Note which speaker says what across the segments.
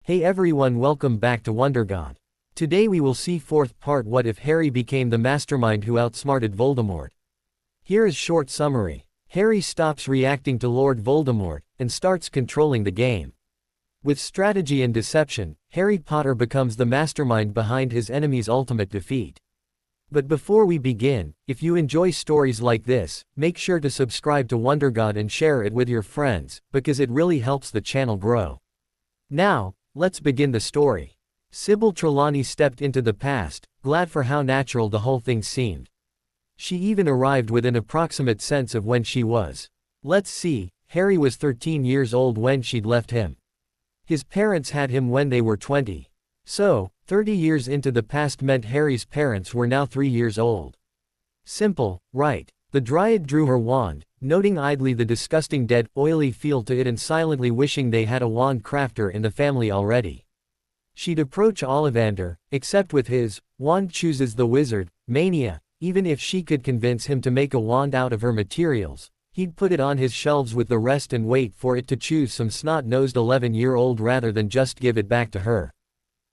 Speaker 1: Hey everyone, welcome back to Wonderland. Today we will see fourth part, what if Harry became the mastermind who outsmarted Voldemort. Here is short summary. Harry stops reacting to Lord Voldemort, and starts controlling the game. With strategy and deception, Harry Potter becomes the mastermind behind his enemy's ultimate defeat. But before we begin, if you enjoy stories like this, make sure to subscribe to Wonderland and share it with your friends, because it really helps the channel grow. Now, let's begin the story. Sybil Trelawney stepped into the past, glad for how natural the whole thing seemed. She even arrived with an approximate sense of when she was. Let's see, Harry was 13 years old when she'd left him. His parents had him when they were 20. So, 30 years into the past meant Harry's parents were now 3 years old. Simple, right? The Dryad drew her wand, noting idly the disgusting dead, oily feel to it and silently wishing they had a wand crafter in the family already. She'd approach Ollivander, except with his wand chooses the wizard mania. Even if she could convince him to make a wand out of her materials, he'd put it on his shelves with the rest and wait for it to choose some snot-nosed 11-year-old rather than just give it back to her.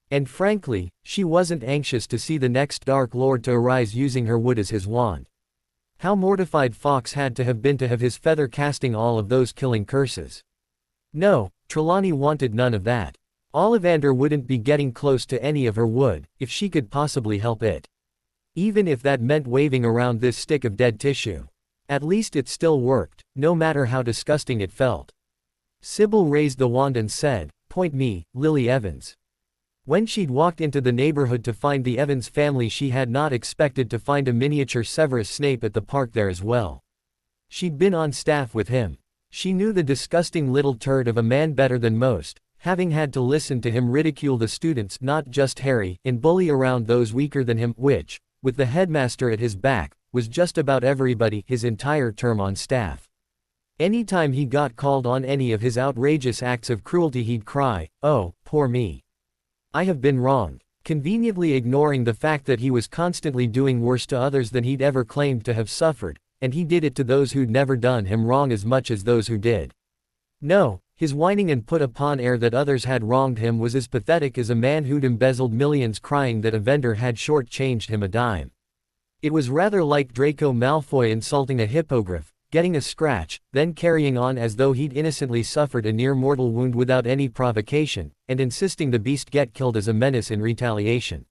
Speaker 1: And frankly, she wasn't anxious to see the next Dark Lord to arise using her wood as his wand. How mortified Fawkes had to have been to have his feather casting all of those killing curses. No, Trelawney wanted none of that. Ollivander wouldn't be getting close to any of her wood, if she could possibly help it. Even if that meant waving around this stick of dead tissue. At least it still worked, no matter how disgusting it felt. Sybil raised the wand and said, "Point me, Lily Evans." When she'd walked into the neighborhood to find the Evans family, she had not expected to find a miniature Severus Snape at the park there as well. She'd been on staff with him. She knew the disgusting little turd of a man better than most, having had to listen to him ridicule the students, not just Harry, and bully around those weaker than him, which, with the headmaster at his back, was just about everybody his entire term on staff. Anytime he got called on any of his outrageous acts of cruelty, he'd cry, "Oh, poor me. I have been wronged," conveniently ignoring the fact that he was constantly doing worse to others than he'd ever claimed to have suffered, and he did it to those who'd never done him wrong as much as those who did. No, his whining and put upon air that others had wronged him was as pathetic as a man who'd embezzled millions crying that a vendor had short-changed him a dime. It was rather like Draco Malfoy insulting a hippogriff, getting a scratch, then carrying on as though he'd innocently suffered a near-mortal wound without any provocation, and insisting the beast get killed as a menace in retaliation.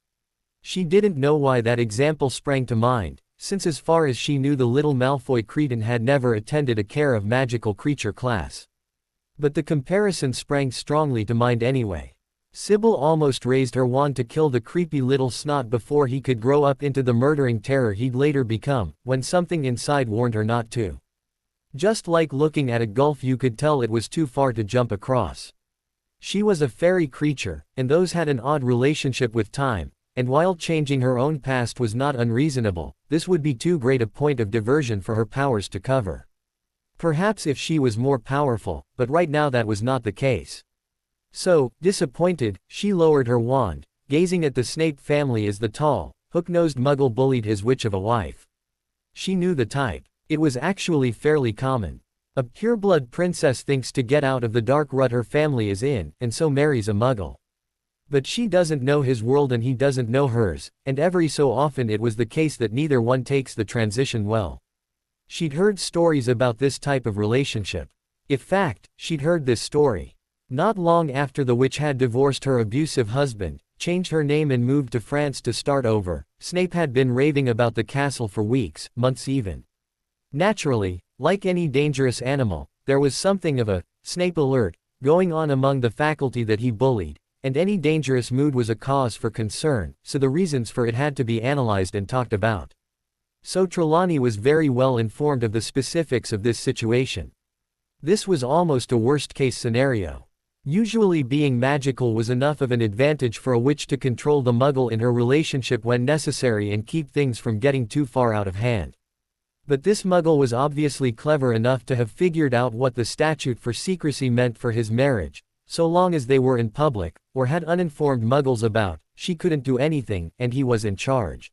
Speaker 1: She didn't know why that example sprang to mind, since as far as she knew the little Malfoy cretin had never attended a care of magical creature class. But the comparison sprang strongly to mind anyway. Sybil almost raised her wand to kill the creepy little snot before he could grow up into the murdering terror he'd later become, when something inside warned her not to. Just like looking at a gulf you could tell it was too far to jump across. She was a fairy creature, and those had an odd relationship with time, and while changing her own past was not unreasonable, this would be too great a point of diversion for her powers to cover. Perhaps if she was more powerful, but right now that was not the case. So, disappointed, she lowered her wand, gazing at the Snape family as the tall, hook-nosed muggle bullied his witch of a wife. She knew the type. It was actually fairly common. A pureblood princess thinks to get out of the dark rut her family is in, and so marries a muggle. But she doesn't know his world and he doesn't know hers, and every so often it was the case that neither one takes the transition well. She'd heard stories about this type of relationship. In fact, she'd heard this story. Not long after the witch had divorced her abusive husband, changed her name and moved to France to start over, Snape had been raving about the castle for weeks, months even. Naturally, like any dangerous animal, there was something of a Snape alert going on among the faculty that he bullied, and any dangerous mood was a cause for concern, so the reasons for it had to be analyzed and talked about. So Trelawney was very well informed of the specifics of this situation. This was almost a worst-case scenario. Usually being magical was enough of an advantage for a witch to control the muggle in her relationship when necessary and keep things from getting too far out of hand. But this muggle was obviously clever enough to have figured out what the statute for secrecy meant for his marriage. So long as they were in public, or had uninformed muggles about, she couldn't do anything, and he was in charge.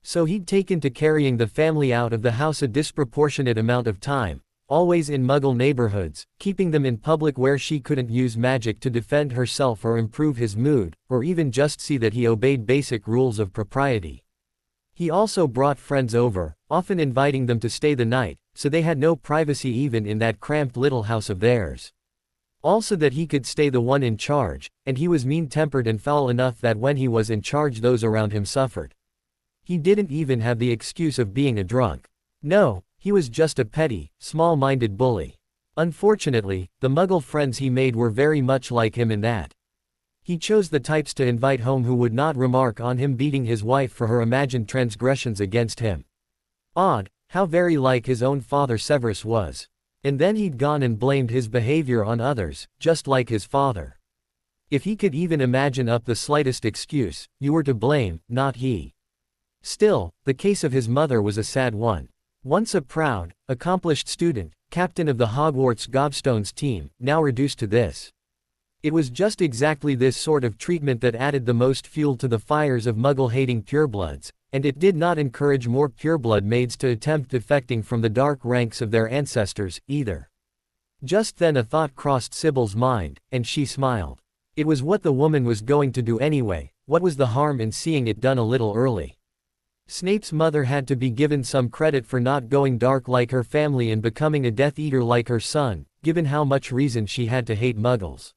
Speaker 1: So he'd taken to carrying the family out of the house a disproportionate amount of time, always in Muggle neighborhoods, keeping them in public where she couldn't use magic to defend herself or improve his mood, or even just see that he obeyed basic rules of propriety. He also brought friends over, often inviting them to stay the night, so they had no privacy even in that cramped little house of theirs. Also that he could stay the one in charge, and he was mean-tempered and foul enough that when he was in charge those around him suffered. He didn't even have the excuse of being a drunk. No, he was just a petty, small-minded bully. Unfortunately, the Muggle friends he made were very much like him in that he chose the types to invite home who would not remark on him beating his wife for her imagined transgressions against him. Odd, how very like his own father Severus was. And then he'd gone and blamed his behavior on others, just like his father. If he could even imagine up the slightest excuse, you were to blame, not he. Still, the case of his mother was a sad one. Once a proud, accomplished student, captain of the Hogwarts Beauxbatons team, now reduced to this. It was just exactly this sort of treatment that added the most fuel to the fires of Muggle-hating purebloods, and it did not encourage more pureblood maids to attempt defecting from the dark ranks of their ancestors, either. Just then a thought crossed Sybil's mind, and she smiled. It was what the woman was going to do anyway. What was the harm in seeing it done a little early? Snape's mother had to be given some credit for not going dark like her family and becoming a Death Eater like her son, given how much reason she had to hate Muggles.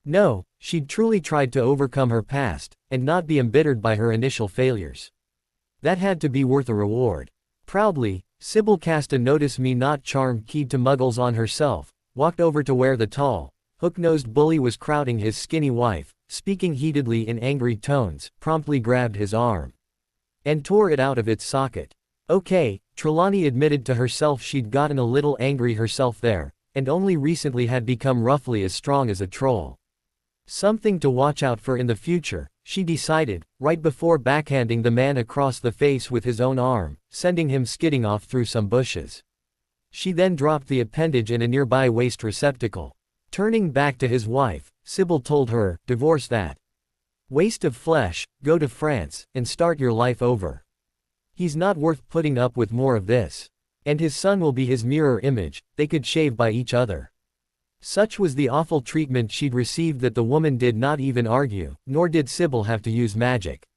Speaker 1: No, she'd truly tried to overcome her past, and not be embittered by her initial failures. That had to be worth a reward. Proudly, Sybil cast a notice me not charmed keyed to Muggles on herself, walked over to where the tall, hook-nosed bully was crowding his skinny wife, speaking heatedly in angry tones, promptly grabbed his arm and tore it out of its socket. Okay, Trelawney admitted to herself she'd gotten a little angry herself there, and only recently had become roughly as strong as a troll. Something to watch out for in the future, she decided, right before backhanding the man across the face with his own arm, sending him skidding off through some bushes. She then dropped the appendage in a nearby waste receptacle. Turning back to his wife, Sybil told her, "Divorce that waste of flesh, go to France, and start your life over. He's not worth putting up with more of this. And his son will be his mirror image, they could shave by each other." Such was the awful treatment she'd received that the woman did not even argue, nor did Sybil have to use magic.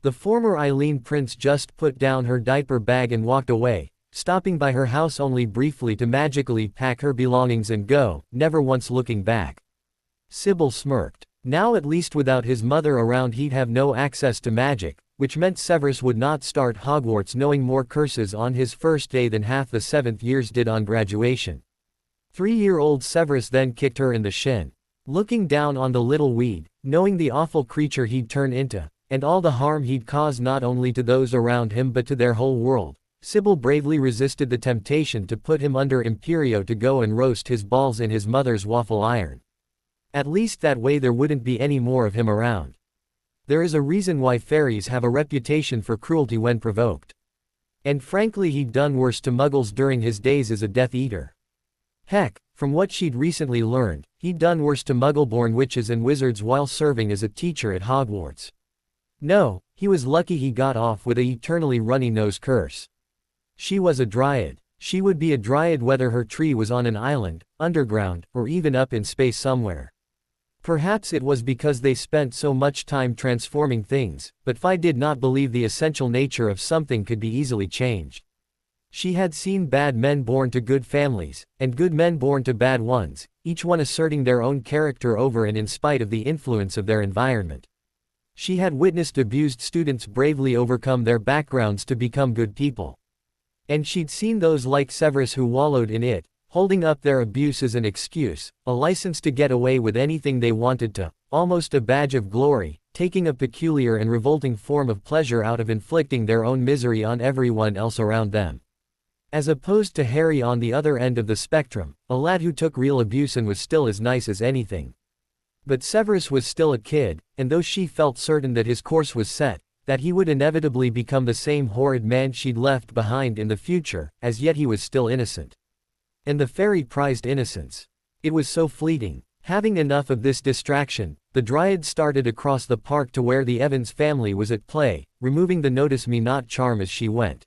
Speaker 1: The former Eileen Prince just put down her diaper bag and walked away, stopping by her house only briefly to magically pack her belongings and go, never once looking back. Sybil smirked. Now at least without his mother around he'd have no access to magic, which meant Severus would not start Hogwarts knowing more curses on his first day than half the 7th years did on graduation. 3-year-old Severus then kicked her in the shin. Looking down on the little weed, knowing the awful creature he'd turned into, and all the harm he'd caused not only to those around him but to their whole world, Sybil bravely resisted the temptation to put him under Imperio to go and roast his balls in his mother's waffle iron. At least that way there wouldn't be any more of him around. There is a reason why fairies have a reputation for cruelty when provoked. And frankly he'd done worse to Muggles during his days as a Death Eater. Heck, from what she'd recently learned, he'd done worse to Muggle-born witches and wizards while serving as a teacher at Hogwarts. No, he was lucky he got off with a eternally runny-nose curse. She was a dryad. She would be a dryad whether her tree was on an island, underground, or even up in space somewhere. Perhaps it was because they spent so much time transforming things, but Fi did not believe the essential nature of something could be easily changed. She had seen bad men born to good families, and good men born to bad ones, each one asserting their own character over and in spite of the influence of their environment. She had witnessed abused students bravely overcome their backgrounds to become good people. And she'd seen those like Severus who wallowed in it, holding up their abuse as an excuse, a license to get away with anything they wanted to, almost a badge of glory, taking a peculiar and revolting form of pleasure out of inflicting their own misery on everyone else around them. As opposed to Harry on the other end of the spectrum, a lad who took real abuse and was still as nice as anything. But Severus was still a kid, and though she felt certain that his course was set, that he would inevitably become the same horrid man she'd left behind in the future, as yet he was still innocent. And the fairy prized innocence. It was so fleeting. Having enough of this distraction, the Dryad started across the park to where the Evans family was at play, removing the notice me not charm as she went.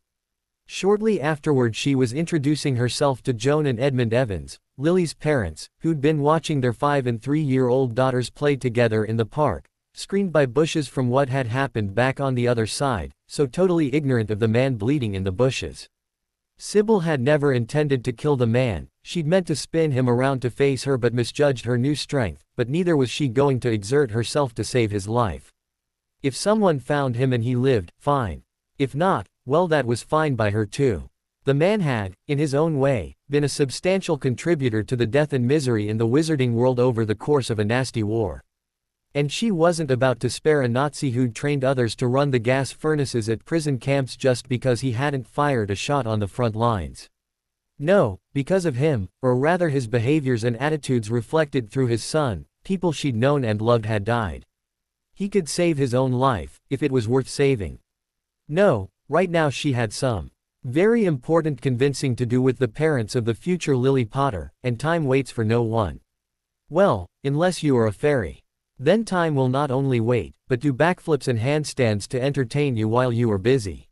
Speaker 1: Shortly afterward she was introducing herself to Joan and Edmund Evans, Lily's parents, who'd been watching their 5- and 3-year-old daughters play together in the park, screened by bushes from what had happened back on the other side, so totally ignorant of the man bleeding in the bushes. Sybil had never intended to kill the man, she'd meant to spin him around to face her but misjudged her new strength, but neither was she going to exert herself to save his life. If someone found him and he lived, fine. If not, well that was fine by her too. The man had, in his own way, been a substantial contributor to the death and misery in the wizarding world over the course of a nasty war. And she wasn't about to spare a Nazi who'd trained others to run the gas furnaces at prison camps just because he hadn't fired a shot on the front lines. No, because of him, or rather his behaviors and attitudes reflected through his son, people she'd known and loved had died. He could save his own life, if it was worth saving. No, right now she had some very important convincing to do with the parents of the future Lily Potter, and time waits for no one. Well, unless you are a fairy. Then time will not only wait, but do backflips and handstands to entertain you while you are busy.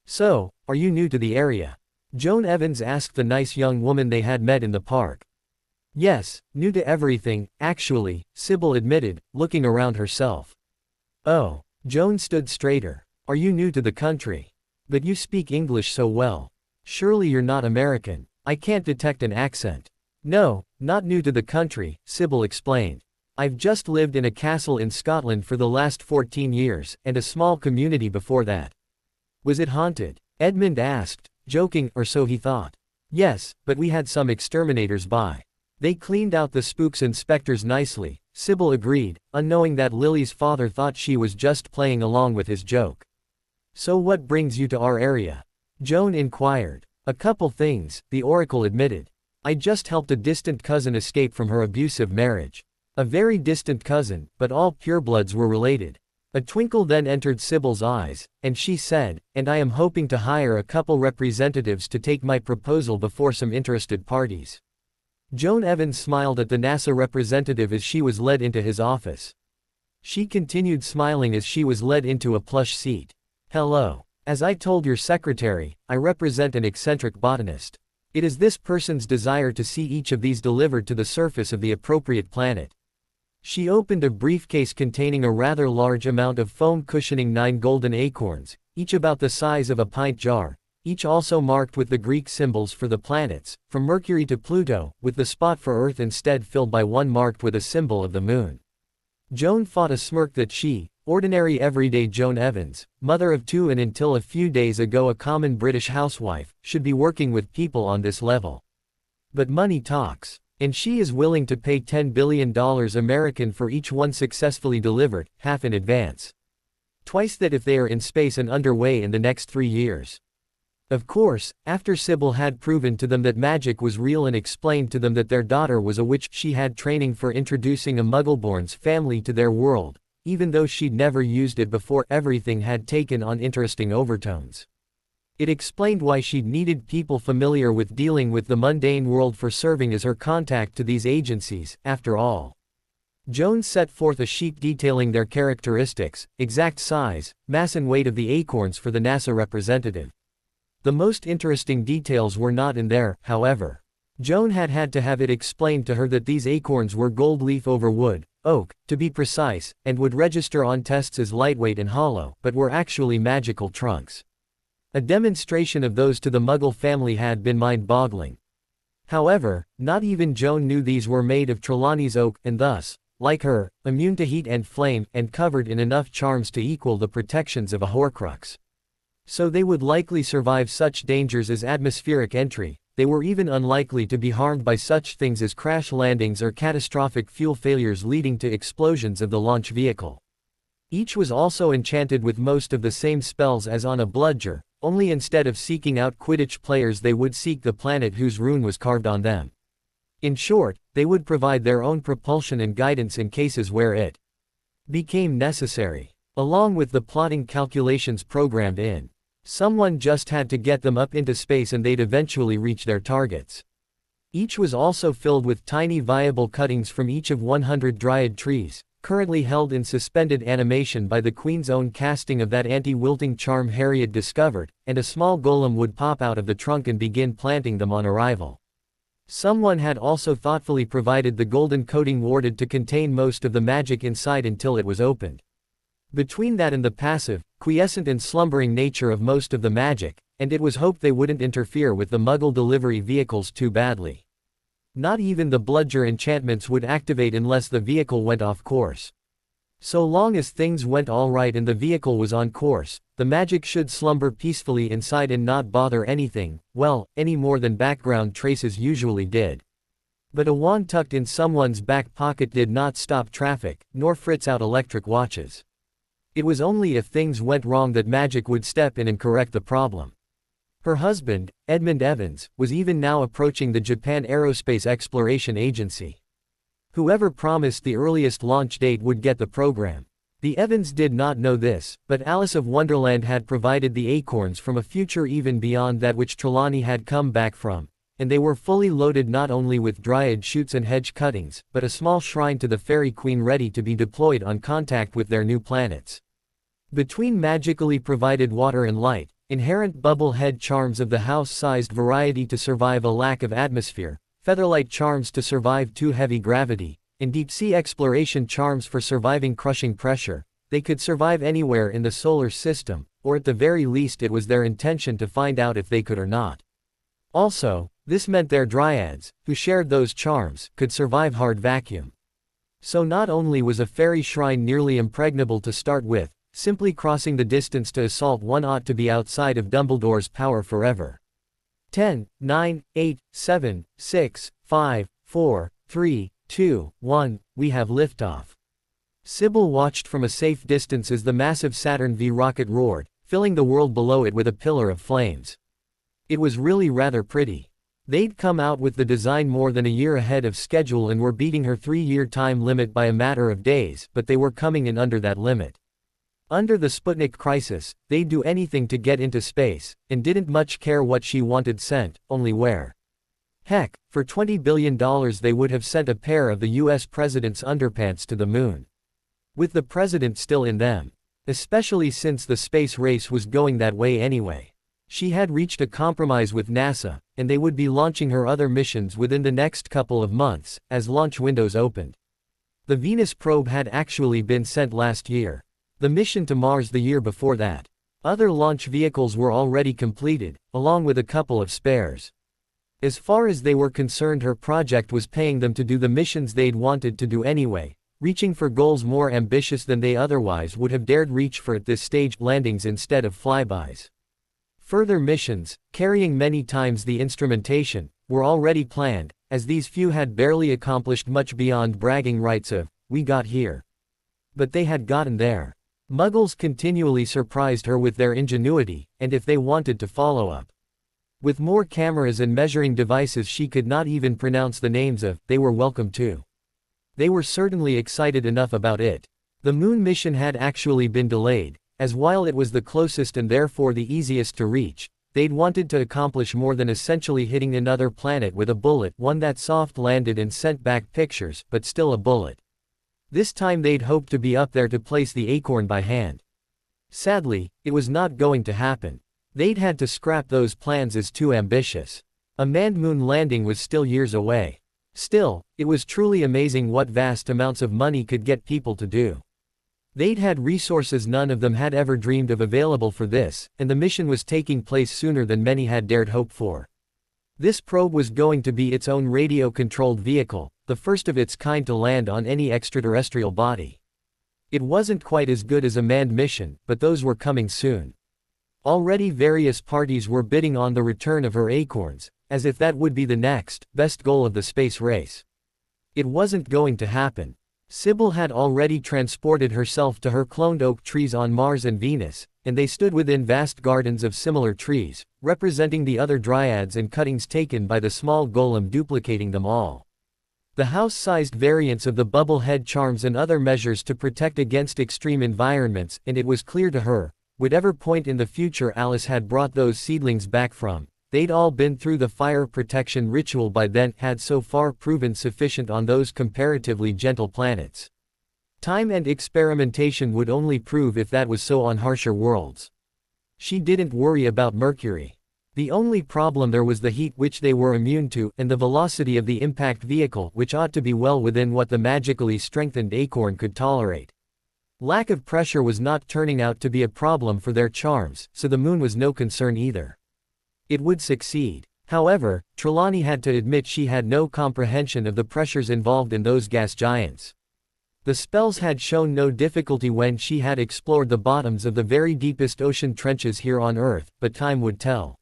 Speaker 1: So, are you new to the area? Joan Evans asked the nice young woman they had met in the park. Yes, new to everything, actually, Sybil admitted, looking around herself. Oh. Joan stood straighter. Are you new to the country? But you speak English so well. Surely you're not American. I can't detect an accent. No, not new to the country, Sybil explained. I've just lived in a castle in Scotland for the last 14 years, and a small community before that. Was it haunted? Edmund asked, joking, or so he thought. Yes, but we had some exterminators by. They cleaned out the spooks and specters nicely, Sybil agreed, unknowing that Lily's father thought she was just playing along with his joke. So what brings you to our area? Joan inquired. A couple things, the oracle admitted. I just helped a distant cousin escape from her abusive marriage. A very distant cousin, but all purebloods were related. A twinkle then entered Sybil's eyes, and she said, and I am hoping to hire a couple representatives to take my proposal before some interested parties. Joan Evans smiled at the NASA representative as she was led into his office. She continued smiling as she was led into a plush seat. Hello. As I told your secretary, I represent an eccentric botanist. It is this person's desire to see each of these delivered to the surface of the appropriate planet. She opened a briefcase containing a rather large amount of foam cushioning 9 golden acorns, each about the size of a pint jar, each also marked with the Greek symbols for the planets, from Mercury to Pluto, with the spot for Earth instead filled by one marked with a symbol of the moon. Joan fought a smirk that she, ordinary everyday Joan Evans, mother of 2 and until a few days ago a common British housewife, should be working with people on this level. But money talks. And she is willing to pay $10 billion American for each one successfully delivered, half in advance. Twice that if they are in space and underway in the next 3 years. Of course, after Sybil had proven to them that magic was real and explained to them that their daughter was a witch, she had training for introducing a Muggleborn's family to their world, even though she'd never used it before. Everything had taken on interesting overtones. It explained why she'd needed people familiar with dealing with the mundane world for serving as her contact to these agencies, after all. Joan set forth a sheet detailing their characteristics, exact size, mass and weight of the acorns for the NASA representative. The most interesting details were not in there, however. Joan had had to have it explained to her that these acorns were gold leaf over wood, oak, to be precise, and would register on tests as lightweight and hollow, but were actually magical trunks. A demonstration of those to the Muggle family had been mind-boggling. However, not even Joan knew these were made of Trelawney's oak, and thus, like her, immune to heat and flame, and covered in enough charms to equal the protections of a horcrux. So they would likely survive such dangers as atmospheric entry. They were even unlikely to be harmed by such things as crash landings or catastrophic fuel failures leading to explosions of the launch vehicle. Each was also enchanted with most of the same spells as on a bludger, only instead of seeking out Quidditch players they would seek the planet whose rune was carved on them. In short, they would provide their own propulsion and guidance in cases where it became necessary. Along with the plotting calculations programmed in. Someone just had to get them up into space and they'd eventually reach their targets. Each was also filled with tiny viable cuttings from each of 100 dryad trees, currently held in suspended animation by the Queen's own casting of that anti-wilting charm Harry had discovered, and a small golem would pop out of the trunk and begin planting them on arrival. Someone had also thoughtfully provided the golden coating warded to contain most of the magic inside until it was opened. Between that and the passive, quiescent and slumbering nature of most of the magic, and it was hoped they wouldn't interfere with the Muggle delivery vehicles too badly. Not even the bludger enchantments would activate unless the vehicle went off course. So long as things went alright and the vehicle was on course, the magic should slumber peacefully inside and not bother anything, well, any more than background traces usually did. But a wand tucked in someone's back pocket did not stop traffic, nor fritz out electric watches. It was only if things went wrong that magic would step in and correct the problem. Her husband, Edmund Evans, was even now approaching the Japan Aerospace Exploration Agency. Whoever promised the earliest launch date would get the program. The Evans did not know this, but Alice of Wonderland had provided the acorns from a future even beyond that which Trelawney had come back from, and they were fully loaded not only with dryad shoots and hedge cuttings, but a small shrine to the Fairy Queen ready to be deployed on contact with their new planets. Between magically provided water and light, inherent bubble head charms of the house-sized variety to survive a lack of atmosphere, featherlight charms to survive too heavy gravity, and deep-sea exploration charms for surviving crushing pressure, they could survive anywhere in the solar system, or at the very least it was their intention to find out if they could or not. Also, this meant their dryads, who shared those charms, could survive hard vacuum. So not only was a fairy shrine nearly impregnable to start with, simply crossing the distance to assault one ought to be outside of Dumbledore's power forever. 10, 9, 8, 7, 6, 5, 4, 3, 2, 1, we have liftoff. Sybil watched from a safe distance as the massive Saturn V rocket roared, filling the world below it with a pillar of flames. It was really rather pretty. They'd come out with the design more than a year ahead of schedule and were beating her 3-year time limit by a matter of days, but they were coming in under that limit. Under the Sputnik crisis, they'd do anything to get into space, and didn't much care what she wanted sent, only where. Heck, for $20 billion they would have sent a pair of the US president's underpants to the moon. With the president still in them. Especially since the space race was going that way anyway. She had reached a compromise with NASA, and they would be launching her other missions within the next couple of months, as launch windows opened. The Venus probe had actually been sent last year. The mission to Mars the year before that. Other launch vehicles were already completed, along with a couple of spares. As far as they were concerned, her project was paying them to do the missions they'd wanted to do anyway, reaching for goals more ambitious than they otherwise would have dared reach for at this stage, landings instead of flybys. Further missions, carrying many times the instrumentation, were already planned, as these few had barely accomplished much beyond bragging rights of, "We got here." But they had gotten there. Muggles continually surprised her with their ingenuity, and if they wanted to follow up. With more cameras and measuring devices she could not even pronounce the names of, they were welcome to. They were certainly excited enough about it. The moon mission had actually been delayed, as while it was the closest and therefore the easiest to reach, they'd wanted to accomplish more than essentially hitting another planet with a bullet, one that soft landed and sent back pictures, but still a bullet. This time they'd hoped to be up there to place the acorn by hand. Sadly, it was not going to happen. They'd had to scrap those plans as too ambitious. A manned moon landing was still years away. Still, it was truly amazing what vast amounts of money could get people to do. They'd had resources none of them had ever dreamed of available for this, and the mission was taking place sooner than many had dared hope for. This probe was going to be its own radio-controlled vehicle, the first of its kind to land on any extraterrestrial body. It wasn't quite as good as a manned mission, but those were coming soon. Already various parties were bidding on the return of her acorns, as if that would be the next, best goal of the space race. It wasn't going to happen. Sybil had already transported herself to her cloned oak trees on Mars and Venus, and they stood within vast gardens of similar trees, representing the other dryads and cuttings taken by the small golem duplicating them all. The house-sized variants of the bubble head charms and other measures to protect against extreme environments, and it was clear to her, whatever point in the future Alice had brought those seedlings back from, they'd all been through the fire protection ritual by then, had so far proven sufficient on those comparatively gentle planets. Time and experimentation would only prove if that was so on harsher worlds. She didn't worry about Mercury. The only problem there was the heat which they were immune to, and the velocity of the impact vehicle which ought to be well within what the magically strengthened acorn could tolerate. Lack of pressure was not turning out to be a problem for their charms, so the moon was no concern either. It would succeed. However, Trelawney had to admit she had no comprehension of the pressures involved in those gas giants. The spells had shown no difficulty when she had explored the bottoms of the very deepest ocean trenches here on Earth, but time would tell.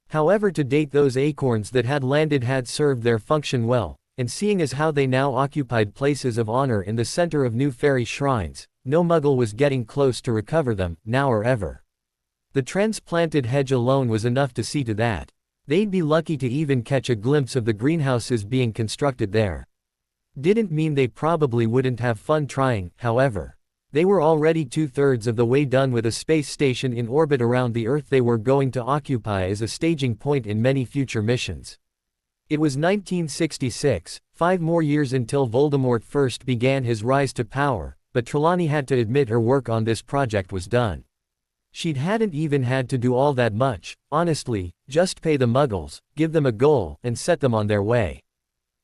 Speaker 1: However, to date those acorns that had landed had served their function well, and seeing as how they now occupied places of honor in the center of new fairy shrines, no muggle was getting close to recover them, now or ever. The transplanted hedge alone was enough to see to that. They'd be lucky to even catch a glimpse of the greenhouses being constructed there. Didn't mean they probably wouldn't have fun trying, however. They were already 2/3 of the way done with a space station in orbit around the Earth they were going to occupy as a staging point in many future missions. It was 1966, 5 more years until Voldemort first began his rise to power, but Trelawney had to admit her work on this project was done. Hadn't even had to do all that much, honestly, just pay the muggles, give them a goal, and set them on their way.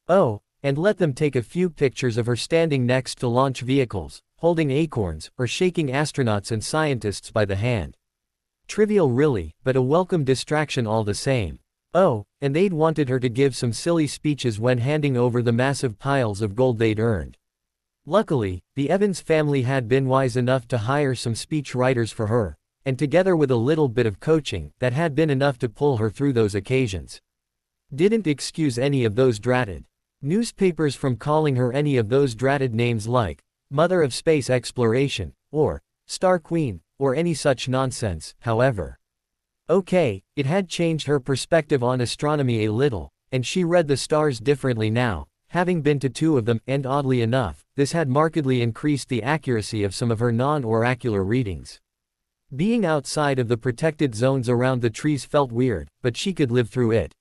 Speaker 1: Oh, and let them take a few pictures of her standing next to launch vehicles, holding acorns, or shaking astronauts and scientists by the hand. Trivial really, but a welcome distraction all the same. Oh, and they'd wanted her to give some silly speeches when handing over the massive piles of gold they'd earned. Luckily, the Evans family had been wise enough to hire some speech writers for her, and together with a little bit of coaching, that had been enough to pull her through those occasions. Didn't excuse any of those dratted newspapers from calling her any of those dratted names like Mother of Space Exploration, or Star Queen, or any such nonsense, however. Okay, it had changed her perspective on astronomy a little, and she read the stars differently now, having been to 2 of them, and oddly enough, this had markedly increased the accuracy of some of her non-oracular readings. Being outside of the protected zones around the trees felt weird, but she could live through it.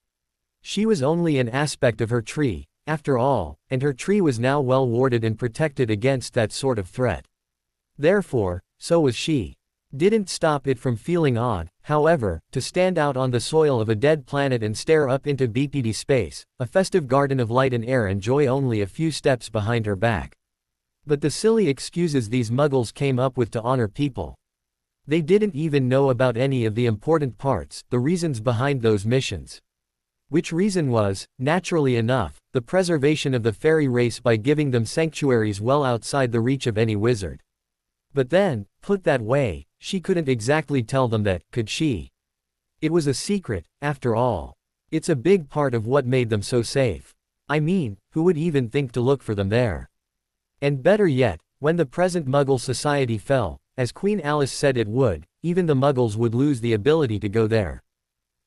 Speaker 1: She was only an aspect of her tree, after all, and her tree was now well warded and protected against that sort of threat. Therefore, so was she. Didn't stop it from feeling odd, however, to stand out on the soil of a dead planet and stare up into BPD space, a festive garden of light and air and joy only a few steps behind her back. But the silly excuses these muggles came up with to honor people. They didn't even know about any of the important parts, the reasons behind those missions. Which reason was, naturally enough, the preservation of the fairy race by giving them sanctuaries well outside the reach of any wizard. But then, put that way, she couldn't exactly tell them that, could she? It was a secret, after all. It's a big part of what made them so safe. I mean, who would even think to look for them there? And better yet, when the present Muggle society fell, as Queen Alice said it would, even the Muggles would lose the ability to go there.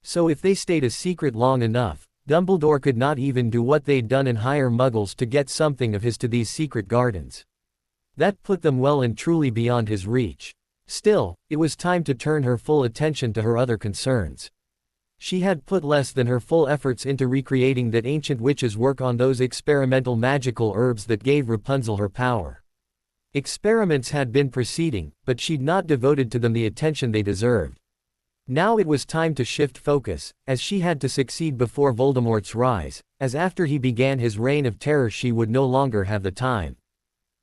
Speaker 1: So if they stayed a secret long enough, Dumbledore could not even do what they'd done and hire Muggles to get something of his to these secret gardens. That put them well and truly beyond his reach. Still, it was time to turn her full attention to her other concerns. She had put less than her full efforts into recreating that ancient witch's work on those experimental magical herbs that gave Rapunzel her power. Experiments had been proceeding, but she'd not devoted to them the attention they deserved. Now it was time to shift focus, as she had to succeed before Voldemort's rise, as after he began his reign of terror she would no longer have the time.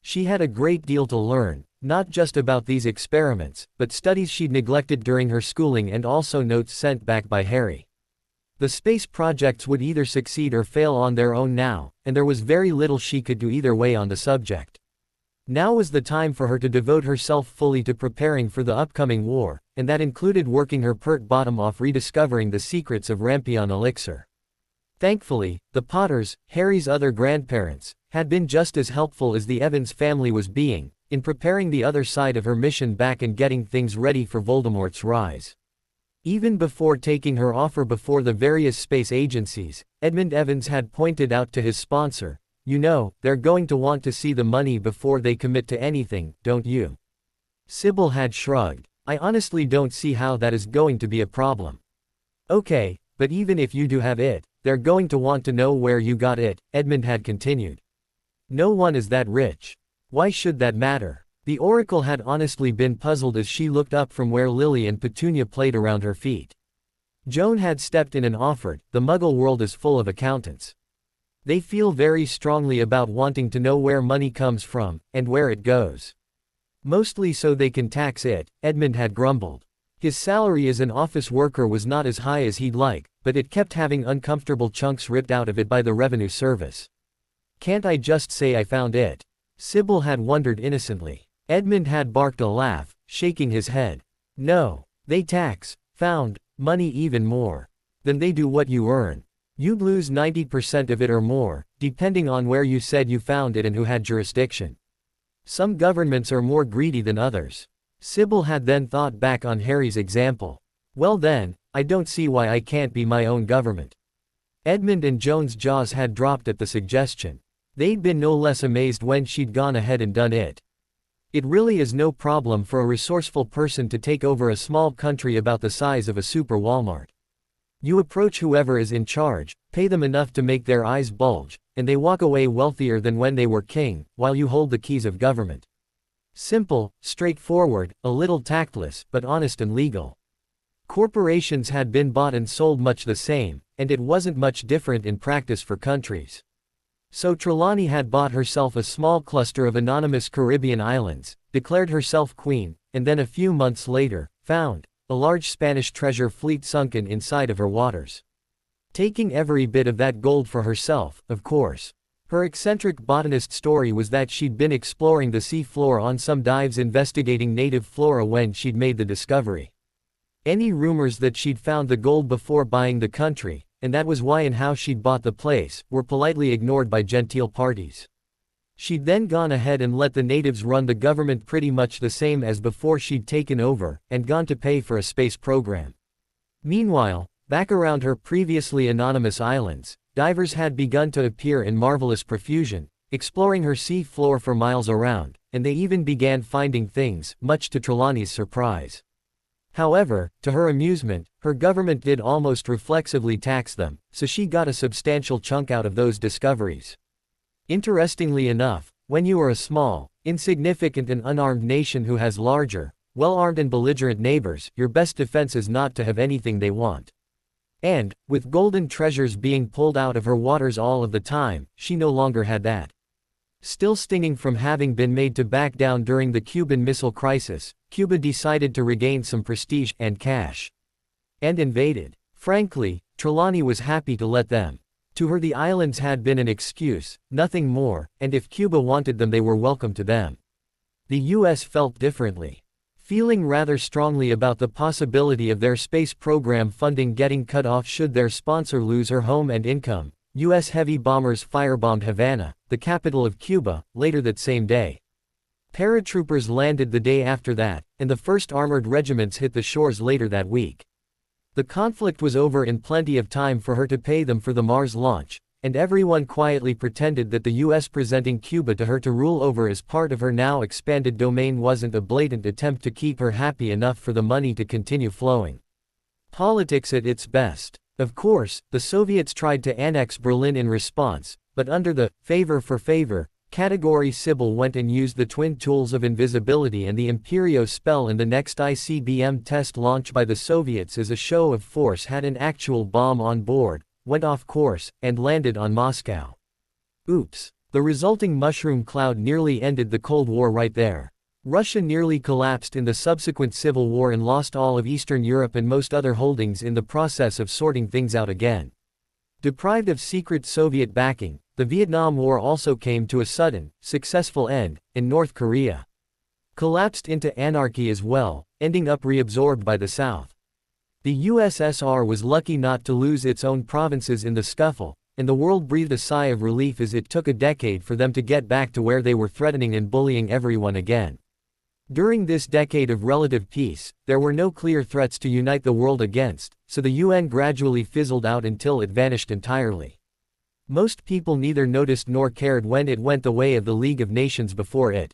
Speaker 1: She had a great deal to learn, not just about these experiments, but studies she'd neglected during her schooling and also notes sent back by Harry. The space projects would either succeed or fail on their own now, and there was very little she could do either way on the subject. Now was the time for her to devote herself fully to preparing for the upcoming war, and that included working her pert bottom off rediscovering the secrets of Rampion elixir. Thankfully, the Potters, Harry's other grandparents, had been just as helpful as the Evans family was being, in preparing the other side of her mission back and getting things ready for Voldemort's rise. Even before taking her offer before the various space agencies, Edmund Evans had pointed out to his sponsor, "You know, they're going to want to see the money before they commit to anything, don't you?" Sybil had shrugged. "I honestly don't see how that is going to be a problem." "Okay, but even if you do have it, they're going to want to know where you got it," Edmund had continued. "No one is that rich. Why should that matter? The Oracle had honestly been puzzled as she looked up from where Lily and Petunia played around her feet. Joan had stepped in and offered, the Muggle world is full of accountants. They feel very strongly about wanting to know where money comes from, and where it goes. Mostly so they can tax it, Edmund had grumbled. His salary as an office worker was not as high as he'd like, but it kept having uncomfortable chunks ripped out of it by the revenue service. Can't I just say I found it? Sybil had wondered innocently. Edmund had barked a laugh, shaking his head. No, they tax, found, money even more than they do what you earn. You'd lose 90% of it or more, depending on where you said you found it and who had jurisdiction. Some governments are more greedy than others. Sybil had then thought back on Harry's example. Well then, I don't see why I can't be my own government. Edmund and Joan's jaws had dropped at the suggestion. They'd been no less amazed when she'd gone ahead and done it. It really is no problem for a resourceful person to take over a small country about the size of a super Walmart. You approach whoever is in charge, pay them enough to make their eyes bulge, and they walk away wealthier than when they were king, while you hold the keys of government. Simple, straightforward, a little tactless, but honest and legal. Corporations had been bought and sold much the same, and it wasn't much different in practice for countries. So Trelawney had bought herself a small cluster of anonymous Caribbean islands, declared herself queen, and then a few months later, found a large Spanish treasure fleet sunken inside of her waters. Taking every bit of that gold for herself, of course. Her eccentric botanist story was that she'd been exploring the sea floor on some dives investigating native flora when she'd made the discovery. Any rumors that she'd found the gold before buying the country, and that was why and how she'd bought the place, were politely ignored by genteel parties. She'd then gone ahead and let the natives run the government pretty much the same as before she'd taken over, and gone to pay for a space program. Meanwhile, back around her previously anonymous islands, divers had begun to appear in marvelous profusion, exploring her sea floor for miles around, and they even began finding things, much to Trelawney's surprise. However, to her amusement, her government did almost reflexively tax them, so she got a substantial chunk out of those discoveries. Interestingly enough, when you are a small, insignificant and unarmed nation who has larger, well-armed and belligerent neighbors, your best defense is not to have anything they want. And, with golden treasures being pulled out of her waters all of the time, she no longer had that. Still stinging from having been made to back down during the Cuban Missile Crisis, Cuba decided to regain some prestige and cash. And invaded. Frankly, Trelawney was happy to let them. To her the islands had been an excuse, nothing more, and if Cuba wanted them they were welcome to them. The US felt differently. Feeling rather strongly about the possibility of their space program funding getting cut off should their sponsor lose her home and income, US heavy bombers firebombed Havana, the capital of Cuba, later that same day. Paratroopers landed the day after that, and the first armored regiments hit the shores later that week. The conflict was over in plenty of time for her to pay them for the Mars launch, and everyone quietly pretended that the US presenting Cuba to her to rule over as part of her now expanded domain wasn't a blatant attempt to keep her happy enough for the money to continue flowing. Politics at its best. Of course, the Soviets tried to annex Berlin in response, but under the favor for favor category Sybil went and used the twin tools of invisibility and the Imperio spell in the next ICBM test launch by the Soviets as a show of force had an actual bomb on board, went off course, and landed on Moscow. Oops. The resulting mushroom cloud nearly ended the Cold War right there. Russia nearly collapsed in the subsequent civil war and lost all of Eastern Europe and most other holdings in the process of sorting things out again. Deprived of secret Soviet backing, the Vietnam War also came to a sudden, successful end, and North Korea collapsed into anarchy as well, ending up reabsorbed by the South. The USSR was lucky not to lose its own provinces in the scuffle, and the world breathed a sigh of relief as it took a decade for them to get back to where they were threatening and bullying everyone again. During this decade of relative peace, there were no clear threats to unite the world against, so the UN gradually fizzled out until it vanished entirely. Most people neither noticed nor cared when it went the way of the League of Nations before it.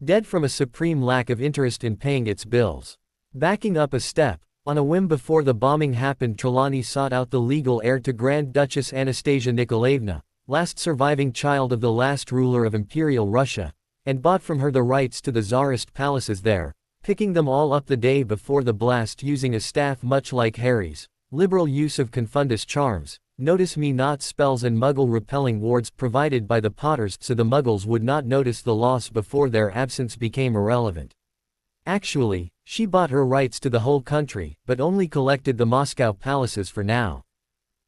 Speaker 1: Dead from a supreme lack of interest in paying its bills. Backing up a step, on a whim before the bombing happened, Trelawney sought out the legal heir to Grand Duchess Anastasia Nikolaevna, last surviving child of the last ruler of Imperial Russia, and bought from her the rights to the czarist palaces there, picking them all up the day before the blast using a staff much like Harry's, liberal use of confundus charms, notice me not spells and muggle-repelling wards provided by the Potters so the muggles would not notice the loss before their absence became irrelevant. Actually, she bought her rights to the whole country, but only collected the Moscow palaces for now.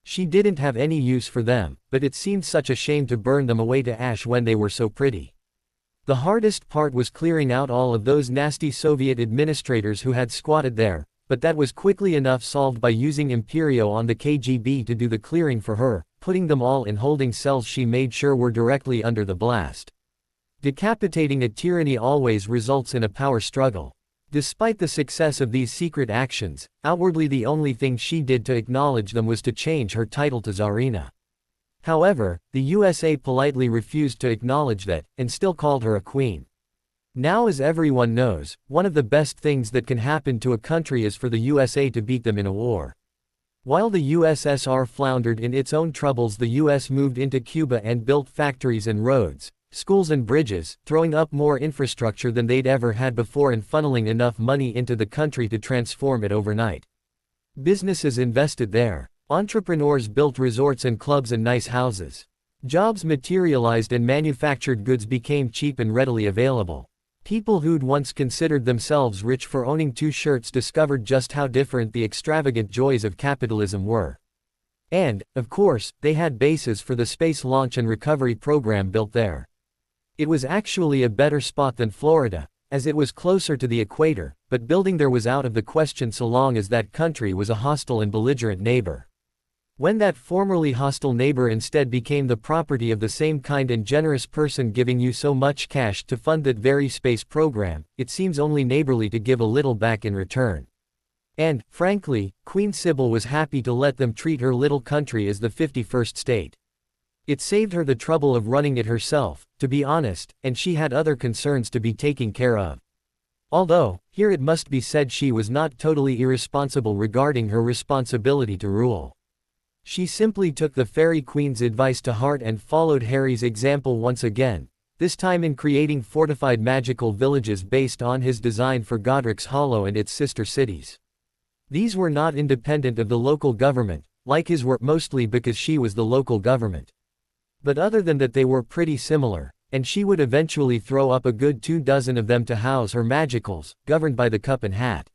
Speaker 1: She didn't have any use for them, but it seemed such a shame to burn them away to ash when they were so pretty. The hardest part was clearing out all of those nasty Soviet administrators who had squatted there, but that was quickly enough solved by using Imperio on the KGB to do the clearing for her, putting them all in holding cells she made sure were directly under the blast. Decapitating a tyranny always results in a power struggle. Despite the success of these secret actions, outwardly the only thing she did to acknowledge them was to change her title to Tsarina. However, the USA politely refused to acknowledge that, and still called her a queen. Now, as everyone knows, one of the best things that can happen to a country is for the USA to beat them in a war. While the USSR floundered in its own troubles, the US moved into Cuba and built factories and roads, schools and bridges, throwing up more infrastructure than they'd ever had before and funneling enough money into the country to transform it overnight. Businesses invested there. Entrepreneurs built resorts and clubs and nice houses. Jobs materialized and manufactured goods became cheap and readily available. People who'd once considered themselves rich for owning 2 shirts discovered just how different the extravagant joys of capitalism were. And, of course, they had bases for the space launch and recovery program built there. It was actually a better spot than Florida, as it was closer to the equator, but building there was out of the question so long as that country was a hostile and belligerent neighbor. When that formerly hostile neighbor instead became the property of the same kind and generous person giving you so much cash to fund that very space program, it seems only neighborly to give a little back in return. And, frankly, Queen Sybil was happy to let them treat her little country as the 51st state. It saved her the trouble of running it herself, to be honest, and she had other concerns to be taking care of. Although, here it must be said she was not totally irresponsible regarding her responsibility to rule. She simply took the Fairy Queen's advice to heart and followed Harry's example once again, this time in creating fortified magical villages based on his design for Godric's Hollow and its sister cities. These were not independent of the local government, like his were, mostly because she was the local government. But other than that they were pretty similar, and she would eventually throw up a good 24 of them to house her magicals, governed by the cup and hat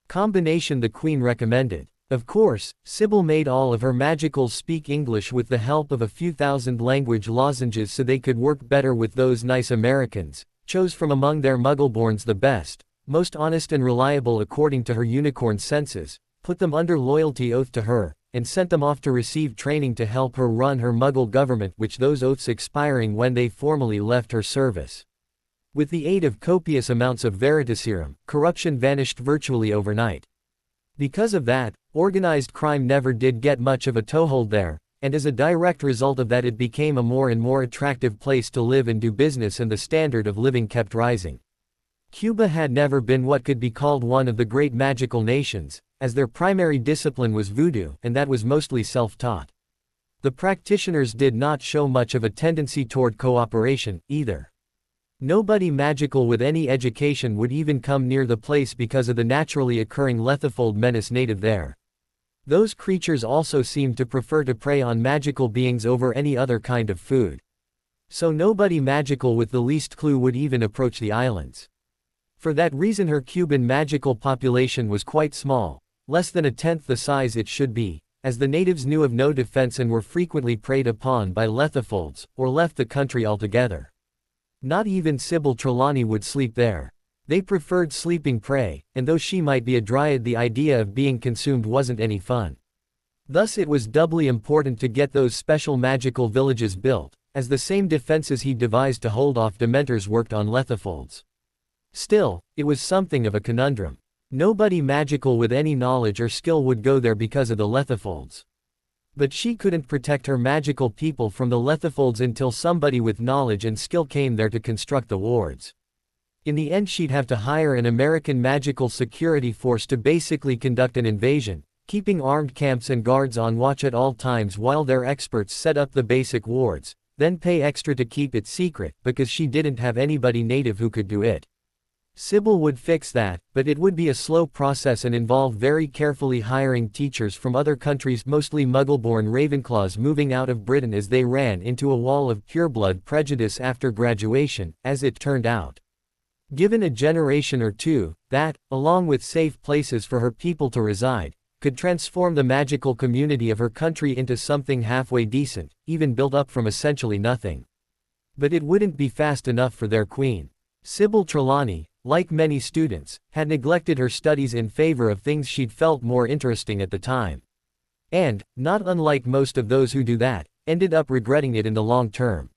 Speaker 1: combination the Queen recommended. Of course, Sybil made all of her magicals speak English with the help of a few thousand language lozenges so they could work better with those nice Americans, chose from among their muggleborns the best, most honest and reliable according to her unicorn senses, put them under loyalty oath to her, and sent them off to receive training to help her run her muggle government, which those oaths expiring when they formally left her service. With the aid of copious amounts of Veritaserum, corruption vanished virtually overnight. Because of that, organized crime never did get much of a toehold there, and as a direct result of that it became a more and more attractive place to live and do business, and the standard of living kept rising. Cuba had never been what could be called one of the great magical nations, as their primary discipline was voodoo, and that was mostly self-taught. The practitioners did not show much of a tendency toward cooperation, either. Nobody magical with any education would even come near the place because of the naturally occurring Lethifold menace native there. Those creatures also seemed to prefer to prey on magical beings over any other kind of food. So nobody magical with the least clue would even approach the islands. For that reason her Cuban magical population was quite small, less than 1/10 the size it should be, as the natives knew of no defense and were frequently preyed upon by Lethifolds, or left the country altogether. Not even Sybil Trelawney would sleep there. They preferred sleeping prey, and though she might be a dryad, the idea of being consumed wasn't any fun. Thus it was doubly important to get those special magical villages built, as the same defenses he devised to hold off Dementors worked on Lethifolds. Still, it was something of a conundrum. Nobody magical with any knowledge or skill would go there because of the Lethifolds. But she couldn't protect her magical people from the Lethifolds until somebody with knowledge and skill came there to construct the wards. In the end she'd have to hire an American magical security force to basically conduct an invasion, keeping armed camps and guards on watch at all times while their experts set up the basic wards, then pay extra to keep it secret because she didn't have anybody native who could do it. Sybil would fix that, but it would be a slow process and involve very carefully hiring teachers from other countries, mostly Muggle-born Ravenclaws, moving out of Britain as they ran into a wall of pureblood prejudice after graduation, as it turned out. Given a generation or two, that, along with safe places for her people to reside, could transform the magical community of her country into something halfway decent, even built up from essentially nothing. But it wouldn't be fast enough for their queen. Sybil Trelawney, like many students, had neglected her studies in favor of things she'd felt more interesting at the time. And, not unlike most of those who do that, ended up regretting it in the long term.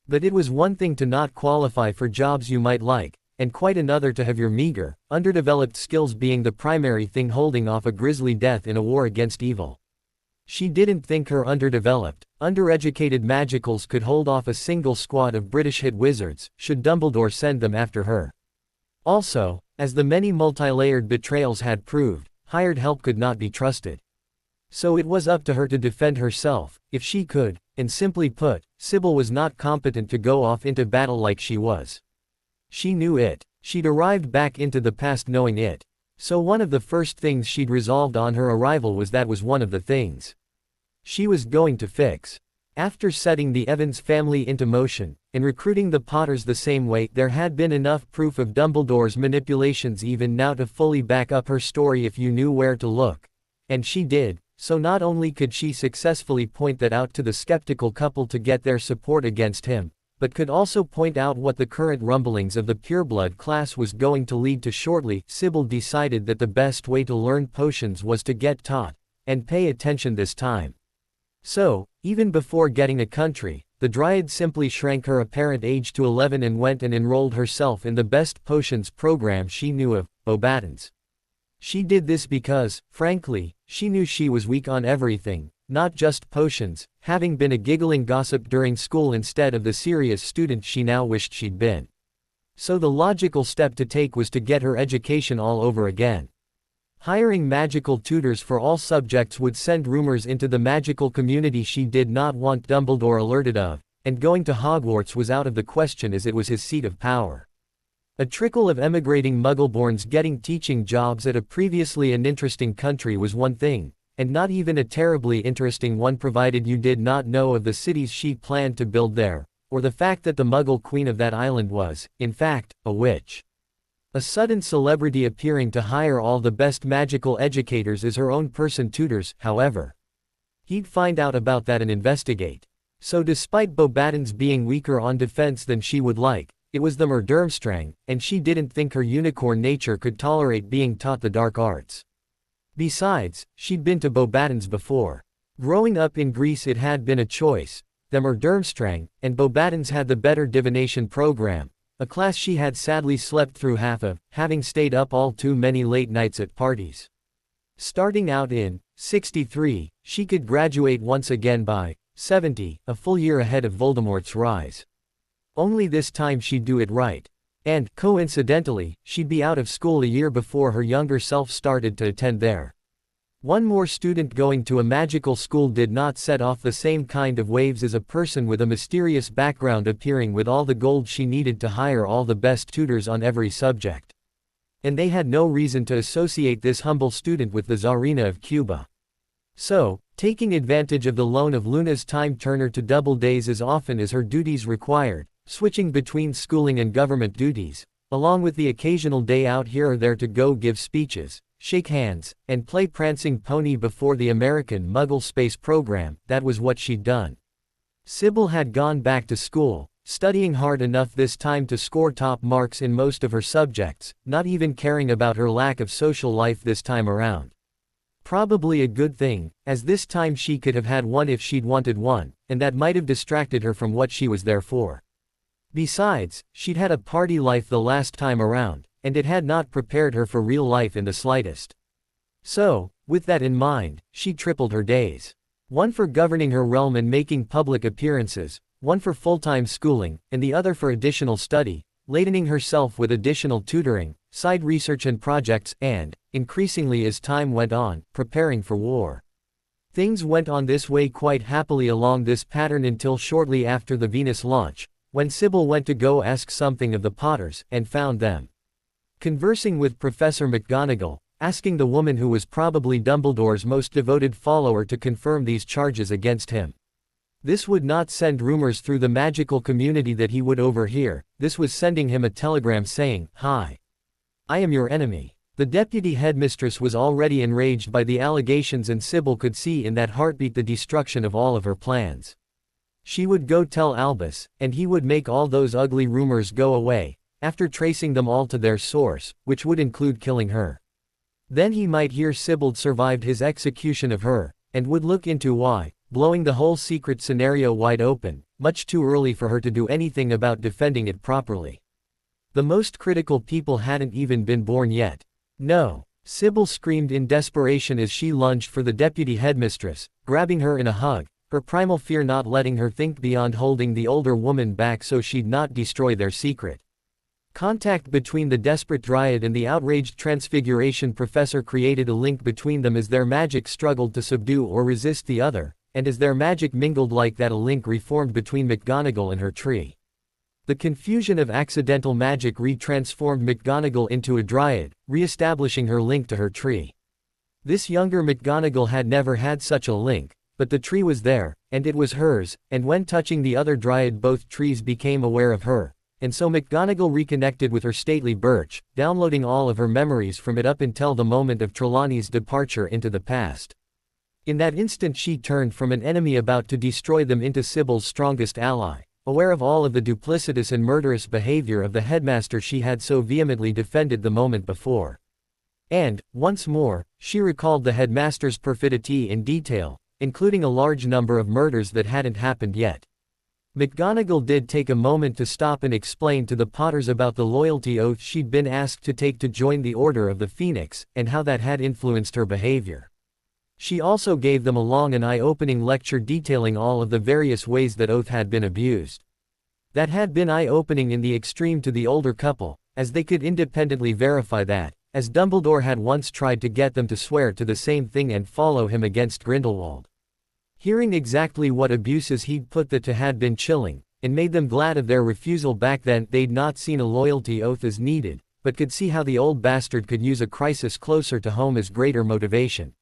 Speaker 1: But it was one thing to not qualify for jobs you might like, and quite another to have your meager, underdeveloped skills being the primary thing holding off a grisly death in a war against evil. She didn't think her underdeveloped, undereducated magicals could hold off a single squad of British-hit wizards, should Dumbledore send them after her. Also, as the many multi-layered betrayals had proved, hired help could not be trusted. So it was up to her to defend herself, if she could, and simply put, Sybil was not competent to go off into battle like she was. She knew it. She'd arrived back into the past knowing it. So one of the first things she'd resolved on her arrival was one of the things she was going to fix. After setting the Evans family into motion, and recruiting the Potters the same way, there had been enough proof of Dumbledore's manipulations even now to fully back up her story if you knew where to look. And she did, so not only could she successfully point that out to the skeptical couple to get their support against him, but could also point out what the current rumblings of the pureblood class was going to lead to shortly. Sybil decided that the best way to learn potions was to get taught, and pay attention this time. So, even before getting a country, the Dryad simply shrank her apparent age to 11 and went and enrolled herself in the best potions program she knew of, Beauxbatons. She did this because, frankly, she knew she was weak on everything, not just potions, having been a giggling gossip during school instead of the serious student she now wished she'd been. So the logical step to take was to get her education all over again. Hiring magical tutors for all subjects would send rumors into the magical community she did not want Dumbledore alerted of, and going to Hogwarts was out of the question as it was his seat of power. A trickle of emigrating Muggleborns getting teaching jobs at a previously uninteresting country was one thing, and not even a terribly interesting one provided you did not know of the cities she planned to build there, or the fact that the Muggle queen of that island was, in fact, a witch. A sudden celebrity appearing to hire all the best magical educators as her own person tutors, however. He'd find out about that and investigate. So despite Beauxbatons being weaker on defense than she would like, it was the Murdurmstrang, and she didn't think her unicorn nature could tolerate being taught the dark arts. Besides, she'd been to Beauxbatons before. Growing up in Greece it had been a choice, the Murdurmstrang, and Beauxbatons had the better divination program. A class she had sadly slept through half of, having stayed up all too many late nights at parties. Starting out in 63, she could graduate once again by 70, a full year ahead of Voldemort's rise. Only this time she'd do it right. And, coincidentally, she'd be out of school a year before her younger self started to attend there. One more student going to a magical school did not set off the same kind of waves as a person with a mysterious background appearing with all the gold she needed to hire all the best tutors on every subject. And they had no reason to associate this humble student with the Tsarina of Cuba. So, taking advantage of the loan of Luna's time turner to double days as often as her duties required, switching between schooling and government duties, along with the occasional day out here or there to go give speeches, shake hands, and play prancing pony before the American Muggle space program, that was what she'd done. Sybil had gone back to school, studying hard enough this time to score top marks in most of her subjects, not even caring about her lack of social life this time around. Probably a good thing, as this time she could have had one if she'd wanted one, and that might have distracted her from what she was there for. Besides, she'd had a party life the last time around, and it had not prepared her for real life in the slightest. So, with that in mind, she tripled her days. One for governing her realm and making public appearances, one for full-time schooling, and the other for additional study, ladening herself with additional tutoring, side research and projects, and, increasingly as time went on, preparing for war. Things went on this way quite happily along this pattern until shortly after the Venus launch, when Sybil went to go ask something of the Potters, and found them conversing with Professor McGonagall, asking the woman who was probably Dumbledore's most devoted follower to confirm these charges against him. This would not send rumors through the magical community that he would overhear, this was sending him a telegram saying, "Hi. I am your enemy." The deputy headmistress was already enraged by the allegations, and Sybil could see in that heartbeat the destruction of all of her plans. She would go tell Albus, and he would make all those ugly rumors go away, after tracing them all to their source, which would include killing her. Then he might hear Sybil survived his execution of her, and would look into why, blowing the whole secret scenario wide open, much too early for her to do anything about defending it properly. The most critical people hadn't even been born yet. No. Sybil screamed in desperation as she lunged for the deputy headmistress, grabbing her in a hug, her primal fear not letting her think beyond holding the older woman back so she'd not destroy their secret. Contact between the desperate Dryad and the outraged Transfiguration Professor created a link between them as their magic struggled to subdue or resist the other, and as their magic mingled like that a link reformed between McGonagall and her tree. The confusion of accidental magic re-transformed McGonagall into a Dryad, re-establishing her link to her tree. This younger McGonagall had never had such a link, but the tree was there, and it was hers, and when touching the other Dryad both trees became aware of her, and so McGonagall reconnected with her stately birch, downloading all of her memories from it up until the moment of Trelawney's departure into the past. In that instant she turned from an enemy about to destroy them into Sybil's strongest ally, aware of all of the duplicitous and murderous behavior of the headmaster she had so vehemently defended the moment before. And, once more, she recalled the headmaster's perfidy in detail, including a large number of murders that hadn't happened yet. McGonagall did take a moment to stop and explain to the Potters about the loyalty oath she'd been asked to take to join the Order of the Phoenix, and how that had influenced her behavior. She also gave them a long and eye-opening lecture detailing all of the various ways that oath had been abused. That had been eye-opening in the extreme to the older couple, as they could independently verify that, as Dumbledore had once tried to get them to swear to the same thing and follow him against Grindelwald. Hearing exactly what abuses he'd put that to had been chilling, and made them glad of their refusal back then. They'd not seen a loyalty oath as needed, but could see how the old bastard could use a crisis closer to home as greater motivation.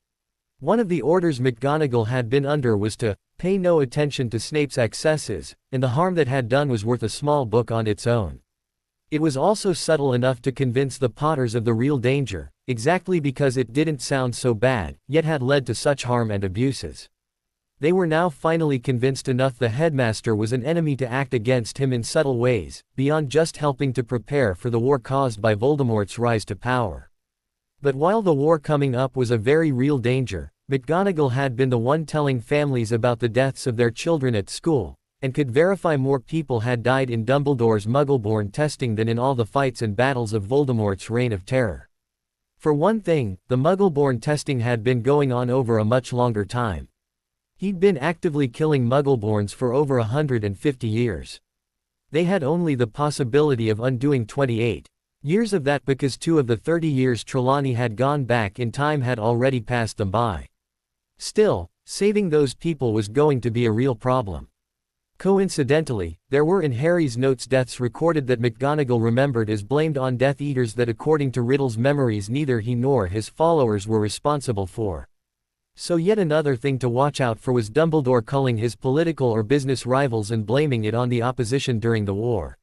Speaker 1: One of the orders McGonagall had been under was to pay no attention to Snape's excesses, and the harm that had done was worth a small book on its own. It was also subtle enough to convince the Potters of the real danger, exactly because it didn't sound so bad, yet had led to such harm and abuses. They were now finally convinced enough the headmaster was an enemy to act against him in subtle ways, beyond just helping to prepare for the war caused by Voldemort's rise to power. But while the war coming up was a very real danger, McGonagall had been the one telling families about the deaths of their children at school, and could verify more people had died in Dumbledore's Muggle-born testing than in all the fights and battles of Voldemort's reign of terror. For one thing, the Muggle-born testing had been going on over a much longer time. He'd been actively killing Muggle-borns for over 150 years. They had only the possibility of undoing 28 years of that because 2 of the 30 years Trelawney had gone back in time had already passed them by. Still, saving those people was going to be a real problem. Coincidentally, there were in Harry's notes deaths recorded that McGonagall remembered as blamed on Death Eaters that according to Riddle's memories neither he nor his followers were responsible for. So yet another thing to watch out for was Dumbledore culling his political or business rivals and blaming it on the opposition during the war.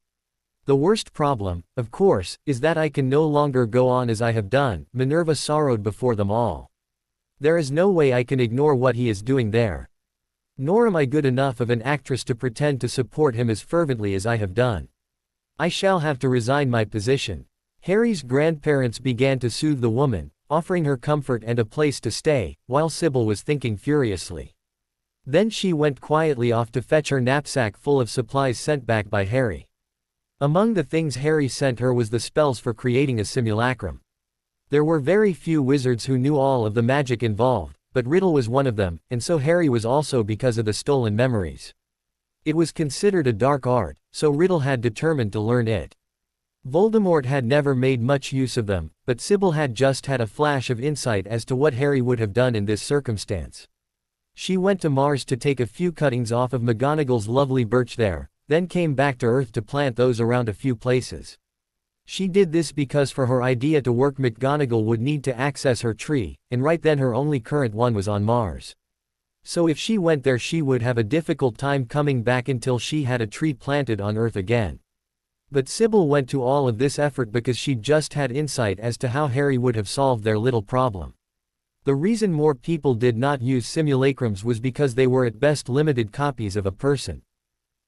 Speaker 1: The worst problem, of course, is that I can no longer go on as I have done, Minerva sorrowed before them all. There is no way I can ignore what he is doing there. Nor am I good enough of an actress to pretend to support him as fervently as I have done. I shall have to resign my position. Harry's grandparents began to soothe the woman, offering her comfort and a place to stay, while Sybil was thinking furiously. Then she went quietly off to fetch her knapsack full of supplies sent back by Harry. Among the things Harry sent her was the spells for creating a simulacrum. There were very few wizards who knew all of the magic involved, but Riddle was one of them, and so Harry was also because of the stolen memories. It was considered a dark art, so Riddle had determined to learn it. Voldemort had never made much use of them, but Sybil had just had a flash of insight as to what Harry would have done in this circumstance. She went to Mars to take a few cuttings off of McGonagall's lovely birch there, then came back to Earth to plant those around a few places. She did this because for her idea to work McGonagall would need to access her tree, and right then her only current one was on Mars. So if she went there she would have a difficult time coming back until she had a tree planted on Earth again. But Sybil went to all of this effort because she just had insight as to how Harry would have solved their little problem. The reason more people did not use simulacrums was because they were at best limited copies of a person.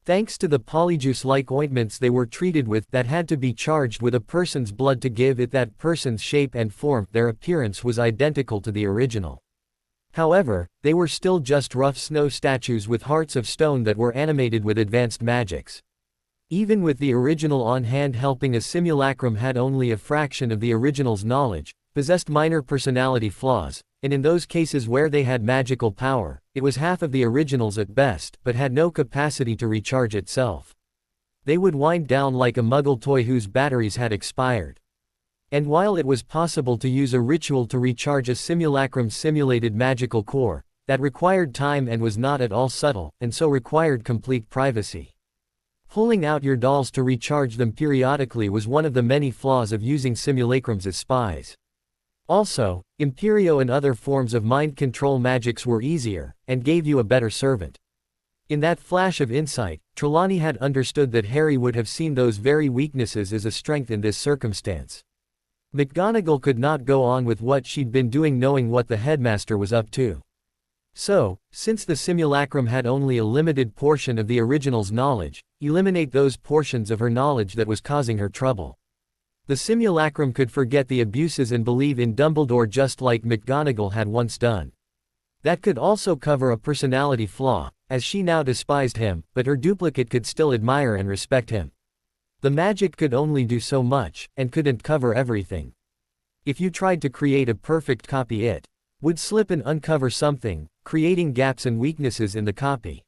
Speaker 1: Thanks to the polyjuice-like ointments they were treated with that had to be charged with a person's blood to give it that person's shape and form, their appearance was identical to the original. However, they were still just rough snow statues with hearts of stone that were animated with advanced magics. Even with the original on hand helping, a simulacrum had only a fraction of the original's knowledge, possessed minor personality flaws, and in those cases where they had magical power, it was half of the original's at best, but had no capacity to recharge itself. They would wind down like a Muggle toy whose batteries had expired. And while it was possible to use a ritual to recharge a simulacrum's simulated magical core, that required time and was not at all subtle, and so required complete privacy. Pulling out your dolls to recharge them periodically was one of the many flaws of using simulacrums as spies. Also, Imperio and other forms of mind control magics were easier, and gave you a better servant. In that flash of insight, Trelawney had understood that Harry would have seen those very weaknesses as a strength in this circumstance. McGonagall could not go on with what she'd been doing knowing what the headmaster was up to. So, since the simulacrum had only a limited portion of the original's knowledge, eliminate those portions of her knowledge that was causing her trouble. The simulacrum could forget the abuses and believe in Dumbledore just like McGonagall had once done. That could also cover a personality flaw, as she now despised him, but her duplicate could still admire and respect him. The magic could only do so much, and couldn't cover everything. If you tried to create a perfect copy, it would slip and uncover something, creating gaps and weaknesses in the copy.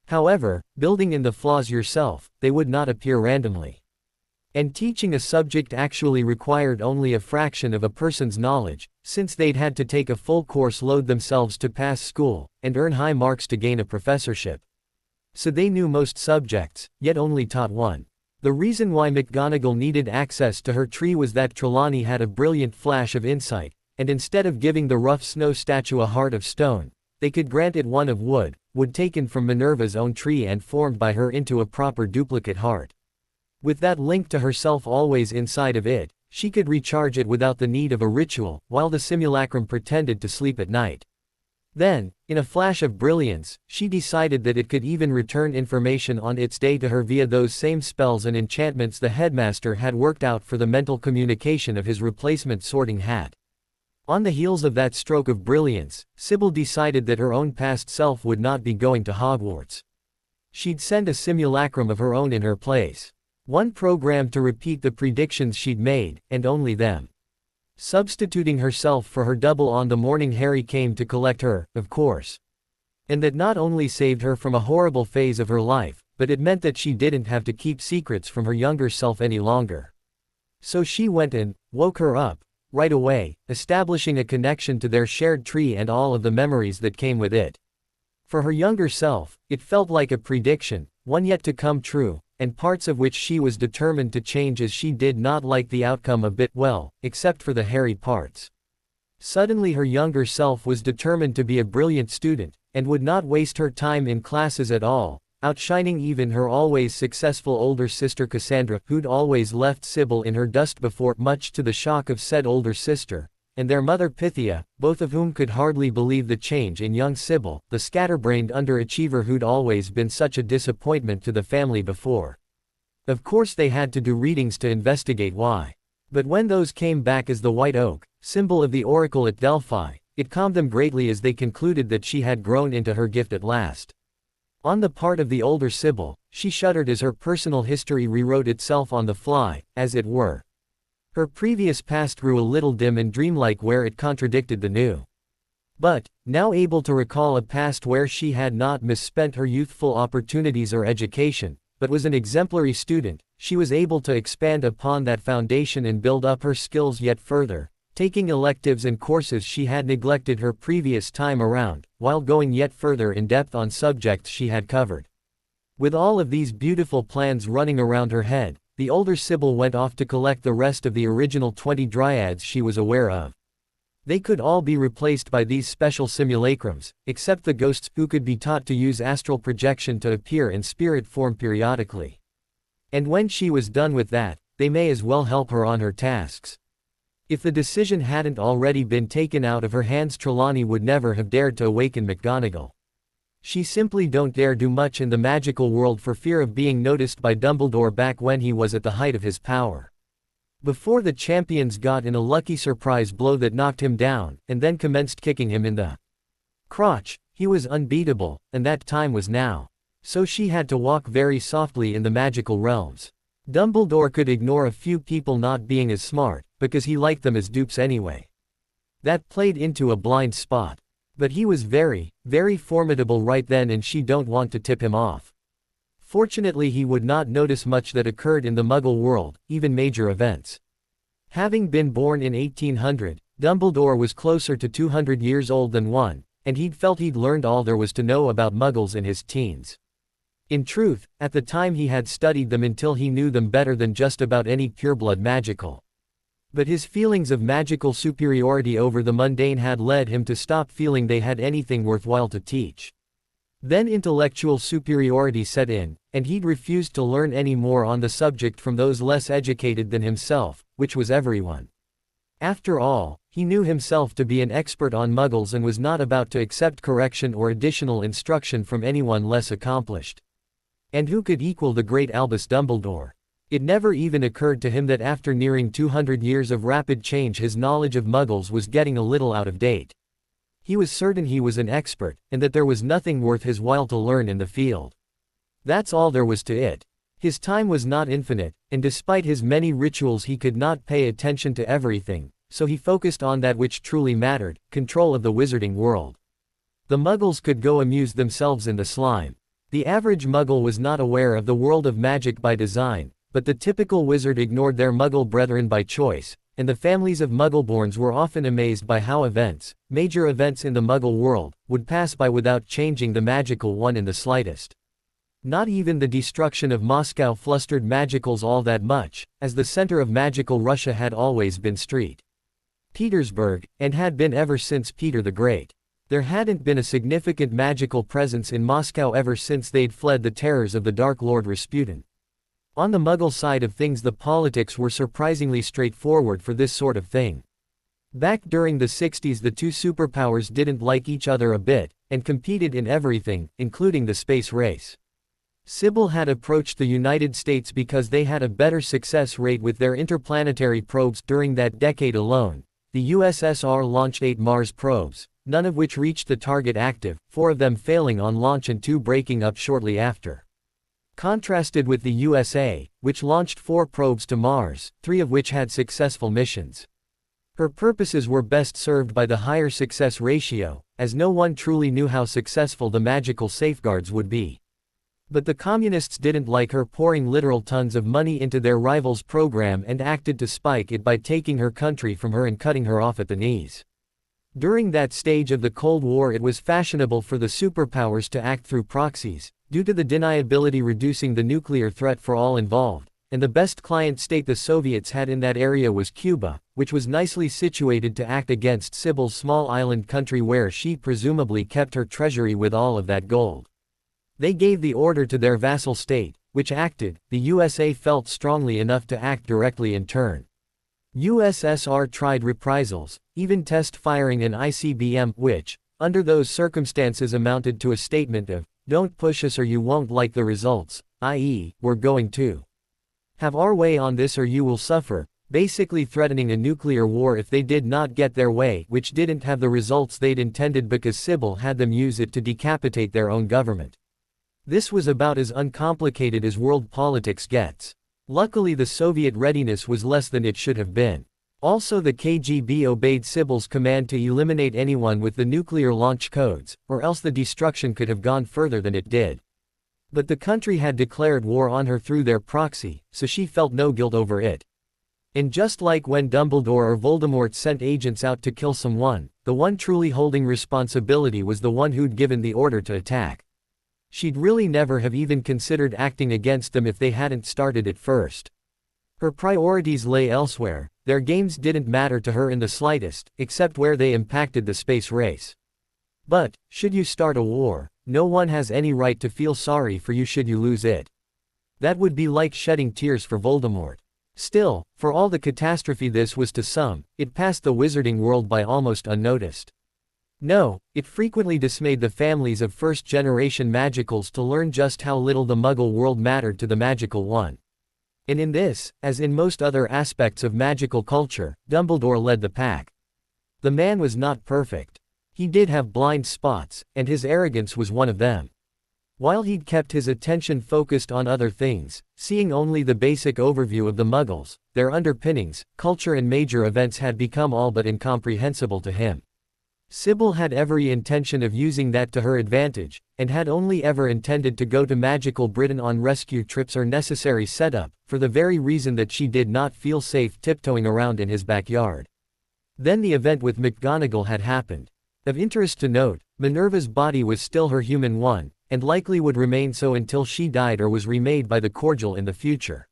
Speaker 1: However, building in the flaws yourself, they would not appear randomly. And teaching a subject actually required only a fraction of a person's knowledge, since they'd had to take a full course load themselves to pass school, and earn high marks to gain a professorship. So they knew most subjects, yet only taught one. The reason why McGonagall needed access to her tree was that Trelawney had a brilliant flash of insight, and instead of giving the rough snow statue a heart of stone, they could grant it one of wood taken from Minerva's own tree and formed by her into a proper duplicate heart. With that link to herself always inside of it, she could recharge it without the need of a ritual, while the simulacrum pretended to sleep at night. Then, in a flash of brilliance, she decided that it could even return information on its day to her via those same spells and enchantments the headmaster had worked out for the mental communication of his replacement Sorting Hat. On the heels of that stroke of brilliance, Sybil decided that her own past self would not be going to Hogwarts. She'd send a simulacrum of her own in her place. One programmed to repeat the predictions she'd made, and only them. Substituting herself for her double on the morning Harry came to collect her, of course. And that not only saved her from a horrible phase of her life, but it meant that she didn't have to keep secrets from her younger self any longer. So she went and woke her up, right away, establishing a connection to their shared tree and all of the memories that came with it. For her younger self, it felt like a prediction, one yet to come true, and parts of which she was determined to change as she did not like the outcome a bit, well, except for the Harry parts. Suddenly her younger self was determined to be a brilliant student, and would not waste her time in classes at all, outshining even her always successful older sister Cassandra, who'd always left Sybil in her dust before, much to the shock of said older sister, and their mother Pythia, both of whom could hardly believe the change in young Sybil, the scatterbrained underachiever who'd always been such a disappointment to the family before. Of course they had to do readings to investigate why. But when those came back as the white oak, symbol of the oracle at Delphi, it calmed them greatly as they concluded that she had grown into her gift at last. On the part of the older Sybil, she shuddered as her personal history rewrote itself on the fly, as it were. Her previous past grew a little dim and dreamlike where it contradicted the new. But, now able to recall a past where she had not misspent her youthful opportunities or education, but was an exemplary student, she was able to expand upon that foundation and build up her skills yet further, taking electives and courses she had neglected her previous time around, while going yet further in depth on subjects she had covered. With all of these beautiful plans running around her head, the older Sybil went off to collect the rest of the original 20 dryads she was aware of. They could all be replaced by these special simulacrums, except the ghosts, who could be taught to use astral projection to appear in spirit form periodically. And when she was done with that, they may as well help her on her tasks. If the decision hadn't already been taken out of her hands, Trelawney would never have dared to awaken McGonagall. She simply don't dare do much in the magical world for fear of being noticed by Dumbledore back when he was at the height of his power. Before the champions got in a lucky surprise blow that knocked him down, and then commenced kicking him in the crotch, he was unbeatable, and that time was now. So she had to walk very softly in the magical realms. Dumbledore could ignore a few people not being as smart, because he liked them as dupes anyway. That played into a blind spot. But he was very, very formidable right then, and she don't want to tip him off. Fortunately, he would not notice much that occurred in the Muggle world, even major events. Having been born in 1800, Dumbledore was closer to 200 years old than one, and he'd felt he'd learned all there was to know about Muggles in his teens. In truth, at the time he had studied them until he knew them better than just about any pureblood magical. But his feelings of magical superiority over the mundane had led him to stop feeling they had anything worthwhile to teach. Then intellectual superiority set in, and he'd refused to learn any more on the subject from those less educated than himself, which was everyone. After all, he knew himself to be an expert on Muggles and was not about to accept correction or additional instruction from anyone less accomplished. And who could equal the great Albus Dumbledore? It never even occurred to him that after nearing 200 years of rapid change his knowledge of Muggles was getting a little out of date. He was certain he was an expert, and that there was nothing worth his while to learn in the field. That's all there was to it. His time was not infinite, and despite his many rituals he could not pay attention to everything, so he focused on that which truly mattered, control of the wizarding world. The Muggles could go amuse themselves in the slime. The average Muggle was not aware of the world of magic by design, but the typical wizard ignored their Muggle brethren by choice, and the families of Muggleborns were often amazed by how major events in the Muggle world, would pass by without changing the magical one in the slightest. Not even the destruction of Moscow flustered magicals all that much, as the center of magical Russia had always been St. Petersburg, and had been ever since Peter the Great. There hadn't been a significant magical presence in Moscow ever since they'd fled the terrors of the Dark Lord Rasputin. On the Muggle side of things, the politics were surprisingly straightforward for this sort of thing. Back during the 60s, the two superpowers didn't like each other a bit, and competed in everything, including the space race. Sybil had approached the United States because they had a better success rate with their interplanetary probes. During that decade alone, the USSR launched 8 Mars probes, none of which reached the target active, 4 of them failing on launch and 2 breaking up shortly after. Contrasted with the USA, which launched 4 probes to Mars, 3 of which had successful missions. Her purposes were best served by the higher success ratio, as no one truly knew how successful the magical safeguards would be. But the communists didn't like her pouring literal tons of money into their rival's program and acted to spike it by taking her country from her and cutting her off at the knees. During that stage of the Cold War, it was fashionable for the superpowers to act through proxies, due to the deniability reducing the nuclear threat for all involved, and the best client state the Soviets had in that area was Cuba, which was nicely situated to act against Sybil's small island country where she presumably kept her treasury with all of that gold. They gave the order to their vassal state, which acted. The USA felt strongly enough to act directly in turn. USSR tried reprisals, even test firing an ICBM, which, under those circumstances amounted to a statement of, "Don't push us or you won't like the results," i.e., we're going to have our way on this or you will suffer, basically threatening a nuclear war if they did not get their way, which didn't have the results they'd intended because Sybil had them use it to decapitate their own government. This was about as uncomplicated as world politics gets. Luckily, the Soviet readiness was less than it should have been. Also, the KGB obeyed Sybil's command to eliminate anyone with the nuclear launch codes, or else the destruction could have gone further than it did. But the country had declared war on her through their proxy, so she felt no guilt over it. And just like when Dumbledore or Voldemort sent agents out to kill someone, the one truly holding responsibility was the one who'd given the order to attack. She'd really never have even considered acting against them if they hadn't started it first. Her priorities lay elsewhere, their games didn't matter to her in the slightest, except where they impacted the space race. But, should you start a war, no one has any right to feel sorry for you should you lose it. That would be like shedding tears for Voldemort. Still, for all the catastrophe this was to some, it passed the wizarding world by almost unnoticed. No, it frequently dismayed the families of first-generation magicals to learn just how little the Muggle world mattered to the magical one. And in this, as in most other aspects of magical culture, Dumbledore led the pack. The man was not perfect. He did have blind spots, and his arrogance was one of them. While he'd kept his attention focused on other things, seeing only the basic overview of the Muggles, their underpinnings, culture and major events had become all but incomprehensible to him. Sybil had every intention of using that to her advantage, and had only ever intended to go to magical Britain on rescue trips or necessary setup, for the very reason that she did not feel safe tiptoeing around in his backyard. Then the event with McGonagall had happened. Of interest to note, Minerva's body was still her human one, and likely would remain so until she died or was remade by the cordial in the future.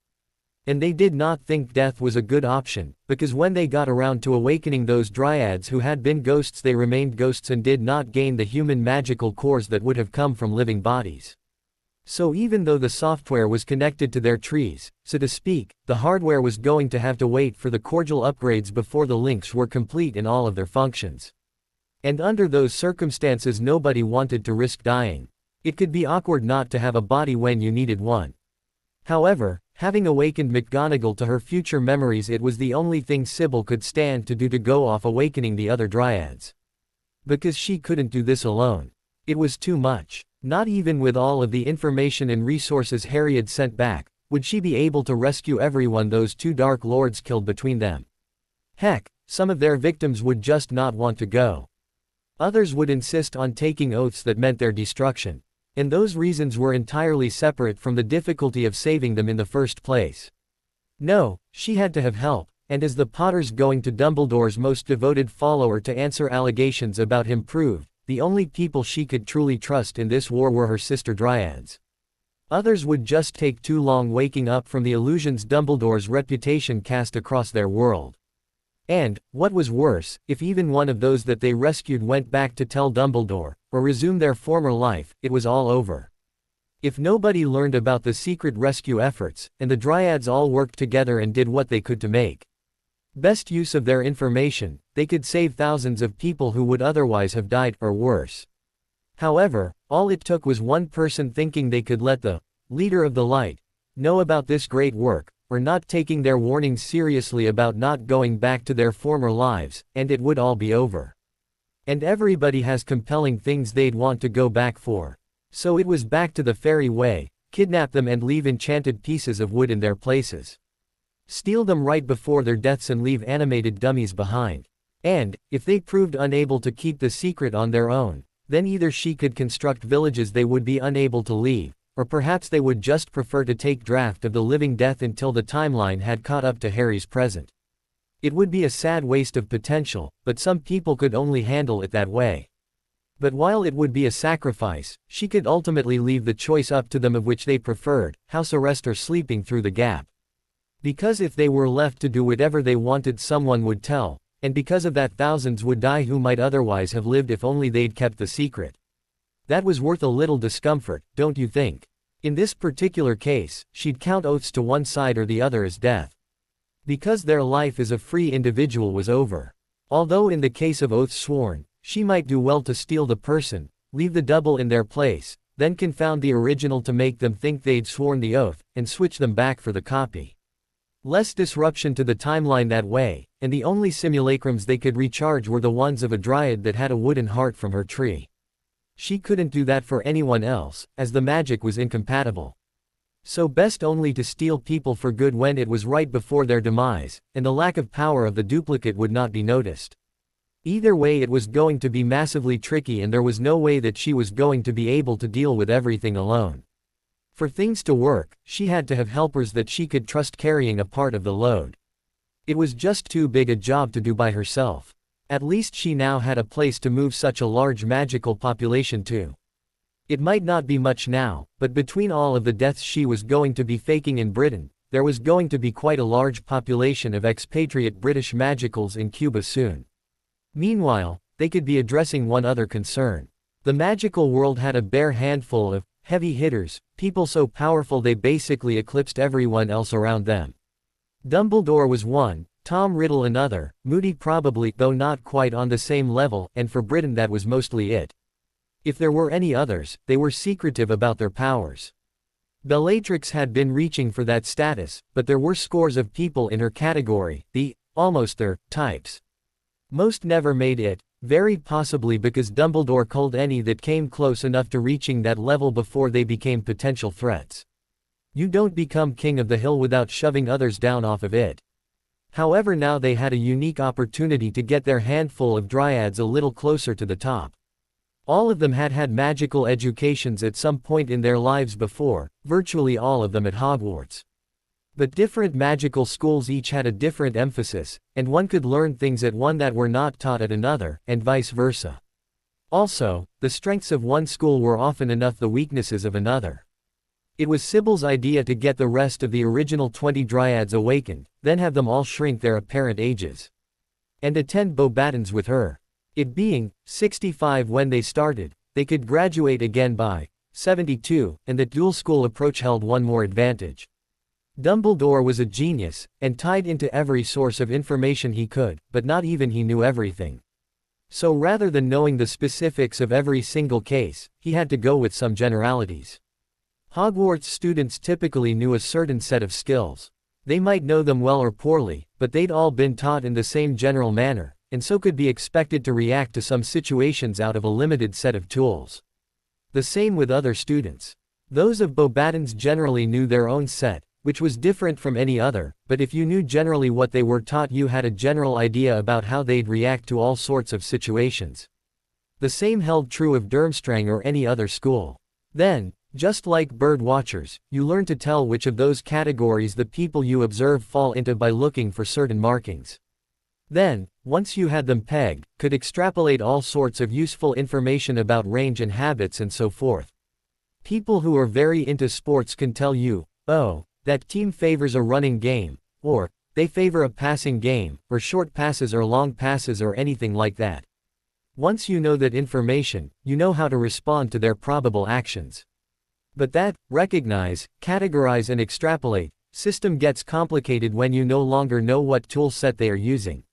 Speaker 1: And they did not think death was a good option, because when they got around to awakening those dryads who had been ghosts they remained ghosts and did not gain the human magical cores that would have come from living bodies. So even though the software was connected to their trees, so to speak, the hardware was going to have to wait for the cordial upgrades before the links were complete in all of their functions. And under those circumstances nobody wanted to risk dying. It could be awkward not to have a body when you needed one. However, having awakened McGonagall to her future memories, it was the only thing Sybil could stand to do to go off awakening the other dryads. Because she couldn't do this alone. It was too much. Not even with all of the information and resources Harry had sent back, would she be able to rescue everyone those two Dark Lords killed between them. Heck, some of their victims would just not want to go. Others would insist on taking oaths that meant their destruction. And those reasons were entirely separate from the difficulty of saving them in the first place. No, she had to have help, and as the Potters going to Dumbledore's most devoted follower to answer allegations about him proved, the only people she could truly trust in this war were her sister Dryads. Others would just take too long waking up from the illusions Dumbledore's reputation cast across their world. And, what was worse, if even one of those that they rescued went back to tell Dumbledore, or resumed their former life, it was all over. If nobody learned about the secret rescue efforts, and the Dryads all worked together and did what they could to make best use of their information, they could save thousands of people who would otherwise have died, or worse. However, all it took was one person thinking they could let the leader of the light know about this great work, or not taking their warnings seriously about not going back to their former lives, and it would all be over. And everybody has compelling things they'd want to go back for. So it was back to the fairy way, kidnap them and leave enchanted pieces of wood in their places. Steal them right before their deaths and leave animated dummies behind. And, if they proved unable to keep the secret on their own, then either she could construct villages they would be unable to leave, or perhaps they would just prefer to take draft of the living death until the timeline had caught up to Harry's present. It would be a sad waste of potential, but some people could only handle it that way. But while it would be a sacrifice, she could ultimately leave the choice up to them of which they preferred, house arrest or sleeping through the gap. Because if they were left to do whatever they wanted someone would tell, and because of that thousands would die who might otherwise have lived if only they'd kept the secret. That was worth a little discomfort, don't you think? In this particular case, she'd count oaths to one side or the other as death. Because their life as a free individual was over. Although in the case of oaths sworn, she might do well to steal the person, leave the double in their place, then confound the original to make them think they'd sworn the oath, and switch them back for the copy. Less disruption to the timeline that way, and the only simulacrums they could recharge were the ones of a dryad that had a wooden heart from her tree. She couldn't do that for anyone else, as the magic was incompatible. So best only to steal people for good when it was right before their demise, and the lack of power of the duplicate would not be noticed. Either way it was going to be massively tricky and there was no way that she was going to be able to deal with everything alone. For things to work, she had to have helpers that she could trust carrying a part of the load. It was just too big a job to do by herself. At least she now had a place to move such a large magical population to. It might not be much now, but between all of the deaths she was going to be faking in Britain, there was going to be quite a large population of expatriate British magicals in Cuba soon. Meanwhile, they could be addressing one other concern. The magical world had a bare handful of heavy hitters, people so powerful they basically eclipsed everyone else around them. Dumbledore was one, Tom Riddle another, Moody probably, though not quite on the same level, and for Britain that was mostly it. If there were any others, they were secretive about their powers. Bellatrix had been reaching for that status, but there were scores of people in her category, the almost their types. Most never made it, very possibly because Dumbledore culled any that came close enough to reaching that level before they became potential threats. You don't become king of the hill without shoving others down off of it. However, now they had a unique opportunity to get their handful of dryads a little closer to the top. All of them had had magical educations at some point in their lives before, virtually all of them at Hogwarts. But different magical schools each had a different emphasis, and one could learn things at one that were not taught at another, and vice versa. Also, the strengths of one school were often enough the weaknesses of another. It was Sybil's idea to get the rest of the original 20 dryads awakened, then have them all shrink their apparent ages. And attend Beauxbatons with her. It being 65 when they started, they could graduate again by 72, and that dual school approach held one more advantage. Dumbledore was a genius, and tied into every source of information he could, but not even he knew everything. So rather than knowing the specifics of every single case, he had to go with some generalities. Hogwarts students typically knew a certain set of skills. They might know them well or poorly, but they'd all been taught in the same general manner, and so could be expected to react to some situations out of a limited set of tools. The same with other students. Those of Beauxbatons generally knew their own set, which was different from any other, but if you knew generally what they were taught, you had a general idea about how they'd react to all sorts of situations. The same held true of Durmstrang or any other school. Then, just like bird watchers, you learn to tell which of those categories the people you observe fall into by looking for certain markings. Then, once you had them pegged, could extrapolate all sorts of useful information about range and habits and so forth. People who are very into sports can tell you, oh, that team favors a running game, or they favor a passing game, or short passes or long passes or anything like that. Once you know that information, you know how to respond to their probable actions. But that, recognize, categorize and extrapolate, system gets complicated when you no longer know what tool set they are using.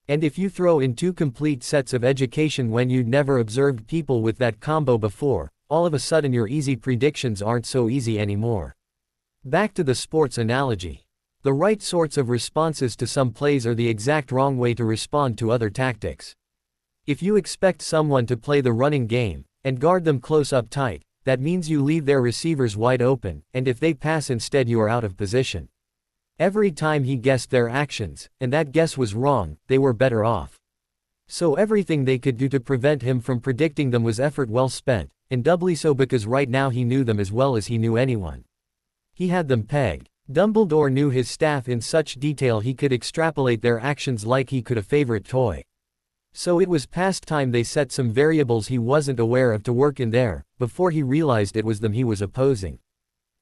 Speaker 1: And if you throw in two complete sets of education when you'd never observed people with that combo before, all of a sudden your easy predictions aren't so easy anymore. Back to the sports analogy. The right sorts of responses to some plays are the exact wrong way to respond to other tactics. If you expect someone to play the running game, and guard them close up tight, that means you leave their receivers wide open, and if they pass instead you are out of position. Every time he guessed their actions, and that guess was wrong, they were better off. So everything they could do to prevent him from predicting them was effort well spent, and doubly so because right now he knew them as well as he knew anyone. He had them pegged. Dumbledore knew his staff in such detail he could extrapolate their actions like he could a favorite toy. So it was past time they set some variables he wasn't aware of to work in there, before he realized it was them he was opposing.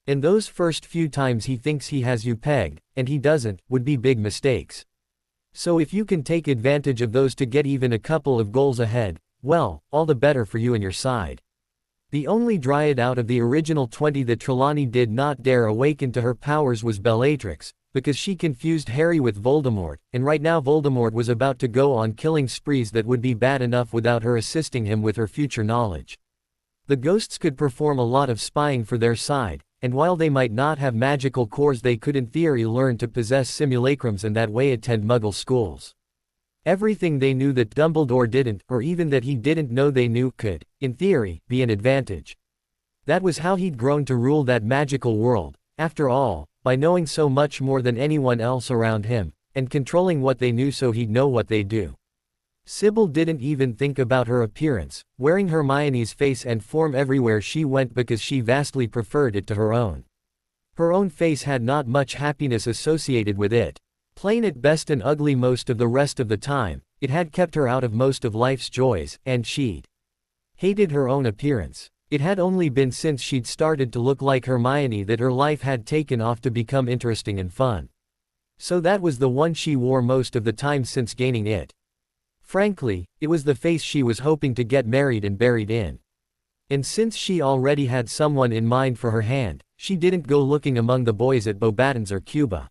Speaker 1: And those first few times he thinks he has you pegged, and he doesn't, would be big mistakes. So if you can take advantage of those to get even a couple of goals ahead, well, all the better for you and your side. The only dryad out of the original 20 that Trelawney did not dare awaken to her powers was Bellatrix, because she confused Harry with Voldemort, and right now Voldemort was about to go on killing sprees that would be bad enough without her assisting him with her future knowledge. The ghosts could perform a lot of spying for their side, and while they might not have magical cores they could in theory learn to possess simulacrums and that way attend Muggle schools. Everything they knew that Dumbledore didn't, or even that he didn't know they knew, could, in theory, be an advantage. That was how he'd grown to rule that magical world, after all, by knowing so much more than anyone else around him, and controlling what they knew so he'd know what they'd do. Sybil didn't even think about her appearance, wearing Hermione's face and form everywhere she went because she vastly preferred it to her own. Her own face had not much happiness associated with it. Plain at best and ugly most of the rest of the time, it had kept her out of most of life's joys, and she'd hated her own appearance. It had only been since she'd started to look like Hermione that her life had taken off to become interesting and fun. So that was the one she wore most of the time since gaining it. Frankly, it was the face she was hoping to get married and buried in. And since she already had someone in mind for her hand, she didn't go looking among the boys at Beauxbatons or Cuba.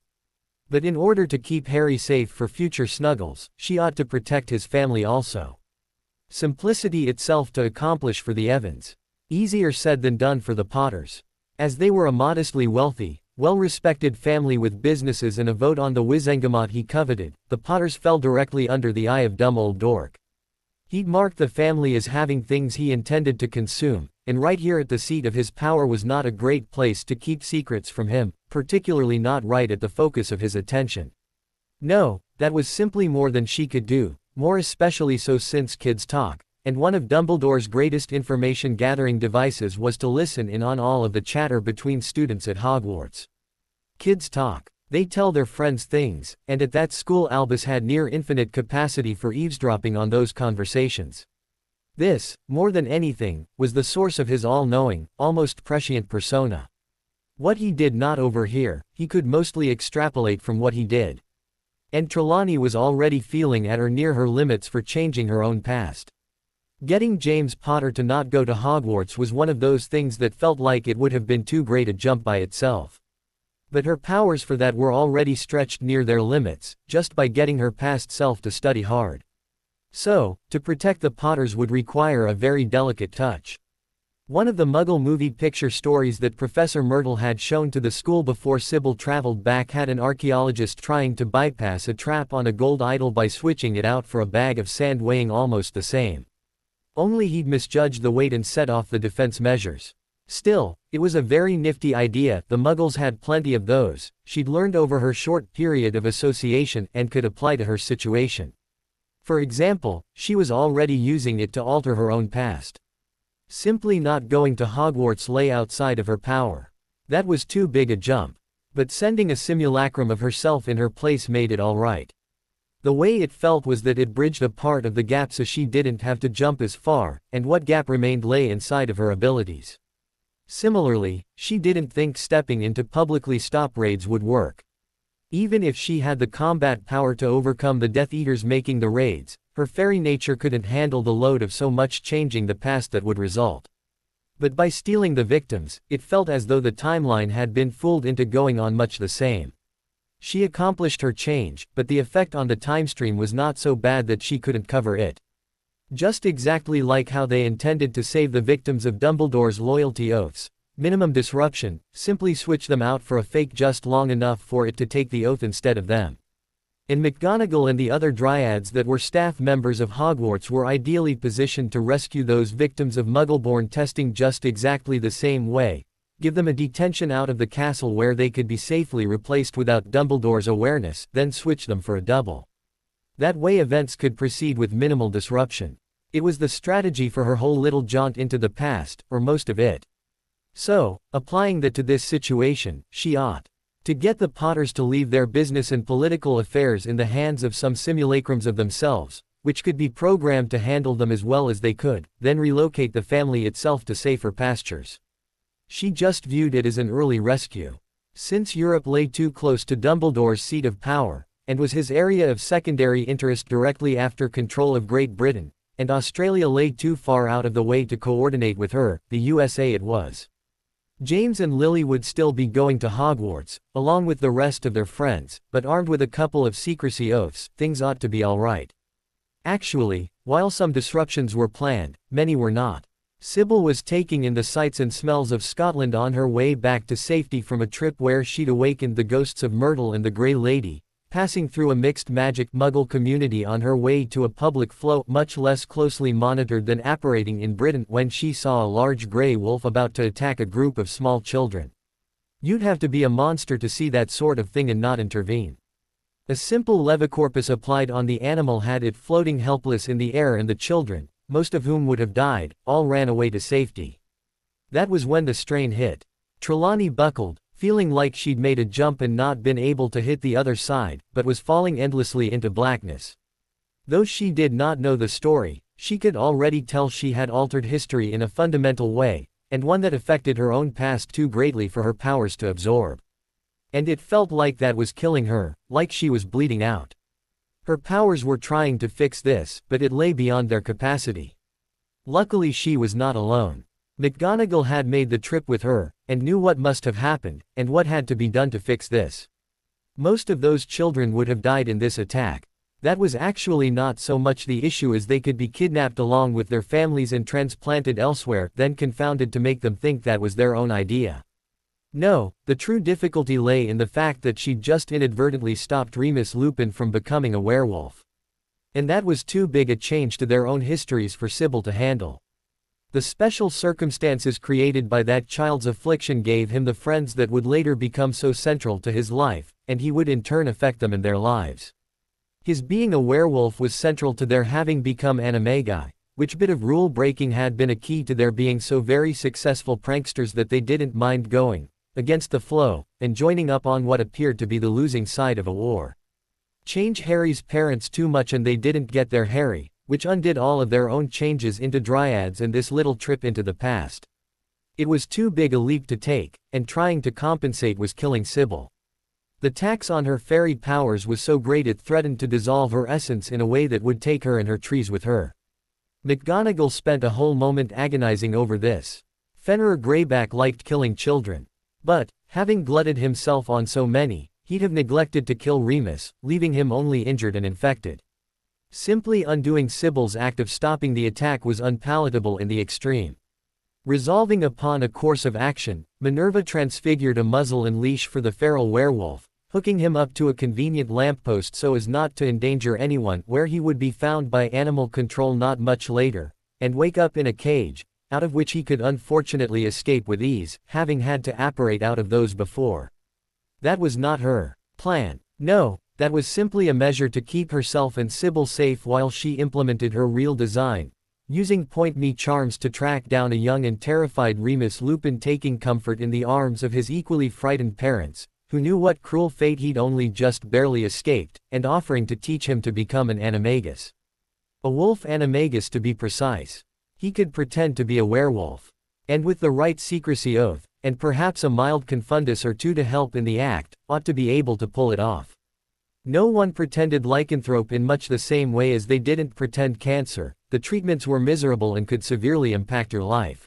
Speaker 1: But in order to keep Harry safe for future snuggles, she ought to protect his family also. Simplicity itself to accomplish for the Evans. Easier said than done for the Potters. As they were a modestly wealthy, well-respected family with businesses and a vote on the Wizengamot he coveted, the Potters fell directly under the eye of dumb old Dork. He'd marked the family as having things he intended to consume, and right here at the seat of his power was not a great place to keep secrets from him, particularly not right at the focus of his attention. No, that was simply more than she could do, more especially so since kids talk, and one of Dumbledore's greatest information-gathering devices was to listen in on all of the chatter between students at Hogwarts. Kids talk. They tell their friends things, and at that school Albus had near infinite capacity for eavesdropping on those conversations. This, more than anything, was the source of his all-knowing, almost prescient persona. What he did not overhear, he could mostly extrapolate from what he did. And Trelawney was already feeling at or near her limits for changing her own past. Getting James Potter to not go to Hogwarts was one of those things that felt like it would have been too great a jump by itself. But her powers for that were already stretched near their limits, just by getting her past self to study hard. So, to protect the Potters would require a very delicate touch. One of the Muggle movie picture stories that Professor Myrtle had shown to the school before Sybil traveled back had an archaeologist trying to bypass a trap on a gold idol by switching it out for a bag of sand weighing almost the same. Only he'd misjudged the weight and set off the defense measures. Still, it was a very nifty idea, the Muggles had plenty of those, she'd learned over her short period of association and could apply to her situation. For example, she was already using it to alter her own past. Simply not going to Hogwarts lay outside of her power. That was too big a jump. But sending a simulacrum of herself in her place made it all right. The way it felt was that it bridged a part of the gap so she didn't have to jump as far, and what gap remained lay inside of her abilities. Similarly, she didn't think stepping into publicly stop raids would work. Even if she had the combat power to overcome the Death Eaters making the raids, her fairy nature couldn't handle the load of so much changing the past that would result. But by stealing the victims, it felt as though the timeline had been fooled into going on much the same. She accomplished her change, but the effect on the timestream was not so bad that she couldn't cover it. Just exactly like how they intended to save the victims of Dumbledore's loyalty oaths. Minimum disruption, simply switch them out for a fake just long enough for it to take the oath instead of them. And McGonagall and the other dryads that were staff members of Hogwarts were ideally positioned to rescue those victims of Muggleborn testing just exactly the same way, give them a detention out of the castle where they could be safely replaced without Dumbledore's awareness, then switch them for a double. That way events could proceed with minimal disruption. It was the strategy for her whole little jaunt into the past, or most of it. So, applying that to this situation, she ought to get the Potters to leave their business and political affairs in the hands of some simulacrums of themselves, which could be programmed to handle them as well as they could, then relocate the family itself to safer pastures. She just viewed it as an early rescue. Since Europe lay too close to Dumbledore's seat of power, and was his area of secondary interest directly after control of Great Britain, and Australia lay too far out of the way to coordinate with her, the USA it was. James and Lily would still be going to Hogwarts, along with the rest of their friends, but armed with a couple of secrecy oaths, things ought to be alright. Actually, while some disruptions were planned, many were not. Sybil was taking in the sights and smells of Scotland on her way back to safety from a trip where she'd awakened the ghosts of Myrtle and the Grey Lady, passing through a mixed magic Muggle community on her way to a public float much less closely monitored than apparating in Britain when she saw a large grey wolf about to attack a group of small children. You'd have to be a monster to see that sort of thing and not intervene. A simple levicorpus applied on the animal had it floating helpless in the air and the children, most of whom would have died, all ran away to safety. That was when the strain hit. Trelawney buckled, feeling like she'd made a jump and not been able to hit the other side, but was falling endlessly into blackness. Though she did not know the story, she could already tell she had altered history in a fundamental way, and one that affected her own past too greatly for her powers to absorb. And it felt like that was killing her, like she was bleeding out. Her powers were trying to fix this, but it lay beyond their capacity. Luckily she was not alone. McGonagall had made the trip with her, and knew what must have happened, and what had to be done to fix this. Most of those children would have died in this attack. That was actually not so much the issue as they could be kidnapped along with their families and transplanted elsewhere, then confounded to make them think that was their own idea. No, the true difficulty lay in the fact that she'd just inadvertently stopped Remus Lupin from becoming a werewolf. And that was too big a change to their own histories for Sybil to handle. The special circumstances created by that child's affliction gave him the friends that would later become so central to his life, and he would in turn affect them in their lives. His being a werewolf was central to their having become animagi, which bit of rule-breaking had been a key to their being so very successful pranksters that they didn't mind going against the flow, and joining up on what appeared to be the losing side of a war. Change Harry's parents too much and they didn't get their Harry, which undid all of their own changes into dryads and this little trip into the past. It was too big a leap to take, and trying to compensate was killing Sybil. The tax on her fairy powers was so great it threatened to dissolve her essence in a way that would take her and her trees with her. McGonagall spent a whole moment agonizing over this. Fenrir Greyback liked killing children. But, having glutted himself on so many, he'd have neglected to kill Remus, leaving him only injured and infected. Simply undoing Sybil's act of stopping the attack was unpalatable in the extreme. Resolving upon a course of action, Minerva transfigured a muzzle and leash for the feral werewolf, hooking him up to a convenient lamppost so as not to endanger anyone, where he would be found by animal control not much later, and wake up in a cage, out of which he could unfortunately escape with ease, having had to apparate out of those before. That was not her plan. No, that was simply a measure to keep herself and Sybil safe while she implemented her real design, using point-me charms to track down a young and terrified Remus Lupin, taking comfort in the arms of his equally frightened parents, who knew what cruel fate he'd only just barely escaped, and offering to teach him to become an animagus. A wolf animagus to be precise. He could pretend to be a werewolf. And with the right secrecy oath, and perhaps a mild confundus or two to help in the act, ought to be able to pull it off. No one pretended lycanthrope in much the same way as they didn't pretend cancer. The treatments were miserable and could severely impact your life.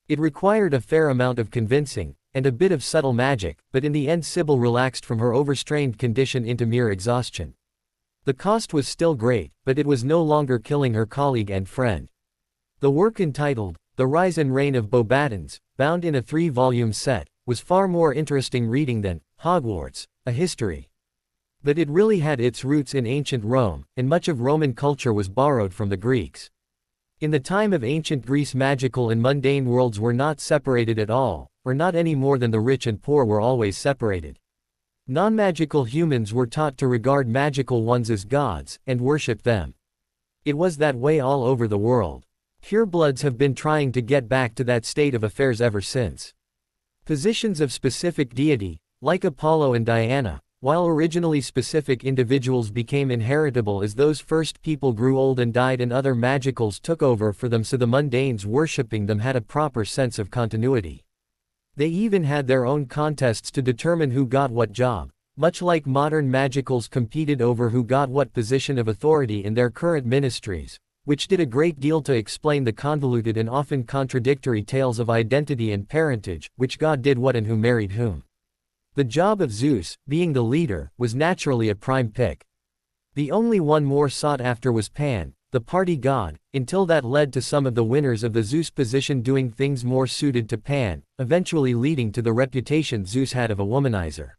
Speaker 1: It required a fair amount of convincing, and a bit of subtle magic, but in the end Sybil relaxed from her overstrained condition into mere exhaustion. The cost was still great, but it was no longer killing her colleague and friend. The work, entitled The Rise and Reign of Beauxbatons, bound in a 3-volume set, was far more interesting reading than Hogwarts, a History. But it really had its roots in ancient Rome, and much of Roman culture was borrowed from the Greeks. In the time of ancient Greece, magical and mundane worlds were not separated at all, or not any more than the rich and poor were always separated. Non-magical humans were taught to regard magical ones as gods, and worship them. It was that way all over the world. Purebloods have been trying to get back to that state of affairs ever since. Positions of specific deity, like Apollo and Diana, while originally specific individuals became inheritable as those first people grew old and died and other magicals took over for them, so the mundanes worshipping them had a proper sense of continuity. They even had their own contests to determine who got what job, much like modern magicals competed over who got what position of authority in their current ministries, which did a great deal to explain the convoluted and often contradictory tales of identity and parentage, which god did what and who married whom. The job of Zeus, being the leader, was naturally a prime pick. The only one more sought after was Pan, the party god, until that led to some of the winners of the Zeus position doing things more suited to Pan, eventually leading to the reputation Zeus had of a womanizer.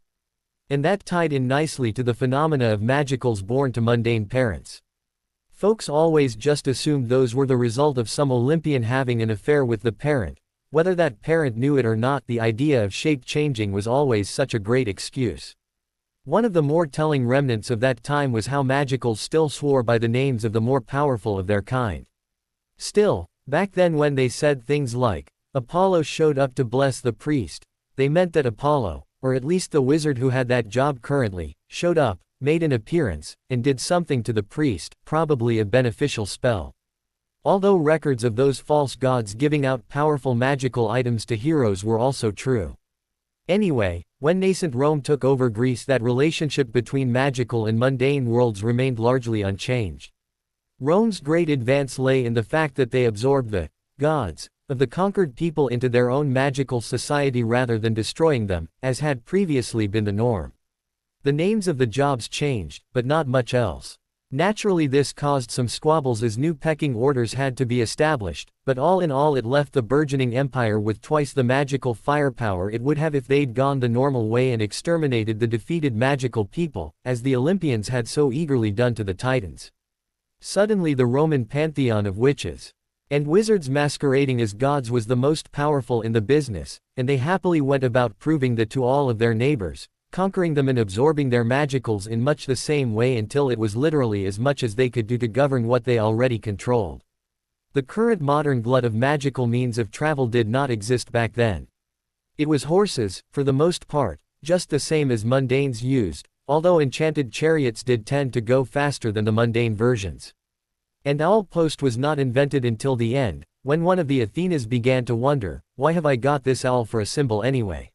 Speaker 1: And that tied in nicely to the phenomena of magicals born to mundane parents. Folks always just assumed those were the result of some Olympian having an affair with the parent. Whether that parent knew it or not, the idea of shape changing was always such a great excuse. One of the more telling remnants of that time was how magicals still swore by the names of the more powerful of their kind. Still, back then when they said things like, Apollo showed up to bless the priest, they meant that Apollo, or at least the wizard who had that job currently, showed up, made an appearance, and did something to the priest, probably a beneficial spell. Although records of those false gods giving out powerful magical items to heroes were also true. Anyway, when nascent Rome took over Greece, that relationship between magical and mundane worlds remained largely unchanged. Rome's great advance lay in the fact that they absorbed the gods of the conquered people into their own magical society rather than destroying them, as had previously been the norm. The names of the jobs changed, but not much else. Naturally, this caused some squabbles as new pecking orders had to be established, but all in all it left the burgeoning empire with twice the magical firepower it would have if they'd gone the normal way and exterminated the defeated magical people, as the Olympians had so eagerly done to the Titans. Suddenly the Roman pantheon of witches and wizards masquerading as gods was the most powerful in the business, and they happily went about proving that to all of their neighbors, conquering them and absorbing their magicals in much the same way until it was literally as much as they could do to govern what they already controlled. The current modern glut of magical means of travel did not exist back then. It was horses, for the most part, just the same as mundanes used, although enchanted chariots did tend to go faster than the mundane versions. And owl post was not invented until the end, when one of the Athenas began to wonder, why have I got this owl for a symbol anyway?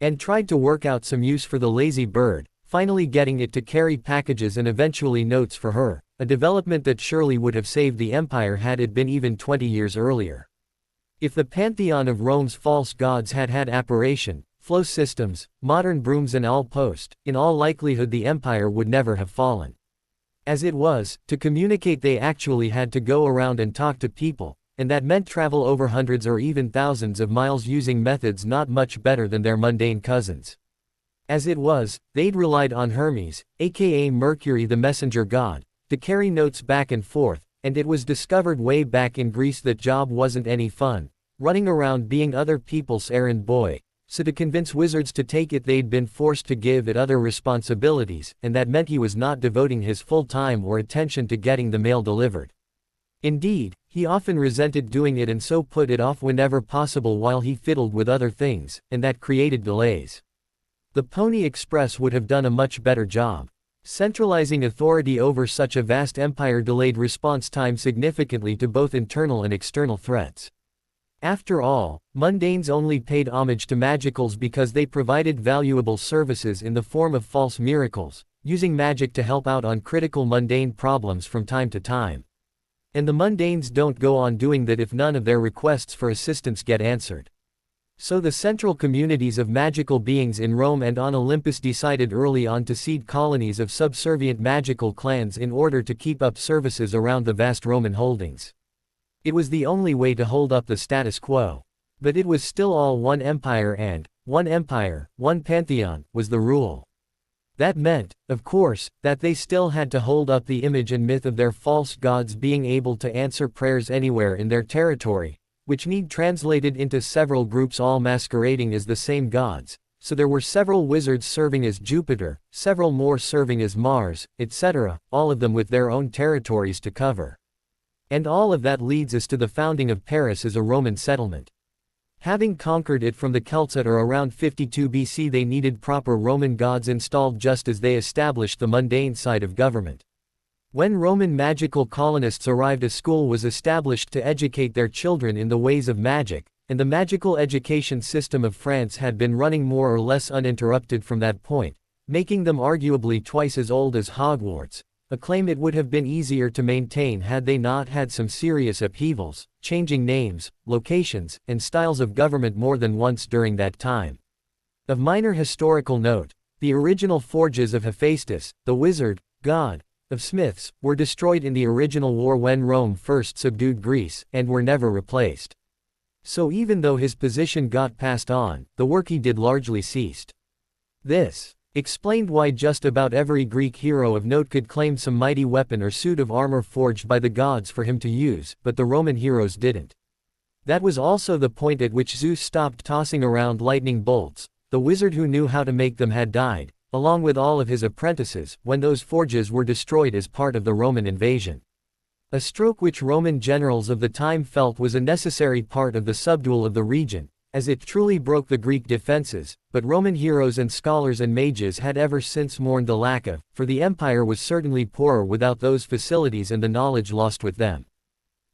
Speaker 1: And tried to work out some use for the lazy bird, finally getting it to carry packages and eventually notes for her, a development that surely would have saved the empire had it been even 20 years earlier. If the pantheon of Rome's false gods had had apparition, flow systems, modern brooms and owl post, in all likelihood the empire would never have fallen. As it was, to communicate they actually had to go around and talk to people, and that meant travel over hundreds or even thousands of miles using methods not much better than their mundane cousins. As it was, they'd relied on Hermes, aka Mercury the messenger god, to carry notes back and forth, and it was discovered way back in Greece that job wasn't any fun, running around being other people's errand boy, so to convince wizards to take it they'd been forced to give it other responsibilities, and that meant he was not devoting his full time or attention to getting the mail delivered. Indeed, he often resented doing it and so put it off whenever possible while he fiddled with other things, and that created delays. The Pony Express would have done a much better job. Centralizing authority over such a vast empire delayed response time significantly to both internal and external threats. After all, mundanes only paid homage to magicals because they provided valuable services in the form of false miracles, using magic to help out on critical mundane problems from time to time. And the mundanes don't go on doing that if none of their requests for assistance get answered. So the central communities of magical beings in Rome and on Olympus decided early on to seed colonies of subservient magical clans in order to keep up services around the vast Roman holdings. It was the only way to hold up the status quo. But it was still all one empire and, one empire, one pantheon, was the rule. That meant, of course, that they still had to hold up the image and myth of their false gods being able to answer prayers anywhere in their territory, which need translated into several groups all masquerading as the same gods, so there were several wizards serving as Jupiter, several more serving as Mars, etc., all of them with their own territories to cover. And all of that leads us to the founding of Paris as a Roman settlement. Having conquered it from the Celts at or around 52 BC, they needed proper Roman gods installed just as they established the mundane side of government. When Roman magical colonists arrived, a school was established to educate their children in the ways of magic, and the magical education system of France had been running more or less uninterrupted from that point, making them arguably twice as old as Hogwarts, a claim it would have been easier to maintain had they not had some serious upheavals, changing names, locations, and styles of government more than once during that time. Of minor historical note, the original forges of Hephaestus, the wizard, god, of smiths, were destroyed in the original war when Rome first subdued Greece, and were never replaced. So even though his position got passed on, the work he did largely ceased. This explained why just about every Greek hero of note could claim some mighty weapon or suit of armor forged by the gods for him to use, but the Roman heroes didn't. That was also the point at which Zeus stopped tossing around lightning bolts. The wizard who knew how to make them had died, along with all of his apprentices, when those forges were destroyed as part of the Roman invasion. A stroke which Roman generals of the time felt was a necessary part of the subdual of the region, as it truly broke the Greek defenses, but Roman heroes and scholars and mages had ever since mourned the lack of, for the empire was certainly poorer without those facilities and the knowledge lost with them.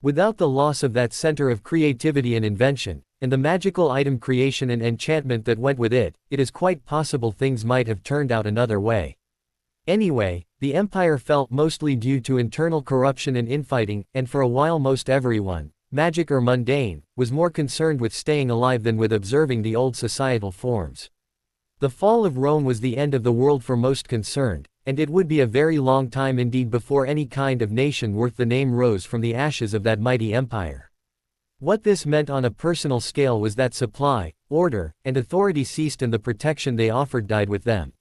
Speaker 1: Without the loss of that center of creativity and invention, and the magical item creation and enchantment that went with it, it is quite possible things might have turned out another way. Anyway, the empire felt mostly due to internal corruption and infighting, and for a while most everyone, magic or mundane, was more concerned with staying alive than with observing the old societal forms. The fall of Rome was the end of the world for most concerned, and it would be a very long time indeed before any kind of nation worth the name rose from the ashes of that mighty empire. What this meant on a personal scale was that supply, order, and authority ceased and the protection they offered died with them.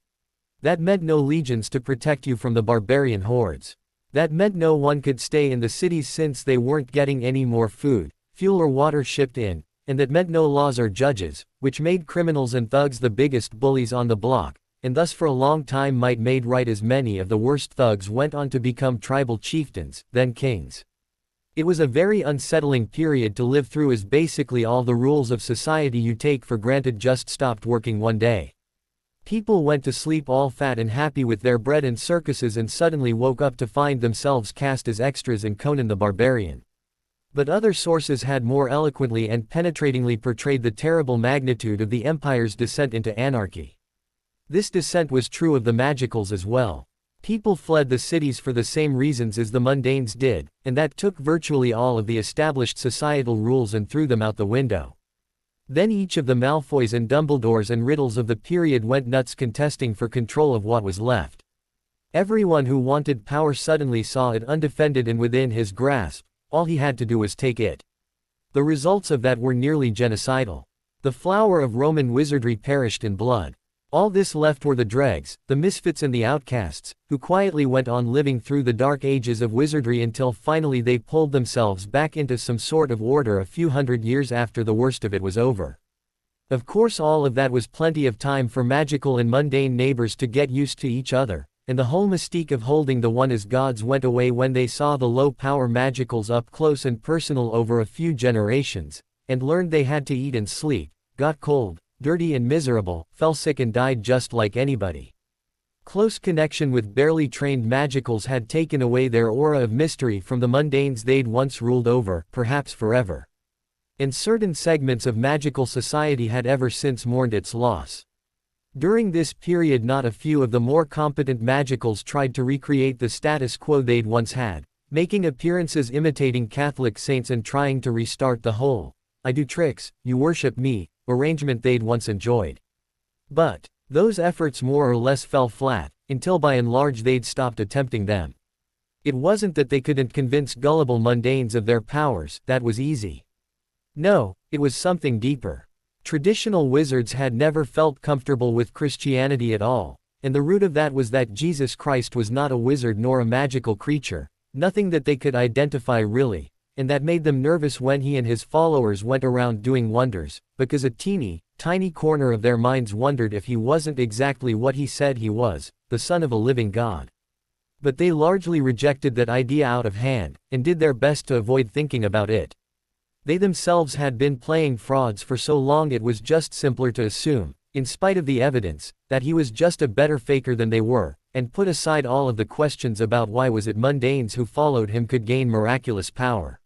Speaker 1: That meant no legions to protect you from the barbarian hordes. That meant no one could stay in the cities since they weren't getting any more food, fuel or water shipped in, and that meant no laws or judges, which made criminals and thugs the biggest bullies on the block, and thus for a long time might made right as many of the worst thugs went on to become tribal chieftains, then kings. It was a very unsettling period to live through as basically all the rules of society you take for granted just stopped working one day. People went to sleep all fat and happy with their bread and circuses and suddenly woke up to find themselves cast as extras in Conan the Barbarian. But other sources had more eloquently and penetratingly portrayed the terrible magnitude of the empire's descent into anarchy. This descent was true of the magicals as well. People fled the cities for the same reasons as the mundanes did, and that took virtually all of the established societal rules and threw them out the window. Then each of the Malfoys and Dumbledores and Riddles of the period went nuts contesting for control of what was left. Everyone who wanted power suddenly saw it undefended and within his grasp, all he had to do was take it. The results of that were nearly genocidal. The flower of Roman wizardry perished in blood. All this left were the dregs, the misfits and the outcasts, who quietly went on living through the dark ages of wizardry until finally they pulled themselves back into some sort of order a few hundred years after the worst of it was over. Of course all of that was plenty of time for magical and mundane neighbors to get used to each other, and the whole mystique of holding the one as gods went away when they saw the low-power magicals up close and personal over a few generations, and learned they had to eat and sleep, got cold, dirty and miserable, fell sick and died just like anybody. Close connection with barely trained magicals had taken away their aura of mystery from the mundanes they'd once ruled over, perhaps forever. And certain segments of magical society had ever since mourned its loss. During this period not a few of the more competent magicals tried to recreate the status quo they'd once had, making appearances imitating Catholic saints and trying to restart the whole, I do tricks, you worship me, arrangement they'd once enjoyed. But those efforts more or less fell flat, until by and large they'd stopped attempting them. It wasn't that they couldn't convince gullible mundanes of their powers, that was easy. No, it was something deeper. Traditional wizards had never felt comfortable with Christianity at all, and the root of that was that Jesus Christ was not a wizard nor a magical creature, nothing that they could identify really, and that made them nervous when he and his followers went around doing wonders, because a teeny, tiny corner of their minds wondered if he wasn't exactly what he said he was, the son of a living God. But they largely rejected that idea out of hand, and did their best to avoid thinking about it. They themselves had been playing frauds for so long it was just simpler to assume, in spite of the evidence, that he was just a better faker than they were, and put aside all of the questions about why was it mundanes who followed him could gain miraculous power.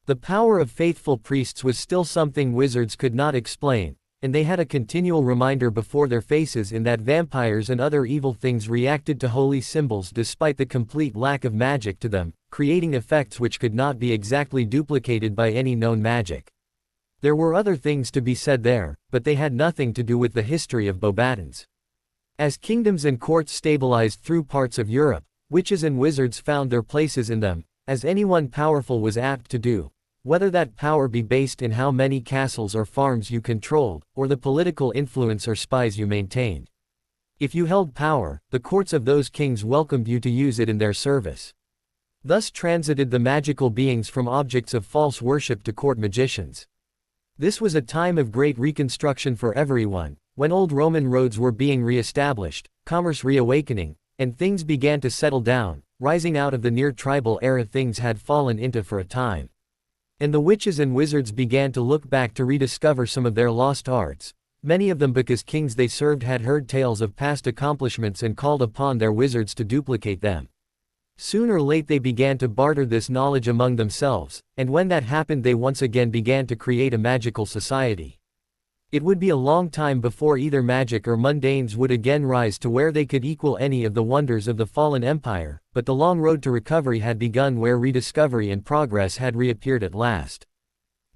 Speaker 1: The power of faithful priests was still something wizards could not explain, and they had a continual reminder before their faces in that vampires and other evil things reacted to holy symbols despite the complete lack of magic to them, creating effects which could not be exactly duplicated by any known magic. There were other things to be said there, but they had nothing to do with the history of Beauxbatons. As kingdoms and courts stabilized through parts of Europe, witches and wizards found their places in them, as anyone powerful was apt to do, whether that power be based in how many castles or farms you controlled, or the political influence or spies you maintained. If you held power, the courts of those kings welcomed you to use it in their service. Thus transited the magical beings from objects of false worship to court magicians. This was a time of great reconstruction for everyone, when old Roman roads were being re-established, commerce reawakening, and things began to settle down, rising out of the near-tribal era things had fallen into for a time. And the witches and wizards began to look back to rediscover some of their lost arts, many of them because kings they served had heard tales of past accomplishments and called upon their wizards to duplicate them. Soon or late they began to barter this knowledge among themselves, and when that happened they once again began to create a magical society. It would be a long time before either magic or mundanes would again rise to where they could equal any of the wonders of the fallen empire, but the long road to recovery had begun where rediscovery and progress had reappeared at last.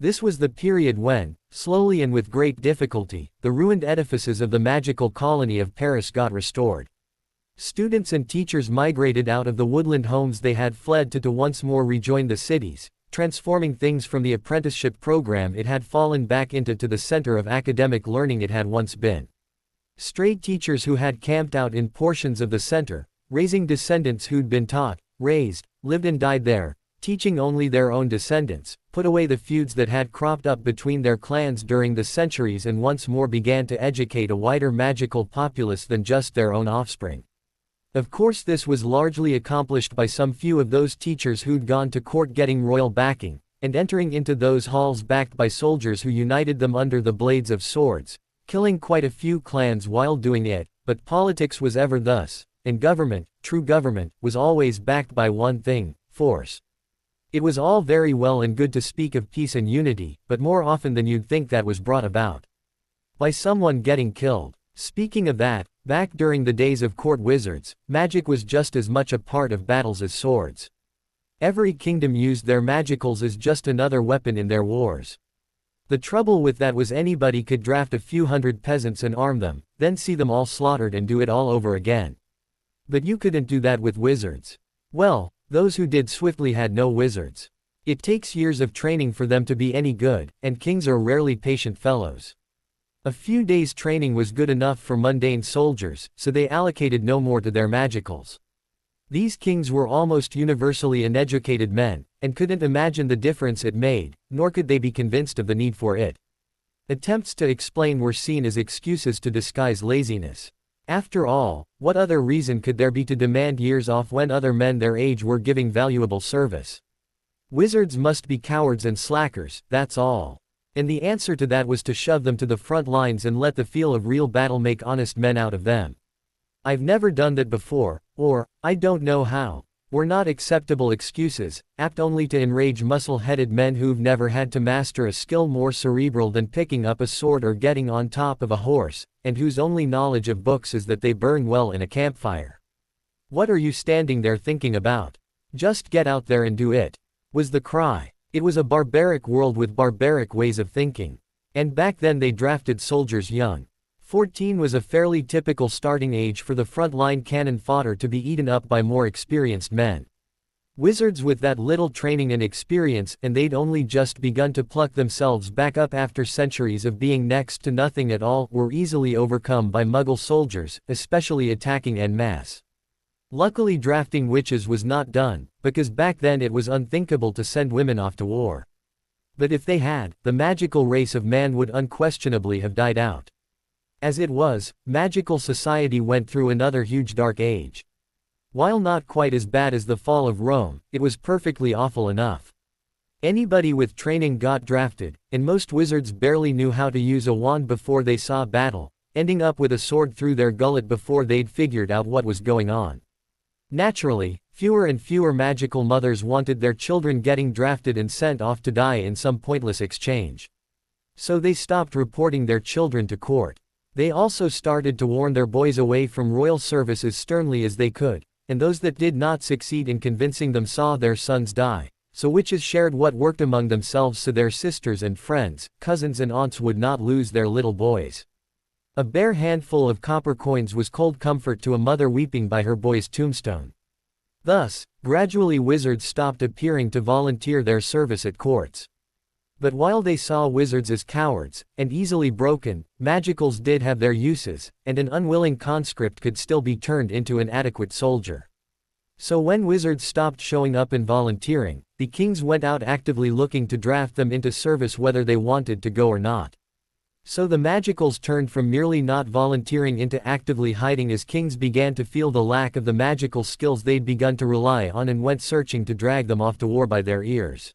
Speaker 1: This was the period when, slowly and with great difficulty, the ruined edifices of the magical colony of Paris got restored. Students and teachers migrated out of the woodland homes they had fled to once more rejoin the cities, transforming things from the apprenticeship program it had fallen back into to the center of academic learning it had once been. Stray teachers who had camped out in portions of the center, raising descendants who'd been taught, raised, lived and died there, teaching only their own descendants, put away the feuds that had cropped up between their clans during the centuries and once more began to educate a wider magical populace than just their own offspring. Of course this was largely accomplished by some few of those teachers who'd gone to court getting royal backing, and entering into those halls backed by soldiers who united them under the blades of swords, killing quite a few clans while doing it, but politics was ever thus, and government, true government, was always backed by one thing, force. It was all very well and good to speak of peace and unity, but more often than you'd think that was brought about by someone getting killed. Speaking of that, back during the days of court wizards, magic was just as much a part of battles as swords. Every kingdom used their magicals as just another weapon in their wars. The trouble with that was anybody could draft a few hundred peasants and arm them, then see them all slaughtered and do it all over again. But you couldn't do that with wizards. Well, those who did swiftly had no wizards. It takes years of training for them to be any good, and kings are rarely patient fellows. A few days' training was good enough for mundane soldiers, so they allocated no more to their magicals. These kings were almost universally uneducated men, and couldn't imagine the difference it made, nor could they be convinced of the need for it. Attempts to explain were seen as excuses to disguise laziness. After all, what other reason could there be to demand years off when other men their age were giving valuable service? Wizards must be cowards and slackers, that's all. And the answer to that was to shove them to the front lines and let the feel of real battle make honest men out of them. I've never done that before, or, I don't know how, were not acceptable excuses, apt only to enrage muscle-headed men who've never had to master a skill more cerebral than picking up a sword or getting on top of a horse, and whose only knowledge of books is that they burn well in a campfire. What are you standing there thinking about? Just get out there and do it, was the cry. It was a barbaric world with barbaric ways of thinking. And back then they drafted soldiers young. 14 was a fairly typical starting age for the front-line cannon fodder to be eaten up by more experienced men. Wizards with that little training and experience, and they'd only just begun to pluck themselves back up after centuries of being next to nothing at all, were easily overcome by Muggle soldiers, especially attacking en masse. Luckily drafting witches was not done, because back then it was unthinkable to send women off to war. But if they had, the magical race of man would unquestionably have died out. As it was, magical society went through another huge dark age. While not quite as bad as the fall of Rome, it was perfectly awful enough. Anybody with training got drafted, and most wizards barely knew how to use a wand before they saw battle, ending up with a sword through their gullet before they'd figured out what was going on. Naturally, fewer and fewer magical mothers wanted their children getting drafted and sent off to die in some pointless exchange. So they stopped reporting their children to court. They also started to warn their boys away from royal service as sternly as they could, and those that did not succeed in convincing them saw their sons die, so witches shared what worked among themselves so their sisters and friends, cousins and aunts would not lose their little boys. A bare handful of copper coins was cold comfort to a mother weeping by her boy's tombstone. Thus, gradually wizards stopped appearing to volunteer their service at courts. But while they saw wizards as cowards, and easily broken, magicals did have their uses, and an unwilling conscript could still be turned into an adequate soldier. So when wizards stopped showing up and volunteering, the kings went out actively looking to draft them into service whether they wanted to go or not. So the magicals turned from merely not volunteering into actively hiding as kings began to feel the lack of the magical skills they'd begun to rely on and went searching to drag them off to war by their ears.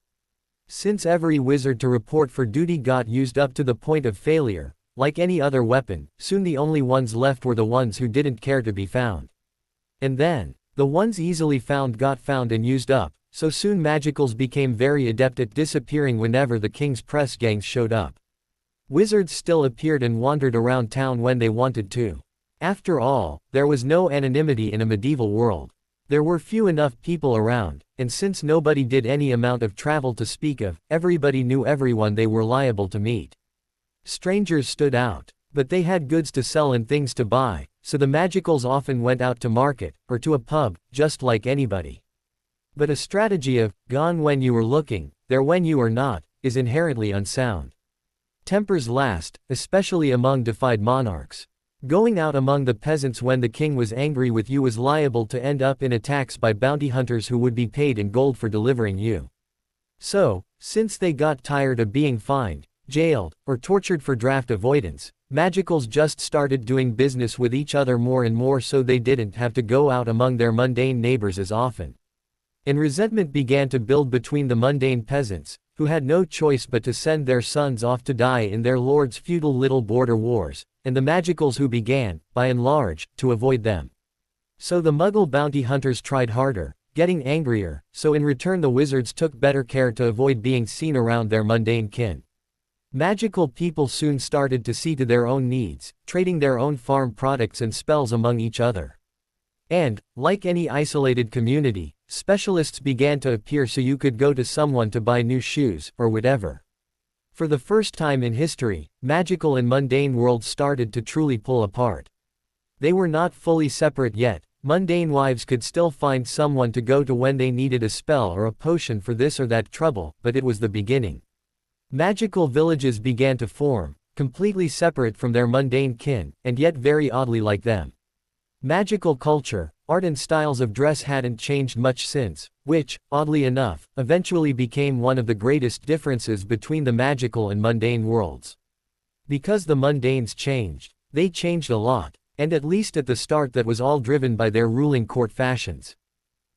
Speaker 1: Since every wizard to report for duty got used up to the point of failure, like any other weapon, soon the only ones left were the ones who didn't care to be found. And then, the ones easily found got found and used up, so soon magicals became very adept at disappearing whenever the king's press gangs showed up. Wizards still appeared and wandered around town when they wanted to. After all, there was no anonymity in a medieval world. There were few enough people around, and since nobody did any amount of travel to speak of, everybody knew everyone they were liable to meet. Strangers stood out, but they had goods to sell and things to buy, so the magicals often went out to market, or to a pub, just like anybody. But a strategy of, gone when you were looking, there when you are not, is inherently unsound. Tempers last, especially among defied monarchs. Going out among the peasants when the king was angry with you was liable to end up in attacks by bounty hunters who would be paid in gold for delivering you. So, since they got tired of being fined, jailed, or tortured for draft avoidance, magicals just started doing business with each other more and more so they didn't have to go out among their mundane neighbors as often. And resentment began to build between the mundane peasants, who had no choice but to send their sons off to die in their lord's feudal little border wars, and the magicals who began, by and large, to avoid them. So the Muggle bounty hunters tried harder, getting angrier, so in return the wizards took better care to avoid being seen around their mundane kin. Magical people soon started to see to their own needs, trading their own farm products and spells among each other. And, like any isolated community, specialists began to appear so you could go to someone to buy new shoes, or whatever. For the first time in history, magical and mundane worlds started to truly pull apart. They were not fully separate yet. Mundane wives could still find someone to go to when they needed a spell or a potion for this or that trouble, but it was the beginning. Magical villages began to form, completely separate from their mundane kin, and yet very oddly like them. Magical culture, art and styles of dress hadn't changed much since, which, oddly enough, eventually became one of the greatest differences between the magical and mundane worlds. Because the mundanes changed, they changed a lot, and at least at the start that was all driven by their ruling court fashions.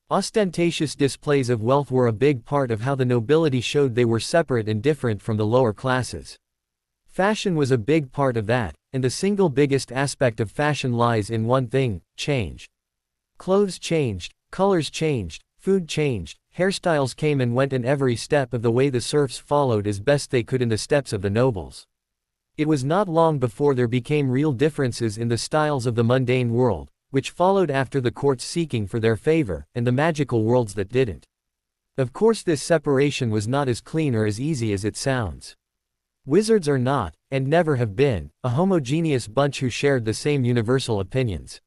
Speaker 1: Ostentatious displays of wealth were a big part of how the nobility showed they were separate and different from the lower classes. Fashion was a big part of that, and the single biggest aspect of fashion lies in one thing: change. Clothes changed, colors changed, food changed, hairstyles came and went in every step of the way the serfs followed as best they could in the steps of the nobles. It was not long before there became real differences in the styles of the mundane world, which followed after the courts seeking for their favor, and the magical worlds that didn't. Of course this separation was not as clean or as easy as it sounds. Wizards are not, and never have been, a homogeneous bunch who shared the same universal opinions.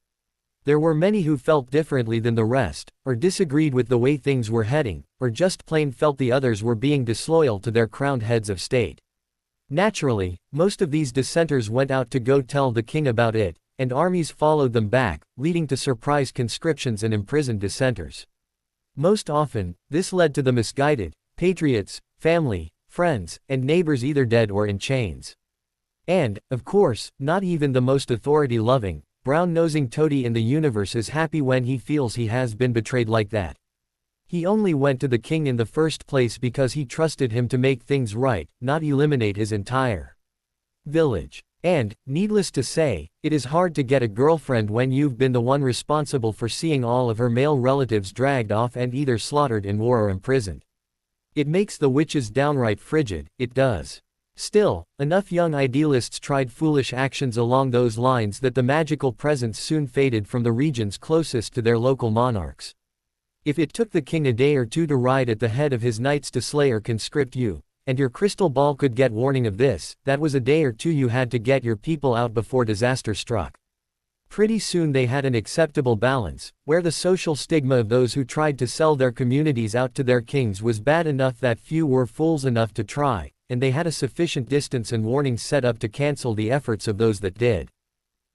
Speaker 1: There were many who felt differently than the rest, or disagreed with the way things were heading, or just plain felt the others were being disloyal to their crowned heads of state. Naturally, most of these dissenters went out to go tell the king about it, and armies followed them back, leading to surprise conscriptions and imprisoned dissenters. Most often, this led to the misguided, patriots, family, friends, and neighbors either dead or in chains. And, of course, not even the most authority-loving, brown-nosing toady in the universe is happy when he feels he has been betrayed like that. He only went to the king in the first place because he trusted him to make things right, not eliminate his entire village. And, needless to say, it is hard to get a girlfriend when you've been the one responsible for seeing all of her male relatives dragged off and either slaughtered in war or imprisoned. It makes the witches downright frigid, it does. Still, enough young idealists tried foolish actions along those lines that the magical presence soon faded from the regions closest to their local monarchs. If it took the king a day or two to ride at the head of his knights to slay or conscript you, and your crystal ball could get warning of this, that was a day or two you had to get your people out before disaster struck. Pretty soon they had an acceptable balance, where the social stigma of those who tried to sell their communities out to their kings was bad enough that few were fools enough to try, and they had a sufficient distance and warnings set up to cancel the efforts of those that did.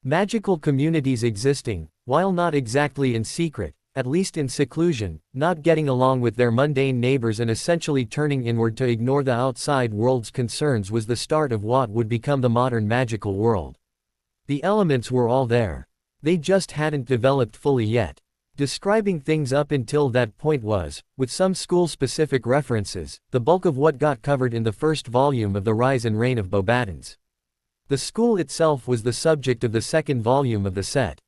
Speaker 1: Magical communities existing, while not exactly in secret, at least in seclusion, not getting along with their mundane neighbors and essentially turning inward to ignore the outside world's concerns was the start of what would become the modern magical world. The elements were all there. They just hadn't developed fully yet. Describing things up until that point was, with some school-specific references, the bulk of what got covered in the first volume of The Rise and Reign of Beauxbatons. The school itself was the subject of the second volume of the set.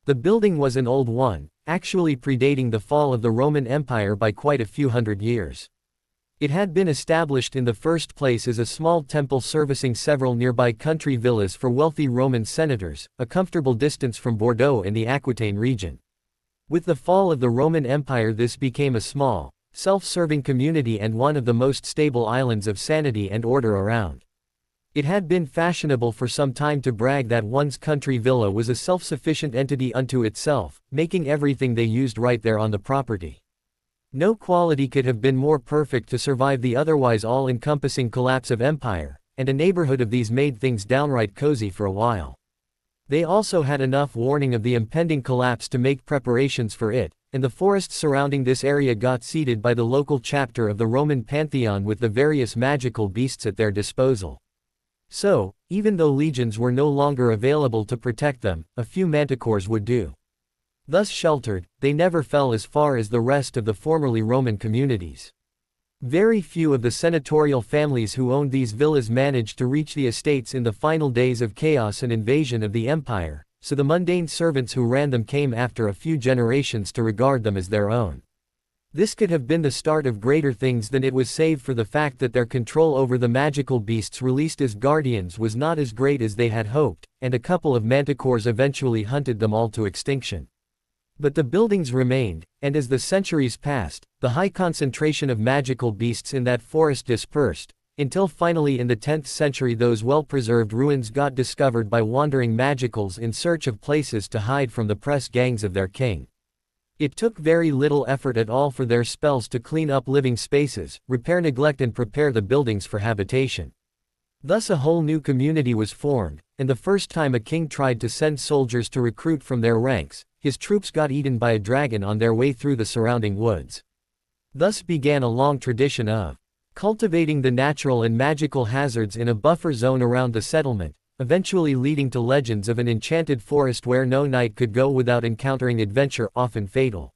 Speaker 1: The building was an old one, actually predating the fall of the Roman Empire by quite a few hundred years. It had been established in the first place as a small temple servicing several nearby country villas for wealthy Roman senators, a comfortable distance from Bordeaux and the Aquitaine region. With the fall of the Roman Empire, this became a small, self-serving community and one of the most stable islands of sanity and order around. It had been fashionable for some time to brag that one's country villa was a self-sufficient entity unto itself, making everything they used right there on the property. No quality could have been more perfect to survive the otherwise all-encompassing collapse of empire, and a neighborhood of these made things downright cozy for a while. They also had enough warning of the impending collapse to make preparations for it, and the forests surrounding this area got seeded by the local chapter of the Roman pantheon with the various magical beasts at their disposal. So, even though legions were no longer available to protect them, a few manticores would do. Thus sheltered, they never fell as far as the rest of the formerly Roman communities. Very few of the senatorial families who owned these villas managed to reach the estates in the final days of chaos and invasion of the empire, so the mundane servants who ran them came after a few generations to regard them as their own. This could have been the start of greater things than it was, save for the fact that their control over the magical beasts released as guardians was not as great as they had hoped, and a couple of manticores eventually hunted them all to extinction. But the buildings remained, and as the centuries passed, the high concentration of magical beasts in that forest dispersed, until finally in the 10th century those well-preserved ruins got discovered by wandering magicals in search of places to hide from the press gangs of their king. It took very little effort at all for their spells to clean up living spaces, repair neglect and prepare the buildings for habitation. Thus a whole new community was formed, and the first time a king tried to send soldiers to recruit from their ranks, his troops got eaten by a dragon on their way through the surrounding woods. Thus began a long tradition of cultivating the natural and magical hazards in a buffer zone around the settlement, eventually leading to legends of an enchanted forest where no knight could go without encountering adventure, often fatal.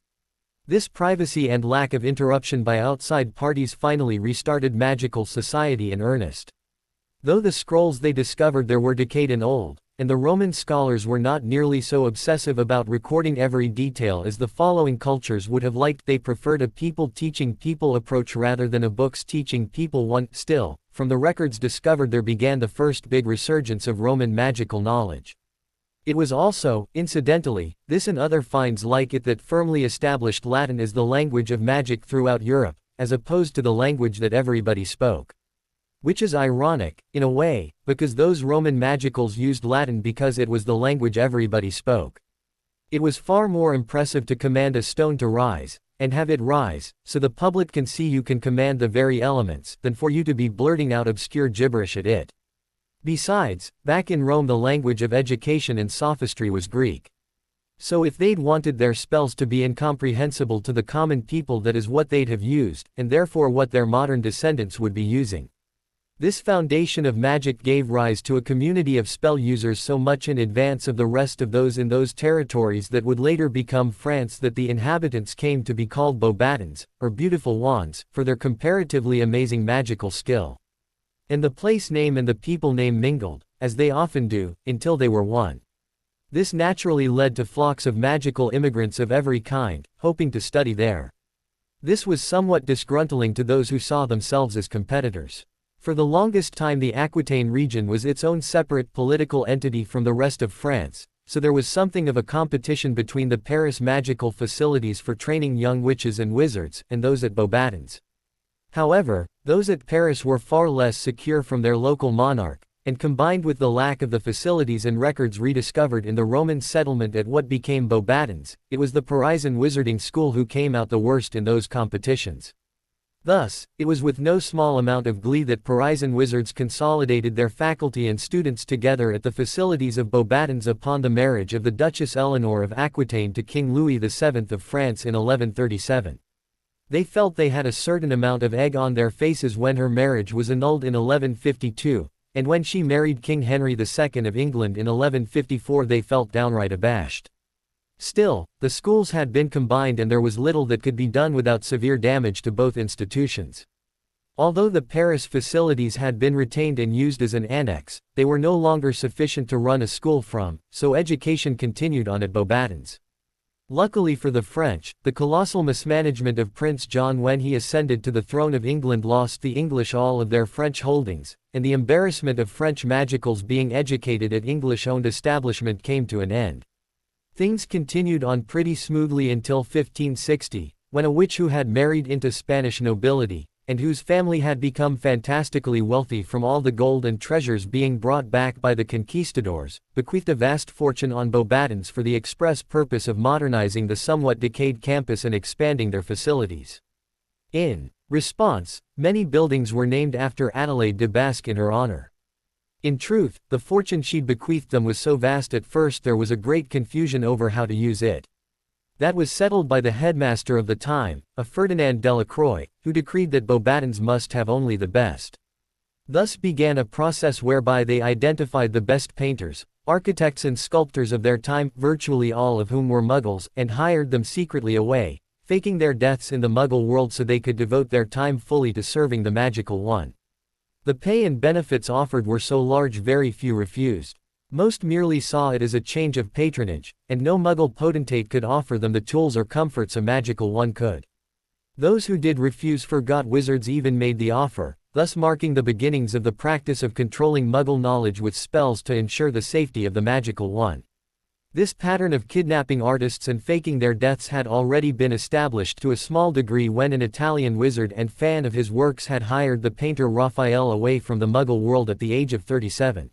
Speaker 1: This privacy and lack of interruption by outside parties finally restarted magical society in earnest. Though the scrolls they discovered there were decayed and old, and the Roman scholars were not nearly so obsessive about recording every detail as the following cultures would have liked, they preferred a people-teaching-people approach rather than a books-teaching-people one. Still, from the records discovered there began the first big resurgence of Roman magical knowledge. It was also, incidentally, this and other finds like it that firmly established Latin as the language of magic throughout Europe, as opposed to the language that everybody spoke. Which is ironic, in a way, because those Roman magicals used Latin because it was the language everybody spoke. It was far more impressive to command a stone to rise, and have it rise, so the public can see you can command the very elements, than for you to be blurting out obscure gibberish at it. Besides, back in Rome the language of education and sophistry was Greek. So if they'd wanted their spells to be incomprehensible to the common people, that is what they'd have used, and therefore what their modern descendants would be using. This foundation of magic gave rise to a community of spell users so much in advance of the rest of those in those territories that would later become France that the inhabitants came to be called Beauxbatons, or beautiful wands, for their comparatively amazing magical skill. And the place name and the people name mingled, as they often do, until they were one. This naturally led to flocks of magical immigrants of every kind, hoping to study there. This was somewhat disgruntling to those who saw themselves as competitors. For the longest time the Aquitaine region was its own separate political entity from the rest of France, so there was something of a competition between the Paris magical facilities for training young witches and wizards, and those at Beauxbatons. However, those at Paris were far less secure from their local monarch, and combined with the lack of the facilities and records rediscovered in the Roman settlement at what became Beauxbatons, it was the Parisian wizarding school who came out the worst in those competitions. Thus, it was with no small amount of glee that Parisian wizards consolidated their faculty and students together at the facilities of Beauxbatons upon the marriage of the Duchess Eleanor of Aquitaine to King Louis VII of France in 1137. They felt they had a certain amount of egg on their faces when her marriage was annulled in 1152, and when she married King Henry II of England in 1154 they felt downright abashed. Still, the schools had been combined and there was little that could be done without severe damage to both institutions. Although the Paris facilities had been retained and used as an annex, they were no longer sufficient to run a school from, so education continued on at Beauxbatons. Luckily for the French, the colossal mismanagement of Prince John when he ascended to the throne of England lost the English all of their French holdings, and the embarrassment of French magicals being educated at English-owned establishment came to an end. Things continued on pretty smoothly until 1560, when a witch who had married into Spanish nobility, and whose family had become fantastically wealthy from all the gold and treasures being brought back by the conquistadors, bequeathed a vast fortune on Beauxbatons for the express purpose of modernizing the somewhat decayed campus and expanding their facilities. In response, many buildings were named after Adelaide de Basque in her honor. In truth, the fortune she'd bequeathed them was so vast at first there was a great confusion over how to use it. That was settled by the headmaster of the time, a Ferdinand Delacroix, who decreed that Beauxbatons must have only the best. Thus began a process whereby they identified the best painters, architects and sculptors of their time, virtually all of whom were Muggles, and hired them secretly away, faking their deaths in the Muggle world so they could devote their time fully to serving the magical one. The pay and benefits offered were so large very few refused. Most merely saw it as a change of patronage, and no Muggle potentate could offer them the tools or comforts a magical one could. Those who did refuse forgot wizards even made the offer, thus marking the beginnings of the practice of controlling Muggle knowledge with spells to ensure the safety of the magical one. This pattern of kidnapping artists and faking their deaths had already been established to a small degree when an Italian wizard and fan of his works had hired the painter Raphael away from the Muggle world at the age of 37.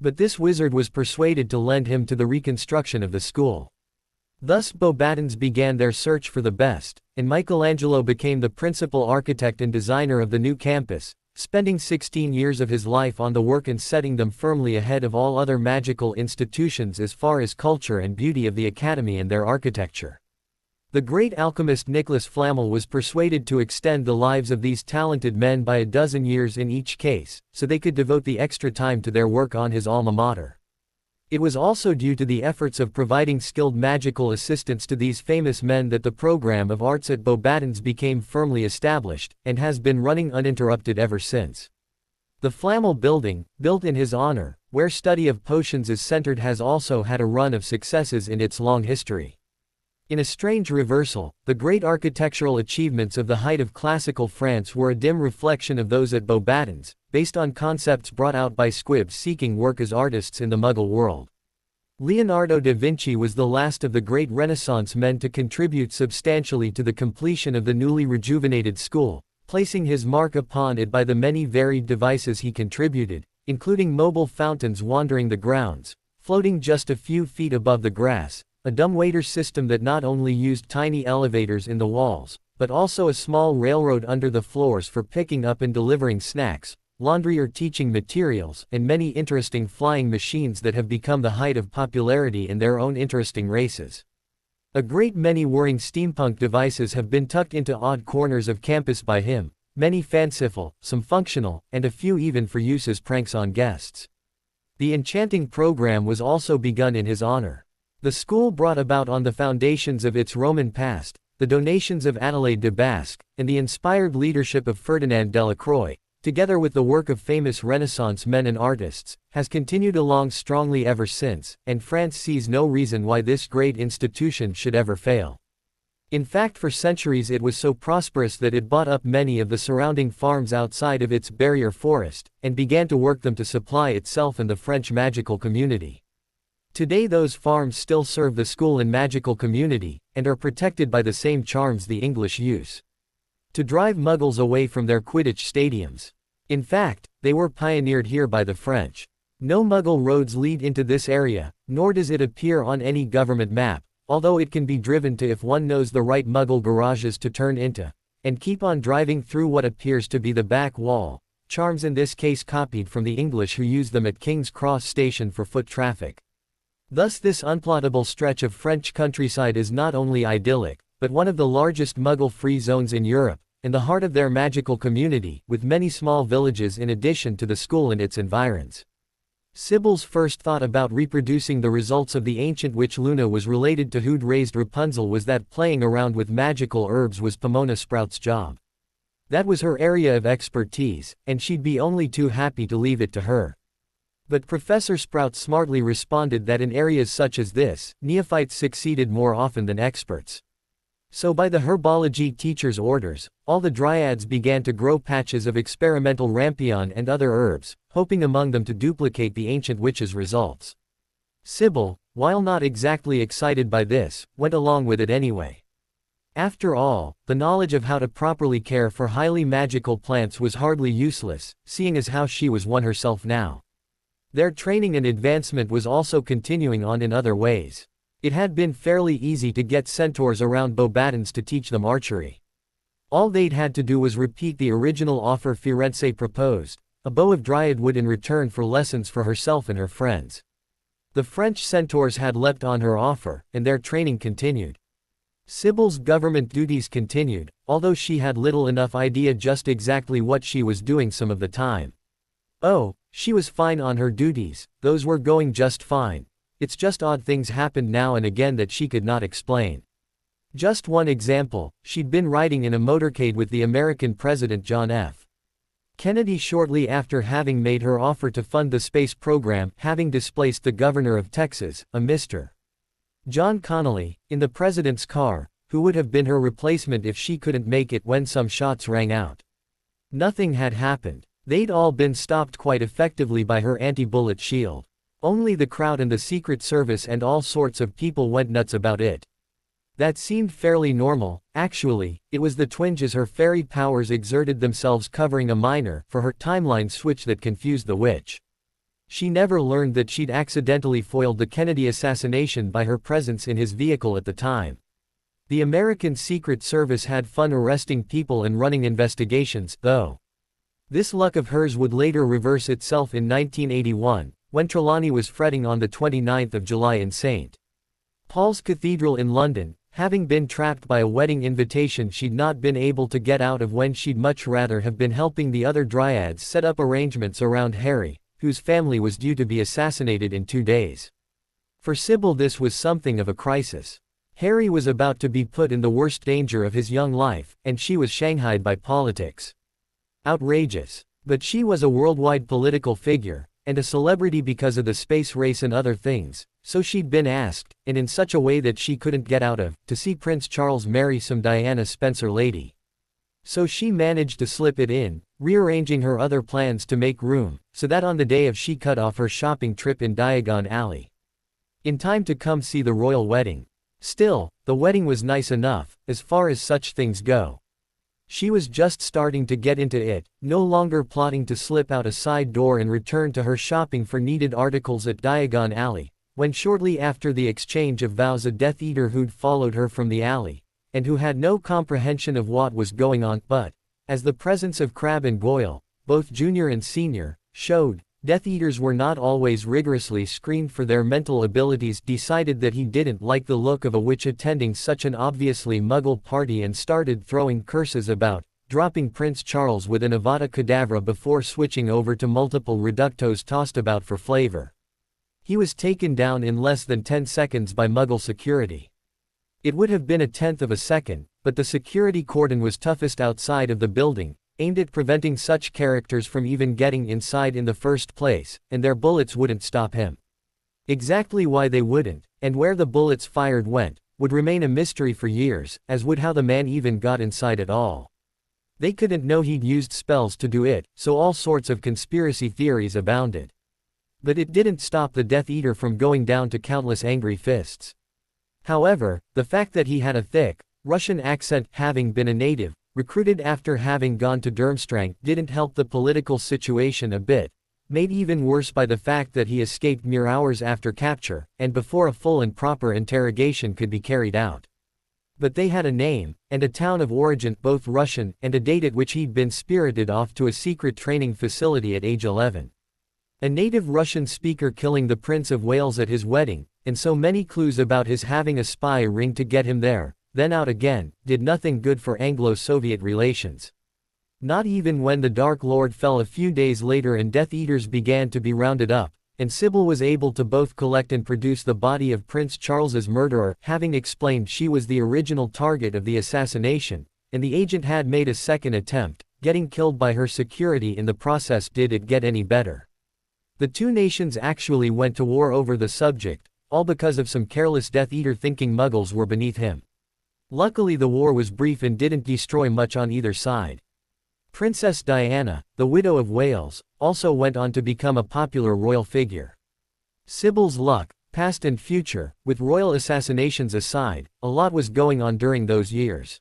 Speaker 1: But this wizard was persuaded to lend him to the reconstruction of the school. Thus Beauxbatons began their search for the best, and Michelangelo became the principal architect and designer of the new campus, spending 16 years of his life on the work and setting them firmly ahead of all other magical institutions as far as culture and beauty of the academy and their architecture. The great alchemist Nicholas Flamel was persuaded to extend the lives of these talented men by a dozen years in each case, so they could devote the extra time to their work on his alma mater. It was also due to the efforts of providing skilled magical assistance to these famous men that the program of arts at Beauxbatons became firmly established, and has been running uninterrupted ever since. The Flamel Building, built in his honor, where study of potions is centered, has also had a run of successes in its long history. In a strange reversal, the great architectural achievements of the height of classical France were a dim reflection of those at Beauxbatons, based on concepts brought out by squibs seeking work as artists in the Muggle world. Leonardo da Vinci was the last of the great Renaissance men to contribute substantially to the completion of the newly rejuvenated school, placing his mark upon it by the many varied devices he contributed, including mobile fountains wandering the grounds, floating just a few feet above the grass, a dumbwaiter system that not only used tiny elevators in the walls, but also a small railroad under the floors for picking up and delivering snacks, laundry or teaching materials, and many interesting flying machines that have become the height of popularity in their own interesting races. A great many whirring steampunk devices have been tucked into odd corners of campus by him, many fanciful, some functional, and a few even for use as pranks on guests. The enchanting program was also begun in his honor. The school brought about on the foundations of its Roman past, the donations of Adelaide de Basque, and the inspired leadership of Ferdinand Delacroix, together with the work of famous Renaissance men and artists, has continued along strongly ever since, and France sees no reason why this great institution should ever fail. In fact, for centuries it was so prosperous that it bought up many of the surrounding farms outside of its barrier forest, and began to work them to supply itself and the French magical community. Today those farms still serve the school and magical community, and are protected by the same charms the English use to drive Muggles away from their Quidditch stadiums. In fact, they were pioneered here by the French. No Muggle roads lead into this area, nor does it appear on any government map, although it can be driven to if one knows the right Muggle garages to turn into, and keep on driving through what appears to be the back wall, charms in this case copied from the English who used them at King's Cross Station for foot traffic. Thus this unplottable stretch of French countryside is not only idyllic, but one of the largest Muggle-free zones in Europe, in the heart of their magical community, with many small villages in addition to the school and its environs. Sybil's first thought about reproducing the results of the ancient witch Luna was related to who'd raised Rapunzel was that playing around with magical herbs was Pomona Sprout's job. That was her area of expertise, and she'd be only too happy to leave it to her. But Professor Sprout smartly responded that in areas such as this, neophytes succeeded more often than experts. So by the herbology teacher's orders, all the dryads began to grow patches of experimental rampion and other herbs, hoping among them to duplicate the ancient witch's results. Sybil, while not exactly excited by this, went along with it anyway. After all, the knowledge of how to properly care for highly magical plants was hardly useless, seeing as how she was one herself now. Their training and advancement was also continuing on in other ways. It had been fairly easy to get centaurs around Beauxbatons to teach them archery. All they'd had to do was repeat the original offer Firenze proposed, a bow of dryad wood in return for lessons for herself and her friends. The French centaurs had leapt on her offer, and their training continued. Sybil's government duties continued, although she had little enough idea just exactly what she was doing some of the time. Oh, she was fine on her duties, those were going just fine. It's just odd things happened now and again that she could not explain. Just one example, she'd been riding in a motorcade with the American President John F. Kennedy shortly after having made her offer to fund the space program, having displaced the governor of Texas, a Mr. John Connally, in the president's car, who would have been her replacement if she couldn't make it when some shots rang out. Nothing had happened. They'd all been stopped quite effectively by her anti-bullet shield. Only the crowd and the Secret Service and all sorts of people went nuts about it. That seemed fairly normal. Actually, it was the twinge as her fairy powers exerted themselves covering a minor, for her timeline switch that confused the witch. She never learned that she'd accidentally foiled the Kennedy assassination by her presence in his vehicle at the time. The American Secret Service had fun arresting people and running investigations, though. This luck of hers would later reverse itself in 1981. When Trelawney was fretting on the 29th of July in St. Paul's Cathedral in London, having been trapped by a wedding invitation she'd not been able to get out of when she'd much rather have been helping the other dryads set up arrangements around Harry, whose family was due to be assassinated in 2 days. For Sybil this was something of a crisis. Harry was about to be put in the worst danger of his young life, and she was shanghaied by politics. Outrageous. But she was a worldwide political figure, and a celebrity because of the space race and other things, so she'd been asked, and in such a way that she couldn't get out of, to see Prince Charles marry some Diana Spencer lady. So she managed to slip it in, rearranging her other plans to make room, so that on the day of she cut off her shopping trip in Diagon Alley. In time to come see the royal wedding. Still, the wedding was nice enough, as far as such things go. She was just starting to get into it, no longer plotting to slip out a side door and return to her shopping for needed articles at Diagon Alley, when shortly after the exchange of vows a Death Eater who'd followed her from the alley, and who had no comprehension of what was going on, but, as the presence of Crabbe and Goyle, both junior and senior, showed, Death Eaters were not always rigorously screened for their mental abilities, decided that he didn't like the look of a witch attending such an obviously muggle party and started throwing curses about, dropping Prince Charles with an Avada Kedavra before switching over to multiple reductos tossed about for flavor. He was taken down in less than 10 seconds by muggle security. It would have been a tenth of a second, but the security cordon was toughest outside of the building, aimed at preventing such characters from even getting inside in the first place, and their bullets wouldn't stop him. Exactly why they wouldn't, and where the bullets fired went, would remain a mystery for years, as would how the man even got inside at all. They couldn't know he'd used spells to do it, so all sorts of conspiracy theories abounded. But it didn't stop the Death Eater from going down to countless angry fists. However, the fact that he had a thick Russian accent, having been a native, recruited after having gone to Durmstrang, didn't help the political situation a bit, made even worse by the fact that he escaped mere hours after capture, and before a full and proper interrogation could be carried out. But they had a name, and a town of origin, both Russian, and a date at which he'd been spirited off to a secret training facility at age 11. A native Russian speaker killing the Prince of Wales at his wedding, and so many clues about his having a spy ring to get him there, then out again, did nothing good for Anglo-Soviet relations. Not even when the Dark Lord fell a few days later and Death Eaters began to be rounded up, and Sybil was able to both collect and produce the body of Prince Charles's murderer, having explained she was the original target of the assassination, and the agent had made a second attempt, getting killed by her security in the process. Did it get any better? The two nations actually went to war over the subject, all because of some careless Death Eater thinking Muggles were beneath him. Luckily the war was brief and didn't destroy much on either side. Princess Diana, the widow of Wales, also went on to become a popular royal figure. Sybil's luck, past and future, with royal assassinations aside, a lot was going on during those years.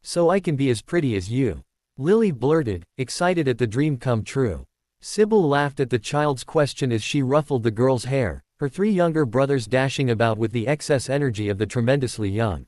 Speaker 1: "So I can be as pretty as you," Lily blurted, excited at the dream come true. Sybil laughed at the child's question as she ruffled the girl's hair, her three younger brothers dashing about with the excess energy of the tremendously young.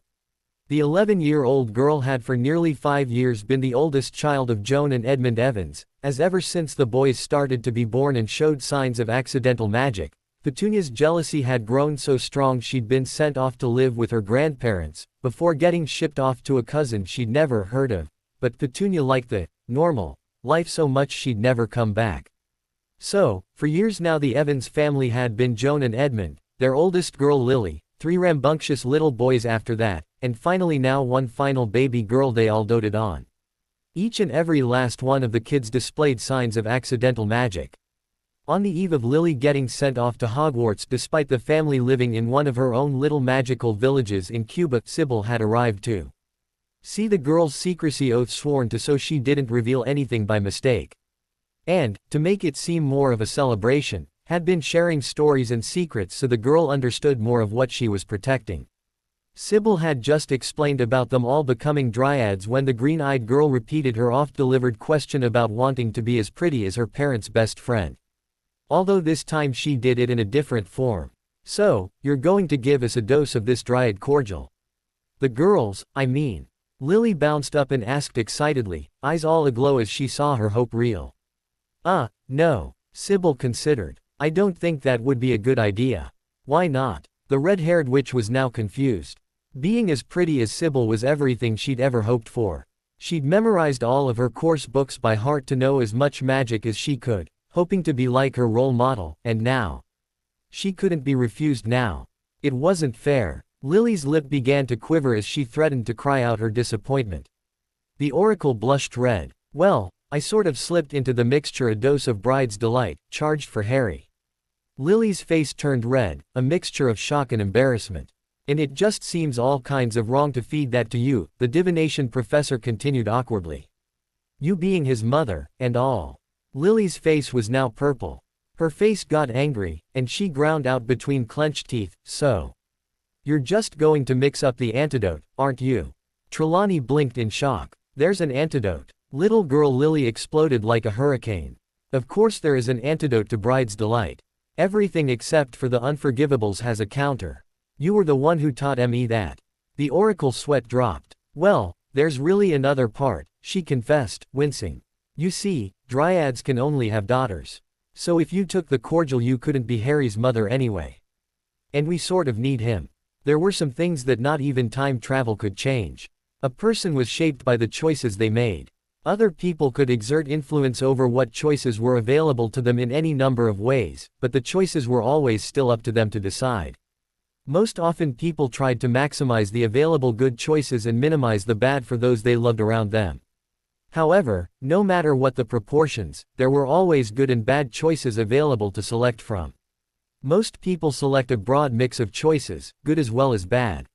Speaker 1: The 11-year-old girl had for nearly 5 years been the oldest child of Joan and Edmund Evans, as ever since the boys started to be born and showed signs of accidental magic, Petunia's jealousy had grown so strong she'd been sent off to live with her grandparents, before getting shipped off to a cousin she'd never heard of, but Petunia liked the normal life so much she'd never come back. So, for years now the Evans family had been Joan and Edmund, their oldest girl Lily, 3 rambunctious little boys after that, and finally now one final baby girl they all doted on. Each and every last one of the kids displayed signs of accidental magic. On the eve of Lily getting sent off to Hogwarts despite the family living in one of her own little magical villages in Cuba, Sybil had arrived too. See the girl's secrecy oath sworn to so she didn't reveal anything by mistake. And, to make it seem more of a celebration, had been sharing stories and secrets so the girl understood more of what she was protecting. Sybil had just explained about them all becoming dryads when the green-eyed girl repeated her oft-delivered question about wanting to be as pretty as her parents' best friend. Although this time she did it in a different form. "So, you're going to give us a dose of this dryad cordial?" "The girls, I mean." Lily bounced up and asked excitedly, eyes all aglow as she saw her hope reel. No," Sybil considered. "I don't think that would be a good idea." "Why not?" The red-haired witch was now confused. Being as pretty as Sybil was everything she'd ever hoped for. She'd memorized all of her course books by heart to know as much magic as she could, hoping to be like her role model, and now she couldn't be refused now. It wasn't fair. Lily's lip began to quiver as she threatened to cry out her disappointment. The oracle blushed red. "Well, I sort of slipped into the mixture a dose of bride's delight, charged for Harry." Lily's face turned red, a mixture of shock and embarrassment. "And it just seems all kinds of wrong to feed that to you," the divination professor continued awkwardly. "You being his mother, and all." Lily's face was now purple. Her face got angry, and she ground out between clenched teeth, "So you're just going to mix up the antidote, aren't you?" Trelawney blinked in shock. "There's an antidote." Little girl Lily exploded like a hurricane. "Of course there is an antidote to bride's delight. Everything except for the unforgivables has a counter. You were the one who taught me that." The oracle's sweat dropped. "Well, there's really another part," she confessed, wincing. "You see, dryads can only have daughters. So if you took the cordial you couldn't be Harry's mother anyway. And we sort of need him. There were some things that not even time travel could change. A person was shaped by the choices they made. Other people could exert influence over what choices were available to them in any number of ways, but the choices were always still up to them to decide. Most often people tried to maximize the available good choices and minimize the bad for those they loved around them. However, no matter what the proportions, there were always good and bad choices available to select from. Most people select a broad mix of choices, good as well as bad.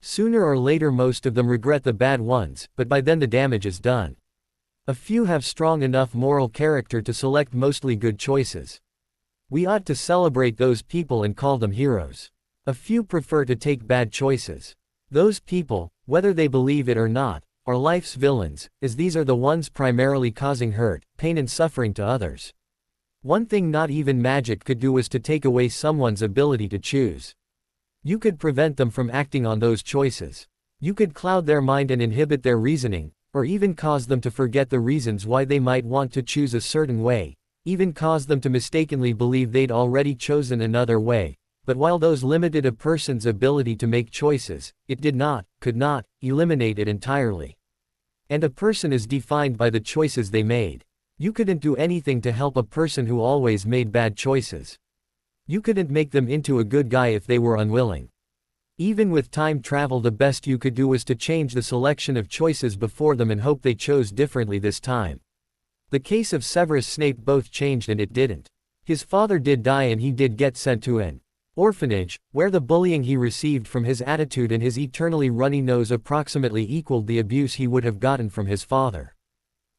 Speaker 1: Sooner or later most of them regret the bad ones, but by then the damage is done. A few have strong enough moral character to select mostly good choices. We ought to celebrate those people and call them heroes. A few prefer to take bad choices. Those people, whether they believe it or not, are life's villains, as these are the ones primarily causing hurt, pain and suffering to others. One thing not even magic could do was to take away someone's ability to choose. You could prevent them from acting on those choices. You could cloud their mind and inhibit their reasoning, or even cause them to forget the reasons why they might want to choose a certain way, even cause them to mistakenly believe they'd already chosen another way. But while those limited a person's ability to make choices, it could not, eliminate it entirely. And a person is defined by the choices they made. You couldn't do anything to help a person who always made bad choices. You couldn't make them into a good guy if they were unwilling. Even with time travel, the best you could do was to change the selection of choices before them and hope they chose differently this time. The case of Severus Snape both changed and it didn't. His father did die and he did get sent to an orphanage, where the bullying he received from his attitude and his eternally runny nose approximately equaled the abuse he would have gotten from his father.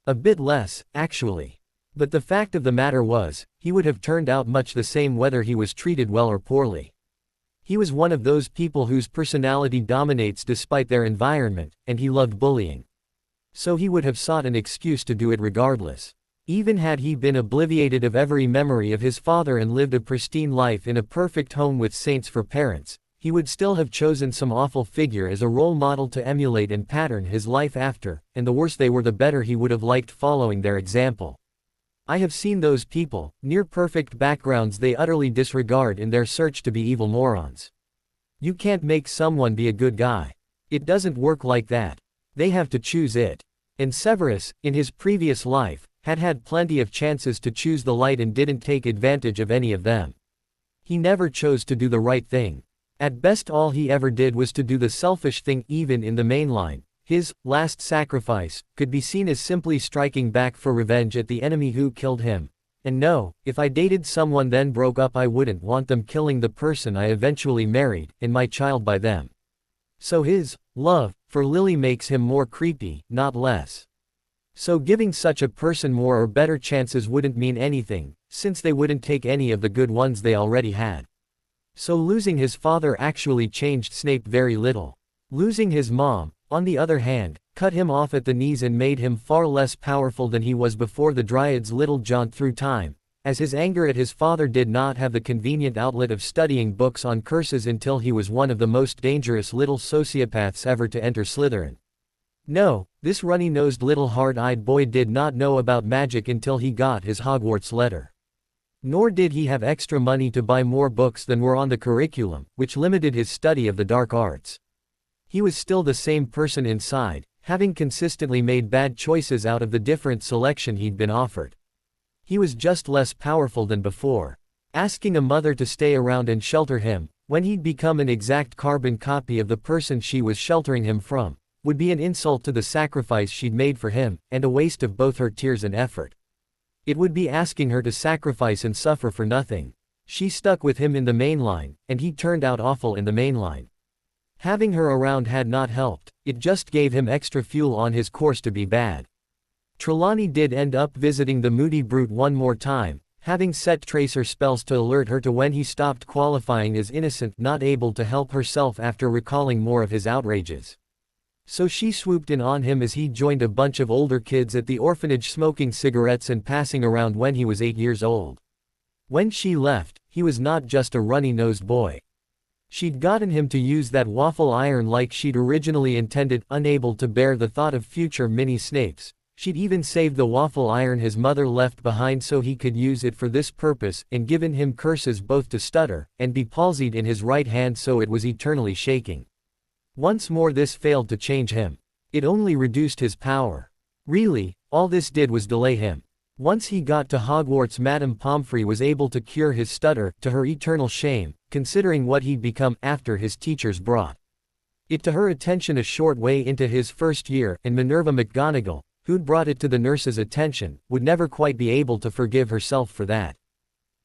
Speaker 1: A bit less, actually. But the fact of the matter was, he would have turned out much the same whether he was treated well or poorly. He was one of those people whose personality dominates despite their environment, and he loved bullying. So he would have sought an excuse to do it regardless. Even had he been obliviated of every memory of his father and lived a pristine life in a perfect home with saints for parents, he would still have chosen some awful figure as a role model to emulate and pattern his life after, and the worse they were the better he would have liked following their example. I have seen those people, near-perfect backgrounds they utterly disregard in their search to be evil morons. You can't make someone be a good guy. It doesn't work like that. They have to choose it. And Severus, in his previous life, had had plenty of chances to choose the light and didn't take advantage of any of them. He never chose to do the right thing. At best all he ever did was to do the selfish thing. Even in the main line, his last sacrifice could be seen as simply striking back for revenge at the enemy who killed him. And no, if I dated someone then broke up, I wouldn't want them killing the person I eventually married, and my child by them. So his love for Lily makes him more creepy, not less. So giving such a person more or better chances wouldn't mean anything, since they wouldn't take any of the good ones they already had. So losing his father actually changed Snape very little. Losing his mom, on the other hand, cut him off at the knees and made him far less powerful than he was before the Dryad's little jaunt through time, as his anger at his father did not have the convenient outlet of studying books on curses until he was one of the most dangerous little sociopaths ever to enter Slytherin. No, this runny-nosed little hard-eyed boy did not know about magic until he got his Hogwarts letter. Nor did he have extra money to buy more books than were on the curriculum, which limited his study of the dark arts. He was still the same person inside, having consistently made bad choices out of the different selection he'd been offered. He was just less powerful than before. Asking a mother to stay around and shelter him, when he'd become an exact carbon copy of the person she was sheltering him from, would be an insult to the sacrifice she'd made for him, and a waste of both her tears and effort. It would be asking her to sacrifice and suffer for nothing. She stuck with him in the main line, and he turned out awful in the main line. Having her around had not helped, it just gave him extra fuel on his course to be bad. Trelawney did end up visiting the moody brute one more time, having set tracer spells to alert her to when he stopped qualifying as innocent, not able to help herself after recalling more of his outrages. So she swooped in on him as he joined a bunch of older kids at the orphanage smoking cigarettes and passing around when he was 8 years old. When she left, he was not just a runny-nosed boy. She'd gotten him to use that waffle iron like she'd originally intended. Unable to bear the thought of future mini Snapes, she'd even saved the waffle iron his mother left behind so he could use it for this purpose, and given him curses both to stutter and be palsied in his right hand so it was eternally shaking. Once more this failed to change him. It only reduced his power. Really, all this did was delay him. Once he got to Hogwarts, Madame Pomfrey was able to cure his stutter, to her eternal shame, considering what he'd become after his teachers brought it to her attention a short way into his first year, and Minerva McGonagall, who'd brought it to the nurse's attention, would never quite be able to forgive herself for that.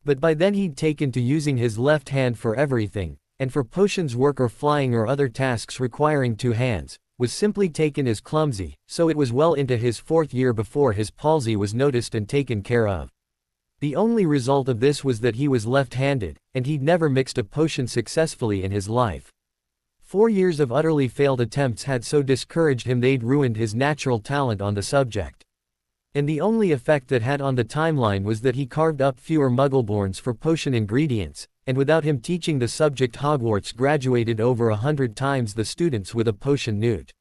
Speaker 1: But by then he'd taken to using his left hand for everything, and for potions work or flying or other tasks requiring two hands, was simply taken as clumsy, so it was well into his 4th year before his palsy was noticed and taken care of. The only result of this was that he was left-handed, and he'd never mixed a potion successfully in his life. 4 years of utterly failed attempts had so discouraged him they'd ruined his natural talent on the subject. And the only effect that had on the timeline was that he carved up fewer Muggleborns for potion ingredients, and without him teaching the subject, Hogwarts graduated over 100 times the students with a potion newt.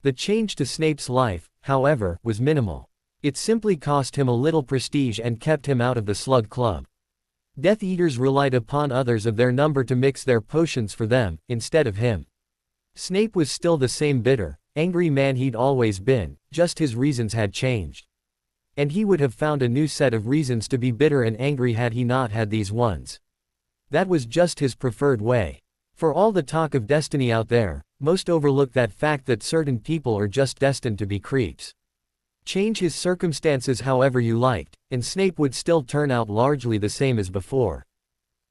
Speaker 1: The change to Snape's life, however, was minimal. It simply cost him a little prestige and kept him out of the Slug Club. Death Eaters relied upon others of their number to mix their potions for them, instead of him. Snape was still the same bitter, angry man he'd always been, just his reasons had changed. And he would have found a new set of reasons to be bitter and angry had he not had these ones. That was just his preferred way. For all the talk of destiny out there, most overlook that fact that certain people are just destined to be creeps. Change his circumstances however you liked, and Snape would still turn out largely the same as before.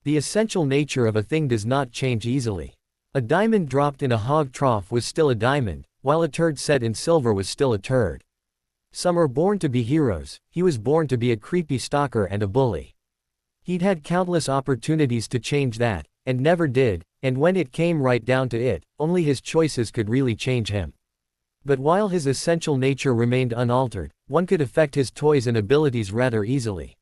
Speaker 1: The essential nature of a thing does not change easily. A diamond dropped in a hog trough was still a diamond, while a turd set in silver was still a turd. Some are born to be heroes, he was born to be a creepy stalker and a bully. He'd had countless opportunities to change that, and never did, and when it came right down to it, only his choices could really change him. But while his essential nature remained unaltered, one could affect his toys and abilities rather easily.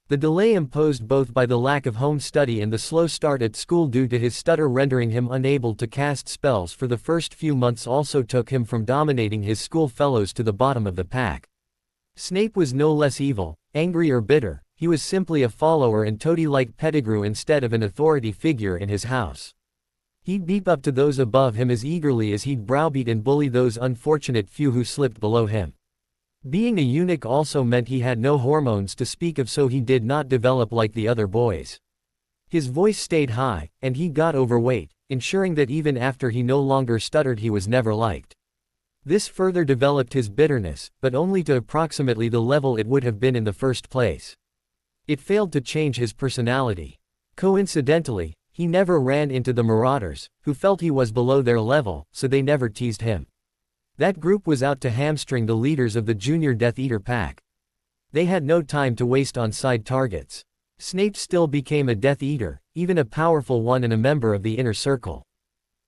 Speaker 1: The delay imposed both by the lack of home study and the slow start at school due to his stutter rendering him unable to cast spells for the first few months also took him from dominating his school fellows to the bottom of the pack. Snape was no less evil, angry or bitter, he was simply a follower and toady-like Pettigrew instead of an authority figure in his house. He'd beep up to those above him as eagerly as he'd browbeat and bully those unfortunate few who slipped below him. Being a eunuch also meant he had no hormones to speak of, so he did not develop like the other boys. His voice stayed high, and he got overweight, ensuring that even after he no longer stuttered he was never liked. This further developed his bitterness, but only to approximately the level it would have been in the first place. It failed to change his personality. Coincidentally, he never ran into the Marauders, who felt he was below their level, so they never teased him. That group was out to hamstring the leaders of the Junior Death Eater pack. They had no time to waste on side targets. Snape still became a Death Eater, even a powerful one and a member of the Inner Circle.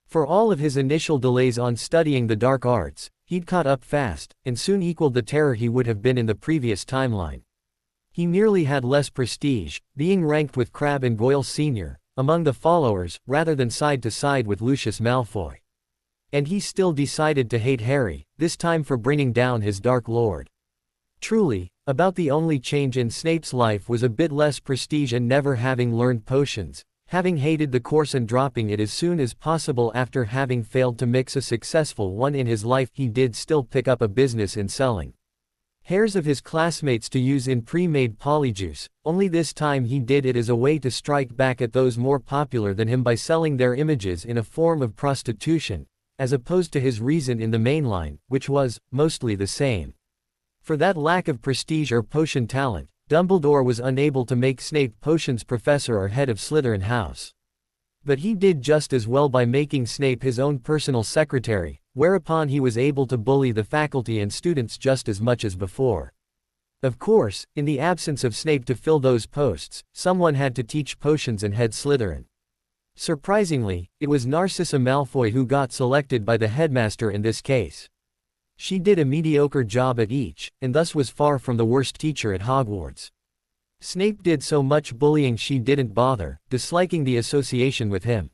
Speaker 1: For all of his initial delays on studying the dark arts, he'd caught up fast, and soon equaled the terror he would have been in the previous timeline. He merely had less prestige, being ranked with Crabbe and Goyle Sr. among the followers, rather than side to side with Lucius Malfoy. And he still decided to hate Harry, this time for bringing down his Dark Lord. Truly, about the only change in Snape's life was a bit less prestige and never having learned potions, having hated the course and dropping it as soon as possible after having failed to mix a successful one in his life. He did still pick up a business in selling hairs of his classmates to use in pre-made polyjuice, only this time he did it as a way to strike back at those more popular than him by selling their images in a form of prostitution, as opposed to his reason in the main line, which was, mostly the same. For that lack of prestige or potion talent, Dumbledore was unable to make Snape potions professor or head of Slytherin House. But he did just as well by making Snape his own personal secretary, whereupon he was able to bully the faculty and students just as much as before. Of course, in the absence of Snape to fill those posts, someone had to teach potions and head Slytherin. Surprisingly, it was Narcissa Malfoy who got selected by the headmaster in this case. She did a mediocre job at each, and thus was far from the worst teacher at Hogwarts. Snape did so much bullying she didn't bother, disliking the association with him.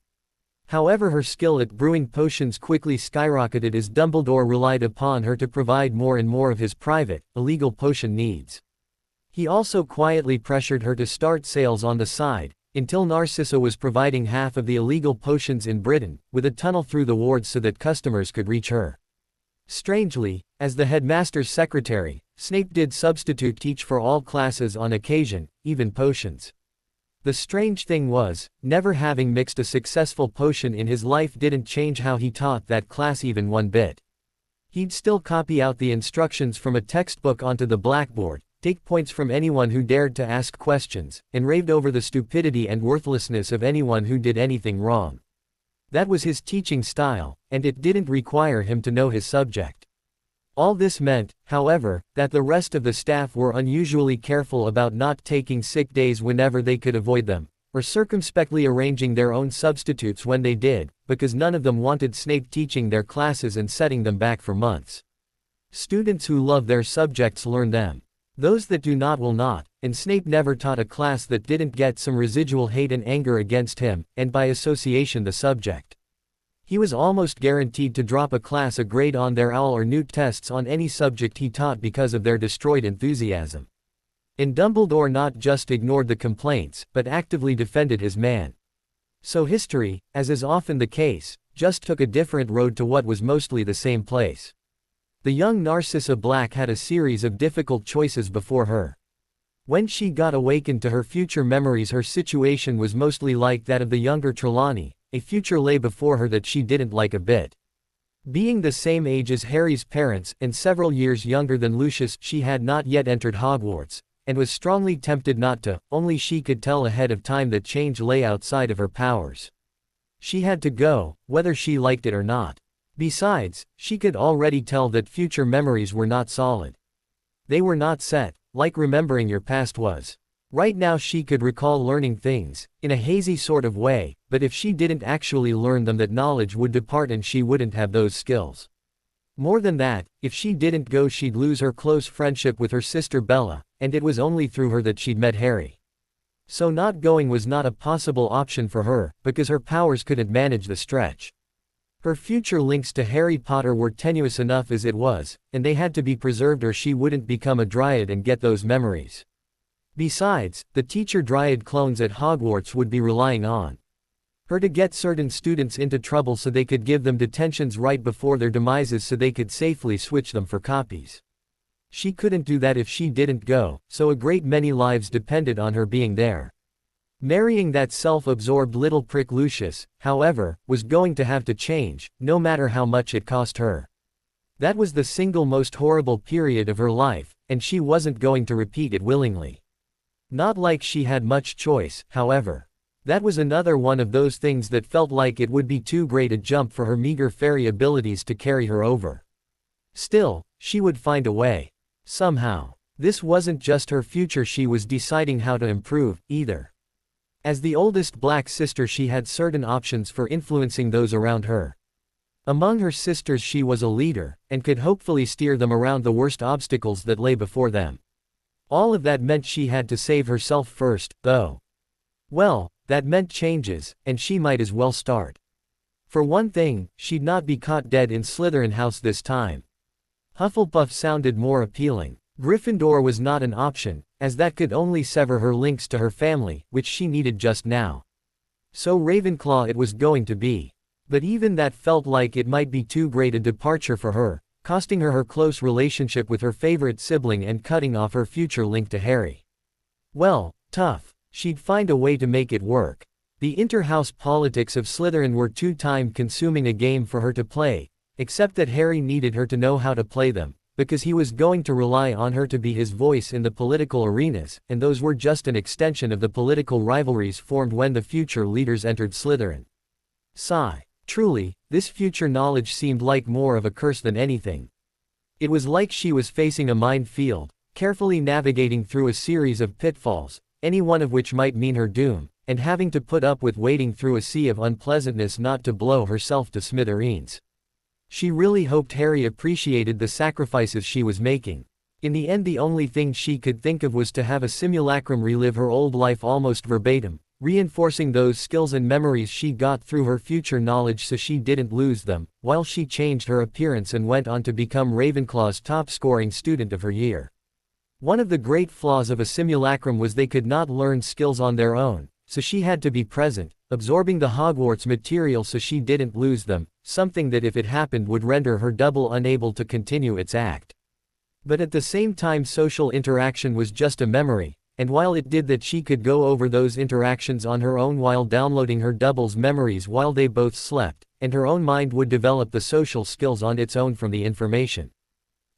Speaker 1: However, her skill at brewing potions quickly skyrocketed as Dumbledore relied upon her to provide more and more of his private, illegal potion needs. He also quietly pressured her to start sales on the side, until Narcissa was providing half of the illegal potions in Britain, with a tunnel through the wards so that customers could reach her. Strangely, as the headmaster's secretary, Snape did substitute teach for all classes on occasion, even potions. The strange thing was, never having mixed a successful potion in his life didn't change how he taught that class even one bit. He'd still copy out the instructions from a textbook onto the blackboard, take points from anyone who dared to ask questions, and raved over the stupidity and worthlessness of anyone who did anything wrong. That was his teaching style, and it didn't require him to know his subject. All this meant, however, that the rest of the staff were unusually careful about not taking sick days whenever they could avoid them, or circumspectly arranging their own substitutes when they did, because none of them wanted Snape teaching their classes and setting them back for months. Students who love their subjects learn them. Those that do not will not, and Snape never taught a class that didn't get some residual hate and anger against him, and by association the subject. He was almost guaranteed to drop a class a grade on their OWL or NEWT tests on any subject he taught because of their destroyed enthusiasm. And Dumbledore not just ignored the complaints, but actively defended his man. So history, as is often the case, just took a different road to what was mostly the same place. The young Narcissa Black had a series of difficult choices before her. When she got awakened to her future memories, her situation was mostly like that of the younger Trelawney. A future lay before her that she didn't like a bit. Being the same age as Harry's parents, and several years younger than Lucius, she had not yet entered Hogwarts, and was strongly tempted not to, only she could tell ahead of time that change lay outside of her powers. She had to go, whether she liked it or not. Besides, she could already tell that future memories were not solid. They were not set, like remembering your past was. Right now she could recall learning things, in a hazy sort of way, but if she didn't actually learn them, that knowledge would depart and she wouldn't have those skills. More than that, if she didn't go, she'd lose her close friendship with her sister Bella, and it was only through her that she'd met Harry. So not going was not a possible option for her, because her powers couldn't manage the stretch. Her future links to Harry Potter were tenuous enough as it was, and they had to be preserved or she wouldn't become a dryad and get those memories. Besides, the teacher dryad clones at Hogwarts would be relying on her to get certain students into trouble so they could give them detentions right before their demises so they could safely switch them for copies. She couldn't do that if she didn't go, so a great many lives depended on her being there. Marrying that self-absorbed little prick Lucius, however, was going to have to change, no matter how much it cost her. That was the single most horrible period of her life, and she wasn't going to repeat it willingly. Not like she had much choice, however. That was another one of those things that felt like it would be too great a jump for her meager fairy abilities to carry her over. Still, she would find a way. Somehow. This wasn't just her future she was deciding how to improve, either. As the oldest black sister she had certain options for influencing those around her. Among her sisters she was a leader, and could hopefully steer them around the worst obstacles that lay before them. All of that meant she had to save herself first, though. Well, that meant changes, and she might as well start. For one thing, she'd not be caught dead in Slytherin house this time. Hufflepuff sounded more appealing. Gryffindor was not an option, as that could only sever her links to her family, which she needed just now. So Ravenclaw it was going to be. But even that felt like it might be too great a departure for her, costing her her close relationship with her favorite sibling and cutting off her future link to Harry. Well, tough. She'd find a way to make it work. The inter-house politics of Slytherin were too time-consuming a game for her to play, except that Harry needed her to know how to play them, because he was going to rely on her to be his voice in the political arenas, and those were just an extension of the political rivalries formed when the future leaders entered Slytherin. Sigh. Truly, this future knowledge seemed like more of a curse than anything. It was like she was facing a minefield, carefully navigating through a series of pitfalls, any one of which might mean her doom, and having to put up with wading through a sea of unpleasantness not to blow herself to smithereens. She really hoped Harry appreciated the sacrifices she was making. In the end, the only thing she could think of was to have a simulacrum relive her old life almost verbatim, reinforcing those skills and memories she got through her future knowledge so she didn't lose them, while she changed her appearance and went on to become Ravenclaw's top-scoring student of her year. One of the great flaws of a simulacrum was they could not learn skills on their own, so she had to be present, absorbing the Hogwarts material so she didn't lose them, something that if it happened would render her double unable to continue its act. But at the same time social interaction was just a memory, and while it did that she could go over those interactions on her own while downloading her double's memories while they both slept, and her own mind would develop the social skills on its own from the information.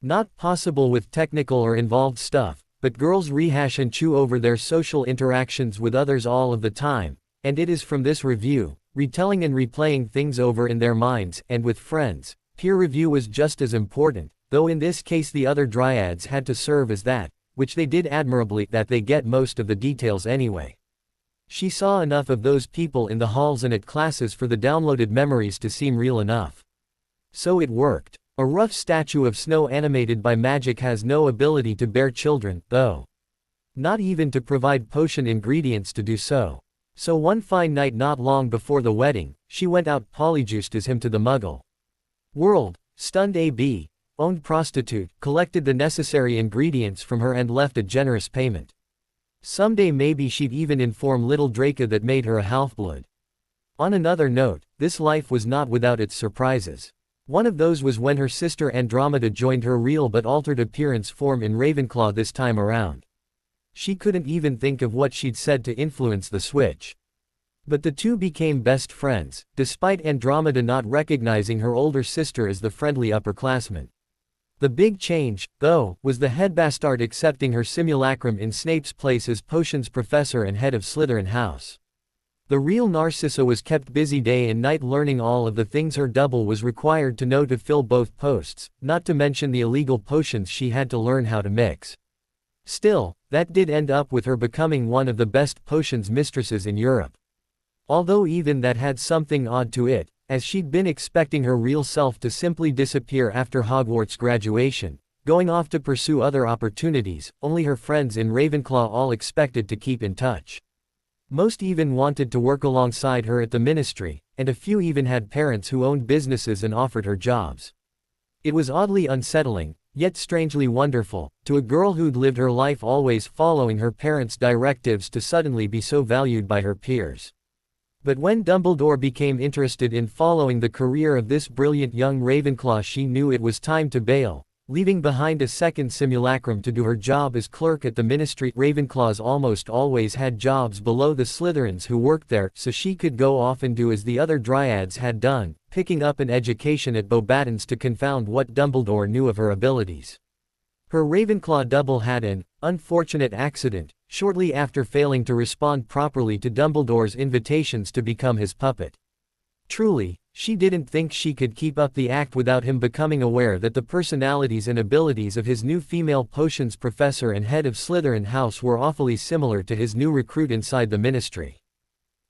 Speaker 1: Not possible with technical or involved stuff, but girls rehash and chew over their social interactions with others all of the time, and it is from this review, retelling and replaying things over in their minds, and with friends. Peer review was just as important, though in this case the other dryads had to serve as that, which they did admirably, that they get most of the details anyway. She saw enough of those people in the halls and at classes for the downloaded memories to seem real enough. So it worked. A rough statue of snow animated by magic has no ability to bear children, though. Not even to provide potion ingredients to do so. So one fine night not long before the wedding, she went out polyjuiced as him to the Muggle world. Stunned AB, owned prostitute, collected the necessary ingredients from her and left a generous payment. Someday maybe she'd even inform little Draco that made her a half-blood. On another note, this life was not without its surprises. One of those was when her sister Andromeda joined her real but altered appearance form in Ravenclaw this time around. she couldn't even think of what she'd said to influence the switch. But the two became best friends, despite Andromeda not recognizing her older sister as the friendly upperclassman. The big change, though, was the headbastard accepting her simulacrum in Snape's place as potions professor and head of Slytherin House. The real Narcissa was kept busy day and night learning all of the things her double was required to know to fill both posts, not to mention the illegal potions she had to learn how to mix. Still, that did end up with her becoming one of the best potions mistresses in Europe. Although even that had something odd to it, as she'd been expecting her real self to simply disappear after Hogwarts graduation, going off to pursue other opportunities. Only her friends in Ravenclaw all expected to keep in touch. Most even wanted to work alongside her at the ministry, and a few even had parents who owned businesses and offered her jobs. It was oddly unsettling, yet strangely wonderful, to a girl who'd lived her life always following her parents' directives to suddenly be so valued by her peers. But when Dumbledore became interested in following the career of this brilliant young Ravenclaw, she knew it was time to bail, leaving behind a second simulacrum to do her job as clerk at the ministry. Ravenclaws almost always had jobs below the Slytherins who worked there, so she could go off and do as the other Dryads had done, picking up an education at Beauxbatons to confound what Dumbledore knew of her abilities. Her Ravenclaw double had an unfortunate accident, shortly after failing to respond properly to Dumbledore's invitations to become his puppet. Truly, she didn't think she could keep up the act without him becoming aware that the personalities and abilities of his new female potions professor and head of Slytherin House were awfully similar to his new recruit inside the ministry.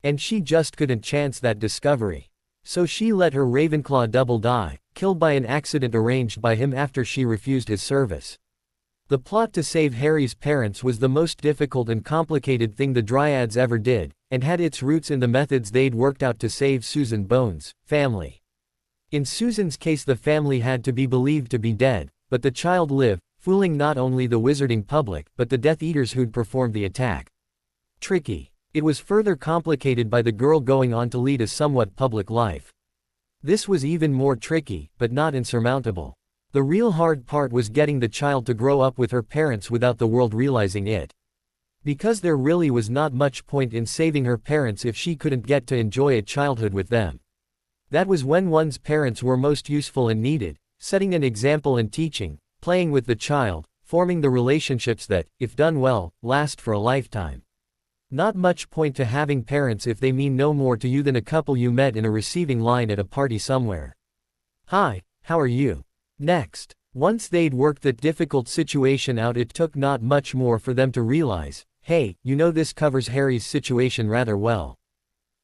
Speaker 1: And she just couldn't chance that discovery. So she let her Ravenclaw double die, killed by an accident arranged by him after she refused his service. The plot to save Harry's parents was the most difficult and complicated thing the Dryads ever did, and had its roots in the methods they'd worked out to save Susan Bones' family. In Susan's case, the family had to be believed to be dead, but the child lived, fooling not only the wizarding public but the Death Eaters who'd performed the attack. Tricky. It was further complicated by the girl going on to lead a somewhat public life. This was even more tricky, but not insurmountable. The real hard part was getting the child to grow up with her parents without the world realizing it. Because there really was not much point in saving her parents if she couldn't get to enjoy a childhood with them. That was when one's parents were most useful and needed, setting an example and teaching, playing with the child, forming the relationships that, if done well, last for a lifetime. Not much point to having parents if they mean no more to you than a couple you met in a receiving line at a party somewhere. "Hi, how are you?" Next. Once they'd worked that difficult situation out, it took not much more for them to realize, hey, you know, this covers Harry's situation rather well.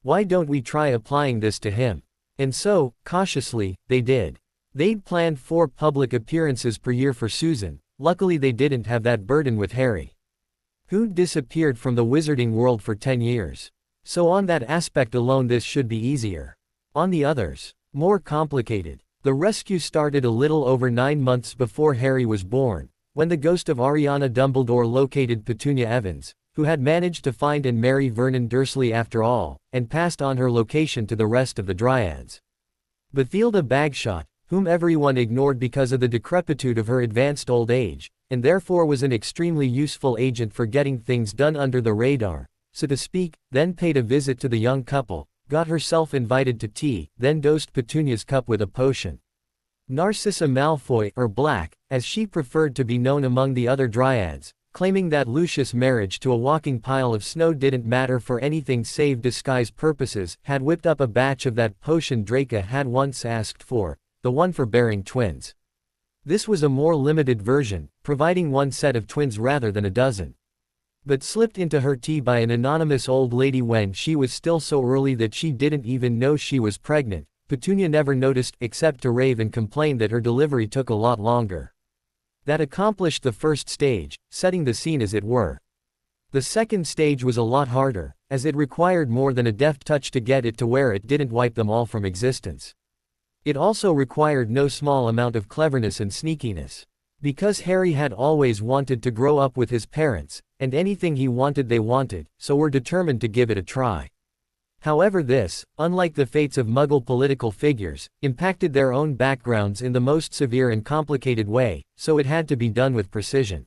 Speaker 1: Why don't we try applying this to him? And so, cautiously, they did. They'd planned 4 public appearances per year for Susan. Luckily they didn't have that burden with Harry, who'd disappeared from the wizarding world for 10 years. So on that aspect alone this should be easier. On the others, more complicated. The rescue started a little over 9 months before Harry was born, when the ghost of Ariana Dumbledore located Petunia Evans, who had managed to find and marry Vernon Dursley after all, and passed on her location to the rest of the Dryads. Bathilda Bagshot, whom everyone ignored because of the decrepitude of her advanced old age, and therefore was an extremely useful agent for getting things done under the radar, so to speak, then paid a visit to the young couple, got herself invited to tea, then dosed Petunia's cup with a potion. Narcissa Malfoy, or Black, as she preferred to be known among the other Dryads, claiming that Lucius' marriage to a walking pile of snow didn't matter for anything save disguise purposes, had whipped up a batch of that potion Draco had once asked for, the one for bearing twins. This was a more limited version, providing one set of twins rather than a dozen. But slipped into her tea by an anonymous old lady when she was still so early that she didn't even know she was pregnant. Petunia never noticed, except to rave and complain that her delivery took a lot longer. That accomplished the first stage, setting the scene as it were. The second stage was a lot harder, as it required more than a deft touch to get it to where it didn't wipe them all from existence. It also required no small amount of cleverness and sneakiness. Because Harry had always wanted to grow up with his parents, and anything he wanted they wanted, so were determined to give it a try. However, this, unlike the fates of Muggle political figures, impacted their own backgrounds in the most severe and complicated way, so it had to be done with precision.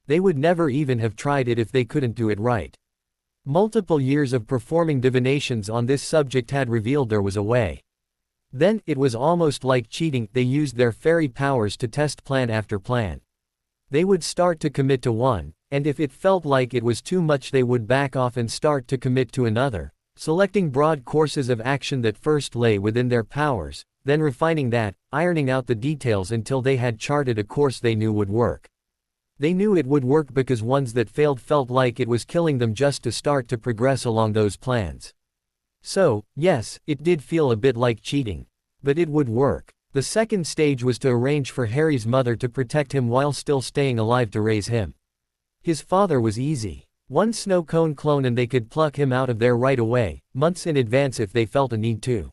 Speaker 1: They would never even have tried it if they couldn't do it right. Multiple years of performing divinations on this subject had revealed there was a way. Then, it was almost like cheating. They used their fairy powers to test plan after plan. They would start to commit to one, and if it felt like it was too much they would back off and start to commit to another, selecting broad courses of action that first lay within their powers, then refining that, ironing out the details until they had charted a course they knew would work. They knew it would work because ones that failed felt like it was killing them just to start to progress along those plans. So, yes, it did feel a bit like cheating. But it would work. The second stage was to arrange for Harry's mother to protect him while still staying alive to raise him. His father was easy. One snow cone clone and they could pluck him out of there right away, months in advance if they felt a need to.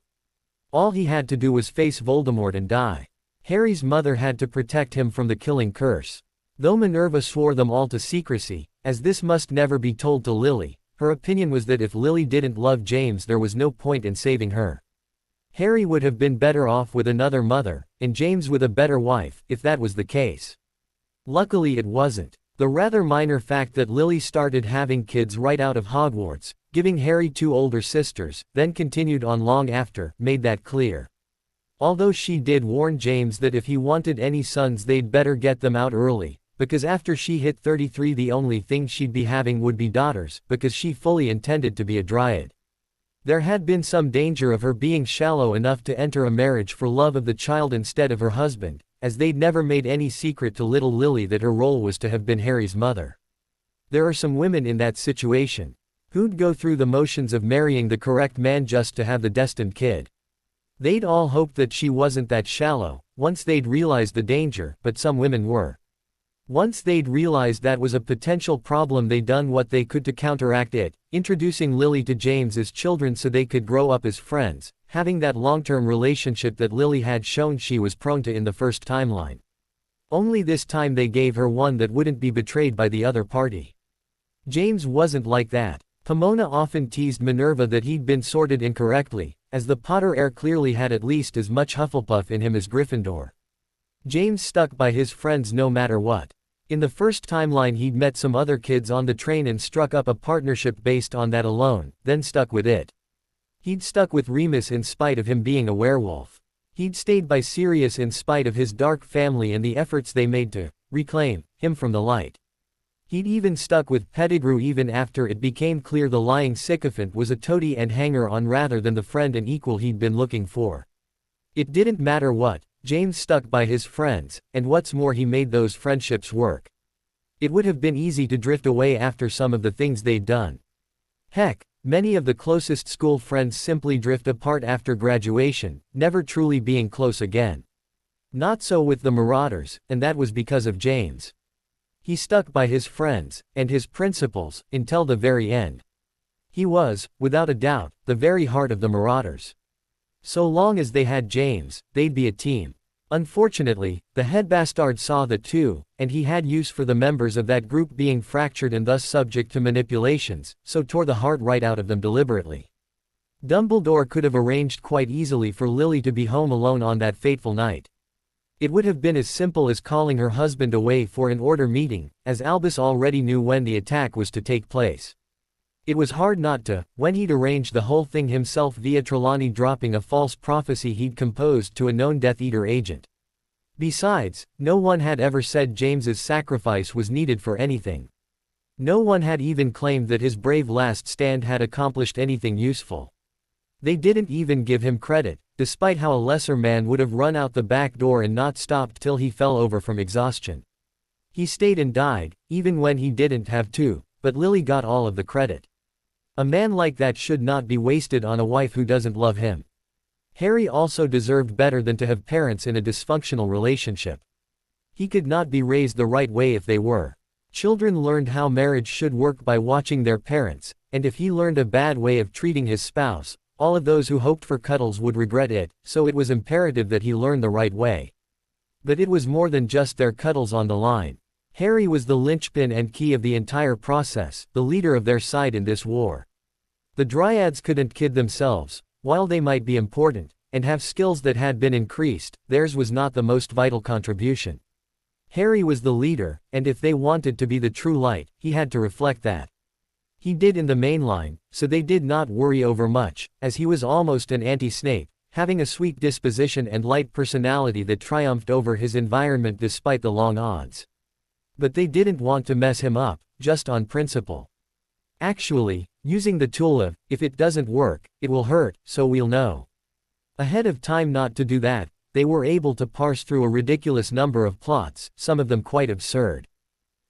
Speaker 1: All he had to do was face Voldemort and die. Harry's mother had to protect him from the killing curse. Though Minerva swore them all to secrecy, as this must never be told to Lily, her opinion was that if Lily didn't love James there was no point in saving her. Harry would have been better off with another mother, and James with a better wife, if that was the case. Luckily it wasn't. The rather minor fact that Lily started having kids right out of Hogwarts, giving Harry 2 older sisters, then continued on long after, made that clear. Although she did warn James that if he wanted any sons they'd better get them out early, because after she hit 33 the only thing she'd be having would be daughters, because she fully intended to be a dryad. There had been some danger of her being shallow enough to enter a marriage for love of the child instead of her husband, as they'd never made any secret to little Lily that her role was to have been Harry's mother. There are some women in that situation who'd go through the motions of marrying the correct man just to have the destined kid. They'd all hoped that she wasn't that shallow, once they'd realized the danger, but some women were. Once they'd realized that was a potential problem they'd done what they could to counteract it, introducing Lily to James as children so they could grow up as friends, having that long-term relationship that Lily had shown she was prone to in the first timeline. Only this time they gave her one that wouldn't be betrayed by the other party. James wasn't like that. Pomona often teased Minerva that he'd been sorted incorrectly, as the Potter heir clearly had at least as much Hufflepuff in him as Gryffindor. James stuck by his friends no matter what. In the first timeline he'd met some other kids on the train and struck up a partnership based on that alone, then stuck with it. He'd stuck with Remus in spite of him being a werewolf. He'd stayed by Sirius in spite of his dark family and the efforts they made to reclaim him from the light. He'd even stuck with Pettigrew even after it became clear the lying sycophant was a toady and hanger-on rather than the friend and equal he'd been looking for. It didn't matter what, James stuck by his friends, and what's more he made those friendships work. It would have been easy to drift away after some of the things they'd done. Heck, many of the closest school friends simply drift apart after graduation, never truly being close again. Not so with the Marauders, and that was because of James. He stuck by his friends, and his principles, until the very end. He was, without a doubt, the very heart of the Marauders. So long as they had James, they'd be a team. Unfortunately, the headbastard saw that too, and he had use for the members of that group being fractured and thus subject to manipulations, so tore the heart right out of them deliberately. Dumbledore could have arranged quite easily for Lily to be home alone on that fateful night. It would have been as simple as calling her husband away for an order meeting, as Albus already knew when the attack was to take place. It was hard not to, when he'd arranged the whole thing himself via Trelawney dropping a false prophecy he'd composed to a known Death Eater agent. Besides, no one had ever said James's sacrifice was needed for anything. No one had even claimed that his brave last stand had accomplished anything useful. They didn't even give him credit, despite how a lesser man would have run out the back door and not stopped till he fell over from exhaustion. He stayed and died, even when he didn't have to, but Lily got all of the credit. A man like that should not be wasted on a wife who doesn't love him. Harry also deserved better than to have parents in a dysfunctional relationship. He could not be raised the right way if they were. Children learned how marriage should work by watching their parents, and if he learned a bad way of treating his spouse, all of those who hoped for cuddles would regret it, so it was imperative that he learn the right way. But it was more than just their cuddles on the line. Harry was the linchpin and key of the entire process, the leader of their side in this war. The Dryads couldn't kid themselves. While they might be important, and have skills that had been increased, theirs was not the most vital contribution. Harry was the leader, and if they wanted to be the true light, he had to reflect that. He did in the main line, so they did not worry over much, as he was almost an anti-Snape, having a sweet disposition and light personality that triumphed over his environment despite the long odds. But they didn't want to mess him up, just on principle. Actually, using the tool of, if it doesn't work, it will hurt, so we'll know. Ahead of time not to do that, they were able to parse through a ridiculous number of plots, some of them quite absurd.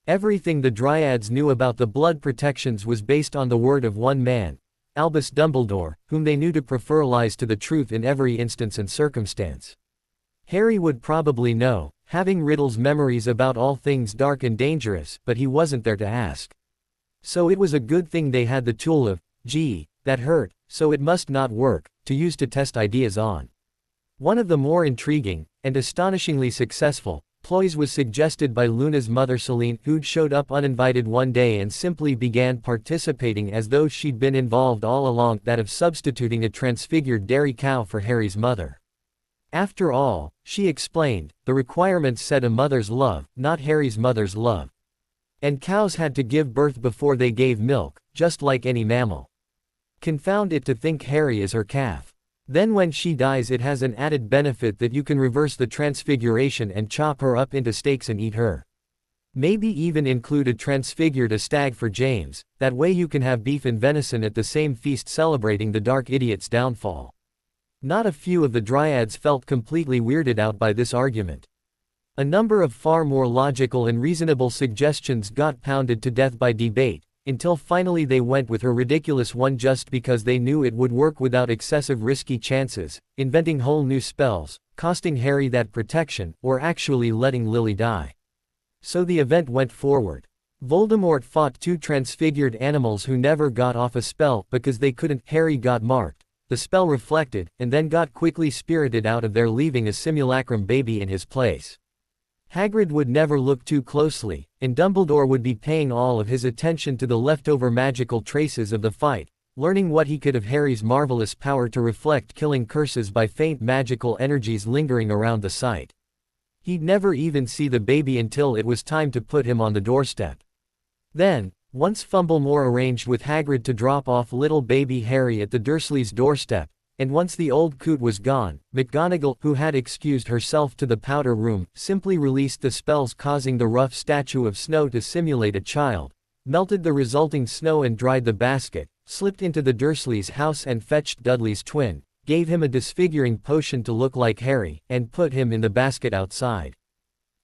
Speaker 1: Everything the Dryads knew about the blood protections was based on the word of one man, Albus Dumbledore, whom they knew to prefer lies to the truth in every instance and circumstance. Harry would probably know, having Riddle's memories about all things dark and dangerous, but he wasn't there to ask. So it was a good thing they had the tool of, gee, that hurt, so it must not work, to use to test ideas on. One of the more intriguing, and astonishingly successful, ploys was suggested by Luna's mother Celine, who'd showed up uninvited one day and simply began participating as though she'd been involved all along, that of substituting a transfigured dairy cow for Harry's mother. After all, she explained, the requirements said a mother's love, not Harry's mother's love. And cows had to give birth before they gave milk, just like any mammal. Confound it to think Harry is her calf. Then when she dies it has an added benefit that you can reverse the transfiguration and chop her up into steaks and eat her. Maybe even include a transfigured stag for James, that way you can have beef and venison at the same feast celebrating the dark idiot's downfall. Not a few of the Dryads felt completely weirded out by this argument. A number of far more logical and reasonable suggestions got pounded to death by debate, until finally they went with her ridiculous one just because they knew it would work without excessive risky chances, inventing whole new spells, costing Harry that protection, or actually letting Lily die. So the event went forward. Voldemort fought two transfigured animals who never got off a spell because they couldn't. Harry got marked, the spell reflected, and then got quickly spirited out of there, leaving a simulacrum baby in his place. Hagrid would never look too closely, and Dumbledore would be paying all of his attention to the leftover magical traces of the fight, learning what he could of Harry's marvelous power to reflect killing curses by faint magical energies lingering around the site. He'd never even see the baby until it was time to put him on the doorstep. Then, once Fumblemore arranged with Hagrid to drop off little baby Harry at the Dursleys' doorstep, and once the old coot was gone, McGonagall, who had excused herself to the powder room, simply released the spells, causing the rough statue of snow to simulate a child, melted the resulting snow and dried the basket, slipped into the Dursleys' house and fetched Dudley's twin, gave him a disfiguring potion to look like Harry, and put him in the basket outside.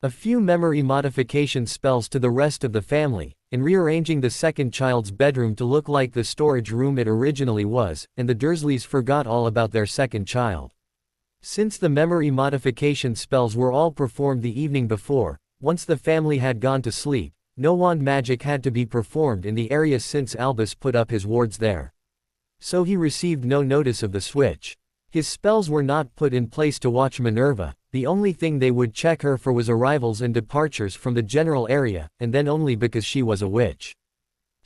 Speaker 1: A few memory modification spells to the rest of the family, in rearranging the second child's bedroom to look like the storage room it originally was, and the Dursleys forgot all about their second child. Since the memory modification spells were all performed the evening before, once the family had gone to sleep, no wand magic had to be performed in the area since Albus put up his wards there. So he received no notice of the switch. His spells were not put in place to watch Minerva, the only thing they would check her for was arrivals and departures from the general area, and then only because she was a witch.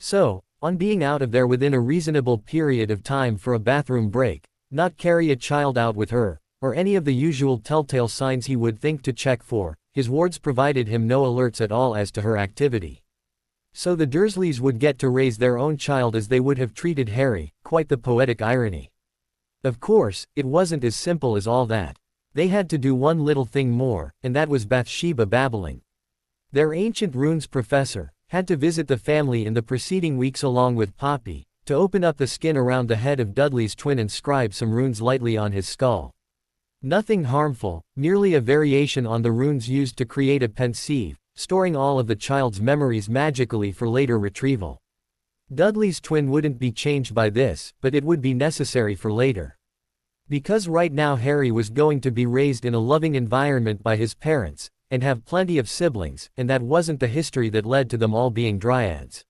Speaker 1: So, on being out of there within a reasonable period of time for a bathroom break, not carry a child out with her, or any of the usual telltale signs he would think to check for, his wards provided him no alerts at all as to her activity. So the Dursleys would get to raise their own child as they would have treated Harry, quite the poetic irony. Of course, it wasn't as simple as all that. They had to do one little thing more, and that was Bathsheba babbling. Their ancient runes professor had to visit the family in the preceding weeks along with Poppy, to open up the skin around the head of Dudley's twin and scribe some runes lightly on his skull. Nothing harmful, merely a variation on the runes used to create a pensieve, storing all of the child's memories magically for later retrieval. Dudley's twin wouldn't be changed by this, but it would be necessary for later. Because right now Harry was going to be raised in a loving environment by his parents, and have plenty of siblings, and that wasn't the history that led to them all being Dryads.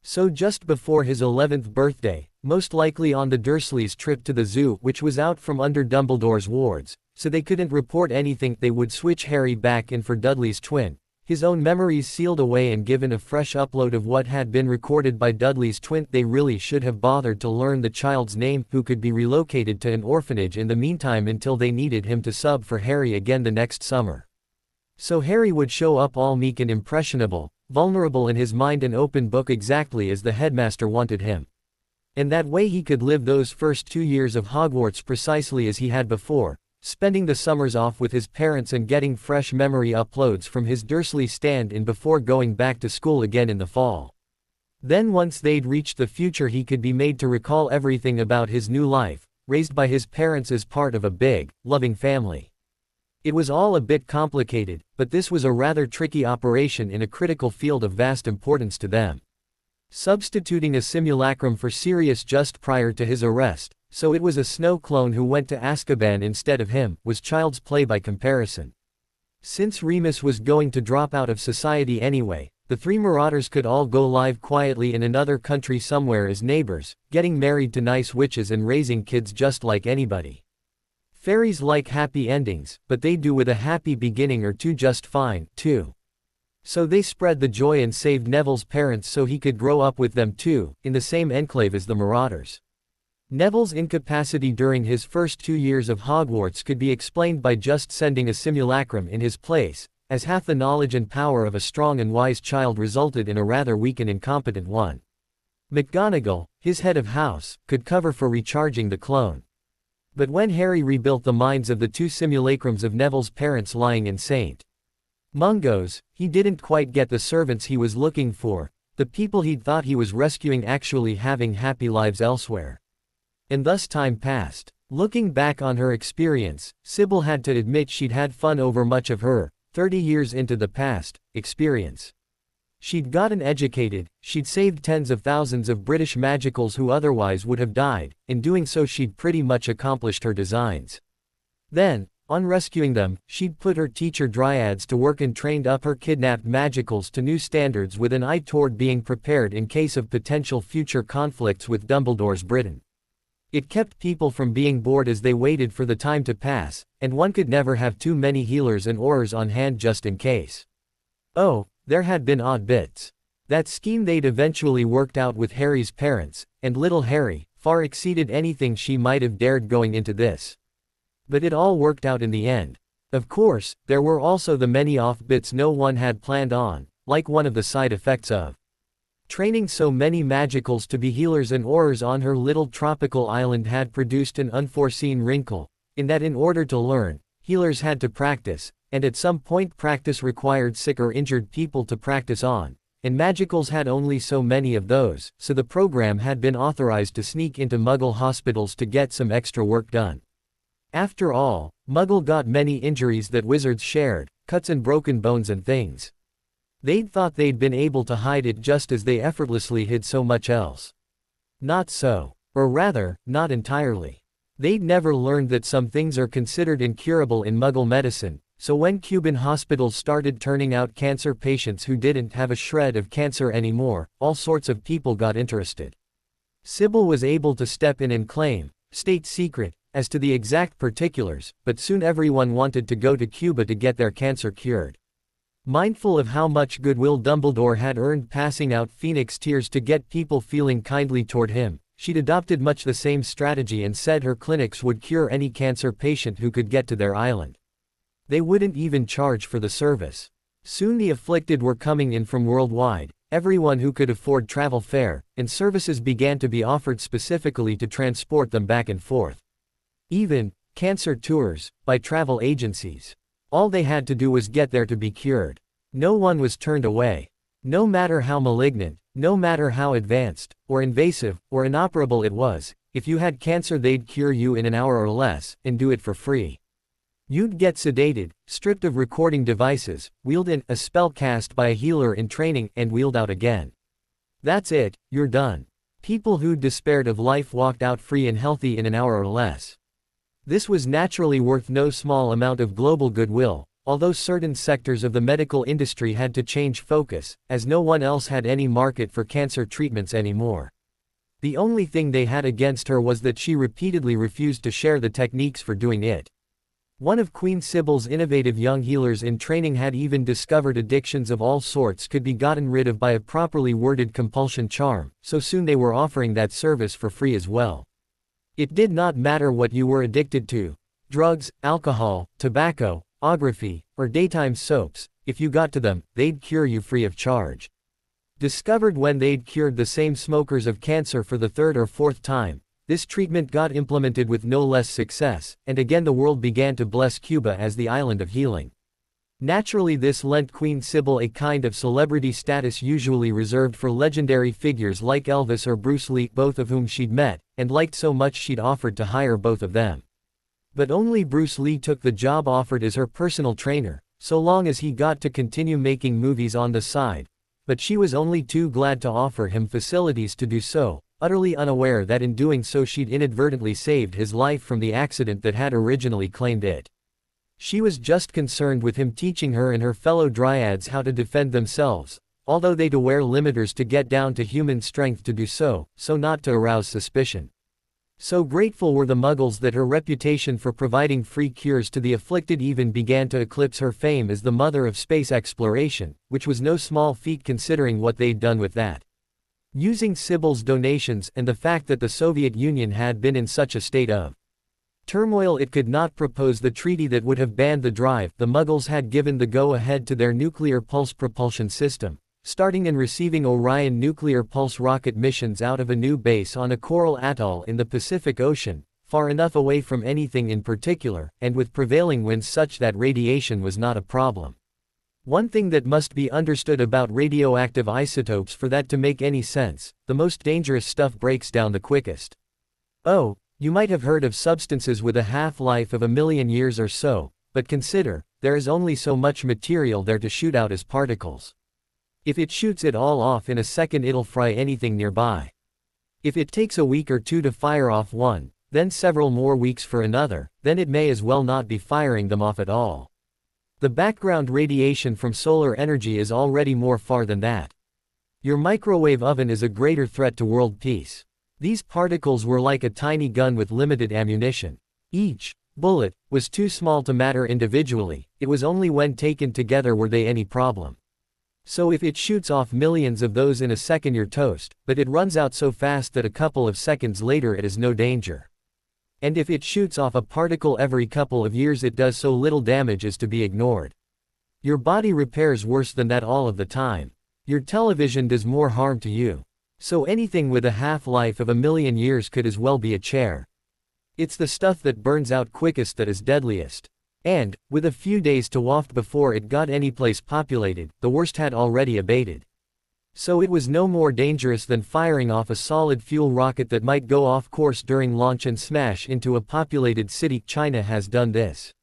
Speaker 1: So just before his 11th birthday, most likely on the Dursleys' trip to the zoo, which was out from under Dumbledore's wards, so they couldn't report anything, they would switch Harry back in for Dudley's twin, his own memories sealed away and given a fresh upload of what had been recorded by Dudley's twin. They really should have bothered to learn the child's name, who could be relocated to an orphanage in the meantime until they needed him to sub for Harry again the next summer. So Harry would show up all meek and impressionable, vulnerable in his mind, an open book, exactly as the headmaster wanted him. And that way he could live those first 2 years of Hogwarts precisely as he had before, spending the summers off with his parents and getting fresh memory uploads from his Dursley stand-in before going back to school again in the fall. Then once they'd reached the future, he could be made to recall everything about his new life, raised by his parents as part of a big, loving family. It was all a bit complicated, but this was a rather tricky operation in a critical field of vast importance to them. Substituting a simulacrum for Sirius just prior to his arrest, so it was a Snow clone who went to Azkaban instead of him, was child's play by comparison. Since Remus was going to drop out of society anyway, the three Marauders could all go live quietly in another country somewhere as neighbors, getting married to nice witches and raising kids just like anybody. Fairies like happy endings, but they do with a happy beginning or two just fine, too. So they spread the joy and saved Neville's parents so he could grow up with them too, in the same enclave as the Marauders. Neville's incapacity during his first 2 years of Hogwarts could be explained by just sending a simulacrum in his place, as half the knowledge and power of a strong and wise child resulted in a rather weak and incompetent one. McGonagall, his head of house, could cover for recharging the clone. But when Harry rebuilt the minds of the 2 simulacrums of Neville's parents lying in St. Mungo's, he didn't quite get the servants he was looking for, the people he'd thought he was rescuing actually having happy lives elsewhere. And thus time passed. Looking back on her experience, Sybil had to admit she'd had fun over much of her, 30 years into the past, experience. She'd gotten educated, she'd saved tens of thousands of British magicals who otherwise would have died, in doing so she'd pretty much accomplished her designs. Then, on rescuing them, she'd put her teacher dryads to work and trained up her kidnapped magicals to new standards with an eye toward being prepared in case of potential future conflicts with Dumbledore's Britain. It kept people from being bored as they waited for the time to pass, and one could never have too many healers and aurors on hand just in case. Oh, there had been odd bits. That scheme they'd eventually worked out with Harry's parents, and little Harry, far exceeded anything she might have dared going into this. But it all worked out in the end. Of course, there were also the many off bits no one had planned on, like one of the side effects of training so many magicals to be healers and aurors on her little tropical island had produced an unforeseen wrinkle, in that in order to learn, healers had to practice, and at some point practice required sick or injured people to practice on, and magicals had only so many of those, so the program had been authorized to sneak into Muggle hospitals to get some extra work done. After all, Muggle got many injuries that wizards shared, cuts and broken bones and things. They'd thought they'd been able to hide it just as they effortlessly hid so much else. Not so. Or rather, not entirely. They'd never learned that some things are considered incurable in Muggle medicine, so when Cuban hospitals started turning out cancer patients who didn't have a shred of cancer anymore, all sorts of people got interested. Sybil was able to step in and claim, state secret, as to the exact particulars, but soon everyone wanted to go to Cuba to get their cancer cured. Mindful of how much goodwill Dumbledore had earned passing out Phoenix tears to get people feeling kindly toward him, she'd adopted much the same strategy and said her clinics would cure any cancer patient who could get to their island. They wouldn't even charge for the service. Soon the afflicted were coming in from worldwide, everyone who could afford travel fare, and services began to be offered specifically to transport them back and forth. Even cancer tours, by travel agencies. All they had to do was get there to be cured. No one was turned away. No matter how malignant, no matter how advanced, or invasive, or inoperable it was, if you had cancer they'd cure you in an hour or less, and do it for free. You'd get sedated, stripped of recording devices, wheeled in, a spell cast by a healer in training, and wheeled out again. That's it, you're done. People who'd despaired of life walked out free and healthy in an hour or less. This was naturally worth no small amount of global goodwill, although certain sectors of the medical industry had to change focus, as no one else had any market for cancer treatments anymore. The only thing they had against her was that she repeatedly refused to share the techniques for doing it. One of Queen Sybil's innovative young healers in training had even discovered addictions of all sorts could be gotten rid of by a properly worded compulsion charm, so soon they were offering that service for free as well. It did not matter what you were addicted to: drugs, alcohol, tobacco, ography, or daytime soaps. If you got to them, they'd cure you free of charge. Discovered when they'd cured the same smokers of cancer for the third or fourth time, this treatment got implemented with no less success, and again the world began to bless Cuba as the island of healing. Naturally, this lent Queen Sybil a kind of celebrity status usually reserved for legendary figures like Elvis or Bruce Lee, both of whom she'd met, and liked so much she'd offered to hire both of them. But only Bruce Lee took the job offered as her personal trainer, so long as he got to continue making movies on the side, but she was only too glad to offer him facilities to do so, utterly unaware that in doing so she'd inadvertently saved his life from the accident that had originally claimed it. She was just concerned with him teaching her and her fellow dryads how to defend themselves, although they'd wear limiters to get down to human strength to do so, so not to arouse suspicion. So grateful were the Muggles that her reputation for providing free cures to the afflicted even began to eclipse her fame as the mother of space exploration, which was no small feat considering what they'd done with that. Using Sybil's donations and the fact that the Soviet Union had been in such a state of turmoil it could not propose the treaty that would have banned the drive, the Muggles had given the go-ahead to their nuclear pulse propulsion system, starting and receiving Orion nuclear pulse rocket missions out of a new base on a coral atoll in the Pacific Ocean, far enough away from anything in particular, and with prevailing winds such that radiation was not a problem. One thing that must be understood about radioactive isotopes for that to make any sense: the most dangerous stuff breaks down the quickest. Oh, you might have heard of substances with a half-life of 1,000,000 years or so, but consider, there is only so much material there to shoot out as particles. If it shoots it all off in a second, it'll fry anything nearby. If it takes a week or two to fire off one, then several more weeks for another, then it may as well not be firing them off at all. The background radiation from solar energy is already more far than that. Your microwave oven is a greater threat to world peace. These particles were like a tiny gun with limited ammunition. Each bullet was too small to matter individually, it was only when taken together were they any problem. So if it shoots off millions of those in a second, you're toast, but it runs out so fast that a couple of seconds later it is no danger. And if it shoots off a particle every couple of years, it does so little damage as to be ignored. Your body repairs worse than that all of the time. Your television does more harm to you. So anything with a half-life of 1,000,000 years could as well be a chair. It's the stuff that burns out quickest that is deadliest. And, with a few days to waft before it got any place populated, the worst had already abated. So it was no more dangerous than firing off a solid fuel rocket that might go off course during launch and smash into a populated city. China has done this.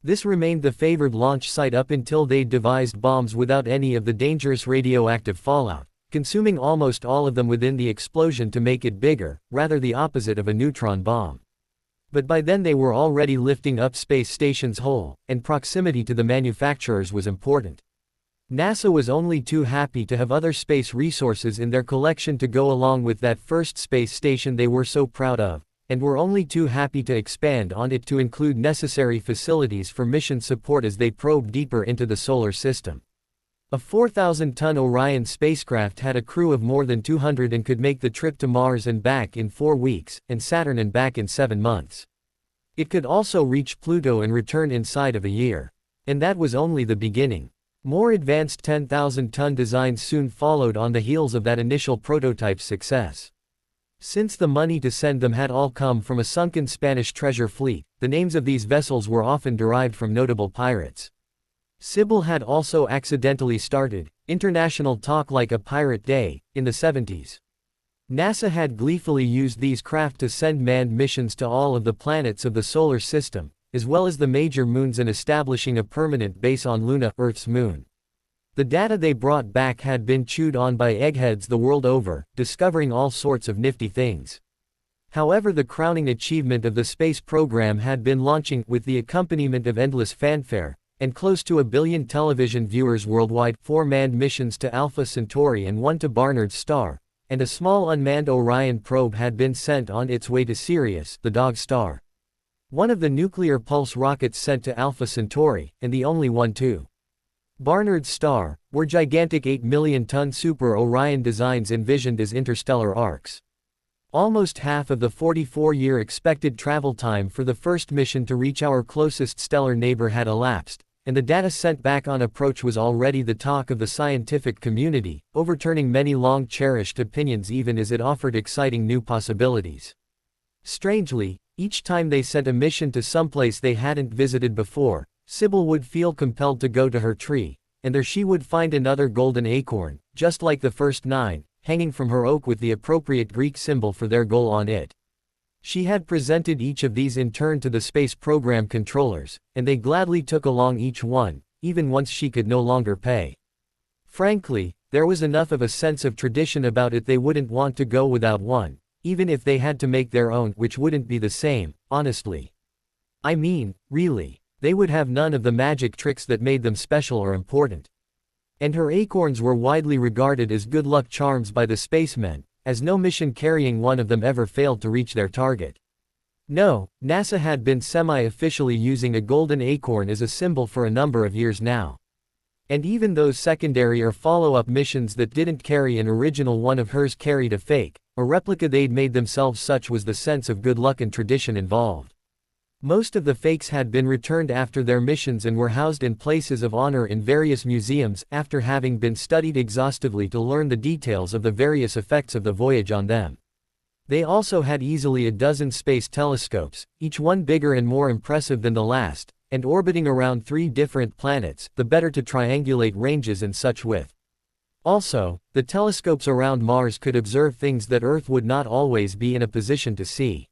Speaker 1: This remained the favored launch site up until they'd devised bombs without any of the dangerous radioactive fallout, consuming almost all of them within the explosion to make it bigger, rather the opposite of a neutron bomb. But by then they were already lifting up space stations whole, and proximity to the manufacturers was important. NASA was only too happy to have other space resources in their collection to go along with that first space station they were so proud of, and were only too happy to expand on it to include necessary facilities for mission support as they probed deeper into the solar system. A 4,000-ton Orion spacecraft had a crew of more than 200 and could make the trip to Mars and back in 4 weeks, and Saturn and back in 7 months. It could also reach Pluto and return inside of a year. And that was only the beginning. More advanced 10,000-ton designs soon followed on the heels of that initial prototype's success. Since the money to send them had all come from a sunken Spanish treasure fleet, the names of these vessels were often derived from notable pirates. Sybil had also accidentally started International Talk Like a Pirate Day in the 70s. NASA had gleefully used these craft to send manned missions to all of the planets of the solar system, as well as the major moons, and establishing a permanent base on Luna, Earth's moon. The data they brought back had been chewed on by eggheads the world over, discovering all sorts of nifty things. However, the crowning achievement of the space program had been launching, with the accompaniment of endless fanfare, and close to 1 billion television viewers worldwide, 4 manned missions to Alpha Centauri and 1 to Barnard's star, and a small unmanned Orion probe had been sent on its way to Sirius, the dog star. One of the nuclear pulse rockets sent to Alpha Centauri, and the only one to Barnard's star, were gigantic 8 million-ton Super Orion designs envisioned as interstellar arcs. Almost half of the 44-year expected travel time for the first mission to reach our closest stellar neighbor had elapsed, and the data sent back on approach was already the talk of the scientific community, overturning many long-cherished opinions even as it offered exciting new possibilities. Strangely, each time they sent a mission to someplace they hadn't visited before, Sybil would feel compelled to go to her tree, and there she would find another golden acorn, just like the first 9, hanging from her oak with the appropriate Greek symbol for their goal on it. She had presented each of these in turn to the space program controllers, and they gladly took along each one, even once she could no longer pay. Frankly, there was enough of a sense of tradition about it they wouldn't want to go without one, even if they had to make their own, which wouldn't be the same, honestly. I mean, really, they would have none of the magic tricks that made them special or important. And her acorns were widely regarded as good luck charms by the spacemen, as no mission carrying one of them ever failed to reach their target. No, NASA had been semi-officially using a golden acorn as a symbol for a number of years now. And even those secondary or follow-up missions that didn't carry an original one of hers carried a fake, a replica they'd made themselves, such was the sense of good luck and tradition involved. Most of the fakes had been returned after their missions and were housed in places of honor in various museums after having been studied exhaustively to learn the details of the various effects of the voyage on them. They also had easily a dozen space telescopes, each one bigger and more impressive than the last, and orbiting around 3 different planets, the better to triangulate ranges and such with. Also, the telescopes around Mars could observe things that Earth would not always be in a position to see.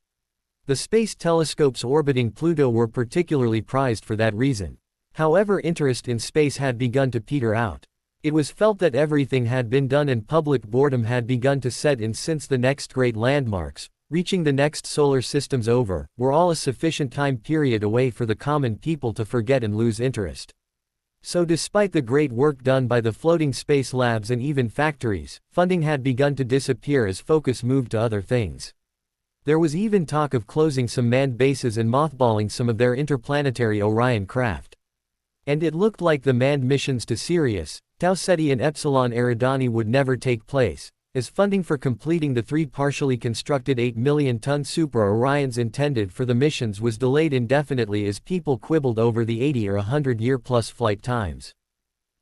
Speaker 1: The space telescopes orbiting Pluto were particularly prized for that reason. However, interest in space had begun to peter out. It was felt that everything had been done and public boredom had begun to set in since the next great landmarks, reaching the next solar systems over, were all a sufficient time period away for the common people to forget and lose interest. So despite the great work done by the floating space labs and even factories, funding had begun to disappear as focus moved to other things. There was even talk of closing some manned bases and mothballing some of their interplanetary Orion craft. And it looked like the manned missions to Sirius, Tau Ceti and Epsilon Eridani would never take place, as funding for completing the 3 partially constructed 8-million-ton Super Orions intended for the missions was delayed indefinitely as people quibbled over the 80 or 100-year-plus flight times.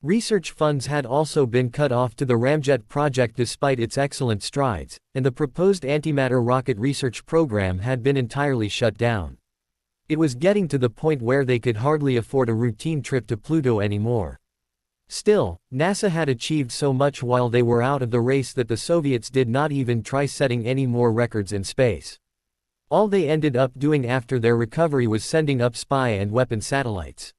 Speaker 1: Research funds had also been cut off to the Ramjet project despite its excellent strides, and the proposed antimatter rocket research program had been entirely shut down. It was getting to the point where they could hardly afford a routine trip to Pluto anymore. Still, NASA had achieved so much while they were out of the race that the Soviets did not even try setting any more records in space. All they ended up doing after their recovery was sending up spy and weapon satellites.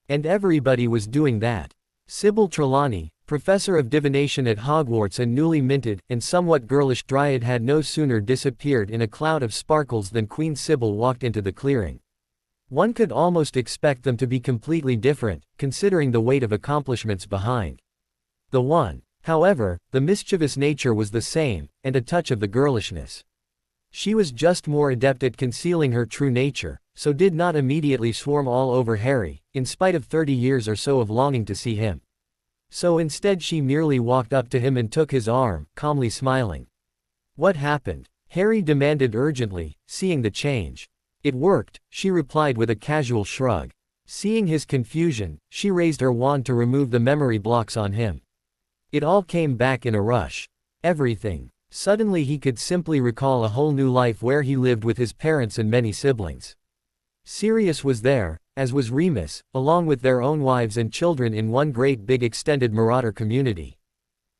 Speaker 1: And everybody was doing that. Sybil Trelawney, professor of divination at Hogwarts and newly minted and somewhat girlish dryad, had no sooner disappeared in a cloud of sparkles than Queen Sybil walked into the clearing. One could almost expect them to be completely different, considering the weight of accomplishments behind the one. However, the mischievous nature was the same, and a touch of the girlishness. She was just more adept at concealing her true nature, so did not immediately swarm all over Harry, in spite of 30 years or so of longing to see him. So instead she merely walked up to him and took his arm, calmly smiling. "What happened?" Harry demanded urgently, seeing the change. "It worked," she replied with a casual shrug. Seeing his confusion, she raised her wand to remove the memory blocks on him. It all came back in a rush. Everything. Suddenly he could simply recall a whole new life where he lived with his parents and many siblings. Sirius was there, as was Remus, along with their own wives and children in one great big extended marauder community.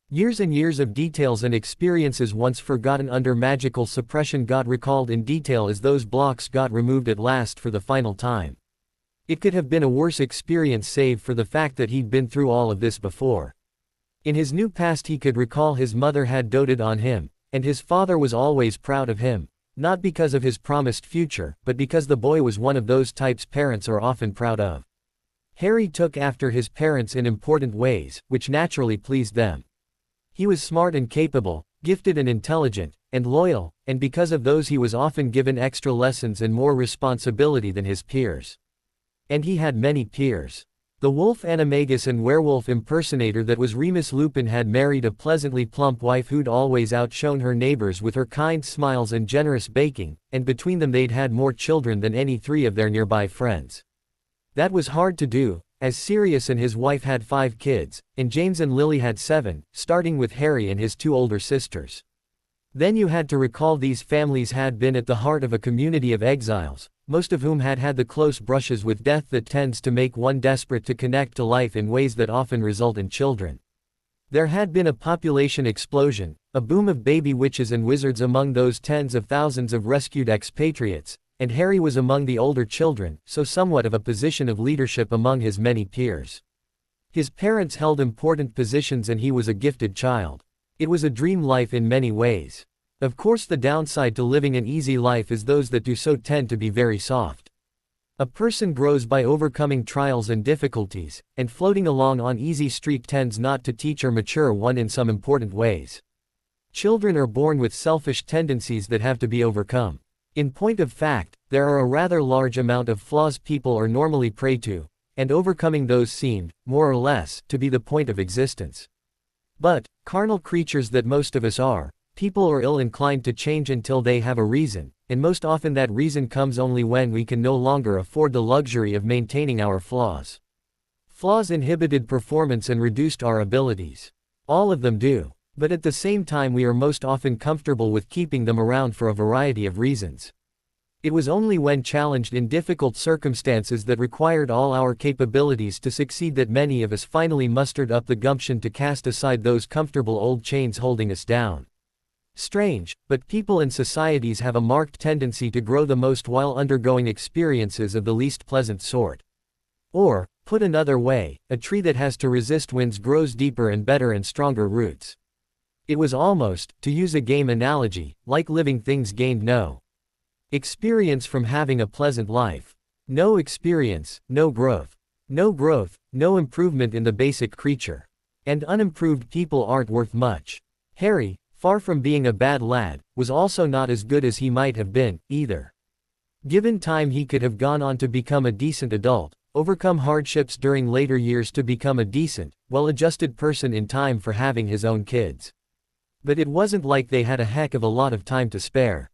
Speaker 1: Years and years of details and experiences once forgotten under magical suppression got recalled in detail as those blocks got removed at last for the final time. It could have been a worse experience save for the fact that he'd been through all of this before. In his new past he could recall his mother had doted on him, and his father was always proud of him, not because of his promised future, but because the boy was one of those types parents are often proud of. Harry took after his parents in important ways, which naturally pleased them. He was smart and capable, gifted and intelligent, and loyal, and because of those he was often given extra lessons and more responsibility than his peers. And he had many peers. The wolf animagus and werewolf impersonator that was Remus Lupin had married a pleasantly plump wife who'd always outshone her neighbors with her kind smiles and generous baking, and between them they'd had more children than any three of their nearby friends. That was hard to do, as Sirius and his wife had 5 kids, and James and Lily had 7, starting with Harry and his 2 older sisters. Then you had to recall these families had been at the heart of a community of exiles, most of whom had had the close brushes with death that tends to make one desperate to connect to life in ways that often result in children. There had been a population explosion, a boom of baby witches and wizards among those tens of thousands of rescued expatriates, and Harry was among the older children, so somewhat of a position of leadership among his many peers. His parents held important positions and he was a gifted child. It was a dream life in many ways. Of course, the downside to living an easy life is those that do so tend to be very soft. A person grows by overcoming trials and difficulties, and floating along on easy street tends not to teach or mature one in some important ways. Children are born with selfish tendencies that have to be overcome. In point of fact, there are a rather large amount of flaws people are normally prey to, and overcoming those seemed, more or less, to be the point of existence. But, carnal creatures that most of us are, people are ill-inclined to change until they have a reason, and most often that reason comes only when we can no longer afford the luxury of maintaining our flaws. Flaws inhibited performance and reduced our abilities. All of them do. But at the same time we are most often comfortable with keeping them around for a variety of reasons. It was only when challenged in difficult circumstances that required all our capabilities to succeed that many of us finally mustered up the gumption to cast aside those comfortable old chains holding us down. Strange, but people and societies have a marked tendency to grow the most while undergoing experiences of the least pleasant sort. Or, put another way, a tree that has to resist winds grows deeper and better and stronger roots. It was almost, to use a game analogy, like living things gained no experience from having a pleasant life. No experience, no growth. No growth, no improvement in the basic creature. And unimproved people aren't worth much. Harry, far from being a bad lad, was also not as good as he might have been, either. Given time he could have gone on to become a decent adult, overcome hardships during later years to become a decent, well-adjusted person in time for having his own kids. But it wasn't like they had a heck of a lot of time to spare.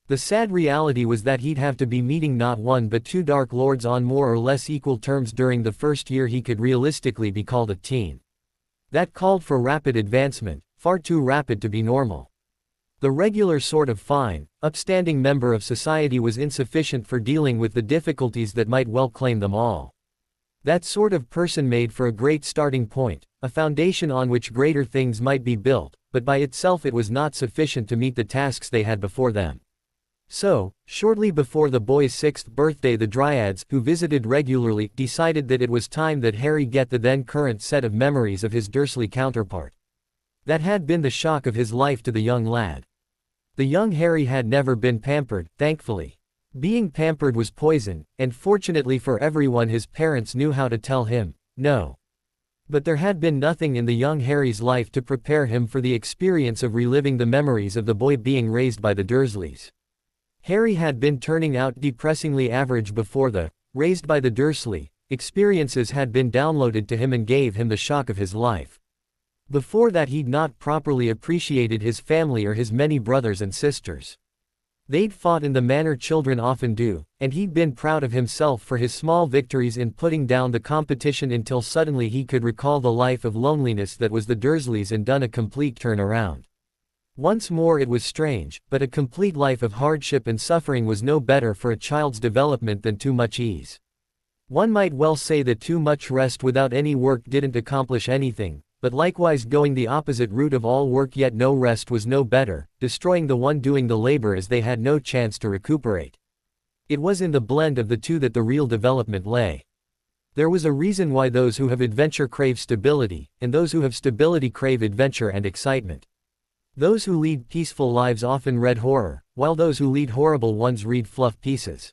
Speaker 1: The sad reality was that he'd have to be meeting not one but 2 Dark Lords on more or less equal terms during the first year he could realistically be called a teen. That called for rapid advancement, far too rapid to be normal. The regular sort of fine, upstanding member of society was insufficient for dealing with the difficulties that might well claim them all. That sort of person made for a great starting point, a foundation on which greater things might be built, but by itself it was not sufficient to meet the tasks they had before them. So, shortly before the boy's 6th birthday the Dryads, who visited regularly, decided that it was time that Harry get the then current set of memories of his Dursley counterpart. That had been the shock of his life to the young lad. The young Harry had never been pampered, thankfully. Being pampered was poison, and fortunately for everyone his parents knew how to tell him, no. But there had been nothing in the young Harry's life to prepare him for the experience of reliving the memories of the boy being raised by the Dursleys. Harry had been turning out depressingly average before the raised by the Dursley experiences had been downloaded to him and gave him the shock of his life. Before that he'd not properly appreciated his family or his many brothers and sisters. They'd fought in the manner children often do, and he'd been proud of himself for his small victories in putting down the competition until suddenly he could recall the life of loneliness that was the Dursleys and done a complete turnaround. Once more it was strange, but a complete life of hardship and suffering was no better for a child's development than too much ease. One might well say that too much rest without any work didn't accomplish anything, but likewise going the opposite route of all work yet no rest was no better, destroying the one doing the labor as they had no chance to recuperate. It was in the blend of the two that the real development lay. There was a reason why those who have adventure crave stability, and those who have stability crave adventure and excitement. Those who lead peaceful lives often read horror, while those who lead horrible ones read fluff pieces.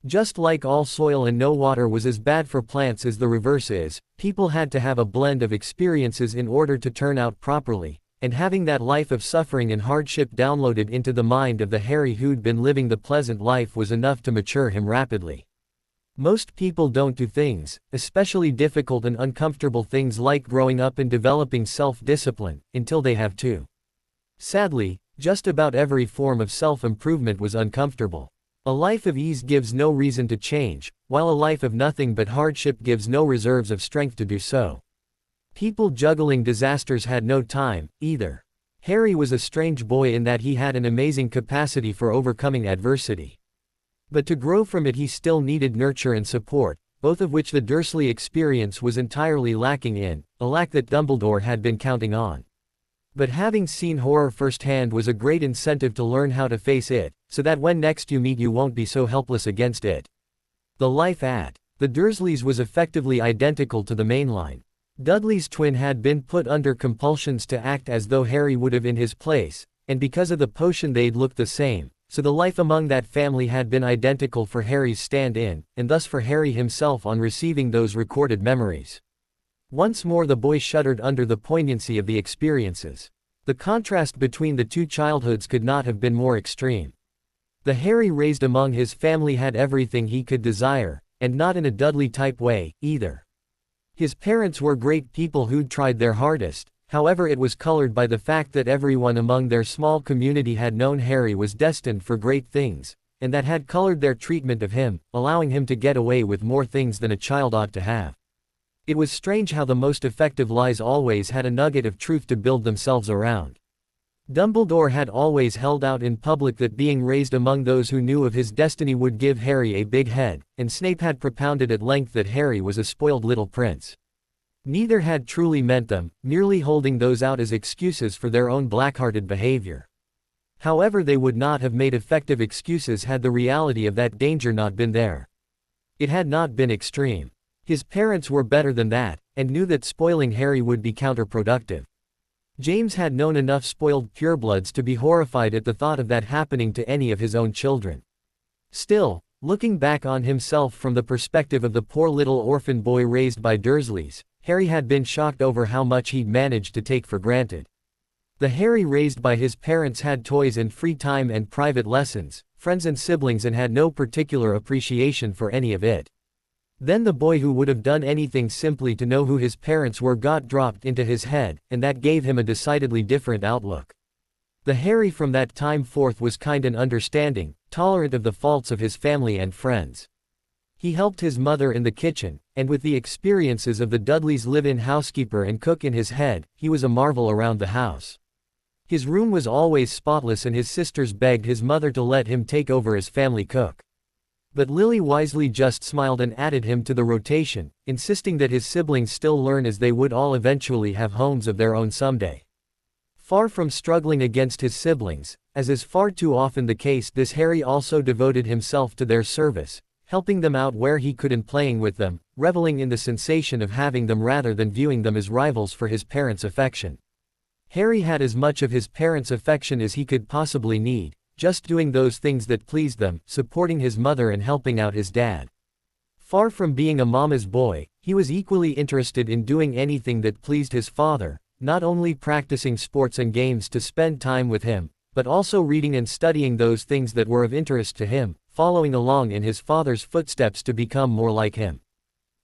Speaker 1: Just like all soil and no water was as bad for plants as the reverse is, people had to have a blend of experiences in order to turn out properly, and having that life of suffering and hardship downloaded into the mind of the Harry who'd been living the pleasant life was enough to mature him rapidly. Most people don't do things, especially difficult and uncomfortable things like growing up and developing self-discipline, until they have to. Sadly, just about every form of self-improvement was uncomfortable. A life of ease gives no reason to change, while a life of nothing but hardship gives no reserves of strength to do so. People juggling disasters had no time, either. Harry was a strange boy in that he had an amazing capacity for overcoming adversity. But to grow from it he still needed nurture and support, both of which the Dursley experience was entirely lacking in, a lack that Dumbledore had been counting on. But having seen horror firsthand was a great incentive to learn how to face it, so that when next you meet you won't be so helpless against it. The life at the Dursleys was effectively identical to the mainline. Dudley's twin had been put under compulsions to act as though Harry would have in his place, and because of the potion they'd look the same, so the life among that family had been identical for Harry's stand-in, and thus for Harry himself on receiving those recorded memories. Once more the boy shuddered under the poignancy of the experiences. The contrast between the two childhoods could not have been more extreme. The Harry raised among his family had everything he could desire, and not in a Dudley-type way, either. His parents were great people who'd tried their hardest, however it was colored by the fact that everyone among their small community had known Harry was destined for great things, and that had colored their treatment of him, allowing him to get away with more things than a child ought to have. It was strange how the most effective lies always had a nugget of truth to build themselves around. Dumbledore had always held out in public that being raised among those who knew of his destiny would give Harry a big head, and Snape had propounded at length that Harry was a spoiled little prince. Neither had truly meant them, merely holding those out as excuses for their own black-hearted behavior. However, they would not have made effective excuses had the reality of that danger not been there. It had not been extreme. His parents were better than that, and knew that spoiling Harry would be counterproductive. James had known enough spoiled purebloods to be horrified at the thought of that happening to any of his own children. Still, looking back on himself from the perspective of the poor little orphan boy raised by Dursleys, Harry had been shocked over how much he'd managed to take for granted. The Harry raised by his parents had toys and free time and private lessons, friends and siblings, and had no particular appreciation for any of it. Then the boy who would have done anything simply to know who his parents were got dropped into his head, and that gave him a decidedly different outlook. The Harry from that time forth was kind and understanding, tolerant of the faults of his family and friends. He helped his mother in the kitchen, and with the experiences of the Dudleys' live-in housekeeper and cook in his head, he was a marvel around the house. His room was always spotless and his sisters begged his mother to let him take over as family cook. But Lily wisely just smiled and added him to the rotation, insisting that his siblings still learn as they would all eventually have homes of their own someday. Far from struggling against his siblings, as is far too often the case, this Harry also devoted himself to their service, helping them out where he could and playing with them, reveling in the sensation of having them rather than viewing them as rivals for his parents' affection. Harry had as much of his parents' affection as he could possibly need, just doing those things that pleased them, supporting his mother and helping out his dad. Far from being a mama's boy, he was equally interested in doing anything that pleased his father, not only practicing sports and games to spend time with him, but also reading and studying those things that were of interest to him, following along in his father's footsteps to become more like him.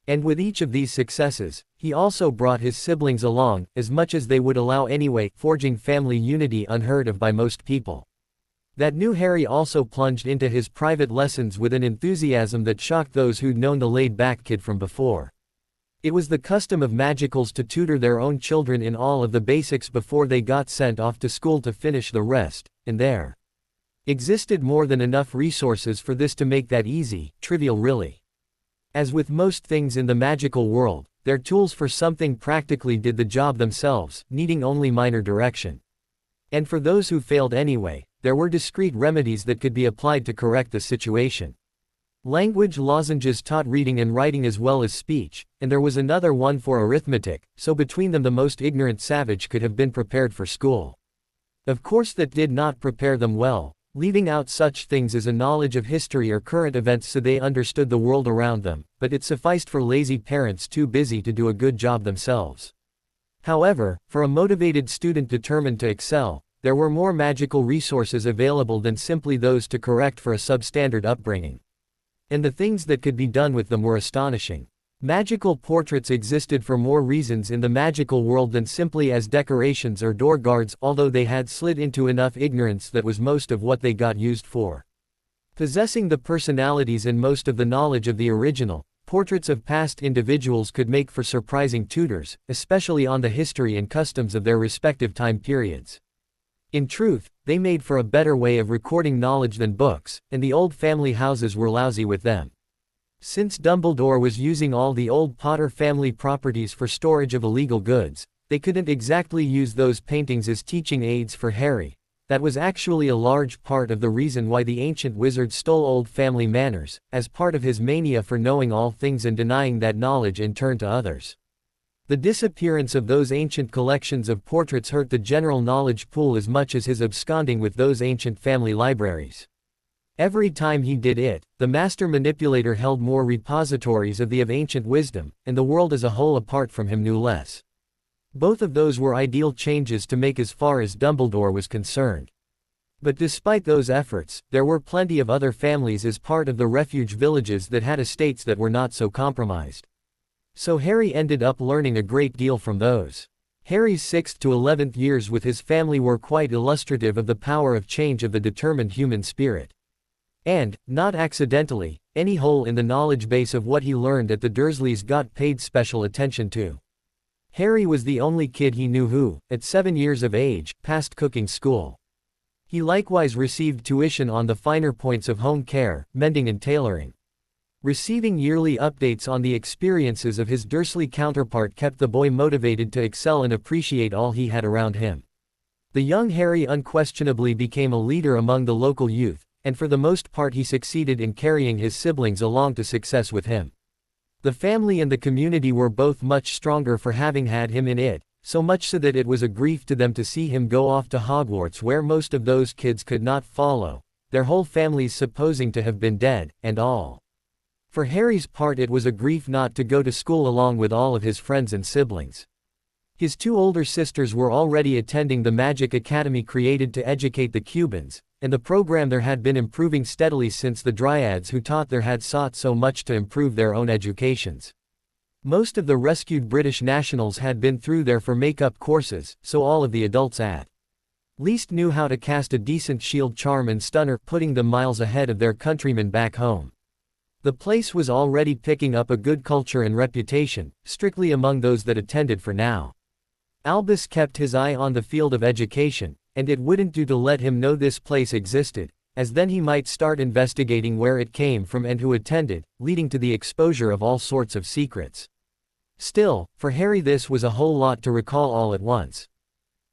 Speaker 1: And with each of these successes, he also brought his siblings along, as much as they would allow anyway, forging family unity unheard of by most people. That new Harry also plunged into his private lessons with an enthusiasm that shocked those who'd known the laid-back kid from before. It was the custom of magicals to tutor their own children in all of the basics before they got sent off to school to finish the rest, and there existed more than enough resources for this to make that easy, trivial really. As with most things in the magical world, their tools for something practically did the job themselves, needing only minor direction. And for those who failed anyway, there were discreet remedies that could be applied to correct the situation. Language lozenges taught reading and writing as well as speech, and there was another one for arithmetic, so between them the most ignorant savage could have been prepared for school. Of course that did not prepare them well, leaving out such things as a knowledge of history or current events so they understood the world around them, but it sufficed for lazy parents too busy to do a good job themselves. However, for a motivated student determined to excel, there were more magical resources available than simply those to correct for a substandard upbringing. And the things that could be done with them were astonishing. Magical portraits existed for more reasons in the magical world than simply as decorations or door guards, although they had slid into enough ignorance that was most of what they got used for. Possessing the personalities and most of the knowledge of the original, portraits of past individuals could make for surprising tutors, especially on the history and customs of their respective time periods. In truth, they made for a better way of recording knowledge than books, and the old family houses were lousy with them. Since Dumbledore was using all the old Potter family properties for storage of illegal goods, they couldn't exactly use those paintings as teaching aids for Harry. That was actually a large part of the reason why the ancient wizard stole old family manners, as part of his mania for knowing all things and denying that knowledge in turn to others. The disappearance of those ancient collections of portraits hurt the general knowledge pool as much as his absconding with those ancient family libraries. Every time he did it, the master manipulator held more repositories of ancient wisdom, and the world as a whole apart from him knew less. Both of those were ideal changes to make as far as Dumbledore was concerned. But despite those efforts, there were plenty of other families as part of the refuge villages that had estates that were not so compromised. So Harry ended up learning a great deal from those. Harry's 6th to 11th years with his family were quite illustrative of the power of change of the determined human spirit. And, not accidentally, any hole in the knowledge base of what he learned at the Dursleys got paid special attention to. Harry was the only kid he knew who, at 7 years of age, passed cooking school. He likewise received tuition on the finer points of home care, mending and tailoring. Receiving yearly updates on the experiences of his Dursley counterpart kept the boy motivated to excel and appreciate all he had around him. The young Harry unquestionably became a leader among the local youth, and for the most part he succeeded in carrying his siblings along to success with him. The family and the community were both much stronger for having had him in it, so much so that it was a grief to them to see him go off to Hogwarts where most of those kids could not follow, their whole families supposing to have been dead, and all. For Harry's part it was a grief not to go to school along with all of his friends and siblings. His 2 older sisters were already attending the magic academy created to educate the Cubans, and the program there had been improving steadily since the Dryads who taught there had sought so much to improve their own educations. Most of the rescued British nationals had been through there for make-up courses, so all of the adults at least knew how to cast a decent shield charm and stunner, putting them miles ahead of their countrymen back home. The place was already picking up a good culture and reputation, strictly among those that attended for now. Albus kept his eye on the field of education, and it wouldn't do to let him know this place existed, as then he might start investigating where it came from and who attended, leading to the exposure of all sorts of secrets. Still, for Harry this was a whole lot to recall all at once.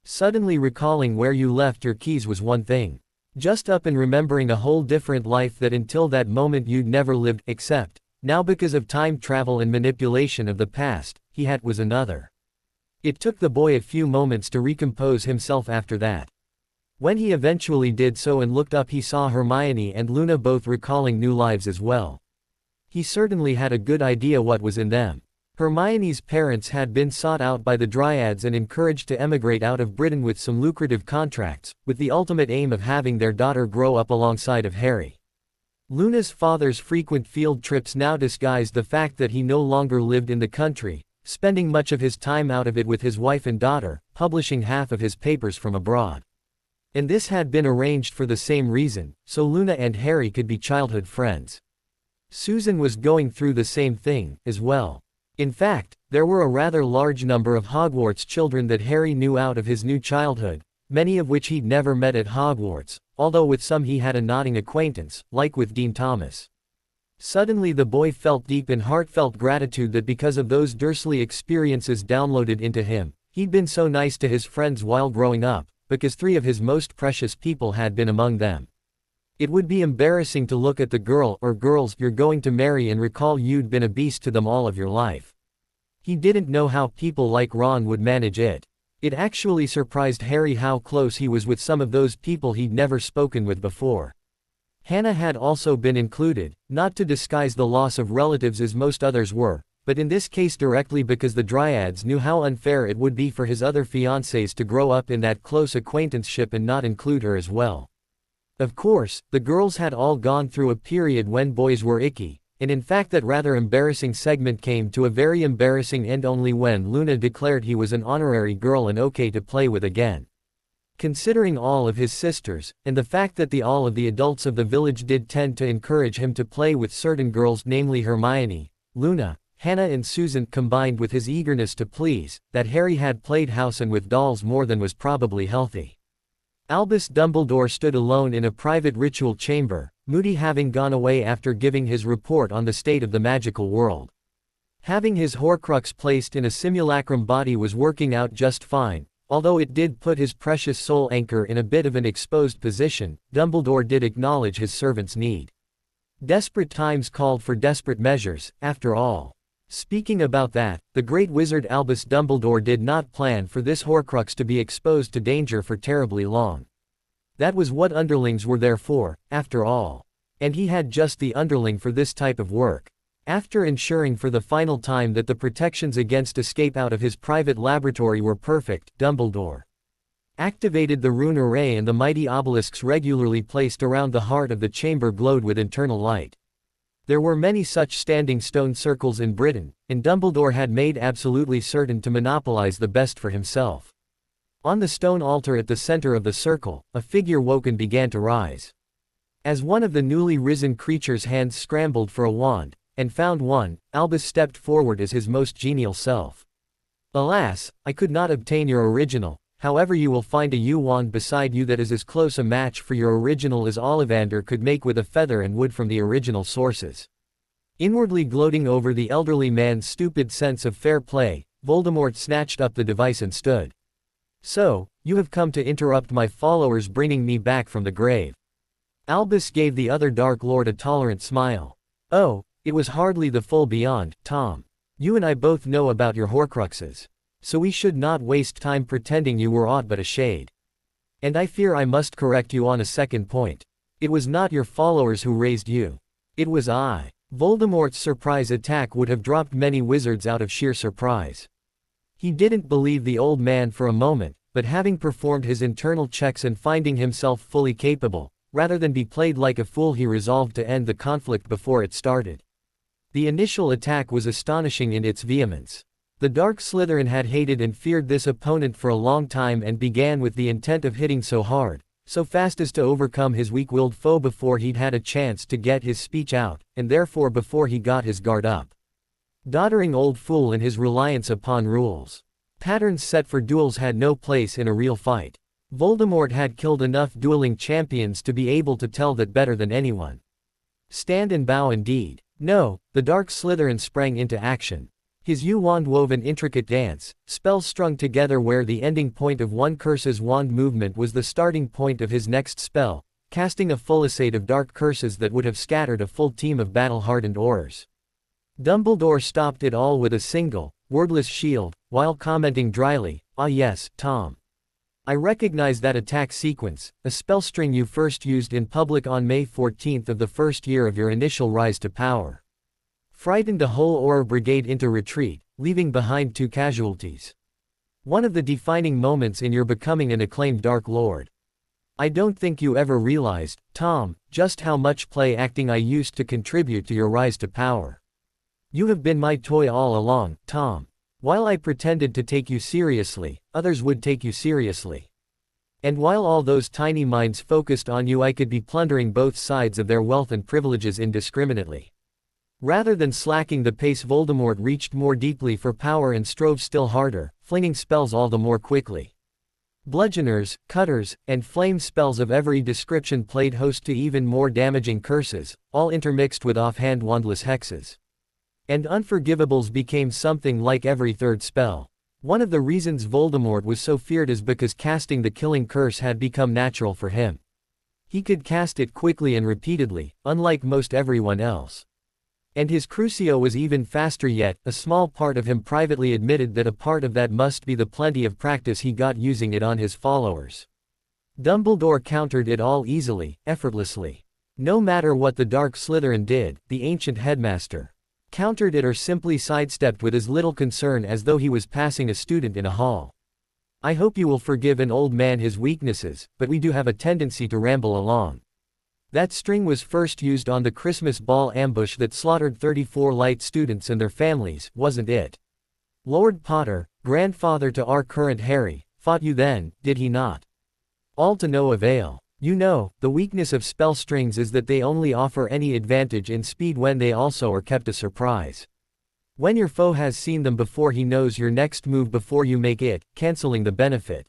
Speaker 1: Suddenly recalling where you left your keys was one thing. Just up and remembering a whole different life that until that moment you'd never lived, except, now because of time travel and manipulation of the past, he had was another. It took the boy a few moments to recompose himself after that. When he eventually did so and looked up he saw Hermione and Luna both recalling new lives as well. He certainly had a good idea what was in them. Hermione's parents had been sought out by the Dryads and encouraged to emigrate out of Britain with some lucrative contracts, with the ultimate aim of having their daughter grow up alongside of Harry. Luna's father's frequent field trips now disguised the fact that he no longer lived in the country, spending much of his time out of it with his wife and daughter, publishing half of his papers from abroad. And this had been arranged for the same reason, so Luna and Harry could be childhood friends. Susan was going through the same thing, as well. In fact, there were a rather large number of Hogwarts children that Harry knew out of his new childhood, many of which he'd never met at Hogwarts, although with some he had a nodding acquaintance, like with Dean Thomas. Suddenly the boy felt deep and heartfelt gratitude that because of those Dursley experiences downloaded into him, he'd been so nice to his friends while growing up, because 3 of his most precious people had been among them. It would be embarrassing to look at the girl or girls you're going to marry and recall you'd been a beast to them all of your life. He didn't know how people like Ron would manage it. It actually surprised Harry how close he was with some of those people he'd never spoken with before. Hannah had also been included, not to disguise the loss of relatives as most others were, but in this case directly because the Dryads knew how unfair it would be for his other fiancées to grow up in that close acquaintanceship and not include her as well. Of course, the girls had all gone through a period when boys were icky, and in fact that rather embarrassing segment came to a very embarrassing end only when Luna declared he was an honorary girl and okay to play with again. Considering all of his sisters, and the fact that all of the adults of the village did tend to encourage him to play with certain girls, namely Hermione, Luna, Hannah and Susan, combined with his eagerness to please, that Harry had played house and with dolls more than was probably healthy. Albus Dumbledore stood alone in a private ritual chamber, Moody having gone away after giving his report on the state of the magical world. Having his horcrux placed in a simulacrum body was working out just fine, although it did put his precious soul anchor in a bit of an exposed position. Dumbledore did acknowledge his servant's need. Desperate times called for desperate measures, after all. Speaking about that, the great wizard Albus Dumbledore did not plan for this horcrux to be exposed to danger for terribly long. That was what underlings were there for, after all. And he had just the underling for this type of work. After ensuring for the final time that the protections against escape out of his private laboratory were perfect, Dumbledore activated the rune array, and the mighty obelisks regularly placed around the heart of the chamber glowed with internal light. There were many such standing stone circles in Britain, and Dumbledore had made absolutely certain to monopolize the best for himself. On the stone altar at the center of the circle, a figure woke and began to rise. As one of the newly risen creature's hands scrambled for a wand, and found one, Albus stepped forward as his most genial self. Alas, I could not obtain your original, however you will find a wand beside you that is as close a match for your original as Ollivander could make with a feather and wood from the original sources. Inwardly gloating over the elderly man's stupid sense of fair play, Voldemort snatched up the device and stood. So, you have come to interrupt my followers bringing me back from the grave. Albus gave the other Dark Lord a tolerant smile. Oh, it was hardly the full beyond, Tom. You and I both know about your horcruxes. So we should not waste time pretending you were aught but a shade. And I fear I must correct you on a second point. It was not your followers who raised you. It was I. Voldemort's surprise attack would have dropped many wizards out of sheer surprise. He didn't believe the old man for a moment, but having performed his internal checks and finding himself fully capable, rather than be played like a fool, he resolved to end the conflict before it started. The initial attack was astonishing in its vehemence. The Dark Slytherin had hated and feared this opponent for a long time and began with the intent of hitting so hard, so fast as to overcome his weak-willed foe before he'd had a chance to get his speech out, and therefore before he got his guard up. Doddering old fool in his reliance upon rules. Patterns set for duels had no place in a real fight. Voldemort had killed enough dueling champions to be able to tell that better than anyone. Stand and bow indeed. No, the Dark Slytherin sprang into action. His wand wove an intricate dance, spells strung together where the ending point of one curse's wand movement was the starting point of his next spell, casting a fusillade of dark curses that would have scattered a full team of battle-hardened Aurors. Dumbledore stopped it all with a single, wordless shield, while commenting dryly, "Ah yes, Tom. I recognize that attack sequence, a spell string you first used in public on May 14th of the first year of your initial rise to power. Frightened a whole Auror brigade into retreat, leaving behind 2 casualties. One of the defining moments in your becoming an acclaimed Dark Lord. I don't think you ever realized, Tom, just how much play acting I used to contribute to your rise to power. You have been my toy all along, Tom. While I pretended to take you seriously, others would take you seriously. And while all those tiny minds focused on you, I could be plundering both sides of their wealth and privileges indiscriminately. Rather than slacking the pace, Voldemort reached more deeply for power and strove still harder, flinging spells all the more quickly. Bludgeoners, cutters, and flame spells of every description played host to even more damaging curses, all intermixed with offhand wandless hexes. And unforgivables became something like every third spell. One of the reasons Voldemort was so feared is because casting the killing curse had become natural for him. He could cast it quickly and repeatedly, unlike most everyone else. And his Crucio was even faster yet. A small part of him privately admitted that a part of that must be the plenty of practice he got using it on his followers. Dumbledore countered it all easily, effortlessly. No matter what the Dark Slytherin did, the ancient headmaster countered it or simply sidestepped with as little concern as though he was passing a student in a hall. I hope you will forgive an old man his weaknesses, but we do have a tendency to ramble along. That string was first used on the Christmas ball ambush that slaughtered 34 light students and their families, wasn't it? Lord Potter, grandfather to our current Harry, fought you then, did he not? All to no avail. You know, the weakness of spell strings is that they only offer any advantage in speed when they also are kept a surprise. When your foe has seen them before he knows your next move before you make it, cancelling the benefit.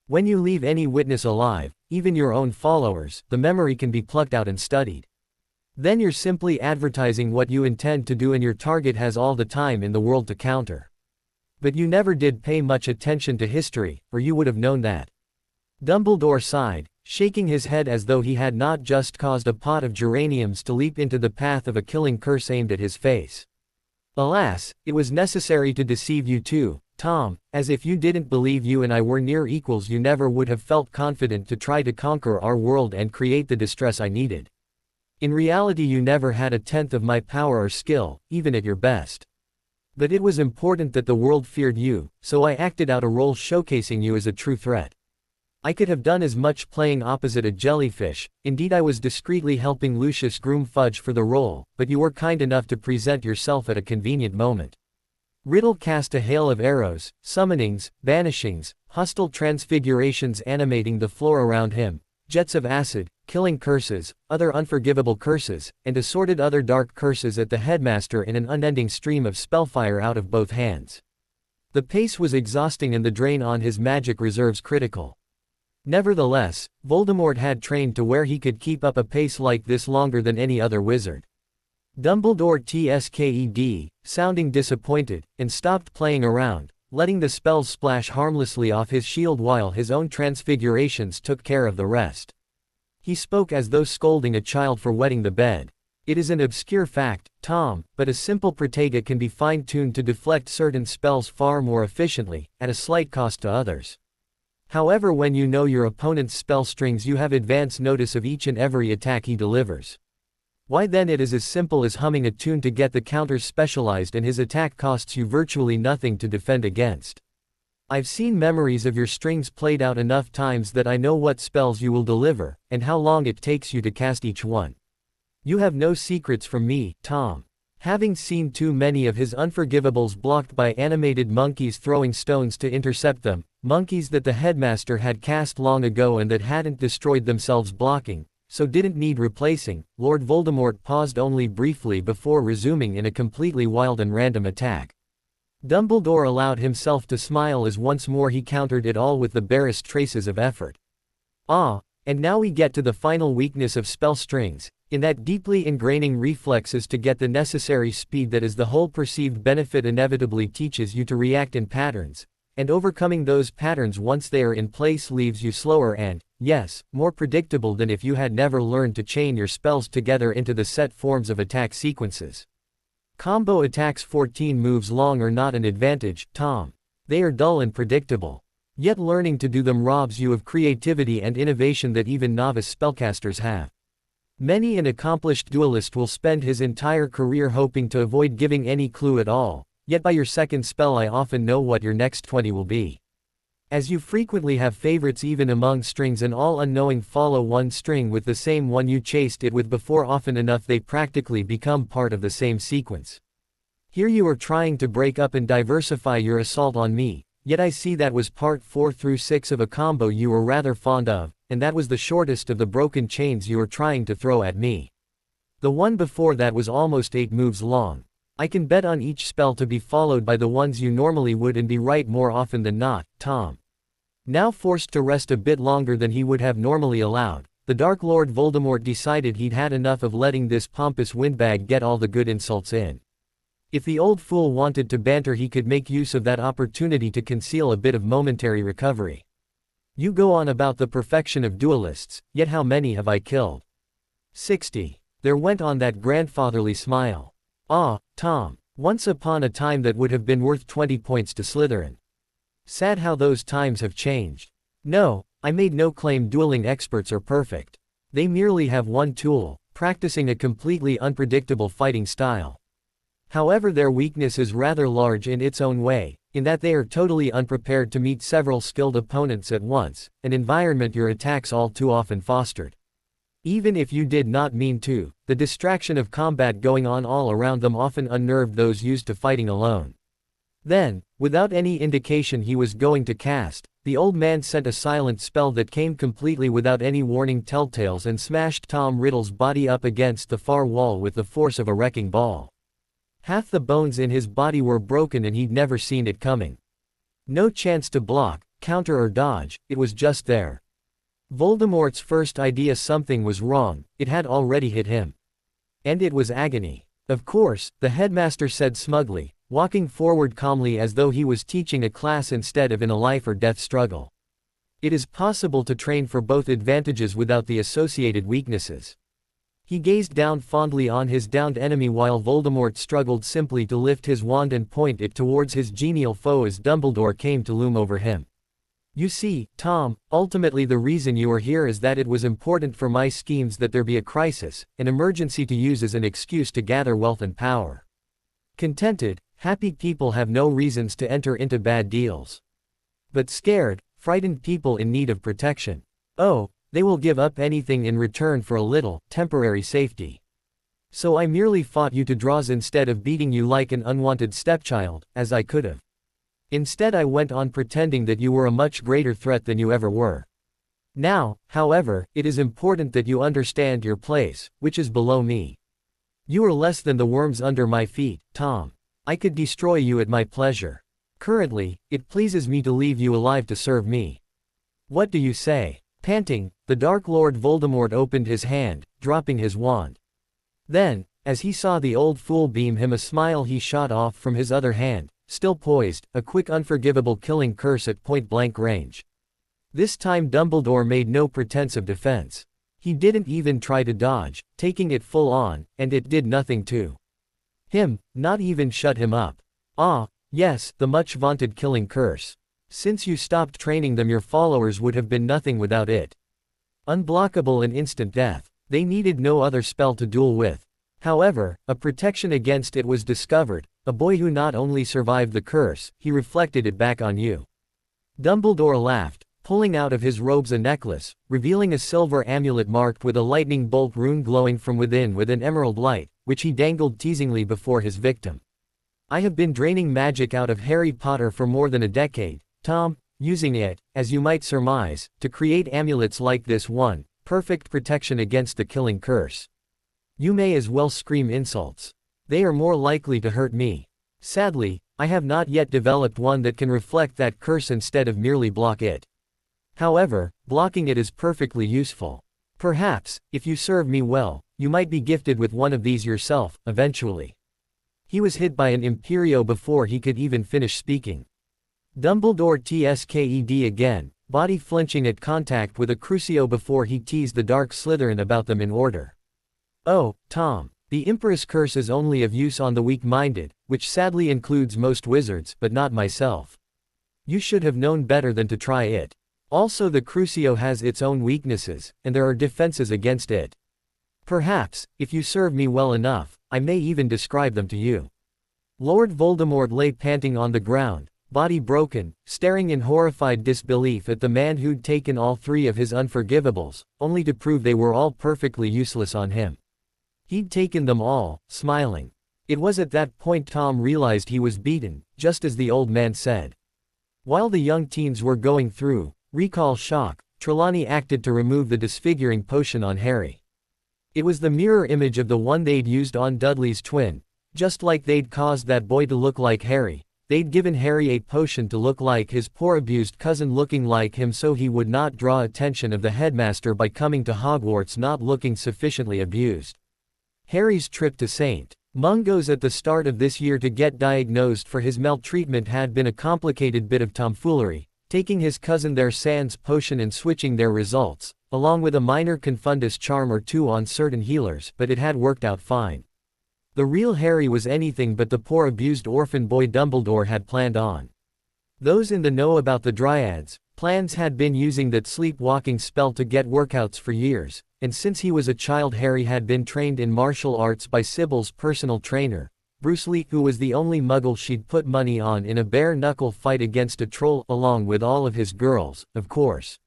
Speaker 1: When you leave any witness alive, even your own followers, the memory can be plucked out and studied. Then you're simply advertising what you intend to do and your target has all the time in the world to counter. But you never did pay much attention to history, or you would have known that. Dumbledore sighed, shaking his head as though he had not just caused a pot of geraniums to leap into the path of a killing curse aimed at his face. Alas, it was necessary to deceive you too, Tom, as if you didn't believe you and I were near equals you never would have felt confident to try to conquer our world and create the distress I needed. In reality you never had a tenth of my power or skill, even at your best. But it was important that the world feared you, so I acted out a role showcasing you as a true threat. I could have done as much playing opposite a jellyfish, indeed I was discreetly helping Lucius groom Fudge for the role, but you were kind enough to present yourself at a convenient moment. Riddle cast a hail of arrows, summonings, banishings, hostile transfigurations animating the floor around him, jets of acid, killing curses, other unforgivable curses, and assorted other dark curses at the headmaster in an unending stream of spellfire out of both hands. The pace was exhausting and the drain on his magic reserves critical. Nevertheless, Voldemort had trained to where he could keep up a pace like this longer than any other wizard. Dumbledore tsked, sounding disappointed, and stopped playing around, letting the spells splash harmlessly off his shield while his own transfigurations took care of the rest. He spoke as though scolding a child for wetting the bed. It is an obscure fact, Tom, but a simple protega can be fine-tuned to deflect certain spells far more efficiently, at a slight cost to others. However, when you know your opponent's spell strings you have advance notice of each and every attack he delivers. Why then it is as simple as humming a tune to get the counters specialized and his attack costs you virtually nothing to defend against. I've seen memories of your strings played out enough times that I know what spells you will deliver, and how long it takes you to cast each one. You have no secrets from me, Tom. Having seen too many of his unforgivables blocked by animated monkeys throwing stones to intercept them, monkeys that the headmaster had cast long ago and that hadn't destroyed themselves blocking, so didn't need replacing, Lord Voldemort paused only briefly before resuming in a completely wild and random attack. Dumbledore allowed himself to smile as once more he countered it all with the barest traces of effort. Ah, and now we get to the final weakness of spell strings, in that deeply ingraining reflexes to get the necessary speed that is the whole perceived benefit inevitably teaches you to react in patterns, and overcoming those patterns once they are in place leaves you slower and, yes, more predictable than if you had never learned to chain your spells together into the set forms of attack sequences. Combo attacks 14 moves long are not an advantage, Tom. They are dull and predictable. Yet learning to do them robs you of creativity and innovation that even novice spellcasters have. Many an accomplished duelist will spend his entire career hoping to avoid giving any clue at all, yet by your second spell I often know what your next 20 will be. As you frequently have favorites even among strings and all unknowing follow one string with the same one you chased it with before often enough they practically become part of the same sequence. Here you are trying to break up and diversify your assault on me, yet I see that was part 4 through 6 of a combo you were rather fond of, and that was the shortest of the broken chains you were trying to throw at me. The one before that was almost 8 moves long. I can bet on each spell to be followed by the ones you normally would and be right more often than not, Tom. Now forced to rest a bit longer than he would have normally allowed, the Dark Lord Voldemort decided he'd had enough of letting this pompous windbag get all the good insults in. If the old fool wanted to banter he could make use of that opportunity to conceal a bit of momentary recovery. You go on about the perfection of duelists, yet how many have I killed? 60. There went on that grandfatherly smile. Ah, Tom. Once upon a time that would have been worth 20 points to Slytherin. Sad how those times have changed. No, I made no claim dueling experts are perfect. They merely have one tool, practicing a completely unpredictable fighting style. However, their weakness is rather large in its own way, in that they are totally unprepared to meet several skilled opponents at once, an environment your attacks all too often fostered. Even if you did not mean to, the distraction of combat going on all around them often unnerved those used to fighting alone. Then, without any indication he was going to cast, the old man sent a silent spell that came completely without any warning telltales and smashed Tom Riddle's body up against the far wall with the force of a wrecking ball. Half the bones in his body were broken and he'd never seen it coming. No chance to block, counter or dodge, it was just there. Voldemort's first idea something was wrong, it had already hit him. And it was agony. Of course, the headmaster said smugly, walking forward calmly as though he was teaching a class instead of in a life or death struggle. It is possible to train for both advantages without the associated weaknesses. He gazed down fondly on his downed enemy while Voldemort struggled simply to lift his wand and point it towards his genial foe as Dumbledore came to loom over him. You see, Tom, ultimately the reason you are here is that it was important for my schemes that there be a crisis, an emergency to use as an excuse to gather wealth and power. Contented, happy people have no reasons to enter into bad deals. But scared, frightened people in need of protection. Oh, they will give up anything in return for a little, temporary safety. So I merely fought you to draws instead of beating you like an unwanted stepchild, as I could have. Instead I went on pretending that you were a much greater threat than you ever were. Now, however, it is important that you understand your place, which is below me. You are less than the worms under my feet, Tom. I could destroy you at my pleasure. Currently, it pleases me to leave you alive to serve me. What do you say? Panting, the Dark Lord Voldemort opened his hand, dropping his wand. Then, as he saw the old fool beam him a smile, he shot off from his other hand, still poised, a quick unforgivable killing curse at point-blank range. This time Dumbledore made no pretense of defense. He didn't even try to dodge, taking it full on, and it did nothing to him, not even shut him up. Ah, yes, the much-vaunted killing curse. Since you stopped training them, your followers would have been nothing without it. Unblockable and instant death. They needed no other spell to duel with. However, a protection against it was discovered, a boy who not only survived the curse, he reflected it back on you. Dumbledore laughed, pulling out of his robes a necklace, revealing a silver amulet marked with a lightning bolt rune glowing from within with an emerald light, which he dangled teasingly before his victim. I have been draining magic out of Harry Potter for more than a decade, Tom, using it, as you might surmise, to create amulets like this one, perfect protection against the killing curse. You may as well scream insults. They are more likely to hurt me. Sadly, I have not yet developed one that can reflect that curse instead of merely block it. However, blocking it is perfectly useful. Perhaps, if you serve me well, you might be gifted with one of these yourself, eventually. He was hit by an Imperio before he could even finish speaking. Dumbledore tsked again, body flinching at contact with a Crucio before he teased the Dark Slytherin about them in order. Oh, Tom, the Emperor's curse is only of use on the weak-minded, which sadly includes most wizards, but not myself. You should have known better than to try it. Also, the Crucio has its own weaknesses, and there are defenses against it. Perhaps, if you serve me well enough, I may even describe them to you. Lord Voldemort lay panting on the ground, body broken, staring in horrified disbelief at the man who'd taken all three of his unforgivables, only to prove they were all perfectly useless on him. He'd taken them all, smiling. It was at that point Tom realized he was beaten, just as the old man said. While the young teens were going through recall shock, Trelawney acted to remove the disfiguring potion on Harry. It was the mirror image of the one they'd used on Dudley's twin. Just like they'd caused that boy to look like Harry, they'd given Harry a potion to look like his poor abused cousin looking like him so he would not draw attention of the headmaster by coming to Hogwarts not looking sufficiently abused. Harry's trip to St. Mungo's at the start of this year to get diagnosed for his maltreatment had been a complicated bit of tomfoolery, taking his cousin their sans potion and switching their results, along with a minor confundus charm or two on certain healers, but it had worked out fine. The real Harry was anything but the poor abused orphan boy Dumbledore had planned on. Those in the know about the Dryads' plans had been using that sleepwalking spell to get workouts for years, and since he was a child Harry had been trained in martial arts by Sybil's personal trainer, Bruce Lee, who was the only muggle she'd put money on in a bare-knuckle fight against a troll, along with all of his girls, of course.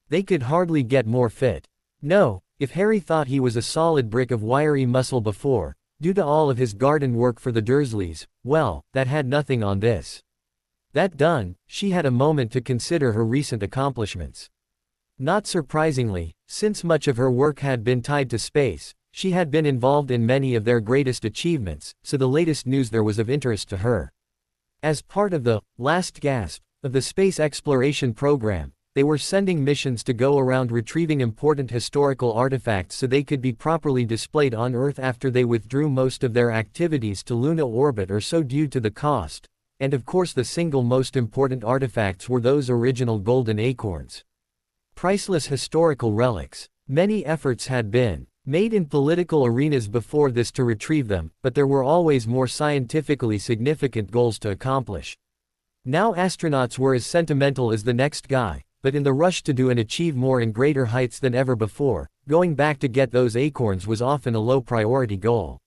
Speaker 1: They could hardly get more fit. No, If Harry thought he was a solid brick of wiry muscle before, due to all of his garden work for the Dursleys, well, that had nothing on this. That done, she had a moment to consider her recent accomplishments. Not surprisingly, since much of her work had been tied to space, she had been involved in many of their greatest achievements, so the latest news there was of interest to her. As part of the last gasp of the space exploration program, they were sending missions to go around retrieving important historical artifacts so they could be properly displayed on Earth after they withdrew most of their activities to Luna orbit or so due to the cost, and of course the single most important artifacts were those original golden acorns. Priceless historical relics. Many efforts had been made in political arenas before this to retrieve them, but there were always more scientifically significant goals to accomplish. Now astronauts were as sentimental as the next guy, but in the rush to do and achieve more and greater heights than ever before, going back to get those acorns was often a low priority goal.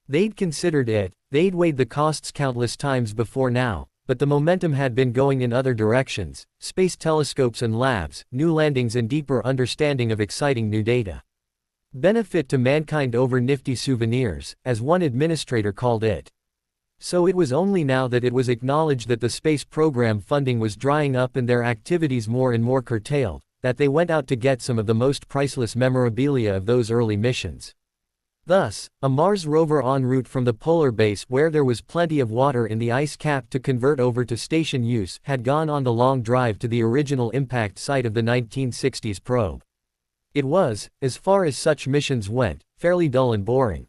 Speaker 1: They'd considered it, they'd weighed the costs countless times before now, but the momentum had been going in other directions: space telescopes and labs, new landings and deeper understanding of exciting new data. Benefit to mankind over nifty souvenirs, as one administrator called it. So it was only now that it was acknowledged that the space program funding was drying up and their activities more and more curtailed, that they went out to get some of the most priceless memorabilia of those early missions. Thus, a Mars rover en route from the polar base where there was plenty of water in the ice cap to convert over to station use had gone on the long drive to the original impact site of the 1960s probe. It was, as far as such missions went, fairly dull and boring.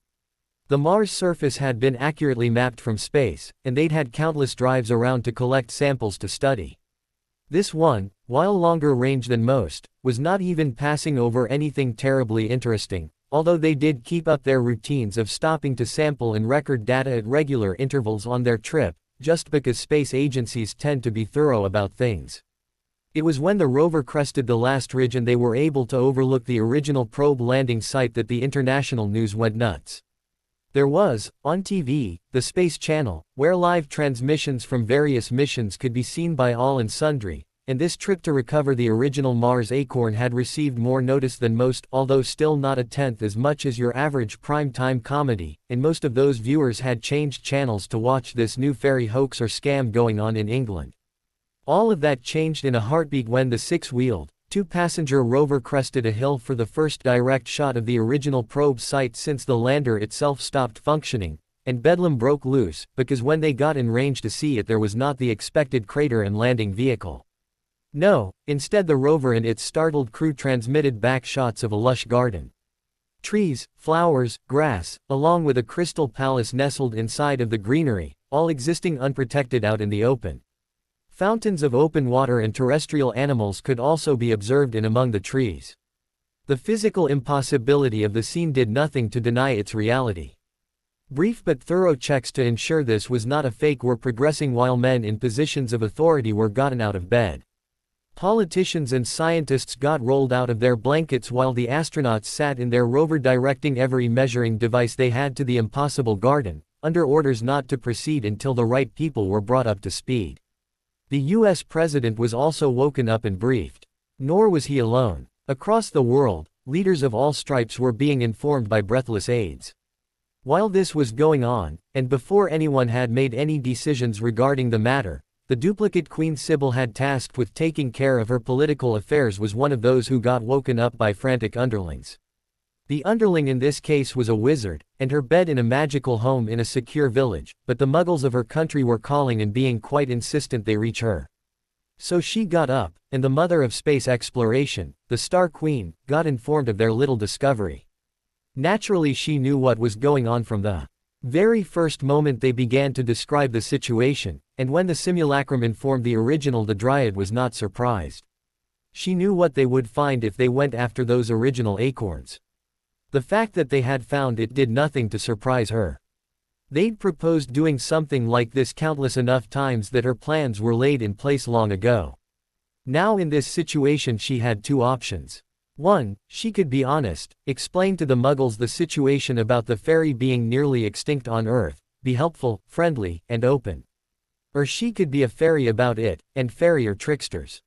Speaker 1: The Mars surface had been accurately mapped from space, and they'd had countless drives around to collect samples to study. This one, while longer range than most, was not even passing over anything terribly interesting, although they did keep up their routines of stopping to sample and record data at regular intervals on their trip, just because space agencies tend to be thorough about things. It was when the rover crested the last ridge and they were able to overlook the original probe landing site that the international news went nuts. There was, on TV, the Space Channel, where live transmissions from various missions could be seen by all and sundry, and this trip to recover the original Mars acorn had received more notice than most, although still not a tenth as much as your average prime-time comedy, and most of those viewers had changed channels to watch this new fairy hoax or scam going on in England. All of that changed in a heartbeat when the six-wheeled, two-passenger rover crested a hill for the first direct shot of the original probe site since the lander itself stopped functioning, and bedlam broke loose, because when they got in range to see it there was not the expected crater and landing vehicle. No, instead the rover and its startled crew transmitted back shots of a lush garden. Trees, flowers, grass, along with a crystal palace nestled inside of the greenery, all existing unprotected out in the open. Fountains of open water and terrestrial animals could also be observed in among the trees. The physical impossibility of the scene did nothing to deny its reality. Brief but thorough checks to ensure this was not a fake were progressing while men in positions of authority were gotten out of bed. Politicians and scientists got rolled out of their blankets while the astronauts sat in their rover directing every measuring device they had to the impossible garden, under orders not to proceed until the right people were brought up to speed. The US president was also woken up and briefed. Nor was he alone. Across the world, leaders of all stripes were being informed by breathless aides. While this was going on, and before anyone had made any decisions regarding the matter, the duplicate Queen Sybil had tasked with taking care of her political affairs was one of those who got woken up by frantic underlings. The underling in this case was a wizard, and her bed in a magical home in a secure village, but the muggles of her country were calling and being quite insistent they reach her. So she got up, and the mother of space exploration, the Star Queen, got informed of their little discovery. Naturally she knew what was going on from the very first moment they began to describe the situation, and when the simulacrum informed the original the Dryad was not surprised. She knew what they would find if they went after those original acorns. The fact that they had found it did nothing to surprise her. They'd proposed doing something like this countless enough times that her plans were laid in place long ago. Now in this situation she had two options. One, she could be honest, explain to the muggles the situation about the fairy being nearly extinct on Earth, be helpful, friendly, and open. Or she could be a fairy about it, and fairy are tricksters.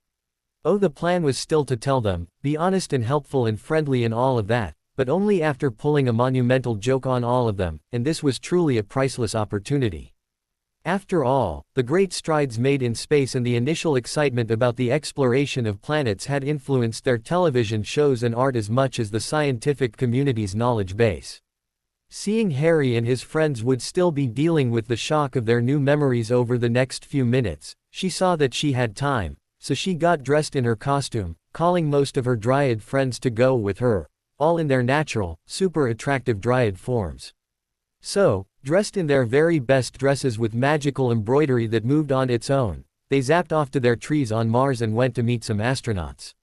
Speaker 1: Oh, the plan was still to tell them, be honest and helpful and friendly and all of that, but only after pulling a monumental joke on all of them, and this was truly a priceless opportunity. After all, the great strides made in space and the initial excitement about the exploration of planets had influenced their television shows and art as much as the scientific community's knowledge base. Seeing Harry and his friends would still be dealing with the shock of their new memories over the next few minutes, she saw that she had time, so she got dressed in her costume, calling most of her Dryad friends to go with her, all in their natural, super attractive Dryad forms. So, dressed in their very best dresses with magical embroidery that moved on its own, they zapped off to their trees on Mars and went to meet some astronauts.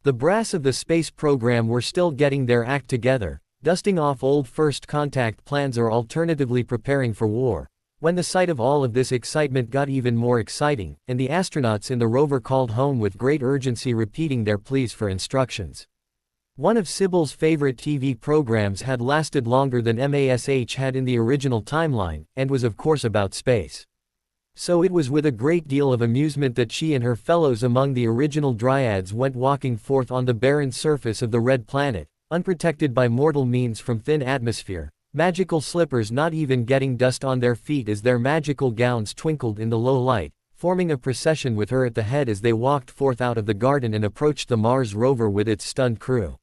Speaker 1: The brass of the space program were still getting their act together, dusting off old first contact plans or alternatively preparing for war, when the sight of all of this excitement got even more exciting, and the astronauts in the rover called home with great urgency, repeating their pleas for instructions. One of Sybil's favorite TV programs had lasted longer than MASH had in the original timeline, and was of course about space. So it was with a great deal of amusement that she and her fellows among the original Dryads went walking forth on the barren surface of the Red Planet, unprotected by mortal means from thin atmosphere, magical slippers not even getting dust on their feet as their magical gowns twinkled in the low light, forming a procession with her at the head as they walked forth out of the garden and approached the Mars rover with its stunned crew.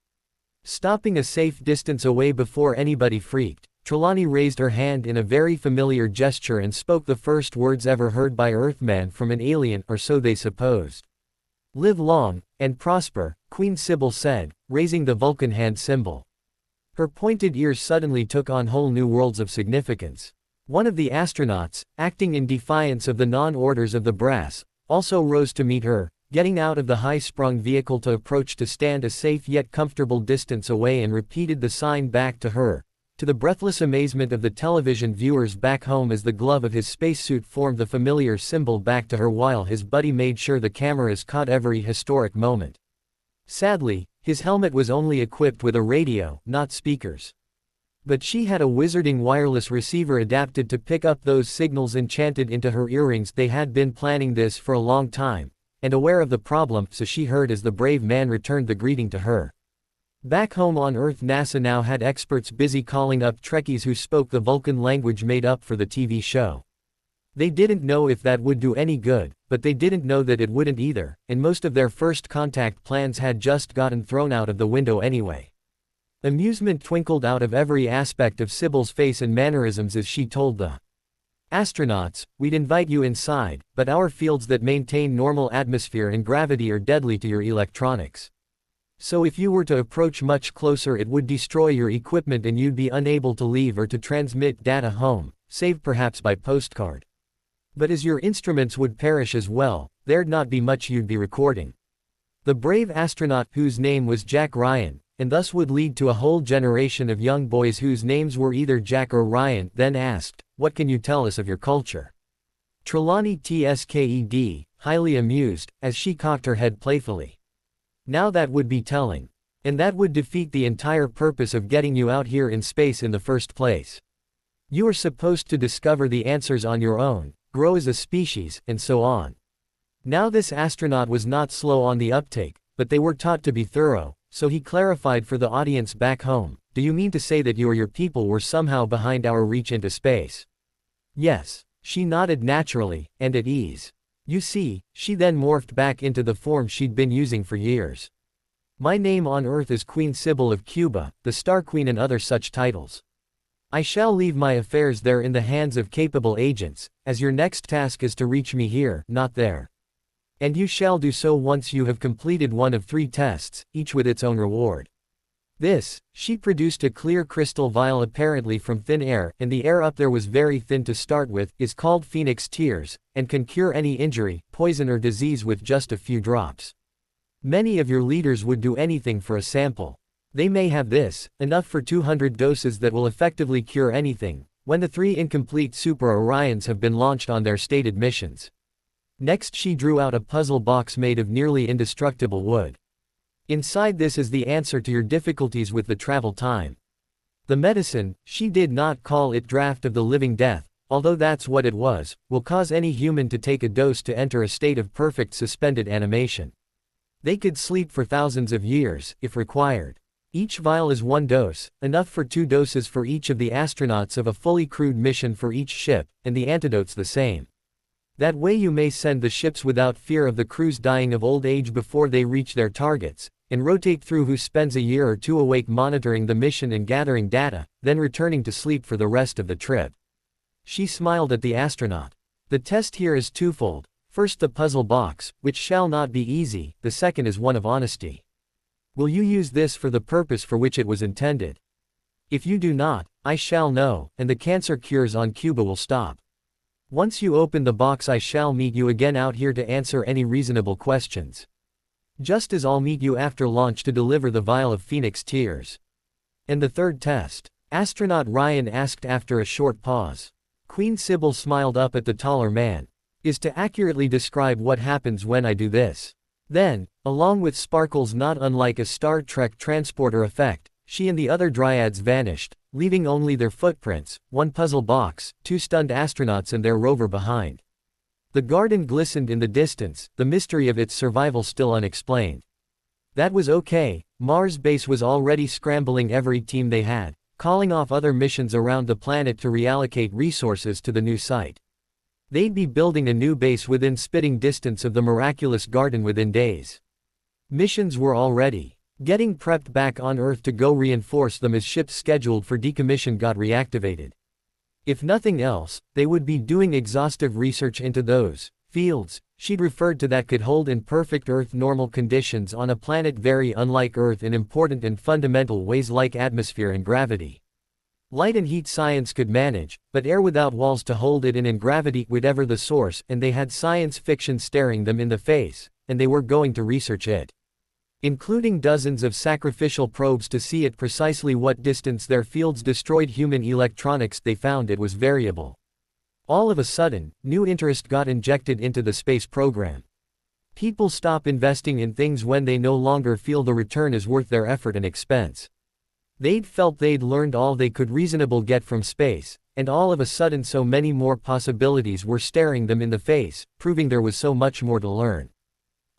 Speaker 1: Stopping a safe distance away before anybody freaked, Trelawney raised her hand in a very familiar gesture and spoke the first words ever heard by Earthman from an alien, or so they supposed. "Live long, and prosper," Queen Sybil said, raising the Vulcan hand symbol. Her pointed ears suddenly took on whole new worlds of significance. One of the astronauts, acting in defiance of the non-orders of the brass, also rose to meet her, getting out of the high-sprung vehicle to approach to stand a safe yet comfortable distance away, and repeated the sign back to her, to the breathless amazement of the television viewers back home as the glove of his spacesuit formed the familiar symbol back to her while his buddy made sure the cameras caught every historic moment. Sadly, his helmet was only equipped with a radio, not speakers. But she had a wizarding wireless receiver adapted to pick up those signals enchanted into her earrings. They had been planning this for a long time, and aware of the problem, so she heard as the brave man returned the greeting to her. Back home on Earth, NASA now had experts busy calling up Trekkies who spoke the Vulcan language made up for the TV show. They didn't know if that would do any good, but they didn't know that it wouldn't either, and most of their first contact plans had just gotten thrown out of the window anyway. Amusement twinkled out of every aspect of Sybil's face and mannerisms as she told the astronauts, "We'd invite you inside, but our fields that maintain normal atmosphere and gravity are deadly to your electronics. So if you were to approach much closer, it would destroy your equipment and you'd be unable to leave or to transmit data home, save perhaps by postcard. But as your instruments would perish as well, there'd not be much you'd be recording." The brave astronaut, whose name was Jack Ryan, and thus would lead to a whole generation of young boys whose names were either Jack or Ryan, then asked, "What can you tell us of your culture?" Trelawney tsked, highly amused, as she cocked her head playfully. "Now that would be telling. And that would defeat the entire purpose of getting you out here in space in the first place. You are supposed to discover the answers on your own, grow as a species, and so on." Now this astronaut was not slow on the uptake, but they were taught to be thorough, so he clarified for the audience back home, "Do you mean to say that you or your people were somehow behind our reach into space?" "Yes." She nodded naturally, and at ease. "You see," she then morphed back into the form she'd been using for years. "My name on Earth is Queen Sybil of Cuba, the Star Queen, and other such titles. I shall leave my affairs there in the hands of capable agents, as your next task is to reach me here, not there. And you shall do so once you have completed one of 3 tests, each with its own reward. This," she produced a clear crystal vial apparently from thin air, and the air up there was very thin to start with, "is called Phoenix Tears, and can cure any injury, poison or disease with just a few drops. Many of your leaders would do anything for a sample. They may have this, enough for 200 doses that will effectively cure anything, when the 3 incomplete Super Orions have been launched on their stated missions." Next she drew out a puzzle box made of nearly indestructible wood. "Inside this is the answer to your difficulties with the travel time. The medicine," she did not call it Draft of the Living Death, although that's what it was, "will cause any human to take a dose to enter a state of perfect suspended animation. They could sleep for thousands of years, if required. Each vial is 1 dose, enough for 2 doses for each of the astronauts of a fully crewed mission for each ship, and the antidote's the same. That way you may send the ships without fear of the crews dying of old age before they reach their targets, and rotate through who spends a year or 2 awake monitoring the mission and gathering data, then returning to sleep for the rest of the trip. She smiled at the astronaut. The test here is twofold. First, the puzzle box, which shall not be easy. The second is one of honesty. Will you use this for the purpose for which it was intended? If you do not, I shall know, and the cancer cures on Cuba will stop. Once you open the box, I shall meet you again out here to answer any reasonable questions. Just as I'll meet you after launch to deliver the vial of Phoenix Tears. And the third test? Astronaut Ryan asked after a short pause. Queen Sybil smiled up at the taller man. Is to accurately describe what happens when I do this. Then, along with sparkles not unlike a Star Trek transporter effect, she and the other dryads vanished, leaving only their footprints, 1 puzzle box, 2 stunned astronauts and their rover behind. The garden glistened in the distance, the mystery of its survival still unexplained. That was okay. Mars base was already scrambling every team they had, calling off other missions around the planet to reallocate resources to the new site. They'd be building a new base within spitting distance of the miraculous garden within days. Missions were already getting prepped back on Earth to go reinforce them as ships scheduled for decommission got reactivated. If nothing else, they would be doing exhaustive research into those fields she'd referred to that could hold in perfect Earth normal conditions on a planet very unlike Earth in important and fundamental ways like atmosphere and gravity. Light and heat science could manage, but air without walls to hold it in and gravity whatever the source, and they had science fiction staring them in the face, and they were going to research it. Including dozens of sacrificial probes to see at precisely what distance their fields destroyed human electronics. They found it was variable. All of a sudden, new interest got injected into the space program. People stop investing in things when they no longer feel the return is worth their effort and expense. They'd felt they'd learned all they could reasonably get from space, and all of a sudden so many more possibilities were staring them in the face, proving there was so much more to learn.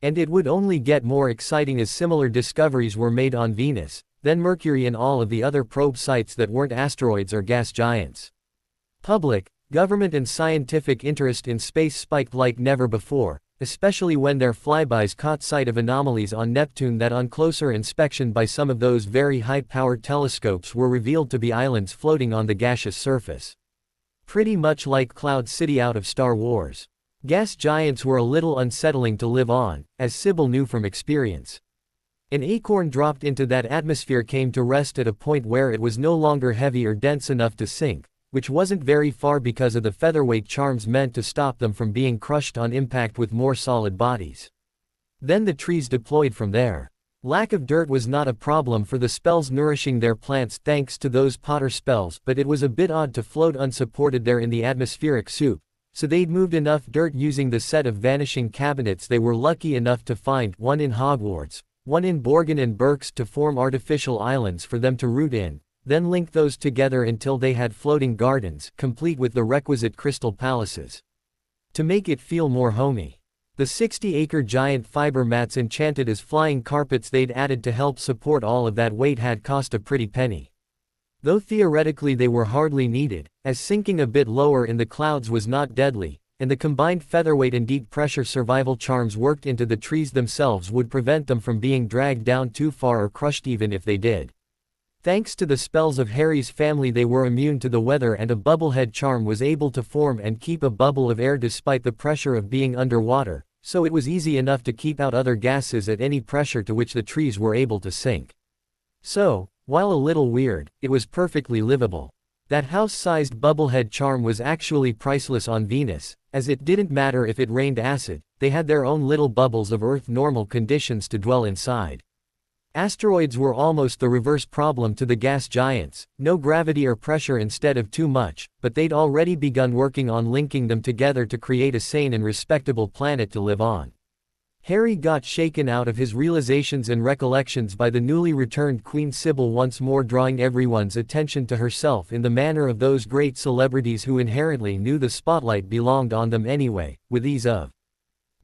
Speaker 1: And it would only get more exciting as similar discoveries were made on Venus, then Mercury and all of the other probe sites that weren't asteroids or gas giants. Public, government and scientific interest in space spiked like never before, especially when their flybys caught sight of anomalies on Neptune that on closer inspection by some of those very high-powered telescopes were revealed to be islands floating on the gaseous surface. Pretty much like Cloud City out of Star Wars. Gas giants were a little unsettling to live on, as Sybil knew from experience. An acorn dropped into that atmosphere came to rest at a point where it was no longer heavy or dense enough to sink, which wasn't very far because of the featherweight charms meant to stop them from being crushed on impact with more solid bodies. Then the trees deployed from there. Lack of dirt was not a problem for the spells nourishing their plants thanks to those Potter spells, but it was a bit odd to float unsupported there in the atmospheric soup, so they'd moved enough dirt using the set of vanishing cabinets they were lucky enough to find, 1 in Hogwarts, 1 in Borgin and Berks, to form artificial islands for them to root in. Then link those together until they had floating gardens, complete with the requisite crystal palaces. To make it feel more homey. The 60-acre giant fiber mats enchanted as flying carpets they'd added to help support all of that weight had cost a pretty penny. Though theoretically they were hardly needed, as sinking a bit lower in the clouds was not deadly, and the combined featherweight and deep pressure survival charms worked into the trees themselves would prevent them from being dragged down too far or crushed even if they did. Thanks to the spells of Harry's family they were immune to the weather, and a bubblehead charm was able to form and keep a bubble of air despite the pressure of being underwater, so it was easy enough to keep out other gases at any pressure to which the trees were able to sink. So, while a little weird, it was perfectly livable. That house-sized bubblehead charm was actually priceless on Venus, as it didn't matter if it rained acid, they had their own little bubbles of Earth normal conditions to dwell inside. Asteroids were almost the reverse problem to the gas giants, no gravity or pressure instead of too much, but they'd already begun working on linking them together to create a sane and respectable planet to live on. Harry got shaken out of his realizations and recollections by the newly returned Queen Sybil once more drawing everyone's attention to herself in the manner of those great celebrities who inherently knew the spotlight belonged on them anyway, with ease of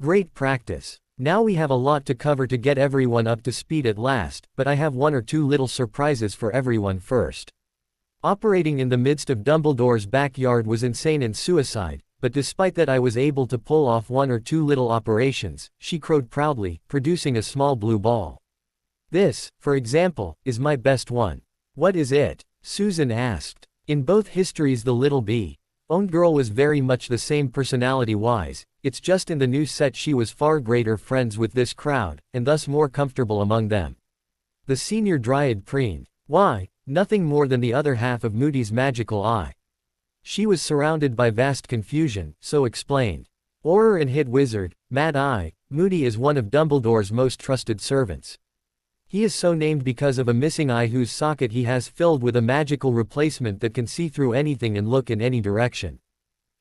Speaker 1: great practice. Now we have a lot to cover to get everyone up to speed at last, but I have one or two little surprises for everyone first. Operating in the midst of Dumbledore's backyard was insane and suicide, but despite that I was able to pull off one or two little operations, she crowed proudly, producing a small blue ball. This, for example, is my best one. What is it? Susan asked. In both histories the little bee-owned girl was very much the same personality-wise, it's just in the new set she was far greater friends with this crowd, and thus more comfortable among them. The senior dryad preened. Why, nothing more than the other half of Moody's magical eye. She was surrounded by vast confusion, so explained. Horror and hit wizard, Mad Eye, Moody is one of Dumbledore's most trusted servants. He is so named because of a missing eye whose socket he has filled with a magical replacement that can see through anything and look in any direction.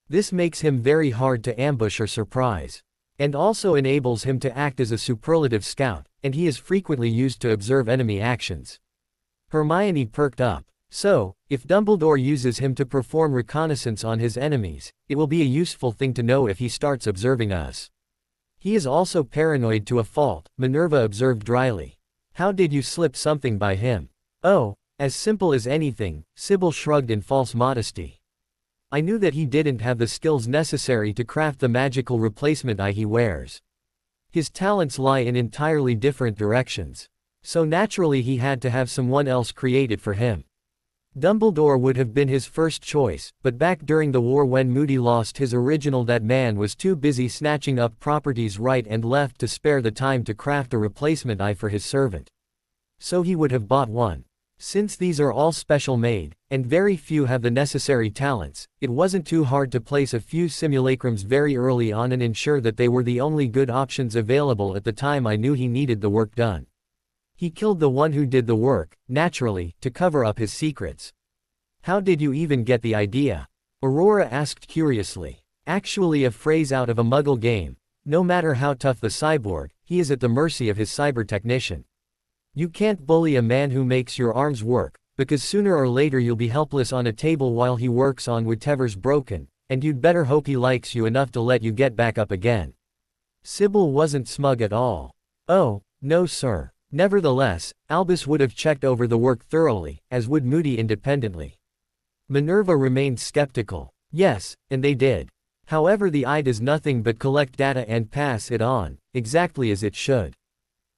Speaker 1: This makes him very hard to ambush or surprise. And also enables him to act as a superlative scout, and he is frequently used to observe enemy actions. Hermione perked up. So, if Dumbledore uses him to perform reconnaissance on his enemies, it will be a useful thing to know if he starts observing us. He is also paranoid to a fault, Minerva observed dryly. How did you slip something by him? Oh, as simple as anything, Sybil shrugged in false modesty. I knew that he didn't have the skills necessary to craft the magical replacement eye he wears. His talents lie in entirely different directions. So naturally he had to have someone else create it for him. Dumbledore would have been his first choice, but back during the war when Moody lost his original that man was too busy snatching up properties right and left to spare the time to craft a replacement eye for his servant. So he would have bought one. Since these are all special made, and very few have the necessary talents, it wasn't too hard to place a few simulacrums very early on and ensure that they were the only good options available at the time I knew he needed the work done. He killed the one who did the work, naturally, to cover up his secrets. How did you even get the idea? Aurora asked curiously. Actually a phrase out of a Muggle game. No matter how tough the cyborg, he is at the mercy of his cyber technician. You can't bully a man who makes your arms work, because sooner or later you'll be helpless on a table while he works on whatever's broken, and you'd better hope he likes you enough to let you get back up again. Sybil wasn't smug at all. Oh, no sir. Nevertheless, Albus would have checked over the work thoroughly, as would Moody independently. Minerva remained skeptical. Yes, and they did. However, the eye does nothing but collect data and pass it on, exactly as it should.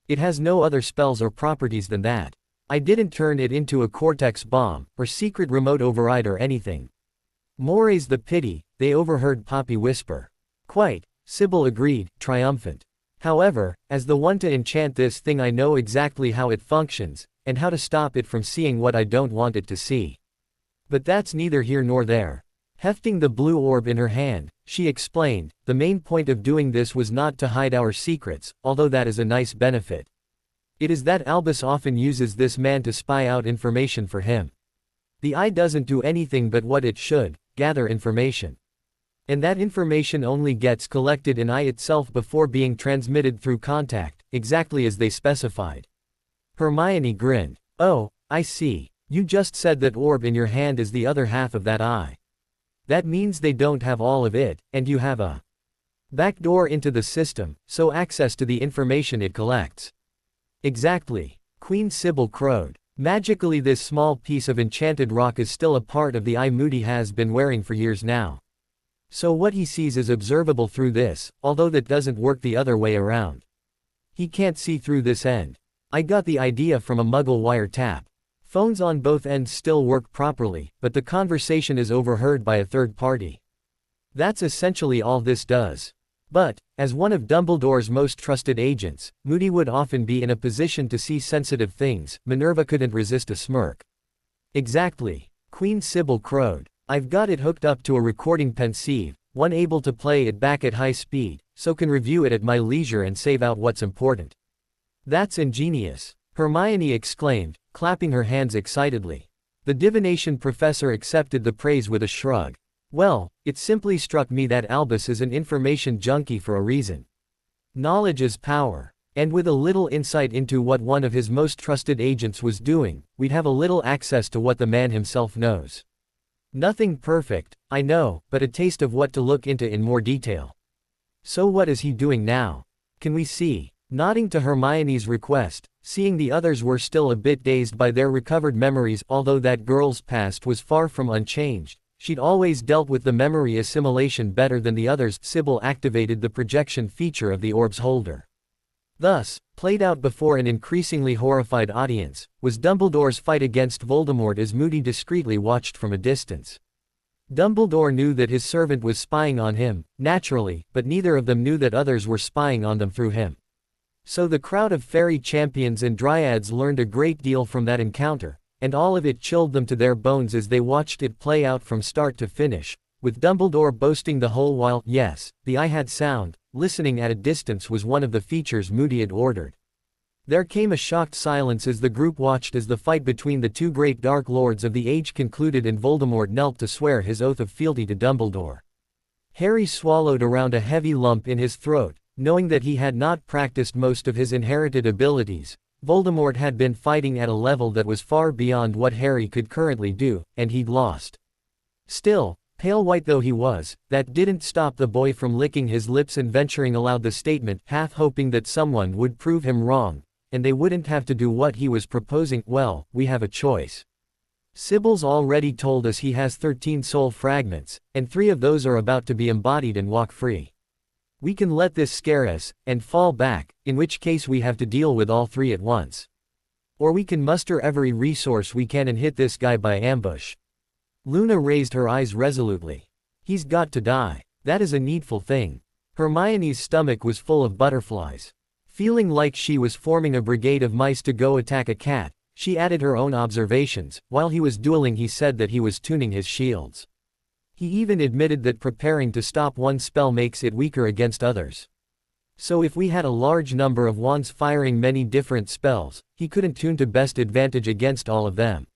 Speaker 1: It has no other spells or properties than that. I didn't turn it into a cortex bomb, or secret remote override or anything. More's the pity, they overheard Poppy whisper. Quite, Sybil agreed, triumphant. However, as the one to enchant this thing I know exactly how it functions, and how to stop it from seeing what I don't want it to see. But that's neither here nor there. Hefting the blue orb in her hand, she explained, the main point of doing this was not to hide our secrets, although that is a nice benefit. It is that Albus often uses this man to spy out information for him. The eye doesn't do anything but what it should, gather information. And that information only gets collected in eye itself before being transmitted through contact, exactly as they specified. Hermione grinned. Oh, I see. You just said that orb in your hand is the other half of that eye. That means they don't have all of it, and you have a backdoor into the system, so access to the information it collects. Exactly. Queen Sybil crowed. Magically this small piece of enchanted rock is still a part of the eye Moody has been wearing for years now. So what he sees is observable through this, although that doesn't work the other way around. He can't see through this end. I got the idea from a Muggle wiretap. Phones on both ends still work properly, but the conversation is overheard by a third party. That's essentially all this does. But, as one of Dumbledore's most trusted agents, Moody would often be in a position to see sensitive things. Minerva couldn't resist a smirk. Exactly. Queen Sybil crowed. I've got it hooked up to a recording pensieve, one able to play it back at high speed, so can review it at my leisure and save out what's important. That's ingenious. Hermione exclaimed, clapping her hands excitedly. The divination professor accepted the praise with a shrug. Well, it simply struck me that Albus is an information junkie for a reason. Knowledge is power. And with a little insight into what one of his most trusted agents was doing, we'd have a little access to what the man himself knows. Nothing perfect, I know, but a taste of what to look into in more detail. So what is he doing now? Can we see? Nodding to Hermione's request, seeing the others were still a bit dazed by their recovered memories. Although that girl's past was far from unchanged, she'd always dealt with the memory assimilation better than the others. Sybil activated the projection feature of the orb's holder. Thus, played out before an increasingly horrified audience, was Dumbledore's fight against Voldemort as Moody discreetly watched from a distance. Dumbledore knew that his servant was spying on him, naturally, but neither of them knew that others were spying on them through him. So the crowd of fairy champions and dryads learned a great deal from that encounter, and all of it chilled them to their bones as they watched it play out from start to finish, with Dumbledore boasting the whole while. Yes, the eye had sound, listening at a distance was one of the features Moody had ordered. There came a shocked silence as the group watched as the fight between the two great Dark Lords of the age concluded and Voldemort knelt to swear his oath of fealty to Dumbledore. Harry swallowed around a heavy lump in his throat, knowing that he had not practiced most of his inherited abilities. Voldemort had been fighting at a level that was far beyond what Harry could currently do, and he'd lost. Still, pale white though he was, that didn't stop the boy from licking his lips and venturing aloud the statement, half hoping that someone would prove him wrong, and they wouldn't have to do what he was proposing. Well, we have a choice. Sybil's already told us he has 13 soul fragments, and 3 of those are about to be embodied and walk free. We can let this scare us, and fall back, in which case we have to deal with all 3 at once. Or we can muster every resource we can and hit this guy by ambush. Luna raised her eyes resolutely. He's got to die. That is a needful thing. Hermione's stomach was full of butterflies. Feeling like she was forming a brigade of mice to go attack a cat, she added her own observations. While he was dueling, he said that he was tuning his shields. He even admitted that preparing to stop one spell makes it weaker against others. So if we had a large number of wands firing many different spells, he couldn't tune to best advantage against all of them.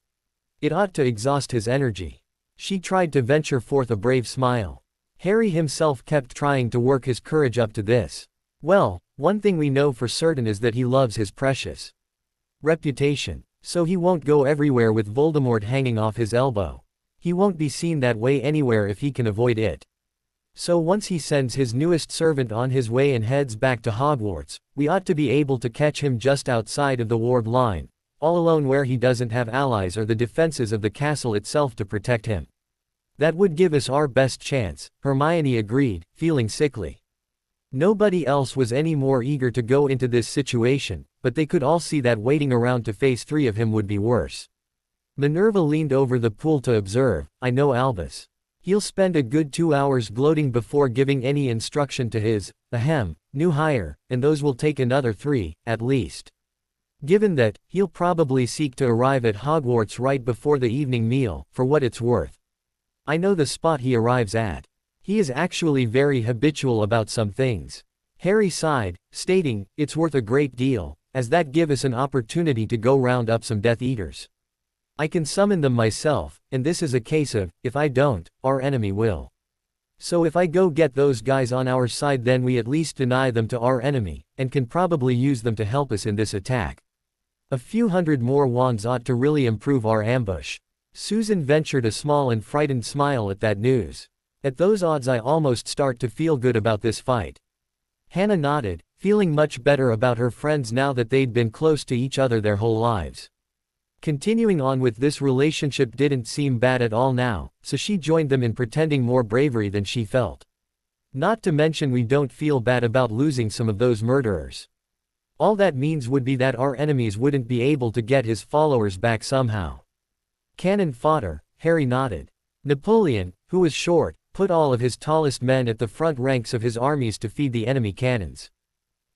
Speaker 1: It ought to exhaust his energy. She tried to venture forth a brave smile. Harry himself kept trying to work his courage up to this. Well, one thing we know for certain is that he loves his precious reputation. So he won't go everywhere with Voldemort hanging off his elbow. He won't be seen that way anywhere if he can avoid it. So once he sends his newest servant on his way and heads back to Hogwarts, we ought to be able to catch him just outside of the ward line, all alone where he doesn't have allies or the defenses of the castle itself to protect him. That would give us our best chance, Hermione agreed, feeling sickly. Nobody else was any more eager to go into this situation, but they could all see that waiting around to face 3 of him would be worse. Minerva leaned over the pool to observe. I know Albus. He'll spend a good 2 hours gloating before giving any instruction to his, new hire, and those will take another 3, at least. Given that, he'll probably seek to arrive at Hogwarts right before the evening meal. For what it's worth, I know the spot he arrives at. He is actually very habitual about some things. Harry sighed, stating, it's worth a great deal, as that give us an opportunity to go round up some Death Eaters. I can summon them myself, and this is a case of, if I don't, our enemy will. So if I go get those guys on our side, then we at least deny them to our enemy, and can probably use them to help us in this attack. A few hundred more wands ought to really improve our ambush. Susan ventured a small and frightened smile at that news. At those odds I almost start to feel good about this fight. Hannah nodded, feeling much better about her friends now that they'd been close to each other their whole lives. Continuing on with this relationship didn't seem bad at all now, so she joined them in pretending more bravery than she felt. Not to mention we don't feel bad about losing some of those murderers. All that means would be that our enemies wouldn't be able to get his followers back somehow. Cannon fodder, Harry nodded. Napoleon, who was short, put all of his tallest men at the front ranks of his armies to feed the enemy cannons.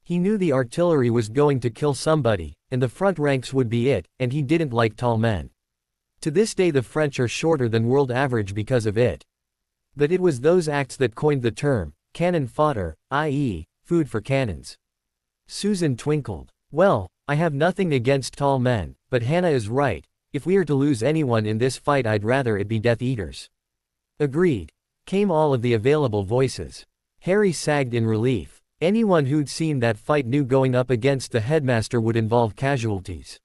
Speaker 1: He knew the artillery was going to kill somebody, and the front ranks would be it, and he didn't like tall men. To this day the French are shorter than world average because of it. But it was those acts that coined the term, cannon fodder, i.e., food for cannons. Susan twinkled. Well, I have nothing against tall men, but Hannah is right. If we are to lose anyone in this fight, I'd rather it be Death Eaters. Agreed, came all of the available voices. Harry sagged in relief. Anyone who'd seen that fight knew going up against the headmaster would involve casualties.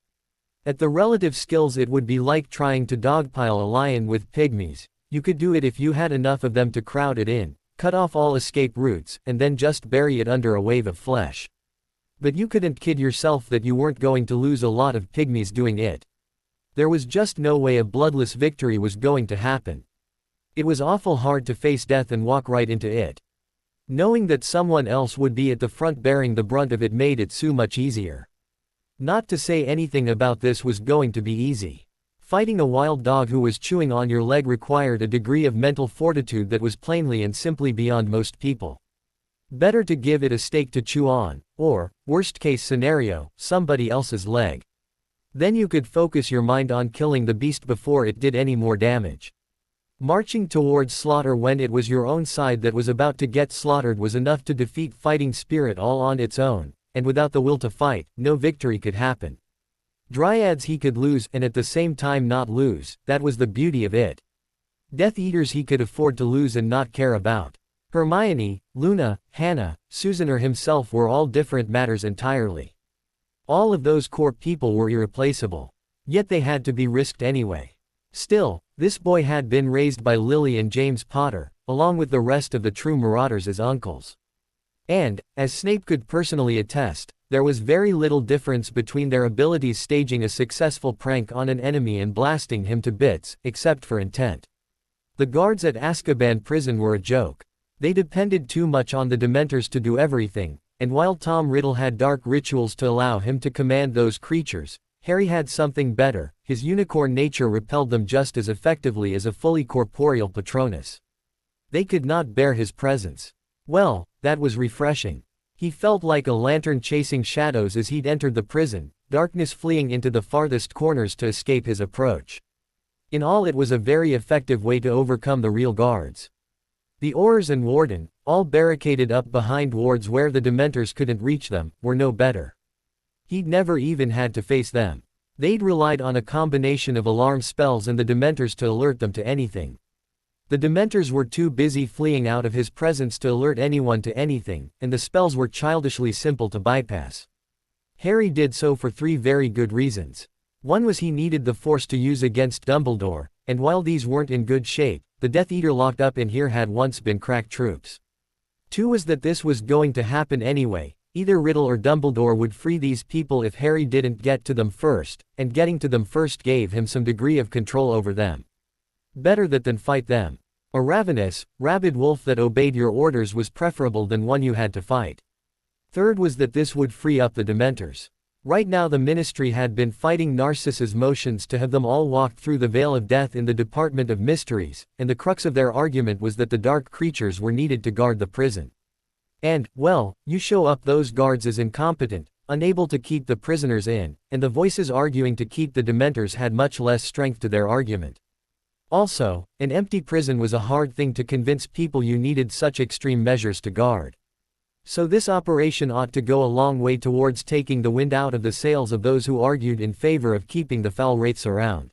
Speaker 1: At the relative skills it would be like trying to dogpile a lion with pygmies. You could do it if you had enough of them to crowd it in, cut off all escape routes, and then just bury it under a wave of flesh. But you couldn't kid yourself that you weren't going to lose a lot of pygmies doing it. There was just no way a bloodless victory was going to happen. It was awful hard to face death and walk right into it. Knowing that someone else would be at the front bearing the brunt of it made it so much easier. Not to say anything about this was going to be easy. Fighting a wild dog who was chewing on your leg required a degree of mental fortitude that was plainly and simply beyond most people. Better to give it a steak to chew on, or, worst case scenario, somebody else's leg. Then you could focus your mind on killing the beast before it did any more damage. Marching towards slaughter when it was your own side that was about to get slaughtered was enough to defeat fighting spirit all on its own, and without the will to fight, no victory could happen. Dryads he could lose and at the same time not lose, that was the beauty of it. Death Eaters he could afford to lose and not care about. Hermione, Luna, Hannah, Susan or himself were all different matters entirely. All of those core people were irreplaceable. Yet they had to be risked anyway. Still, this boy had been raised by Lily and James Potter, along with the rest of the true Marauders as uncles. And, as Snape could personally attest, there was very little difference between their abilities staging a successful prank on an enemy and blasting him to bits, except for intent. The guards at Azkaban prison were a joke. They depended too much on the Dementors to do everything, and while Tom Riddle had dark rituals to allow him to command those creatures, Harry had something better. His unicorn nature repelled them just as effectively as a fully corporeal Patronus. They could not bear his presence. Well, that was refreshing. He felt like a lantern chasing shadows as he'd entered the prison, darkness fleeing into the farthest corners to escape his approach. In all, it was a very effective way to overcome the real guards. The Aurors and Warden, all barricaded up behind wards where the Dementors couldn't reach them, were no better. He'd never even had to face them. They'd relied on a combination of alarm spells and the Dementors to alert them to anything. The Dementors were too busy fleeing out of his presence to alert anyone to anything, and the spells were childishly simple to bypass. Harry did so for 3 very good reasons. One was he needed the Force to use against Dumbledore, and while these weren't in good shape, the Death Eater locked up in here had once been crack troops. 2 was that this was going to happen anyway. Either Riddle or Dumbledore would free these people if Harry didn't get to them first, and getting to them first gave him some degree of control over them. Better that than fight them. A ravenous, rabid wolf that obeyed your orders was preferable than one you had to fight. 3rd was that this would free up the Dementors. Right now the Ministry had been fighting Narcissus' motions to have them all walked through the Veil of Death in the Department of Mysteries, and the crux of their argument was that the dark creatures were needed to guard the prison. And, well, you show up those guards as incompetent, unable to keep the prisoners in, and the voices arguing to keep the Dementors had much less strength to their argument. Also, an empty prison was a hard thing to convince people you needed such extreme measures to guard. So this operation ought to go a long way towards taking the wind out of the sails of those who argued in favor of keeping the foul wraiths around.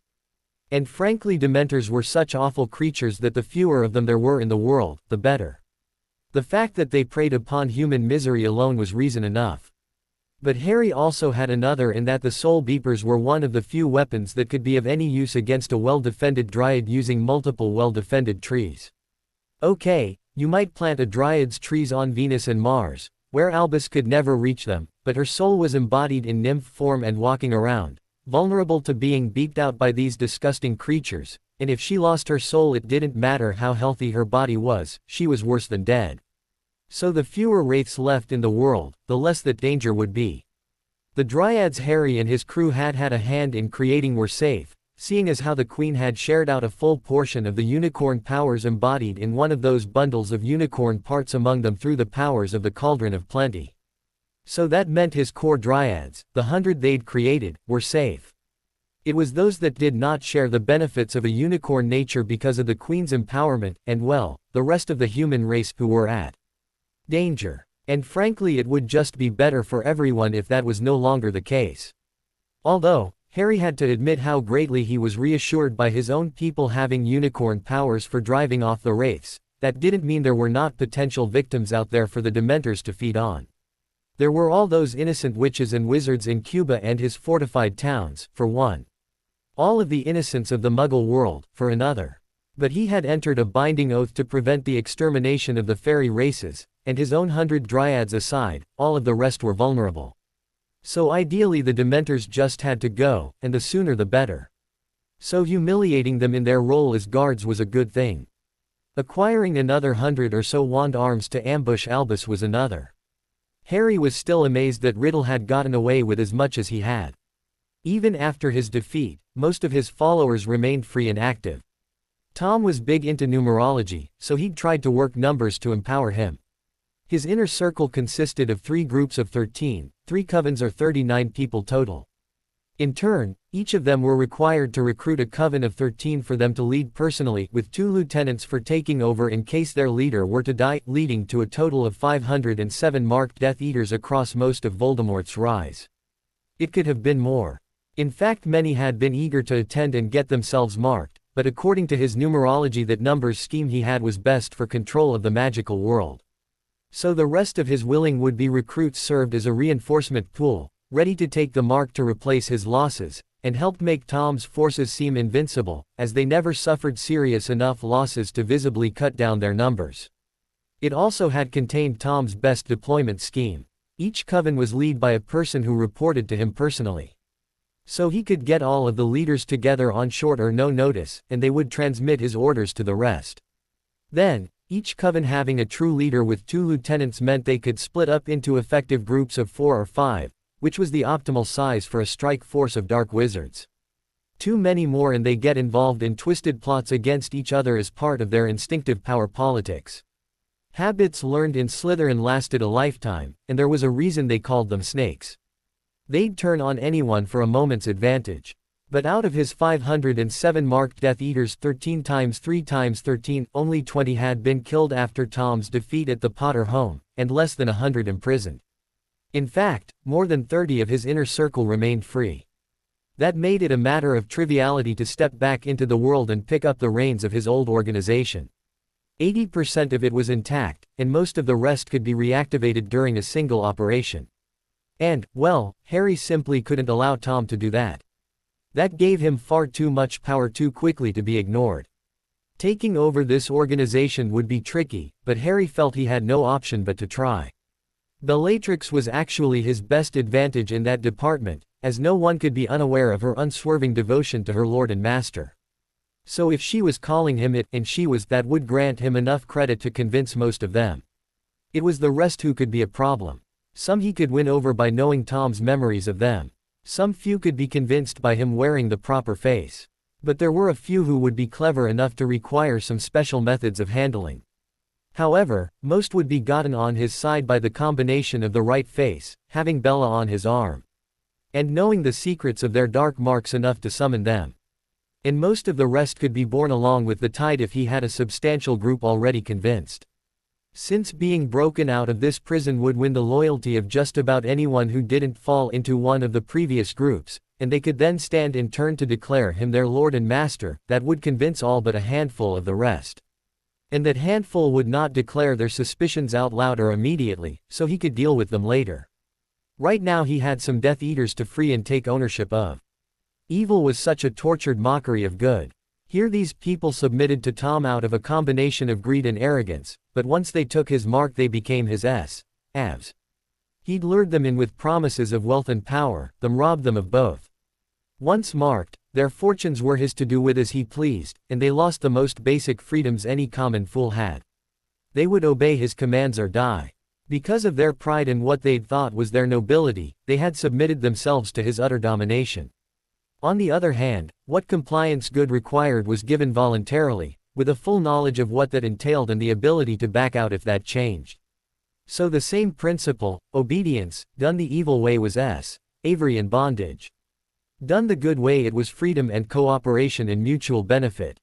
Speaker 1: And frankly, Dementors were such awful creatures that the fewer of them there were in the world, the better. The fact that they preyed upon human misery alone was reason enough. But Harry also had another in that the Soul Beepers were one of the few weapons that could be of any use against a well-defended Dryad using multiple well-defended trees. Okay, you might plant a Dryad's trees on Venus and Mars, where Albus could never reach them, but her soul was embodied in nymph form and walking around, vulnerable to being beeped out by these disgusting creatures, and if she lost her soul it didn't matter how healthy her body was, she was worse than dead. So the fewer wraiths left in the world, the less that danger would be. The Dryads Harry and his crew had had a hand in creating were safe, seeing as how the Queen had shared out a full portion of the unicorn powers embodied in one of those bundles of unicorn parts among them through the powers of the Cauldron of Plenty. So that meant his core Dryads, the 100 they'd created, were safe. It was those that did not share the benefits of a unicorn nature because of the Queen's empowerment, and well, the rest of the human race who were at danger. And frankly it would just be better for everyone if that was no longer the case. Although, Harry had to admit how greatly he was reassured by his own people having unicorn powers for driving off the wraiths, that didn't mean there were not potential victims out there for the Dementors to feed on. There were all those innocent witches and wizards in Cuba and his fortified towns, for one. All of the innocents of the Muggle world, for another. But he had entered a binding oath to prevent the extermination of the fairy races, and his own 100 dryads aside, all of the rest were vulnerable. So ideally the Dementors just had to go, and the sooner the better. So humiliating them in their role as guards was a good thing. Acquiring another 100 or so wand arms to ambush Albus was another. Harry was still amazed that Riddle had gotten away with as much as he had. Even after his defeat, most of his followers remained free and active. Tom was big into numerology, so he'd tried to work numbers to empower him. His inner circle consisted of 3 groups of 13, 3 covens or 39 people total. In turn, each of them were required to recruit a coven of 13 for them to lead personally, with 2 lieutenants for taking over in case their leader were to die, leading to a total of 507 marked Death Eaters across most of Voldemort's rise. It could have been more. In fact, many had been eager to attend and get themselves marked, but according to his numerology, that numbers scheme he had was best for control of the magical world. So the rest of his willing would-be recruits served as a reinforcement pool, ready to take the mark to replace his losses, and helped make Tom's forces seem invincible, as they never suffered serious enough losses to visibly cut down their numbers. It also had contained Tom's best deployment scheme. Each coven was led by a person who reported to him personally. So he could get all of the leaders together on short or no notice, and they would transmit his orders to the rest. Then, each coven having a true leader with 2 lieutenants meant they could split up into effective groups of 4 or 5, which was the optimal size for a strike force of dark wizards. Too many more and they get involved in twisted plots against each other as part of their instinctive power politics. Habits learned in Slytherin lasted a lifetime, and there was a reason they called them snakes. They'd turn on anyone for a moment's advantage. But out of his 507 marked Death Eaters 13 times 3 times 13, only 20 had been killed after Tom's defeat at the Potter home, and less than 100 imprisoned. In fact, more than 30 of his inner circle remained free. That made it a matter of triviality to step back into the world and pick up the reins of his old organization. 80% of it was intact, and most of the rest could be reactivated during a single operation. And, well, Harry simply couldn't allow Tom to do that. That gave him far too much power too quickly to be ignored. Taking over this organization would be tricky, but Harry felt he had no option but to try. Bellatrix was actually his best advantage in that department, as no one could be unaware of her unswerving devotion to her lord and master. So if she was calling him it, and she was, that would grant him enough credit to convince most of them. It was the rest who could be a problem. Some he could win over by knowing Tom's memories of them. Some few could be convinced by him wearing the proper face. But there were a few who would be clever enough to require some special methods of handling. However, most would be gotten on his side by the combination of the right face, having Bella on his arm, and knowing the secrets of their dark marks enough to summon them. And most of the rest could be borne along with the tide if he had a substantial group already convinced. Since being broken out of this prison would win the loyalty of just about anyone who didn't fall into one of the previous groups, and they could then stand in turn to declare him their lord and master, that would convince all but a handful of the rest. And that handful would not declare their suspicions out loud or immediately, so he could deal with them later. Right now he had some Death Eaters to free and take ownership of. Evil was such a tortured mockery of good. Here these people submitted to Tom out of a combination of greed and arrogance, but once they took his mark they became his avs. He'd lured them in with promises of wealth and power, then robbed them of both. Once marked, their fortunes were his to do with as he pleased, and they lost the most basic freedoms any common fool had. They would obey his commands or die. Because of their pride and what they'd thought was their nobility, they had submitted themselves to his utter domination. On the other hand, what compliance good required was given voluntarily, with a full knowledge of what that entailed and the ability to back out if that changed. So the same principle, obedience, done the evil way was Avery and bondage. Done the good way it was freedom and cooperation and mutual benefit.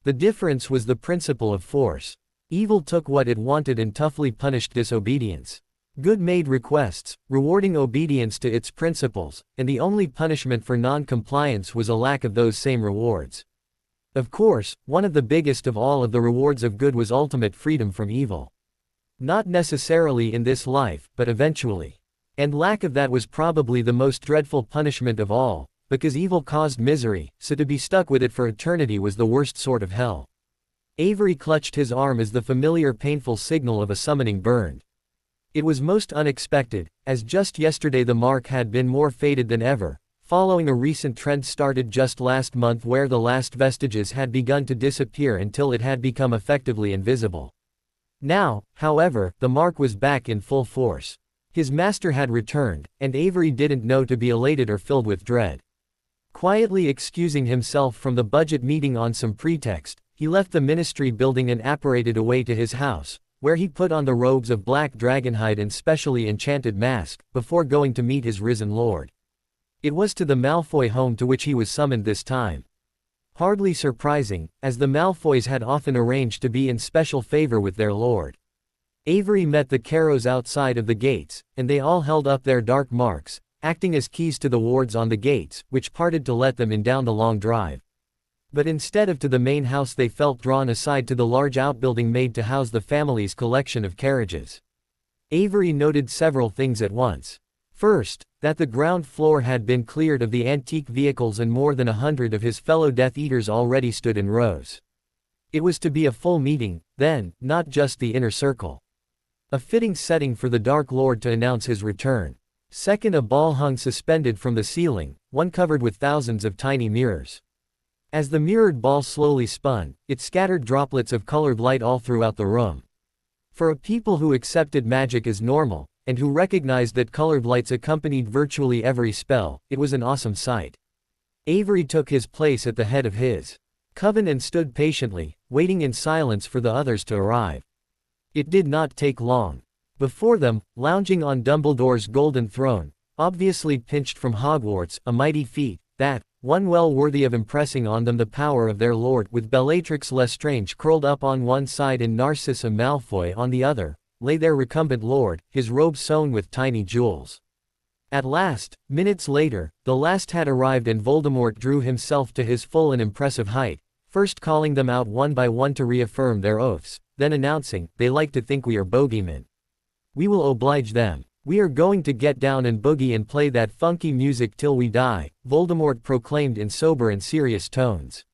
Speaker 1: The difference was the principle of force. Evil took what it wanted and toughly punished disobedience. Good made requests, rewarding obedience to its principles, and the only punishment for non-compliance was a lack of those same rewards. Of course, one of the biggest of all of the rewards of good was ultimate freedom from evil. Not necessarily in this life, but eventually. And lack of that was probably the most dreadful punishment of all, because evil caused misery, so to be stuck with it for eternity was the worst sort of hell. Avery clutched his arm as the familiar painful signal of a summoning burned. It was most unexpected, as just yesterday the mark had been more faded than ever, following a recent trend started just last month where the last vestiges had begun to disappear until it had become effectively invisible. Now, however, the mark was back in full force. His master had returned, and Avery didn't know to be elated or filled with dread. Quietly excusing himself from the budget meeting on some pretext, he left the ministry building and apparated away to his house, where he put on the robes of black dragonhide and specially enchanted mask, before going to meet his risen lord. It was to the Malfoy home to which he was summoned this time. Hardly surprising, as the Malfoys had often arranged to be in special favor with their lord. Avery met the Carrows outside of the gates, and they all held up their dark marks, acting as keys to the wards on the gates, which parted to let them in down the long drive. But instead of to the main house they felt drawn aside to the large outbuilding made to house the family's collection of carriages. Avery noted several things at once. First, that the ground floor had been cleared of the antique vehicles and more than 100 of his fellow Death Eaters already stood in rows. It was to be a full meeting, then, not just the inner circle. A fitting setting for the Dark Lord to announce his return. Second, a ball hung suspended from the ceiling, one covered with thousands of tiny mirrors. As the mirrored ball slowly spun, it scattered droplets of colored light all throughout the room. For a people who accepted magic as normal, and who recognized that colored lights accompanied virtually every spell, it was an awesome sight. Avery took his place at the head of his coven and stood patiently, waiting in silence for the others to arrive. It did not take long. Before them, lounging on Dumbledore's golden throne, obviously pinched from Hogwarts, a mighty feat, that, one well worthy of impressing on them the power of their lord, with Bellatrix Lestrange curled up on one side and Narcissa Malfoy on the other, lay their recumbent lord, his robe sewn with tiny jewels. At last, minutes later, the last had arrived and Voldemort drew himself to his full and impressive height, first calling them out one by one to reaffirm their oaths, then announcing, "They like to think we are bogeymen. We will oblige them. We are going to get down and boogie and play that funky music till we die," Voldemort proclaimed in sober and serious tones.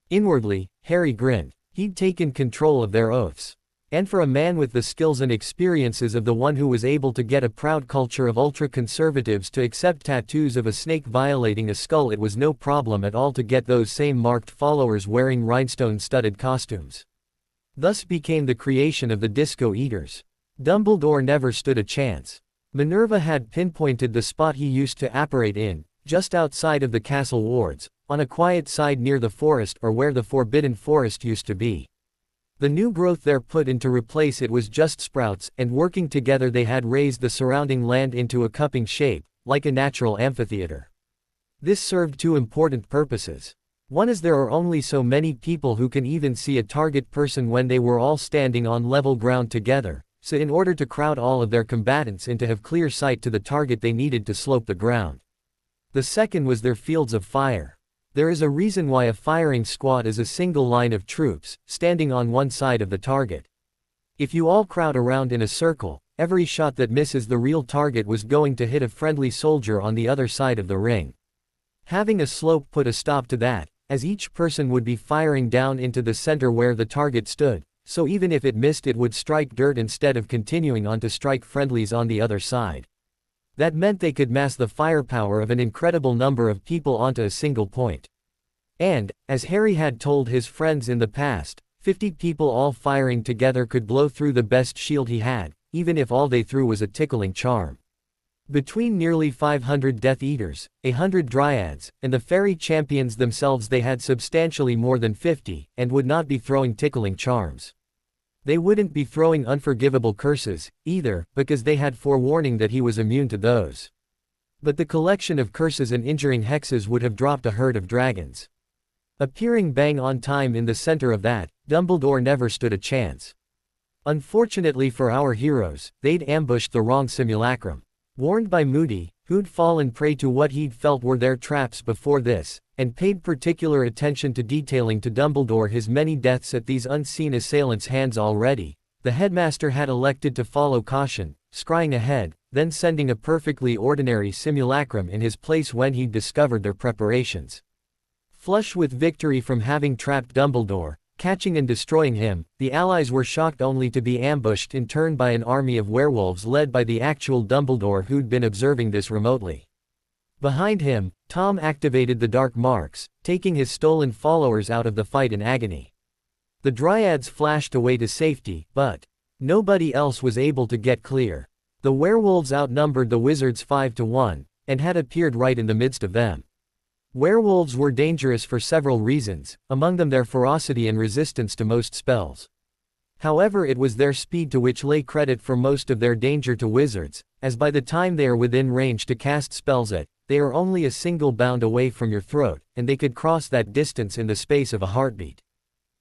Speaker 1: Inwardly, Harry grinned. He'd taken control of their oaths. And for a man with the skills and experiences of the one who was able to get a proud culture of ultra-conservatives to accept tattoos of a snake violating a skull, it was no problem at all to get those same marked followers wearing rhinestone-studded costumes. Thus became the creation of the Disco Eaters. Dumbledore never stood a chance. Minerva had pinpointed the spot he used to apparate in, just outside of the castle wards, on a quiet side near the forest or where the Forbidden Forest used to be. The new growth there put in to replace it was just sprouts, and working together they had raised the surrounding land into a cupping shape, like a natural amphitheater. This served two important purposes. One is there are only so many people who can even see a target person when they were all standing on level ground together, so in order to crowd all of their combatants in to have clear sight to the target they needed to slope the ground. The second was their fields of fire. There is a reason why a firing squad is a single line of troops, standing on one side of the target. If you all crowd around in a circle, every shot that misses the real target was going to hit a friendly soldier on the other side of the ring. Having a slope put a stop to that, as each person would be firing down into the center where the target stood, so even if it missed it would strike dirt instead of continuing on to strike friendlies on the other side. That meant they could mass the firepower of an incredible number of people onto a single point. And, as Harry had told his friends in the past, 50 people all firing together could blow through the best shield he had, even if all they threw was a tickling charm. Between nearly 500 Death Eaters, 100 Dryads, and the fairy champions themselves they had substantially more than 50, and would not be throwing tickling charms. They wouldn't be throwing unforgivable curses, either, because they had forewarning that he was immune to those. But the collection of curses and injuring hexes would have dropped a herd of dragons. Appearing bang on time in the center of that, Dumbledore never stood a chance. Unfortunately for our heroes, they'd ambushed the wrong simulacrum. Warned by Moody, who'd fallen prey to what he'd felt were their traps before this, and paid particular attention to detailing to Dumbledore his many deaths at these unseen assailants' hands already, the headmaster had elected to follow caution, scrying ahead, then sending a perfectly ordinary simulacrum in his place when he'd discovered their preparations. Flush with victory from having trapped Dumbledore, Catching and destroying him, the allies were shocked only to be ambushed in turn by an army of werewolves led by the actual Dumbledore who'd been observing this remotely. Behind him, Tom activated the Dark Marks, taking his stolen followers out of the fight in agony. The Dryads flashed away to safety, but nobody else was able to get clear. The werewolves outnumbered the wizards 5-1, and had appeared right in the midst of them. Werewolves were dangerous for several reasons, among them their ferocity and resistance to most spells. However, it was their speed to which lay credit for most of their danger to wizards, as by the time they are within range to cast spells at, they are only a single bound away from your throat, and they could cross that distance in the space of a heartbeat.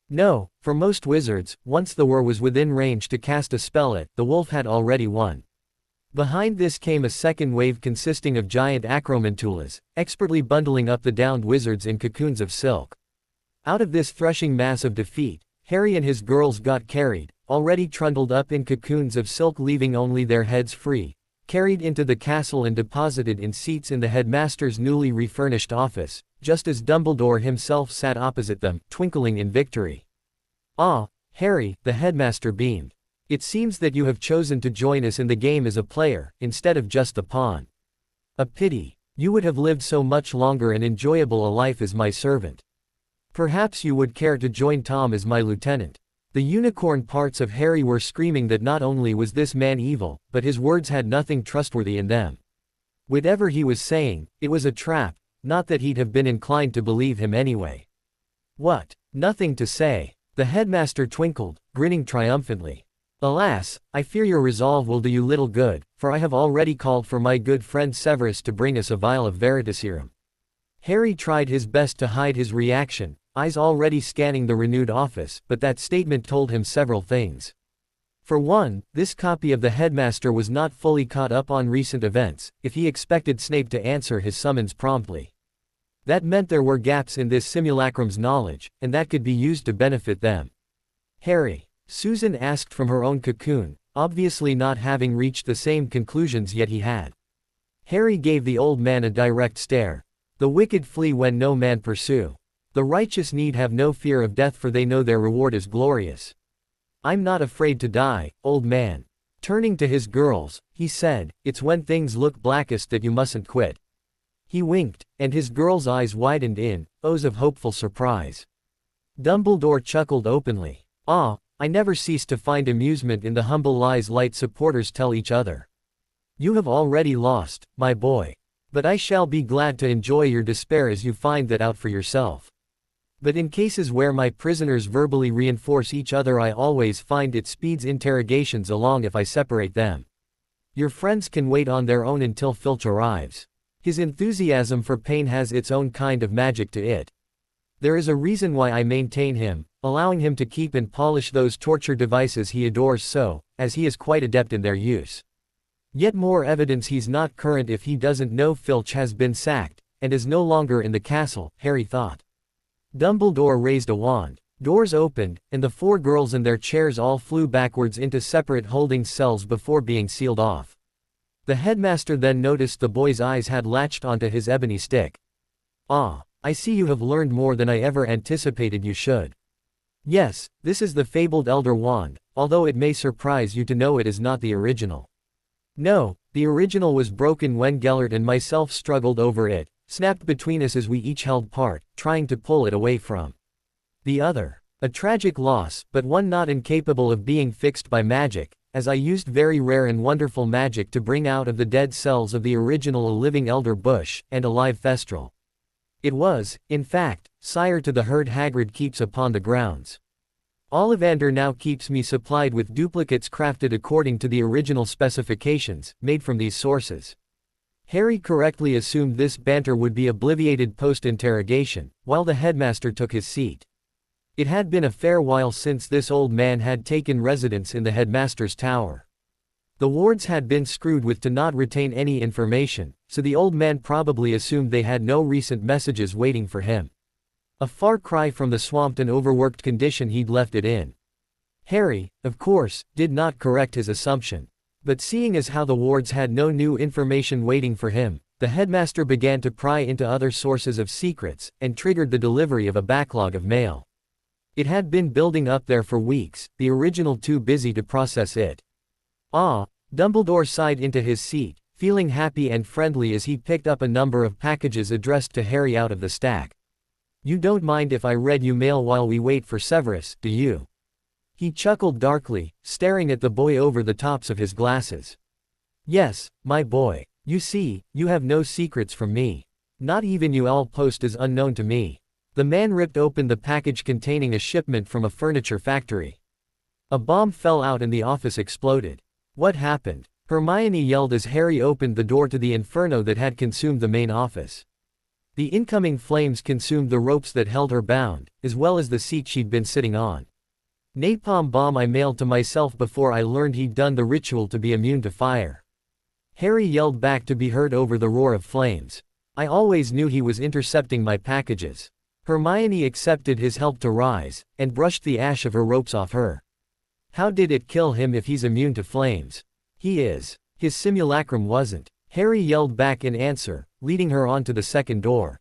Speaker 1: No, for most wizards, once the were was within range to cast a spell at, the wolf had already won. Behind this came a second wave consisting of giant acromantulas, expertly bundling up the downed wizards in cocoons of silk. Out of this threshing mass of defeat, Harry and his girls got carried, already trundled up in cocoons of silk, leaving only their heads free, carried into the castle and deposited in seats in the headmaster's newly refurnished office, just as Dumbledore himself sat opposite them, twinkling in victory. "Ah, Harry," the headmaster beamed. "It seems that you have chosen to join us in the game as a player, instead of just the pawn. A pity. You would have lived so much longer and enjoyable a life as my servant. Perhaps you would care to join Tom as my lieutenant." The unicorn parts of Harry were screaming that not only was this man evil, but his words had nothing trustworthy in them. Whatever he was saying, it was a trap, not that he'd have been inclined to believe him anyway. "What? Nothing to say?" The headmaster twinkled, grinning triumphantly. "Alas, I fear your resolve will do you little good, for I have already called for my good friend Severus to bring us a vial of Veritaserum." Harry tried his best to hide his reaction, eyes already scanning the renewed office, but that statement told him several things. For one, this copy of the headmaster was not fully caught up on recent events, if he expected Snape to answer his summons promptly. That meant there were gaps in this simulacrum's knowledge, and that could be used to benefit them. "Harry," Susan asked from her own cocoon, obviously not having reached the same conclusions yet he had. Harry gave the old man a direct stare. "The wicked flee when no man pursue. The righteous need have no fear of death, for they know their reward is glorious. I'm not afraid to die, old man." Turning to his girls, he said, "It's when things look blackest that you mustn't quit." He winked, and his girls' eyes widened in O's of hopeful surprise. Dumbledore chuckled openly. "Ah, I never cease to find amusement in the humble lies light supporters tell each other. You have already lost, my boy. But I shall be glad to enjoy your despair as you find that out for yourself. But in cases where my prisoners verbally reinforce each other, I always find it speeds interrogations along if I separate them. Your friends can wait on their own until Filch arrives. His enthusiasm for pain has its own kind of magic to it. There is a reason why I maintain him, allowing him to keep and polish those torture devices he adores so, as he is quite adept in their use. Yet more evidence he's not current if he doesn't know Filch has been sacked, and is no longer in the castle," Harry thought. Dumbledore raised a wand. Doors opened, and the four girls and their chairs all flew backwards into separate holding cells before being sealed off. The headmaster then noticed the boy's eyes had latched onto his ebony stick. "Ah, I see you have learned more than I ever anticipated you should. Yes, this is the fabled Elder Wand, although it may surprise you to know it is not the original." "No, the original was broken when Gellert and myself struggled over it, snapped between us as we each held part, trying to pull it away from the other. A tragic loss, but one not incapable of being fixed by magic, as I used very rare and wonderful magic to bring out of the dead cells of the original a living elder bush, and a live thestral. It was, in fact, sire to the herd Hagrid keeps upon the grounds. Ollivander now keeps me supplied with duplicates crafted according to the original specifications, made from these sources." Harry correctly assumed this banter would be obliviated post-interrogation, while the headmaster took his seat. It had been a fair while since this old man had taken residence in the headmaster's tower. The wards had been screwed with to not retain any information, so the old man probably assumed they had no recent messages waiting for him. A far cry from the swamped and overworked condition he'd left it in. Harry, of course, did not correct his assumption. But seeing as how the wards had no new information waiting for him, the headmaster began to pry into other sources of secrets, and triggered the delivery of a backlog of mail. It had been building up there for weeks, the original too busy to process it. Ah, Dumbledore sighed into his seat, feeling happy and friendly as he picked up a number of packages addressed to Harry out of the stack. You don't mind if I read you mail while we wait for Severus, do you? He chuckled darkly, staring at the boy over the tops of his glasses. Yes, my boy. You see, you have no secrets from me. Not even your all post is unknown to me. The man ripped open the package containing a shipment from a furniture factory. A bomb fell out and the office exploded. What happened? Hermione yelled as Harry opened the door to the inferno that had consumed the main office. The incoming flames consumed the ropes that held her bound, as well as the seat she'd been sitting on. Napalm bomb I mailed to myself before I learned he'd done the ritual to be immune to fire. Harry yelled back to be heard over the roar of flames. I always knew he was intercepting my packages. Hermione accepted his help to rise, and brushed the ash of her ropes off her. How did it kill him if he's immune to flames? He is. His simulacrum wasn't. Harry yelled back in answer, leading her on to the second door.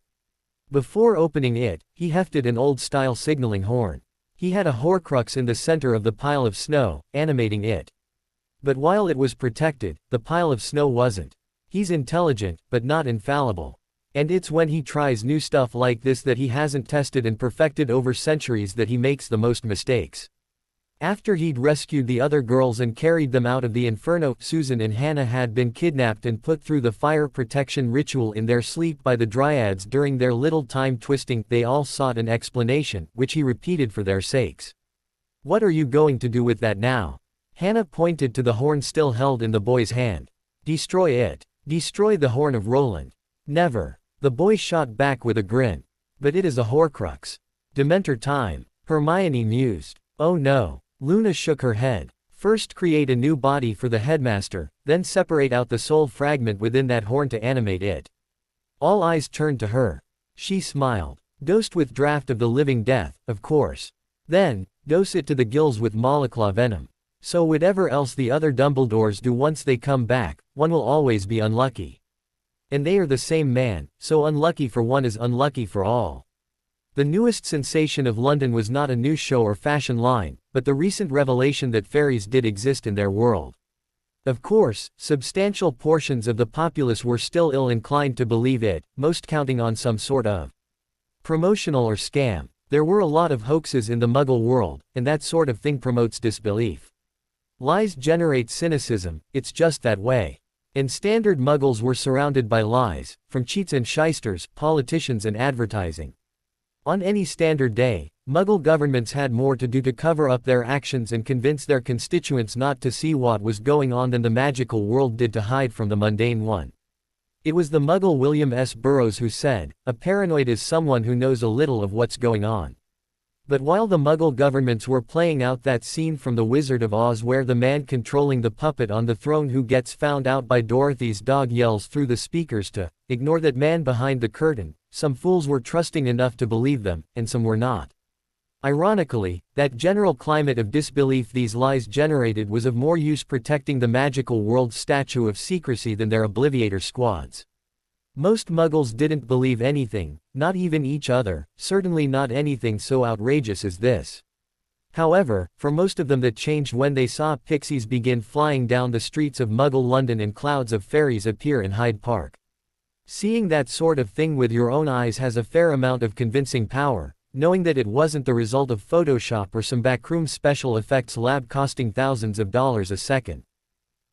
Speaker 1: Before opening it, he hefted an old-style signaling horn. He had a horcrux in the center of the pile of snow, animating it. But while it was protected, the pile of snow wasn't. He's intelligent, but not infallible. And it's when he tries new stuff like this that he hasn't tested and perfected over centuries that he makes the most mistakes. After he'd rescued the other girls and carried them out of the inferno, Susan and Hannah had been kidnapped and put through the fire protection ritual in their sleep by the Dryads during their little time twisting. They all sought an explanation, which he repeated for their sakes. What are you going to do with that now? Hannah pointed to the horn still held in the boy's hand. Destroy it. Destroy the horn of Roland. Never. The boy shot back with a grin. But it is a horcrux. Dementor time. Hermione mused. Oh no. Luna shook her head. First create a new body for the headmaster, then separate out the soul fragment within that horn to animate it. All eyes turned to her. She smiled. Dosed with draught of the living death, of course. Then, dose it to the gills with Malaclaw venom. So whatever else the other Dumbledores do once they come back, one will always be unlucky. And they are the same man, so unlucky for one is unlucky for all. The newest sensation of London was not a news show or fashion line, but the recent revelation that fairies did exist in their world. Of course, substantial portions of the populace were still ill-inclined to believe it, most counting on some sort of promotional or scam. There were a lot of hoaxes in the Muggle world, and that sort of thing promotes disbelief. Lies generate cynicism, it's just that way. And standard Muggles were surrounded by lies, from cheats and shysters, politicians and advertising. On any standard day, Muggle governments had more to do to cover up their actions and convince their constituents not to see what was going on than the magical world did to hide from the mundane one. It was the Muggle William S. Burroughs who said, "A paranoid is someone who knows a little of what's going on." But while the Muggle governments were playing out that scene from The Wizard of Oz where the man controlling the puppet on the throne who gets found out by Dorothy's dog yells through the speakers to ignore that man behind the curtain, some fools were trusting enough to believe them, and some were not. Ironically, that general climate of disbelief these lies generated was of more use protecting the magical world's statue of secrecy than their obliviator squads. Most Muggles didn't believe anything, not even each other, certainly not anything so outrageous as this. However, for most of them that changed when they saw pixies begin flying down the streets of Muggle London and clouds of fairies appear in Hyde Park. Seeing that sort of thing with your own eyes has a fair amount of convincing power, knowing that it wasn't the result of Photoshop or some backroom special effects lab costing thousands of dollars a second.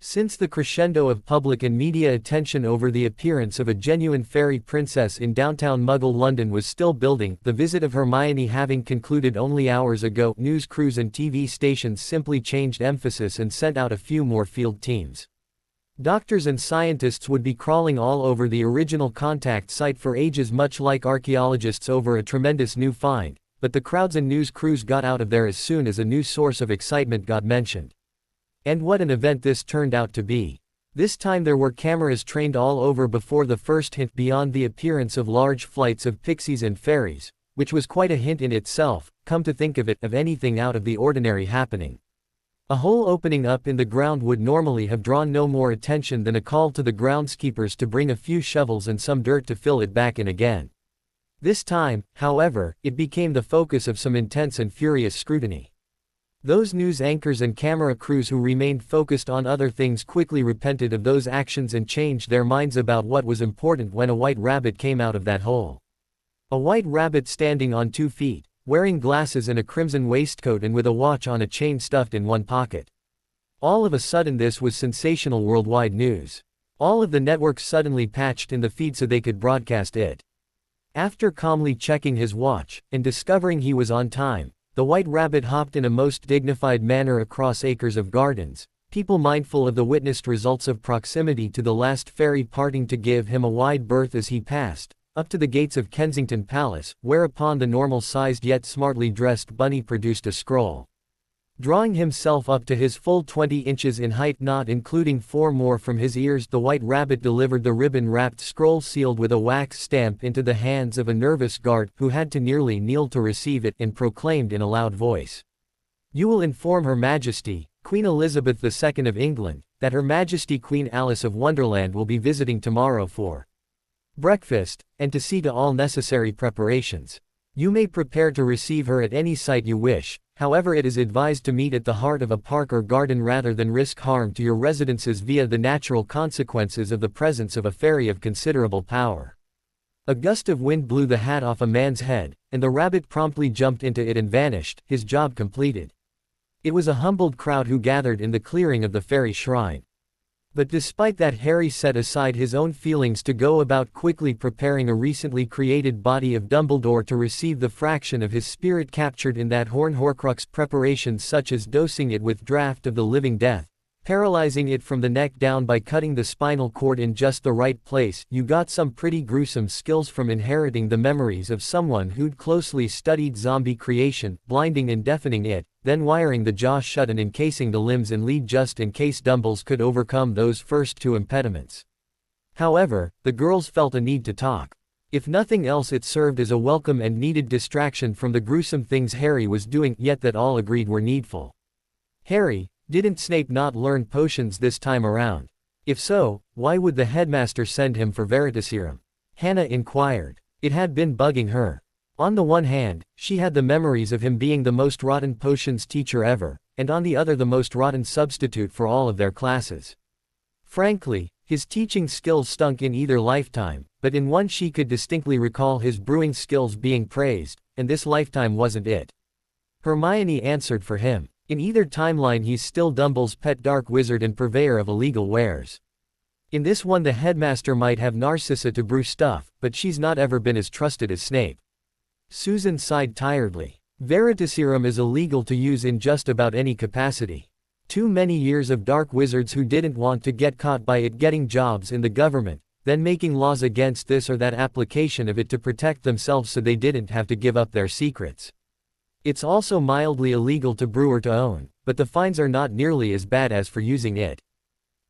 Speaker 1: Since the crescendo of public and media attention over the appearance of a genuine fairy princess in downtown Muggle London was still building, the visit of Hermione having concluded only hours ago, news crews and TV stations simply changed emphasis and sent out a few more field teams. Doctors and scientists would be crawling all over the original contact site for ages, much like archaeologists over a tremendous new find, but the crowds and news crews got out of there as soon as a new source of excitement got mentioned. And what an event this turned out to be. This time there were cameras trained all over before the first hint beyond the appearance of large flights of pixies and fairies, which was quite a hint in itself, come to think of it, of anything out of the ordinary happening. A hole opening up in the ground would normally have drawn no more attention than a call to the groundskeepers to bring a few shovels and some dirt to fill it back in again. This time, however, it became the focus of some intense and furious scrutiny. Those news anchors and camera crews who remained focused on other things quickly repented of those actions and changed their minds about what was important when a white rabbit came out of that hole. A white rabbit standing on 2 feet, wearing glasses and a crimson waistcoat and with a watch on a chain stuffed in one pocket. All of a sudden this was sensational worldwide news. All of the networks suddenly patched in the feed so they could broadcast it. After calmly checking his watch, and discovering he was on time, the white rabbit hopped in a most dignified manner across acres of gardens, people mindful of the witnessed results of proximity to the last fairy parting to give him a wide berth as he passed, up to the gates of Kensington Palace, whereupon the normal-sized yet smartly dressed bunny produced a scroll. Drawing himself up to his full 20 inches in height, not including 4 more from his ears, the white rabbit delivered the ribbon-wrapped scroll sealed with a wax stamp into the hands of a nervous guard, who had to nearly kneel to receive it, and proclaimed in a loud voice, "You will inform Her Majesty, Queen Elizabeth II of England, that Her Majesty Queen Alice of Wonderland will be visiting tomorrow for breakfast, and to see to all necessary preparations. You may prepare to receive her at any site you wish. However, it is advised to meet at the heart of a park or garden rather than risk harm to your residences via the natural consequences of the presence of a fairy of considerable power." A gust of wind blew the hat off a man's head, and the rabbit promptly jumped into it and vanished, his job completed. It was a humbled crowd who gathered in the clearing of the fairy shrine. But despite that, Harry set aside his own feelings to go about quickly preparing a recently created body of Dumbledore to receive the fraction of his spirit captured in that horcrux, preparations such as dosing it with draught of the living death, paralyzing it from the neck down by cutting the spinal cord in just the right place. You got some pretty gruesome skills from inheriting the memories of someone who'd closely studied zombie creation, blinding and deafening it, then wiring the jaw shut and encasing the limbs in lead just in case Dumbles could overcome those first 2 impediments. However, the girls felt a need to talk. If nothing else, it served as a welcome and needed distraction from the gruesome things Harry was doing, yet that all agreed were needful. Harry, didn't Snape not learn potions this time around? If so, why would the headmaster send him for Veritaserum? Hannah inquired. It had been bugging her. On the one hand, she had the memories of him being the most rotten potions teacher ever, and on the other the most rotten substitute for all of their classes. Frankly, his teaching skills stunk in either lifetime, but in one she could distinctly recall his brewing skills being praised, and this lifetime wasn't it. Hermione answered for him. In either timeline he's still Dumble's pet dark wizard and purveyor of illegal wares. In this one the headmaster might have Narcissa to brew stuff, but she's not ever been as trusted as Snape. Susan sighed tiredly. Veritaserum is illegal to use in just about any capacity. Too many years of dark wizards who didn't want to get caught by it getting jobs in the government, then making laws against this or that application of it to protect themselves so they didn't have to give up their secrets. It's also mildly illegal to brew or to own, but the fines are not nearly as bad as for using it.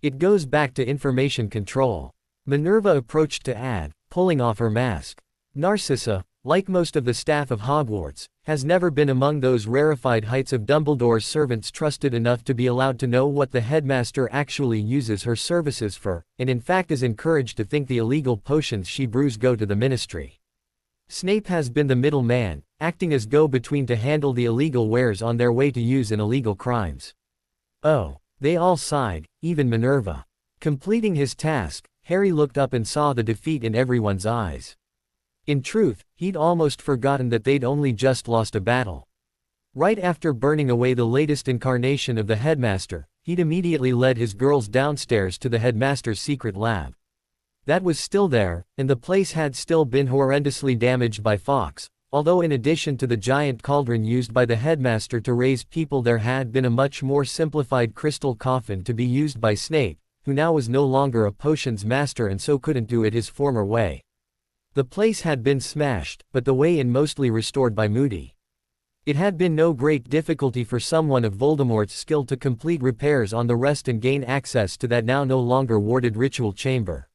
Speaker 1: It goes back to information control. Minerva approached to add, pulling off her mask. Narcissa, like most of the staff of Hogwarts, has never been among those rarefied heights of Dumbledore's servants trusted enough to be allowed to know what the headmaster actually uses her services for, and in fact is encouraged to think the illegal potions she brews go to the ministry. Snape has been the middleman, acting as go-between to handle the illegal wares on their way to use in illegal crimes. Oh, they all sighed, even Minerva. Completing his task, Harry looked up and saw the defeat in everyone's eyes. In truth, he'd almost forgotten that they'd only just lost a battle. Right after burning away the latest incarnation of the headmaster, he'd immediately led his girls downstairs to the headmaster's secret lab. That was still there, and the place had still been horrendously damaged by Fawkes, although in addition to the giant cauldron used by the headmaster to raise people there had been a much more simplified crystal coffin to be used by Snape, who now was no longer a potions master and so couldn't do it his former way. The place had been smashed, but the way in mostly restored by Moody. It had been no great difficulty for someone of Voldemort's skill to complete repairs on the rest and gain access to that now no longer warded ritual chamber.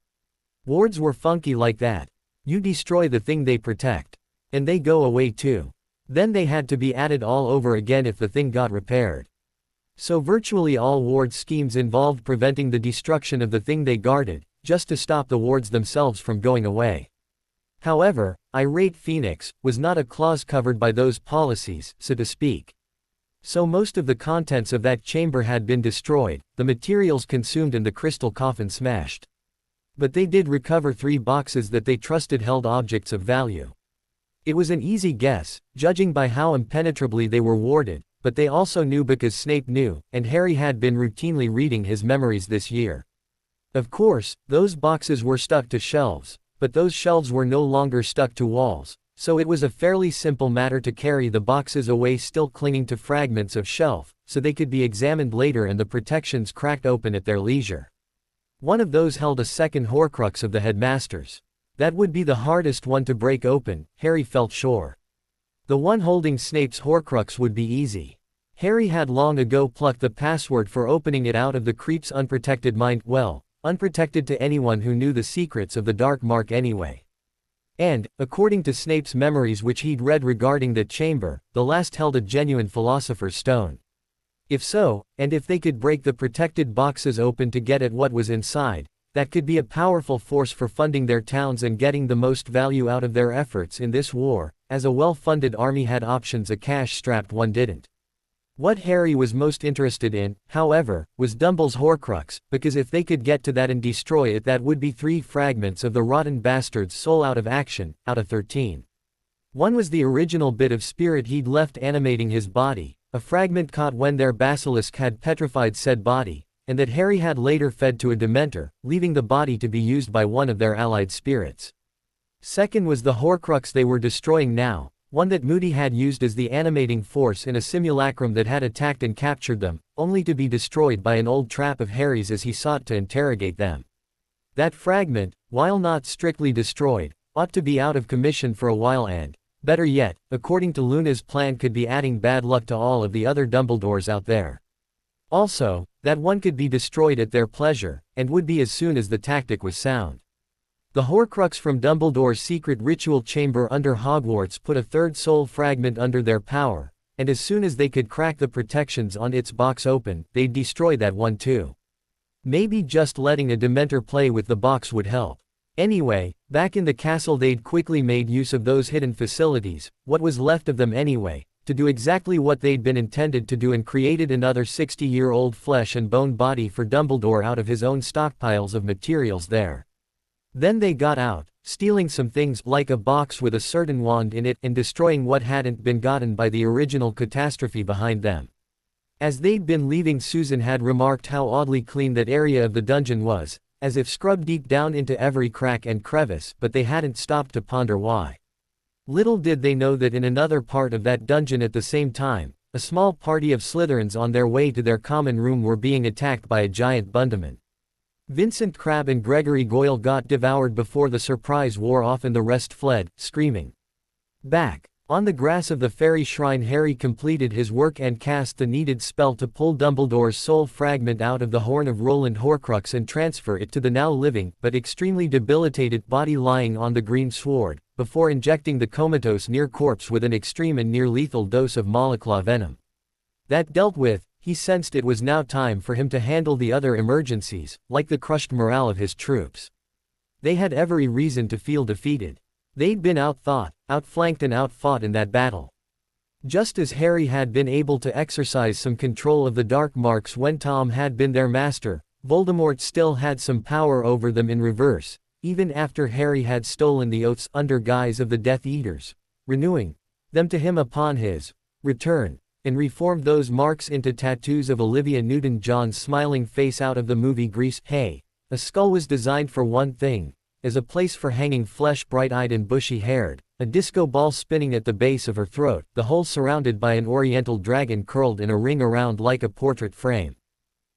Speaker 1: Wards were funky like that. You destroy the thing they protect. And they go away too. Then they had to be added all over again if the thing got repaired. So virtually all ward schemes involved preventing the destruction of the thing they guarded, just to stop the wards themselves from going away. However, irate Phoenix was not a clause covered by those policies, so to speak. So most of the contents of that chamber had been destroyed, the materials consumed and the crystal coffin smashed. But they did recover 3 boxes that they trusted held objects of value. It was an easy guess, judging by how impenetrably they were warded, but they also knew because Snape knew, and Harry had been routinely reading his memories this year. Of course, those boxes were stuck to shelves, but those shelves were no longer stuck to walls, so it was a fairly simple matter to carry the boxes away still clinging to fragments of shelf, so they could be examined later and the protections cracked open at their leisure. One of those held a second horcrux of the headmaster's. That would be the hardest one to break open, Harry felt sure. The one holding Snape's horcrux would be easy. Harry had long ago plucked the password for opening it out of the creep's unprotected mind, well, unprotected to anyone who knew the secrets of the dark mark anyway. And, according to Snape's memories which he'd read regarding that chamber, the last held a genuine philosopher's stone. If so, and if they could break the protected boxes open to get at what was inside, that could be a powerful force for funding their towns and getting the most value out of their efforts in this war, as a well-funded army had options a cash-strapped one didn't. What Harry was most interested in, however, was Dumbledore's horcrux, because if they could get to that and destroy it, that would be 3 fragments of the rotten bastard's soul out of action, out of 13. One was the original bit of spirit he'd left animating his body, a fragment caught when their basilisk had petrified said body, and that Harry had later fed to a Dementor, leaving the body to be used by one of their allied spirits. Second was the horcrux they were destroying now, one that Moody had used as the animating force in a simulacrum that had attacked and captured them, only to be destroyed by an old trap of Harry's as he sought to interrogate them. That fragment, while not strictly destroyed, ought to be out of commission for a while and, better yet, according to Luna's plan, could be adding bad luck to all of the other Dumbledores out there. Also, that one could be destroyed at their pleasure, and would be as soon as the tactic was sound. The horcrux from Dumbledore's secret ritual chamber under Hogwarts put a 3rd soul fragment under their power, and as soon as they could crack the protections on its box open, they'd destroy that one too. Maybe just letting a Dementor play with the box would help. Anyway, back in the castle they'd quickly made use of those hidden facilities, what was left of them anyway, to do exactly what they'd been intended to do, and created another 60-year-old flesh and bone body for Dumbledore out of his own stockpiles of materials there. Then they got out, stealing some things like a box with a certain wand in it and destroying what hadn't been gotten by the original catastrophe behind them. As they'd been leaving, Susan had remarked how oddly clean that area of the dungeon was, as if scrubbed deep down into every crack and crevice, but they hadn't stopped to ponder why. Little did they know that in another part of that dungeon at the same time, a small party of Slytherins on their way to their common room were being attacked by a giant Bundaman. Vincent Crabbe and Gregory Goyle got devoured before the surprise wore off and the rest fled, screaming. Back on the grass of the fairy shrine, Harry completed his work and cast the needed spell to pull Dumbledore's soul fragment out of the Horn of Roland horcrux and transfer it to the now living but extremely debilitated body lying on the green sward, before injecting the comatose near corpse with an extreme and near-lethal dose of Malaclaw venom. That dealt with, he sensed it was now time for him to handle the other emergencies, like the crushed morale of his troops. They had every reason to feel defeated. They'd been outthought, outflanked and outfought in that battle. Just as Harry had been able to exercise some control of the dark marks when Tom had been their master, Voldemort still had some power over them in reverse, even after Harry had stolen the oaths under guise of the Death Eaters, renewing them to him upon his return, and reformed those marks into tattoos of Olivia Newton-John's smiling face out of the movie Grease. Hey, a skull was designed for one thing, as a place for hanging flesh, bright-eyed and bushy-haired, a disco ball spinning at the base of her throat, the whole surrounded by an oriental dragon curled in a ring around like a portrait frame.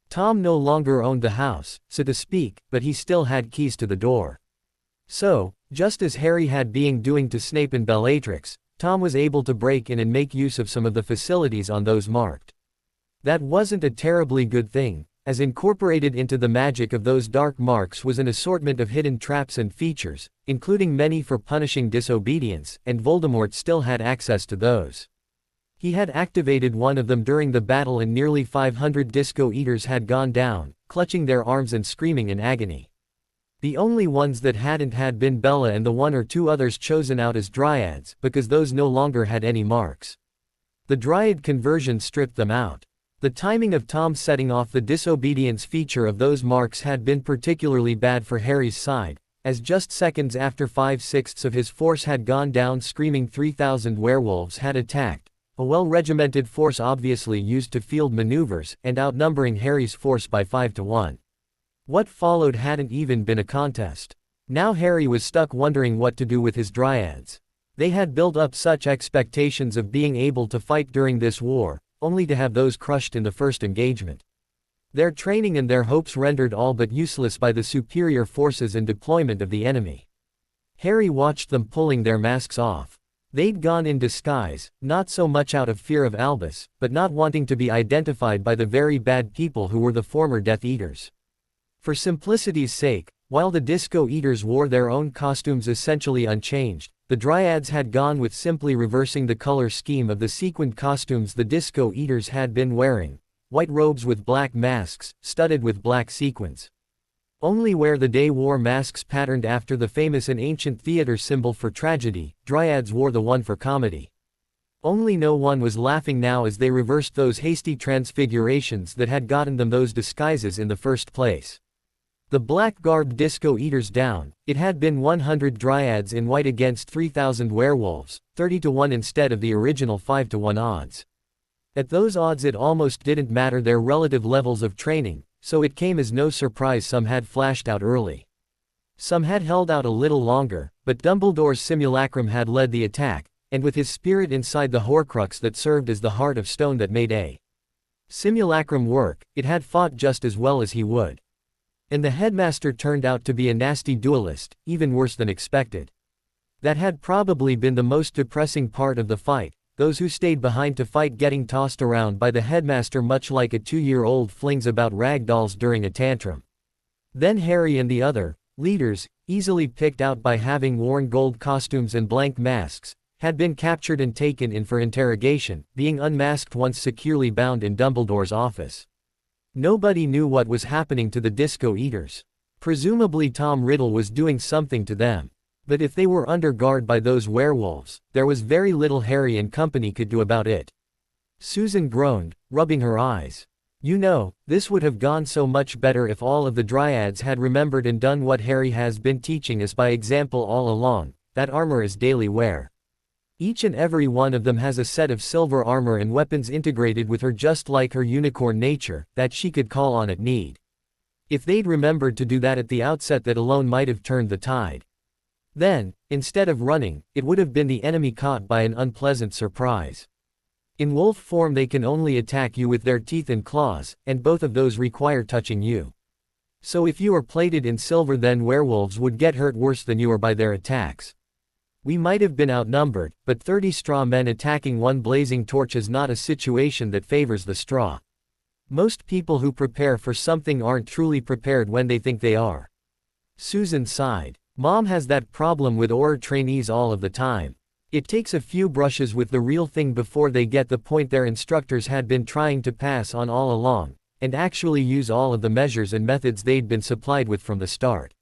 Speaker 1: Tom no longer owned the house, so to speak, but he still had keys to the door. So, just as Harry had been doing to Snape and Bellatrix, Tom was able to break in and make use of some of the facilities on those marked. That wasn't a terribly good thing, as incorporated into the magic of those dark marks was an assortment of hidden traps and features, including many for punishing disobedience, and Voldemort still had access to those. He had activated one of them during the battle and nearly 500 Disco Eaters had gone down, clutching their arms and screaming in agony. The only ones that hadn't had been Bella and the one or two others chosen out as dryads, because those no longer had any marks. The dryad conversion stripped them out. The timing of Tom setting off the disobedience feature of those marks had been particularly bad for Harry's side, as just seconds after 5/6 of his force had gone down screaming 3,000 werewolves had attacked, a well-regimented force obviously used to field maneuvers, and outnumbering Harry's force by 5-1. What followed hadn't even been a contest. Now Harry was stuck wondering what to do with his dryads. They had built up such expectations of being able to fight during this war, only to have those crushed in the first engagement. Their training and their hopes rendered all but useless by the superior forces and deployment of the enemy. Harry watched them pulling their masks off. They'd gone in disguise, not so much out of fear of Albus, but not wanting to be identified by the very bad people who were the former Death Eaters. For simplicity's sake, while the Disco Eaters wore their own costumes essentially unchanged, the Dryads had gone with simply reversing the color scheme of the sequined costumes the Disco Eaters had been wearing, white robes with black masks, studded with black sequins. Only where the day wore masks patterned after the famous and ancient theater symbol for tragedy, Dryads wore the one for comedy. Only no one was laughing now as they reversed those hasty transfigurations that had gotten them those disguises in the first place. The black-garbed Disco Eaters down, it had been 100 Dryads in white against 3,000 werewolves, 30-1 instead of the original 5-1 odds. At those odds it almost didn't matter their relative levels of training, so it came as no surprise some had flashed out early. Some had held out a little longer, but Dumbledore's simulacrum had led the attack, and with his spirit inside the horcrux that served as the heart of stone that made a simulacrum work, it had fought just as well as he would. And the headmaster turned out to be a nasty duelist, even worse than expected. That had probably been the most depressing part of the fight, those who stayed behind to fight getting tossed around by the headmaster much like a 2-year-old flings about rag dolls during a tantrum. Then Harry and the other leaders, easily picked out by having worn gold costumes and blank masks, had been captured and taken in for interrogation, being unmasked once securely bound in Dumbledore's office. Nobody knew what was happening to the Disco Eaters. Presumably Tom Riddle was doing something to them. But if they were under guard by those werewolves, there was very little Harry and company could do about it. Susan groaned, rubbing her eyes. You know, this would have gone so much better if all of the Dryads had remembered and done what Harry has been teaching us by example all along, that armor is daily wear. Each and every one of them has a set of silver armor and weapons integrated with her just like her unicorn nature, that she could call on at need. If they'd remembered to do that at the outset, that alone might have turned the tide. Then, instead of running, it would have been the enemy caught by an unpleasant surprise. In wolf form they can only attack you with their teeth and claws, and both of those require touching you. So if you are plated in silver, then werewolves would get hurt worse than you are by their attacks. We might have been outnumbered, but 30 straw men attacking one blazing torch is not a situation that favors the straw. Most people who prepare for something aren't truly prepared when they think they are. Susan sighed. Mom has that problem with OR trainees all of the time. It takes a few brushes with the real thing before they get the point their instructors had been trying to pass on all along, and actually use all of the measures and methods they'd been supplied with from the start.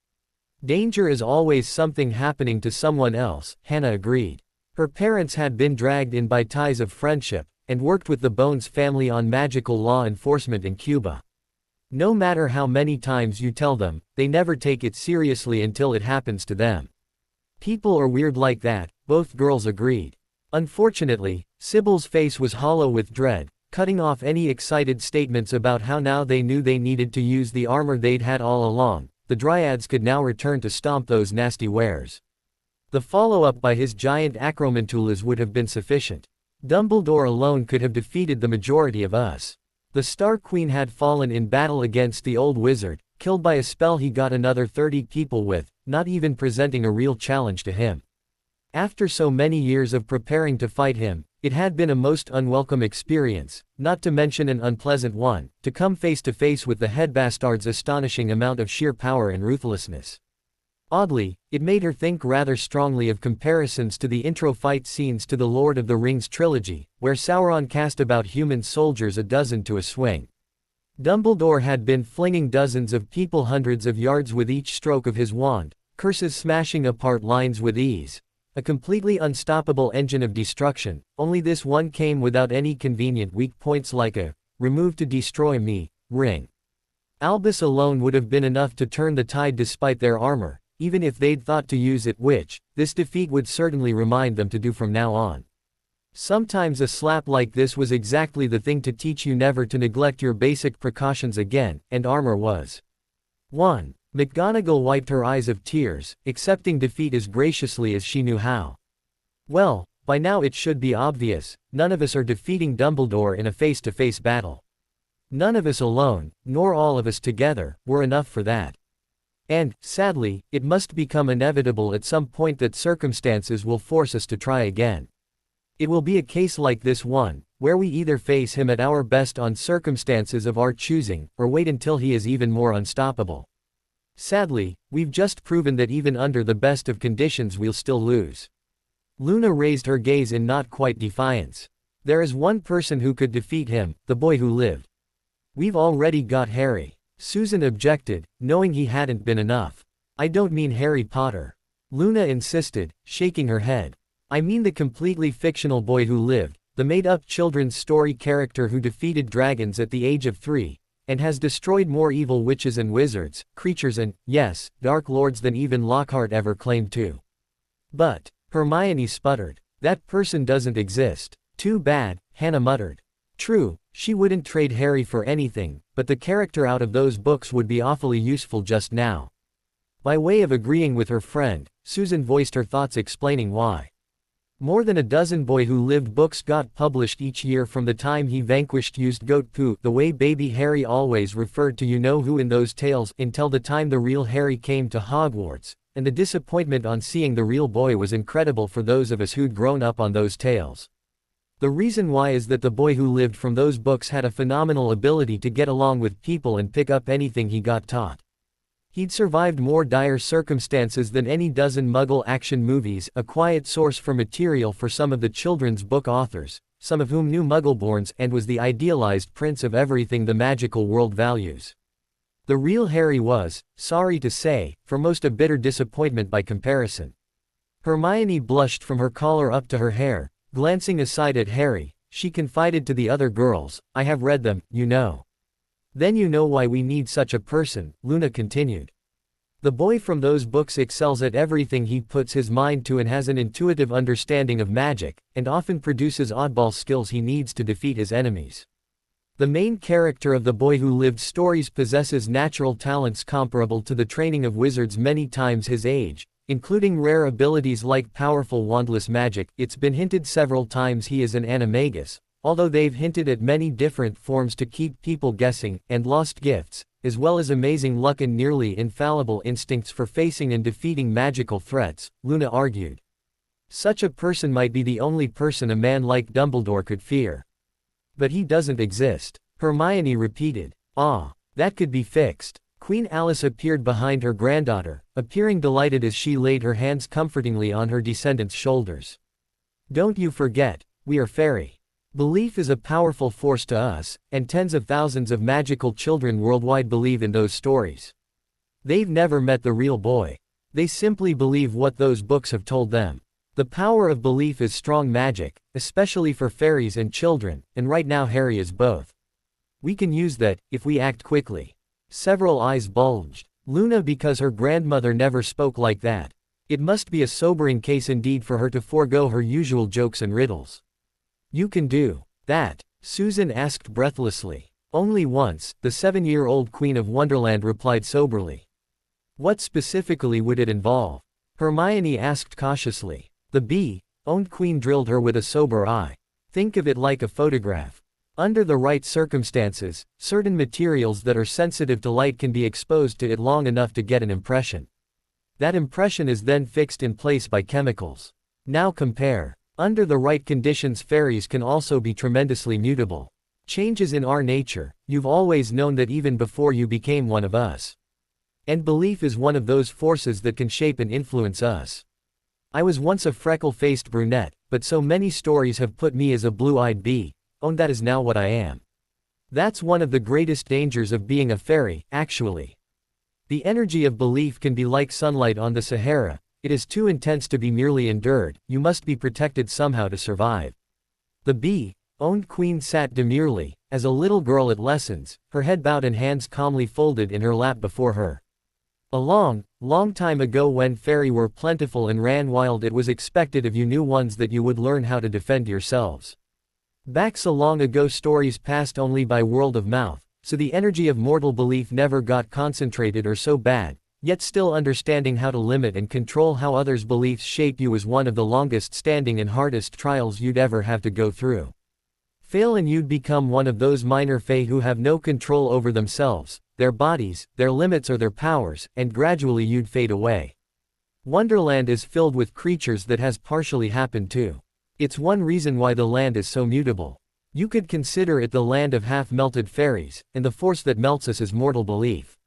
Speaker 1: Danger is always something happening to someone else, Hannah agreed. Her parents had been dragged in by ties of friendship, and worked with the Bones family on magical law enforcement in Cuba. No matter how many times you tell them, they never take it seriously until it happens to them. People are weird like that, both girls agreed. Unfortunately, Sybil's face was hollow with dread, cutting off any excited statements about how now they knew they needed to use the armor they'd had all along. The Dryads could now return to stomp those nasty wares. The follow-up by his giant acromantulas would have been sufficient. Dumbledore alone could have defeated the majority of us. The Star Queen had fallen in battle against the old wizard, killed by a spell he got another 30 people with, not even presenting a real challenge to him. After so many years of preparing to fight him, it had been a most unwelcome experience, not to mention an unpleasant one, to come face to face with the headbastard's astonishing amount of sheer power and ruthlessness. Oddly, it made her think rather strongly of comparisons to the intro fight scenes to the Lord of the Rings trilogy, where Sauron cast about human soldiers a dozen to a swing. Dumbledore had been flinging dozens of people hundreds of yards with each stroke of his wand, curses smashing apart lines with ease. A completely unstoppable engine of destruction, only this one came without any convenient weak points like a "remove to destroy me" ring. Albus alone would have been enough to turn the tide despite their armor, even if they'd thought to use it, which this defeat would certainly remind them to do from now on. Sometimes a slap like this was exactly the thing to teach you never to neglect your basic precautions again, and armor was one. McGonagall wiped her eyes of tears, accepting defeat as graciously as she knew how. Well, by now it should be obvious, none of us are defeating Dumbledore in a face-to-face battle. None of us alone, nor all of us together, were enough for that. And, sadly, it must become inevitable at some point that circumstances will force us to try again. It will be a case like this one, where we either face him at our best on circumstances of our choosing, or wait until he is even more unstoppable. Sadly, we've just proven that even under the best of conditions we'll still lose. Luna raised her gaze in not quite defiance. There is one person who could defeat him, the boy who lived. We've already got Harry. Susan objected, knowing he hadn't been enough. I don't mean Harry Potter. Luna insisted, shaking her head. I mean the completely fictional boy who lived, the made-up children's story character who defeated dragons at the age of 3, and has destroyed more evil witches and wizards, creatures and, yes, dark lords than even Lockhart ever claimed to. But, Hermione sputtered, that person doesn't exist. Too bad, Hannah muttered. True, she wouldn't trade Harry for anything, but the character out of those books would be awfully useful just now. By way of agreeing with her friend, Susan voiced her thoughts explaining why. More than a dozen Boy Who Lived books got published each year from the time he vanquished used goat poo, the way baby Harry always referred to you-know-who in those tales, until the time the real Harry came to Hogwarts, and the disappointment on seeing the real boy was incredible for those of us who'd grown up on those tales. The reason why is that the boy who lived from those books had a phenomenal ability to get along with people and pick up anything he got taught. He'd survived more dire circumstances than any dozen Muggle action movies, a quiet source for material for some of the children's book authors, some of whom knew Muggleborns, and was the idealized prince of everything the magical world values. The real Harry was, sorry to say, for most a bitter disappointment by comparison. Hermione blushed from her collar up to her hair, glancing aside at Harry. She confided to the other girls, I have read them, you know. Then you know why we need such a person, Luna continued. The boy from those books excels at everything he puts his mind to and has an intuitive understanding of magic, and often produces oddball skills he needs to defeat his enemies. The main character of the Boy Who Lived stories possesses natural talents comparable to the training of wizards many times his age, including rare abilities like powerful wandless magic. It's been hinted several times he is an animagus, although they've hinted at many different forms to keep people guessing, and lost gifts, as well as amazing luck and nearly infallible instincts for facing and defeating magical threats, Luna argued. Such a person might be the only person a man like Dumbledore could fear. But he doesn't exist, Hermione repeated. Ah, that could be fixed. Queen Alice appeared behind her granddaughter, appearing delighted as she laid her hands comfortingly on her descendant's shoulders. Don't you forget, we are fairy. Belief is a powerful force to us, and tens of thousands of magical children worldwide believe in those stories. They've never met the real boy. They simply believe what those books have told them. The power of belief is strong magic, especially for fairies and children, and right now Harry is both. We can use that, if we act quickly. Several eyes bulged. Luna, because her grandmother never spoke like that. It must be a sobering case indeed for her to forego her usual jokes and riddles. You can do that? Susan asked breathlessly. Only once, the 7-year-old Queen of Wonderland replied soberly. What specifically would it involve? Hermione asked cautiously. The bee-owned queen drilled her with a sober eye. Think of it like a photograph. Under the right circumstances, certain materials that are sensitive to light can be exposed to it long enough to get an impression. That impression is then fixed in place by chemicals. Now compare. Under the right conditions, fairies can also be tremendously mutable. Changes in our nature, you've always known that even before you became one of us. And belief is one of those forces that can shape and influence us. I was once a freckle-faced brunette, but so many stories have put me as a blue-eyed bee, that is now what I am. That's one of the greatest dangers of being a fairy, actually. The energy of belief can be like sunlight on the Sahara. It is too intense to be merely endured, you must be protected somehow to survive. The bee-owned queen sat demurely, as a little girl at lessons, her head bowed and hands calmly folded in her lap before her. A long, long time ago when fairy were plentiful and ran wild, it was expected of you new ones that you would learn how to defend yourselves. Back so long ago stories passed only by word of mouth, so the energy of mortal belief never got concentrated or so bad. Yet still understanding how to limit and control how others' beliefs shape you is one of the longest standing and hardest trials you'd ever have to go through. Fail and you'd become one of those minor fae who have no control over themselves, their bodies, their limits or their powers, and gradually you'd fade away. Wonderland is filled with creatures that has partially happened to. It's one reason why the land is so mutable. You could consider it the land of half-melted fairies, and the force that melts us is mortal belief.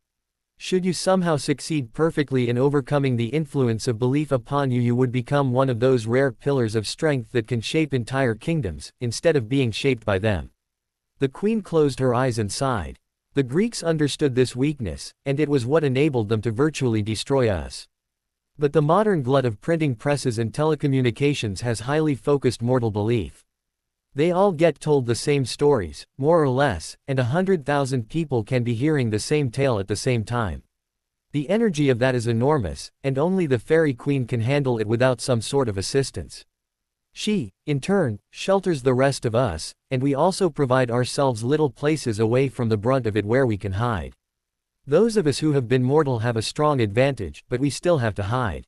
Speaker 1: Should you somehow succeed perfectly in overcoming the influence of belief upon you, you would become one of those rare pillars of strength that can shape entire kingdoms, instead of being shaped by them. The queen closed her eyes and sighed. The Greeks understood this weakness, and it was what enabled them to virtually destroy us. But the modern glut of printing presses and telecommunications has highly focused mortal belief. They all get told the same stories, more or less, and 100,000 people can be hearing the same tale at the same time. The energy of that is enormous, and only the fairy queen can handle it without some sort of assistance. She, in turn, shelters the rest of us, and we also provide ourselves little places away from the brunt of it where we can hide. Those of us who have been mortal have a strong advantage, but we still have to hide.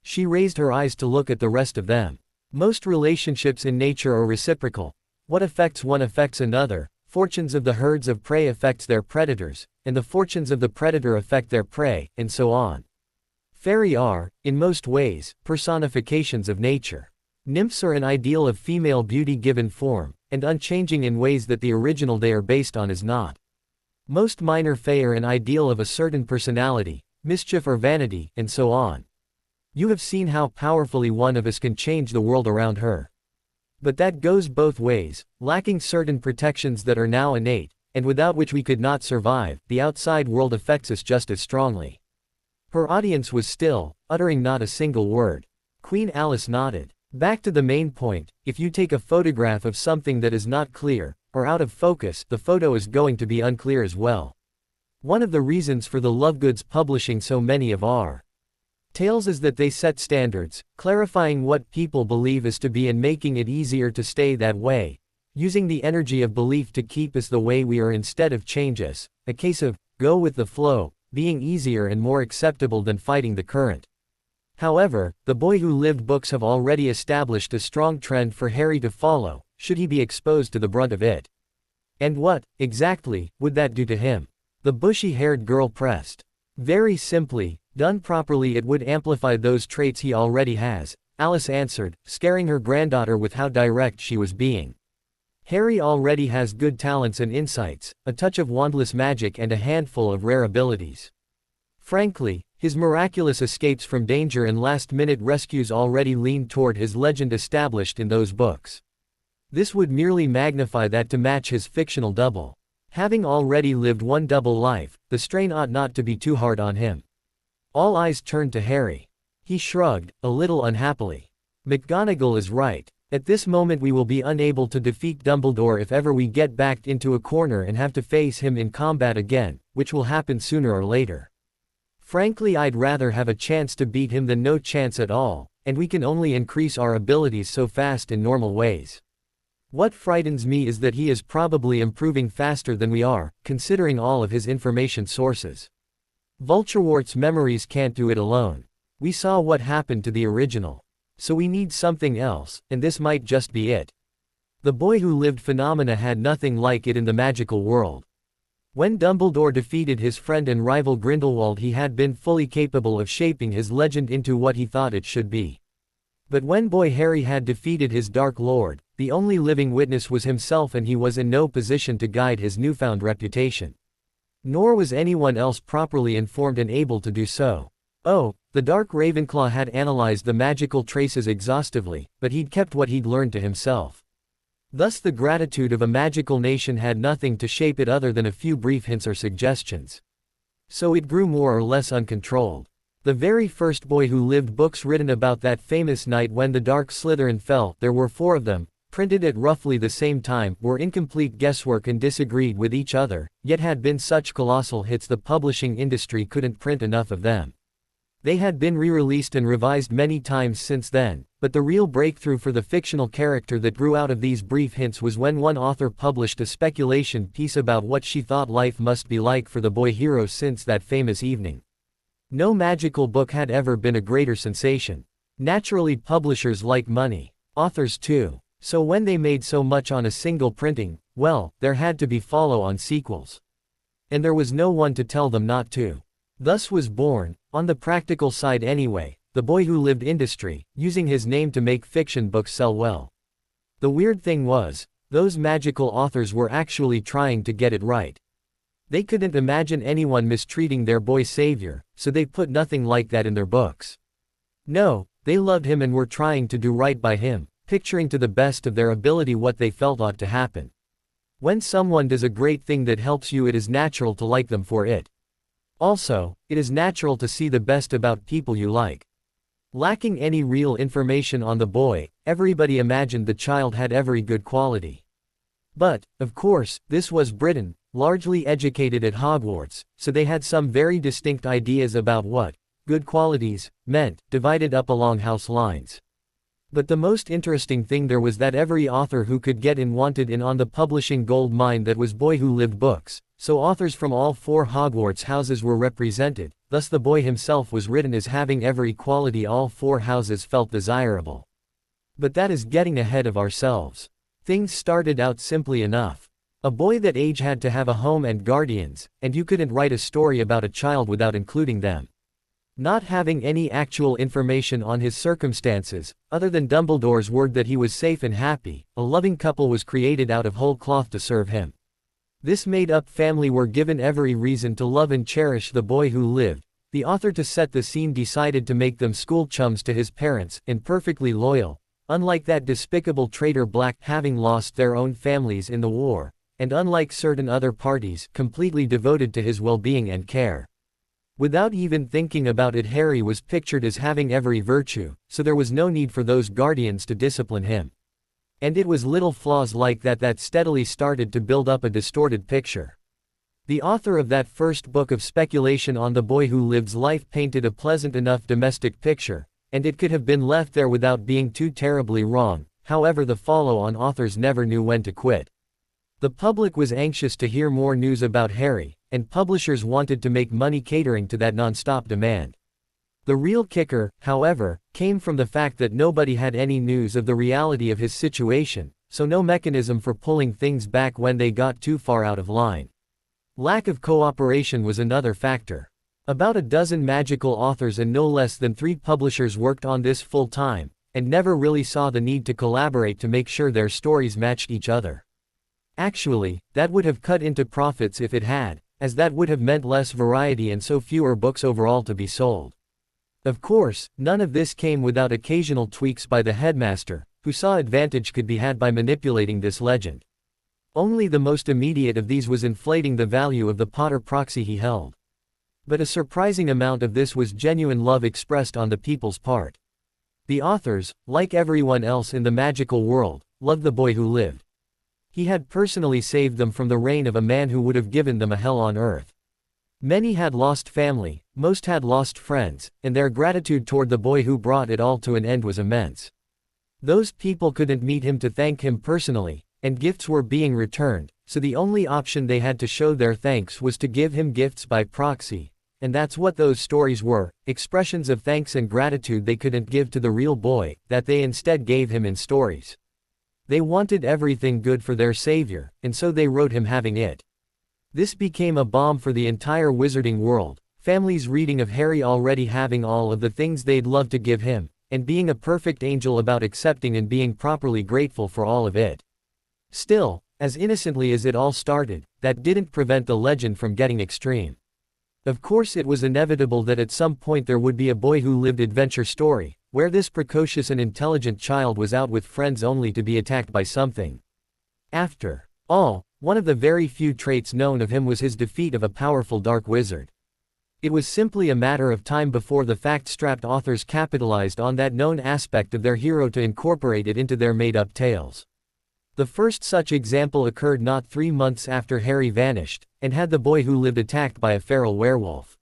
Speaker 1: She raised her eyes to look at the rest of them. Most relationships in nature are reciprocal. What affects one affects another. Fortunes of the herds of prey affects their predators, and the fortunes of the predator affect their prey, and so on. Fairy are, in most ways, personifications of nature. Nymphs are an ideal of female beauty given form, and unchanging in ways that the original they are based on is not. Most minor fae are an ideal of a certain personality, mischief or vanity, and so on. You have seen how powerfully one of us can change the world around her. But that goes both ways, lacking certain protections that are now innate, and without which we could not survive, the outside world affects us just as strongly. Her audience was still, uttering not a single word. Queen Alice nodded. Back to the main point, if you take a photograph of something that is not clear, or out of focus, the photo is going to be unclear as well. One of the reasons for the Lovegoods publishing so many of our tales is that they set standards, clarifying what people believe is to be and making it easier to stay that way, using the energy of belief to keep us the way we are instead of change us, a case of go with the flow, being easier and more acceptable than fighting the current. However, the Boy Who Lived books have already established a strong trend for Harry to follow, should he be exposed to the brunt of it. And what, exactly, would that do to him? The bushy-haired girl pressed. Very simply, done properly it would amplify those traits he already has, Alice answered, scaring her granddaughter with how direct she was being. Harry already has good talents and insights, a touch of wandless magic and a handful of rare abilities. Frankly, his miraculous escapes from danger and last-minute rescues already lean toward his legend established in those books. This would merely magnify that to match his fictional double. Having already lived one double life, the strain ought not to be too hard on him. All eyes turned to Harry. He shrugged, a little unhappily. McGonagall is right. At this moment we will be unable to defeat Dumbledore if ever we get backed into a corner and have to face him in combat again, which will happen sooner or later. Frankly, I'd rather have a chance to beat him than no chance at all, and we can only increase our abilities so fast in normal ways. What frightens me is that he is probably improving faster than we are, considering all of his information sources. Vulturewort's memories can't do it alone. We saw what happened to the original. So we need something else, and this might just be it. The Boy Who Lived phenomena had nothing like it in the magical world. When Dumbledore defeated his friend and rival Grindelwald, he had been fully capable of shaping his legend into what he thought it should be. But when Boy Harry had defeated his Dark Lord, the only living witness was himself, and he was in no position to guide his newfound reputation. Nor was anyone else properly informed and able to do so. Oh, the Dark Ravenclaw had analyzed the magical traces exhaustively, but he'd kept what he'd learned to himself. Thus the gratitude of a magical nation had nothing to shape it other than a few brief hints or suggestions. So it grew more or less uncontrolled. The very first boy who lived books written about that famous night when the dark Slytherin fell, there were 4 of them, printed at roughly the same time, were incomplete guesswork and disagreed with each other, yet had been such colossal hits the publishing industry couldn't print enough of them. They had been re-released and revised many times since then, but the real breakthrough for the fictional character that grew out of these brief hints was when one author published a speculation piece about what she thought life must be like for the boy hero since that famous evening. No magical book had ever been a greater sensation. Naturally, publishers like money. Authors too. So when they made so much on a single printing, well, there had to be follow-on sequels. And there was no one to tell them not to. Thus was born, on the practical side anyway, The Boy Who Lived industry, using his name to make fiction books sell well. The weird thing was, those magical authors were actually trying to get it right. They couldn't imagine anyone mistreating their boy savior, so they put nothing like that in their books. No, they loved him and were trying to do right by him, picturing to the best of their ability what they felt ought to happen. When someone does a great thing that helps you, it is natural to like them for it. Also, it is natural to see the best about people you like. Lacking any real information on the boy, everybody imagined the child had every good quality. But, of course, this was Britain, largely educated at Hogwarts, so they had some very distinct ideas about what good qualities meant, divided up along house lines. But the most interesting thing there was that every author who could get in wanted in on the publishing gold mine that was Boy Who Lived books, so authors from all 4 Hogwarts houses were represented, thus the boy himself was written as having every quality all 4 houses felt desirable. But that is getting ahead of ourselves. Things started out simply enough. A boy that age had to have a home and guardians, and you couldn't write a story about a child without including them. Not having any actual information on his circumstances, other than Dumbledore's word that he was safe and happy, a loving couple was created out of whole cloth to serve him. This made-up family were given every reason to love and cherish the boy who lived. The author, to set the scene, decided to make them school chums to his parents, and perfectly loyal, unlike that despicable traitor Black, having lost their own families in the war, and unlike certain other parties, completely devoted to his well-being and care. Without even thinking about it, Harry was pictured as having every virtue, so there was no need for those guardians to discipline him. And it was little flaws like that that steadily started to build up a distorted picture. The author of that first book of speculation on the boy who lived's life painted a pleasant enough domestic picture, and it could have been left there without being too terribly wrong. However, the follow-on authors never knew when to quit. The public was anxious to hear more news about Harry, and publishers wanted to make money catering to that non-stop demand. The real kicker, however, came from the fact that nobody had any news of the reality of his situation, so no mechanism for pulling things back when they got too far out of line. Lack of cooperation was another factor. About a dozen magical authors and no less than 3 publishers worked on this full-time, and never really saw the need to collaborate to make sure their stories matched each other. Actually, that would have cut into profits if it had, as that would have meant less variety and so fewer books overall to be sold. Of course, none of this came without occasional tweaks by the headmaster, who saw advantage could be had by manipulating this legend. Only the most immediate of these was inflating the value of the Potter proxy he held. But a surprising amount of this was genuine love expressed on the people's part. The authors, like everyone else in the magical world, loved the boy who lived. He had personally saved them from the reign of a man who would have given them a hell on earth. Many had lost family, most had lost friends, and their gratitude toward the boy who brought it all to an end was immense. Those people couldn't meet him to thank him personally, and gifts were being returned, so the only option they had to show their thanks was to give him gifts by proxy. And that's what those stories were, expressions of thanks and gratitude they couldn't give to the real boy, that they instead gave him in stories. They wanted everything good for their savior, and so they wrote him having it. This became a bomb for the entire wizarding world, families reading of Harry already having all of the things they'd love to give him, and being a perfect angel about accepting and being properly grateful for all of it. Still, as innocently as it all started, that didn't prevent the legend from getting extreme. Of course, it was inevitable that at some point there would be a boy who lived adventure story, where this precocious and intelligent child was out with friends only to be attacked by something After all, one of the very few traits known of him was his defeat of a powerful dark wizard. It was simply a matter of time before the fact-strapped authors capitalized on that known aspect of their hero to incorporate it into their made-up tales. The first such example occurred not 3 months after Harry vanished, and had the boy who lived attacked by a feral werewolf.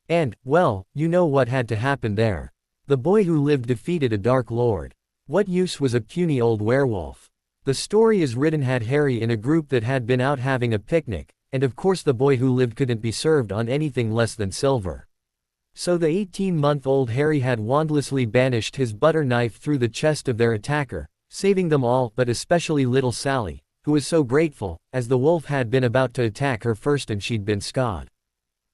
Speaker 1: And, well, you know what had to happen there. The boy who lived defeated a Dark Lord. What use was a puny old werewolf? The story is written had Harry in a group that had been out having a picnic, and of course the boy who lived couldn't be served on anything less than silver. So the 18-month-old Harry had wandlessly banished his butter knife through the chest of their attacker, saving them all but especially little Sally, who was so grateful, as the wolf had been about to attack her first and she'd been scawed.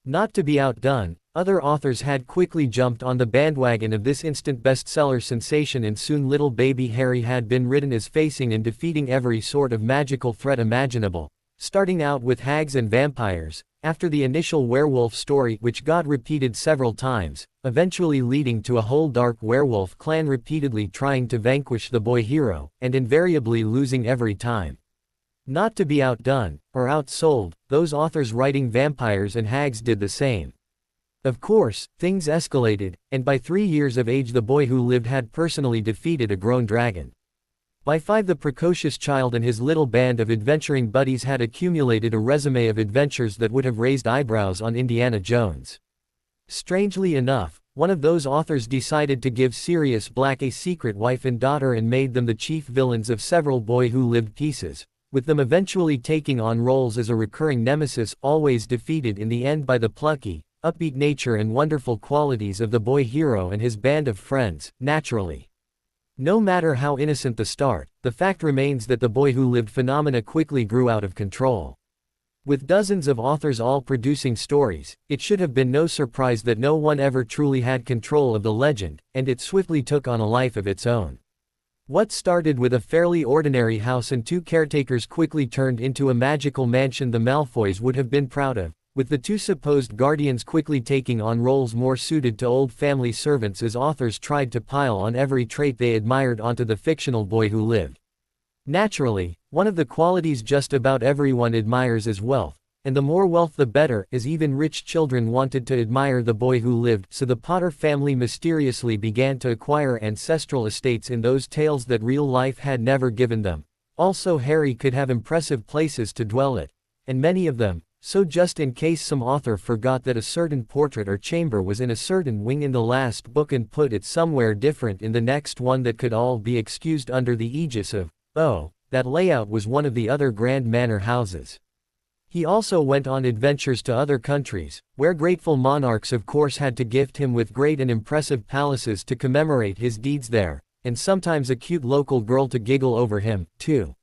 Speaker 1: Not to be outdone, other authors had quickly jumped on the bandwagon of this instant bestseller sensation, and soon little baby Harry had been written as facing and defeating every sort of magical threat imaginable, starting out with hags and vampires, after the initial werewolf story which got repeated several times, eventually leading to a whole dark werewolf clan repeatedly trying to vanquish the boy hero, and invariably losing every time. Not to be outdone, or outsold, those authors writing vampires and hags did the same. Of course, things escalated, and by 3 years of age the boy who lived had personally defeated a grown dragon. By 5 the precocious child and his little band of adventuring buddies had accumulated a resume of adventures that would have raised eyebrows on Indiana Jones. Strangely enough, one of those authors decided to give Sirius Black a secret wife and daughter and made them the chief villains of several Boy Who Lived pieces, with them eventually taking on roles as a recurring nemesis, always defeated in the end by the plucky, upbeat nature and wonderful qualities of the boy hero and his band of friends, naturally. No matter how innocent the start, the fact remains that the Boy Who Lived phenomena quickly grew out of control. With dozens of authors all producing stories, it should have been no surprise that no one ever truly had control of the legend, and it swiftly took on a life of its own. What started with a fairly ordinary house and 2 caretakers quickly turned into a magical mansion the Malfoys would have been proud of, with the 2 supposed guardians quickly taking on roles more suited to old family servants as authors tried to pile on every trait they admired onto the fictional Boy Who Lived. Naturally, one of the qualities just about everyone admires is wealth, and the more wealth the better, as even rich children wanted to admire the Boy Who Lived, so the Potter family mysteriously began to acquire ancestral estates in those tales that real life had never given them. Also Harry could have impressive places to dwell at, and many of them, so just in case some author forgot that a certain portrait or chamber was in a certain wing in the last book and put it somewhere different in the next one, that could all be excused under the aegis of, oh, that layout was one of the other grand manor houses. He also went on adventures to other countries, where grateful monarchs of course had to gift him with great and impressive palaces to commemorate his deeds there, and sometimes a cute local girl to giggle over him, too.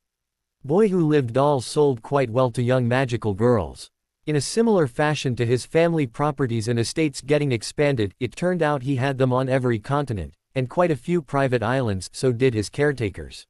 Speaker 1: Boy Who Lived dolls sold quite well to young magical girls. In a similar fashion to his family properties and estates getting expanded, it turned out he had them on every continent, and quite a few private islands, so did his caretakers.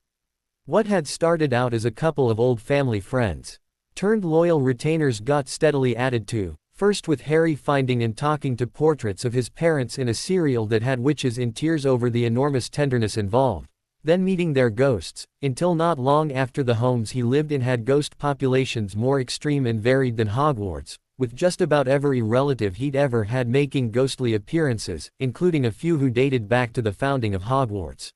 Speaker 1: What had started out as a couple of old family friends, turned loyal retainers, got steadily added to, first with Harry finding and talking to portraits of his parents in a serial that had witches in tears over the enormous tenderness involved. Then meeting their ghosts, until not long after the homes he lived in had ghost populations more extreme and varied than Hogwarts, with just about every relative he'd ever had making ghostly appearances, including a few who dated back to the founding of Hogwarts.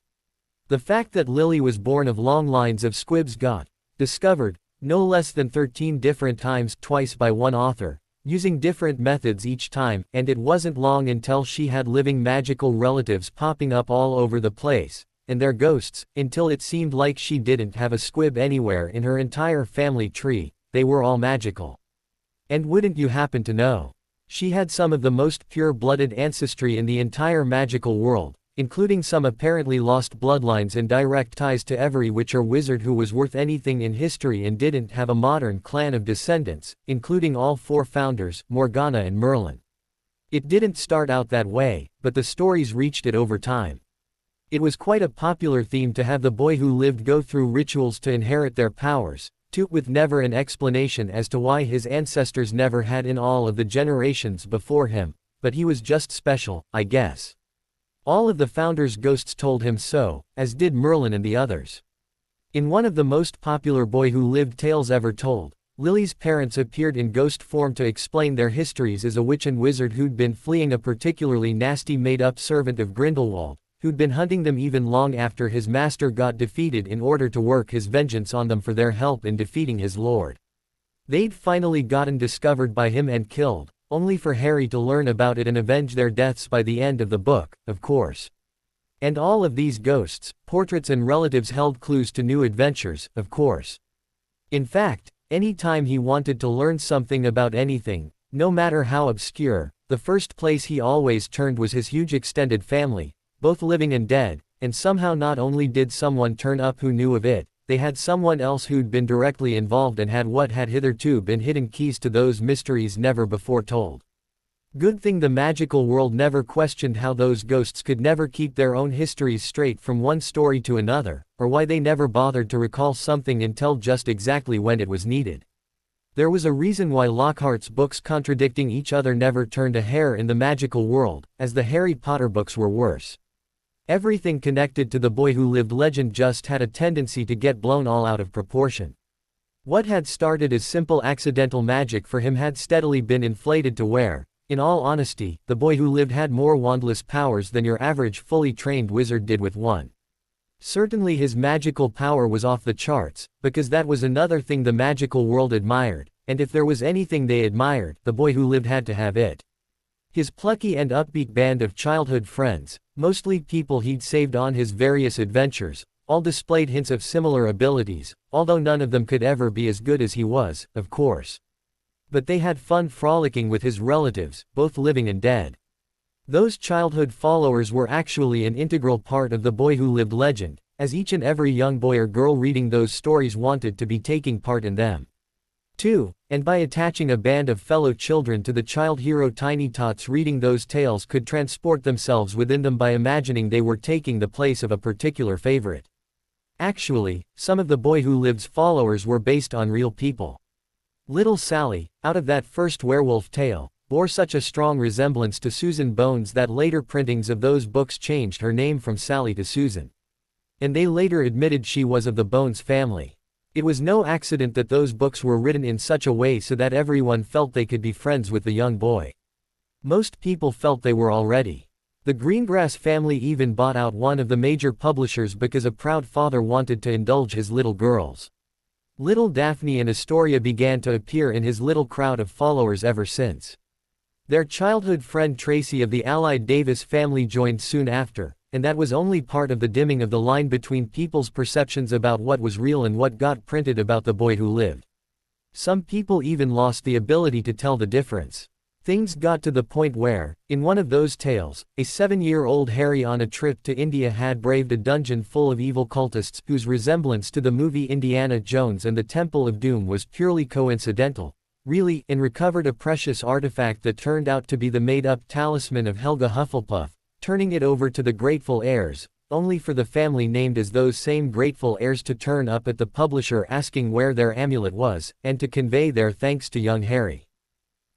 Speaker 1: The fact that Lily was born of long lines of squibs got discovered, no less than 13 different times, twice by one author, using different methods each time, and it wasn't long until she had living magical relatives popping up all over the place, and their ghosts, until it seemed like she didn't have a squib anywhere in her entire family tree, they were all magical. And wouldn't you happen to know, she had some of the most pure-blooded ancestry in the entire magical world, including some apparently lost bloodlines and direct ties to every witch or wizard who was worth anything in history, and didn't have a modern clan of descendants, including all 4 founders, Morgana and Merlin. It didn't start out that way, but the stories reached it over time. It was quite a popular theme to have the Boy Who Lived go through rituals to inherit their powers, with never an explanation as to why his ancestors never had in all of the generations before him, but he was just special, I guess. All of the founders' ghosts told him so, as did Merlin and the others. In one of the most popular Boy Who Lived tales ever told, Lily's parents appeared in ghost form to explain their histories as a witch and wizard who'd been fleeing a particularly nasty made-up servant of Grindelwald, who'd been hunting them even long after his master got defeated in order to work his vengeance on them for their help in defeating his lord. They'd finally gotten discovered by him and killed, only for Harry to learn about it and avenge their deaths by the end of the book, of course. And all of these ghosts, portraits and relatives held clues to new adventures, of course. In fact, any time he wanted to learn something about anything, no matter how obscure, the first place he always turned was his huge extended family, both living and dead, and somehow not only did someone turn up who knew of it, they had someone else who'd been directly involved and had what had hitherto been hidden keys to those mysteries never before told. Good thing the magical world never questioned how those ghosts could never keep their own histories straight from one story to another, or why they never bothered to recall something until just exactly when it was needed. There was a reason why Lockhart's books contradicting each other never turned a hair in the magical world, as the Harry Potter books were worse. Everything connected to the Boy Who Lived legend just had a tendency to get blown all out of proportion. What had started as simple accidental magic for him had steadily been inflated to where, in all honesty, the Boy Who Lived had more wandless powers than your average fully trained wizard did with one. Certainly his magical power was off the charts, because that was another thing the magical world admired, and if there was anything they admired, the Boy Who Lived had to have it. His plucky and upbeat band of childhood friends, mostly people he'd saved on his various adventures, all displayed hints of similar abilities, although none of them could ever be as good as he was, of course. But they had fun frolicking with his relatives, both living and dead. Those childhood followers were actually an integral part of the Boy Who Lived legend, as each and every young boy or girl reading those stories wanted to be taking part in them. 2. And by attaching a band of fellow children to the child hero Tiny Tots reading those tales could transport themselves within them by imagining they were taking the place of a particular favorite. Actually, some of the Boy Who Lived's followers were based on real people. Little Sally, out of that first werewolf tale, bore such a strong resemblance to Susan Bones that later printings of those books changed her name from Sally to Susan. And they later admitted she was of the Bones family. It was no accident that those books were written in such a way so that everyone felt they could be friends with the young boy. Most people felt they were already. The Greengrass family even bought out one of the major publishers because a proud father wanted to indulge his little girls. Little Daphne and Astoria began to appear in his little crowd of followers ever since. Their childhood friend Tracy of the Allied Davis family joined soon after, and that was only part of the dimming of the line between people's perceptions about what was real and what got printed about the Boy Who Lived. Some people even lost the ability to tell the difference. Things got to the point where, in one of those tales, a 7-year-old Harry on a trip to India had braved a dungeon full of evil cultists whose resemblance to the movie Indiana Jones and the Temple of Doom was purely coincidental, really, and recovered a precious artifact that turned out to be the made-up talisman of Helga Hufflepuff, turning it over to the grateful heirs, only for the family named as those same grateful heirs to turn up at the publisher asking where their amulet was, and to convey their thanks to young Harry.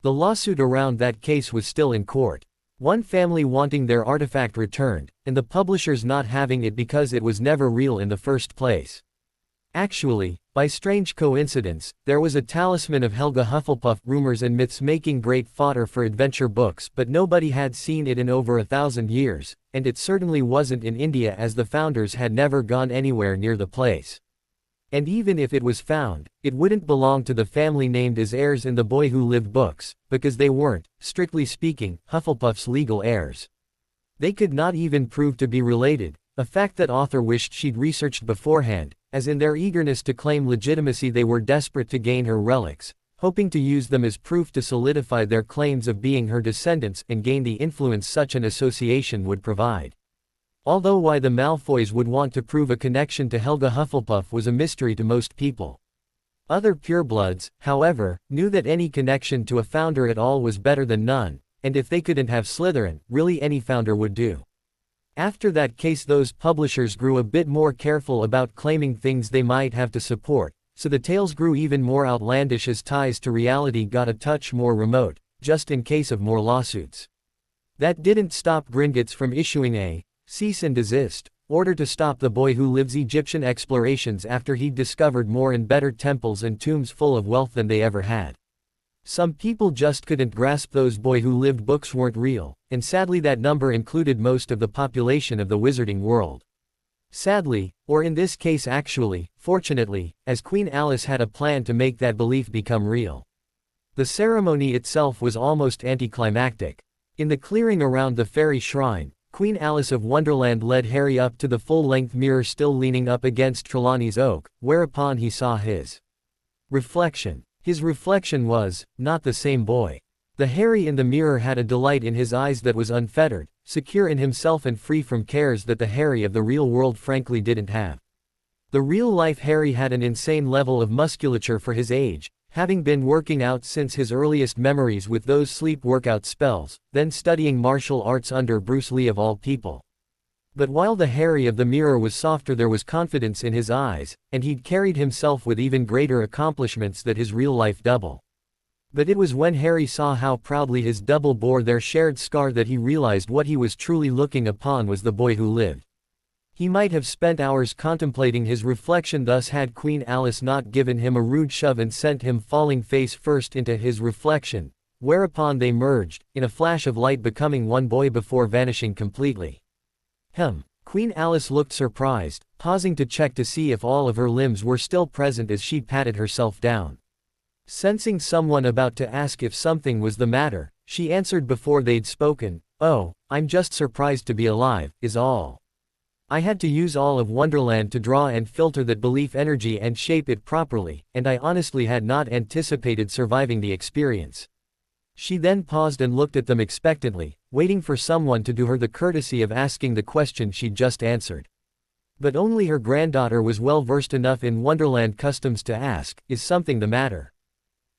Speaker 1: The lawsuit around that case was still in court. One family wanting their artifact returned, and the publishers not having it because it was never real in the first place. Actually, by strange coincidence, there was a talisman of Helga Hufflepuff rumors and myths making great fodder for adventure books, but nobody had seen it in over 1,000 years, and it certainly wasn't in India as the founders had never gone anywhere near the place. And even if it was found, it wouldn't belong to the family named as heirs in the Boy Who Lived books, because they weren't, strictly speaking, Hufflepuff's legal heirs. They could not even prove to be related, a fact that author wished she'd researched beforehand, as in their eagerness to claim legitimacy they were desperate to gain her relics, hoping to use them as proof to solidify their claims of being her descendants and gain the influence such an association would provide. Although why the Malfoys would want to prove a connection to Helga Hufflepuff was a mystery to most people. Other purebloods, however, knew that any connection to a founder at all was better than none, and if they couldn't have Slytherin, really any founder would do. After that case those publishers grew a bit more careful about claiming things they might have to support, so the tales grew even more outlandish as ties to reality got a touch more remote, just in case of more lawsuits. That didn't stop Gringotts from issuing a cease and desist order to stop the boy who lives Egyptian explorations after he'd discovered more and better temples and tombs full of wealth than they ever had. Some people just couldn't grasp those boy who lived books weren't real, and sadly that number included most of the population of the wizarding world. Sadly, or in this case actually, fortunately, as Queen Alice had a plan to make that belief become real. The ceremony itself was almost anticlimactic. In the clearing around the fairy shrine, Queen Alice of Wonderland led Harry up to the full-length mirror still leaning up against Trelawney's oak, whereupon he saw his reflection. His reflection was, not the same boy. The Harry in the mirror had a delight in his eyes that was unfettered, secure in himself and free from cares that the Harry of the real world frankly didn't have. The real-life Harry had an insane level of musculature for his age, having been working out since his earliest memories with those sleep workout spells, then studying martial arts under Bruce Lee of all people. But while the Harry of the mirror was softer, there was confidence in his eyes, and he'd carried himself with even greater accomplishments than his real-life double. But it was when Harry saw how proudly his double bore their shared scar that he realized what he was truly looking upon was the boy who lived. He might have spent hours contemplating his reflection, thus had Queen Alice not given him a rude shove and sent him falling face first into his reflection, whereupon they merged, in a flash of light becoming one boy before vanishing completely. Queen Alice looked surprised, pausing to check to see if all of her limbs were still present as she patted herself down. Sensing someone about to ask if something was the matter, she answered before they'd spoken, "Oh, I'm just surprised to be alive, is all. I had to use all of Wonderland to draw and filter that belief energy and shape it properly, and I honestly had not anticipated surviving the experience." She then paused and looked at them expectantly, waiting for someone to do her the courtesy of asking the question she'd just answered. But only her granddaughter was well versed enough in Wonderland customs to ask, "Is something the matter?"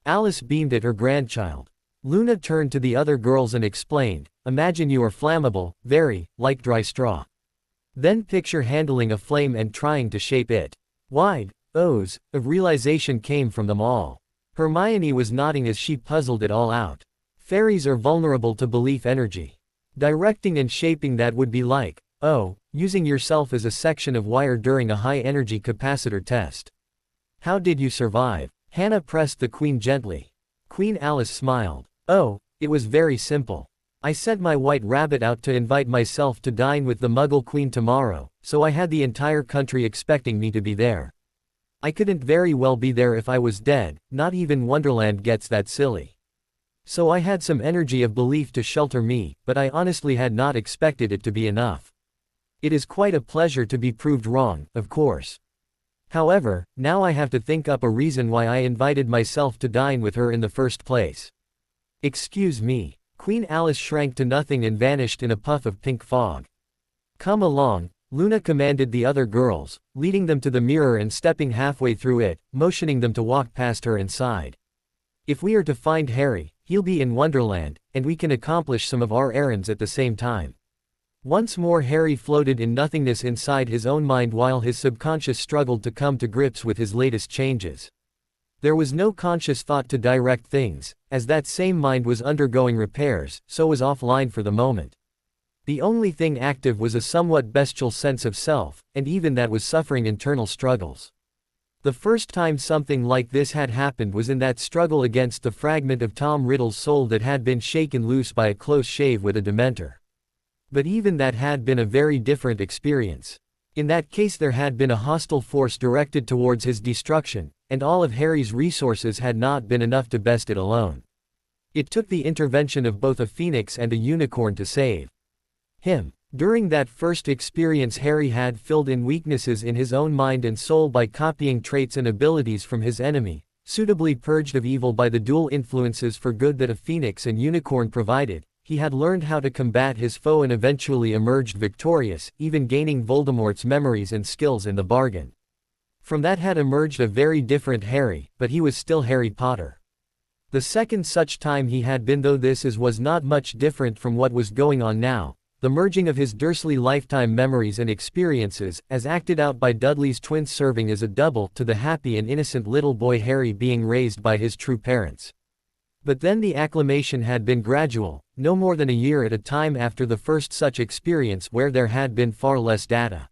Speaker 1: Alice beamed at her grandchild. Luna turned to the other girls and explained, "Imagine you are flammable, very, like dry straw. Then picture handling a flame and trying to shape it." Wide O's of realization came from them all. Hermione was nodding as she puzzled it all out. Fairies are vulnerable to belief energy. Directing and shaping that would be like, using yourself as a section of wire during a high-energy capacitor test. "How did you survive?" Hannah pressed the Queen gently. Queen Alice smiled. "Oh, it was very simple. I sent my White Rabbit out to invite myself to dine with the Muggle Queen tomorrow, so I had the entire country expecting me to be there. I couldn't very well be there if I was dead, not even Wonderland gets that silly. So I had some energy of belief to shelter me, but I honestly had not expected it to be enough. It is quite a pleasure to be proved wrong, of course. However, now I have to think up a reason why I invited myself to dine with her in the first place." "Excuse me." Queen Alice shrank to nothing and vanished in a puff of pink fog. "Come along," Luna commanded the other girls, leading them to the mirror and stepping halfway through it, motioning them to walk past her inside. "If we are to find Harry, he'll be in Wonderland, and we can accomplish some of our errands at the same time." Once more Harry floated in nothingness inside his own mind while his subconscious struggled to come to grips with his latest changes. There was no conscious thought to direct things, as that same mind was undergoing repairs, so was offline for the moment. The only thing active was a somewhat bestial sense of self, and even that was suffering internal struggles. The first time something like this had happened was in that struggle against the fragment of Tom Riddle's soul that had been shaken loose by a close shave with a Dementor. But even that had been a very different experience. In that case there had been a hostile force directed towards his destruction, and all of Harry's resources had not been enough to best it alone. It took the intervention of both a phoenix and a unicorn to save him. During that first experience Harry had filled in weaknesses in his own mind and soul by copying traits and abilities from his enemy, suitably purged of evil by the dual influences for good that a phoenix and unicorn provided. He had learned how to combat his foe and eventually emerged victorious, even gaining Voldemort's memories and skills in the bargain. From that had emerged a very different Harry, but he was still Harry Potter. The second such time he had been, though this was not much different from what was going on now, the merging of his Dursley lifetime memories and experiences, as acted out by Dudley's twins serving as a double to the happy and innocent little boy Harry being raised by his true parents. But then the acclimation had been gradual, no more than a year at a time after the first such experience where there had been far less data.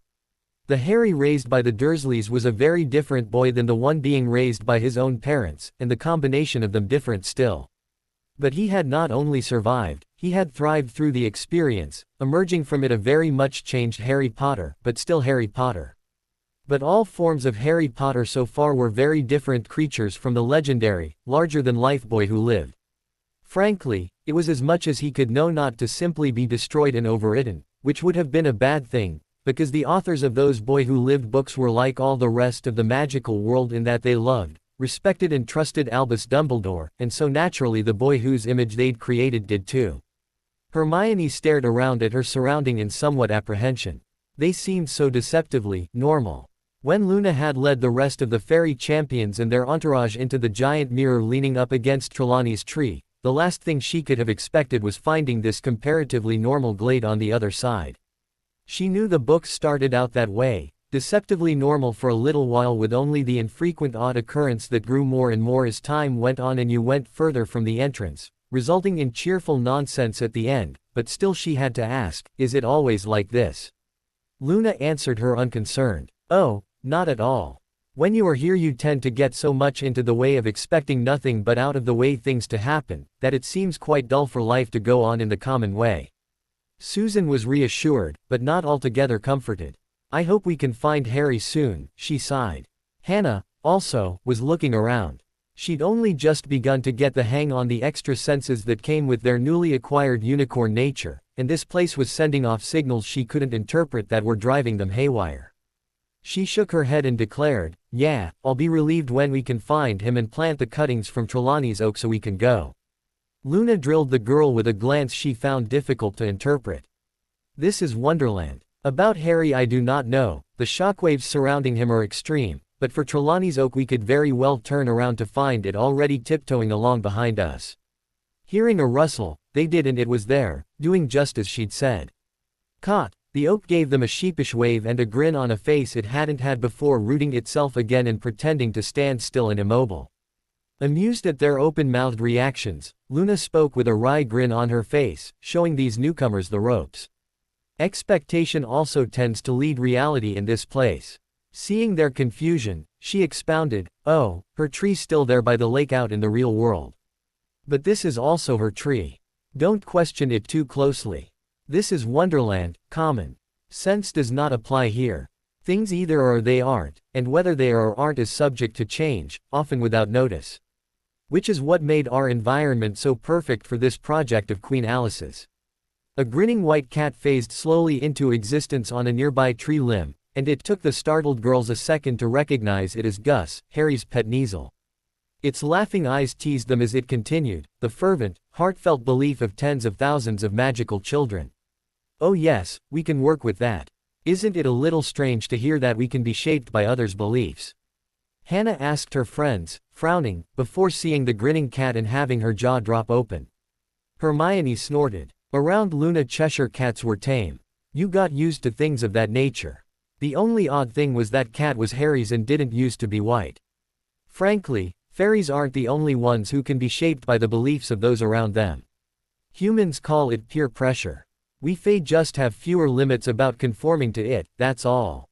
Speaker 1: The Harry raised by the Dursleys was a very different boy than the one being raised by his own parents, and the combination of them different still. But he had not only survived, he had thrived through the experience, emerging from it a very much changed Harry Potter, but still Harry Potter. But all forms of Harry Potter so far were very different creatures from the legendary, larger-than-life boy who lived. Frankly, it was as much as he could know not to simply be destroyed and overwritten, which would have been a bad thing, because the authors of those Boy Who Lived books were like all the rest of the magical world in that they loved, respected and trusted Albus Dumbledore, and so naturally the boy whose image they'd created did too. Hermione stared around at her surrounding in somewhat apprehension. They seemed so deceptively normal. When Luna had led the rest of the fairy champions and their entourage into the giant mirror leaning up against Trelawney's tree, the last thing she could have expected was finding this comparatively normal glade on the other side. She knew the books started out that way, deceptively normal for a little while with only the infrequent odd occurrence that grew more and more as time went on and you went further from the entrance, resulting in cheerful nonsense at the end, but still she had to ask, is it always like this? Luna answered her unconcerned. Oh, not at all. When you are here you tend to get so much into the way of expecting nothing but out of the way things to happen, that it seems quite dull for life to go on in the common way. Susan was reassured, but not altogether comforted. I hope we can find Harry soon, she sighed. Hannah, also, was looking around. She'd only just begun to get the hang on the extra senses that came with their newly acquired unicorn nature, and this place was sending off signals she couldn't interpret that were driving them haywire. She shook her head and declared, yeah, I'll be relieved when we can find him and plant the cuttings from Trelawney's oak so we can go. Luna drilled the girl with a glance she found difficult to interpret. This is Wonderland. About Harry I do not know, the shockwaves surrounding him are extreme, but for Trelawney's oak we could very well turn around to find it already tiptoeing along behind us. Hearing a rustle, they did and it was there, doing just as she'd said. Caught. The oak gave them a sheepish wave and a grin on a face it hadn't had before, rooting itself again and pretending to stand still and immobile. Amused at their open-mouthed reactions, Luna spoke with a wry grin on her face, showing these newcomers the ropes. Expectation also tends to lead reality in this place. Seeing their confusion, she expounded, oh, her tree's still there by the lake out in the real world. But this is also her tree. Don't question it too closely. This is Wonderland, common sense does not apply here. Things either are or they aren't, and whether they are or aren't is subject to change, often without notice. Which is what made our environment so perfect for this project of Queen Alice's. A grinning white cat phased slowly into existence on a nearby tree limb, and it took the startled girls a second to recognize it as Gus, Harry's pet Kneazle. Its laughing eyes teased them as it continued, the fervent, heartfelt belief of tens of thousands of magical children. Oh yes, we can work with that. Isn't it a little strange to hear that we can be shaped by others' beliefs? Hannah asked her friends, frowning, before seeing the grinning cat and having her jaw drop open. Hermione snorted. Around Luna Cheshire cats were tame. You got used to things of that nature. The only odd thing was that cat was Harry's and didn't used to be white. Frankly, fairies aren't the only ones who can be shaped by the beliefs of those around them. Humans call it peer pressure. We Fae just have fewer limits about conforming to it, that's all.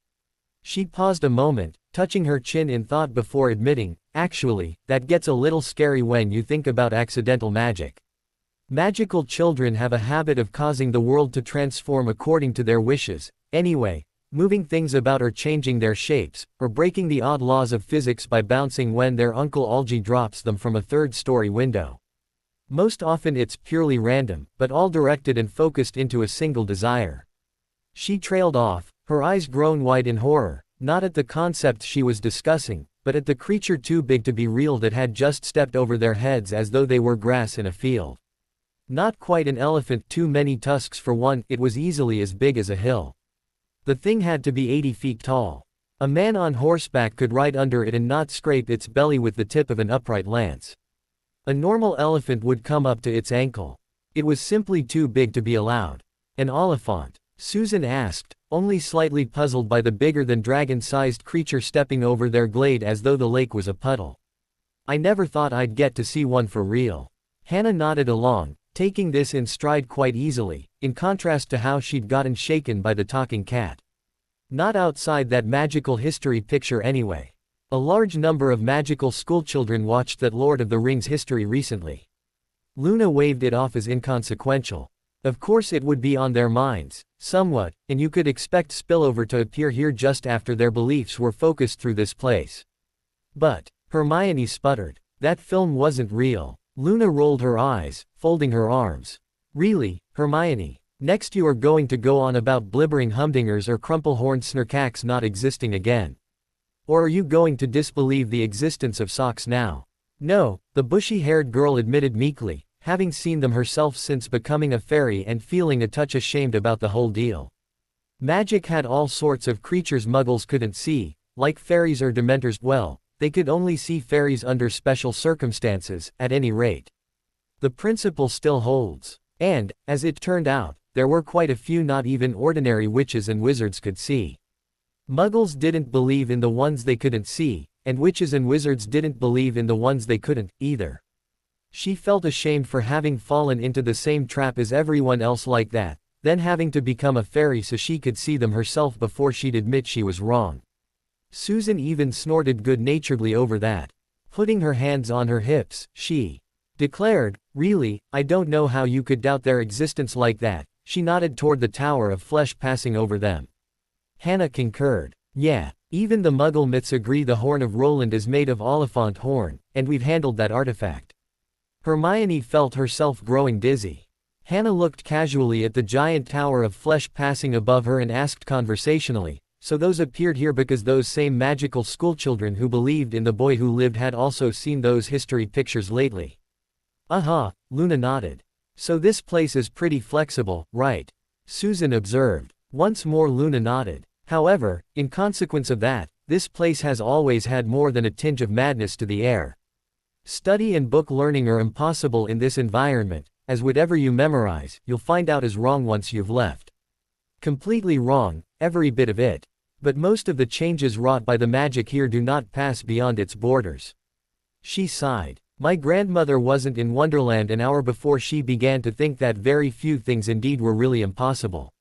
Speaker 1: She paused a moment, touching her chin in thought before admitting, actually, that gets a little scary when you think about accidental magic. Magical children have a habit of causing the world to transform according to their wishes, anyway, moving things about or changing their shapes, or breaking the odd laws of physics by bouncing when their Uncle Algie drops them from a third-story window. Most often it's purely random, but all directed and focused into a single desire. She trailed off, her eyes grown wide in horror, not at the concept she was discussing, but at the creature too big to be real that had just stepped over their heads as though they were grass in a field. Not quite an elephant, too many tusks for one, it was easily as big as a hill. The thing had to be 80 feet tall. A man on horseback could ride under it and not scrape its belly with the tip of an upright lance. A normal elephant would come up to its ankle. It was simply too big to be allowed. An oliphant? Susan asked, only slightly puzzled by the bigger-than-dragon-sized creature stepping over their glade as though the lake was a puddle. I never thought I'd get to see one for real. Hannah nodded along, taking this in stride quite easily, in contrast to how she'd gotten shaken by the talking cat. Not outside that magical history picture anyway. A large number of magical schoolchildren watched that Lord of the Rings history recently. Luna waved it off as inconsequential. Of course it would be on their minds, somewhat, and you could expect spillover to appear here just after their beliefs were focused through this place. But, Hermione sputtered, that film wasn't real. Luna rolled her eyes, folding her arms. Really, Hermione? Next you are going to go on about blibbering humdingers or crumple-horned snurcacks not existing again. Or are you going to disbelieve the existence of socks now? No, the bushy-haired girl admitted meekly, having seen them herself since becoming a fairy and feeling a touch ashamed about the whole deal. Magic had all sorts of creatures muggles couldn't see, like fairies or dementors. Well, they could only see fairies under special circumstances, at any rate. The principle still holds. And, as it turned out, there were quite a few not even ordinary witches and wizards could see. Muggles didn't believe in the ones they couldn't see, and witches and wizards didn't believe in the ones they couldn't, either. She felt ashamed for having fallen into the same trap as everyone else like that, then having to become a fairy so she could see them herself before she'd admit she was wrong. Susan even snorted good-naturedly over that. Putting her hands on her hips, she declared, really, I don't know how you could doubt their existence like that. She nodded toward the tower of flesh passing over them. Hannah concurred. Yeah, even the Muggle myths agree the Horn of Roland is made of Oliphant horn, and we've handled that artifact. Hermione felt herself growing dizzy. Hannah looked casually at the giant tower of flesh passing above her and asked conversationally, so those appeared here because those same magical schoolchildren who believed in the boy who lived had also seen those history pictures lately. Luna nodded. So this place is pretty flexible, right? Susan observed. Once more Luna nodded. However, in consequence of that, this place has always had more than a tinge of madness to the air. Study and book learning are impossible in this environment, as whatever you memorize, you'll find out is wrong once you've left. Completely wrong, every bit of it. But most of the changes wrought by the magic here do not pass beyond its borders. She sighed. My grandmother wasn't in Wonderland an hour before she began to think that very few things indeed were really impossible.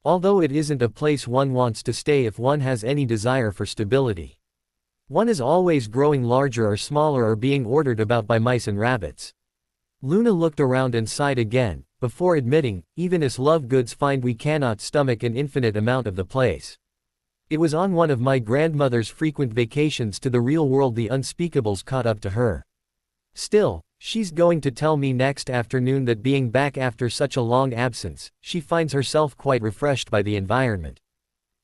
Speaker 1: Although it isn't a place one wants to stay if one has any desire for stability. One is always growing larger or smaller or being ordered about by mice and rabbits. Luna looked around and sighed again, before admitting, even as love goods find we cannot stomach an infinite amount of the place. It was on one of my grandmother's frequent vacations to the real world the unspeakables caught up to her. Still, she's going to tell me next afternoon that being back after such a long absence, she finds herself quite refreshed by the environment.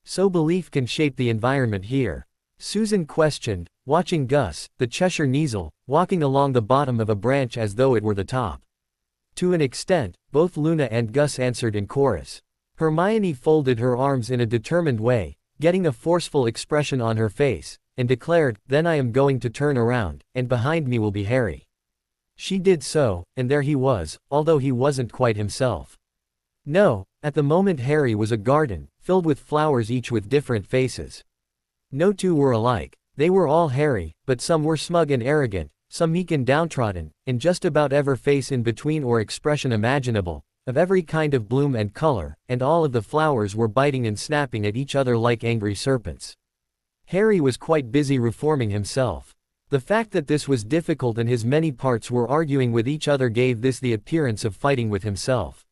Speaker 1: So belief can shape the environment here? Susan questioned, watching Gus, the Cheshire Kneazle, walking along the bottom of a branch as though it were the top. To an extent, both Luna and Gus answered in chorus. Hermione folded her arms in a determined way, getting a forceful expression on her face, and declared, then I am going to turn around, and behind me will be Harry. She did so, and there he was, although he wasn't quite himself. No, at the moment Harry was a garden, filled with flowers each with different faces. No two were alike. They were all Harry, but some were smug and arrogant, some meek and downtrodden, and just about every face in between or expression imaginable, of every kind of bloom and color, and all of the flowers were biting and snapping at each other like angry serpents. Harry was quite busy reforming himself. The fact that this was difficult and his many parts were arguing with each other gave this the appearance of fighting with himself.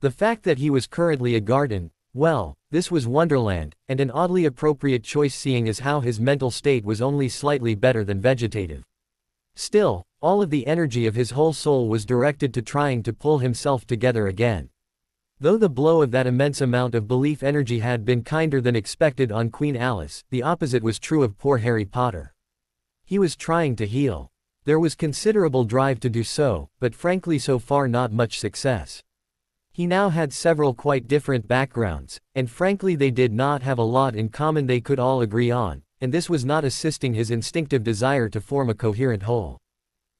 Speaker 1: The fact that he was currently a garden, well, this was Wonderland, and an oddly appropriate choice seeing as how his mental state was only slightly better than vegetative. Still, all of the energy of his whole soul was directed to trying to pull himself together again. Though the blow of that immense amount of belief energy had been kinder than expected on Queen Alice, the opposite was true of poor Harry Potter. He was trying to heal. There was considerable drive to do so, but frankly so far not much success. He now had several quite different backgrounds, and frankly they did not have a lot in common they could all agree on, and this was not assisting his instinctive desire to form a coherent whole.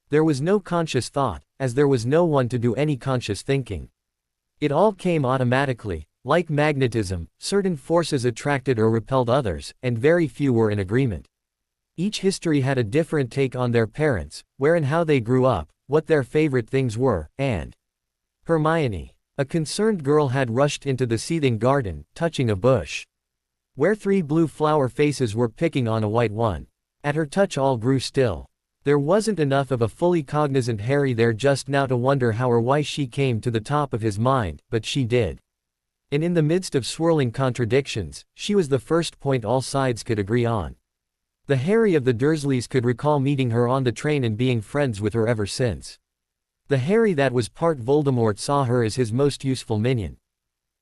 Speaker 1: There was no conscious thought, as there was no one to do any conscious thinking. It all came automatically, like magnetism, certain forces attracted or repelled others, and very few were in agreement. Each history had a different take on their parents, where and how they grew up, what their favorite things were, and Hermione, a concerned girl, had rushed into the seething garden, touching a bush. where 3 blue flower faces were picking on a white one. At her touch all grew still. There wasn't enough of a fully cognizant Harry there just now to wonder how or why she came to the top of his mind, but she did. And in the midst of swirling contradictions, she was the first point all sides could agree on. The Harry of the Dursleys could recall meeting her on the train and being friends with her ever since. The Harry that was part Voldemort saw her as his most useful minion.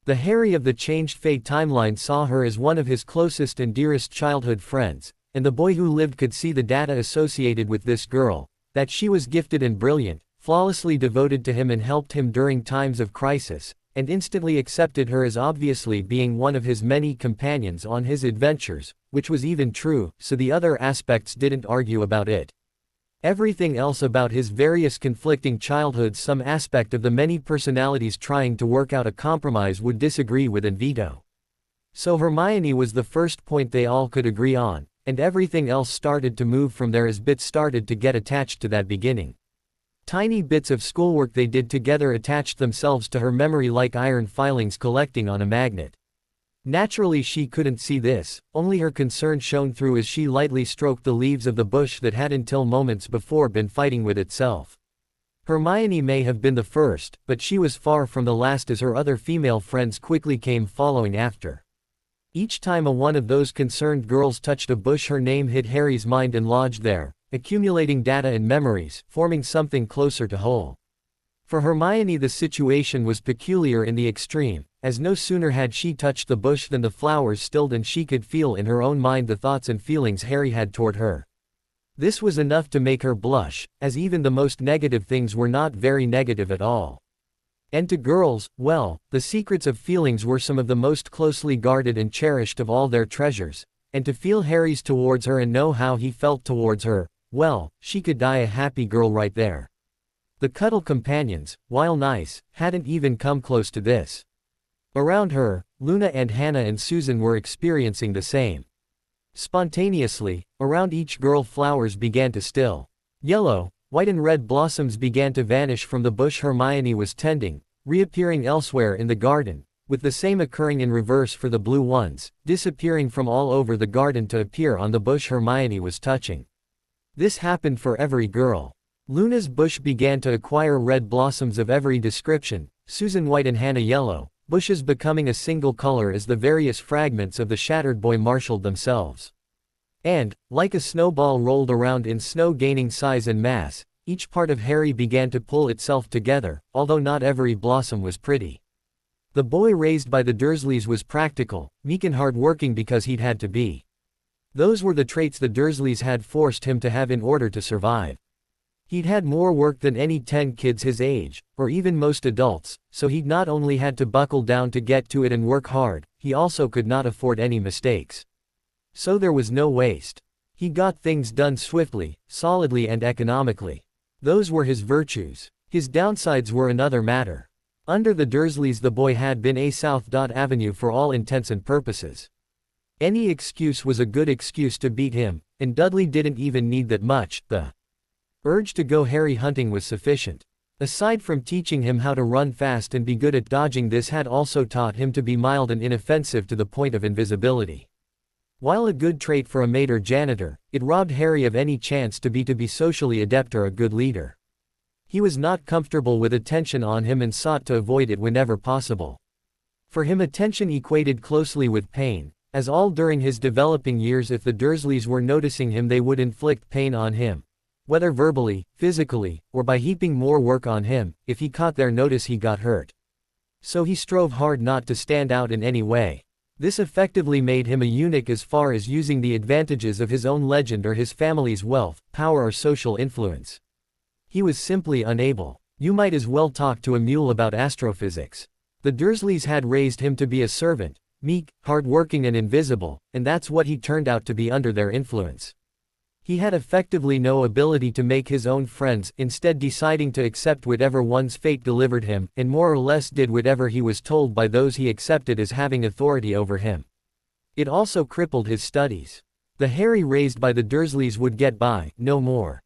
Speaker 1: The Harry of the changed fate timeline saw her as one of his closest and dearest childhood friends, and the boy who lived could see the data associated with this girl, that she was gifted and brilliant, flawlessly devoted to him and helped him during times of crisis, and instantly accepted her as obviously being one of his many companions on his adventures, which was even true, so the other aspects didn't argue about it. Everything else about his various conflicting childhoods, some aspect of the many personalities trying to work out a compromise would disagree with and veto. So Hermione was the first point they all could agree on, and everything else started to move from there as bits started to get attached to that beginning. Tiny bits of schoolwork they did together attached themselves to her memory like iron filings collecting on a magnet. Naturally she couldn't see this, only her concern shone through as she lightly stroked the leaves of the bush that had until moments before been fighting with itself. Hermione may have been the first, but she was far from the last as her other female friends quickly came following after. Each time one of those concerned girls touched a bush her name hit Harry's mind and lodged there, accumulating data and memories, forming something closer to whole. For Hermione the situation was peculiar in the extreme, as no sooner had she touched the bush than the flowers stilled and she could feel in her own mind the thoughts and feelings Harry had toward her. This was enough to make her blush, as even the most negative things were not very negative at all. And to girls, well, the secrets of feelings were some of the most closely guarded and cherished of all their treasures, and to feel Harry's towards her and know how he felt towards her, well, she could die a happy girl right there. The cuddle companions, while nice, hadn't even come close to this. Around her, Luna and Hannah and Susan were experiencing the same. Spontaneously, around each girl flowers began to still. Yellow, white and red blossoms began to vanish from the bush Hermione was tending, reappearing elsewhere in the garden, with the same occurring in reverse for the blue ones, disappearing from all over the garden to appear on the bush Hermione was touching. This happened for every girl. Luna's bush began to acquire red blossoms of every description, Susan white and Hannah yellow, bushes becoming a single color as the various fragments of the shattered boy marshaled themselves. And, like a snowball rolled around in snow gaining size and mass, each part of Harry began to pull itself together, although not every blossom was pretty. The boy raised by the Dursleys was practical, meek and hard-working because he'd had to be. Those were the traits the Dursleys had forced him to have in order to survive. He'd had more work than any 10 kids his age, or even most adults, so he'd not only had to buckle down to get to it and work hard, he also could not afford any mistakes. So there was no waste. He got things done swiftly, solidly and economically. Those were his virtues. His downsides were another matter. Under the Dursleys the boy had been a South Avenue for all intents and purposes. Any excuse was a good excuse to beat him, and Dudley didn't even need that much. The urge to go Harry hunting was sufficient. Aside from teaching him how to run fast and be good at dodging, this had also taught him to be mild and inoffensive to the point of invisibility. While a good trait for a maid or janitor, it robbed Harry of any chance to be socially adept or a good leader. He was not comfortable with attention on him and sought to avoid it whenever possible. For him attention equated closely with pain, as all during his developing years if the Dursleys were noticing him they would inflict pain on him. Whether verbally, physically, or by heaping more work on him, if he caught their notice he got hurt. So he strove hard not to stand out in any way. This effectively made him a eunuch as far as using the advantages of his own legend or his family's wealth, power or social influence. He was simply unable. You might as well talk to a mule about astrophysics. The Dursleys had raised him to be a servant, meek, hard-working and invisible, and that's what he turned out to be under their influence. He had effectively no ability to make his own friends, instead deciding to accept whatever one's fate delivered him, and more or less did whatever he was told by those he accepted as having authority over him. It also crippled his studies. The Harry raised by the Dursleys would get by, no more.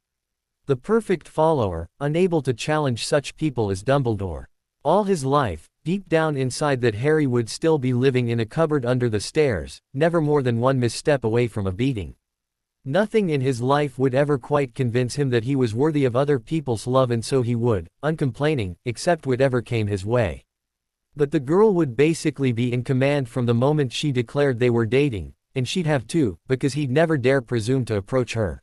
Speaker 1: The perfect follower, unable to challenge such people as Dumbledore. All his life, deep down inside that Harry would still be living in a cupboard under the stairs, never more than one misstep away from a beating. Nothing in his life would ever quite convince him that he was worthy of other people's love, and so he would, uncomplaining, accept whatever came his way. But the girl would basically be in command from the moment she declared they were dating, and she'd have to, because he'd never dare presume to approach her.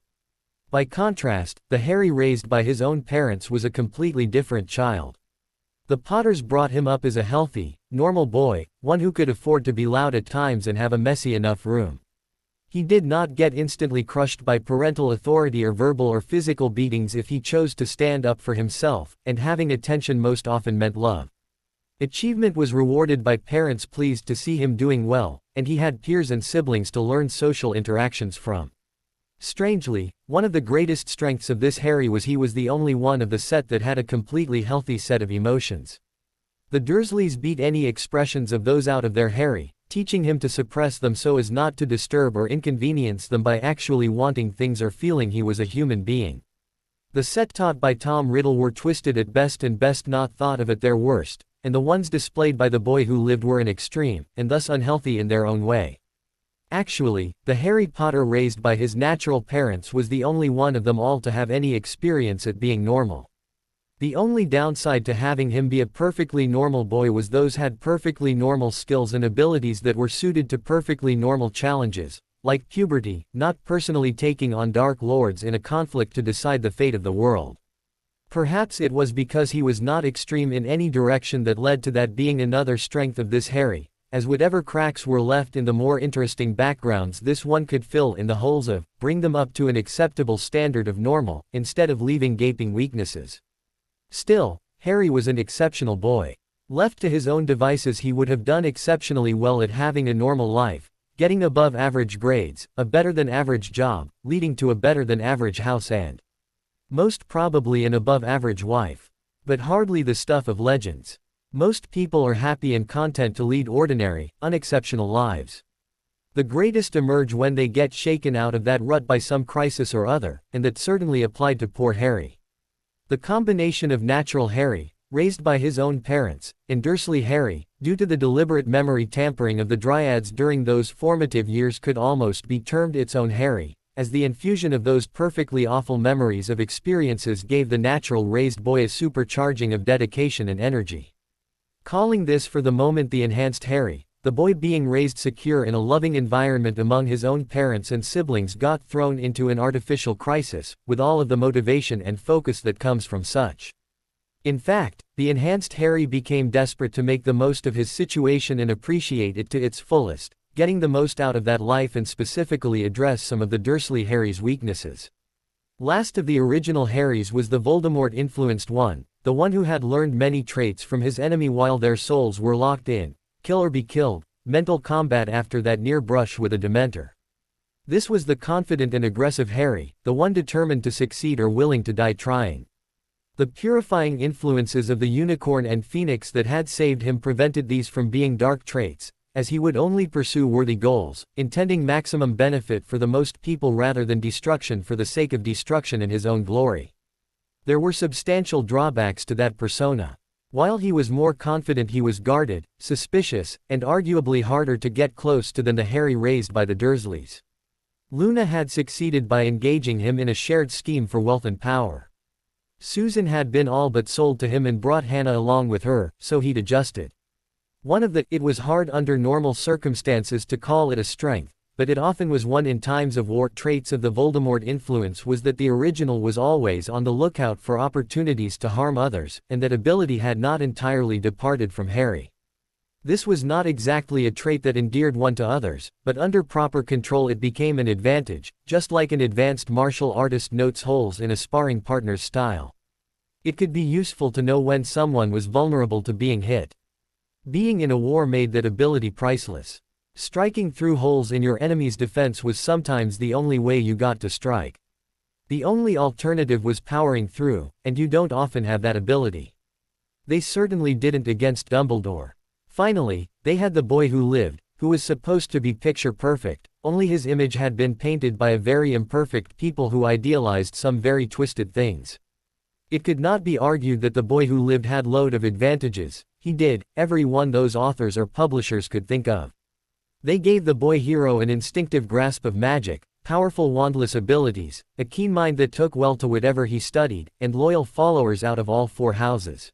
Speaker 1: By contrast, the Harry raised by his own parents was a completely different child. The Potters brought him up as a healthy, normal boy, one who could afford to be loud at times and have a messy enough room. He did not get instantly crushed by parental authority or verbal or physical beatings if he chose to stand up for himself, and having attention most often meant love. Achievement was rewarded by parents pleased to see him doing well, and he had peers and siblings to learn social interactions from. Strangely, one of the greatest strengths of this Harry was he was the only one of the set that had a completely healthy set of emotions. The Dursleys beat any expressions of those out of their Harry, teaching him to suppress them so as not to disturb or inconvenience them by actually wanting things or feeling he was a human being. The set taught by Tom Riddle were twisted at best and best not thought of at their worst, and the ones displayed by the boy who lived were an extreme, and thus unhealthy in their own way. Actually, the Harry Potter raised by his natural parents was the only one of them all to have any experience at being normal. The only downside to having him be a perfectly normal boy was those had perfectly normal skills and abilities that were suited to perfectly normal challenges, like puberty, not personally taking on Dark Lords in a conflict to decide the fate of the world. Perhaps it was because he was not extreme in any direction that led to that being another strength of this Harry, as whatever cracks were left in the more interesting backgrounds this one could fill in the holes of, bring them up to an acceptable standard of normal, instead of leaving gaping weaknesses. Still, Harry was an exceptional boy. Left to his own devices he would have done exceptionally well at having a normal life, getting above average grades, a better than average job, leading to a better than average house and most probably an above average wife. But hardly the stuff of legends. Most people are happy and content to lead ordinary, unexceptional lives. The greatest emerge when they get shaken out of that rut by some crisis or other, and that certainly applied to poor Harry. The combination of natural Harry, raised by his own parents, and Dursley Harry, due to the deliberate memory tampering of the Dryads during those formative years, could almost be termed its own Harry, as the infusion of those perfectly awful memories of experiences gave the natural raised boy a supercharging of dedication and energy. Calling this for the moment the enhanced Harry, the boy being raised secure in a loving environment among his own parents and siblings got thrown into an artificial crisis, with all of the motivation and focus that comes from such. In fact, the enhanced Harry became desperate to make the most of his situation and appreciate it to its fullest, getting the most out of that life and specifically address some of the Dursley Harry's weaknesses. Last of the original Harrys was the Voldemort-influenced one, the one who had learned many traits from his enemy while their souls were locked in. Kill or be killed, mental combat after that near brush with a Dementor. This was the confident and aggressive Harry, the one determined to succeed or willing to die trying. The purifying influences of the unicorn and phoenix that had saved him prevented these from being dark traits, as he would only pursue worthy goals, intending maximum benefit for the most people rather than destruction for the sake of destruction in his own glory. There were substantial drawbacks to that persona. While he was more confident, he was guarded, suspicious, and arguably harder to get close to than the Harry raised by the Dursleys. Luna had succeeded by engaging him in a shared scheme for wealth and power. Susan had been all but sold to him and brought Hannah along with her, so he'd adjusted. It was hard under normal circumstances to call it a strength, but it often was one in times of war. Traits of the Voldemort influence was that the original was always on the lookout for opportunities to harm others, and that ability had not entirely departed from Harry. This was not exactly a trait that endeared one to others, but under proper control it became an advantage, just like an advanced martial artist notes holes in a sparring partner's style. It could be useful to know when someone was vulnerable to being hit. Being in a war made that ability priceless. Striking through holes in your enemy's defense was sometimes the only way you got to strike. The only alternative was powering through, and you don't often have that ability. They certainly didn't against Dumbledore. Finally, they had the boy who lived, who was supposed to be picture perfect, only his image had been painted by a very imperfect people who idealized some very twisted things. It could not be argued that The Boy Who Lived had load of advantages. He did, every one those authors or publishers could think of. They gave the boy hero an instinctive grasp of magic, powerful wandless abilities, a keen mind that took well to whatever he studied, and loyal followers out of all four houses.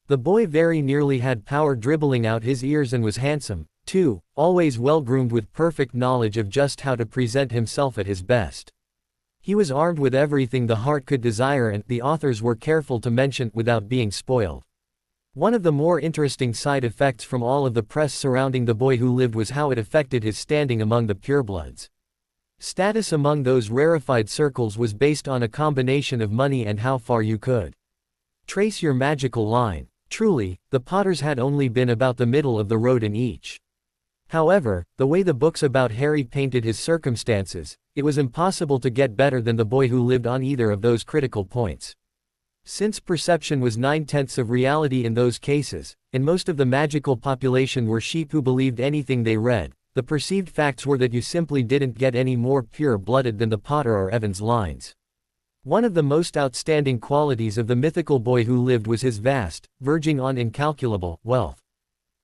Speaker 1: The boy very nearly had power dribbling out his ears and was handsome, too, always well-groomed with perfect knowledge of just how to present himself at his best. He was armed with everything the heart could desire, and the authors were careful to mention without being spoiled. One of the more interesting side effects from all of the press surrounding The Boy Who Lived was how it affected his standing among the purebloods. Status among those rarefied circles was based on a combination of money and how far you could trace your magical line. Truly, the Potters had only been about the middle of the road in each. However, the way the books about Harry painted his circumstances, it was impossible to get better than The Boy Who Lived on either of those critical points. Since perception was 9/10 of reality in those cases, and most of the magical population were sheep who believed anything they read, the perceived facts were that you simply didn't get any more pure-blooded than the Potter or Evans lines. One of the most outstanding qualities of the mythical Boy Who Lived was his vast, verging on incalculable, wealth.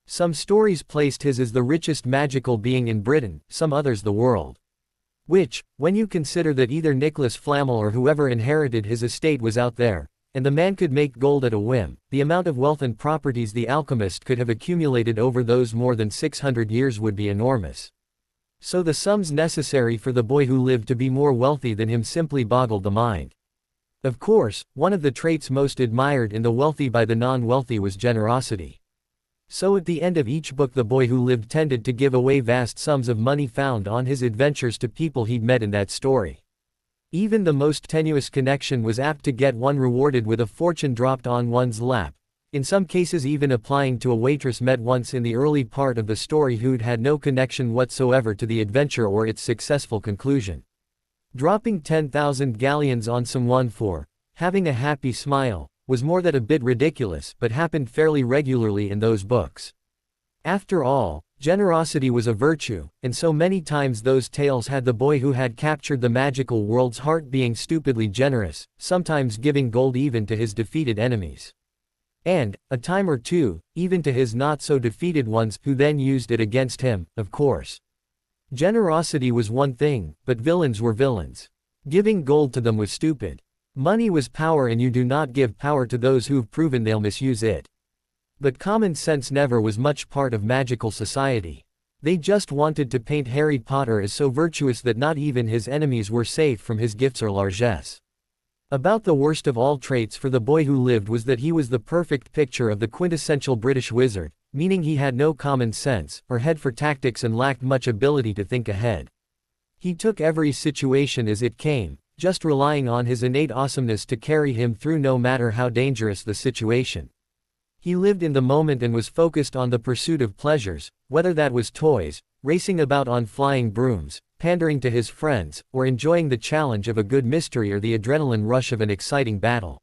Speaker 1: Some stories placed his as the richest magical being in Britain, some others the world. Which, when you consider that either Nicholas Flamel or whoever inherited his estate was out there, and the man could make gold at a whim, the amount of wealth and properties the alchemist could have accumulated over those more than 600 years would be enormous. So the sums necessary for the boy who lived to be more wealthy than him simply boggled the mind. Of course, one of the traits most admired in the wealthy by the non-wealthy was generosity. So at the end of each book the boy who lived tended to give away vast sums of money found on his adventures to people he'd met in that story. Even the most tenuous connection was apt to get one rewarded with a fortune dropped on one's lap, in some cases even applying to a waitress met once in the early part of the story who'd had no connection whatsoever to the adventure or its successful conclusion. Dropping 10,000 galleons on someone for having a happy smile was more than a bit ridiculous, but happened fairly regularly in those books. After all, generosity was a virtue, and so many times those tales had the boy who had captured the magical world's heart being stupidly generous, sometimes giving gold even to his defeated enemies. And, a time or two, even to his not-so-defeated ones, who then used it against him, of course. Generosity was one thing, but villains were villains. Giving gold to them was stupid. Money was power, and you do not give power to those who've proven they'll misuse it. But common sense never was much part of magical society. They just wanted to paint Harry Potter as so virtuous that not even his enemies were safe from his gifts or largesse. About the worst of all traits for the boy who lived was that he was the perfect picture of the quintessential British wizard, meaning he had no common sense, or head for tactics, and lacked much ability to think ahead. He took every situation as it came, just relying on his innate awesomeness to carry him through no matter how dangerous the situation. He lived in the moment and was focused on the pursuit of pleasures, whether that was toys, racing about on flying brooms, pandering to his friends, or enjoying the challenge of a good mystery or the adrenaline rush of an exciting battle.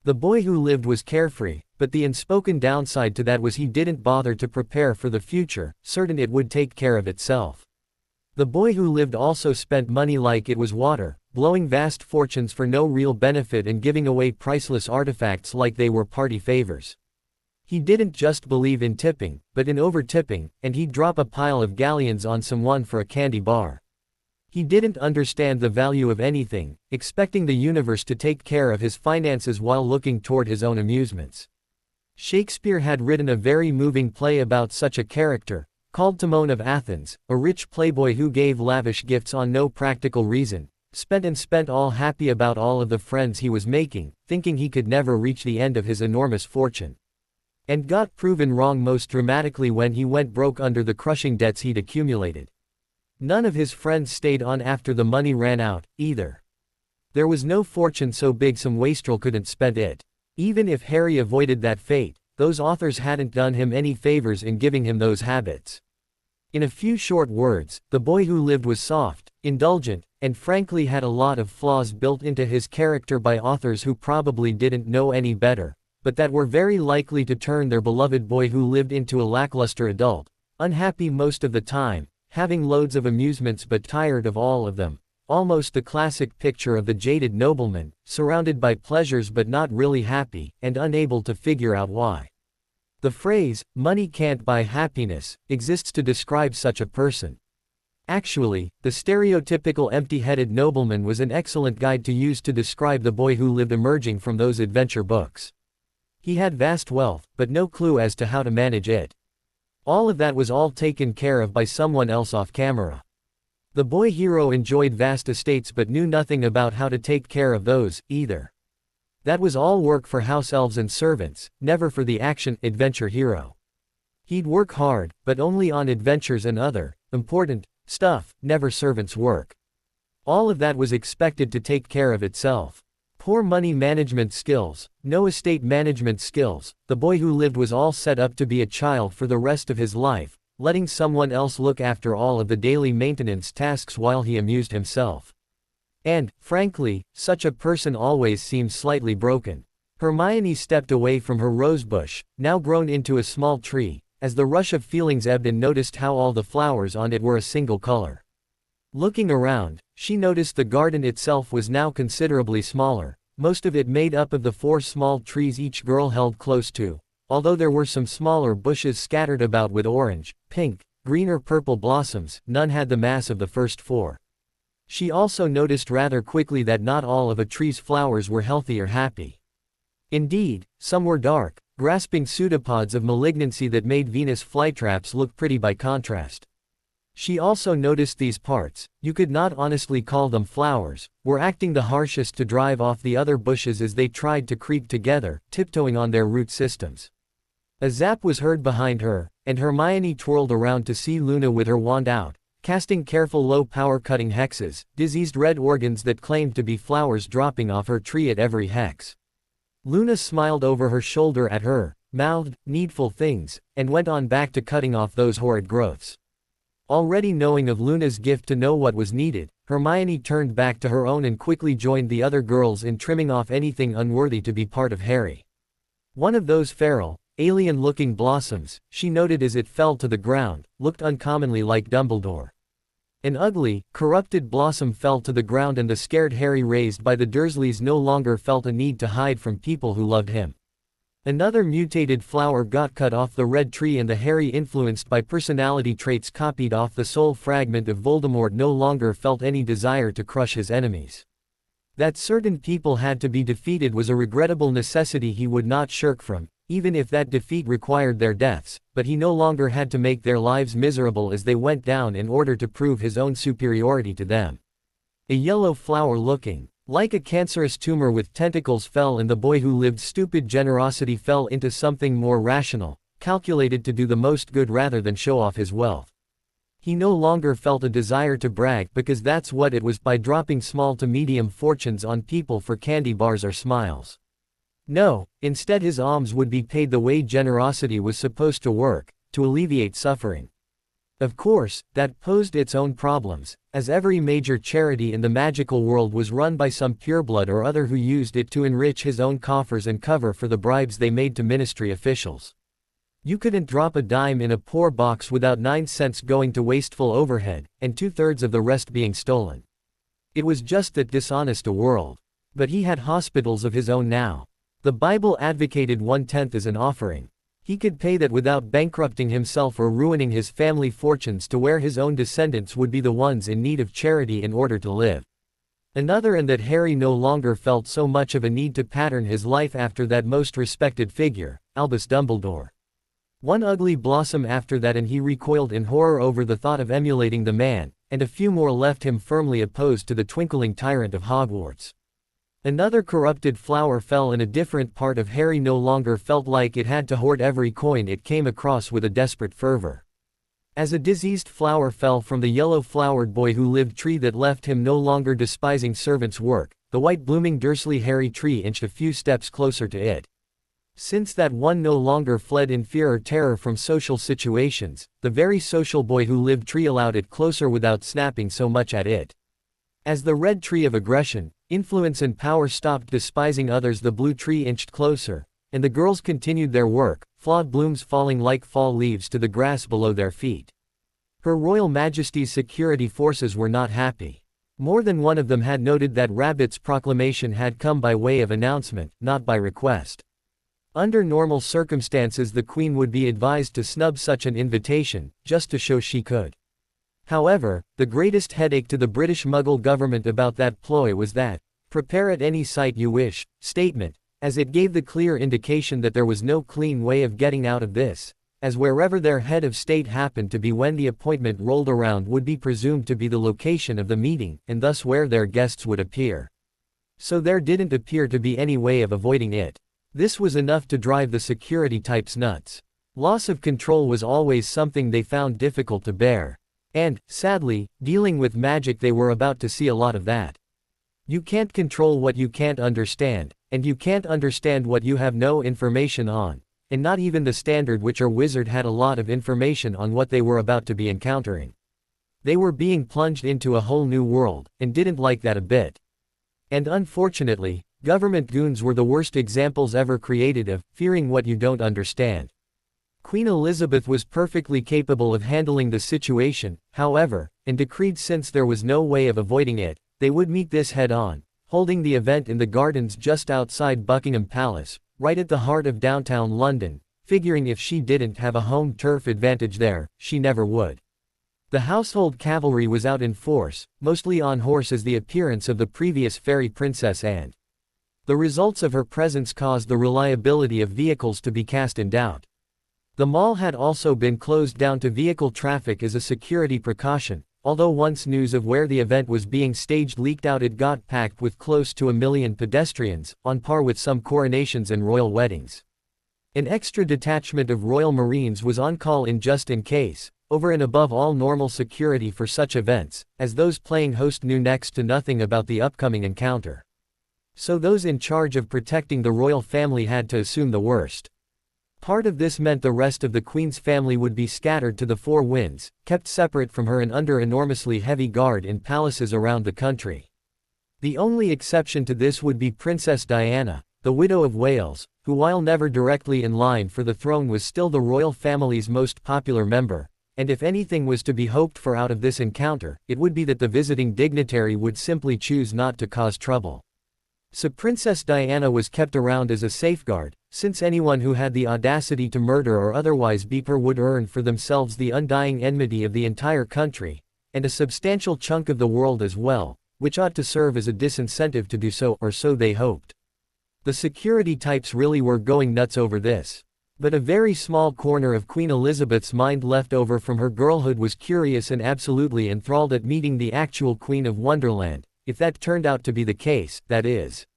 Speaker 1: The boy who lived was carefree, but the unspoken downside to that was he didn't bother to prepare for the future, certain it would take care of itself. The boy who lived also spent money like it was water, blowing vast fortunes for no real benefit and giving away priceless artifacts like they were party favors. He didn't just believe in tipping, but in over-tipping, and he'd drop a pile of galleons on someone for a candy bar. He didn't understand the value of anything, expecting the universe to take care of his finances while looking toward his own amusements. Shakespeare had written a very moving play about such a character, called Timon of Athens, a rich playboy who gave lavish gifts on no practical reason, spent all happy about all of the friends he was making, thinking he could never reach the end of his enormous fortune. And got proven wrong most dramatically when he went broke under the crushing debts he'd accumulated. None of his friends stayed on after the money ran out, either. There was no fortune so big some wastrel couldn't spend it. Even if Harry avoided that fate, those authors hadn't done him any favors in giving him those habits. In a few short words, the boy who lived was soft, indulgent, and frankly had a lot of flaws built into his character by authors who probably didn't know any better, but that were very likely to turn their beloved boy who lived into a lackluster adult, unhappy most of the time, having loads of amusements but tired of all of them, almost the classic picture of the jaded nobleman, surrounded by pleasures but not really happy, and unable to figure out why. The phrase, "money can't buy happiness," exists to describe such a person. Actually, the stereotypical empty-headed nobleman was an excellent guide to use to describe the boy who lived emerging from those adventure books. He had vast wealth, but no clue as to how to manage it. All of that was all taken care of by someone else off camera. The boy hero enjoyed vast estates but knew nothing about how to take care of those, either. That was all work for house elves and servants, never for the action-adventure hero. He'd work hard, but only on adventures and other, important, stuff, never servants' work. All of that was expected to take care of itself. Poor money management skills, no estate management skills, the boy who lived was all set up to be a child for the rest of his life, letting someone else look after all of the daily maintenance tasks while he amused himself. And, frankly, such a person always seems slightly broken. Hermione stepped away from her rosebush, now grown into a small tree, as the rush of feelings ebbed and noticed how all the flowers on it were a single color. Looking around, she noticed the garden itself was now considerably smaller, most of it made up of the 4 small trees each girl held close to, although there were some smaller bushes scattered about with orange, pink, green or purple blossoms, none had the mass of the first 4. She also noticed rather quickly that not all of a tree's flowers were healthy or happy. Indeed, some were dark, grasping pseudopods of malignancy that made Venus flytraps look pretty by contrast. She also noticed these parts, you could not honestly call them flowers, were acting the harshest to drive off the other bushes as they tried to creep together, tiptoeing on their root systems. A zap was heard behind her, and Hermione twirled around to see Luna with her wand out, casting careful low-power cutting hexes, diseased red organs that claimed to be flowers dropping off her tree at every hex. Luna smiled over her shoulder at her, mouthed, "needful things," and went on back to cutting off those horrid growths. Already knowing of Luna's gift to know what was needed, Hermione turned back to her own and quickly joined the other girls in trimming off anything unworthy to be part of Harry. One of those feral, alien-looking blossoms, she noted as it fell to the ground, looked uncommonly like Dumbledore. An ugly, corrupted blossom fell to the ground and the scared Harry raised by the Dursleys no longer felt a need to hide from people who loved him. Another mutated flower got cut off the red tree and the Harry influenced by personality traits copied off the soul fragment of Voldemort no longer felt any desire to crush his enemies. That certain people had to be defeated was a regrettable necessity he would not shirk from, even if that defeat required their deaths, but he no longer had to make their lives miserable as they went down in order to prove his own superiority to them. A yellow flower looking like a cancerous tumor with tentacles fell and the boy who lived stupid generosity fell into something more rational, calculated to do the most good rather than show off his wealth. He no longer felt a desire to brag because that's what it was by dropping small to medium fortunes on people for candy bars or smiles. No, instead his alms would be paid the way generosity was supposed to work, to alleviate suffering. Of course, that posed its own problems, as every major charity in the magical world was run by some pureblood or other who used it to enrich his own coffers and cover for the bribes they made to ministry officials. You couldn't drop a dime in a poor box without 9 cents going to wasteful overhead, and 2/3 of the rest being stolen. It was just that dishonest a world. But he had hospitals of his own now. The Bible advocated 1/10 as an offering. He could pay that without bankrupting himself or ruining his family fortunes to where his own descendants would be the ones in need of charity in order to live. Another, and that Harry no longer felt so much of a need to pattern his life after that most respected figure, Albus Dumbledore. One ugly blossom after that and he recoiled in horror over the thought of emulating the man, and a few more left him firmly opposed to the twinkling tyrant of Hogwarts. Another corrupted flower fell and a different part of Harry no longer felt like it had to hoard every coin it came across with a desperate fervor. As a diseased flower fell from the yellow-flowered boy who lived tree that left him no longer despising servants' work, the white-blooming Dursley Harry tree inched a few steps closer to it. Since that one no longer fled in fear or terror from social situations, the very social boy who lived tree allowed it closer without snapping so much at it. As the red tree of aggression, influence and power stopped despising others, the blue tree inched closer, and the girls continued their work, flawed blooms falling like fall leaves to the grass below their feet. Her Royal Majesty's security forces were not happy. More than one of them had noted that Rabbit's proclamation had come by way of announcement, not by request. Under normal circumstances the Queen would be advised to snub such an invitation, just to show she could. However, the greatest headache to the British Muggle government about that ploy was that, "prepare at any site you wish" statement, as it gave the clear indication that there was no clean way of getting out of this, as wherever their head of state happened to be when the appointment rolled around would be presumed to be the location of the meeting, and thus where their guests would appear. So there didn't appear to be any way of avoiding it. This was enough to drive the security types nuts. Loss of control was always something they found difficult to bear. And, sadly, dealing with magic they were about to see a lot of that. You can't control what you can't understand, and you can't understand what you have no information on, and not even the Standard Witch or Wizard had a lot of information on what they were about to be encountering. They were being plunged into a whole new world, and didn't like that a bit. And unfortunately, government goons were the worst examples ever created of fearing what you don't understand. Queen Elizabeth was perfectly capable of handling the situation, however, and decreed since there was no way of avoiding it, they would meet this head-on, holding the event in the gardens just outside Buckingham Palace, right at the heart of downtown London, figuring if she didn't have a home turf advantage there, she never would. The household cavalry was out in force, mostly on horse as the appearance of the previous fairy princess and the results of her presence caused the reliability of vehicles to be cast in doubt. The mall had also been closed down to vehicle traffic as a security precaution, although once news of where the event was being staged leaked out it got packed with close to 1 million pedestrians, on par with some coronations and royal weddings. An extra detachment of Royal Marines was on call just in case, over and above all normal security for such events, as those playing host knew next to nothing about the upcoming encounter. So those in charge of protecting the royal family had to assume the worst. Part of this meant the rest of the Queen's family would be scattered to the four winds, kept separate from her and under enormously heavy guard in palaces around the country. The only exception to this would be Princess Diana, the widow of Wales, who while never directly in line for the throne was still the royal family's most popular member, and if anything was to be hoped for out of this encounter, it would be that the visiting dignitary would simply choose not to cause trouble. So Princess Diana was kept around as a safeguard, since anyone who had the audacity to murder or otherwise beat her would earn for themselves the undying enmity of the entire country, and a substantial chunk of the world as well, which ought to serve as a disincentive to do so, or so they hoped. The security types really were going nuts over this. But a very small corner of Queen Elizabeth's mind left over from her girlhood was curious and absolutely enthralled at meeting the actual Queen of Wonderland, if that turned out to be the case, that is.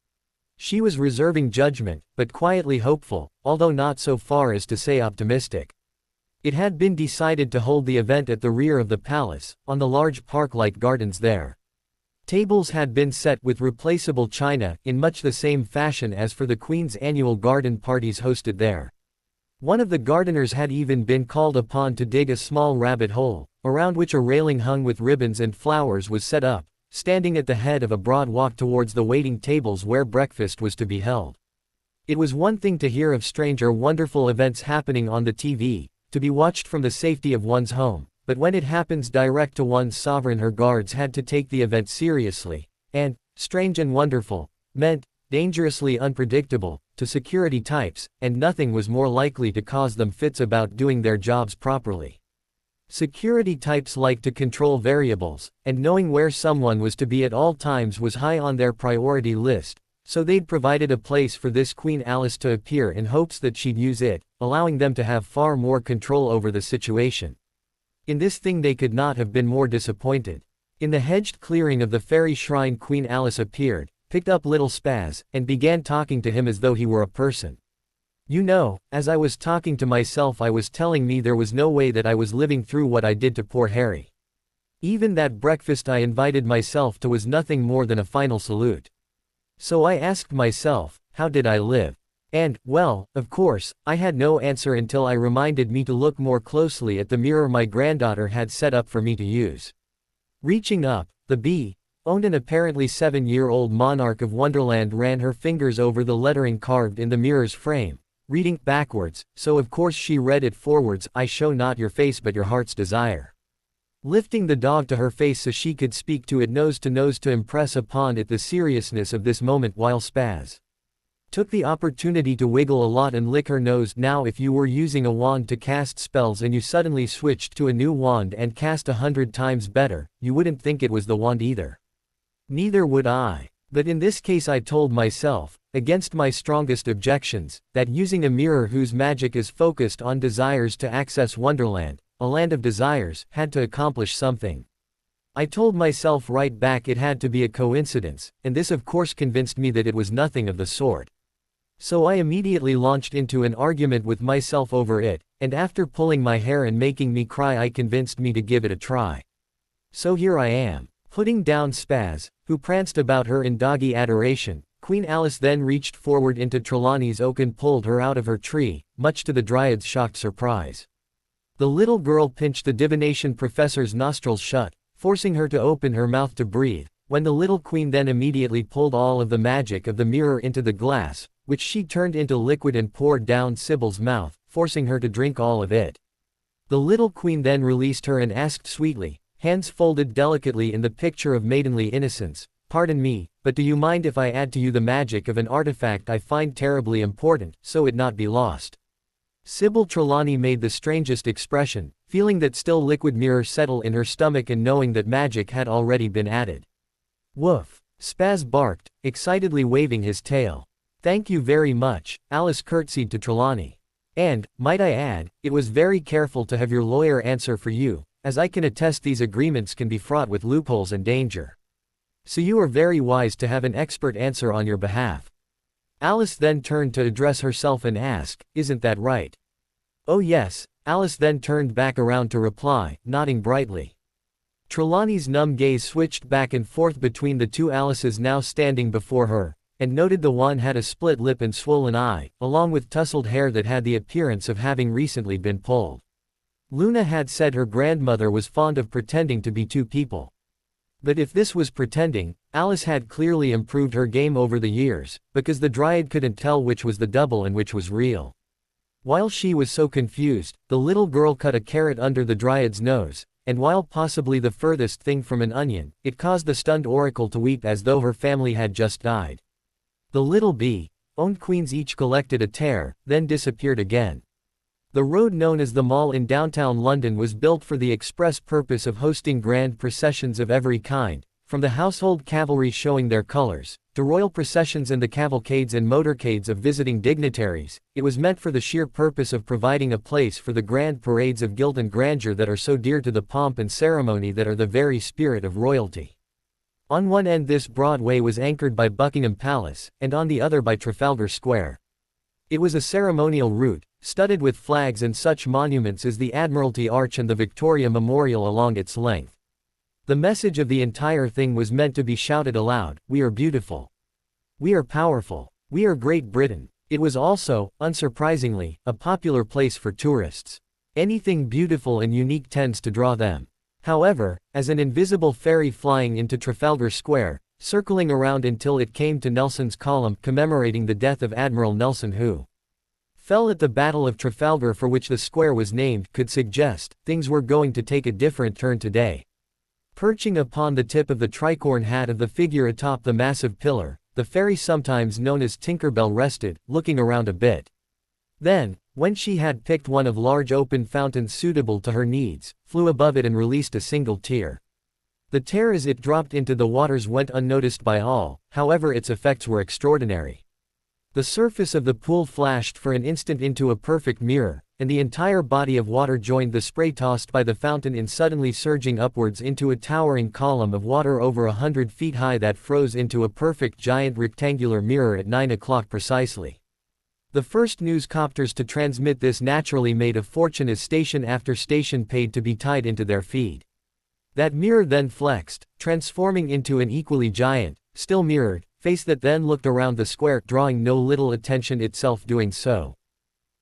Speaker 1: She was reserving judgment, but quietly hopeful, although not so far as to say optimistic. It had been decided to hold the event at the rear of the palace, on the large park-like gardens there. Tables had been set with replaceable china, in much the same fashion as for the Queen's annual garden parties hosted there. One of the gardeners had even been called upon to dig a small rabbit hole, around which a railing hung with ribbons and flowers was set up, standing at the head of a broad walk towards the waiting tables where breakfast was to be held. It was one thing to hear of strange or wonderful events happening on the TV, to be watched from the safety of one's home, but when it happens direct to one's sovereign, her guards had to take the event seriously, and, strange and wonderful, meant, dangerously unpredictable, to security types, and nothing was more likely to cause them fits about doing their jobs properly. Security types liked to control variables, and knowing where someone was to be at all times was high on their priority list, so they'd provided a place for this Queen Alice to appear in hopes that she'd use it, allowing them to have far more control over the situation. In this thing they could not have been more disappointed. In the hedged clearing of the fairy shrine Queen Alice appeared, picked up little Spaz, and began talking to him as though he were a person. You know, as I was talking to myself I was telling me there was no way that I was living through what I did to poor Harry. Even that breakfast I invited myself to was nothing more than a final salute. So I asked myself, how did I live? And, well, of course, I had no answer until I reminded me to look more closely at the mirror my granddaughter had set up for me to use. Reaching up, the bee, owned an apparently 7-year-old monarch of Wonderland, ran her fingers over the lettering carved in the mirror's frame, reading backwards, so of course she read it forwards, I show not your face but your heart's desire. lifting the dog to her face so she could speak to it nose to impress upon it the seriousness of this moment, while Spaz took the opportunity to wiggle a lot and lick her nose. Now if you were using a wand to cast spells and you suddenly switched to a new wand and cast 100 times better, you wouldn't think it was the wand either. Neither would I. But in this case I told myself, against my strongest objections, that using a mirror whose magic is focused on desires to access Wonderland, a land of desires, had to accomplish something. I told myself right back it had to be a coincidence, and this of course convinced me that it was nothing of the sort. So I immediately launched into an argument with myself over it, and after pulling my hair and making me cry I convinced me to give it a try. So here I am. Putting down Spaz, who pranced about her in doggy adoration, Queen Alice then reached forward into Trelawney's oak and pulled her out of her tree, much to the Dryad's shocked surprise. The little girl pinched the divination professor's nostrils shut, forcing her to open her mouth to breathe, when the little queen then immediately pulled all of the magic of the mirror into the glass, which she turned into liquid and poured down Sybil's mouth, forcing her to drink all of it. The little queen then released her and asked sweetly, hands folded delicately in the picture of maidenly innocence, "Pardon me, but do you mind if I add to you the magic of an artifact I find terribly important, so it not be lost?" Sybil Trelawney made the strangest expression, feeling that still liquid mirror settle in her stomach and knowing that magic had already been added. "Woof!" Spaz barked, excitedly waving his tail. "Thank you very much," Alice curtsied to Trelawney. "And, might I add, it was very careful to have your lawyer answer for you, as I can attest these agreements can be fraught with loopholes and danger. So you are very wise to have an expert answer on your behalf." Alice then turned to address herself and ask, "Isn't that right?" "Oh yes," Alice then turned back around to reply, nodding brightly. Trelawney's numb gaze switched back and forth between the two Alices now standing before her, and noted the one had a split lip and swollen eye, along with tousled hair that had the appearance of having recently been pulled. Luna had said her grandmother was fond of pretending to be two people. But if this was pretending, Alice had clearly improved her game over the years, because the Dryad couldn't tell which was the double and which was real. While she was so confused, the little girl cut a carrot under the Dryad's nose, and while possibly the furthest thing from an onion, it caused the stunned oracle to weep as though her family had just died. The little bee-owned queens each collected a tear, then disappeared again. The road known as the Mall in downtown London was built for the express purpose of hosting grand processions of every kind, from the household cavalry showing their colors, to royal processions and the cavalcades and motorcades of visiting dignitaries. It was meant for the sheer purpose of providing a place for the grand parades of guilt and grandeur that are so dear to the pomp and ceremony that are the very spirit of royalty. On one end this Broadway was anchored by Buckingham Palace, and on the other by Trafalgar Square. It was a ceremonial route, studded with flags and such monuments as the Admiralty Arch and the Victoria Memorial along its length. The message of the entire thing was meant to be shouted aloud: "We are beautiful. We are powerful. We are Great Britain." It was also, unsurprisingly, a popular place for tourists. Anything beautiful and unique tends to draw them. However, as an invisible fairy flying into Trafalgar Square, circling around until it came to Nelson's column commemorating the death of Admiral Nelson who fell at the Battle of Trafalgar for which the square was named, could suggest things were going to take a different turn today. Perching upon the tip of the tricorn hat of the figure atop the massive pillar, the fairy sometimes known as Tinkerbell rested, looking around a bit. Then, when she had picked one of large open fountains suitable to her needs, flew above it and released a single tear. The tear as it dropped into the waters went unnoticed by all, however its effects were extraordinary. The surface of the pool flashed for an instant into a perfect mirror, and the entire body of water joined the spray tossed by the fountain in suddenly surging upwards into a towering column of water over 100 feet high that froze into a perfect giant rectangular mirror at 9 o'clock precisely. The first newscopters to transmit this naturally made a fortune as station after station paid to be tied into their feed. That mirror then flexed, transforming into an equally giant, still mirrored, face that then looked around the square, drawing no little attention itself doing so.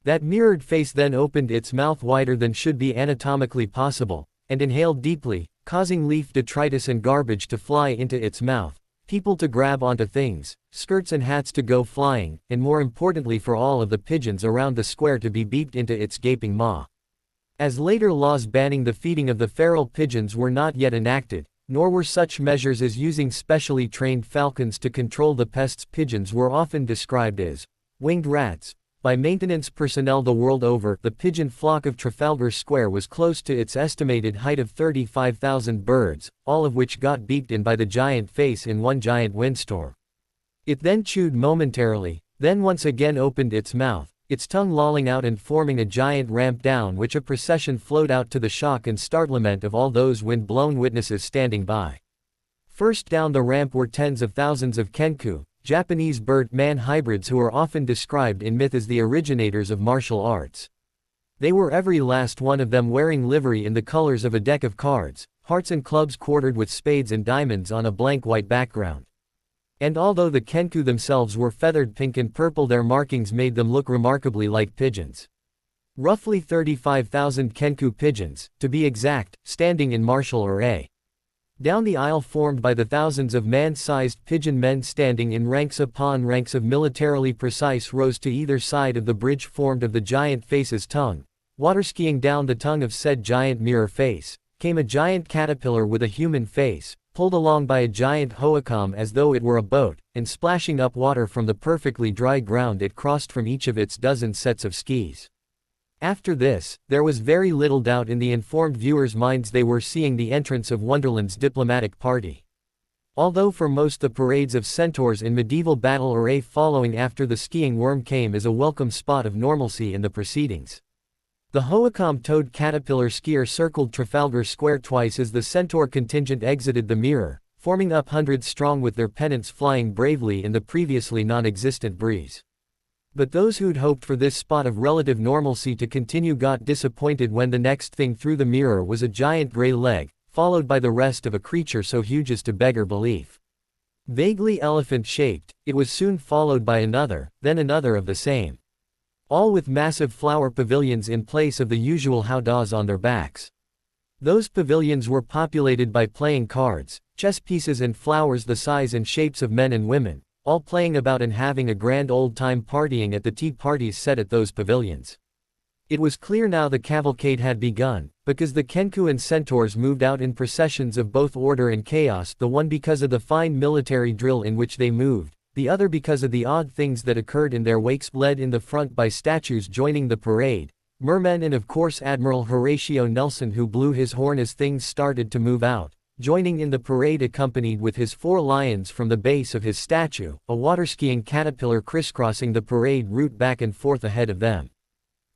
Speaker 1: That mirrored face then opened its mouth wider than should be anatomically possible, and inhaled deeply, causing leaf detritus and garbage to fly into its mouth, people to grab onto things, skirts and hats to go flying, and more importantly for all of the pigeons around the square to be beeped into its gaping maw. As later laws banning the feeding of the feral pigeons were not yet enacted, nor were such measures as using specially trained falcons to control the pests. Pigeons were often described as winged rats by maintenance personnel the world over. The pigeon flock of Trafalgar Square was close to its estimated height of 35,000 birds, all of which got beaked in by the giant face in one giant windstorm. It then chewed momentarily, then once again opened its mouth, its tongue lolling out and forming a giant ramp down which a procession flowed out to the shock and startlement of all those wind-blown witnesses standing by. First down the ramp were tens of thousands of kenku, Japanese bird-man hybrids who are often described in myth as the originators of martial arts. They were every last one of them wearing livery in the colors of a deck of cards, hearts and clubs quartered with spades and diamonds on a blank white background. And although the kenku themselves were feathered pink and purple, their markings made them look remarkably like pigeons. Roughly 35,000 kenku pigeons, to be exact, standing in martial array. Down the aisle formed by the thousands of man-sized pigeon men standing in ranks upon ranks of militarily precise rows to either side of the bridge formed of the giant face's tongue, water-skiing down the tongue of said giant mirror face, came a giant caterpillar with a human face, pulled along by a giant hoacum as though it were a boat, and splashing up water from the perfectly dry ground it crossed from each of its dozen sets of skis. After this, there was very little doubt in the informed viewers' minds they were seeing the entrance of Wonderland's diplomatic party. Although for most the parades of centaurs in medieval battle array following after the skiing worm came as a welcome spot of normalcy in the proceedings. The hoacum-toed caterpillar skier circled Trafalgar Square twice as the centaur contingent exited the mirror, forming up hundreds strong with their pennants flying bravely in the previously non-existent breeze. But those who'd hoped for this spot of relative normalcy to continue got disappointed when the next thing through the mirror was a giant gray leg, followed by the rest of a creature so huge as to beggar belief. Vaguely elephant-shaped, it was soon followed by another, then another of the same. All with massive flower pavilions in place of the usual howdahs on their backs. Those pavilions were populated by playing cards, chess pieces and flowers the size and shapes of men and women, all playing about and having a grand old-time partying at the tea parties set at those pavilions. It was clear now the cavalcade had begun, because the kenku and centaurs moved out in processions of both order and chaos, the one because of the fine military drill in which they moved, the other because of the odd things that occurred in their wakes, led in the front by statues joining the parade, mermen and of course Admiral Horatio Nelson, who blew his horn as things started to move out, joining in the parade accompanied with his 4 lions from the base of his statue, a water-skiing caterpillar crisscrossing the parade route back and forth ahead of them.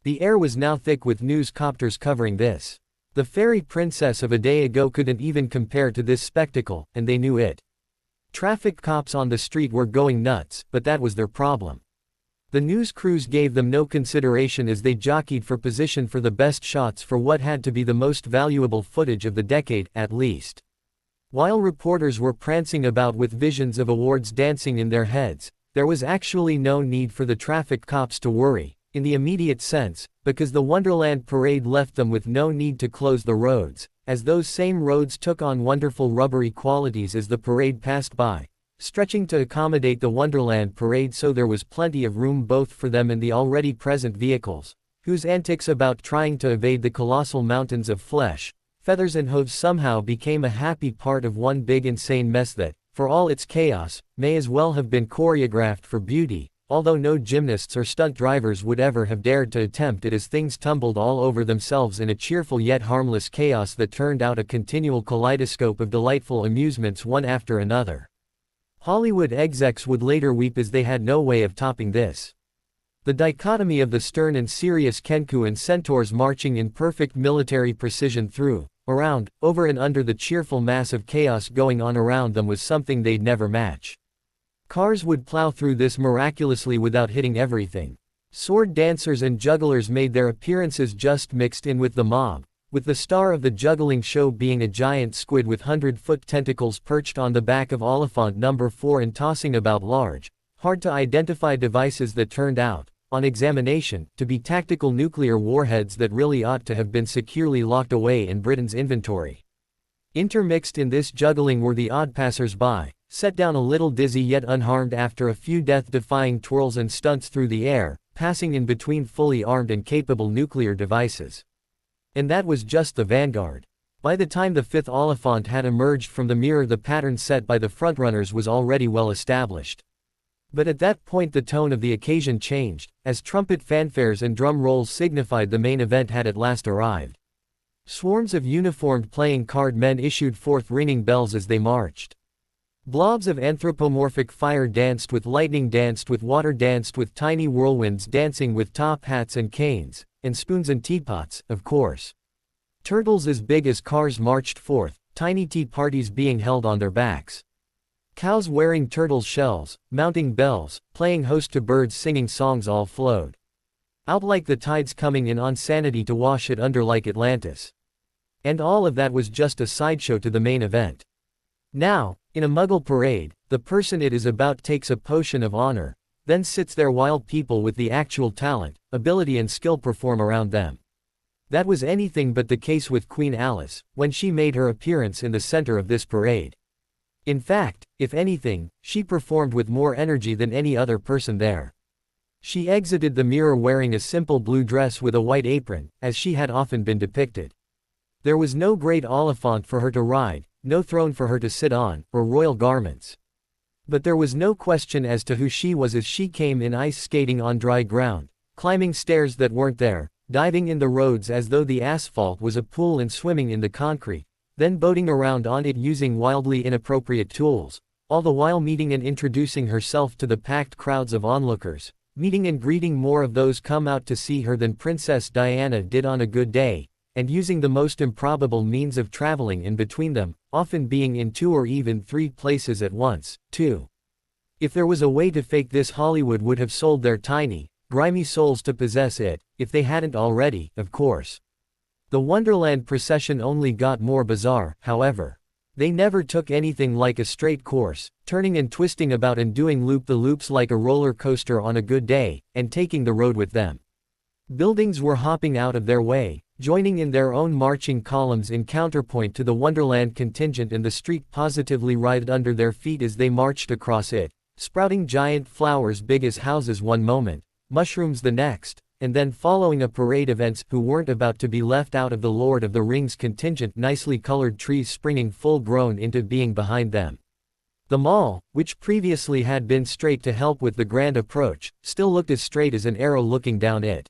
Speaker 1: The air was now thick with news copters covering this. The fairy princess of a day ago couldn't even compare to this spectacle, and they knew it. Traffic cops on the street were going nuts, but that was their problem. The news crews gave them no consideration as they jockeyed for position for the best shots for what had to be the most valuable footage of the decade, at least. While reporters were prancing about with visions of awards dancing in their heads, there was actually no need for the traffic cops to worry, in the immediate sense, because the Wonderland parade left them with no need to close the roads, as those same roads took on wonderful rubbery qualities as the parade passed by, stretching to accommodate the Wonderland parade, so there was plenty of room both for them and the already present vehicles, whose antics about trying to evade the colossal mountains of flesh, feathers and hooves somehow became a happy part of one big insane mess that, for all its chaos, may as well have been choreographed for beauty, although no gymnasts or stunt drivers would ever have dared to attempt it, as things tumbled all over themselves in a cheerful yet harmless chaos that turned out a continual kaleidoscope of delightful amusements one after another. Hollywood execs would later weep as they had no way of topping this. The dichotomy of the stern and serious kenku and centaurs marching in perfect military precision through, around, over and under the cheerful mass of chaos going on around them was something they'd never match. Cars would plow through this miraculously without hitting everything. Sword dancers and jugglers made their appearances just mixed in with the mob, with the star of the juggling show being a giant squid with 100-foot tentacles perched on the back of Oliphant number 4 and tossing about large, hard-to-identify devices that turned out, on examination, to be tactical nuclear warheads that really ought to have been securely locked away in Britain's inventory. Intermixed in this juggling were the odd passers-by, set down a little dizzy yet unharmed after a few death-defying twirls and stunts through the air, passing in between fully armed and capable nuclear devices. And that was just the vanguard. By the time the fifth Oliphant had emerged from the mirror, the pattern set by the frontrunners was already well established. But at that point the tone of the occasion changed, as trumpet fanfares and drum rolls signified the main event had at last arrived. Swarms of uniformed playing card men issued forth ringing bells as they marched. Blobs of anthropomorphic fire danced with lightning, danced with water, danced with tiny whirlwinds, dancing with top hats and canes, and spoons and teapots, of course. Turtles as big as cars marched forth, tiny tea parties being held on their backs. Cows wearing turtle shells, mounting bells, playing host to birds, singing songs, all flowed out like the tides coming in on sanity to wash it under like Atlantis. And all of that was just a sideshow to the main event. Now, in a Muggle parade, the person it is about takes a potion of honor, then sits there while people with the actual talent, ability and skill perform around them. That was anything but the case with Queen Alice, when she made her appearance in the center of this parade. In fact, if anything, she performed with more energy than any other person there. She exited the mirror wearing a simple blue dress with a white apron, as she had often been depicted. There was no great Oliphant for her to ride, no throne for her to sit on, or royal garments. But there was no question as to who she was as she came in, ice skating on dry ground, climbing stairs that weren't there, diving in the roads as though the asphalt was a pool and swimming in the concrete, then boating around on it using wildly inappropriate tools, all the while meeting and introducing herself to the packed crowds of onlookers, meeting and greeting more of those come out to see her than Princess Diana did on a good day, and using the most improbable means of traveling in between them, often being in 2 or even 3 places at once, too. If there was a way to fake this, Hollywood would have sold their tiny, grimy souls to possess it, if they hadn't already, of course. The Wonderland procession only got more bizarre, however. They never took anything like a straight course, turning and twisting about and doing loop-the-loops like a roller coaster on a good day, and taking the road with them. Buildings were hopping out of their way, joining in their own marching columns in counterpoint to the Wonderland contingent, and the street positively writhed under their feet as they marched across it, sprouting giant flowers big as houses one moment, mushrooms the next, and then following a parade events who weren't about to be left out of the Lord of the Rings contingent, nicely colored trees springing full grown into being behind them. The mall, which previously had been straight to help with the grand approach, still looked as straight as an arrow looking down it.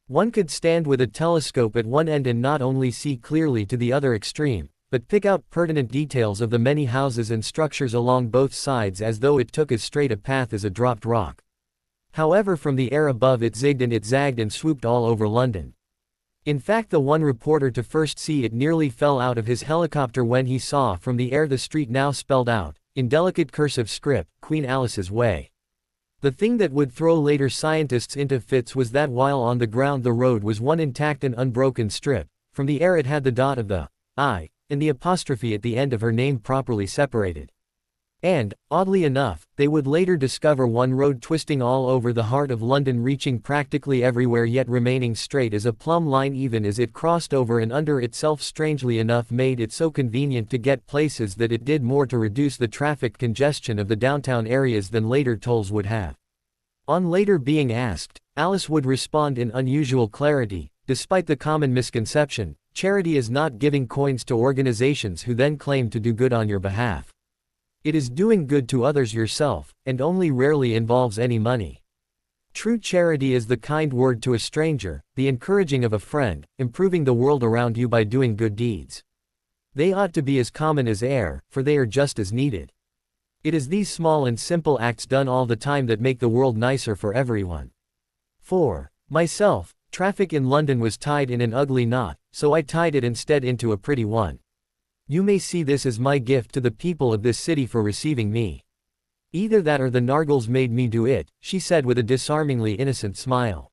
Speaker 1: One could stand with a telescope at one end and not only see clearly to the other extreme, but pick out pertinent details of the many houses and structures along both sides as though it took as straight a path as a dropped rock. However, from the air above it zigged and it zagged and swooped all over London. In fact, the one reporter to first see it nearly fell out of his helicopter when he saw from the air the street now spelled out, in delicate cursive script, Queen Alice's Way. The thing that would throw later scientists into fits was that while on the ground the road was one intact and unbroken strip, from the air it had the dot of the I, and the apostrophe at the end of her name properly separated. And, oddly enough, they would later discover one road twisting all over the heart of London, reaching practically everywhere yet remaining straight as a plumb line even as it crossed over and under itself, strangely enough made it so convenient to get places that it did more to reduce the traffic congestion of the downtown areas than later tolls would have. On later being asked, Alice would respond in unusual clarity, despite the common misconception, charity is not giving coins to organizations who then claim to do good on your behalf. It is doing good to others yourself, and only rarely involves any money. True charity is the kind word to a stranger, the encouraging of a friend, improving the world around you by doing good deeds. They ought to be as common as air, for they are just as needed. It is these small and simple acts done all the time that make the world nicer for everyone. For myself, traffic in London was tied in an ugly knot, so I tied it instead into a pretty one. You may see this as my gift to the people of this city for receiving me. Either that or the Nargles made me do it, she said with a disarmingly innocent smile.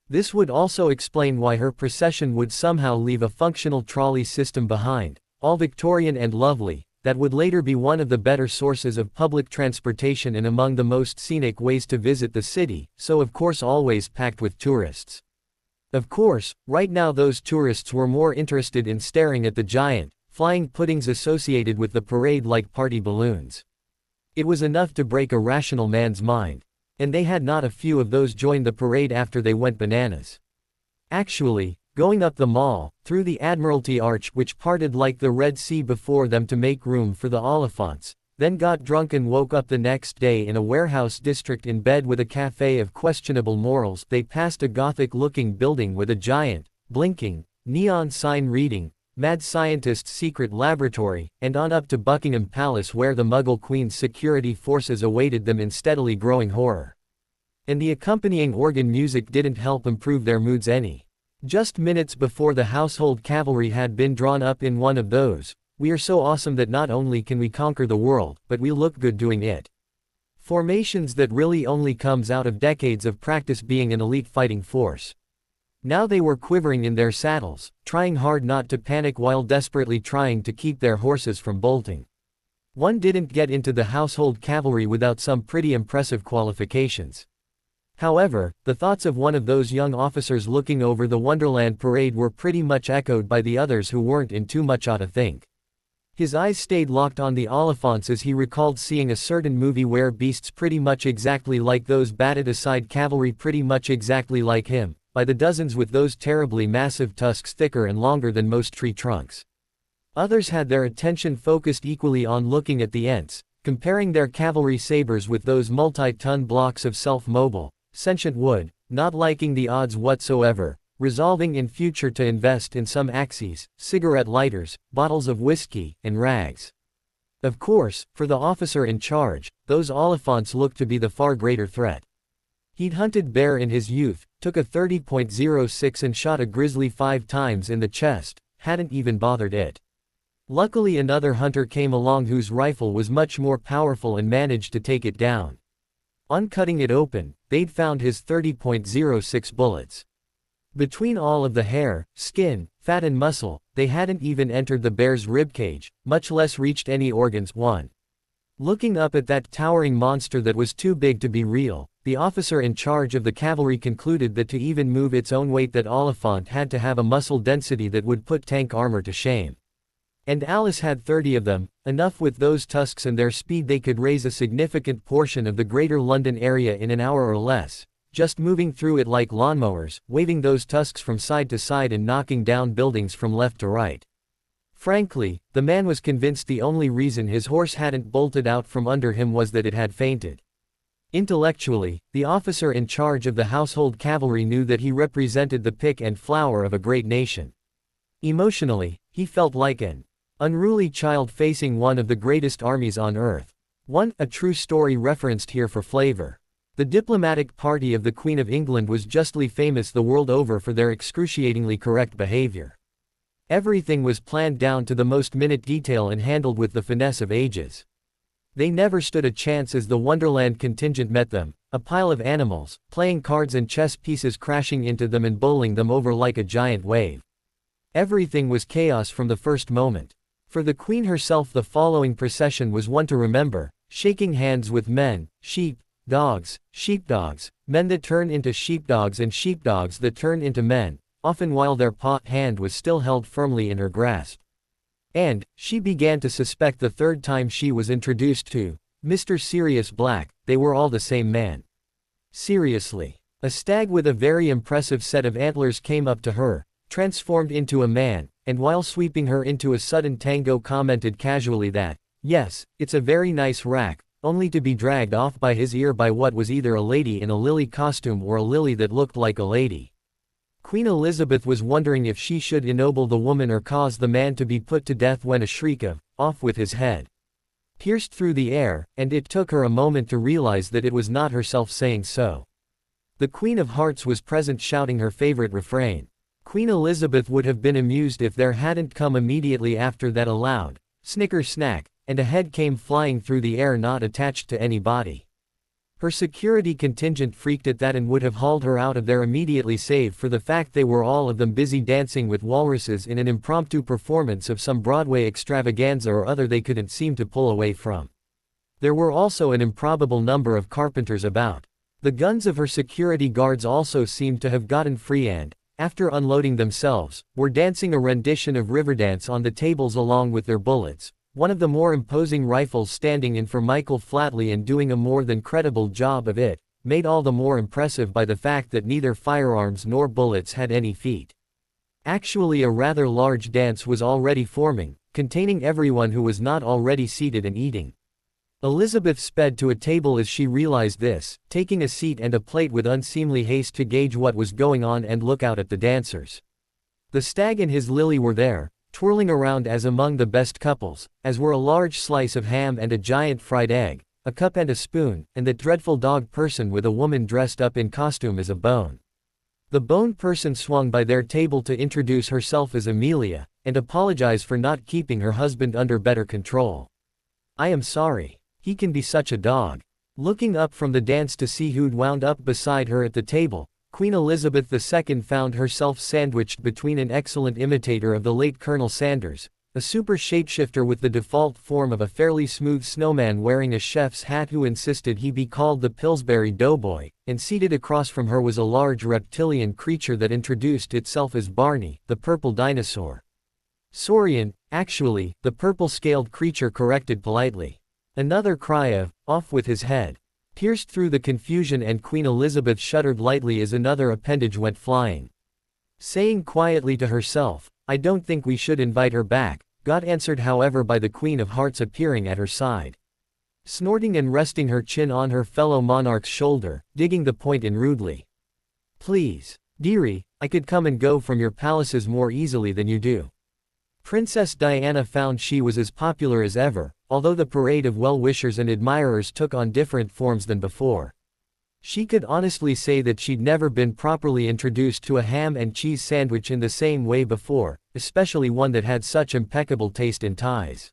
Speaker 1: This would also explain why her procession would somehow leave a functional trolley system behind, all Victorian and lovely, that would later be one of the better sources of public transportation and among the most scenic ways to visit the city, so of course always packed with tourists. Of course, right now those tourists were more interested in staring at the giant, flying puddings associated with the parade like party balloons. It was enough to break a rational man's mind. And they had not a few of those join the parade after they went bananas. Actually, going up the Mall, through the Admiralty Arch which parted like the Red Sea before them to make room for the Oliphants, then got drunk and woke up the next day in a warehouse district in bed with a cafe of questionable morals. They passed a Gothic-looking building with a giant, blinking, neon sign reading, Mad Scientist's Secret Laboratory, and on up to Buckingham Palace where the Muggle Queen's security forces awaited them in steadily growing horror. And the accompanying organ music didn't help improve their moods any. Just minutes before the household cavalry had been drawn up in one of those, "We are so awesome that not only can we conquer the world, but we look good doing it" formations that really only comes out of decades of practice being an elite fighting force. Now they were quivering in their saddles, trying hard not to panic while desperately trying to keep their horses from bolting. One didn't get into the household cavalry without some pretty impressive qualifications. However, the thoughts of one of those young officers looking over the Wonderland parade were pretty much echoed by the others who weren't in too much awe to think. His eyes stayed locked on the Oliphants as he recalled seeing a certain movie where beasts pretty much exactly like those batted aside cavalry pretty much exactly like him, by the dozens with those terribly massive tusks thicker and longer than most tree trunks. Others had their attention focused equally on looking at the Ents, comparing their cavalry sabers with those multi-ton blocks of self-mobile, sentient wood, not liking the odds whatsoever, resolving in future to invest in some axes, cigarette lighters, bottles of whiskey, and rags. Of course, for the officer in charge, those Oliphants looked to be the far greater threat. He'd hunted bear in his youth, took a 30.06 and shot a grizzly 5 times in the chest, hadn't even bothered it. Luckily another hunter came along whose rifle was much more powerful and managed to take it down. On cutting it open, they'd found his 30.06 bullets. Between all of the hair, skin, fat and muscle, they hadn't even entered the bear's ribcage, much less reached any organs. Looking up at that towering monster that was too big to be real, the officer in charge of the cavalry concluded that to even move its own weight that Oliphant had to have a muscle density that would put tank armor to shame. And Alice had 30 of them, enough with those tusks and their speed they could raise a significant portion of the greater London area in an hour or less, just moving through it like lawnmowers, waving those tusks from side to side and knocking down buildings from left to right. Frankly, the man was convinced the only reason his horse hadn't bolted out from under him was that it had fainted. Intellectually, the officer in charge of the household cavalry knew that he represented the pick and flower of a great nation. Emotionally, he felt like an unruly child facing one of the greatest armies on earth. A true story referenced here for flavor. The diplomatic party of the Queen of England was justly famous the world over for their excruciatingly correct behavior. Everything was planned down to the most minute detail and handled with the finesse of ages. They never stood a chance as the Wonderland contingent met them, a pile of animals, playing cards and chess pieces crashing into them and bowling them over like a giant wave. Everything was chaos from the first moment. For the Queen herself the following procession was one to remember, shaking hands with men, sheep, dogs, sheepdogs, men that turn into sheepdogs and sheepdogs that turn into men, often while their hand was still held firmly in her grasp. And, she began to suspect the third time she was introduced to Mr. Sirius Black, they were all the same man. Seriously. A stag with a very impressive set of antlers came up to her, transformed into a man, and while sweeping her into a sudden tango commented casually that, yes, it's a very nice rack, only to be dragged off by his ear by what was either a lady in a lily costume or a lily that looked like a lady. Queen Elizabeth was wondering if she should ennoble the woman or cause the man to be put to death when a shriek of, "Off with his head," pierced through the air, and it took her a moment to realize that it was not herself saying so. The Queen of Hearts was present shouting her favorite refrain. Queen Elizabeth would have been amused if there hadn't come immediately after that a loud, snicker snack, and a head came flying through the air not attached to any body. Her security contingent freaked at that and would have hauled her out of there immediately save for the fact they were all of them busy dancing with walruses in an impromptu performance of some Broadway extravaganza or other they couldn't seem to pull away from. There were also an improbable number of carpenters about. The guns of her security guards also seemed to have gotten free and, after unloading themselves, were dancing a rendition of Riverdance on the tables along with their bullets. One of the more imposing rifles standing in for Michael Flatley and doing a more than credible job of it, made all the more impressive by the fact that neither firearms nor bullets had any feet. Actually, a rather large dance was already forming, containing everyone who was not already seated and eating. Elizabeth sped to a table as she realized this, taking a seat and a plate with unseemly haste to gauge what was going on and look out at the dancers. The stag and his lily were there, twirling around as among the best couples, as were a large slice of ham and a giant fried egg, a cup and a spoon, and that dreadful dog person with a woman dressed up in costume as a bone. The bone person swung by their table to introduce herself as Amelia, and apologize for not keeping her husband under better control. "I am sorry. He can be such a dog." Looking up from the dance to see who'd wound up beside her at the table, Queen Elizabeth II found herself sandwiched between an excellent imitator of the late Colonel Sanders, a super shapeshifter with the default form of a fairly smooth snowman wearing a chef's hat who insisted he be called the Pillsbury Doughboy, and seated across from her was a large reptilian creature that introduced itself as Barney, the purple dinosaur. Saurian, actually, the purple-scaled creature corrected politely. Another cry of, "Off with his head," pierced through the confusion, and Queen Elizabeth shuddered lightly as another appendage went flying. Saying quietly to herself, "I don't think we should invite her back," got answered however by the Queen of Hearts appearing at her side. Snorting and resting her chin on her fellow monarch's shoulder, digging the point in rudely. "Please, dearie, I could come and go from your palaces more easily than you do." Princess Diana found she was as popular as ever, although the parade of well-wishers and admirers took on different forms than before. She could honestly say that she'd never been properly introduced to a ham and cheese sandwich in the same way before, especially one that had such impeccable taste and ties.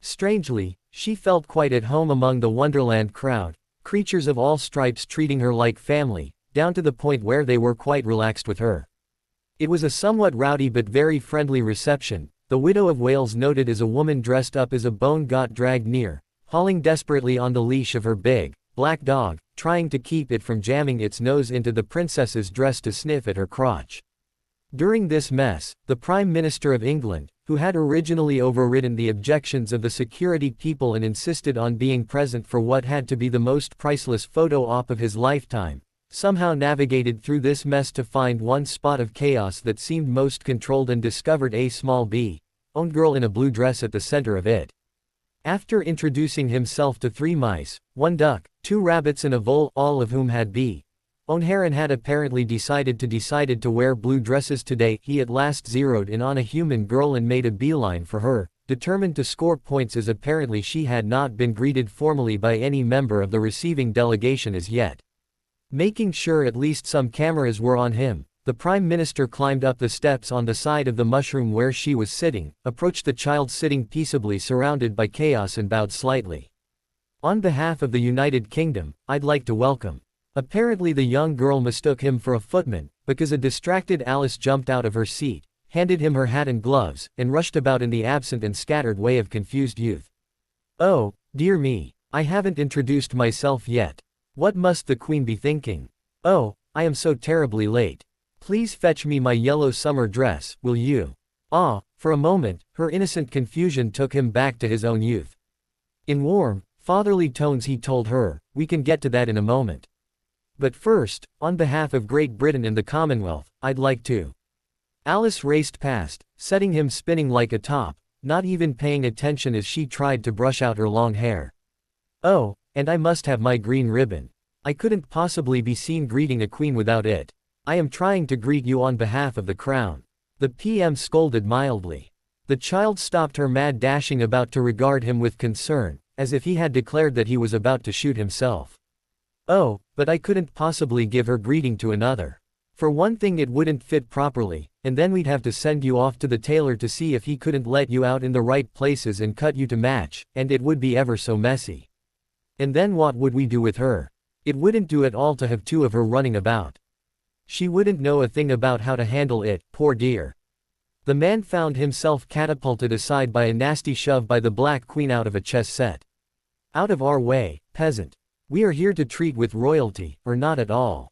Speaker 1: Strangely, she felt quite at home among the Wonderland crowd, creatures of all stripes treating her like family, down to the point where they were quite relaxed with her. It was a somewhat rowdy but very friendly reception. The Widow of Wales noted as a woman dressed up as a bone got dragged near, hauling desperately on the leash of her big, black dog, trying to keep it from jamming its nose into the princess's dress to sniff at her crotch. During this mess, the Prime Minister of England, who had originally overridden the objections of the security people and insisted on being present for what had to be the most priceless photo op of his lifetime, somehow navigated through this mess to find one spot of chaos that seemed most controlled and discovered a small owned girl in a blue dress at the center of it. After introducing himself to 3 mice, 1 duck, 2 rabbits and a vole, all of whom had own hair and had apparently decided to wear blue dresses today, he at last zeroed in on a human girl and made a beeline for her, determined to score points as apparently she had not been greeted formally by any member of the receiving delegation as yet. Making sure at least some cameras were on him, the Prime Minister climbed up the steps on the side of the mushroom where she was sitting, approached the child sitting peaceably surrounded by chaos and bowed slightly. "On behalf of the United Kingdom, I'd like to welcome." Apparently the young girl mistook him for a footman, because a distracted Alice jumped out of her seat, handed him her hat and gloves, and rushed about in the absent and scattered way of confused youth. "Oh, dear me, I haven't introduced myself yet. What must the Queen be thinking? Oh, I am so terribly late. Please fetch me my yellow summer dress, will you?" For a moment, her innocent confusion took him back to his own youth. In warm, fatherly tones he told her, "We can get to that in a moment. But first, on behalf of Great Britain and the Commonwealth, I'd like to." Alice raced past, setting him spinning like a top, not even paying attention as she tried to brush out her long hair. "Oh, and I must have my green ribbon. I couldn't possibly be seen greeting a queen without it. I am trying to greet you on behalf of the crown." The PM scolded mildly. The child stopped her mad dashing about to regard him with concern, as if he had declared that he was about to shoot himself. "Oh, but I couldn't possibly give her greeting to another. For one thing it wouldn't fit properly, and then we'd have to send you off to the tailor to see if he couldn't let you out in the right places and cut you to match, and it would be ever so messy. And then what would we do with her? It wouldn't do at all to have 2 of her running about. She wouldn't know a thing about how to handle it, poor dear." The man found himself catapulted aside by a nasty shove by the Black Queen out of a chess set. "Out of our way, peasant. We are here to treat with royalty, or not at all.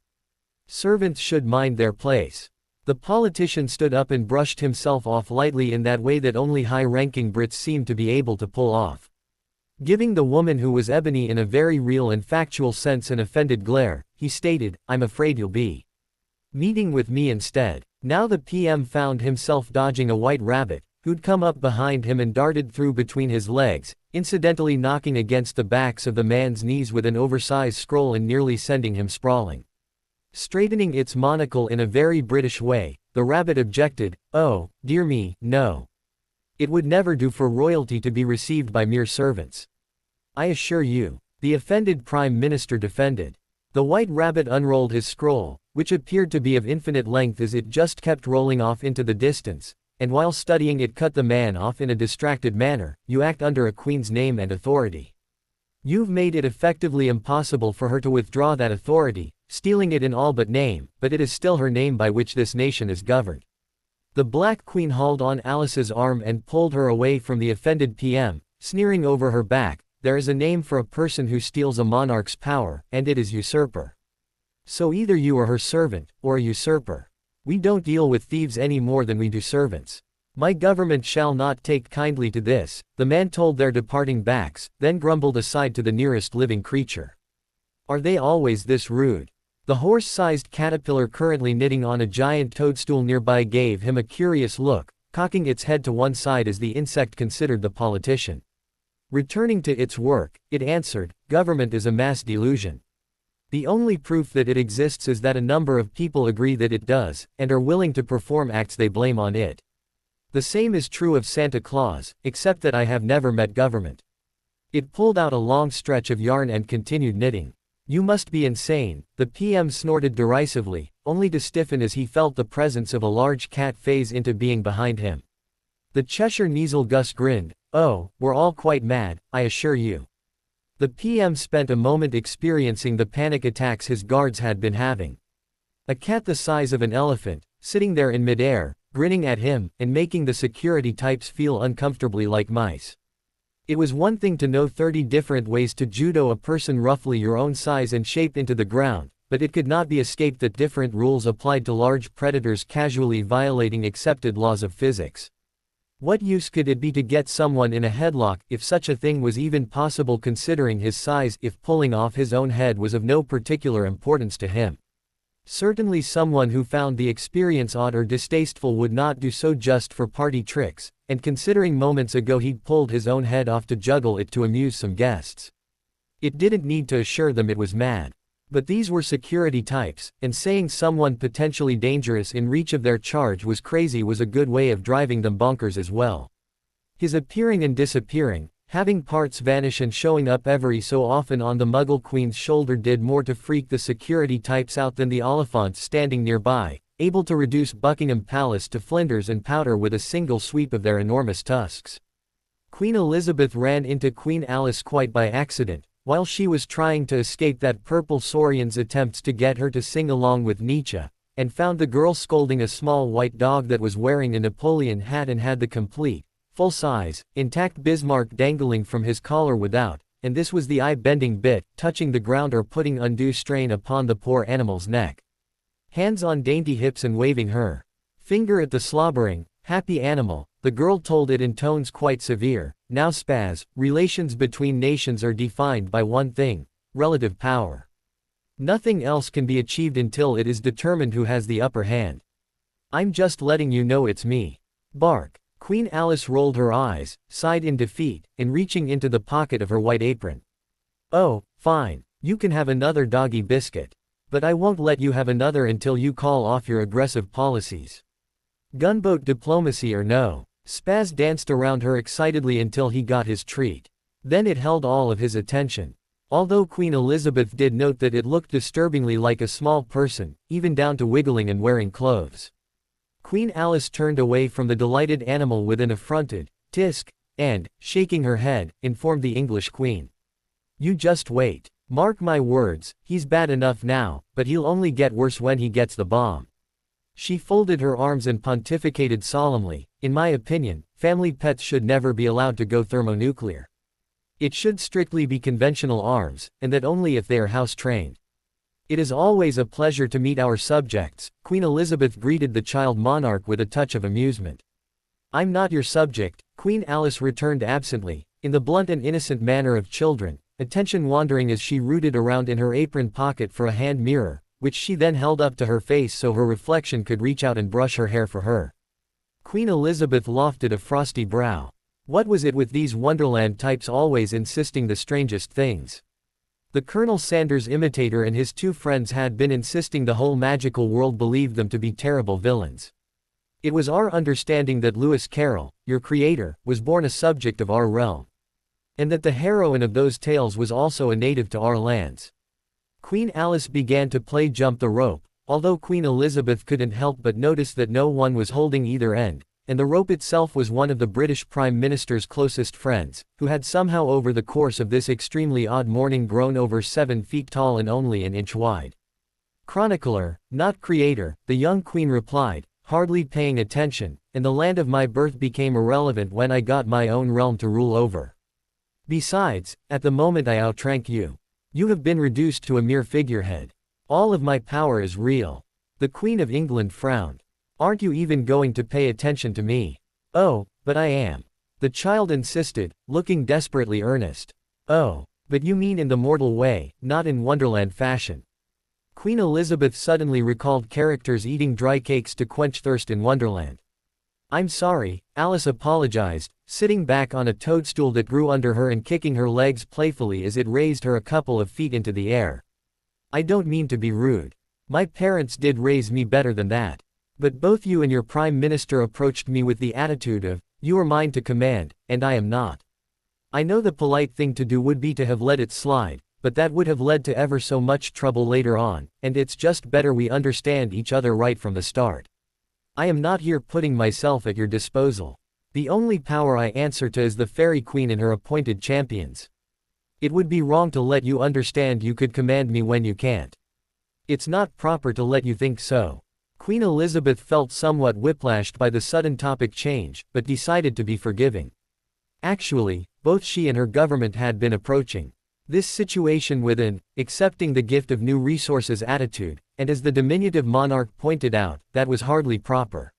Speaker 1: Servants should mind their place." The politician stood up and brushed himself off lightly in that way that only high-ranking Brits seemed to be able to pull off. Giving the woman who was ebony in a very real and factual sense an offended glare, he stated, "I'm afraid you'll be Meeting with me instead. Now the PM found himself dodging a white rabbit, who'd come up behind him and darted through between his legs, incidentally knocking against the backs of the man's knees with an oversized scroll and nearly sending him sprawling. Straightening its monocle in a very British way, the rabbit objected, "Oh, dear me, no. It would never do for royalty to be received by mere servants. I assure you," the offended Prime Minister defended. The white rabbit unrolled his scroll, which appeared to be of infinite length as it just kept rolling off into the distance, and while studying it cut the man off in a distracted manner. "You act under a queen's name and authority. You've made it effectively impossible for her to withdraw that authority, stealing it in all but name, but it is still her name by which this nation is governed." The Black Queen hauled on Alice's arm and pulled her away from the offended PM, sneering over her back, "There is a name for a person who steals a monarch's power, and it is usurper. So either you are her servant, or a usurper. We don't deal with thieves any more than we do servants. My government shall not take kindly to this," the man told their departing backs, then grumbled aside to the nearest living creature. "Are they always this rude?" The horse-sized caterpillar currently knitting on a giant toadstool nearby gave him a curious look, cocking its head to one side as the insect considered the politician. Returning to its work, it answered, "Government is a mass delusion. The only proof that it exists is that a number of people agree that it does, and are willing to perform acts they blame on it. The same is true of Santa Claus, except that I have never met government." It pulled out a long stretch of yarn and continued knitting. "You must be insane," the PM snorted derisively, only to stiffen as he felt the presence of a large cat phase into being behind him. The Cheshire Kneazle Gus grinned, "Oh, we're all quite mad, I assure you." The PM spent a moment experiencing the panic attacks his guards had been having. A cat the size of an elephant, sitting there in midair, grinning at him, and making the security types feel uncomfortably like mice. It was one thing to know 30 different ways to judo a person roughly your own size and shape into the ground, but it could not be escaped that different rules applied to large predators casually violating accepted laws of physics. What use could it be to get someone in a headlock, if such a thing was even possible considering his size, if pulling off his own head was of no particular importance to him? Certainly someone who found the experience odd or distasteful would not do so just for party tricks, and considering moments ago he'd pulled his own head off to juggle it to amuse some guests. It didn't need to assure them it was mad. But these were security types, and saying someone potentially dangerous in reach of their charge was crazy was a good way of driving them bonkers as well. His appearing and disappearing, having parts vanish and showing up every so often on the Muggle Queen's shoulder did more to freak the security types out than the Oliphants standing nearby, able to reduce Buckingham Palace to flinders and powder with a single sweep of their enormous tusks. Queen Elizabeth ran into Queen Alice quite by accident, while she was trying to escape that purple Saurian's attempts to get her to sing along with Nietzsche, and found the girl scolding a small white dog that was wearing a Napoleon hat and had the complete, full-size, intact Bismarck dangling from his collar without, and this was the eye-bending bit, touching the ground or putting undue strain upon the poor animal's neck. Hands on dainty hips and waving her finger at the slobbering, happy animal, the girl told it in tones quite severe, "Now spaz, relations between nations are defined by one thing, relative power. Nothing else can be achieved until it is determined who has the upper hand. I'm just letting you know it's me. Bark." Queen Alice rolled her eyes, sighed in defeat, and reaching into the pocket of her white apron. "Oh, fine, you can have another doggy biscuit. But I won't let you have another until you call off your aggressive policies. Gunboat diplomacy or no." Spaz danced around her excitedly until he got his treat. Then it held all of his attention. Although Queen Elizabeth did note that it looked disturbingly like a small person, even down to wiggling and wearing clothes. Queen Alice turned away from the delighted animal with an affronted tisk, and, shaking her head, informed the English Queen. "You just wait. Mark my words, he's bad enough now, but he'll only get worse when he gets the bomb." She folded her arms and pontificated solemnly, "In my opinion, family pets should never be allowed to go thermonuclear. It should strictly be conventional arms, and that only if they are house-trained." "It is always a pleasure to meet our subjects," Queen Elizabeth greeted the child monarch with a touch of amusement. "I'm not your subject," Queen Alice returned absently, in the blunt and innocent manner of children, attention wandering as she rooted around in her apron pocket for a hand mirror, which she then held up to her face so her reflection could reach out and brush her hair for her. Queen Elizabeth lifted a frosty brow. What was it with these Wonderland types always insisting the strangest things? The Colonel Sanders imitator and his two friends had been insisting the whole magical world believed them to be terrible villains. It was our understanding that Lewis Carroll, your creator, was born a subject of our realm. And that the heroine of those tales was also a native to our lands. Queen Alice began to play jump the rope, although Queen Elizabeth couldn't help but notice that no one was holding either end, and the rope itself was one of the British Prime Minister's closest friends, who had somehow over the course of this extremely odd morning grown over 7 feet tall and only an inch wide. Chronicler, not creator, the young queen replied, hardly paying attention, and the land of my birth became irrelevant when I got my own realm to rule over. Besides, at the moment I outrank you. You have been reduced to a mere figurehead. All of my power is real. The Queen of England frowned. Aren't you even going to pay attention to me? Oh, but I am. The child insisted, looking desperately earnest. Oh, but you mean in the mortal way, not in Wonderland fashion. Queen Elizabeth suddenly recalled characters eating dry cakes to quench thirst in Wonderland. I'm sorry, Alice apologized, sitting back on a toadstool that grew under her and kicking her legs playfully as it raised her a couple of feet into the air. I don't mean to be rude. My parents did raise me better than that. But both you and your Prime Minister approached me with the attitude of, you are mine to command, and I am not. I know the polite thing to do would be to have let it slide, but that would have led to ever so much trouble later on, and it's just better we understand each other right from the start. I am not here putting myself at your disposal. The only power I answer to is the Fairy Queen and her appointed champions. It would be wrong to let you understand you could command me when you can't. It's not proper to let you think so. Queen Elizabeth felt somewhat whiplashed by the sudden topic change, but decided to be forgiving. Actually, both she and her government had been approaching this situation with an accepting the gift of new resources attitude, and as the diminutive monarch pointed out, that was hardly proper.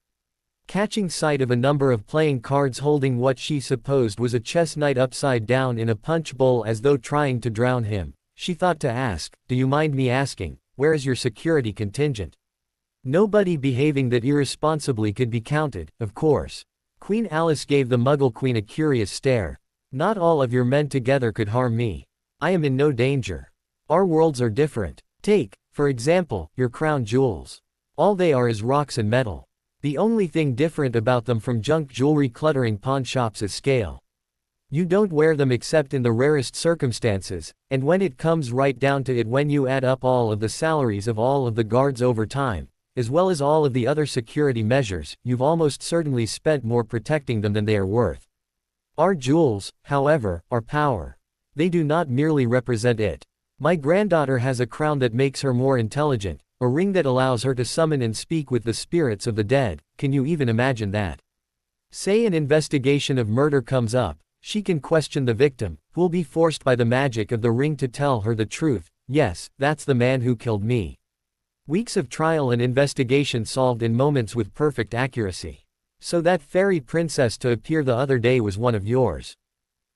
Speaker 1: Catching sight of a number of playing cards holding what she supposed was a chess knight upside down in a punch bowl as though trying to drown him, she thought to ask, do you mind me asking, where is your security contingent? Nobody behaving that irresponsibly could be counted, of course. Queen Alice gave the Muggle Queen a curious stare. Not all of your men together could harm me. I am in no danger. Our worlds are different. Take, for example, your crown jewels. All they are is rocks and metal. The only thing different about them from junk jewelry cluttering pawn shops is scale. You don't wear them except in the rarest circumstances, and when it comes right down to it, when you add up all of the salaries of all of the guards over time, as well as all of the other security measures, you've almost certainly spent more protecting them than they are worth. Our jewels, however, are power. They do not merely represent it. My granddaughter has a crown that makes her more intelligent, a ring that allows her to summon and speak with the spirits of the dead. Can you even imagine that? Say an investigation of murder comes up, she can question the victim, who'll be forced by the magic of the ring to tell her the truth. Yes, that's the man who killed me. Weeks of trial and investigation solved in moments with perfect accuracy. So that fairy princess to appear the other day was one of yours.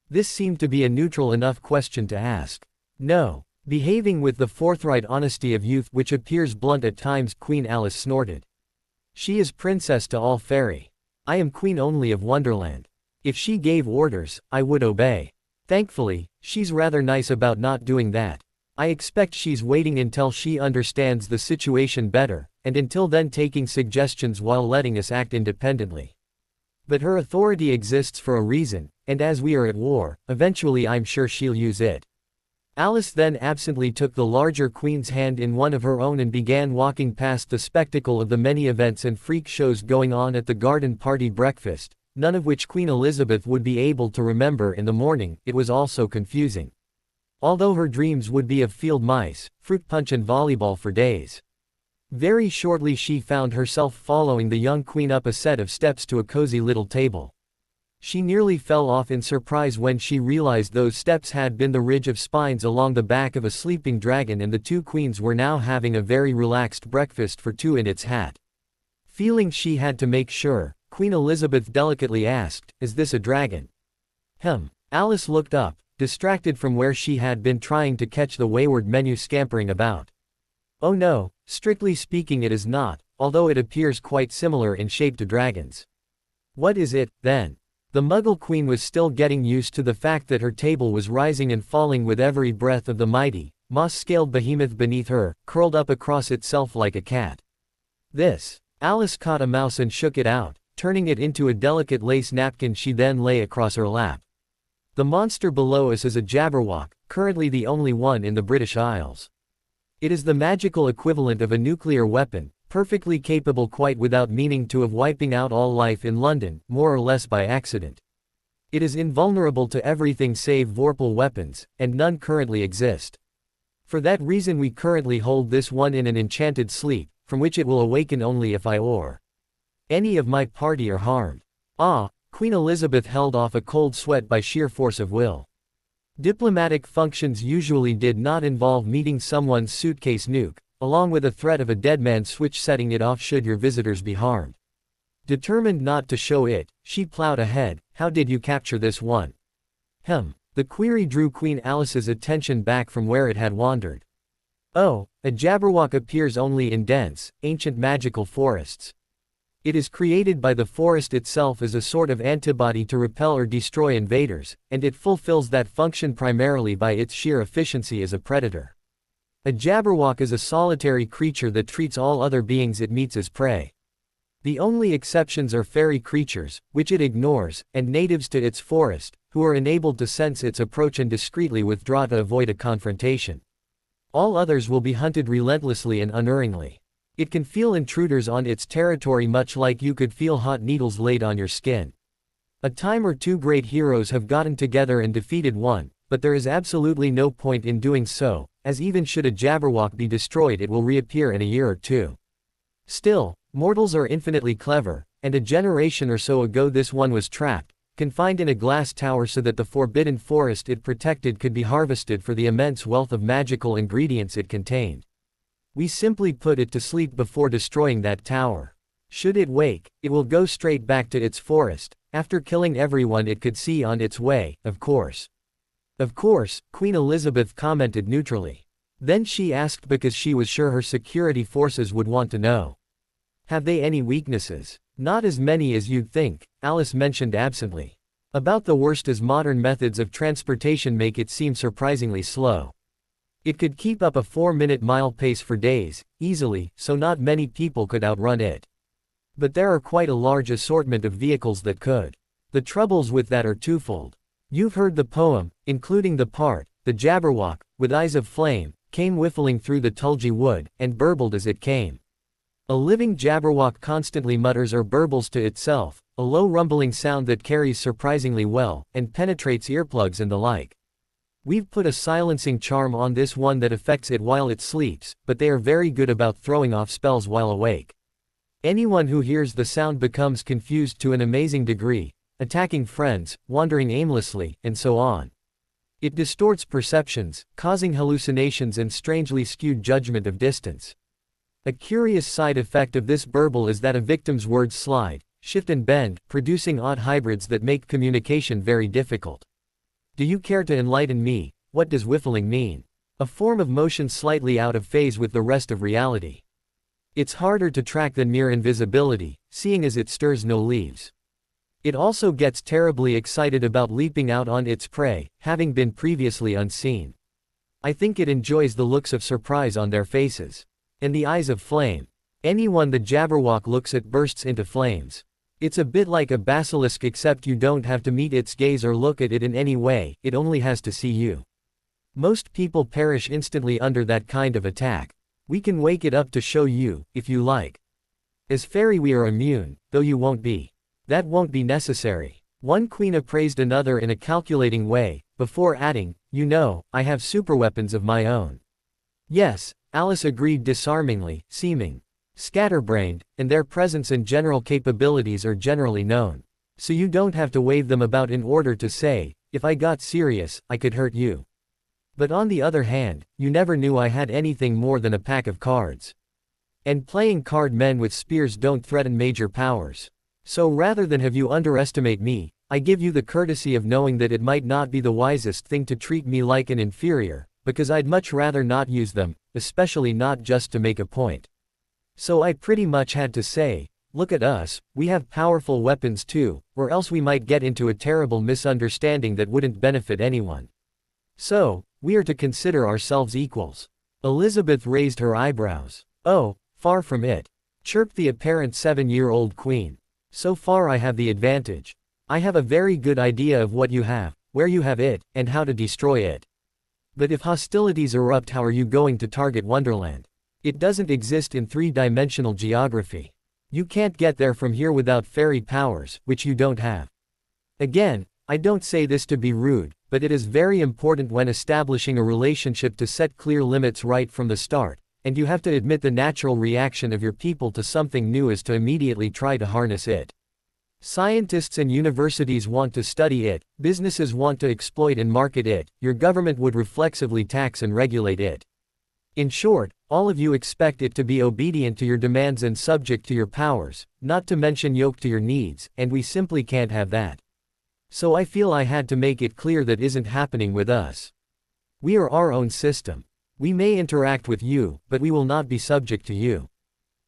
Speaker 1: This seemed to be a neutral enough question to ask. No. Behaving with the forthright honesty of youth which appears blunt at times, Queen Alice snorted. She is princess to all fairy. I am queen only of Wonderland. If she gave orders, I would obey. Thankfully, she's rather nice about not doing that. I expect she's waiting until she understands the situation better, and until then taking suggestions while letting us act independently. But her authority exists for a reason, and as we are at war, eventually I'm sure she'll use it. Alice then absently took the larger queen's hand in one of her own and began walking past the spectacle of the many events and freak shows going on at the garden party breakfast, none of which Queen Elizabeth would be able to remember in the morning. It was all so confusing. Although her dreams would be of field mice, fruit punch and volleyball for days. Very shortly she found herself following the young queen up a set of steps to a cozy little table. She nearly fell off in surprise when she realized those steps had been the ridge of spines along the back of a sleeping dragon, and the two queens were now having a very relaxed breakfast for two in its hat. Feeling she had to make sure, Queen Elizabeth delicately asked, "Is this a dragon?" Alice looked up, distracted from where she had been trying to catch the wayward menu scampering about. "Oh no, Strictly speaking it is not, although it appears quite similar in shape to dragons. What is it, then? The Muggle Queen was still getting used to the fact that her table was rising and falling with every breath of the mighty, moss-scaled behemoth beneath her, curled up across itself like a cat. This. Alice caught a mouse and shook it out, turning it into a delicate lace napkin she then lay across her lap. The monster below us is a Jabberwock, currently the only one in the British Isles. It is the magical equivalent of a nuclear weapon, perfectly capable quite without meaning to of wiping out all life in London, more or less by accident. It is invulnerable to everything save vorpal weapons, and none currently exist. For that reason we currently hold this one in an enchanted sleep, from which it will awaken only if I or any of my party are harmed. Ah, Queen Elizabeth held off a cold sweat by sheer force of will. Diplomatic functions usually did not involve meeting someone's suitcase nuke, along with a threat of a dead man switch setting it off should your visitors be harmed. Determined not to show it, she plowed ahead. How did you capture this one? The query drew Queen Alice's attention back from where it had wandered. Oh, a Jabberwock appears only in dense, ancient magical forests. It is created by the forest itself as a sort of antibody to repel or destroy invaders, and it fulfills that function primarily by its sheer efficiency as a predator. A Jabberwock is a solitary creature that treats all other beings it meets as prey. The only exceptions are fairy creatures, which it ignores, and natives to its forest, who are enabled to sense its approach and discreetly withdraw to avoid a confrontation. All others will be hunted relentlessly and unerringly. It can feel intruders on its territory much like you could feel hot needles laid on your skin. A time or two great heroes have gotten together and defeated one, but there is absolutely no point in doing so, as even should a Jabberwock be destroyed it will reappear in a year or two. Still, mortals are infinitely clever, and a generation or so ago this one was trapped, confined in a glass tower so that the forbidden forest it protected could be harvested for the immense wealth of magical ingredients it contained. We simply put it to sleep before destroying that tower. Should it wake, it will go straight back to its forest, after killing everyone it could see on its way, of course. Of course, Queen Elizabeth commented neutrally. Then she asked because she was sure her security forces would want to know. Have they any weaknesses? Not as many as you'd think, Alice mentioned absently. About the worst as modern methods of transportation make it seem surprisingly slow. It could keep up a 4-minute mile pace for days, easily, so not many people could outrun it. But there are quite a large assortment of vehicles that could. The troubles with that are twofold. You've heard the poem, including the part, the Jabberwock, with eyes of flame, came whiffling through the tulgey wood, and burbled as it came. A living Jabberwock constantly mutters or burbles to itself, a low rumbling sound that carries surprisingly well, and penetrates earplugs and the like. We've put a silencing charm on this one that affects it while it sleeps, but they are very good about throwing off spells while awake. Anyone who hears the sound becomes confused to an amazing degree, attacking friends, wandering aimlessly, and so on. It distorts perceptions, causing hallucinations and strangely skewed judgment of distance. A curious side effect of this burble is that a victim's words slide, shift and bend, producing odd hybrids that make communication very difficult. Do you care to enlighten me? What does whiffling mean? A form of motion slightly out of phase with the rest of reality. It's harder to track than mere invisibility, seeing as it stirs no leaves. It also gets terribly excited about leaping out on its prey, having been previously unseen. I think it enjoys the looks of surprise on their faces. And the eyes of flame. Anyone the Jabberwock looks at bursts into flames. It's a bit like a basilisk except you don't have to meet its gaze or look at it in any way, it only has to see you. Most people perish instantly under that kind of attack. We can wake it up to show you, if you like. As fairy we are immune, though you won't be. That won't be necessary. One queen appraised another in a calculating way, before adding, you know, I have superweapons of my own. Yes, Alice agreed disarmingly, seeming scatterbrained, and their presence and general capabilities are generally known. So you don't have to wave them about in order to say, if I got serious, I could hurt you. But on the other hand, you never knew I had anything more than a pack of cards. And playing card men with spears don't threaten major powers. So rather than have you underestimate me, I give you the courtesy of knowing that it might not be the wisest thing to treat me like an inferior, because I'd much rather not use them, especially not just to make a point. So I pretty much had to say, look at us, we have powerful weapons too, or else we might get into a terrible misunderstanding that wouldn't benefit anyone. So, we are to consider ourselves equals. Elizabeth raised her eyebrows. Oh, far from it, chirped the apparent 7-year-old queen. So far I have the advantage. I have a very good idea of what you have, where you have it, and how to destroy it. But if hostilities erupt, how are you going to target Wonderland? It doesn't exist in 3-dimensional geography. You can't get there from here without fairy powers, which you don't have. Again, I don't say this to be rude, but it is very important when establishing a relationship to set clear limits right from the start, and you have to admit the natural reaction of your people to something new is to immediately try to harness it. Scientists and universities want to study it, businesses want to exploit and market it, your government would reflexively tax and regulate it. In short, all of you expect it to be obedient to your demands and subject to your powers, not to mention yoked to your needs, and we simply can't have that. So I feel I had to make it clear that isn't happening with us. We are our own system. We may interact with you, but we will not be subject to you.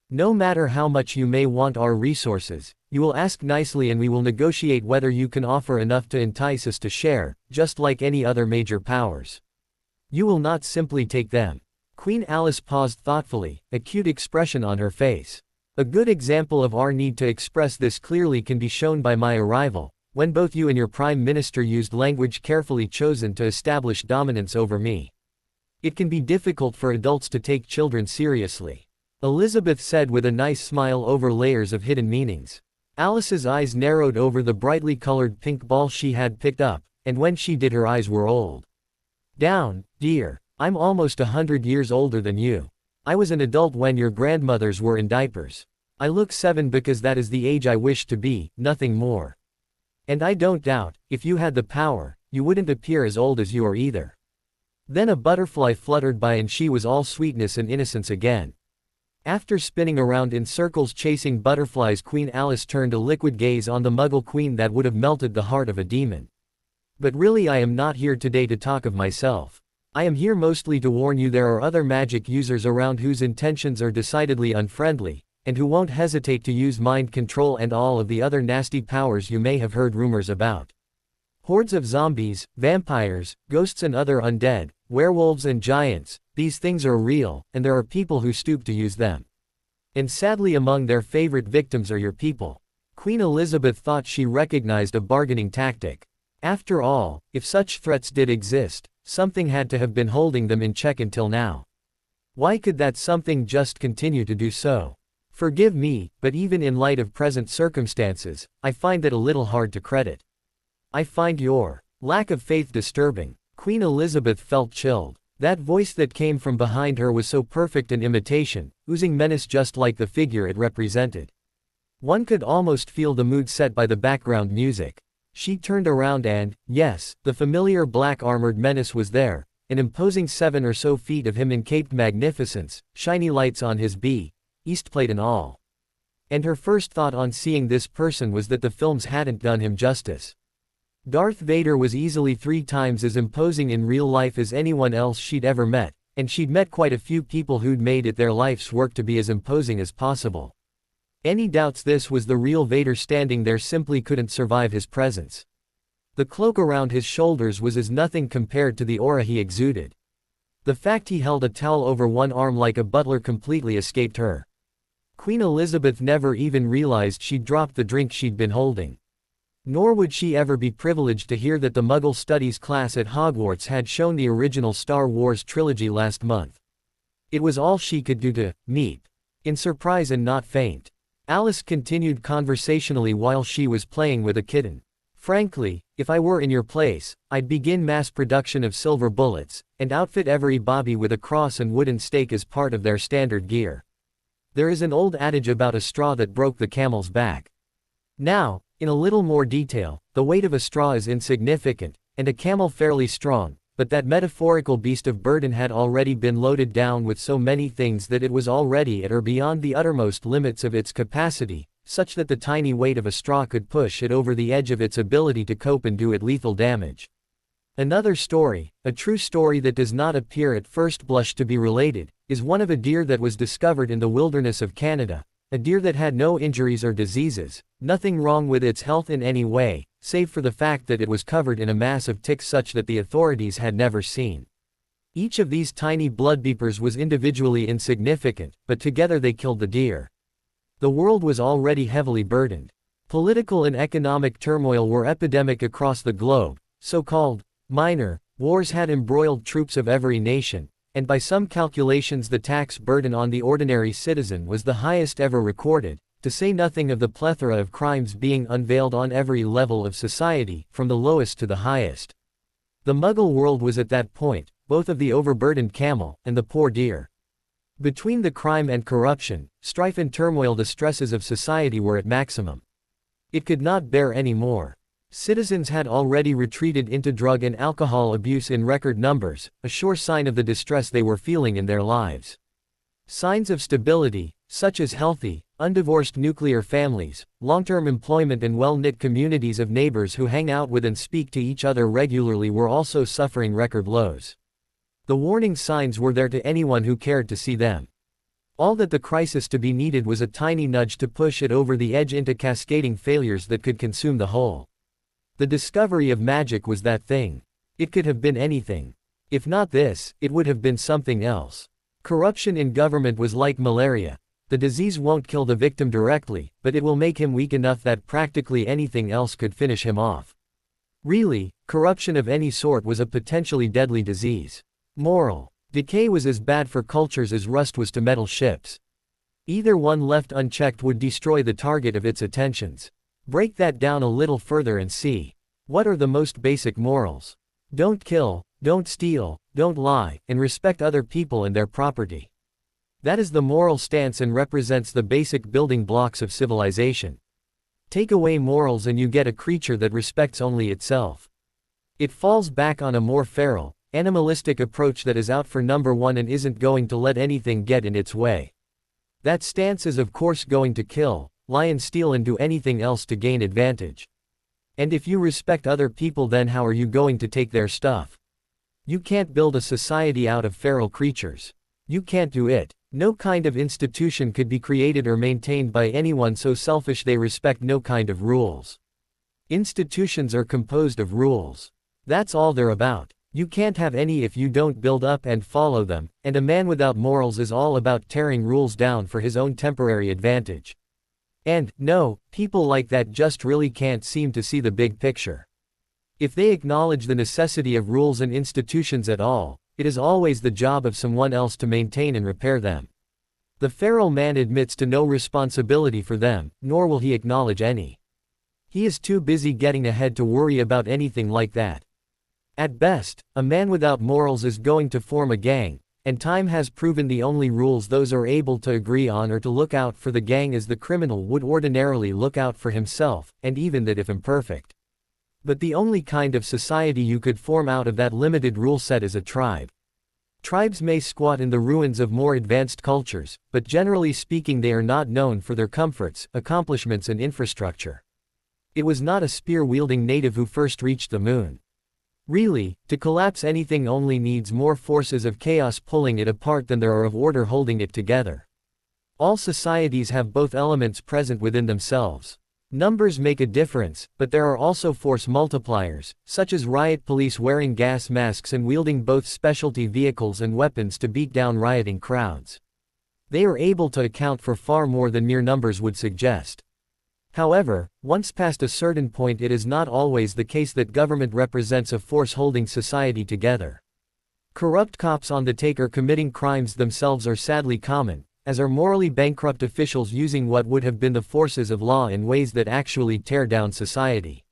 Speaker 1: No matter how much you may want our resources, you will ask nicely and we will negotiate whether you can offer enough to entice us to share, just like any other major powers. You will not simply take them. Queen Alice paused thoughtfully, a cute expression on her face. A good example of our need to express this clearly can be shown by my arrival, when both you and your Prime Minister used language carefully chosen to establish dominance over me. It can be difficult for adults to take children seriously, Elizabeth said with a nice smile over layers of hidden meanings. Alice's eyes narrowed over the brightly colored pink ball she had picked up, and when she did her eyes were old. Down, dear. I'm almost 100 years older than you. I was an adult when your grandmothers were in diapers. I look 7 because that is the age I wish to be, nothing more. And I don't doubt, if you had the power, you wouldn't appear as old as you are either. Then a butterfly fluttered by and she was all sweetness and innocence again. After spinning around in circles chasing butterflies, Queen Alice turned a liquid gaze on the Muggle Queen that would have melted the heart of a demon. But really, I am not here today to talk of myself. I am here mostly to warn you there are other magic users around whose intentions are decidedly unfriendly, and who won't hesitate to use mind control and all of the other nasty powers you may have heard rumors about. Hordes of zombies, vampires, ghosts and other undead, werewolves and giants, these things are real, and there are people who stoop to use them. And sadly among their favorite victims are your people. Queen Elizabeth thought she recognized a bargaining tactic. After all, if such threats did exist, something had to have been holding them in check until now. Why could that something just continue to do so? Forgive me, but even in light of present circumstances, I find it a little hard to credit. I find your lack of faith disturbing. Queen Elizabeth felt chilled. That voice that came from behind her was so perfect an imitation, oozing menace just like the figure it represented. One could almost feel the mood set by the background music. She turned around and, yes, the familiar black armored menace was there, an imposing 7 or so feet of him in caped magnificence, shiny lights on his breastplate and all. And her first thought on seeing this person was that the films hadn't done him justice. Darth Vader was easily 3 times as imposing in real life as anyone else she'd ever met, and she'd met quite a few people who'd made it their life's work to be as imposing as possible. Any doubts this was the real Vader standing there simply couldn't survive his presence. The cloak around his shoulders was as nothing compared to the aura he exuded. The fact he held a towel over one arm like a butler completely escaped her. Queen Elizabeth never even realized she'd dropped the drink she'd been holding. Nor would she ever be privileged to hear that the Muggle Studies class at Hogwarts had shown the original Star Wars trilogy last month. It was all she could do to meet in surprise and not faint. Alice continued conversationally while she was playing with a kitten. Frankly, if I were in your place, I'd begin mass production of silver bullets, and outfit every Bobby with a cross and wooden stake as part of their standard gear. There is an old adage about a straw that broke the camel's back. Now, in a little more detail, the weight of a straw is insignificant, and a camel fairly strong, but that metaphorical beast of burden had already been loaded down with so many things that it was already at or beyond the uttermost limits of its capacity, such that the tiny weight of a straw could push it over the edge of its ability to cope and do it lethal damage. Another story, a true story that does not appear at first blush to be related, is one of a deer that was discovered in the wilderness of Canada, a deer that had no injuries or diseases, nothing wrong with its health in any way, save for the fact that it was covered in a mass of ticks such that the authorities had never seen. Each of these tiny bloodbeepers was individually insignificant, but together they killed the deer. The world was already heavily burdened. Political and economic turmoil were epidemic across the globe, so-called minor wars had embroiled troops of every nation, and by some calculations the tax burden on the ordinary citizen was the highest ever recorded, to say nothing of the plethora of crimes being unveiled on every level of society, from the lowest to the highest. The Muggle world was at that point, both of the overburdened camel and the poor deer. Between the crime and corruption, strife and turmoil, the stresses of society were at maximum. It could not bear any more. Citizens had already retreated into drug and alcohol abuse in record numbers, a sure sign of the distress they were feeling in their lives. Signs of stability, such as healthy, undivorced nuclear families, long-term employment and well-knit communities of neighbors who hang out with and speak to each other regularly, were also suffering record lows. The warning signs were there to anyone who cared to see them. All that the crisis to be needed was a tiny nudge to push it over the edge into cascading failures that could consume the whole. The discovery of magic was that thing. It could have been anything. If not this, it would have been something else. Corruption in government was like malaria. The disease won't kill the victim directly, but it will make him weak enough that practically anything else could finish him off. Really, corruption of any sort was a potentially deadly disease. Moral decay was as bad for cultures as rust was to metal ships. Either one left unchecked would destroy the target of its attentions. Break that down a little further and see. What are the most basic morals? Don't kill, don't steal, don't lie, and respect other people and their property. That is the moral stance and represents the basic building blocks of civilization. Take away morals and you get a creature that respects only itself. It falls back on a more feral, animalistic approach that is out for number one and isn't going to let anything get in its way. That stance is of course going to kill, lie and steal and do anything else to gain advantage. And if you respect other people, then how are you going to take their stuff? You can't build a society out of feral creatures. You can't do it. No kind of institution could be created or maintained by anyone so selfish they respect no kind of rules. Institutions are composed of rules. That's all they're about. You can't have any if you don't build up and follow them, and a man without morals is all about tearing rules down for his own temporary advantage. And, no, people like that just really can't seem to see the big picture. If they acknowledge the necessity of rules and institutions at all, it is always the job of someone else to maintain and repair them. The feral man admits to no responsibility for them, nor will he acknowledge any. He is too busy getting ahead to worry about anything like that. At best, a man without morals is going to form a gang, and time has proven the only rules those are able to agree on are to look out for the gang as the criminal would ordinarily look out for himself, and even that if imperfect. But the only kind of society you could form out of that limited rule set is a tribe. Tribes may squat in the ruins of more advanced cultures, but generally speaking they are not known for their comforts, accomplishments and infrastructure. It was not a spear-wielding native who first reached the moon. Really, to collapse anything only needs more forces of chaos pulling it apart than there are of order holding it together. All societies have both elements present within themselves. Numbers make a difference, but there are also force multipliers, such as riot police wearing gas masks and wielding both specialty vehicles and weapons to beat down rioting crowds. They are able to account for far more than mere numbers would suggest. However, once past a certain point it is not always the case that government represents a force holding society together. Corrupt cops on the take or committing crimes themselves are sadly common, as are morally bankrupt officials using what would have been the forces of law in ways that actually tear down society.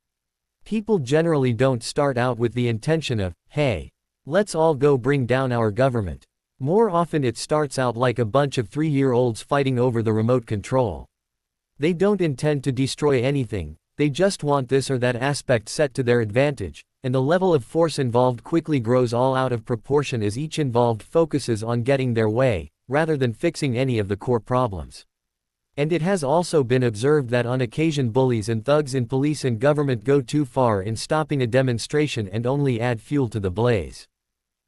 Speaker 1: People generally don't start out with the intention of, hey, let's all go bring down our government. More often it starts out like a bunch of 3-year-olds fighting over the remote control. They don't intend to destroy anything, they just want this or that aspect set to their advantage, and the level of force involved quickly grows all out of proportion as each involved focuses on getting their way, rather than fixing any of the core problems. And it has also been observed that on occasion bullies and thugs in police and government go too far in stopping a demonstration and only add fuel to the blaze.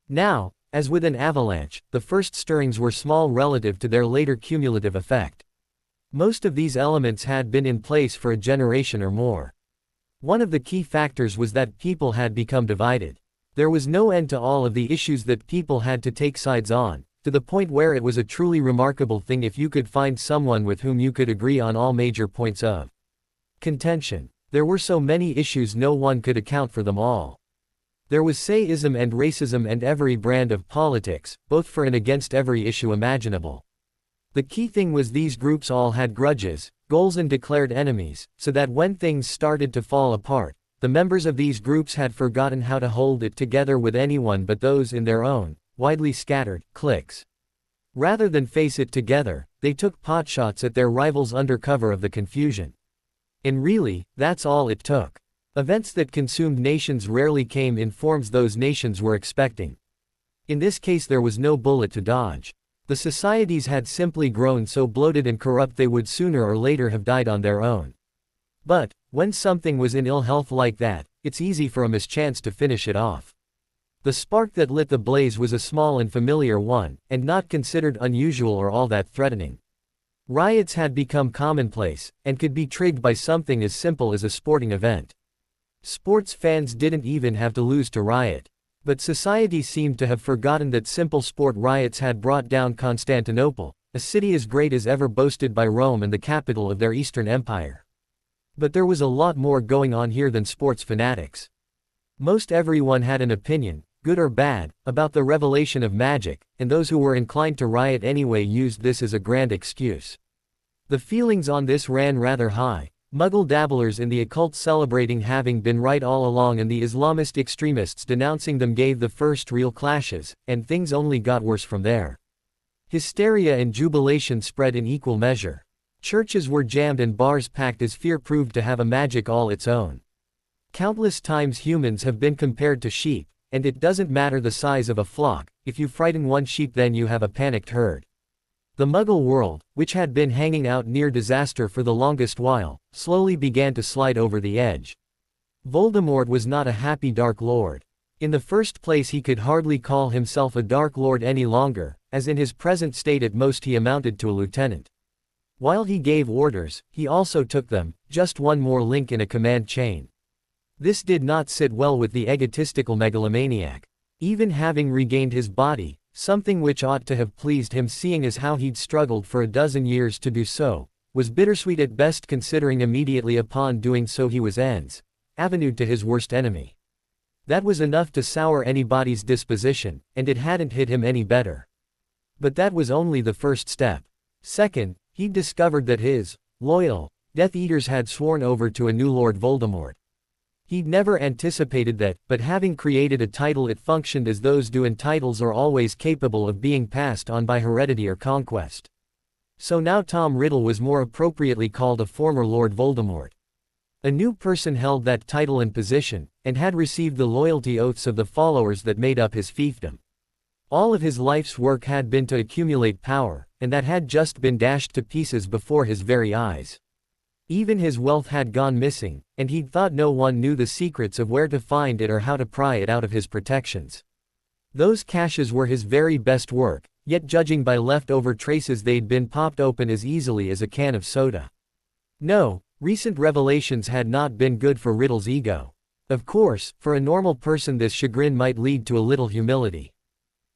Speaker 1: Now, as with an avalanche, the first stirrings were small relative to their later cumulative effect. Most of these elements had been in place for a generation or more. One of the key factors was that people had become divided. There was no end to all of the issues that people had to take sides on, to the point where it was a truly remarkable thing if you could find someone with whom you could agree on all major points of contention. There were so many issues no one could account for them all. There was sayism and racism and every brand of politics, both for and against every issue imaginable. The key thing was these groups all had grudges, goals and declared enemies, so that when things started to fall apart, the members of these groups had forgotten how to hold it together with anyone but those in their own, widely scattered, cliques. Rather than face it together, they took potshots at their rivals under cover of the confusion. And really, that's all it took. Events that consumed nations rarely came in forms those nations were expecting. In this case there was no bullet to dodge. The societies had simply grown so bloated and corrupt they would sooner or later have died on their own. But, when something was in ill health like that, it's easy for a mischance to finish it off. The spark that lit the blaze was a small and familiar one, and not considered unusual or all that threatening. Riots had become commonplace, and could be triggered by something as simple as a sporting event. Sports fans didn't even have to lose to riot. But society seemed to have forgotten that simple sport riots had brought down Constantinople, a city as great as ever boasted by Rome and the capital of their Eastern Empire. But there was a lot more going on here than sports fanatics. Most everyone had an opinion, good or bad, about the revelation of magic, and those who were inclined to riot anyway used this as a grand excuse. The feelings on this ran rather high, Muggle dabblers in the occult celebrating having been right all along and the Islamist extremists denouncing them gave the first real clashes, and things only got worse from there. Hysteria and jubilation spread in equal measure. Churches were jammed and bars packed as fear proved to have a magic all its own. Countless times humans have been compared to sheep, and it doesn't matter the size of a flock, if you frighten one sheep then you have a panicked herd. The Muggle world, which had been hanging out near disaster for the longest while, slowly began to slide over the edge. Voldemort was not a happy Dark Lord. In the first place he could hardly call himself a Dark Lord any longer, as in his present state at most he amounted to a lieutenant. While he gave orders, he also took them, just one more link in a command chain. This did not sit well with the egotistical megalomaniac. Even having regained his body, something which ought to have pleased him seeing as how he'd struggled for a dozen years to do so, was bittersweet at best considering immediately upon doing so he was ends, avenue to his worst enemy. That was enough to sour anybody's disposition, and it hadn't hit him any better. But that was only the first step. Second, he'd discovered that his loyal Death Eaters had sworn over to a new Lord Voldemort. He'd never anticipated that, but having created a title it functioned as those do and titles are always capable of being passed on by heredity or conquest. So now Tom Riddle was more appropriately called a former Lord Voldemort. A new person held that title and position, and had received the loyalty oaths of the followers that made up his fiefdom. All of his life's work had been to accumulate power, and that had just been dashed to pieces before his very eyes. Even his wealth had gone missing, and he'd thought no one knew the secrets of where to find it or how to pry it out of his protections. Those caches were his very best work, yet judging by leftover traces they'd been popped open as easily as a can of soda. No, recent revelations had not been good for Riddle's ego. Of course, for a normal person this chagrin might lead to a little humility.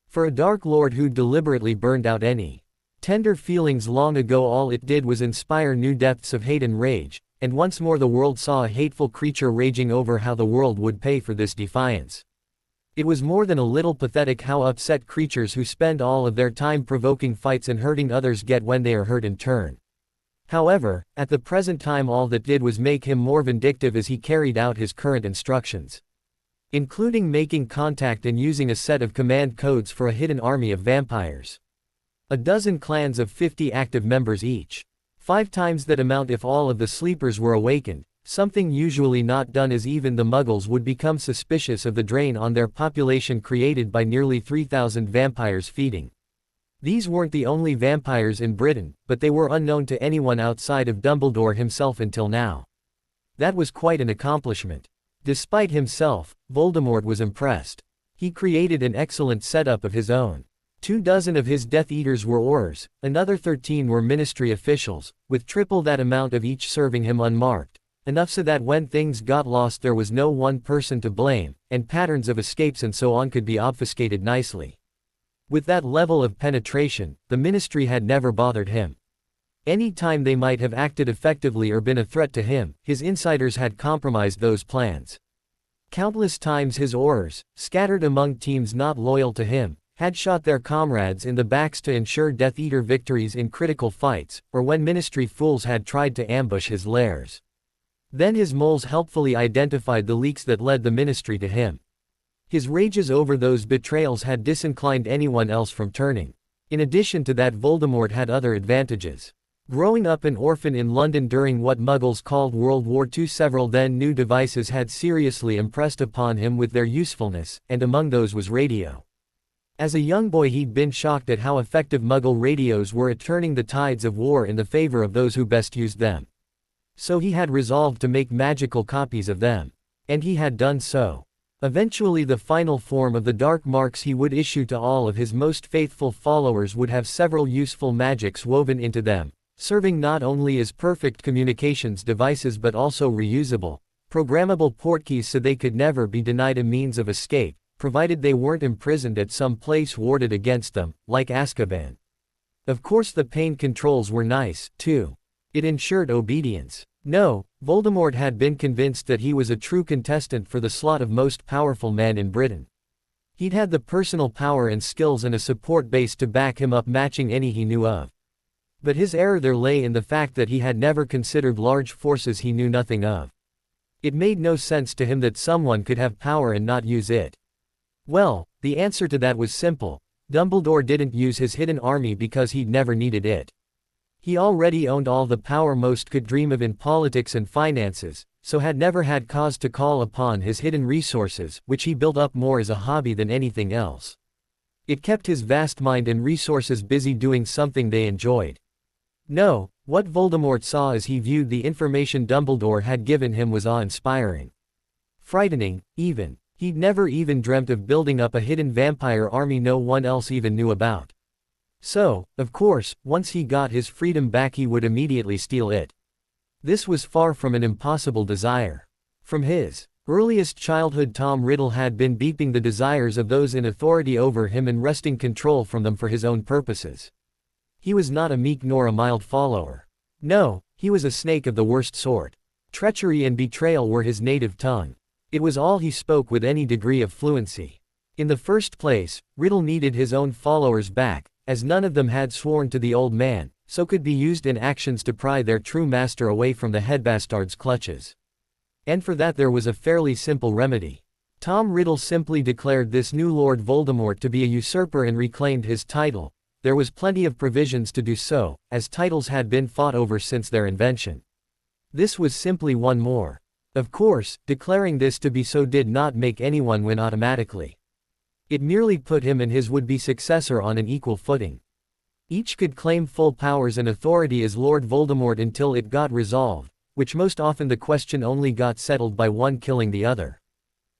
Speaker 1: For a Dark Lord who'd deliberately burned out any tender feelings long ago all it did was inspire new depths of hate and rage, and once more the world saw a hateful creature raging over how the world would pay for this defiance. It was more than a little pathetic how upset creatures who spend all of their time provoking fights and hurting others get when they are hurt in turn. However, at the present time all that did was make him more vindictive as he carried out his current instructions. Including making contact and using a set of command codes for a hidden army of vampires. A dozen clans of 50 active members each. 5 times that amount if all of the sleepers were awakened, something usually not done as even the Muggles would become suspicious of the drain on their population created by nearly 3,000 vampires feeding These weren't the only vampires in Britain, but they were unknown to anyone outside of Dumbledore himself until now. That was quite an accomplishment. Despite himself, Voldemort was impressed. He created an excellent setup of his own. 24 of his Death Eaters were Aurors, another 13 were Ministry officials, with triple that amount of each serving him unmarked, enough so that when things got lost there was no one person to blame, and patterns of escapes and so on could be obfuscated nicely. With that level of penetration, the Ministry had never bothered him. Any time they might have acted effectively or been a threat to him, his insiders had compromised those plans. Countless times his Aurors, scattered among teams not loyal to him, had shot their comrades in the backs to ensure Death Eater victories in critical fights, or when Ministry fools had tried to ambush his lairs. Then his moles helpfully identified the leaks that led the Ministry to him. His rages over those betrayals had disinclined anyone else from turning. In addition to that, Voldemort had other advantages. Growing up an orphan in London during what Muggles called World War II, several then new devices had seriously impressed upon him with their usefulness, and among those was radio. As a young boy he'd been shocked at how effective Muggle radios were at turning the tides of war in the favor of those who best used them. So he had resolved to make magical copies of them. And he had done so. Eventually the final form of the dark marks he would issue to all of his most faithful followers would have several useful magics woven into them, serving not only as perfect communications devices but also reusable, programmable portkeys so they could never be denied a means of escape, provided they weren't imprisoned at some place warded against them, like Azkaban. Of course the pain controls were nice, too. It ensured obedience. No, Voldemort had been convinced that he was a true contestant for the slot of most powerful man in Britain. He'd had the personal power and skills and a support base to back him up matching any he knew of. But his error there lay in the fact that he had never considered large forces he knew nothing of. It made no sense to him that someone could have power and not use it. Well, the answer to that was simple. Dumbledore didn't use his hidden army because he'd never needed it. He already owned all the power most could dream of in politics and finances, so had never had cause to call upon his hidden resources, which he built up more as a hobby than anything else. It kept his vast mind and resources busy doing something they enjoyed. No, what Voldemort saw as he viewed the information Dumbledore had given him was awe-inspiring. Frightening, even. He'd never even dreamt of building up a hidden vampire army no one else even knew about. So, of course, once he got his freedom back he would immediately steal it. This was far from an impossible desire. From his earliest childhood Tom Riddle had been beeping the desires of those in authority over him and wresting control from them for his own purposes. He was not a meek nor a mild follower. No, he was a snake of the worst sort. Treachery and betrayal were his native tongue. It was all he spoke with any degree of fluency. In the first place, Riddle needed his own followers back, as none of them had sworn to the old man, so could be used in actions to pry their true master away from the headbastard's clutches. And for that there was a fairly simple remedy. Tom Riddle simply declared this new Lord Voldemort to be a usurper and reclaimed his title. There was plenty of provisions to do so, as titles had been fought over since their invention. This was simply one more. Of course, declaring this to be so did not make anyone win automatically. It merely put him and his would-be successor on an equal footing. Each could claim full powers and authority as Lord Voldemort until it got resolved, which most often the question only got settled by one killing the other.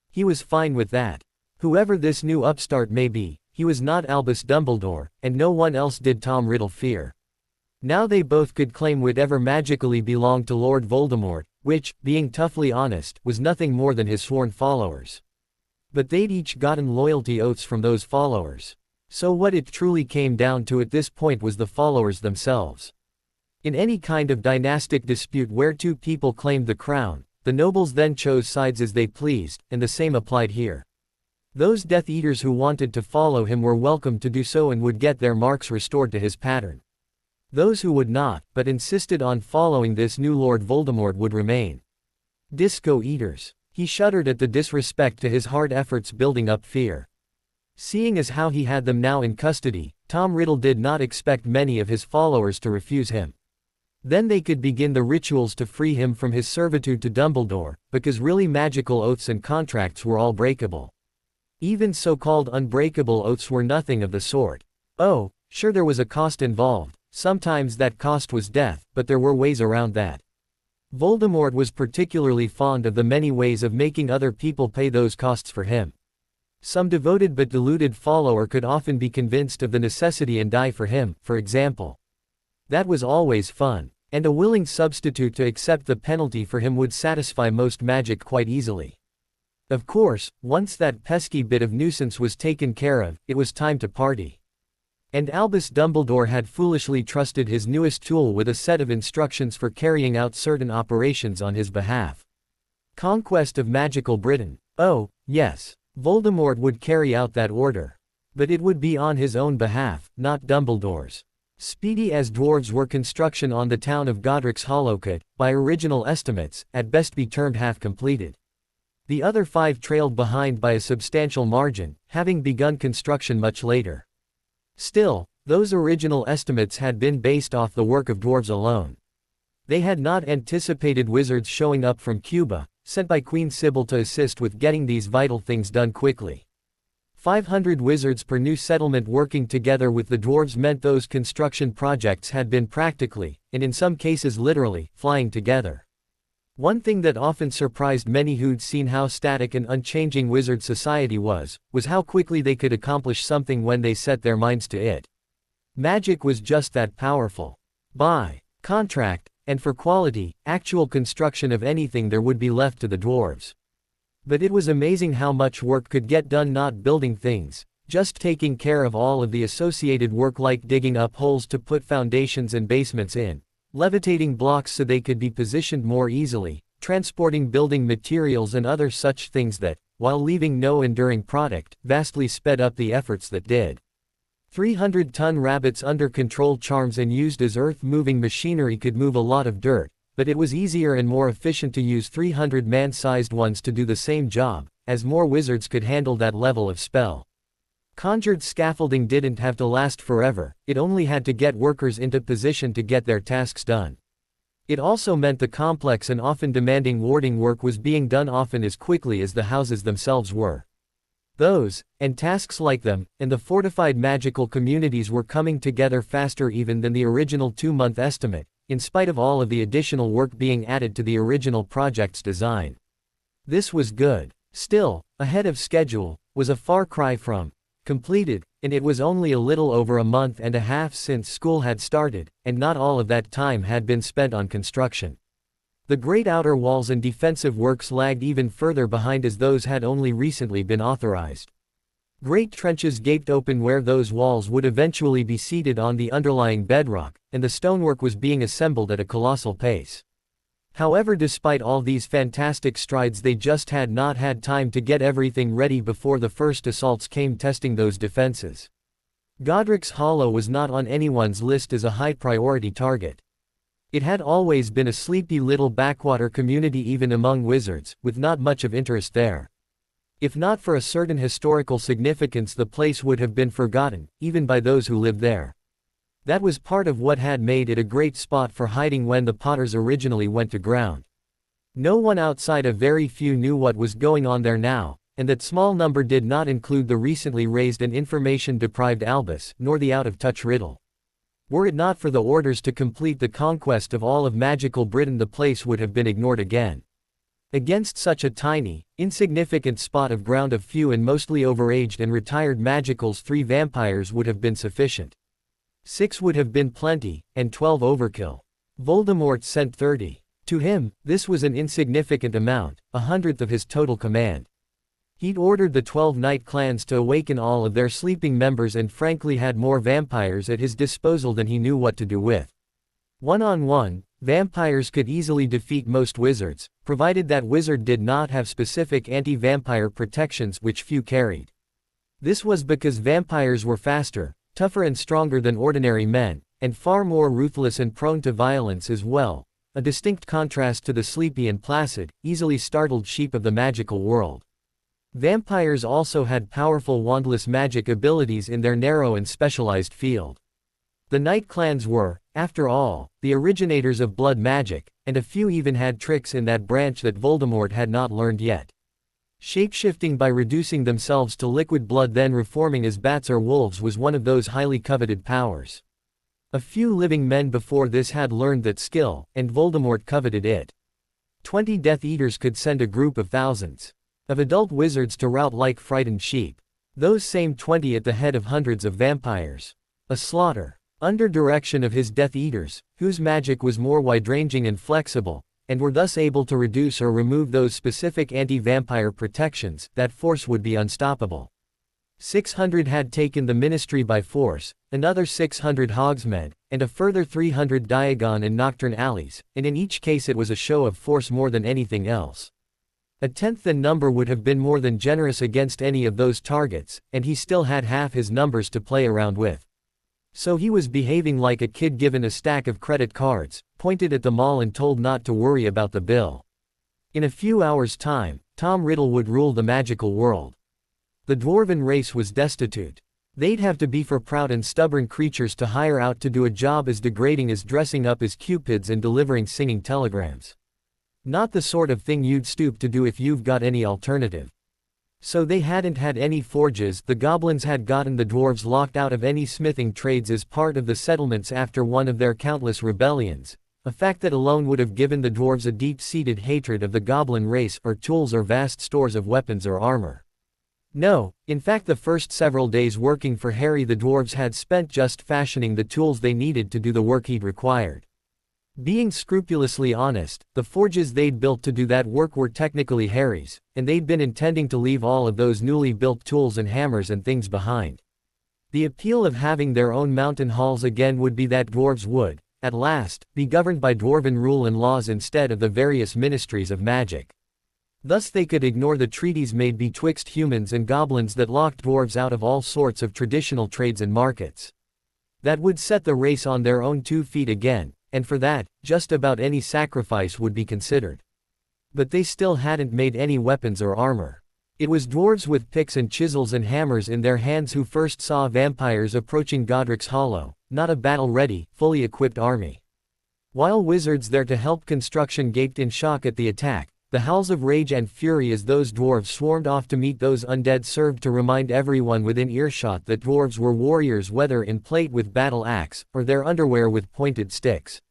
Speaker 1: He was fine with that. Whoever this new upstart may be, he was not Albus Dumbledore, and no one else did Tom Riddle fear. Now they both could claim whatever magically belonged to Lord Voldemort, which, being toughly honest, was nothing more than his sworn followers. But they'd each gotten loyalty oaths from those followers. So what it truly came down to at this point was the followers themselves. In any kind of dynastic dispute where two people claimed the crown, the nobles then chose sides as they pleased, and the same applied here. Those Death Eaters who wanted to follow him were welcome to do so and would get their marks restored to his pattern. Those who would not, but insisted on following this new Lord Voldemort would remain Disco Eaters. He shuddered at the disrespect to his hard efforts building up fear. Seeing as how he had them now in custody, Tom Riddle did not expect many of his followers to refuse him. Then they could begin the rituals to free him from his servitude to Dumbledore, because really magical oaths and contracts were all breakable. Even so-called unbreakable oaths were nothing of the sort. Oh, Sure, there was a cost involved, sometimes that cost was death, but there were ways around that. Voldemort was particularly fond of the many ways of making other people pay those costs for him. Some devoted but deluded follower could often be convinced of the necessity and die for him, for example. That was always fun, and a willing substitute to accept the penalty for him would satisfy most magic quite easily. Of course, once that pesky bit of nuisance was taken care of, it was time to party. And Albus Dumbledore had foolishly trusted his newest tool with a set of instructions for carrying out certain operations on his behalf. Conquest of magical Britain. Oh, yes. Voldemort would carry out that order. But it would be on his own behalf, not Dumbledore's. Speedy as dwarves were, construction on the town of Godric's Hollow could, by original estimates, at best be termed half completed. The other 5 trailed behind by a substantial margin, having begun construction much later. Still, those original estimates had been based off the work of dwarves alone. They had not anticipated wizards showing up from Cuba, sent by Queen Sybil to assist with getting these vital things done quickly. 500 wizards per new settlement working together with the dwarves meant those construction projects had been practically, and in some cases literally, flying together. One thing that often surprised many who'd seen how static and unchanging wizard society was how quickly they could accomplish something when they set their minds to it. Magic was just that powerful. By contract, and for quality, actual construction of anything there would be left to the dwarves. But it was amazing how much work could get done not building things, just taking care of all of the associated work like digging up holes to put foundations and basements in, levitating blocks so they could be positioned more easily, transporting building materials and other such things that, while leaving no enduring product, vastly sped up the efforts that did. 300-ton rabbits under controlled charms and used as earth-moving machinery could move a lot of dirt, but it was easier and more efficient to use 300 man-sized ones to do the same job, as more wizards could handle that level of spell. Conjured scaffolding didn't have to last forever, it only had to get workers into position to get their tasks done. It also meant the complex and often demanding warding work was being done often as quickly as the houses themselves were. Those, and tasks like them, and the fortified magical communities were coming together faster even than the original 2-month estimate, in spite of all of the additional work being added to the original project's design. This was good. Still, ahead of schedule, was a far cry from completed, and it was only a little over a month and a half since school had started, and not all of that time had been spent on construction. The great outer walls and defensive works lagged even further behind as those had only recently been authorized. Great trenches gaped open where those walls would eventually be seated on the underlying bedrock, and the stonework was being assembled at a colossal pace. However, despite all these fantastic strides, they just had not had time to get everything ready before the first assaults came testing those defenses. Godric's Hollow was not on anyone's list as a high-priority target. It had always been a sleepy little backwater community even among wizards, with not much of interest there. If not for a certain historical significance, the place would have been forgotten, even by those who lived there. That was part of what had made it a great spot for hiding when the Potters originally went to ground. No one outside of very few knew what was going on there now, and that small number did not include the recently raised and information-deprived Albus, nor the out-of-touch Riddle. Were it not for the orders to complete the conquest of all of magical Britain, the place would have been ignored again. Against such a tiny, insignificant spot of ground of few and mostly overaged and retired magicals, 3 vampires would have been sufficient. 6 would have been plenty, and 12 overkill. Voldemort sent 30. To him, this was an insignificant amount, 1/100th of his total command. He'd ordered the 12 night clans to awaken all of their sleeping members and frankly had more vampires at his disposal than he knew what to do with. One-on-one, vampires could easily defeat most wizards, provided that wizard did not have specific anti-vampire protections which few carried. This was because vampires were faster, tougher and stronger than ordinary men, and far more ruthless and prone to violence as well, a distinct contrast to the sleepy and placid, easily startled sheep of the magical world. Vampires also had powerful wandless magic abilities in their narrow and specialized field. The Night Clans were, after all, the originators of blood magic, and a few even had tricks in that branch that Voldemort had not learned yet. Shapeshifting by reducing themselves to liquid blood then reforming as bats or wolves was one of those highly coveted powers. A few living men before this had learned that skill, and Voldemort coveted it. 20 Death Eaters could send a group of thousands of adult wizards to rout like frightened sheep. Those same 20 at the head of hundreds of vampires. A slaughter. Under direction of his Death Eaters, whose magic was more wide-ranging and flexible, and were thus able to reduce or remove those specific anti-vampire protections, that force would be unstoppable. 600 had taken the ministry by force, another 600 Hogsmeade, and a further 300 Diagon and Nocturne alleys, and in each case it was a show of force more than anything else. A tenth the number would have been more than generous against any of those targets, and he still had half his numbers to play around with. So he was behaving like a kid given a stack of credit cards, pointed at them all and told not to worry about the bill. In a few hours' time, Tom Riddle would rule the magical world. The dwarven race was destitute. They'd have to be for proud and stubborn creatures to hire out to do a job as degrading as dressing up as cupids and delivering singing telegrams. Not the sort of thing you'd stoop to do if you've got any alternative. So they hadn't had any forges. The goblins had gotten the dwarves locked out of any smithing trades as part of the settlements after one of their countless rebellions, a fact that alone would have given the dwarves a deep-seated hatred of the goblin race, or tools or vast stores of weapons or armor. No, in fact the first several days working for Harry the dwarves had spent just fashioning the tools they needed to do the work he'd required. Being scrupulously honest, the forges they'd built to do that work were technically Harry's, and they'd been intending to leave all of those newly built tools and hammers and things behind. The appeal of having their own mountain halls again would be that dwarves would, at last, be governed by dwarven rule and laws instead of the various ministries of magic. Thus they could ignore the treaties made betwixt humans and goblins that locked dwarves out of all sorts of traditional trades and markets. That would set the race on their own 2 feet again. And for that, just about any sacrifice would be considered. But they still hadn't made any weapons or armor. It was dwarves with picks and chisels and hammers in their hands who first saw vampires approaching Godric's Hollow, not a battle-ready, fully equipped army. While wizards there to help construction gaped in shock at the attack, the howls of rage and fury as those dwarves swarmed off to meet those undead served to remind everyone within earshot that dwarves were warriors, whether in plate with battle axe, or their underwear with pointed sticks.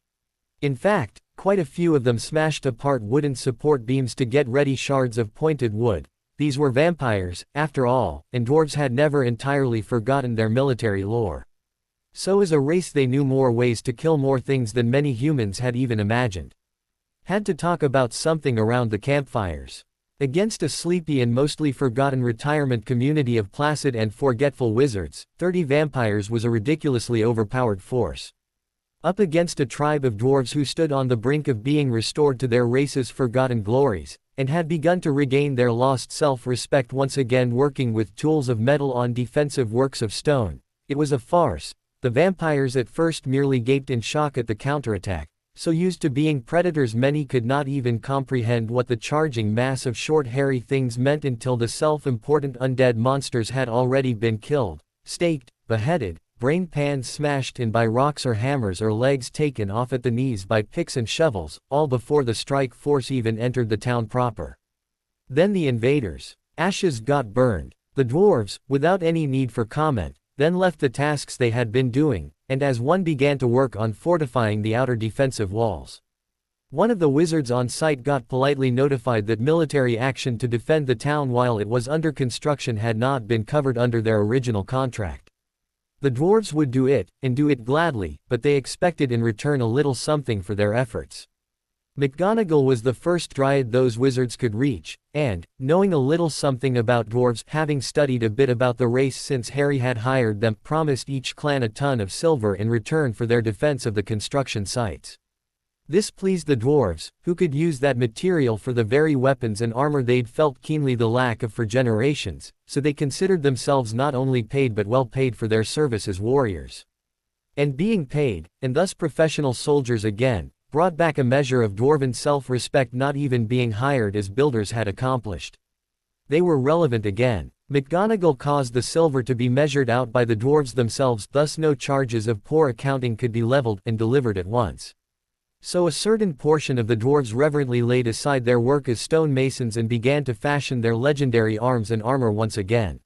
Speaker 1: In fact, quite a few of them smashed apart wooden support beams to get ready shards of pointed wood. These were vampires, after all, and dwarves had never entirely forgotten their military lore. So as a race they knew more ways to kill more things than many humans had even imagined. Had to talk about something around the campfires. Against a sleepy and mostly forgotten retirement community of placid and forgetful wizards, 30 vampires was a ridiculously overpowered force. Up against a tribe of dwarves who stood on the brink of being restored to their race's forgotten glories, and had begun to regain their lost self-respect once again working with tools of metal on defensive works of stone. It was a farce. The vampires at first merely gaped in shock at the counterattack. So used to being predators many could not even comprehend what the charging mass of short hairy things meant until the self-important undead monsters had already been killed, staked, beheaded, brain pans smashed in by rocks or hammers or legs taken off at the knees by picks and shovels, all before the strike force even entered the town proper. Then the invaders. Ashes got burned. The dwarves, without any need for comment, then left the tasks they had been doing, and as one began to work on fortifying the outer defensive walls. One of the wizards on site got politely notified that military action to defend the town while it was under construction had not been covered under their original contract. The dwarves would do it, and do it gladly, but they expected in return a little something for their efforts. McGonagall was the first dryad those wizards could reach, and, knowing a little something about dwarves, having studied a bit about the race since Harry had hired them, promised each clan a ton of silver in return for their defense of the construction sites. This pleased the dwarves, who could use that material for the very weapons and armor they'd felt keenly the lack of for generations, so they considered themselves not only paid but well paid for their service as warriors. And being paid, and thus professional soldiers again, brought back a measure of dwarven self-respect not even being hired as builders had accomplished. They were relevant again. McGonagall caused the silver to be measured out by the dwarves themselves, thus no charges of poor accounting could be leveled and delivered at once. So a certain portion of the dwarves reverently laid aside their work as stonemasons and began to fashion their legendary arms and armor once again.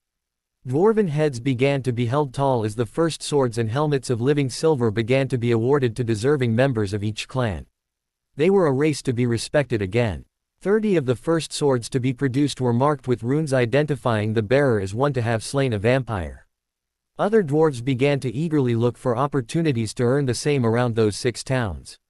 Speaker 1: Dwarven heads began to be held tall as the first swords and helmets of living silver began to be awarded to deserving members of each clan. They were a race to be respected again. 30 of the first swords to be produced were marked with runes identifying the bearer as one to have slain a vampire. Other dwarves began to eagerly look for opportunities to earn the same around those 6 towns.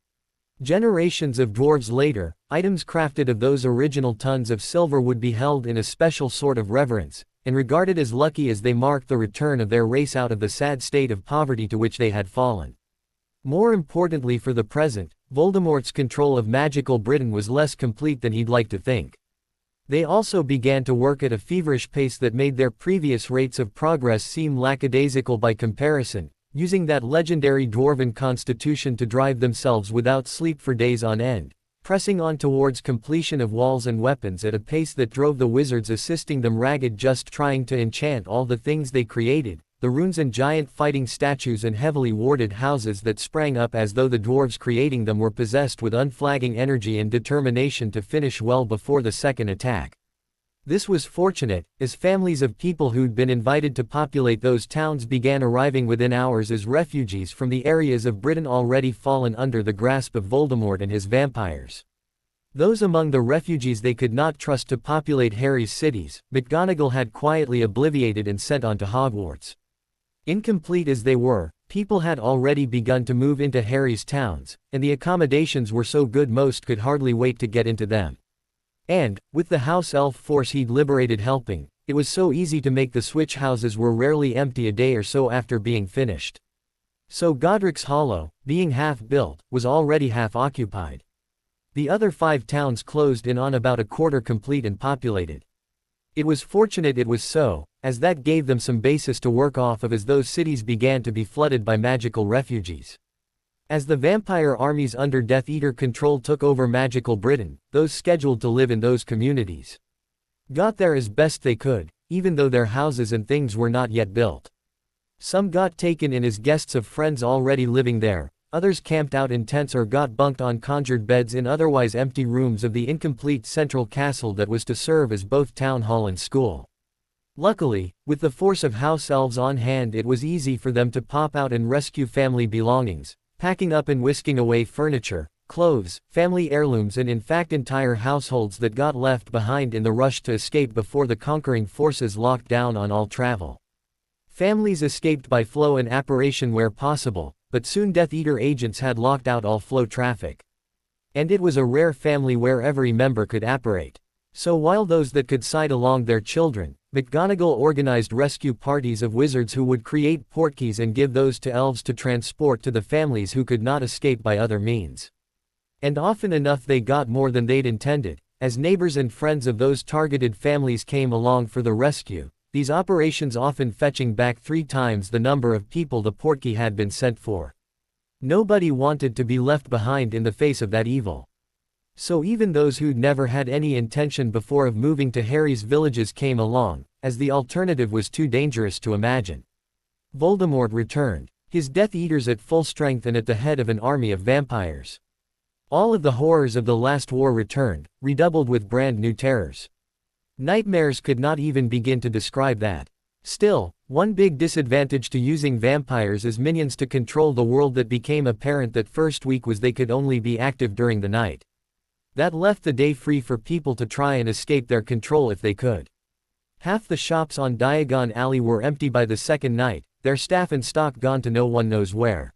Speaker 1: Generations of dwarves later, items crafted of those original tons of silver would be held in a special sort of reverence, and regarded as lucky as they marked the return of their race out of the sad state of poverty to which they had fallen. More importantly for the present, Voldemort's control of magical Britain was less complete than he'd like to think. They also began to work at a feverish pace that made their previous rates of progress seem lackadaisical by comparison, using that legendary dwarven constitution to drive themselves without sleep for days on end, pressing on towards completion of walls and weapons at a pace that drove the wizards assisting them ragged just trying to enchant all the things they created, the runes and giant fighting statues and heavily warded houses that sprang up as though the dwarves creating them were possessed with unflagging energy and determination to finish well before the second attack. This was fortunate, as families of people who'd been invited to populate those towns began arriving within hours as refugees from the areas of Britain already fallen under the grasp of Voldemort and his vampires. Those among the refugees they could not trust to populate Harry's cities, McGonagall had quietly obliviated and sent on to Hogwarts. Incomplete as they were, people had already begun to move into Harry's towns, and the accommodations were so good most could hardly wait to get into them. And, with the house elf force he'd liberated helping, it was so easy to make the switch houses were rarely empty a day or so after being finished. So Godric's Hollow, being half built, was already half occupied. The other 5 towns closed in on about a quarter complete and populated. It was fortunate it was so, as that gave them some basis to work off of as those cities began to be flooded by magical refugees. As the vampire armies under Death Eater control took over magical Britain, those scheduled to live in those communities got there as best they could, even though their houses and things were not yet built. Some got taken in as guests of friends already living there, others camped out in tents or got bunked on conjured beds in otherwise empty rooms of the incomplete central castle that was to serve as both town hall and school. Luckily, with the force of house elves on hand, it was easy for them to pop out and rescue family belongings, packing up and whisking away furniture, clothes, family heirlooms and in fact entire households that got left behind in the rush to escape before the conquering forces locked down on all travel. Families escaped by flow and apparition where possible, but soon Death Eater agents had locked out all flow traffic. And it was a rare family where every member could apparate. So while those that could side along their children, McGonagall organized rescue parties of wizards who would create portkeys and give those to elves to transport to the families who could not escape by other means. And often enough they got more than they'd intended, as neighbors and friends of those targeted families came along for the rescue, these operations often fetching back 3 times the number of people the portkey had been sent for. Nobody wanted to be left behind in the face of that evil. So even those who'd never had any intention before of moving to Harry's villages came along, as the alternative was too dangerous to imagine. Voldemort returned, his Death Eaters at full strength and at the head of an army of vampires. All of the horrors of the last war returned, redoubled with brand new terrors. Nightmares could not even begin to describe that. Still, one big disadvantage to using vampires as minions to control the world that became apparent that first week was they could only be active during the night. That left the day free for people to try and escape their control if they could. Half the shops on Diagon Alley were empty by the second night, their staff and stock gone to no one knows where.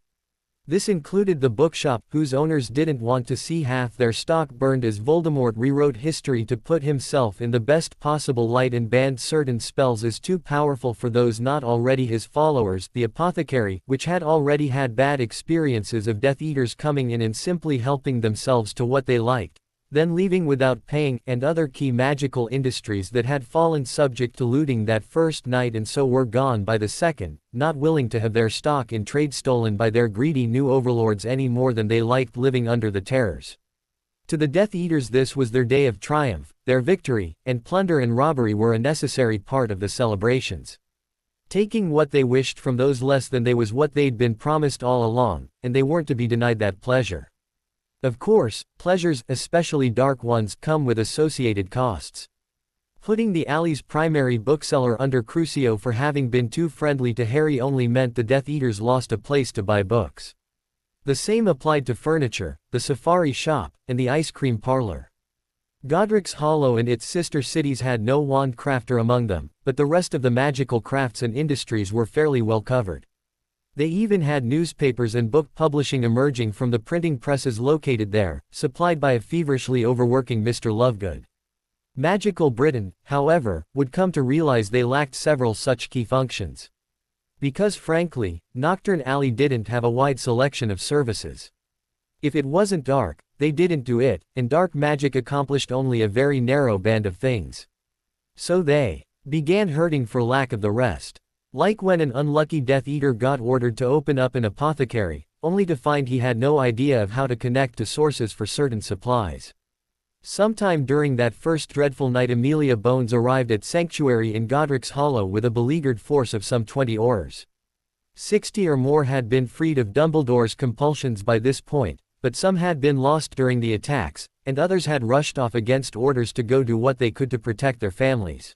Speaker 1: This included the bookshop, whose owners didn't want to see half their stock burned as Voldemort rewrote history to put himself in the best possible light and banned certain spells as too powerful for those not already his followers. The apothecary, which had already had bad experiences of Death Eaters coming in and simply helping themselves to what they liked, then leaving without paying, and other key magical industries that had fallen subject to looting that first night and so were gone by the second, not willing to have their stock in trade stolen by their greedy new overlords any more than they liked living under the terrors. To the Death Eaters this was their day of triumph, their victory, and plunder and robbery were a necessary part of the celebrations. Taking what they wished from those less than they was what they'd been promised all along, and they weren't to be denied that pleasure. Of course, pleasures, especially dark ones, come with associated costs. Putting the alley's primary bookseller under crucio for having been too friendly to Harry only meant the Death Eaters lost a place to buy books. The same applied to furniture, the safari shop, and the ice cream parlor. Godric's Hollow and its sister cities had no wand crafter among them, but the rest of the magical crafts and industries were fairly well covered. They even had newspapers and book publishing emerging from the printing presses located there, supplied by a feverishly overworking Mr. Lovegood. Magical Britain, however, would come to realize they lacked several such key functions. Because frankly, Nocturne Alley didn't have a wide selection of services. If it wasn't dark, they didn't do it, and dark magic accomplished only a very narrow band of things. So they began hurting for lack of the rest. Like when an unlucky Death Eater got ordered to open up an apothecary, only to find he had no idea of how to connect to sources for certain supplies. Sometime during that first dreadful night Amelia Bones arrived at Sanctuary in Godric's Hollow with a beleaguered force of some 20 aurors. 60 or more had been freed of Dumbledore's compulsions by this point, but some had been lost during the attacks, and others had rushed off against orders to go do what they could to protect their families.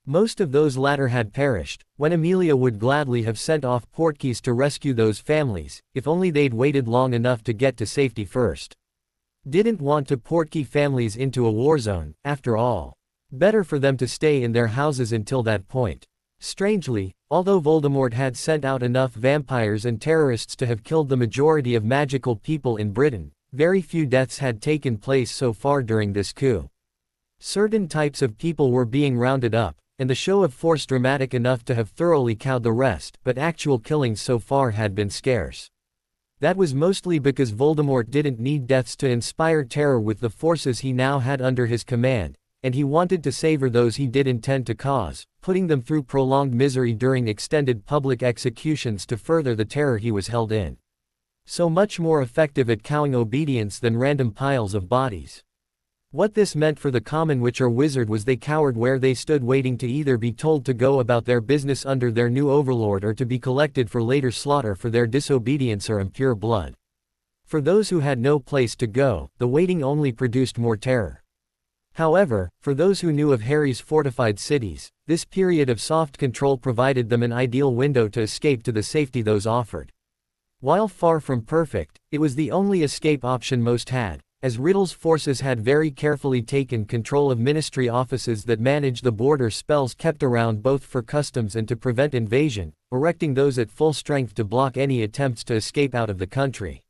Speaker 1: Most of those latter had perished, when Amelia would gladly have sent off portkeys to rescue those families, if only they'd waited long enough to get to safety first. Didn't want to portkey families into a war zone, after all. Better for them to stay in their houses until that point. Strangely, although Voldemort had sent out enough vampires and terrorists to have killed the majority of magical people in Britain, very few deaths had taken place so far during this coup. Certain types of people were being rounded up, and the show of force dramatic enough to have thoroughly cowed the rest, but actual killings so far had been scarce. That was mostly because Voldemort didn't need deaths to inspire terror with the forces he now had under his command, and he wanted to savor those he did intend to cause, putting them through prolonged misery during extended public executions to further the terror he was held in. So much more effective at cowing obedience than random piles of bodies. What this meant for the common witch or wizard was they cowered where they stood waiting to either be told to go about their business under their new overlord or to be collected for later slaughter for their disobedience or impure blood. For those who had no place to go, the waiting only produced more terror. However, for those who knew of Harry's fortified cities, this period of soft control provided them an ideal window to escape to the safety those offered. While far from perfect, it was the only escape option most had, as Riddle's forces had very carefully taken control of ministry offices that managed the border spells kept around both for customs and to prevent invasion, erecting those at full strength to block any attempts to escape out of the country.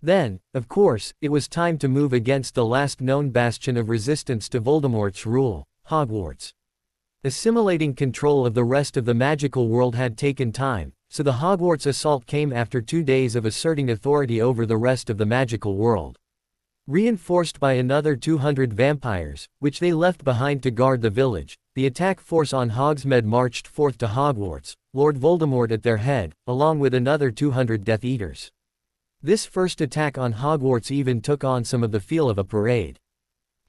Speaker 1: Then, of course, it was time to move against the last known bastion of resistance to Voldemort's rule, Hogwarts. Assimilating control of the rest of the magical world had taken time, so the Hogwarts assault came after 2 days of asserting authority over the rest of the magical world. Reinforced by another 200 vampires, which they left behind to guard the village, the attack force on Hogsmeade marched forth to Hogwarts, Lord Voldemort at their head, along with another 200 Death Eaters. This first attack on Hogwarts even took on some of the feel of a parade.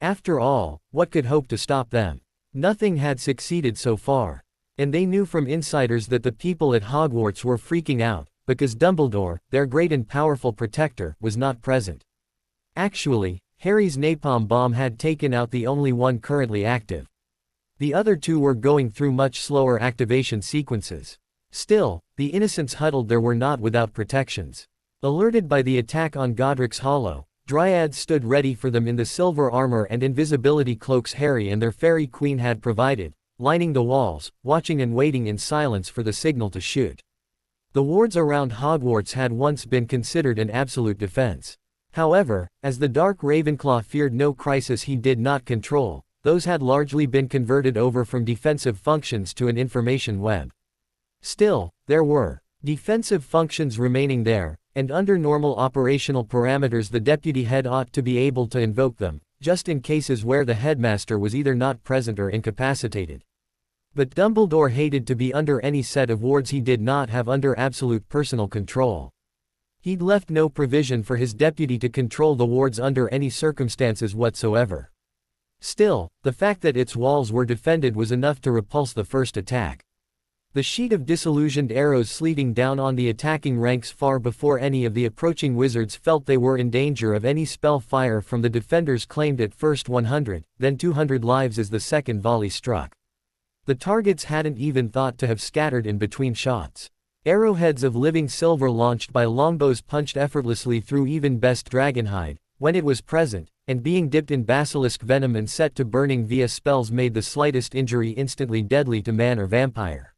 Speaker 1: After all, what could hope to stop them? Nothing had succeeded so far. And they knew from insiders that the people at Hogwarts were freaking out, because Dumbledore, their great and powerful protector, was not present. Actually, Harry's napalm bomb had taken out the only one currently active. The other two were going through much slower activation sequences. Still, the innocents huddled there were not without protections. Alerted by the attack on Godric's Hollow, dryads stood ready for them in the silver armor and invisibility cloaks Harry and their fairy queen had provided, lining the walls, watching and waiting in silence for the signal to shoot. The wards around Hogwarts had once been considered an absolute defense. However, as the Dark Ravenclaw feared no crisis he did not control, those had largely been converted over from defensive functions to an information web. Still, there were defensive functions remaining there, and under normal operational parameters the deputy head ought to be able to invoke them, just in cases where the headmaster was either not present or incapacitated. But Dumbledore hated to be under any set of wards he did not have under absolute personal control. He'd left no provision for his deputy to control the wards under any circumstances whatsoever. Still, the fact that its walls were defended was enough to repulse the first attack. The sheet of disillusioned arrows sleeting down on the attacking ranks far before any of the approaching wizards felt they were in danger of any spell fire from the defenders claimed at first 100, then 200 lives as the second volley struck. The targets hadn't even thought to have scattered in between shots. Arrowheads of living silver launched by longbows punched effortlessly through even best dragonhide, when it was present, and being dipped in basilisk venom and set to burning via spells made the slightest injury instantly deadly to man or vampire.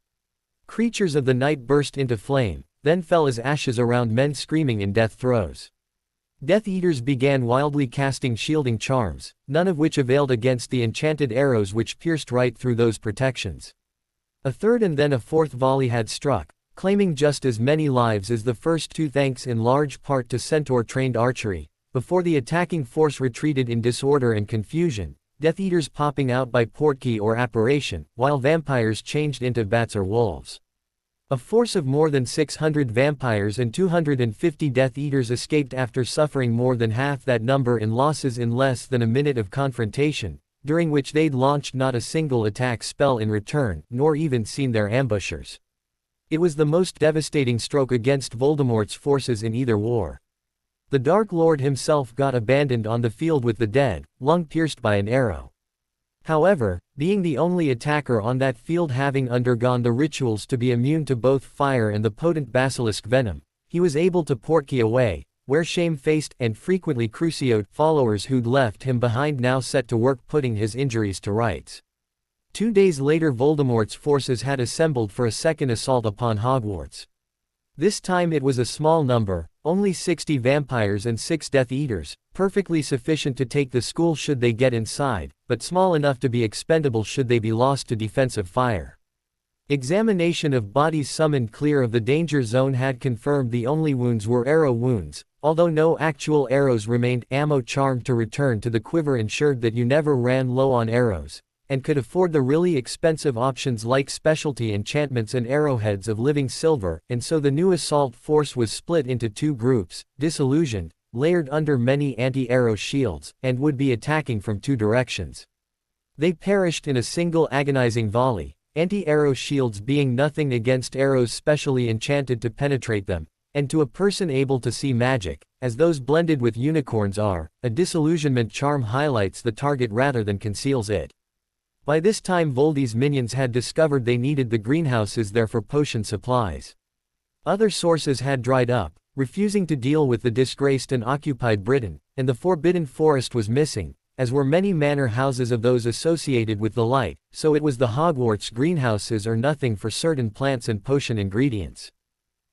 Speaker 1: Creatures of the night burst into flame, then fell as ashes around men screaming in death throes. Death Eaters began wildly casting shielding charms, none of which availed against the enchanted arrows which pierced right through those protections. A third and then a fourth volley had struck, claiming just as many lives as the first two thanks in large part to centaur-trained archery, before the attacking force retreated in disorder and confusion, Death Eaters popping out by portkey or apparition, while vampires changed into bats or wolves. A force of more than 600 vampires and 250 Death Eaters escaped after suffering more than half that number in losses in less than a minute of confrontation, during which they'd launched not a single attack spell in return, nor even seen their ambushers. It was the most devastating stroke against Voldemort's forces in either war. The Dark Lord himself got abandoned on the field with the dead, lung pierced by an arrow. However, being the only attacker on that field having undergone the rituals to be immune to both fire and the potent basilisk venom, he was able to portkey away, where shame-faced and frequently crucioed followers who'd left him behind now set to work putting his injuries to rights. 2 days later Voldemort's forces had assembled for a second assault upon Hogwarts. This time it was a small number, only 60 vampires and 6 Death Eaters, perfectly sufficient to take the school should they get inside, but small enough to be expendable should they be lost to defensive fire. Examination of bodies summoned clear of the danger zone had confirmed the only wounds were arrow wounds, although no actual arrows remained. Ammo charmed to return to the quiver ensured that you never ran low on arrows, and could afford the really expensive options like specialty enchantments and arrowheads of living silver, and so the new assault force was split into 2 groups, disillusioned, layered under many anti-arrow shields, and would be attacking from 2 directions. They perished in a single agonizing volley, anti-arrow shields being nothing against arrows specially enchanted to penetrate them, and to a person able to see magic, as those blended with unicorns are, a disillusionment charm highlights the target rather than conceals it. By this time Voldy's minions had discovered they needed the greenhouses there for potion supplies. Other sources had dried up, refusing to deal with the disgraced and occupied Britain, and the Forbidden Forest was missing, as were many manor houses of those associated with the light, so it was the Hogwarts greenhouses or nothing for certain plants and potion ingredients.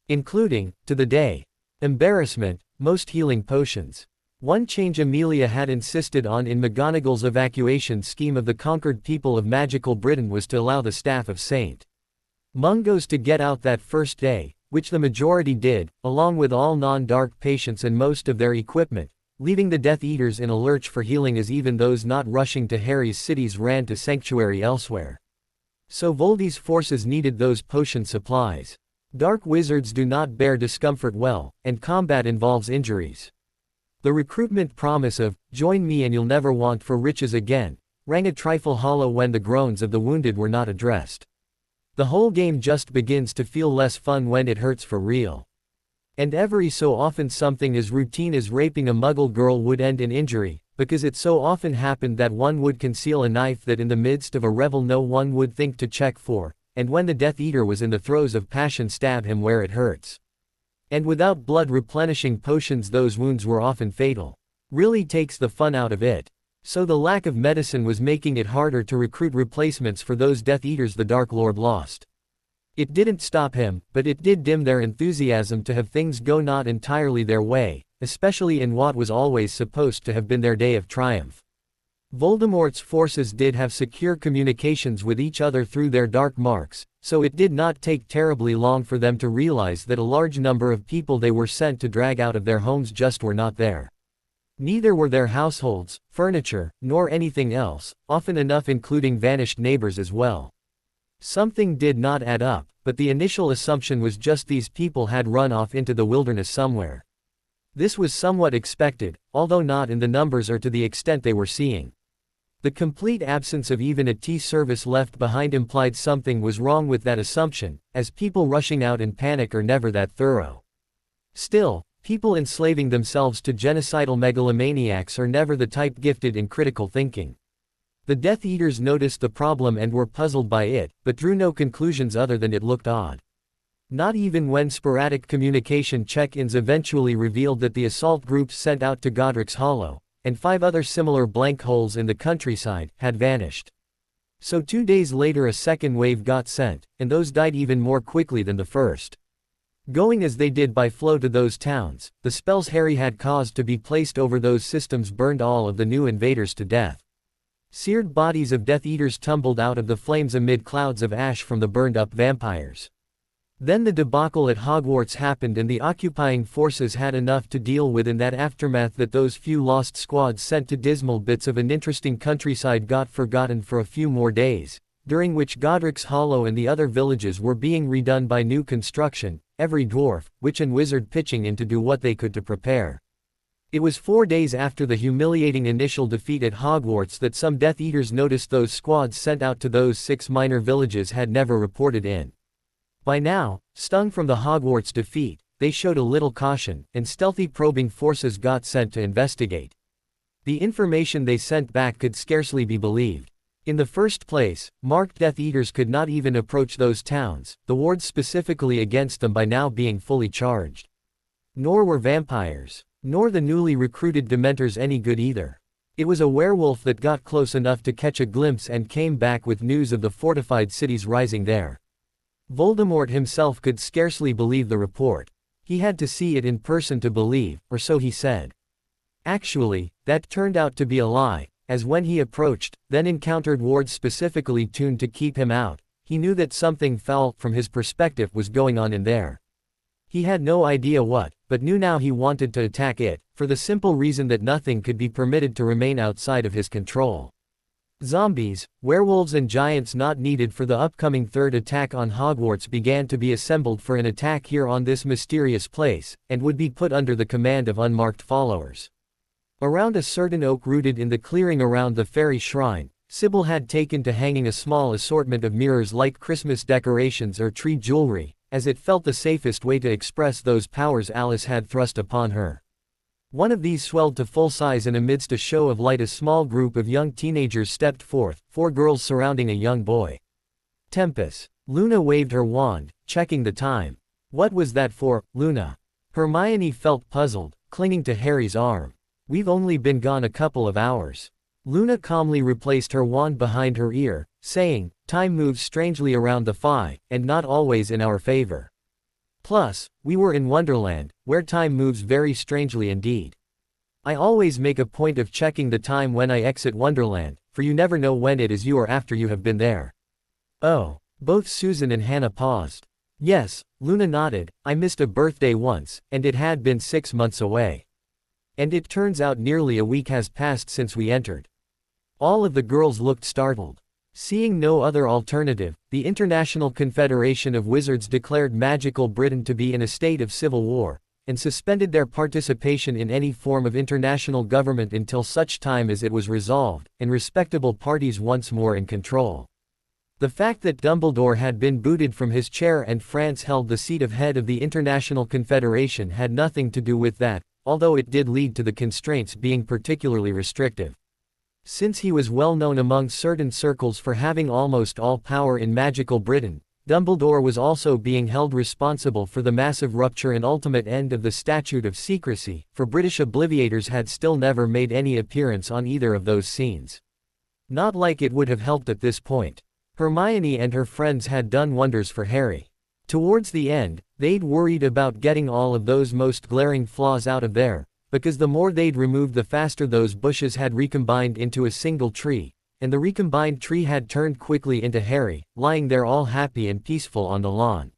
Speaker 1: Including, to the day, embarrassment, most healing potions. One change Amelia had insisted on in McGonagall's evacuation scheme of the conquered people of magical Britain was to allow the staff of St. Mungo's to get out that first day, which the majority did, along with all non-dark patients and most of their equipment, leaving the Death Eaters in a lurch for healing as even those not rushing to Harry's cities ran to sanctuary elsewhere. So Voldy's forces needed those potion supplies. Dark wizards do not bear discomfort well, and combat involves injuries. The recruitment promise of, "Join me and you'll never want for riches again," rang a trifle hollow when the groans of the wounded were not addressed. The whole game just begins to feel less fun when it hurts for real. And every so often something as routine as raping a Muggle girl would end in injury, because it so often happened that one would conceal a knife that in the midst of a revel no one would think to check for, and when the Death Eater was in the throes of passion stab him where it hurts. And without blood replenishing potions those wounds were often fatal. Really takes the fun out of it. So the lack of medicine was making it harder to recruit replacements for those Death Eaters the Dark Lord lost. It didn't stop him, but it did dim their enthusiasm to have things go not entirely their way, especially in what was always supposed to have been their day of triumph. Voldemort's forces did have secure communications with each other through their dark marks, so it did not take terribly long for them to realize that a large number of people they were sent to drag out of their homes just were not there. Neither were their households, furniture, nor anything else, often enough including vanished neighbors as well. Something did not add up, but the initial assumption was just these people had run off into the wilderness somewhere. This was somewhat expected, although not in the numbers or to the extent they were seeing. The complete absence of even a tea service left behind implied something was wrong with that assumption, as people rushing out in panic are never that thorough. Still, people enslaving themselves to genocidal megalomaniacs are never the type gifted in critical thinking. The Death Eaters noticed the problem and were puzzled by it, but drew no conclusions other than it looked odd. Not even when sporadic communication check-ins eventually revealed that the assault groups sent out to Godric's Hollow, and 5 other similar blank holes in the countryside, had vanished. So 2 days later a second wave got sent, and those died even more quickly than the first. Going as they did by flow to those towns, the spells Harry had caused to be placed over those systems burned all of the new invaders to death. Seared bodies of Death Eaters tumbled out of the flames amid clouds of ash from the burned-up vampires. Then the debacle at Hogwarts happened and the occupying forces had enough to deal with in that aftermath that those few lost squads sent to dismal bits of an interesting countryside got forgotten for a few more days, during which Godric's Hollow and the other villages were being redone by new construction, every dwarf, witch and wizard pitching in to do what they could to prepare. It was 4 days after the humiliating initial defeat at Hogwarts that some Death Eaters noticed those squads sent out to those 6 minor villages had never reported in. By now, stung from the Hogwarts defeat, they showed a little caution, and stealthy probing forces got sent to investigate. The information they sent back could scarcely be believed. In the first place, marked Death Eaters could not even approach those towns, the wards specifically against them by now being fully charged. Nor were vampires, nor the newly recruited Dementors any good either. It was a werewolf that got close enough to catch a glimpse and came back with news of the fortified cities rising there. Voldemort himself could scarcely believe the report. He had to see it in person to believe, or so he said. Actually, that turned out to be a lie, as when he approached, then encountered wards specifically tuned to keep him out, he knew that something foul, from his perspective, was going on in there. He had no idea what, but knew now he wanted to attack it, for the simple reason that nothing could be permitted to remain outside of his control. Zombies, werewolves and giants not needed for the upcoming third attack on Hogwarts began to be assembled for an attack here on this mysterious place, and would be put under the command of unmarked followers. Around a certain oak rooted in the clearing around the fairy shrine, Sybil had taken to hanging a small assortment of mirrors like Christmas decorations or tree jewelry, as it felt the safest way to express those powers Alice had thrust upon her. One of these swelled to full size and amidst a show of light a small group of young teenagers stepped forth, 4 girls surrounding a young boy. Tempus. Luna waved her wand, checking the time. What was that for, Luna? Hermione felt puzzled, clinging to Harry's arm. We've only been gone a couple of hours. Luna calmly replaced her wand behind her ear, saying, time moves strangely around the Phi, and not always in our favor. Plus, we were in Wonderland, where time moves very strangely indeed. I always make a point of checking the time when I exit Wonderland, for you never know when it is you or after you have been there. Oh. Both Susan and Hannah paused. Yes, Luna nodded, I missed a birthday once, and it had been 6 months away. And it turns out nearly a week has passed since we entered. All of the girls looked startled. Seeing no other alternative, the International Confederation of Wizards declared magical Britain to be in a state of civil war, and suspended their participation in any form of international government until such time as it was resolved, and respectable parties once more in control. The fact that Dumbledore had been booted from his chair and France held the seat of head of the International Confederation had nothing to do with that, although it did lead to the constraints being particularly restrictive. Since he was well known among certain circles for having almost all power in magical Britain, Dumbledore was also being held responsible for the massive rupture and ultimate end of the Statute of Secrecy, for British obliviators had still never made any appearance on either of those scenes. Not like it would have helped at this point. Hermione and her friends had done wonders for Harry. Towards the end, they'd worried about getting all of those most glaring flaws out of there, because the more they'd removed the faster those bushes had recombined into a single tree, and the recombined tree had turned quickly into Harry, lying there all happy and peaceful on the lawn.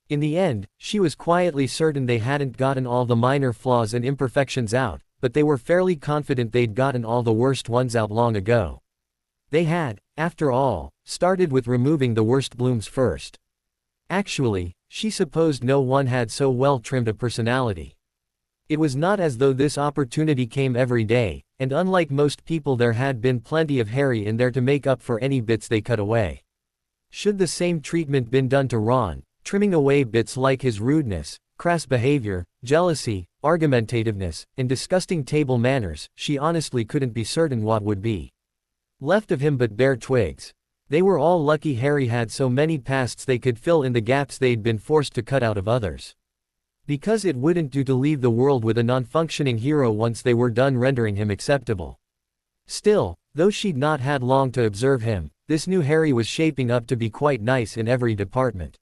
Speaker 1: In the end, she was quietly certain they hadn't gotten all the minor flaws and imperfections out, but they were fairly confident they'd gotten all the worst ones out long ago. They had, after all, started with removing the worst blooms first. Actually, she supposed no one had so well trimmed a personality. It was not as though this opportunity came every day, and unlike most people there had been plenty of Harry in there to make up for any bits they cut away. Should the same treatment been done to Ron, trimming away bits like his rudeness, crass behavior, jealousy, argumentativeness, and disgusting table manners, she honestly couldn't be certain what would be left of him but bare twigs. They were all lucky Harry had so many pasts they could fill in the gaps they'd been forced to cut out of others. Because it wouldn't do to leave the world with a non-functioning hero once they were done rendering him acceptable. Still, though she'd not had long to observe him, this new Harry was shaping up to be quite nice in every department.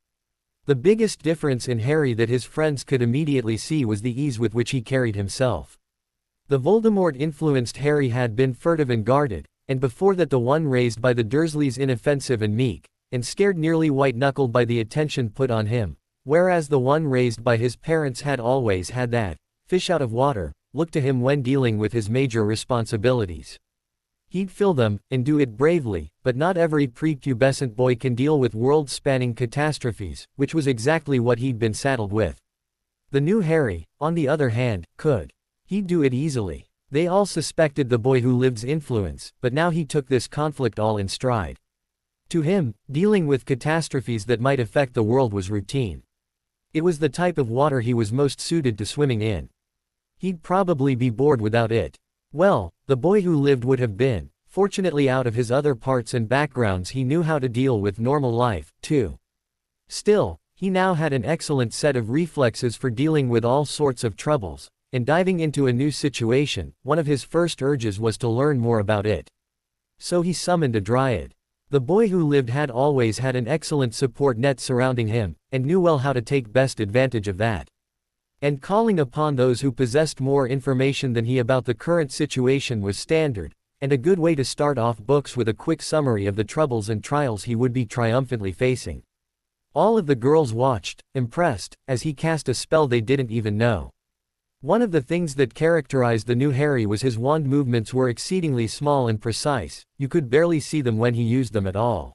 Speaker 1: The biggest difference in Harry that his friends could immediately see was the ease with which he carried himself. The Voldemort-influenced Harry had been furtive and guarded, and before that the one raised by the Dursleys inoffensive and meek, and scared nearly white-knuckled by the attention put on him, whereas the one raised by his parents had always had that fish out of water look to him when dealing with his major responsibilities. He'd fill them, and do it bravely, but not every prepubescent boy can deal with world-spanning catastrophes, which was exactly what he'd been saddled with. The new Harry, on the other hand, could. He'd do it easily. They all suspected the boy who lived's influence, but now he took this conflict all in stride. To him, dealing with catastrophes that might affect the world was routine. It was the type of water he was most suited to swimming in. He'd probably be bored without it. Well, the boy who lived would have been. Fortunately, out of his other parts and backgrounds he knew how to deal with normal life, too. Still, he now had an excellent set of reflexes for dealing with all sorts of troubles, and diving into a new situation, one of his first urges was to learn more about it. So he summoned a dryad. The boy who lived had always had an excellent support net surrounding him, and knew well how to take best advantage of that. And calling upon those who possessed more information than he about the current situation was standard, and a good way to start off books with a quick summary of the troubles and trials he would be triumphantly facing. All of the girls watched, impressed, as he cast a spell they didn't even know. One of the things that characterized the new Harry was his wand movements were exceedingly small and precise, you could barely see them when he used them at all.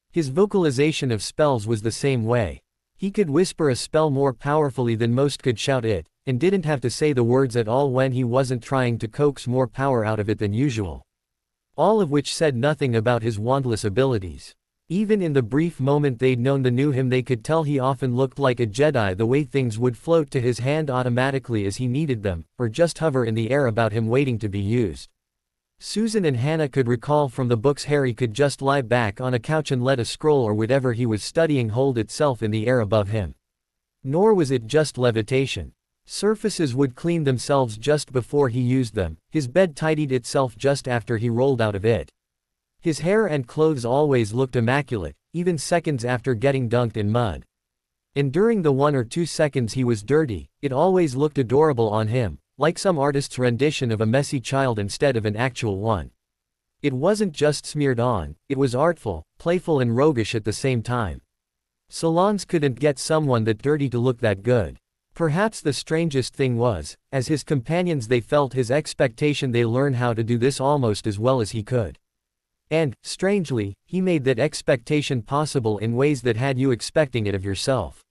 Speaker 1: His vocalization of spells was the same way. He could whisper a spell more powerfully than most could shout it, and didn't have to say the words at all when he wasn't trying to coax more power out of it than usual. All of which said nothing about his wandless abilities. Even in the brief moment they'd known the new him they could tell he often looked like a Jedi, the way things would float to his hand automatically as he needed them, or just hover in the air about him waiting to be used. Susan and Hannah could recall from the books Harry could just lie back on a couch and let a scroll or whatever he was studying hold itself in the air above him. Nor was it just levitation. Surfaces would clean themselves just before he used them, his bed tidied itself just after he rolled out of it. His hair and clothes always looked immaculate, even seconds after getting dunked in mud. And during the 1 or 2 seconds he was dirty, it always looked adorable on him, like some artist's rendition of a messy child instead of an actual one. It wasn't just smeared on, it was artful, playful and roguish at the same time. Salons couldn't get someone that dirty to look that good. Perhaps the strangest thing was, as his companions they felt his expectation they learn how to do this almost as well as he could. And, strangely, he made that expectation possible in ways that had you expecting it of yourself.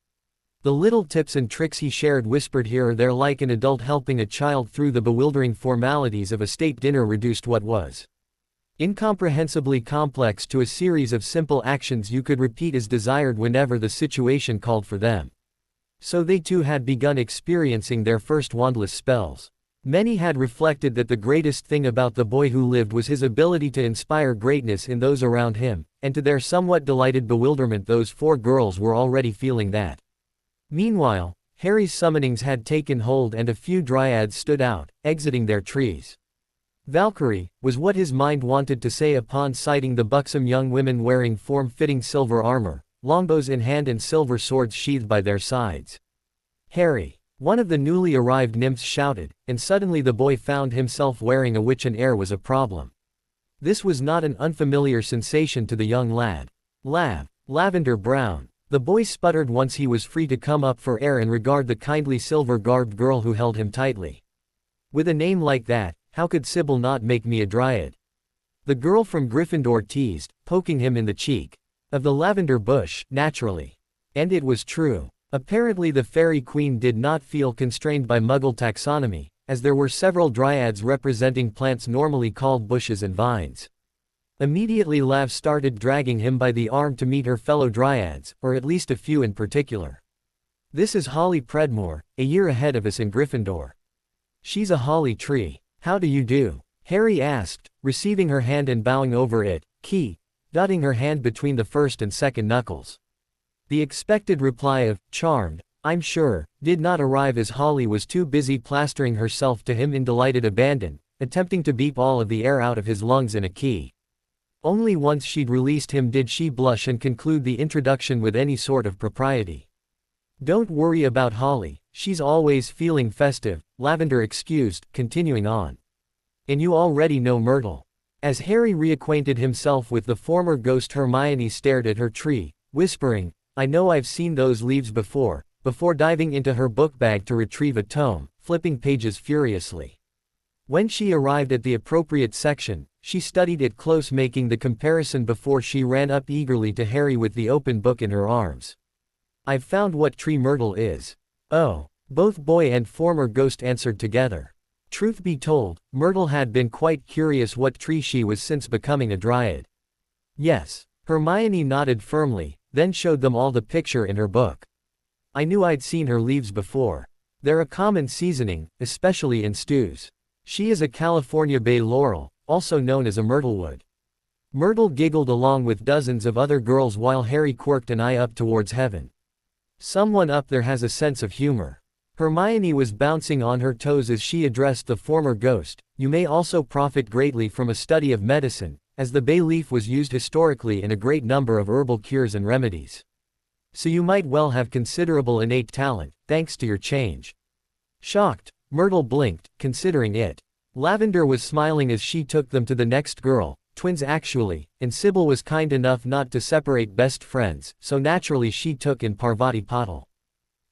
Speaker 1: The little tips and tricks he shared whispered here or there like an adult helping a child through the bewildering formalities of a state dinner reduced what was incomprehensibly complex to a series of simple actions you could repeat as desired whenever the situation called for them. So they too had begun experiencing their first wandless spells. Many had reflected that the greatest thing about the boy who lived was his ability to inspire greatness in those around him, and to their somewhat delighted bewilderment those 4 girls were already feeling that. Meanwhile, Harry's summonings had taken hold and a few dryads stood out, exiting their trees. Valkyrie, was what his mind wanted to say upon sighting the buxom young women wearing form-fitting silver armor, longbows in hand and silver swords sheathed by their sides. Harry, one of the newly arrived nymphs shouted, and suddenly the boy found himself wearing a witch and air was a problem. This was not an unfamiliar sensation to the young lad. Lavender brown. The boy sputtered once he was free to come up for air and regard the kindly silver-garbed girl who held him tightly. With a name like that, how could Sybil not make me a dryad? The girl from Gryffindor teased, poking him in the cheek. Of the lavender bush, naturally. And it was true. Apparently the Fairy Queen did not feel constrained by Muggle taxonomy, as there were several dryads representing plants normally called bushes and vines. Immediately Lav started dragging him by the arm to meet her fellow dryads, or at least a few in particular. This is Holly Predmore, a year ahead of us in Gryffindor. She's a holly tree. How do you do? Harry asked, receiving her hand and bowing over it, dotting her hand between the first and second knuckles. The expected reply of, charmed, I'm sure, did not arrive as Holly was too busy plastering herself to him in delighted abandon, attempting to beep all of the air out of his lungs in a key. Only once she'd released him did she blush and conclude the introduction with any sort of propriety. Don't worry about Holly, she's always feeling festive, Lavender excused, continuing on. And you already know Myrtle. As Harry reacquainted himself with the former ghost, Hermione stared at her tree, whispering, I know I've seen those leaves before diving into her book bag to retrieve a tome, flipping pages furiously. When she arrived at the appropriate section, she studied it close, making the comparison before she ran up eagerly to Harry with the open book in her arms. I've found what tree Myrtle is. Oh, both boy and former ghost answered together. Truth be told, Myrtle had been quite curious what tree she was since becoming a dryad. Yes, Hermione nodded firmly, then showed them all the picture in her book. I knew I'd seen her leaves before. They're a common seasoning, especially in stews. She is a California bay laurel, also known as a myrtlewood. Myrtle giggled along with dozens of other girls while Harry quirked an eye up towards heaven. Someone up there has a sense of humor. Hermione was bouncing on her toes as she addressed the former ghost. You may also profit greatly from a study of medicine, as the bay leaf was used historically in a great number of herbal cures and remedies. So you might well have considerable innate talent, thanks to your change. Shocked, Myrtle blinked, considering it. Lavender was smiling as she took them to the next girl, twins actually, and Sybil was kind enough not to separate best friends, so naturally she took in Parvati Patil.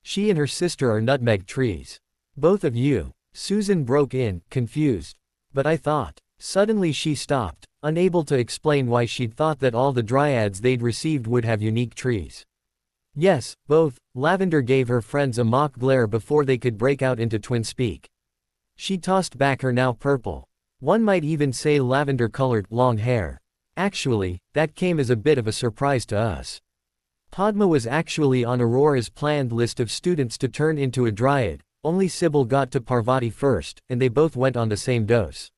Speaker 1: She and her sister are nutmeg trees. Both of you, Susan broke in, confused. But I thought. Suddenly she stopped, unable to explain why she'd thought that all the dryads they'd received would have unique trees. Yes, both. Lavender gave her friends a mock glare before they could break out into twin speak. She tossed back her now purple, one might even say lavender-colored, long hair. Actually, that came as a bit of a surprise to us. Padma was actually on Aurora's planned list of students to turn into a dryad, only Sybil got to Parvati first, and they both went on the same dose.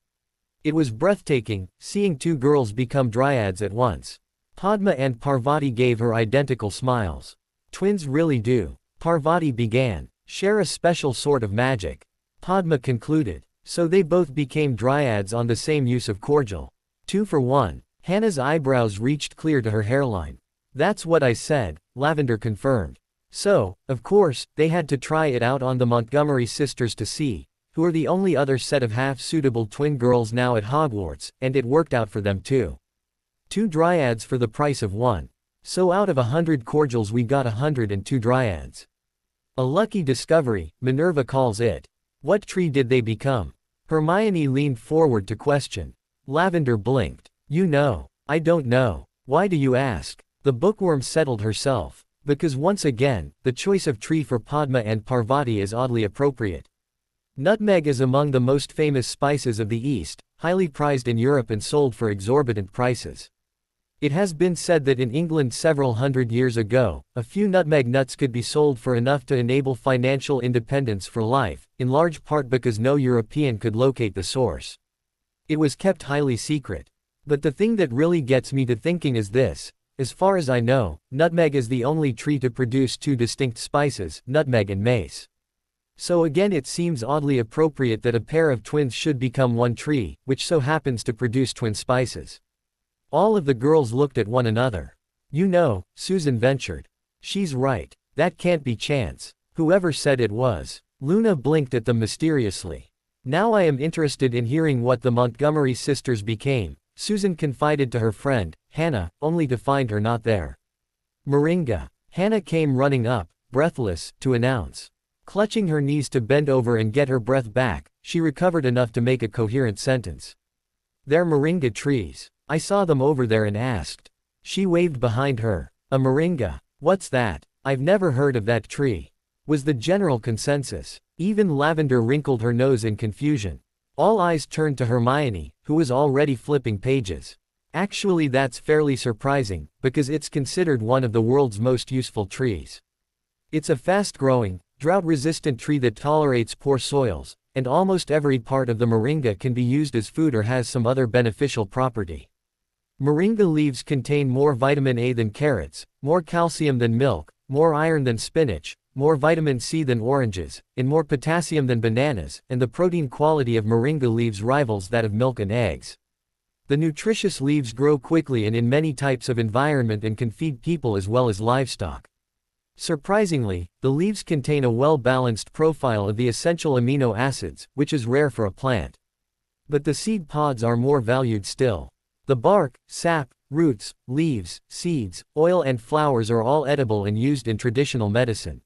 Speaker 1: It was breathtaking, seeing two girls become dryads at once. Padma and Parvati gave her identical smiles. Twins really do. Parvati began. Share a special sort of magic. Padma concluded. So they both became dryads on the same use of cordial. 2 for 1. Hannah's eyebrows reached clear to her hairline. That's what I said, Lavender confirmed. So, of course, they had to try it out on the Montgomery sisters to see, who are the only other set of half-suitable twin girls now at Hogwarts, and it worked out for them too. 2 dryads for the price of 1. So out of 100 cordials we got 102 dryads. A lucky discovery, Minerva calls it. What tree did they become? Hermione leaned forward to question. Lavender blinked. You know. I don't know. Why do you ask? The bookworm settled herself. Because once again, the choice of tree for Padma and Parvati is oddly appropriate. Nutmeg is among the most famous spices of the East, highly prized in Europe and sold for exorbitant prices. It has been said that in England several hundred years ago, a few nutmeg nuts could be sold for enough to enable financial independence for life, in large part because no European could locate the source. It was kept highly secret. But the thing that really gets me to thinking is this. As far as I know, nutmeg is the only tree to produce 2 distinct spices, nutmeg and mace. So again it seems oddly appropriate that a pair of twins should become one tree, which so happens to produce twin spices. All of the girls looked at one another. You know, Susan ventured. She's right. That can't be chance. Whoever said it was. Luna blinked at them mysteriously. Now I am interested in hearing what the Montgomery sisters became, Susan confided to her friend, Hannah, only to find her not there. Moringa. Hannah came running up, breathless, to announce. Clutching her knees to bend over and get her breath back, she recovered enough to make a coherent sentence. They're moringa trees. I saw them over there and asked. She waved behind her. A moringa. What's that? I've never heard of that tree, was the general consensus. Even Lavender wrinkled her nose in confusion. All eyes turned to Hermione, who was already flipping pages. Actually, that's fairly surprising, because it's considered one of the world's most useful trees. It's a fast-growing, drought-resistant tree that tolerates poor soils, and almost every part of the moringa can be used as food or has some other beneficial property. Moringa leaves contain more vitamin A than carrots, more calcium than milk, more iron than spinach, more vitamin C than oranges, and more potassium than bananas, and the protein quality of moringa leaves rivals that of milk and eggs. The nutritious leaves grow quickly and in many types of environment and can feed people as well as livestock. Surprisingly, the leaves contain a well-balanced profile of the essential amino acids, which is rare for a plant. But the seed pods are more valued still. The bark, sap, roots, leaves, seeds, oil and flowers are all edible and used in traditional medicine.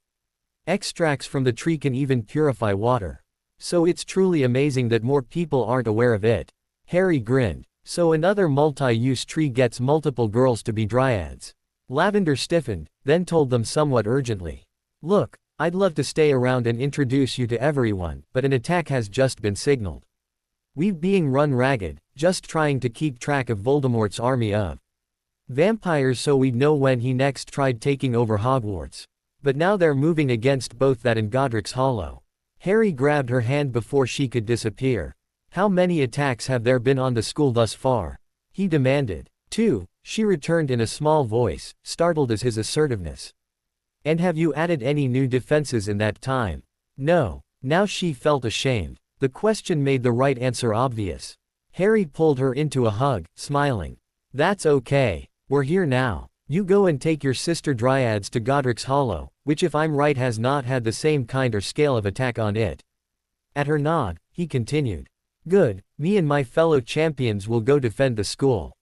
Speaker 1: Extracts from the tree can even purify water. So it's truly amazing that more people aren't aware of it. Harry grinned. So another multi-use tree gets multiple girls to be dryads. Lavender stiffened, then told them somewhat urgently. Look, I'd love to stay around and introduce you to everyone, but an attack has just been signaled. We've being run ragged, just trying to keep track of Voldemort's army of vampires so we'd know when he next tried taking over Hogwarts. But now they're moving against both that and Godric's Hollow. Harry grabbed her hand before she could disappear. How many attacks have there been on the school thus far? He demanded. 2, she returned in a small voice, startled as his assertiveness. And have you added any new defenses in that time? No. Now she felt ashamed. The question made the right answer obvious. Harry pulled her into a hug, smiling. That's okay. We're here now. You go and take your sister dryads to Godric's Hollow, which if I'm right has not had the same kind or scale of attack on it. At her nod, he continued. Good, me and my fellow champions will go defend the school.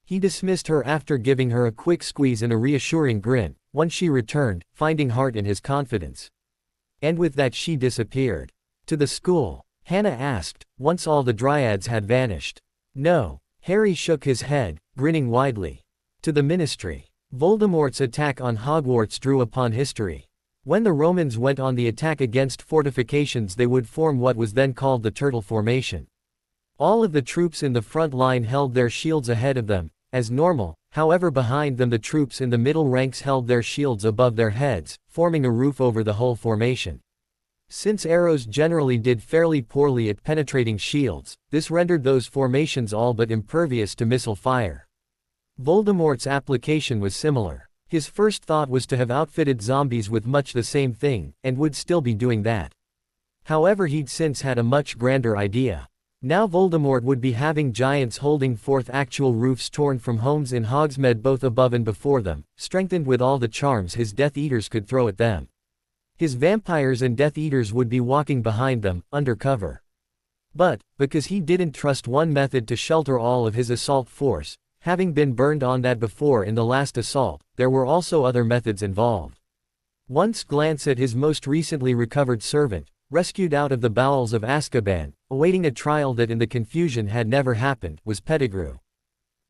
Speaker 1: He dismissed her after giving her a quick squeeze and a reassuring grin, once she returned, finding heart in his confidence. And with that she disappeared. To the school? Hannah asked, once all the dryads had vanished. No. Harry shook his head, grinning widely. To the ministry. Voldemort's attack on Hogwarts drew upon history. When the Romans went on the attack against fortifications they would form what was then called the Turtle Formation. All of the troops in the front line held their shields ahead of them, as normal, however behind them the troops in the middle ranks held their shields above their heads, forming a roof over the whole formation. Since arrows generally did fairly poorly at penetrating shields, this rendered those formations all but impervious to missile fire. Voldemort's application was similar. His first thought was to have outfitted zombies with much the same thing, and would still be doing that. However, he'd since had a much grander idea. Now Voldemort would be having giants holding forth actual roofs torn from homes in Hogsmeade both above and before them, strengthened with all the charms his Death Eaters could throw at them. His vampires and Death Eaters would be walking behind them, under cover. But, because he didn't trust one method to shelter all of his assault force, having been burned on that before in the last assault, there were also other methods involved. Once glance at his most recently recovered servant, rescued out of the bowels of Azkaban, awaiting a trial that in the confusion had never happened, was Pettigrew.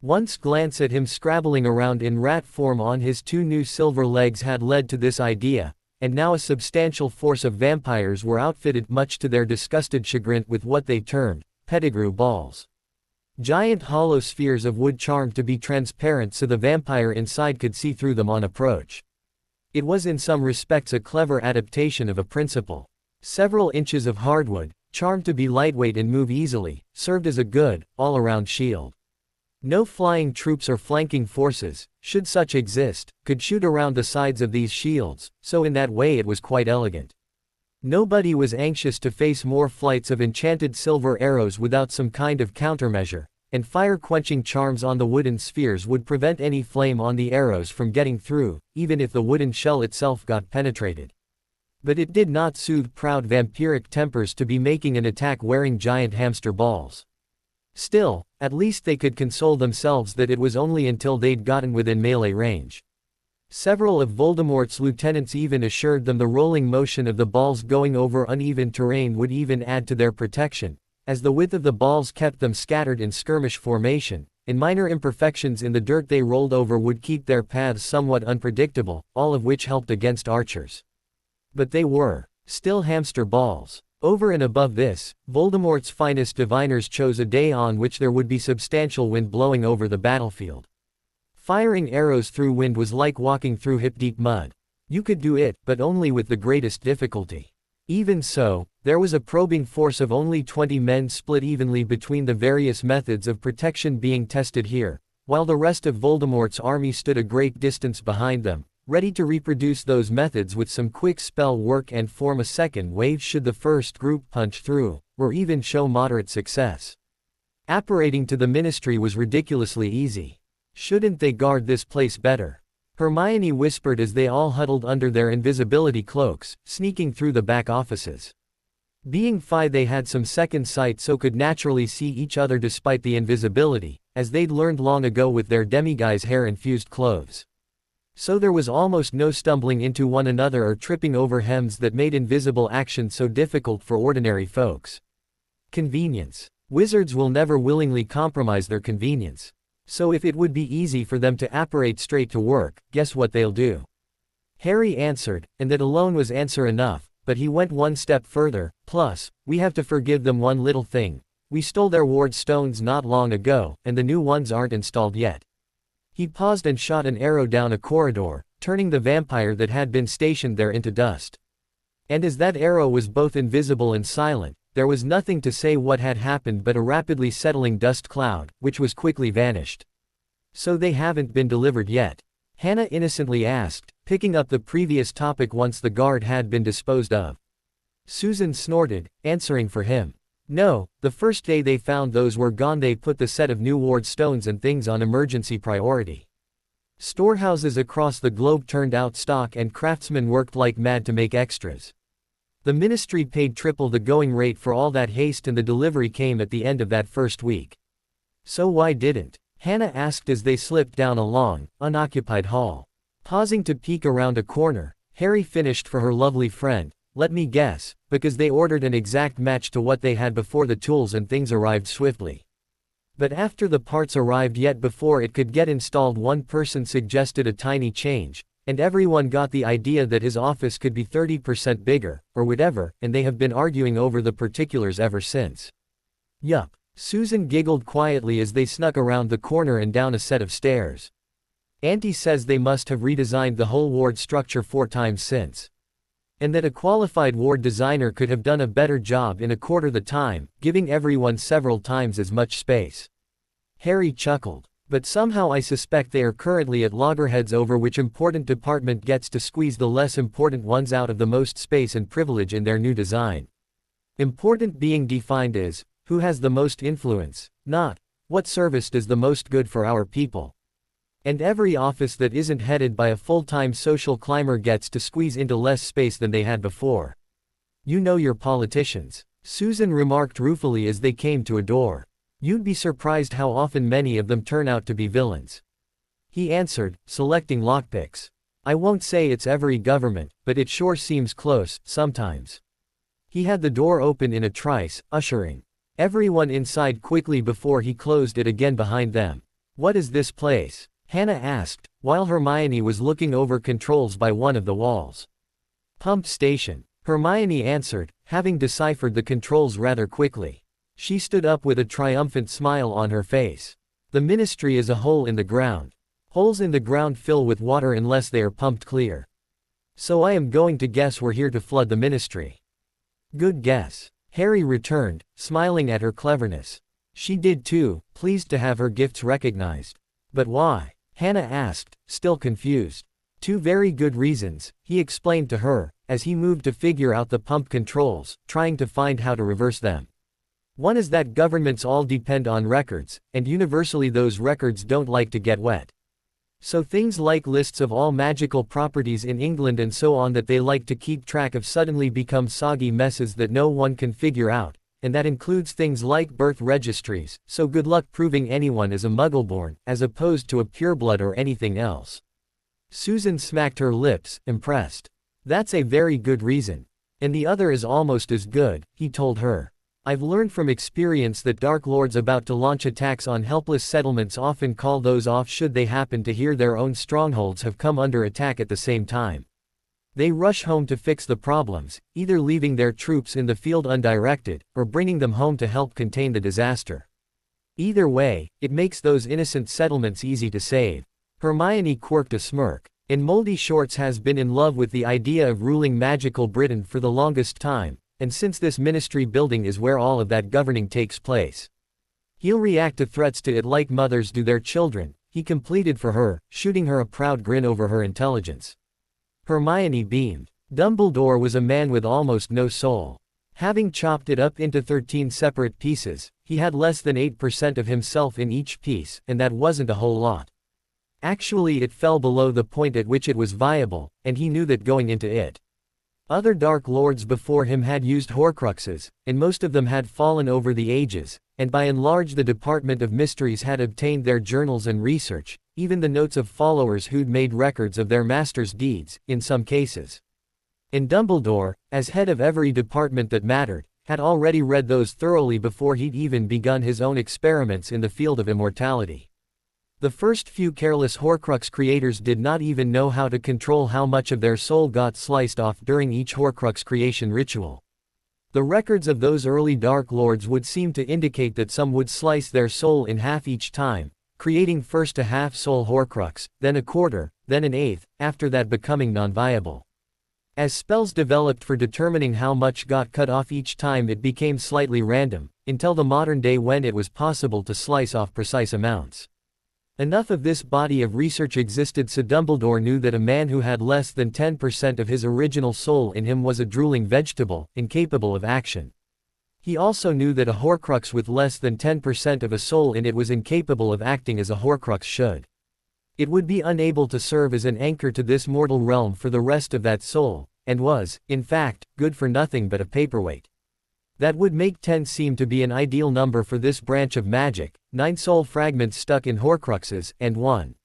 Speaker 1: Once glance at him scrabbling around in rat form on his 2 new silver legs had led to this idea, and now a substantial force of vampires were outfitted much to their disgusted chagrin with what they termed Pettigrew balls. Giant hollow spheres of wood charmed to be transparent so the vampire inside could see through them on approach. It was in some respects a clever adaptation of a principle. Several inches of hardwood, charmed to be lightweight and move easily, served as a good, all-around shield. No flying troops or flanking forces, should such exist, could shoot around the sides of these shields, so in that way it was quite elegant. Nobody was anxious to face more flights of enchanted silver arrows without some kind of countermeasure, and fire-quenching charms on the wooden spheres would prevent any flame on the arrows from getting through, even if the wooden shell itself got penetrated. But it did not soothe proud vampiric tempers to be making an attack wearing giant hamster balls. Still, at least they could console themselves that it was only until they'd gotten within melee range. Several of Voldemort's lieutenants even assured them the rolling motion of the balls going over uneven terrain would even add to their protection, as the width of the balls kept them scattered in skirmish formation, and minor imperfections in the dirt they rolled over would keep their paths somewhat unpredictable, all of which helped against archers. But they were still hamster balls. Over and above this, Voldemort's finest diviners chose a day on which there would be substantial wind blowing over the battlefield. Firing arrows through wind was like walking through hip-deep mud. You could do it, but only with the greatest difficulty. Even so, there was a probing force of only 20 men split evenly between the various methods of protection being tested here, while the rest of Voldemort's army stood a great distance behind them, ready to reproduce those methods with some quick spell work and form a second wave should the first group punch through, or even show moderate success. Apparating to the Ministry was ridiculously easy. Shouldn't they guard this place better? Hermione whispered as they all huddled under their invisibility cloaks, sneaking through the back offices. Being Phi, they had some second sight, so could naturally see each other despite the invisibility, as they'd learned long ago with their demiguise hair-infused clothes. So there was almost no stumbling into one another or tripping over hems that made invisible action so difficult for ordinary folks. Convenience. Wizards will never willingly compromise their convenience. So if it would be easy for them to apparate straight to work, guess what they'll do? Harry answered, and that alone was answer enough, but he went one step further. Plus, we have to forgive them one little thing. We stole their ward stones not long ago, and the new ones aren't installed yet. He paused and shot an arrow down a corridor, turning the vampire that had been stationed there into dust. And as that arrow was both invisible and silent, there was nothing to say what had happened but a rapidly settling dust cloud, which was quickly vanished. So they haven't been delivered yet? Hannah innocently asked, picking up the previous topic once the guard had been disposed of. Susan snorted, answering for him. No, the first day they found those were gone they put the set of new ward stones and things on emergency priority. Storehouses across the globe turned out stock and craftsmen worked like mad to make extras. The Ministry paid triple the going rate for all that haste and the delivery came at the end of that first week. So why didn't? Hannah asked as they slipped down a long, unoccupied hall. Pausing to peek around a corner, Harry finished for her lovely friend. Let me guess, because they ordered an exact match to what they had before the tools and things arrived swiftly. But after the parts arrived yet before it could get installed, one person suggested a tiny change, and everyone got the idea that his office could be 30% bigger, or whatever, and they have been arguing over the particulars ever since. Yup. Susan giggled quietly as they snuck around the corner and down a set of stairs. Auntie says they must have redesigned the whole ward structure 4 times since. And that a qualified ward designer could have done a better job in a quarter the time, giving everyone several times as much space. Harry chuckled. But somehow I suspect they are currently at loggerheads over which important department gets to squeeze the less important ones out of the most space and privilege in their new design. Important being defined as, who has the most influence, not, what service does the most good for our people. And every office that isn't headed by a full-time social climber gets to squeeze into less space than they had before. You know your politicians, Susan remarked ruefully as they came to a door. You'd be surprised how often many of them turn out to be villains. He answered, selecting lockpicks. I won't say it's every government, but it sure seems close, sometimes. He had the door open in a trice, ushering everyone inside quickly before he closed it again behind them. What is this place? Hannah asked, while Hermione was looking over controls by one of the walls. Pump station, Hermione answered, having deciphered the controls rather quickly. She stood up with a triumphant smile on her face. The Ministry is a hole in the ground. Holes in the ground fill with water unless they are pumped clear. So I am going to guess we're here to flood the Ministry. Good guess. Harry returned, smiling at her cleverness. She did too, pleased to have her gifts recognized. But why? Hannah asked, still confused. 2 very good reasons, he explained to her, as he moved to figure out the pump controls, trying to find how to reverse them. One is that governments all depend on records, and universally those records don't like to get wet. So things like lists of all magical properties in England and so on that they like to keep track of suddenly become soggy messes that no one can figure out, and that includes things like birth registries, so good luck proving anyone is a Muggleborn, as opposed to a pureblood or anything else. Susan smacked her lips, impressed. That's a very good reason. And the other is almost as good, he told her. I've learned from experience that Dark Lords about to launch attacks on helpless settlements often call those off should they happen to hear their own strongholds have come under attack at the same time. They rush home to fix the problems, either leaving their troops in the field undirected, or bringing them home to help contain the disaster. Either way, it makes those innocent settlements easy to save. Hermione quirked a smirk. And Moldy Shorts has been in love with the idea of ruling magical Britain for the longest time, and since this ministry building is where all of that governing takes place. He'll react to threats to it like mothers do their children, he completed for her, shooting her a proud grin over her intelligence. Hermione beamed. Dumbledore was a man with almost no soul. Having chopped it up into 13 separate pieces, he had less than 8% of himself in each piece, and that wasn't a whole lot. Actually, it fell below the point at which it was viable, and he knew that going into it. Other Dark Lords before him had used horcruxes, and most of them had fallen over the ages, and by and large the Department of Mysteries had obtained their journals and research, even the notes of followers who'd made records of their master's deeds, in some cases. And Dumbledore, as head of every department that mattered, had already read those thoroughly before he'd even begun his own experiments in the field of immortality. The first few careless Horcrux creators did not even know how to control how much of their soul got sliced off during each Horcrux creation ritual. The records of those early Dark Lords would seem to indicate that some would slice their soul in half each time, creating first a half-soul Horcrux, then a quarter, then an eighth, after that becoming non-viable. As spells developed for determining how much got cut off each time, it became slightly random, until the modern day when it was possible to slice off precise amounts. Enough of this body of research existed so Dumbledore knew that a man who had less than 10% of his original soul in him was a drooling vegetable, incapable of action. He also knew that a Horcrux with less than 10% of a soul in it was incapable of acting as a Horcrux should. It would be unable to serve as an anchor to this mortal realm for the rest of that soul, and was, in fact, good for nothing but a paperweight. That would make 10 seem to be an ideal number for this branch of magic, 9 soul fragments stuck in Horcruxes, and 1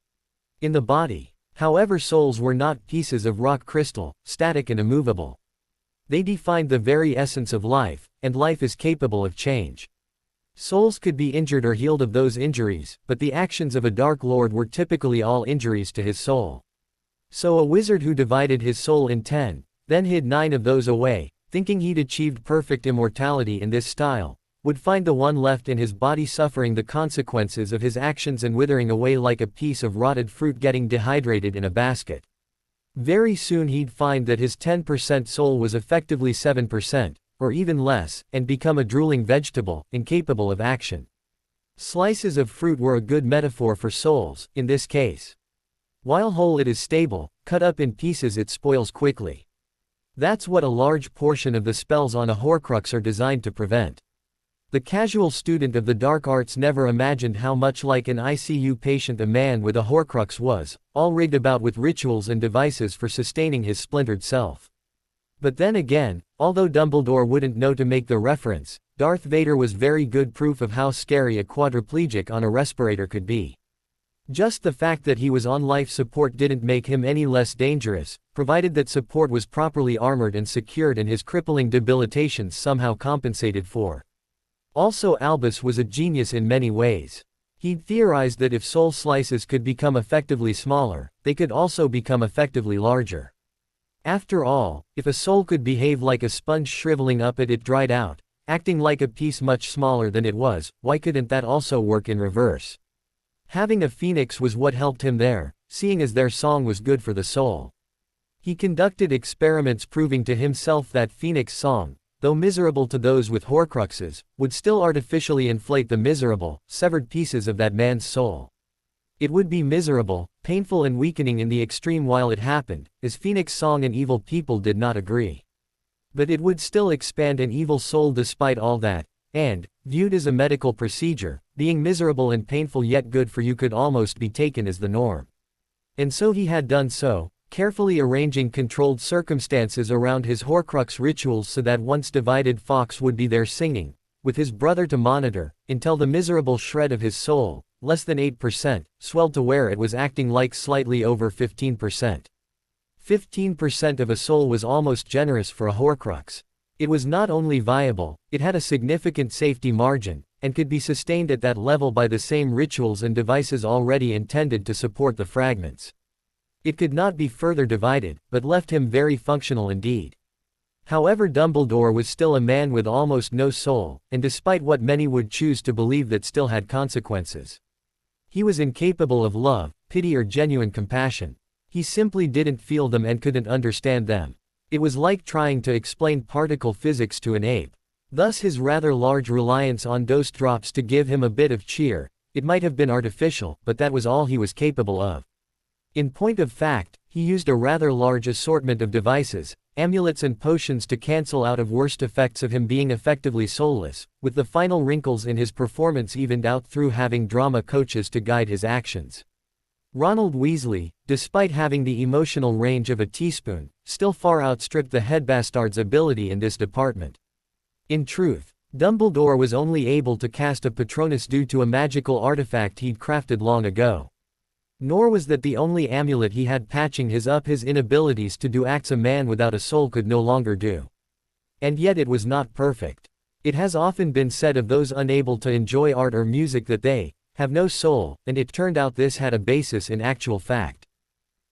Speaker 1: in the body. However, souls were not pieces of rock crystal, static and immovable. They defined the very essence of life, and life is capable of change. Souls could be injured or healed of those injuries, but the actions of a Dark Lord were typically all injuries to his soul. So a wizard who divided his soul in 10, then hid 9 of those away, thinking he'd achieved perfect immortality in this style, would find the one left in his body suffering the consequences of his actions and withering away like a piece of rotted fruit getting dehydrated in a basket. Very soon he'd find that his 10% soul was effectively 7%, or even less, and become a drooling vegetable, incapable of action. Slices of fruit were a good metaphor for souls, in this case. While whole it is stable, cut up in pieces it spoils quickly. That's what a large portion of the spells on a Horcrux are designed to prevent. The casual student of the dark arts never imagined how much like an ICU patient a man with a Horcrux was, all rigged about with rituals and devices for sustaining his splintered self. But then again, although Dumbledore wouldn't know to make the reference, Darth Vader was very good proof of how scary a quadriplegic on a respirator could be. Just the fact that he was on life support didn't make him any less dangerous, provided that support was properly armored and secured and his crippling debilitations somehow compensated for. Also, Albus was a genius in many ways. He'd theorized that if soul slices could become effectively smaller, they could also become effectively larger. After all, if a soul could behave like a sponge shriveling up as it dried out, acting like a piece much smaller than it was, why couldn't that also work in reverse? Having a phoenix was what helped him there, seeing as their song was good for the soul. He conducted experiments proving to himself that phoenix song, though miserable to those with Horcruxes, would still artificially inflate the miserable, severed pieces of that man's soul. It would be miserable, painful and weakening in the extreme while it happened, as phoenix song and evil people did not agree. But it would still expand an evil soul despite all that, and, viewed as a medical procedure, being miserable and painful yet good for you could almost be taken as the norm. And so he had done so, carefully arranging controlled circumstances around his Horcrux rituals so that once divided Fox would be there singing, with his brother to monitor, until the miserable shred of his soul, less than 8%, swelled to where it was acting like slightly over 15%. 15% of a soul was almost generous for a Horcrux. It was not only viable, it had a significant safety margin, and could be sustained at that level by the same rituals and devices already intended to support the fragments. It could not be further divided, but left him very functional indeed. However, Dumbledore was still a man with almost no soul, and despite what many would choose to believe, that still had consequences. He was incapable of love, pity or genuine compassion. He simply didn't feel them and couldn't understand them. It was like trying to explain particle physics to an ape. Thus his rather large reliance on dose drops to give him a bit of cheer. It might have been artificial, but that was all he was capable of. In point of fact, he used a rather large assortment of devices, amulets and potions to cancel out of worst effects of him being effectively soulless, with the final wrinkles in his performance evened out through having drama coaches to guide his actions. Ronald Weasley, despite having the emotional range of a teaspoon, still far outstripped the headbastard's ability in this department. In truth, Dumbledore was only able to cast a Patronus due to a magical artifact he'd crafted long ago. Nor was that the only amulet he had patching his inabilities to do acts a man without a soul could no longer do. And yet it was not perfect. It has often been said of those unable to enjoy art or music that they have no soul, and it turned out this had a basis in actual fact.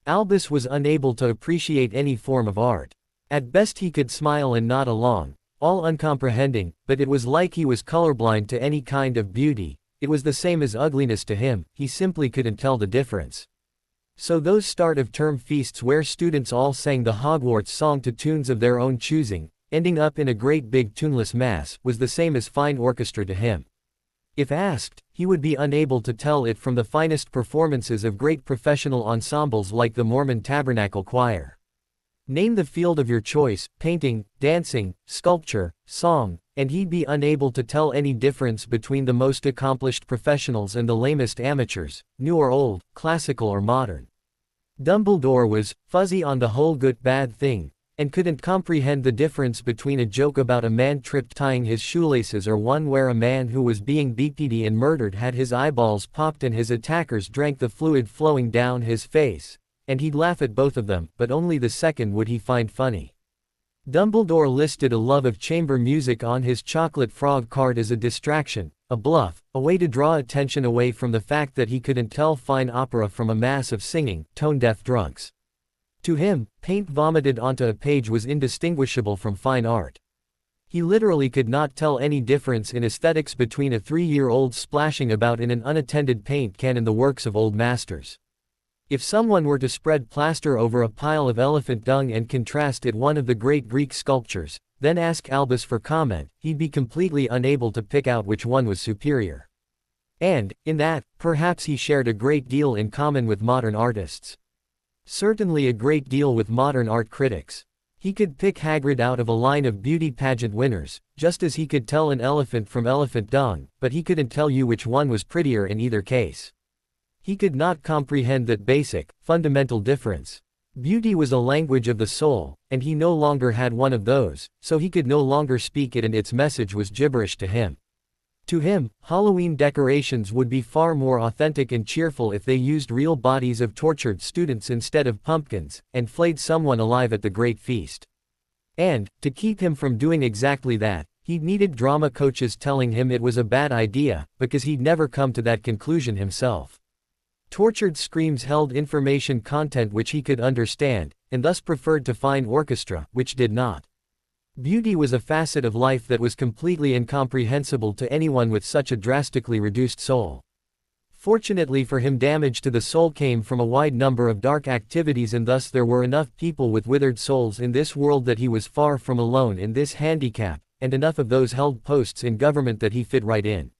Speaker 1: Albus was unable to appreciate any form of art. At best he could smile and nod along, all uncomprehending, but it was like he was colorblind to any kind of beauty. It was the same as ugliness to him, he simply couldn't tell the difference. So those start-of-term feasts where students all sang the Hogwarts song to tunes of their own choosing, ending up in a great big tuneless mass, was the same as fine orchestra to him. If asked, he would be unable to tell it from the finest performances of great professional ensembles like the Mormon Tabernacle Choir. Name the field of your choice, painting, dancing, sculpture, song, and he'd be unable to tell any difference between the most accomplished professionals and the lamest amateurs, new or old, classical or modern. Dumbledore was fuzzy on the whole good bad thing, and couldn't comprehend the difference between a joke about a man tripped tying his shoelaces or one where a man who was being beaten and murdered had his eyeballs popped and his attackers drank the fluid flowing down his face, and he'd laugh at both of them, but only the second would he find funny. Dumbledore listed a love of chamber music on his chocolate frog card as a distraction, a bluff, a way to draw attention away from the fact that he couldn't tell fine opera from a mass of singing, tone-deaf drunks. To him, paint vomited onto a page was indistinguishable from fine art. He literally could not tell any difference in aesthetics between a 3-year-old splashing about in an unattended paint can and the works of old masters. If someone were to spread plaster over a pile of elephant dung and contrast it one of the great Greek sculptures, then ask Albus for comment, he'd be completely unable to pick out which one was superior. And, in that, perhaps he shared a great deal in common with modern artists. Certainly a great deal with modern art critics. He could pick Hagrid out of a line of beauty pageant winners, just as he could tell an elephant from elephant dung, but he couldn't tell you which one was prettier in either case. He could not comprehend that basic, fundamental difference. Beauty was a language of the soul, and he no longer had one of those, so he could no longer speak it and its message was gibberish to him. To him, Halloween decorations would be far more authentic and cheerful if they used real bodies of tortured students instead of pumpkins, and flayed someone alive at the great feast. And, to keep him from doing exactly that, he needed drama coaches telling him it was a bad idea, because he'd never come to that conclusion himself. Tortured screams held information content which he could understand, and thus preferred to fine orchestra, which did not. Beauty was a facet of life that was completely incomprehensible to anyone with such a drastically reduced soul. Fortunately for him, damage to the soul came from a wide number of dark activities, and thus there were enough people with withered souls in this world that he was far from alone in this handicap, and enough of those held posts in government that he fit right in.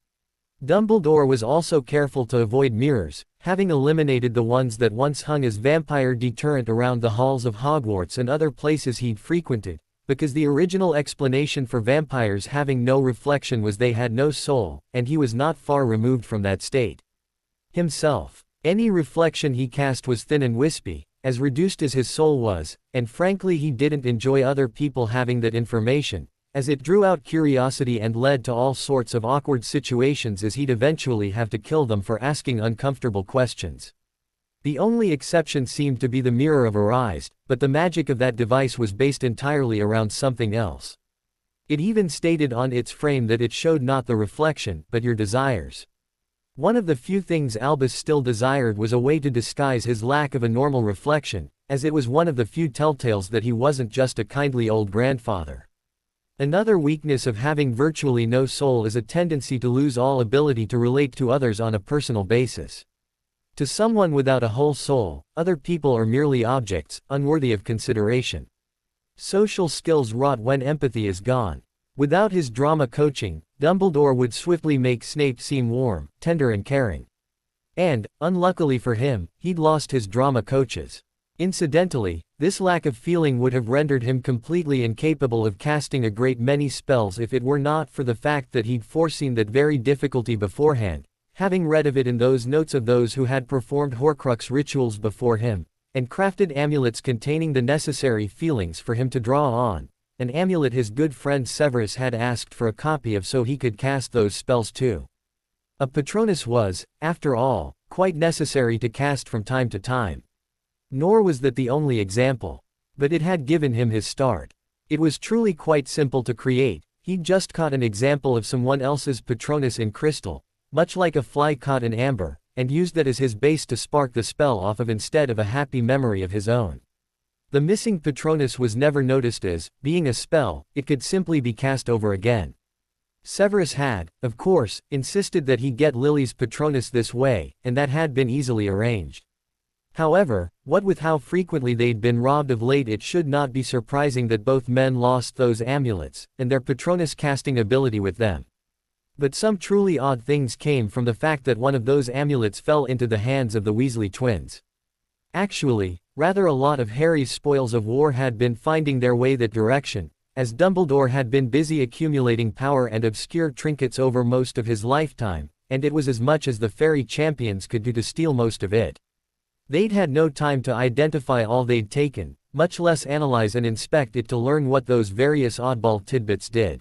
Speaker 1: Dumbledore was also careful to avoid mirrors, having eliminated the ones that once hung as vampire deterrent around the halls of Hogwarts and other places he'd frequented, because the original explanation for vampires having no reflection was they had no soul, and he was not far removed from that state himself. Any reflection he cast was thin and wispy, as reduced as his soul was, and frankly he didn't enjoy other people having that information, as it drew out curiosity and led to all sorts of awkward situations as he'd eventually have to kill them for asking uncomfortable questions. The only exception seemed to be the Mirror of Arise, but the magic of that device was based entirely around something else. It even stated on its frame that it showed not the reflection, but your desires. One of the few things Albus still desired was a way to disguise his lack of a normal reflection, as it was one of the few telltales that he wasn't just a kindly old grandfather. Another weakness of having virtually no soul is a tendency to lose all ability to relate to others on a personal basis. To someone without a whole soul, other people are merely objects, unworthy of consideration. Social skills rot when empathy is gone. Without his drama coaching, Dumbledore would swiftly make Snape seem warm, tender and caring. And, unluckily for him, he'd lost his drama coaches. Incidentally, this lack of feeling would have rendered him completely incapable of casting a great many spells if it were not for the fact that he'd foreseen that very difficulty beforehand, having read of it in those notes of those who had performed horcrux rituals before him, and crafted amulets containing the necessary feelings for him to draw on, an amulet his good friend Severus had asked for a copy of so he could cast those spells too. A Patronus was, after all, quite necessary to cast from time to time. Nor was that the only example. But it had given him his start. It was truly quite simple to create. He'd just caught an example of someone else's Patronus in crystal, much like a fly caught in amber, and used that as his base to spark the spell off of instead of a happy memory of his own. The missing Patronus was never noticed as, being a spell, it could simply be cast over again. Severus had, of course, insisted that he get Lily's Patronus this way, and that had been easily arranged. However, what with how frequently they'd been robbed of late, it should not be surprising that both men lost those amulets, and their Patronus casting ability with them. But some truly odd things came from the fact that one of those amulets fell into the hands of the Weasley twins. Actually, rather a lot of Harry's spoils of war had been finding their way that direction, as Dumbledore had been busy accumulating power and obscure trinkets over most of his lifetime, and it was as much as the fairy champions could do to steal most of it. They'd had no time to identify all they'd taken, much less analyze and inspect it to learn what those various oddball tidbits did.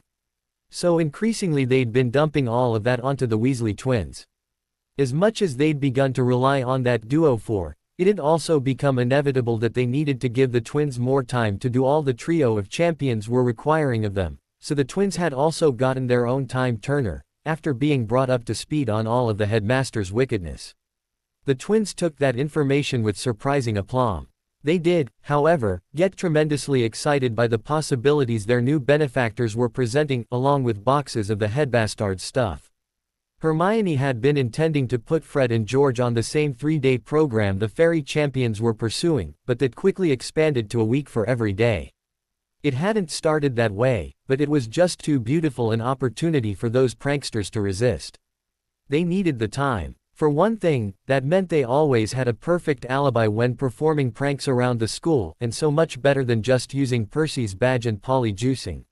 Speaker 1: So increasingly they'd been dumping all of that onto the Weasley twins. As much as they'd begun to rely on that duo for, it had also become inevitable that they needed to give the twins more time to do all the trio of champions were requiring of them, so the twins had also gotten their own time turner, after being brought up to speed on all of the headmaster's wickedness. The twins took that information with surprising aplomb. They did, however, get tremendously excited by the possibilities their new benefactors were presenting, along with boxes of the headbastard's stuff. Hermione had been intending to put Fred and George on the same 3-day program the fairy champions were pursuing, but that quickly expanded to a week for every day. It hadn't started that way, but it was just too beautiful an opportunity for those pranksters to resist. They needed the time. For one thing, that meant they always had a perfect alibi when performing pranks around the school, and so much better than just using Percy's badge and polyjuicing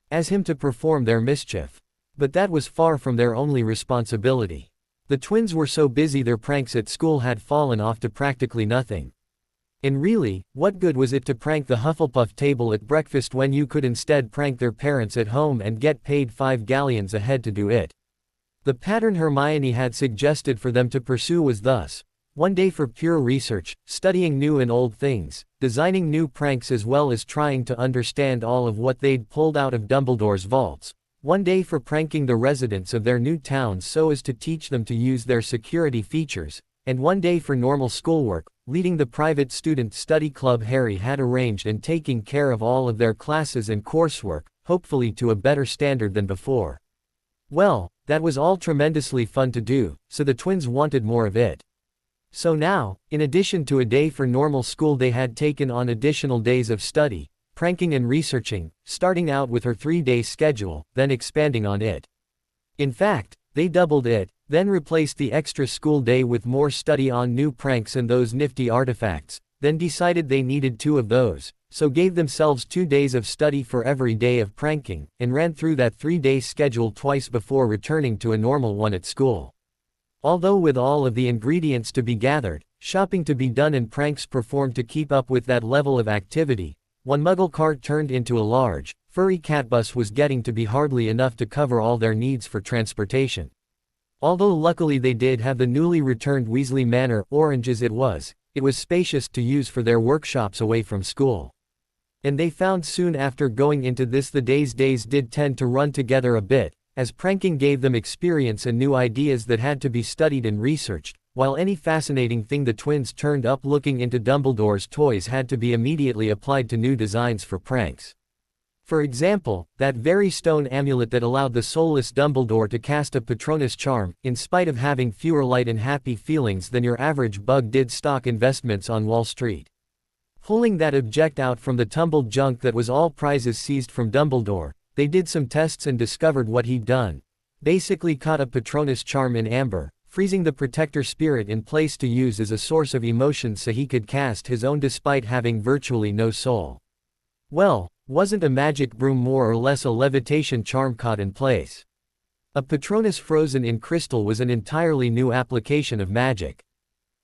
Speaker 1: as him to perform their mischief. But that was far from their only responsibility. The twins were so busy their pranks at school had fallen off to practically nothing. And really, what good was it to prank the Hufflepuff table at breakfast when you could instead prank their parents at home and get paid 5 galleons a head to do it? The pattern Hermione had suggested for them to pursue was thus: one day for pure research, studying new and old things, designing new pranks as well as trying to understand all of what they'd pulled out of Dumbledore's vaults, one day for pranking the residents of their new towns so as to teach them to use their security features, and one day for normal schoolwork, leading the private student study club Harry had arranged and taking care of all of their classes and coursework, hopefully to a better standard than before. Well, that was all tremendously fun to do, so the twins wanted more of it. So now, in addition to a day for normal school, they had taken on additional days of study, pranking and researching, starting out with her 3-day schedule, then expanding on it. In fact, they doubled it, then replaced the extra school day with more study on new pranks and those nifty artifacts, then decided they needed 2 of those, so gave themselves 2 days of study for every day of pranking, and ran through that 3-day schedule twice before returning to a normal one at school. Although with all of the ingredients to be gathered, shopping to be done and pranks performed to keep up with that level of activity, one Muggle cart turned into a large, furry cat bus was getting to be hardly enough to cover all their needs for transportation. Although luckily they did have the newly returned Weasley Manor, orange as it was spacious to use for their workshops away from school. And they found soon after going into this the days did tend to run together a bit, as pranking gave them experience and new ideas that had to be studied and researched, while any fascinating thing the twins turned up looking into Dumbledore's toys had to be immediately applied to new designs for pranks. For example, that very stone amulet that allowed the soulless Dumbledore to cast a Patronus charm, in spite of having fewer light and happy feelings than your average bug did stock investments on Wall Street. Pulling that object out from the tumbled junk that was all prizes seized from Dumbledore, they did some tests and discovered what he'd done. Basically caught a Patronus charm in amber, freezing the protector spirit in place to use as a source of emotion so he could cast his own despite having virtually no soul. Well, wasn't a magic broom more or less a levitation charm caught in place? A Patronus frozen in crystal was an entirely new application of magic.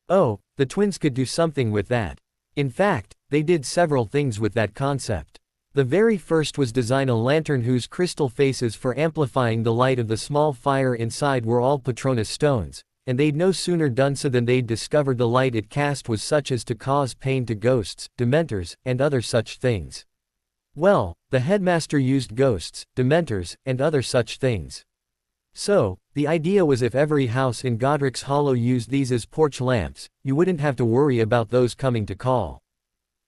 Speaker 1: Oh, the twins could do something with that. In fact, they did several things with that concept. The very first was design a lantern whose crystal faces for amplifying the light of the small fire inside were all Patronus stones, and they'd no sooner done so than they'd discovered the light it cast was such as to cause pain to ghosts, dementors, and other such things. Well, the headmaster used ghosts, dementors, and other such things. So, the idea was if every house in Godric's Hollow used these as porch lamps, you wouldn't have to worry about those coming to call.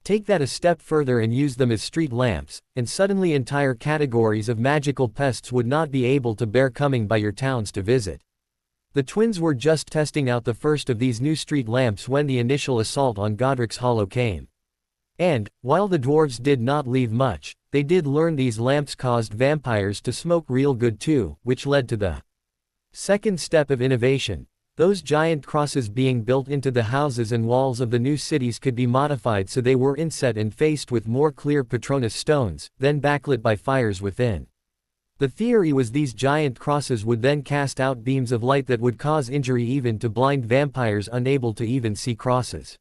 Speaker 1: Take that a step further and use them as street lamps, and suddenly entire categories of magical pests would not be able to bear coming by your towns to visit. The twins were just testing out the first of these new street lamps when the initial assault on Godric's Hollow came. And, while the dwarves did not leave much, they did learn these lamps caused vampires to smoke real good too, which led to the second step of innovation. Those giant crosses being built into the houses and walls of the new cities could be modified so they were inset and faced with more clear Patronus stones, then backlit by fires within. The theory was these giant crosses would then cast out beams of light that would cause injury even to blind vampires unable to even see crosses.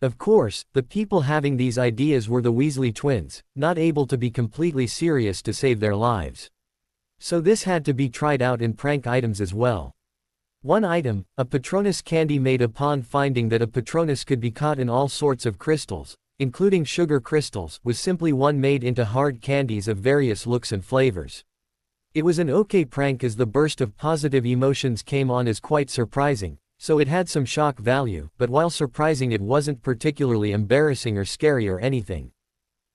Speaker 1: Of course, the people having these ideas were the Weasley twins, not able to be completely serious to save their lives. So this had to be tried out in prank items as well. One item, a Patronus candy made upon finding that a Patronus could be caught in all sorts of crystals, including sugar crystals, was simply one made into hard candies of various looks and flavors. It was an okay prank as the burst of positive emotions came on as quite surprising, so it had some shock value, but while surprising it wasn't particularly embarrassing or scary or anything.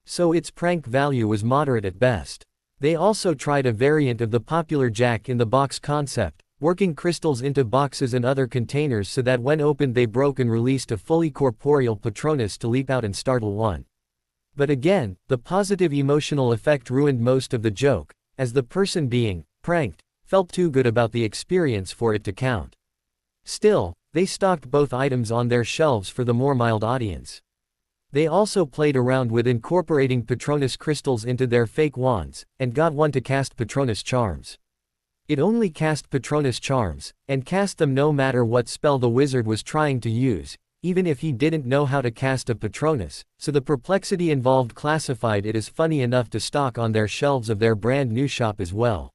Speaker 1: So its prank value was moderate at best. They also tried a variant of the popular Jack-in-the-Box concept, working crystals into boxes and other containers so that when opened they broke and released a fully corporeal Patronus to leap out and startle one. But again, the positive emotional effect ruined most of the joke, as the person being pranked felt too good about the experience for it to count. Still, they stocked both items on their shelves for the more mild audience. They also played around with incorporating Patronus crystals into their fake wands, and got one to cast Patronus charms. It only cast Patronus charms, and cast them no matter what spell the wizard was trying to use, even if he didn't know how to cast a Patronus, so the perplexity involved classified it as funny enough to stock on their shelves of their brand new shop as well.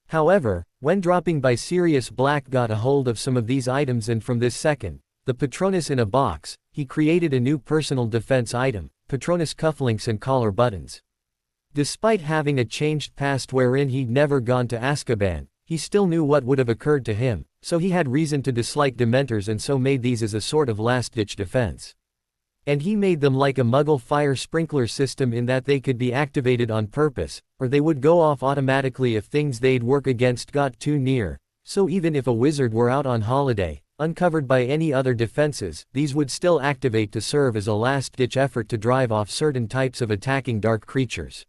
Speaker 1: However, when Dropping by Sirius Black got a hold of some of these items and from this second, the Patronus in a box, he created a new personal defense item, Patronus cufflinks and collar buttons. Despite having a changed past wherein he'd never gone to Azkaban, he still knew what would have occurred to him, so he had reason to dislike Dementors and so made these as a sort of last-ditch defense. And he made them like a Muggle fire sprinkler system in that they could be activated on purpose, or they would go off automatically if things they'd work against got too near, so even if a wizard were out on holiday, uncovered by any other defenses, these would still activate to serve as a last-ditch effort to drive off certain types of attacking dark creatures.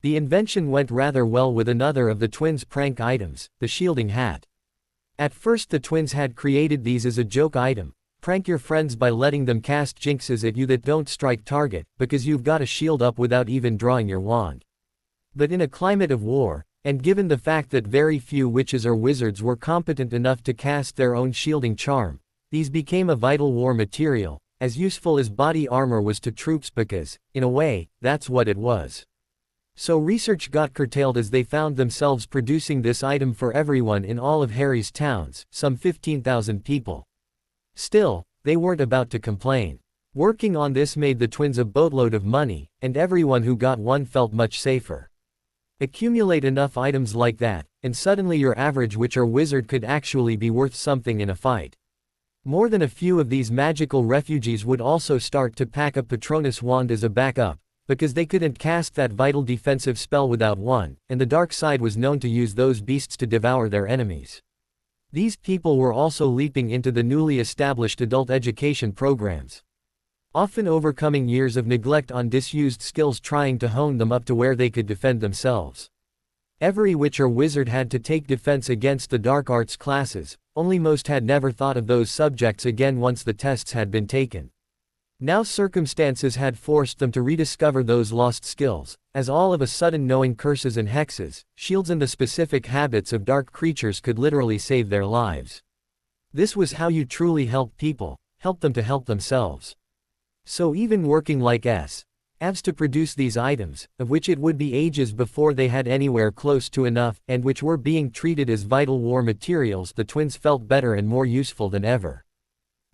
Speaker 1: The invention went rather well with another of the twins' prank items, the shielding hat. At first the twins had created these as a joke item. Prank your friends by letting them cast jinxes at you that don't strike target, because you've got a shield up without even drawing your wand. But in a climate of war, and given the fact that very few witches or wizards were competent enough to cast their own shielding charm, these became a vital war material, as useful as body armor was to troops because, in a way, that's what it was. So research got curtailed as they found themselves producing this item for everyone in all of Harry's towns, some 15,000 people. Still, they weren't about to complain. Working on this made the twins a boatload of money, and everyone who got one felt much safer. Accumulate enough items like that, and suddenly your average witch or wizard could actually be worth something in a fight. More than a few of these magical refugees would also start to pack a Patronus wand as a backup, because they couldn't cast that vital defensive spell without one, and the dark side was known to use those beasts to devour their enemies. These people were also leaping into the newly established adult education programs, often overcoming years of neglect on disused skills, trying to hone them up to where they could defend themselves. Every witch or wizard had to take defense against the dark arts classes, only most had never thought of those subjects again once the tests had been taken. Now circumstances had forced them to rediscover those lost skills, as all of a sudden knowing curses and hexes, shields and the specific habits of dark creatures could literally save their lives. This was how you truly help people, help them to help themselves. So even working like avs to produce these items, of which it would be ages before they had anywhere close to enough, and which were being treated as vital war materials, the twins felt better and more useful than ever.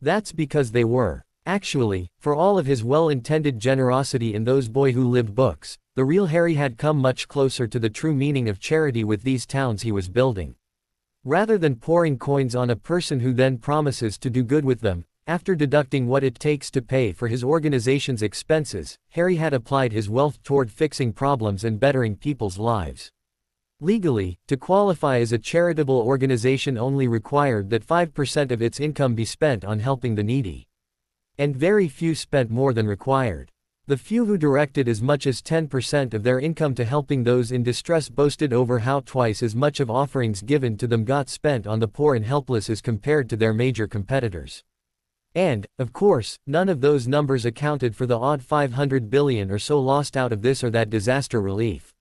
Speaker 1: That's because they were. Actually, for all of his well-intended generosity in those boy-who-lived books, the real Harry had come much closer to the true meaning of charity with these towns he was building. Rather than pouring coins on a person who then promises to do good with them, after deducting what it takes to pay for his organization's expenses, Harry had applied his wealth toward fixing problems and bettering people's lives. Legally, to qualify as a charitable organization only required that 5% of its income be spent on helping the needy. And very few spent more than required. The few who directed as much as 10% of their income to helping those in distress boasted over how twice as much of offerings given to them got spent on the poor and helpless as compared to their major competitors. And, of course, none of those numbers accounted for the odd 500 billion or so lost out of this or that disaster relief.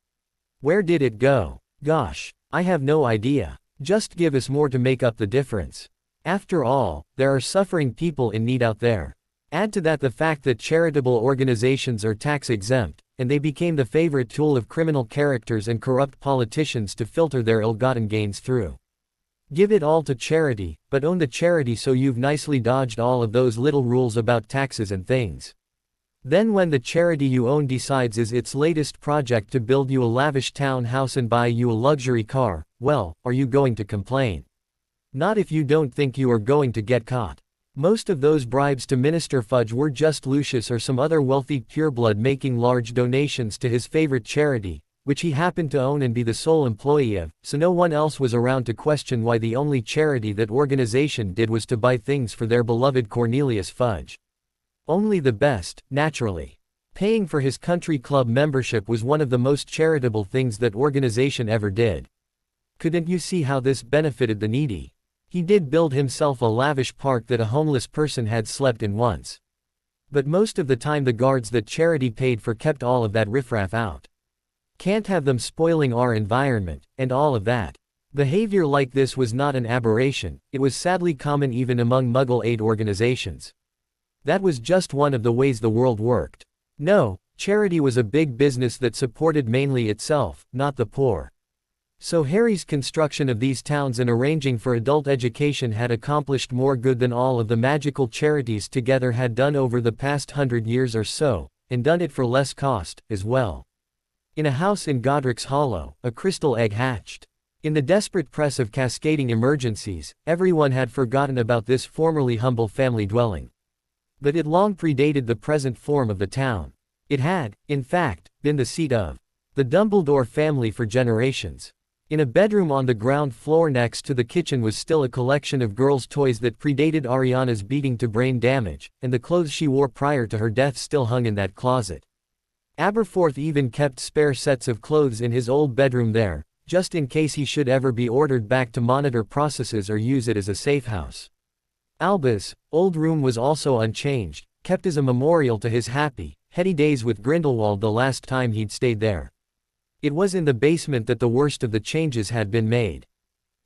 Speaker 1: Where did it go? Gosh, I have no idea. Just give us more to make up the difference. After all, there are suffering people in need out there. Add to that the fact that charitable organizations are tax-exempt, and they became the favorite tool of criminal characters and corrupt politicians to filter their ill-gotten gains through. Give it all to charity, but own the charity so you've nicely dodged all of those little rules about taxes and things. Then when the charity you own decides is its latest project to build you a lavish townhouse and buy you a luxury car, well, are you going to complain? Not if you don't think you are going to get caught. Most of those bribes to Minister Fudge were just Lucius or some other wealthy pureblood making large donations to his favorite charity, which he happened to own and be the sole employee of, so no one else was around to question why the only charity that organization did was to buy things for their beloved Cornelius Fudge. Only the best, naturally. Paying for his country club membership was one of the most charitable things that organization ever did. Couldn't you see how this benefited the needy? He did build himself a lavish park that a homeless person had slept in once. But most of the time the guards that charity paid for kept all of that riffraff out. Can't have them spoiling our environment, and all of that. Behavior like this was not an aberration, it was sadly common even among Muggle aid organizations. That was just one of the ways the world worked. No, charity was a big business that supported mainly itself, not the poor. So Harry's construction of these towns and arranging for adult education had accomplished more good than all of the magical charities together had done over the past 100 years or so, and done it for less cost, as well. In a house in Godric's Hollow, a crystal egg hatched. In the desperate press of cascading emergencies, everyone had forgotten about this formerly humble family dwelling. But it long predated the present form of the town. It had, in fact, been the seat of the Dumbledore family for generations. In a bedroom on the ground floor next to the kitchen was still a collection of girls' toys that predated Ariana's beating to brain damage, and the clothes she wore prior to her death still hung in that closet. Aberforth even kept spare sets of clothes in his old bedroom there, just in case he should ever be ordered back to monitor processes or use it as a safe house. Alba's old room was also unchanged, kept as a memorial to his happy, heady days with Grindelwald the last time he'd stayed there. It was in the basement that the worst of the changes had been made.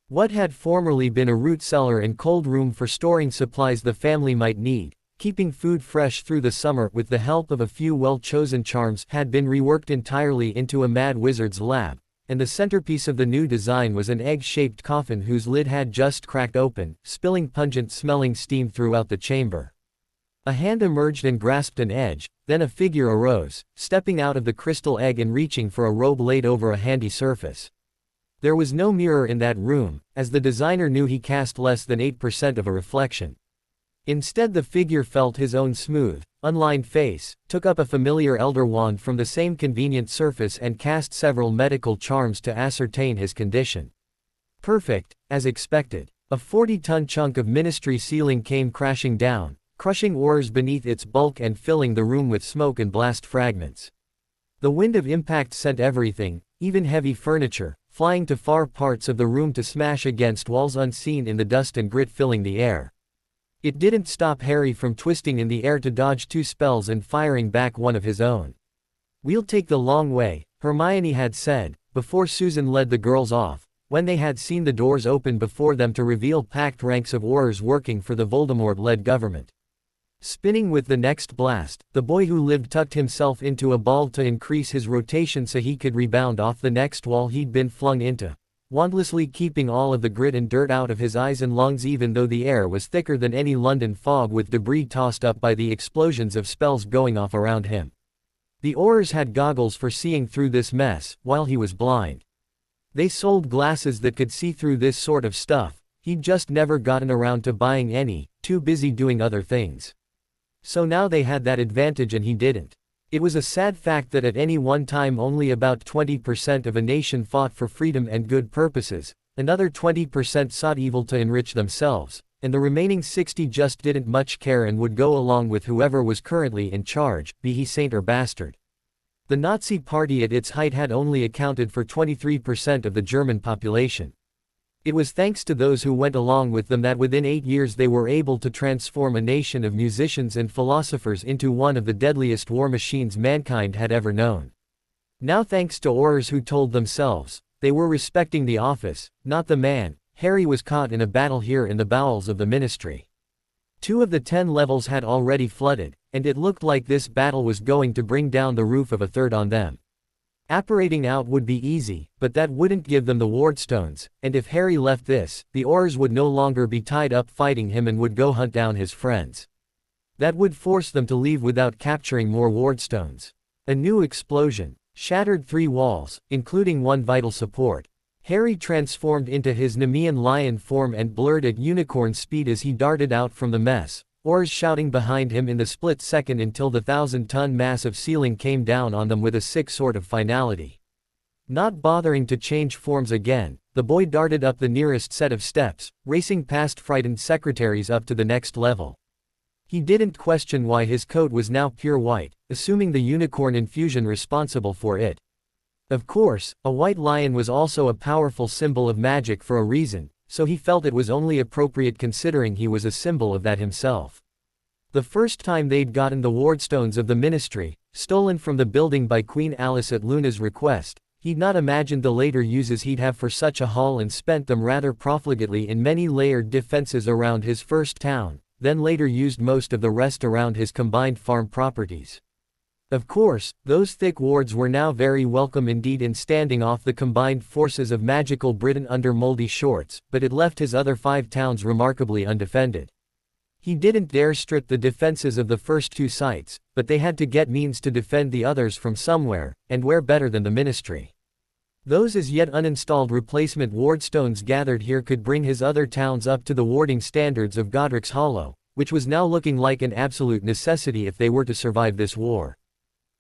Speaker 1: What had formerly been a root cellar and cold room for storing supplies the family might need, keeping food fresh through the summer with the help of a few well-chosen charms, had been reworked entirely into a mad wizard's lab, and the centerpiece of the new design was an egg-shaped coffin whose lid had just cracked open, spilling pungent-smelling steam throughout the chamber. A hand emerged and grasped an edge, then a figure arose, stepping out of the crystal egg and reaching for a robe laid over a handy surface. There was no mirror in that room, as the designer knew he cast less than 8% of a reflection. Instead, the figure felt his own smooth, unlined face, took up a familiar elder wand from the same convenient surface and cast several medical charms to ascertain his condition. Perfect, as expected. A 40-ton chunk of ministry ceiling came crashing down, crushing ores beneath its bulk and filling the room with smoke and blast fragments. The wind of impact sent everything, even heavy furniture, flying to far parts of the room to smash against walls unseen in the dust and grit filling the air. It didn't stop Harry from twisting in the air to dodge 2 spells and firing back one of his own. "We'll take the long way," Hermione had said, before Susan led the girls off, when they had seen the doors open before them to reveal packed ranks of Aurors working for the Voldemort-led government. Spinning with the next blast, the boy who lived tucked himself into a ball to increase his rotation so he could rebound off the next wall he'd been flung into, wandlessly keeping all of the grit and dirt out of his eyes and lungs even though the air was thicker than any London fog with debris tossed up by the explosions of spells going off around him. The Aurors had goggles for seeing through this mess, while he was blind. They sold glasses that could see through this sort of stuff, he'd just never gotten around to buying any, too busy doing other things. So now they had that advantage and he didn't. It was a sad fact that at any one time only about 20% of a nation fought for freedom and good purposes, another 20% sought evil to enrich themselves, and the remaining 60% just didn't much care and would go along with whoever was currently in charge, be he saint or bastard. The Nazi Party at its height had only accounted for 23% of the German population. It was thanks to those who went along with them that within 8 years they were able to transform a nation of musicians and philosophers into one of the deadliest war machines mankind had ever known. Now thanks to Aurors who told themselves they were respecting the office, not the man, Harry was caught in a battle here in the bowels of the Ministry. 2 of the 10 levels had already flooded, and it looked like this battle was going to bring down the roof of a third on them. Apparating out would be easy, but that wouldn't give them the wardstones, and if Harry left this, the Aurors would no longer be tied up fighting him and would go hunt down his friends. That would force them to leave without capturing more wardstones. A new explosion shattered 3 walls, including one vital support. Harry transformed into his Nemean lion form and blurred at unicorn speed as he darted out from the mess, Aurors shouting behind him in the split second until the 1,000-ton mass of ceiling came down on them with a sick sort of finality. Not bothering to change forms again, the boy darted up the nearest set of steps, racing past frightened secretaries up to the next level. He didn't question why his coat was now pure white, assuming the unicorn infusion responsible for it. Of course, a white lion was also a powerful symbol of magic for a reason, so he felt it was only appropriate considering he was a symbol of that himself. The first time they'd gotten the wardstones of the Ministry, stolen from the building by Queen Alice at Luna's request, he'd not imagined the later uses he'd have for such a haul and spent them rather profligately in many layered defenses around his first town, then later used most of the rest around his combined farm properties. Of course, those thick wards were now very welcome indeed in standing off the combined forces of magical Britain under moldy shorts, but it left his other 5 towns remarkably undefended. He didn't dare strip the defenses of the first 2 sites, but they had to get means to defend the others from somewhere, and where better than the Ministry. Those as yet uninstalled replacement wardstones gathered here could bring his other towns up to the warding standards of Godric's Hollow, which was now looking like an absolute necessity if they were to survive this war.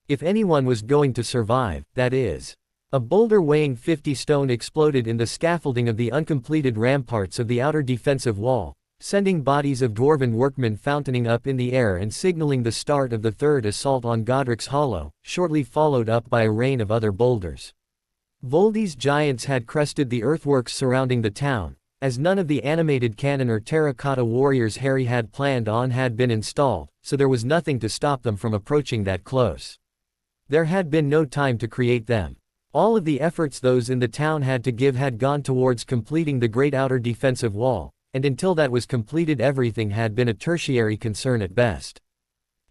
Speaker 1: If anyone was going to survive, that is. A boulder weighing 50 stone exploded in the scaffolding of the uncompleted ramparts of the outer defensive wall, sending bodies of dwarven workmen fountaining up in the air and signaling the start of the third assault on Godric's Hollow, shortly followed up by a rain of other boulders. Voldy's giants had crested the earthworks surrounding the town, as none of the animated cannon or terracotta warriors Harry had planned on had been installed, so there was nothing to stop them from approaching that close. There had been no time to create them. All of the efforts those in the town had to give had gone towards completing the great outer defensive wall, and until that was completed everything had been a tertiary concern at best.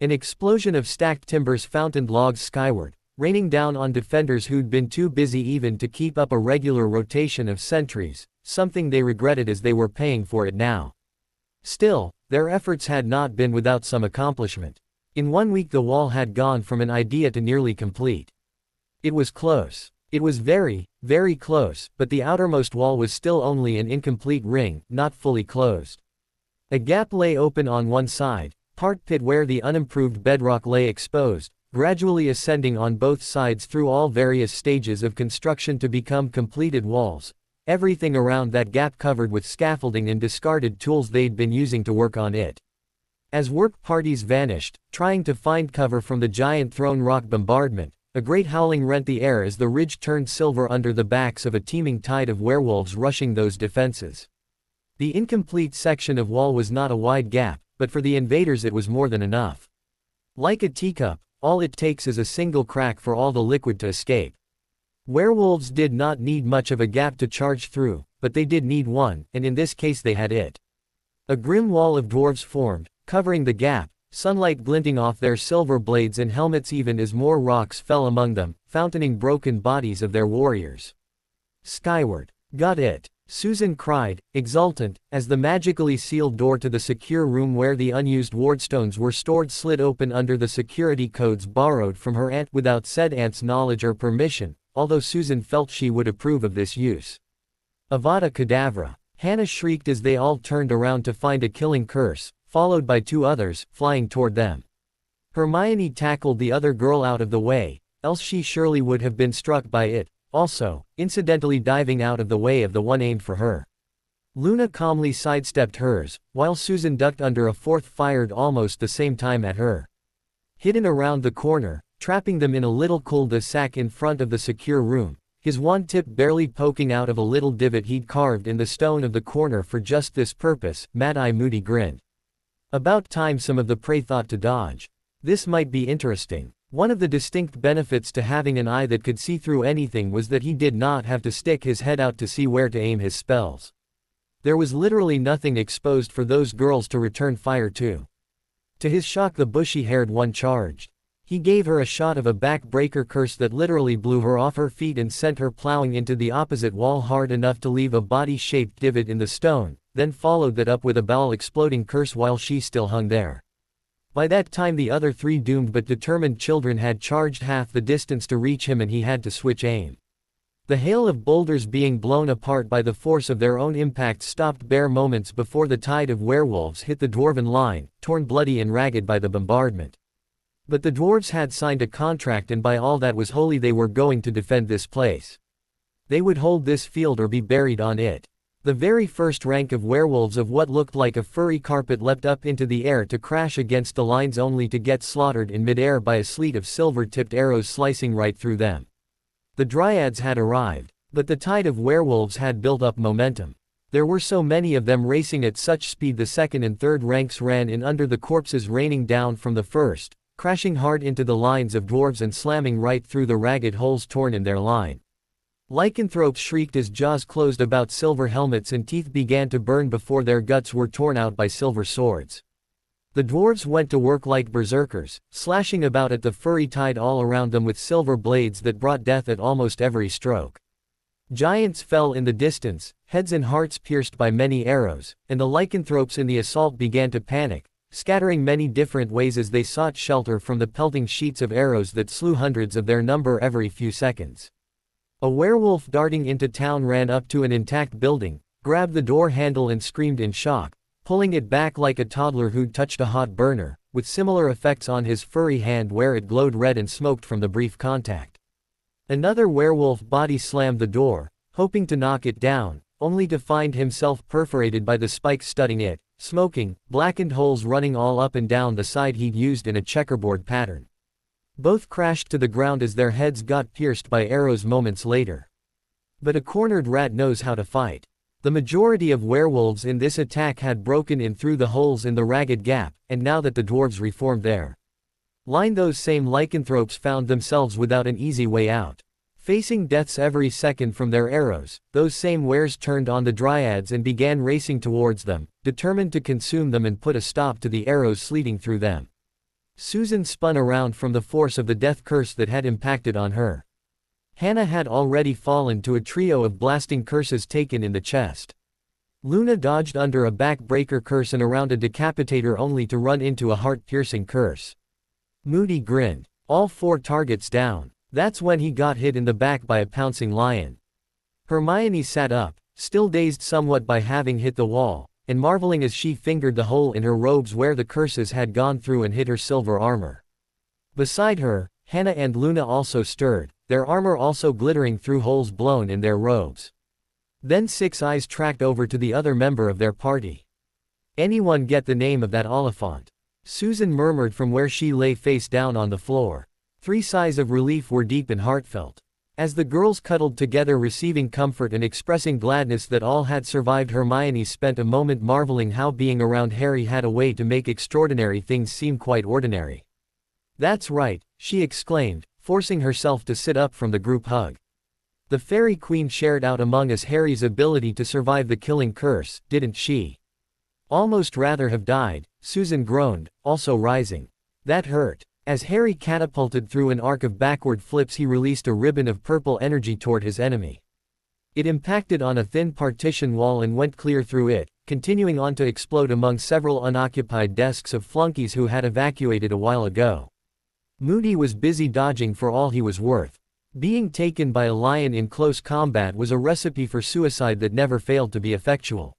Speaker 1: An explosion of stacked timbers fountained logs skyward, raining down on defenders who'd been too busy even to keep up a regular rotation of sentries, something they regretted as they were paying for it now. Still, their efforts had not been without some accomplishment. In 1 week the wall had gone from an idea to nearly complete. It was close. It was very, very close, but the outermost wall was still only an incomplete ring, not fully closed. A gap lay open on one side, part pit where the unimproved bedrock lay exposed, gradually ascending on both sides through all various stages of construction to become completed walls, everything around that gap covered with scaffolding and discarded tools they'd been using to work on it. As work parties vanished, trying to find cover from the giant thrown rock bombardment, a great howling rent the air as the ridge turned silver under the backs of a teeming tide of werewolves rushing those defenses. The incomplete section of wall was not a wide gap, but for the invaders it was more than enough. Like a teacup, all it takes is a single crack for all the liquid to escape. Werewolves did not need much of a gap to charge through, but they did need one, and in this case they had it. A grim wall of dwarves formed, covering the gap, sunlight glinting off their silver blades and helmets even as more rocks fell among them, fountaining broken bodies of their warriors. Skyward. Got it. Susan cried, exultant, as the magically sealed door to the secure room where the unused wardstones were stored slid open under the security codes borrowed from her aunt without said aunt's knowledge or permission, although Susan felt she would approve of this use. Avada Kedavra. Hannah shrieked as they all turned around to find a killing curse, followed by 2 others, flying toward them. Hermione tackled the other girl out of the way, else she surely would have been struck by it, also, incidentally diving out of the way of the one aimed for her. Luna calmly sidestepped hers, while Susan ducked under a 4th fired almost the same time at her. Hidden around the corner, trapping them in a little cul-de-sac in front of the secure room, his wand tip barely poking out of a little divot he'd carved in the stone of the corner for just this purpose, Mad-Eye Moody grinned. About time some of the prey thought to dodge. This might be interesting. One of the distinct benefits to having an eye that could see through anything was that he did not have to stick his head out to see where to aim his spells. There was literally nothing exposed for those girls to return fire to. To his shock the bushy-haired one charged. He gave her a shot of a back-breaker curse that literally blew her off her feet and sent her plowing into the opposite wall hard enough to leave a body-shaped divot in the stone, then followed that up with a bowel-exploding curse while she still hung there. By that time the other 3 doomed but determined children had charged half the distance to reach him and he had to switch aim. The hail of boulders being blown apart by the force of their own impact stopped bare moments before the tide of werewolves hit the dwarven line, torn bloody and ragged by the bombardment. But the dwarves had signed a contract and by all that was holy they were going to defend this place. They would hold this field or be buried on it. The very first rank of werewolves of what looked like a furry carpet leapt up into the air to crash against the lines only to get slaughtered in midair by a sleet of silver-tipped arrows slicing right through them. The dryads had arrived, but the tide of werewolves had built up momentum. There were so many of them racing at such speed the 2nd and 3rd ranks ran in under the corpses raining down from the 1st, crashing hard into the lines of dwarves and slamming right through the ragged holes torn in their line. Lycanthropes shrieked as jaws closed about silver helmets and teeth began to burn before their guts were torn out by silver swords. The dwarves went to work like berserkers, slashing about at the furry tide all around them with silver blades that brought death at almost every stroke. Giants fell in the distance, heads and hearts pierced by many arrows, and the lycanthropes in the assault began to panic, scattering many different ways as they sought shelter from the pelting sheets of arrows that slew hundreds of their number every few seconds. A werewolf darting into town ran up to an intact building, grabbed the door handle and screamed in shock, pulling it back like a toddler who'd touched a hot burner, with similar effects on his furry hand where it glowed red and smoked from the brief contact. Another werewolf body slammed the door, hoping to knock it down, only to find himself perforated by the spikes studding it, smoking, blackened holes running all up and down the side he'd used in a checkerboard pattern. Both crashed to the ground as their heads got pierced by arrows moments later. But a cornered rat knows how to fight. The majority of werewolves in this attack had broken in through the holes in the ragged gap, and now that the dwarves reformed their line, those same lycanthropes found themselves without an easy way out. Facing deaths every second from their arrows, those same wares turned on the dryads and began racing towards them, determined to consume them and put a stop to the arrows sleeting through them. Susan spun around from the force of the death curse that had impacted on her. Hannah had already fallen to a trio of blasting curses taken in the chest. Luna dodged under a back-breaker curse and around a decapitator only to run into a heart-piercing curse. Moody grinned. All 4 targets down. That's when he got hit in the back by a pouncing lion. Hermione sat up, still dazed somewhat by having hit the wall, and marveling as she fingered the hole in her robes where the curses had gone through and hit her silver armor. Beside her, Hannah and Luna also stirred, their armor also glittering through holes blown in their robes. Then 6 eyes tracked over to the other member of their party. "Anyone get the name of that Oliphant?" Susan murmured from where she lay face down on the floor. 3 sighs of relief were deep and heartfelt. As the girls cuddled together receiving comfort and expressing gladness that all had survived, Hermione spent a moment marveling how being around Harry had a way to make extraordinary things seem quite ordinary. "That's right," she exclaimed, forcing herself to sit up from the group hug. "The Fairy Queen shared out among us Harry's ability to survive the killing curse, didn't she?" "Almost rather have died," Susan groaned, also rising. "That hurt." As Harry catapulted through an arc of backward flips, he released a ribbon of purple energy toward his enemy. It impacted on a thin partition wall and went clear through it, continuing on to explode among several unoccupied desks of flunkies who had evacuated a while ago. Moody was busy dodging for all he was worth. Being taken by a lion in close combat was a recipe for suicide that never failed to be effectual.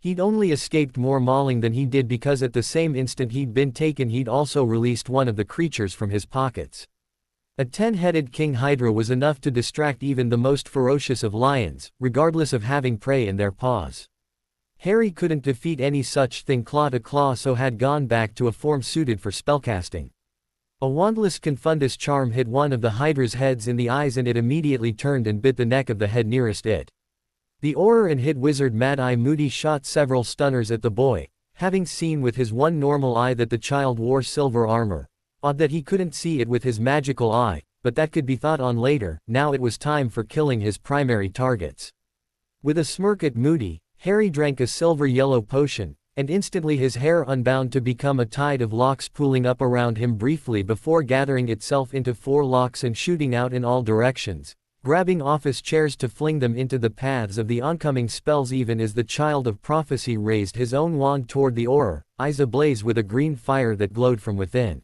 Speaker 1: He'd only escaped more mauling than he did because at the same instant he'd been taken he'd also released one of the creatures from his pockets. A 10-headed king hydra was enough to distract even the most ferocious of lions, regardless of having prey in their paws. Harry couldn't defeat any such thing claw to claw, so had gone back to a form suited for spellcasting. A wandless confundus charm hit one of the hydra's heads in the eyes and it immediately turned and bit the neck of the head nearest it. The Auror and hit wizard Mad Eye Moody shot several stunners at the boy, having seen with his one normal eye that the child wore silver armor. Odd that he couldn't see it with his magical eye, but that could be thought on later. Now it was time for killing his primary targets. With a smirk at Moody, Harry drank a silver-yellow potion, and instantly his hair unbound to become a tide of locks pooling up around him briefly before gathering itself into 4 locks and shooting out in all directions, grabbing office chairs to fling them into the paths of the oncoming spells even as the child of prophecy raised his own wand toward the Auror, eyes ablaze with a green fire that glowed from within.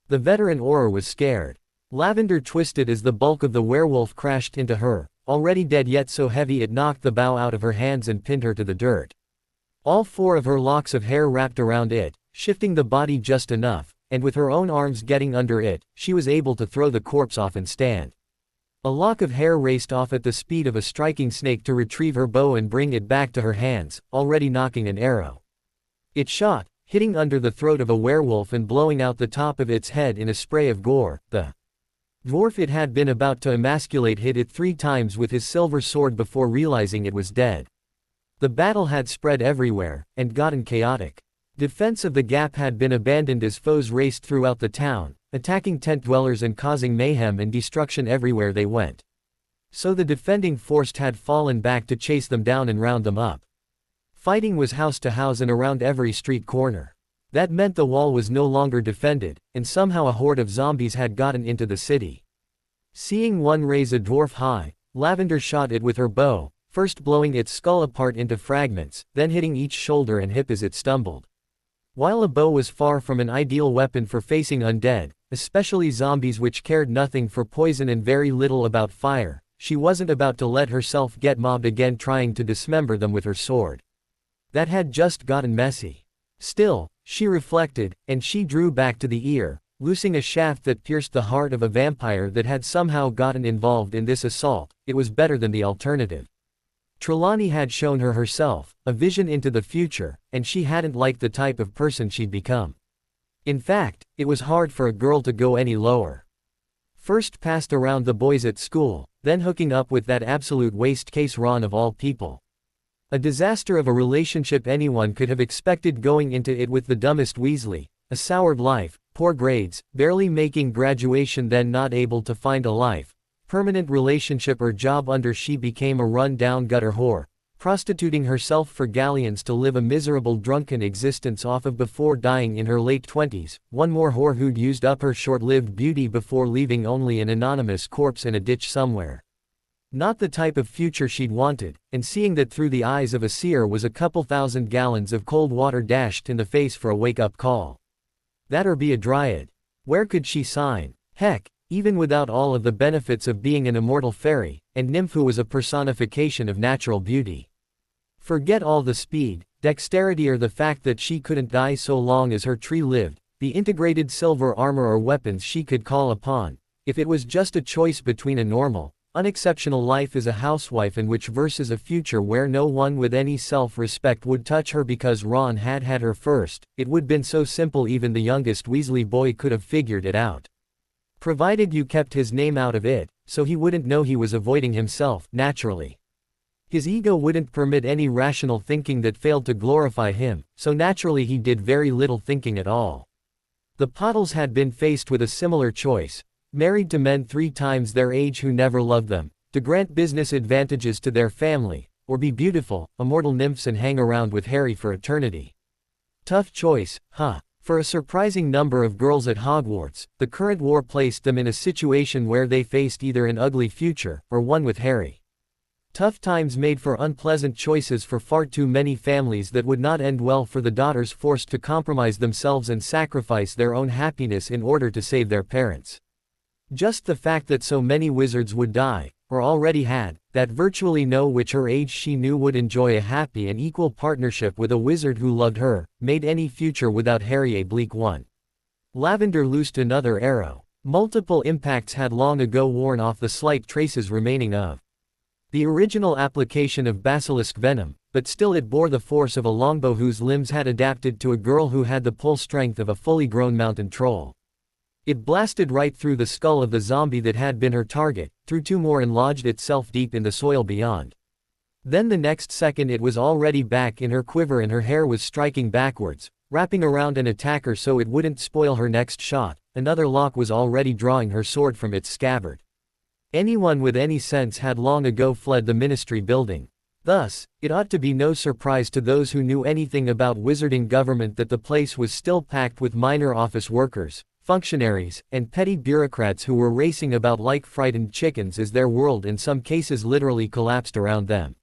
Speaker 1: The veteran Auror was scared. Lavender twisted as the bulk of the werewolf crashed into her, already dead yet so heavy it knocked the bow out of her hands and pinned her to the dirt. All 4 of her locks of hair wrapped around it, shifting the body just enough, and with her own arms getting under it, she was able to throw the corpse off and stand. A lock of hair raced off at the speed of a striking snake to retrieve her bow and bring it back to her hands, already knocking an arrow. It shot, hitting under the throat of a werewolf and blowing out the top of its head in a spray of gore. The dwarf it had been about to emasculate hit it 3 times with his silver sword before realizing it was dead. The battle had spread everywhere, and gotten chaotic. Defense of the gap had been abandoned as foes raced throughout the town, attacking tent dwellers and causing mayhem and destruction everywhere they went. So the defending force had fallen back to chase them down and round them up. Fighting was house to house and around every street corner. That meant the wall was no longer defended, and somehow a horde of zombies had gotten into the city. Seeing one raise a dwarf high, Lavender shot it with her bow, first blowing its skull apart into fragments, then hitting each shoulder and hip as it stumbled. While a bow was far from an ideal weapon for facing undead, especially zombies which cared nothing for poison and very little about fire, she wasn't about to let herself get mobbed again trying to dismember them with her sword. That had just gotten messy. Still, she reflected, and she drew back to the ear, loosing a shaft that pierced the heart of a vampire that had somehow gotten involved in this assault. It was better than the alternative. Trelawney had shown her herself, a vision into the future, and she hadn't liked the type of person she'd become. In fact, it was hard for a girl to go any lower. First passed around the boys at school, then hooking up with that absolute waste case Ron of all people. A disaster of a relationship anyone could have expected going into it with the dumbest Weasley, a soured life, poor grades, barely making graduation then not able to find a life, permanent relationship or job under she became a run-down gutter whore, prostituting herself for galleons to live a miserable drunken existence off of before dying in her late 20s, one more whore who'd used up her short-lived beauty before leaving only an anonymous corpse in a ditch somewhere. Not the type of future she'd wanted, and seeing that through the eyes of a seer was a couple thousand gallons of cold water dashed in the face for a wake-up call. That or be a dryad. Where could she sign? Heck, even without all of the benefits of being an immortal fairy, and nymph who was a personification of natural beauty. Forget all the speed, dexterity or the fact that she couldn't die so long as her tree lived, the integrated silver armor or weapons she could call upon. If it was just a choice between a normal, unexceptional life as a housewife and which versus a future where no one with any self-respect would touch her because Ron had had her first, it would been so simple even the youngest Weasley boy could have figured it out. Provided you kept his name out of it, so he wouldn't know he was avoiding himself, naturally. His ego wouldn't permit any rational thinking that failed to glorify him, so naturally he did very little thinking at all. The Pottles had been faced with a similar choice. Married to men 3 times their age who never loved them, to grant business advantages to their family, or be beautiful, immortal nymphs and hang around with Harry for eternity. Tough choice, huh? For a surprising number of girls at Hogwarts, the current war placed them in a situation where they faced either an ugly future, or one with Harry. Tough times made for unpleasant choices for far too many families that would not end well for the daughters forced to compromise themselves and sacrifice their own happiness in order to save their parents. Just the fact that so many wizards would die, or already had, that virtually no witch her age she knew would enjoy a happy and equal partnership with a wizard who loved her, made any future without Harry a bleak one. Lavender loosed another arrow. Multiple impacts had long ago worn off the slight traces remaining of the original application of basilisk venom, but still it bore the force of a longbow whose limbs had adapted to a girl who had the pull strength of a fully grown mountain troll. It blasted right through the skull of the zombie that had been her target, through 2 more and lodged itself deep in the soil beyond. Then the next second it was already back in her quiver and her hair was striking backwards, wrapping around an attacker so it wouldn't spoil her next shot. Another lock was already drawing her sword from its scabbard. Anyone with any sense had long ago fled the ministry building. Thus, it ought to be no surprise to those who knew anything about wizarding government that the place was still packed with minor office workers, functionaries, and petty bureaucrats who were racing about like frightened chickens as their world in some cases literally collapsed around them.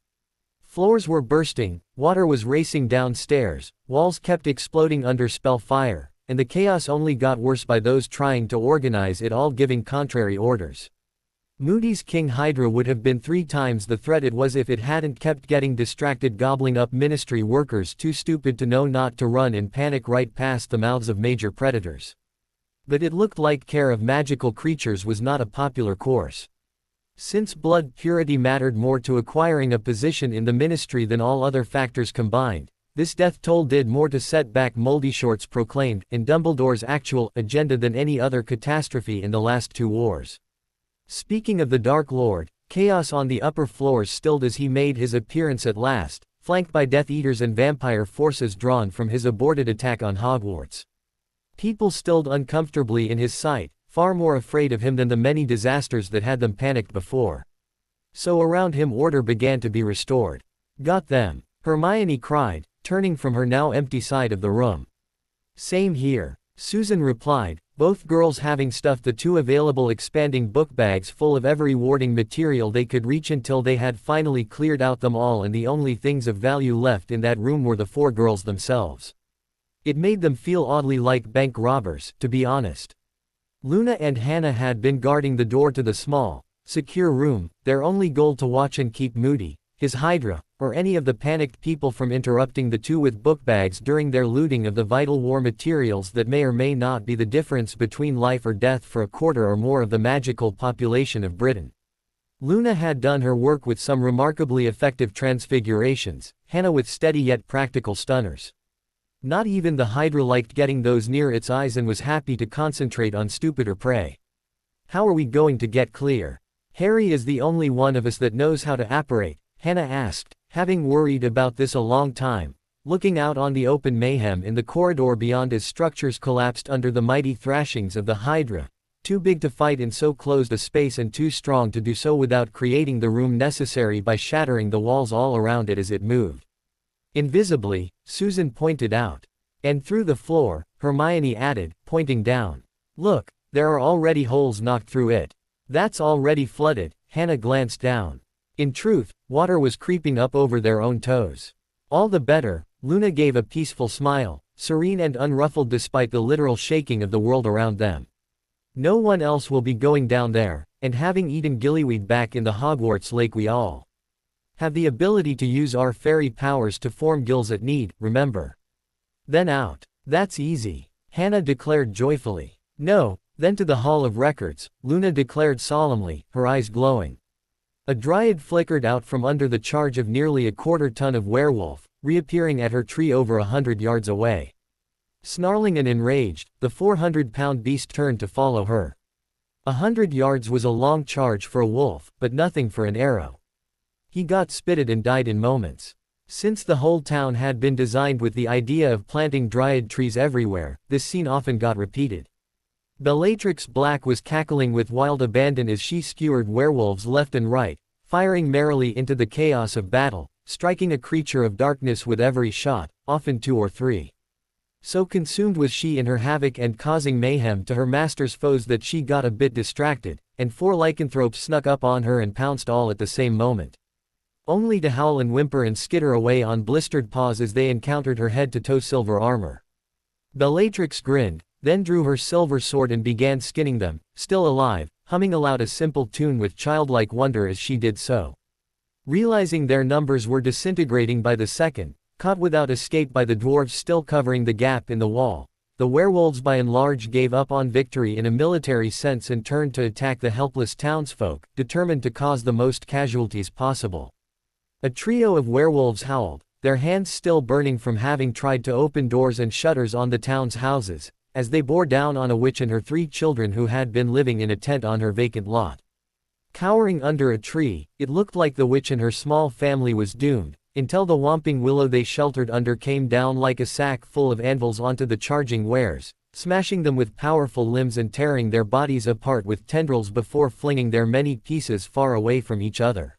Speaker 1: Floors were bursting, water was racing downstairs, walls kept exploding under spell fire, and the chaos only got worse by those trying to organize it all giving contrary orders. Moody's King Hydra would have been 3 times the threat it was if it hadn't kept getting distracted gobbling up ministry workers too stupid to know not to run in panic right past the mouths of major predators. But it looked like care of magical creatures was not a popular course. Since blood purity mattered more to acquiring a position in the ministry than all other factors combined, this death toll did more to set back Moldyshort's proclaimed, in Dumbledore's actual, agenda than any other catastrophe in the last 2 wars. Speaking of the Dark Lord, chaos on the upper floors stilled as he made his appearance at last, flanked by Death Eaters and vampire forces drawn from his aborted attack on Hogwarts. People stilled uncomfortably in his sight, far more afraid of him than the many disasters that had them panicked before. So around him order began to be restored. Got them, Hermione cried, turning from her now empty side of the room. Same here, Susan replied, both girls having stuffed the 2 available expanding book bags full of every warding material they could reach until they had finally cleared out them all and the only things of value left in that room were the 4 girls themselves. It made them feel oddly like bank robbers, to be honest. Luna and Hannah had been guarding the door to the small, secure room, their only goal to watch and keep Moody, his Hydra, or any of the panicked people from interrupting the 2 with book bags during their looting of the vital war materials that may or may not be the difference between life or death for a quarter or more of the magical population of Britain. Luna had done her work with some remarkably effective transfigurations, Hannah with steady yet practical stunners. Not even the Hydra liked getting those near its eyes and was happy to concentrate on stupider prey. How are we going to get clear? Harry is the only one of us that knows how to apparate, Hannah asked, having worried about this a long time, looking out on the open mayhem in the corridor beyond as structures collapsed under the mighty thrashings of the Hydra, too big to fight in so closed a space and too strong to do so without creating the room necessary by shattering the walls all around it as it moved. Invisibly, Susan pointed out. And through the floor, Hermione added, pointing down. Look, there are already holes knocked through it. That's already flooded. Hannah glanced down. In truth, water was creeping up over their own toes. All the better, Luna gave a peaceful smile, serene and unruffled despite the literal shaking of the world around them. No one else will be going down there, and having eaten gillyweed back in the Hogwarts lake, we all have the ability to use our fairy powers to form gills at need, remember? Then out. That's easy, Hannah declared joyfully. No, then to the Hall of Records, Luna declared solemnly, her eyes glowing. A dryad flickered out from under the charge of nearly a quarter-ton of werewolf, reappearing at her tree over 100 yards away. Snarling and enraged, the 400-pound beast turned to follow her. 100 yards was a long charge for a wolf, but nothing for an arrow. He got spitted and died in moments. Since the whole town had been designed with the idea of planting dryad trees everywhere, this scene often got repeated. Bellatrix Black was cackling with wild abandon as she skewered werewolves left and right, firing merrily into the chaos of battle, striking a creature of darkness with every shot, often 2 or 3. So consumed was she in her havoc and causing mayhem to her master's foes that she got a bit distracted, and 4 lycanthropes snuck up on her and pounced all at the same moment. Only to howl and whimper and skitter away on blistered paws as they encountered her head-to-toe silver armor. Bellatrix grinned, then drew her silver sword and began skinning them, still alive, humming aloud a simple tune with childlike wonder as she did so. Realizing their numbers were disintegrating by the second, caught without escape by the dwarves still covering the gap in the wall, the werewolves by and large gave up on victory in a military sense and turned to attack the helpless townsfolk, determined to cause the most casualties possible. A trio of werewolves howled, their hands still burning from having tried to open doors and shutters on the town's houses, as they bore down on a witch and her 3 children who had been living in a tent on her vacant lot. Cowering under a tree, it looked like the witch and her small family was doomed, until the whomping willow they sheltered under came down like a sack full of anvils onto the charging wares, smashing them with powerful limbs and tearing their bodies apart with tendrils before flinging their many pieces far away from each other.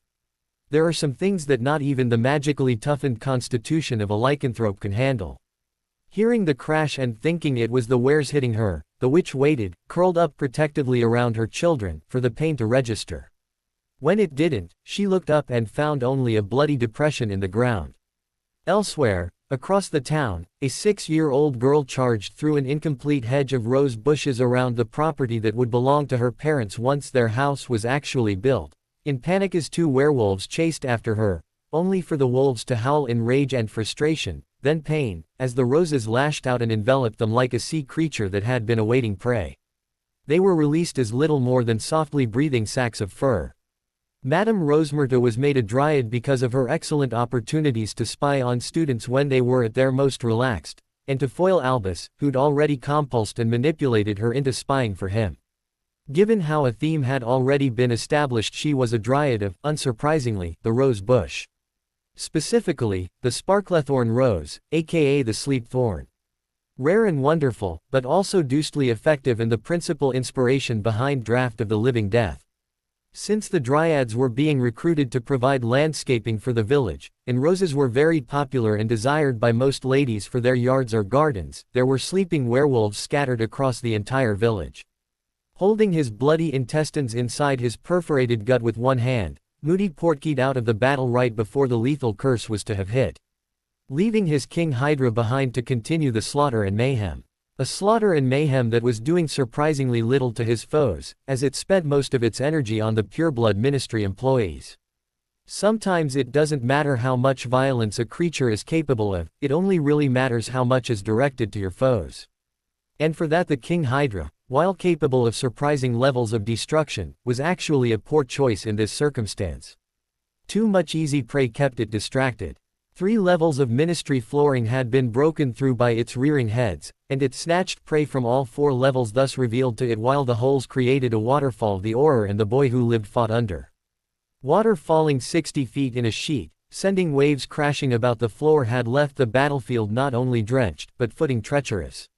Speaker 1: There are some things that not even the magically toughened constitution of a lycanthrope can handle. Hearing the crash and thinking it was the wares hitting her, the witch waited, curled up protectively around her children, for the pain to register. When it didn't, she looked up and found only a bloody depression in the ground. Elsewhere, across the town, a 6-year-old girl charged through an incomplete hedge of rose bushes around the property that would belong to her parents once their house was actually built. In panic as 2 werewolves chased after her, only for the wolves to howl in rage and frustration, then pain, as the roses lashed out and enveloped them like a sea creature that had been awaiting prey. They were released as little more than softly breathing sacks of fur. Madame Rosemerta was made a dryad because of her excellent opportunities to spy on students when they were at their most relaxed, and to foil Albus, who'd already compulsed and manipulated her into spying for him. Given how a theme had already been established, she was a dryad of, unsurprisingly, the rose bush. Specifically, the sparklethorn rose, aka the sleep thorn. Rare and wonderful, but also deucedly effective and the principal inspiration behind Draft of the Living Death. Since the dryads were being recruited to provide landscaping for the village, and roses were very popular and desired by most ladies for their yards or gardens, there were sleeping werewolves scattered across the entire village. Holding his bloody intestines inside his perforated gut with one hand, Moody portkeyed out of the battle right before the lethal curse was to have hit, leaving his King Hydra behind to continue the slaughter and mayhem. A slaughter and mayhem that was doing surprisingly little to his foes, as it spent most of its energy on the pureblood ministry employees. Sometimes it doesn't matter how much violence a creature is capable of, it only really matters how much is directed to your foes. And for that the King Hydra, while capable of surprising levels of destruction, was actually a poor choice in this circumstance. Too much easy prey kept it distracted. 3 levels of ministry flooring had been broken through by its rearing heads, and it snatched prey from all 4 levels thus revealed to it while the holes created a waterfall the Auror and the boy who lived fought under. Water falling 60 feet in a sheet, sending waves crashing about the floor had left the battlefield not only drenched, but footing treacherous.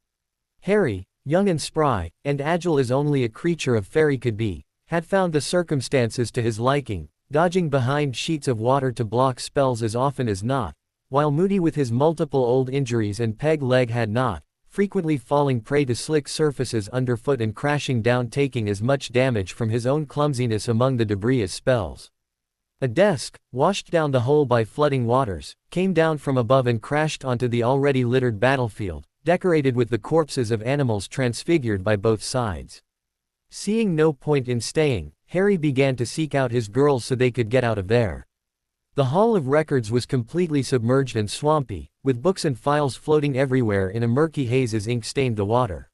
Speaker 1: Harry, young and spry, and agile as only a creature of fairy could be, had found the circumstances to his liking, dodging behind sheets of water to block spells as often as not, while Moody with his multiple old injuries and peg leg had not, frequently falling prey to slick surfaces underfoot and crashing down, taking as much damage from his own clumsiness among the debris as spells. A desk, washed down the hole by flooding waters, came down from above and crashed onto the already littered battlefield, decorated with the corpses of animals transfigured by both sides. Seeing no point in staying, Harry began to seek out his girls so they could get out of there. The Hall of Records was completely submerged and swampy, with books and files floating everywhere in a murky haze as ink stained the water.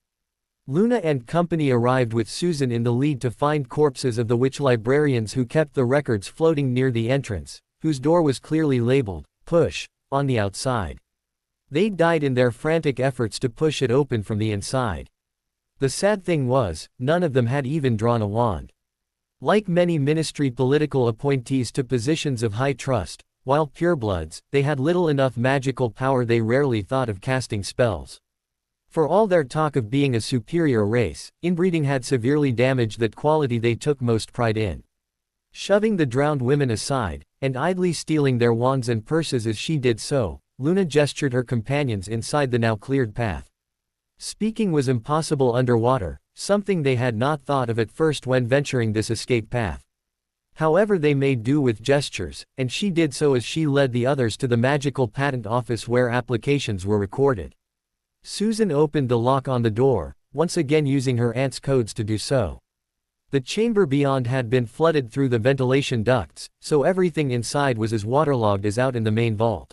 Speaker 1: Luna and company arrived with Susan in the lead to find corpses of the witch librarians who kept the records floating near the entrance, whose door was clearly labeled, "Push," on the outside. They died in their frantic efforts to push it open from the inside. The sad thing was, none of them had even drawn a wand. Like many ministry political appointees to positions of high trust, while purebloods, they had little enough magical power, they rarely thought of casting spells. For all their talk of being a superior race, inbreeding had severely damaged that quality they took most pride in. Shoving the drowned women aside, and idly stealing their wands and purses as she did so, Luna gestured her companions inside the now cleared path. Speaking was impossible underwater, something they had not thought of at first when venturing this escape path. However, they made do with gestures, and she did so as she led the others to the magical patent office where applications were recorded. Susan opened the lock on the door, once again using her aunt's codes to do so. The chamber beyond had been flooded through the ventilation ducts, so everything inside was as waterlogged as out in the main vault.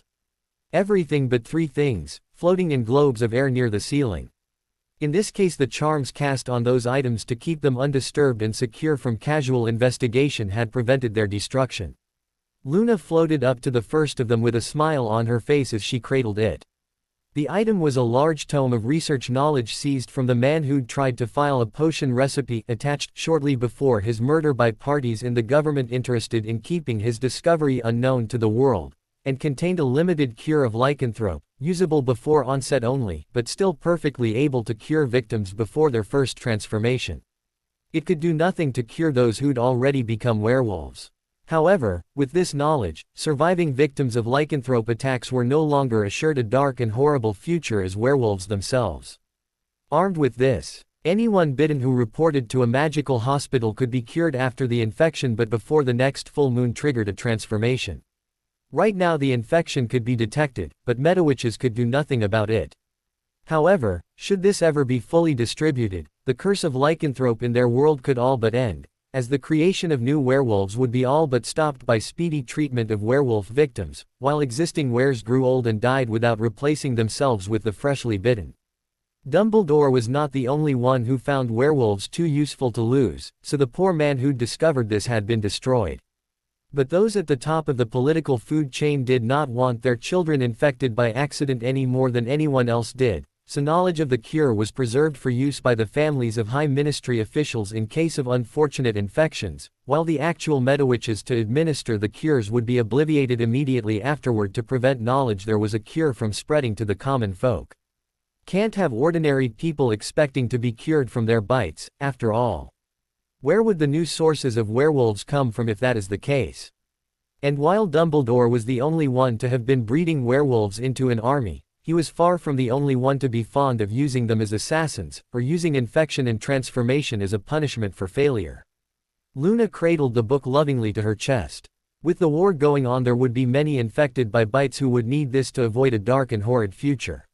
Speaker 1: Everything but three things, floating in globes of air near the ceiling. In this case, the charms cast on those items to keep them undisturbed and secure from casual investigation had prevented their destruction. Luna floated up to the first of them with a smile on her face as she cradled it. The item was a large tome of research knowledge seized from the man who'd tried to file a potion recipe attached shortly before his murder by parties in the government interested in keeping his discovery unknown to the world, and contained a limited cure of lycanthrope, usable before onset only, but still perfectly able to cure victims before their first transformation. It could do nothing to cure those who'd already become werewolves. However, with this knowledge, surviving victims of lycanthrope attacks were no longer assured a dark and horrible future as werewolves themselves. Armed with this, anyone bitten who reported to a magical hospital could be cured after the infection but before the next full moon triggered a transformation. Right now the infection could be detected, but metawitches could do nothing about it. However, should this ever be fully distributed, the curse of lycanthrope in their world could all but end, as the creation of new werewolves would be all but stopped by speedy treatment of werewolf victims, while existing wares grew old and died without replacing themselves with the freshly bitten. Dumbledore was not the only one who found werewolves too useful to lose, so the poor man who'd discovered this had been destroyed. But those at the top of the political food chain did not want their children infected by accident any more than anyone else did, so knowledge of the cure was preserved for use by the families of high ministry officials in case of unfortunate infections, while the actual metawitches to administer the cures would be obliviated immediately afterward to prevent knowledge there was a cure from spreading to the common folk. Can't have ordinary people expecting to be cured from their bites, after all. Where would the new sources of werewolves come from if that is the case? And while Dumbledore was the only one to have been breeding werewolves into an army, he was far from the only one to be fond of using them as assassins, or using infection and transformation as a punishment for failure. Luna cradled the book lovingly to her chest. With the war going on, there would be many infected by bites who would need this to avoid a dark and horrid future.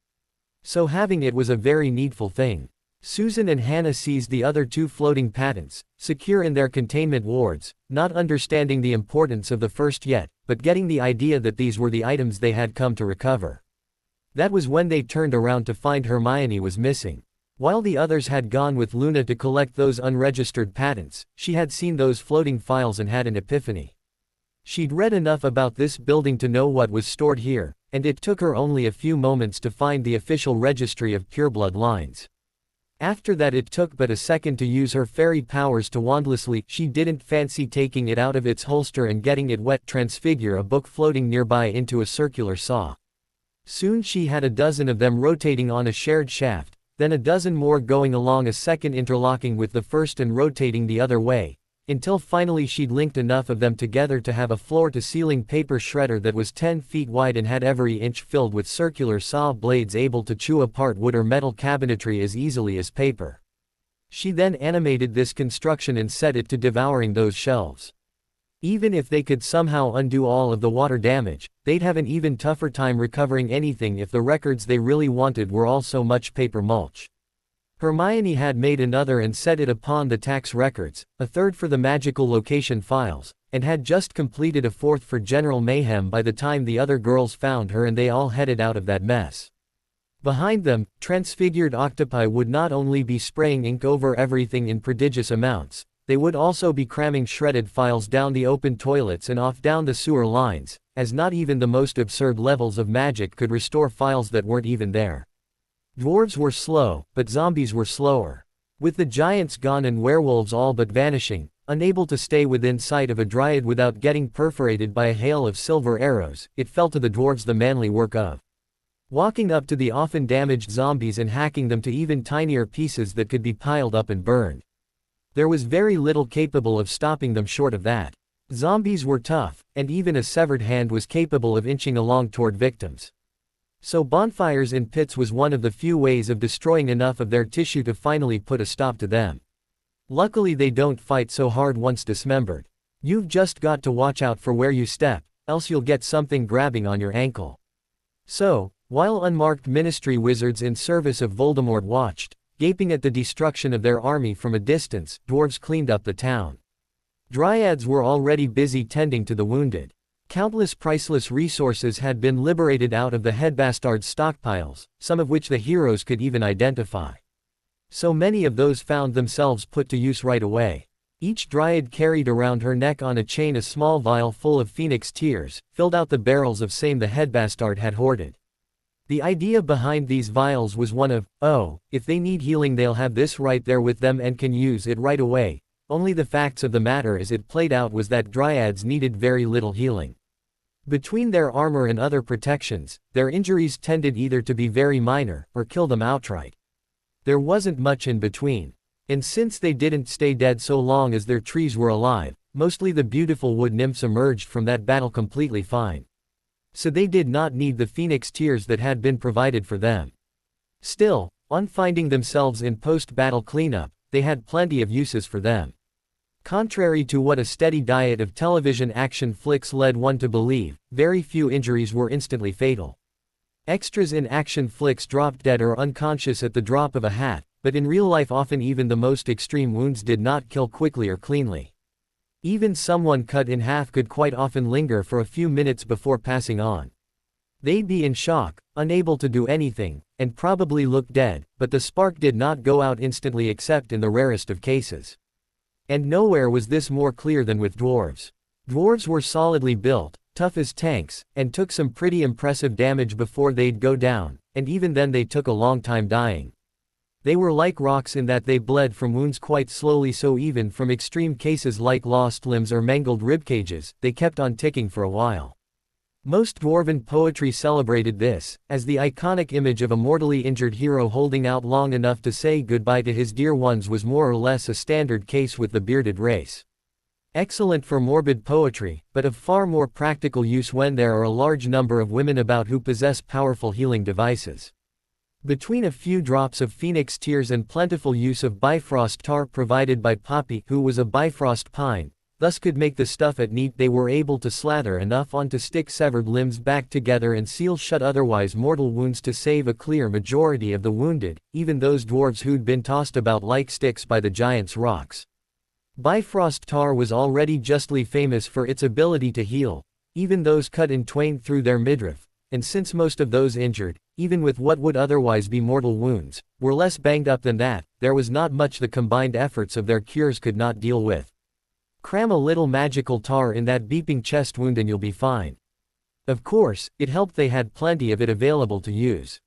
Speaker 1: So having it was a very needful thing. Susan and Hannah seized the other two floating patents, secure in their containment wards, not understanding the importance of the first yet, but getting the idea that these were the items they had come to recover. That was when they turned around to find Hermione was missing. While the others had gone with Luna to collect those unregistered patents, she had seen those floating files and had an epiphany. She'd read enough about this building to know what was stored here, and it took her only a few moments to find the official registry of pureblood lines. After that, it took but a second to use her fairy powers to wandlessly, she didn't fancy taking it out of its holster and getting it wet, transfigure a book floating nearby into a circular saw. Soon she had a dozen of them rotating on a shared shaft, then a dozen more going along a second interlocking with the first and rotating the other way, until finally she'd linked enough of them together to have a floor-to-ceiling paper shredder that was 10 feet wide and had every inch filled with circular saw blades able to chew apart wood or metal cabinetry as easily as paper. She then animated this construction and set it to devouring those shelves. Even if they could somehow undo all of the water damage, they'd have an even tougher time recovering anything if the records they really wanted were all so much paper mulch. Hermione had made another and set it upon the tax records, a third for the magical location files, and had just completed a fourth for general mayhem by the time the other girls found her and they all headed out of that mess. Behind them, transfigured octopi would not only be spraying ink over everything in prodigious amounts, they would also be cramming shredded files down the open toilets and off down the sewer lines, as not even the most absurd levels of magic could restore files that weren't even there. Dwarves were slow, but zombies were slower. With the giants gone and werewolves all but vanishing, unable to stay within sight of a dryad without getting perforated by a hail of silver arrows, it fell to the dwarves the manly work of walking up to the often damaged zombies and hacking them to even tinier pieces that could be piled up and burned. There was very little capable of stopping them short of that. Zombies were tough, and even a severed hand was capable of inching along toward victims. So bonfires in pits was one of the few ways of destroying enough of their tissue to finally put a stop to them. Luckily they don't fight so hard once dismembered. You've just got to watch out for where you step, else you'll get something grabbing on your ankle. So, while unmarked ministry wizards in service of Voldemort watched, gaping at the destruction of their army from a distance, dwarves cleaned up the town. Dryads were already busy tending to the wounded. Countless priceless resources had been liberated out of the headbastards' stockpiles, some of which the heroes could even identify. So many of those found themselves put to use right away. Each dryad carried around her neck on a chain a small vial full of phoenix tears, filled out the barrels of same the headbastard had hoarded. The idea behind these vials was one of, oh, if they need healing they'll have this right there with them and can use it right away. Only the facts of the matter as it played out was that dryads needed very little healing. Between their armor and other protections, their injuries tended either to be very minor, or kill them outright. There wasn't much in between. And since they didn't stay dead so long as their trees were alive, mostly the beautiful wood nymphs emerged from that battle completely fine. So they did not need the phoenix tears that had been provided for them. Still, on finding themselves in post-battle cleanup, they had plenty of uses for them. Contrary to what a steady diet of television action flicks led one to believe, very few injuries were instantly fatal. Extras in action flicks dropped dead or unconscious at the drop of a hat, but in real life often even the most extreme wounds did not kill quickly or cleanly. Even someone cut in half could quite often linger for a few minutes before passing on. They'd be in shock, unable to do anything, and probably look dead, but the spark did not go out instantly except in the rarest of cases. And nowhere was this more clear than with dwarves. Dwarves were solidly built, tough as tanks, and took some pretty impressive damage before they'd go down, and even then they took a long time dying. They were like rocks in that they bled from wounds quite slowly, so even from extreme cases like lost limbs or mangled ribcages, they kept on ticking for a while. Most dwarven poetry celebrated this, as the iconic image of a mortally injured hero holding out long enough to say goodbye to his dear ones was more or less a standard case with the bearded race. Excellent for morbid poetry, but of far more practical use when there are a large number of women about who possess powerful healing devices. Between a few drops of phoenix tears and plentiful use of bifrost tar provided by Poppy, who was a bifrost pine, thus could make the stuff at need, they were able to slather enough on to stick severed limbs back together and seal shut otherwise mortal wounds to save a clear majority of the wounded, even those dwarves who'd been tossed about like sticks by the giants' rocks. Bifrost tar was already justly famous for its ability to heal, even those cut in twain through their midriff, and since most of those injured, even with what would otherwise be mortal wounds, were less banged up than that, there was not much the combined efforts of their cures could not deal with. Cram a little magical tar in that beeping chest wound and you'll be fine. Of course, it helped they had plenty of it available to use.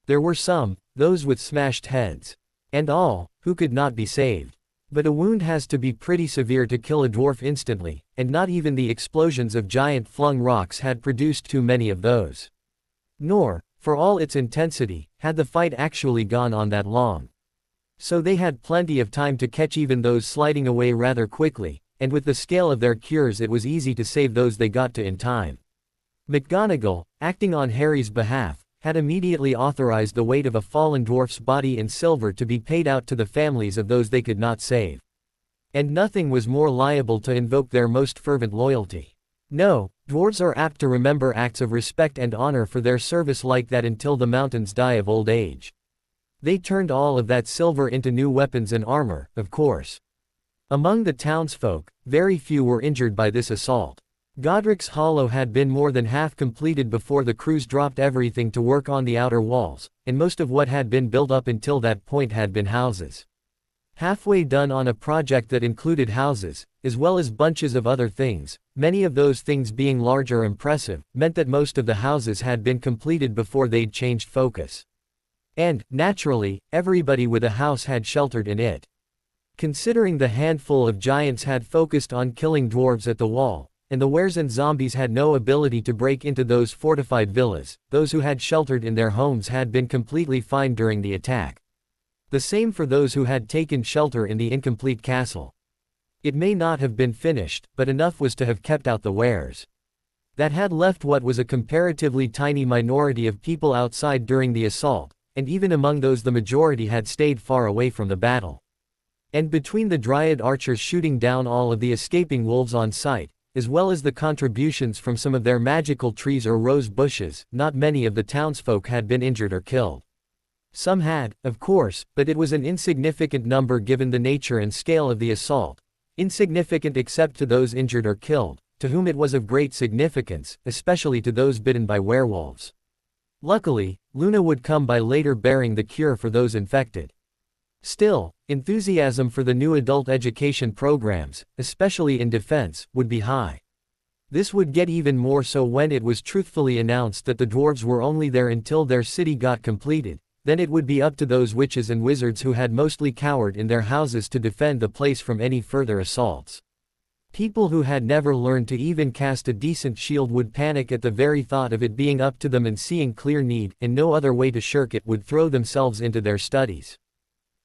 Speaker 1: There were some, those with smashed heads, and all, who could not be saved. But a wound has to be pretty severe to kill a dwarf instantly, and not even the explosions of giant flung rocks had produced too many of those. Nor, for all its intensity, had the fight actually gone on that long. So they had plenty of time to catch even those sliding away rather quickly, and with the scale of their cures it was easy to save those they got to in time. McGonagall, acting on Harry's behalf, had immediately authorized the weight of a fallen dwarf's body in silver to be paid out to the families of those they could not save. And nothing was more liable to invoke their most fervent loyalty. No, dwarves are apt to remember acts of respect and honor for their service like that until the mountains die of old age. They turned all of that silver into new weapons and armor, of course. Among the townsfolk, very few were injured by this assault. Godric's Hollow had been more than half completed before the crews dropped everything to work on the outer walls, and most of what had been built up until that point had been houses. Halfway done on a project that included houses, as well as bunches of other things, many of those things being large or impressive, meant that most of the houses had been completed before they'd changed focus. And, naturally, everybody with a house had sheltered in it. Considering the handful of giants had focused on killing dwarves at the wall, and the wares and zombies had no ability to break into those fortified villas, those who had sheltered in their homes had been completely fine during the attack. The same for those who had taken shelter in the incomplete castle. It may not have been finished, but enough was to have kept out the wares. That had left what was a comparatively tiny minority of people outside during the assault, and even among those the majority had stayed far away from the battle. And between the Dryad archers shooting down all of the escaping wolves on sight, as well as the contributions from some of their magical trees or rose bushes, not many of the townsfolk had been injured or killed. Some had, of course, but it was an insignificant number given the nature and scale of the assault, insignificant except to those injured or killed, to whom it was of great significance, especially to those bitten by werewolves. Luckily, Luna would come by later bearing the cure for those infected. Still, enthusiasm for the new adult education programs, especially in defense, would be high. This would get even more so when it was truthfully announced that the dwarves were only there until their city got completed. Then it would be up to those witches and wizards who had mostly cowered in their houses to defend the place from any further assaults. People who had never learned to even cast a decent shield would panic at the very thought of it being up to them, and seeing clear need, and no other way to shirk it, would throw themselves into their studies.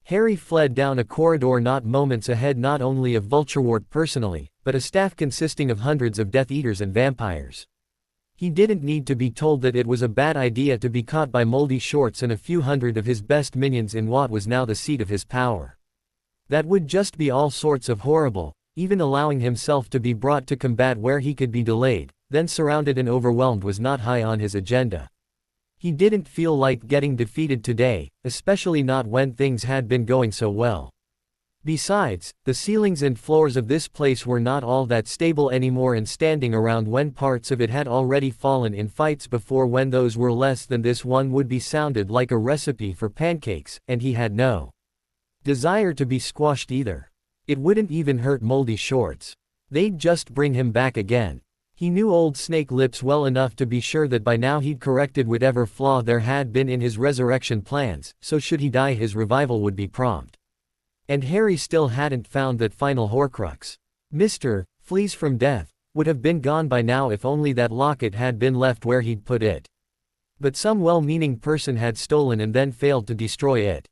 Speaker 1: Harry fled down a corridor not moments ahead not only of Vulturewort personally, but a staff consisting of hundreds of Death Eaters and vampires. He didn't need to be told that it was a bad idea to be caught by Moldy Shorts and a few hundred of his best minions in what was now the seat of his power. That would just be all sorts of horrible, even allowing himself to be brought to combat where he could be delayed, then surrounded and overwhelmed was not high on his agenda. He didn't feel like getting defeated today, especially not when things had been going so well. Besides, the ceilings and floors of this place were not all that stable anymore, and standing around when parts of it had already fallen in fights before when those were less than this one would be sounded like a recipe for pancakes, and he had no desire to be squashed either. It wouldn't even hurt Moldy Shorts. They'd just bring him back again. He knew old Snake Lips well enough to be sure that by now he'd corrected whatever flaw there had been in his resurrection plans, so should he die his revival would be prompt. And Harry still hadn't found that final horcrux. Mr. Flees from Death would have been gone by now if only that locket had been left where he'd put it. But some well-meaning person had stolen and then failed to destroy it.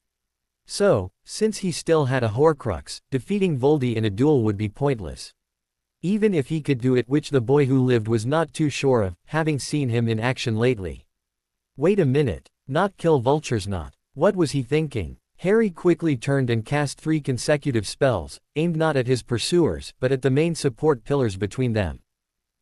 Speaker 1: So, since he still had a horcrux, defeating Voldy in a duel would be pointless. Even if he could do it, which the boy who lived was not too sure of, having seen him in action lately. Wait a minute, not kill vultures, not. What was he thinking? Harry quickly turned and cast 3 consecutive spells, aimed not at his pursuers, but at the main support pillars between them.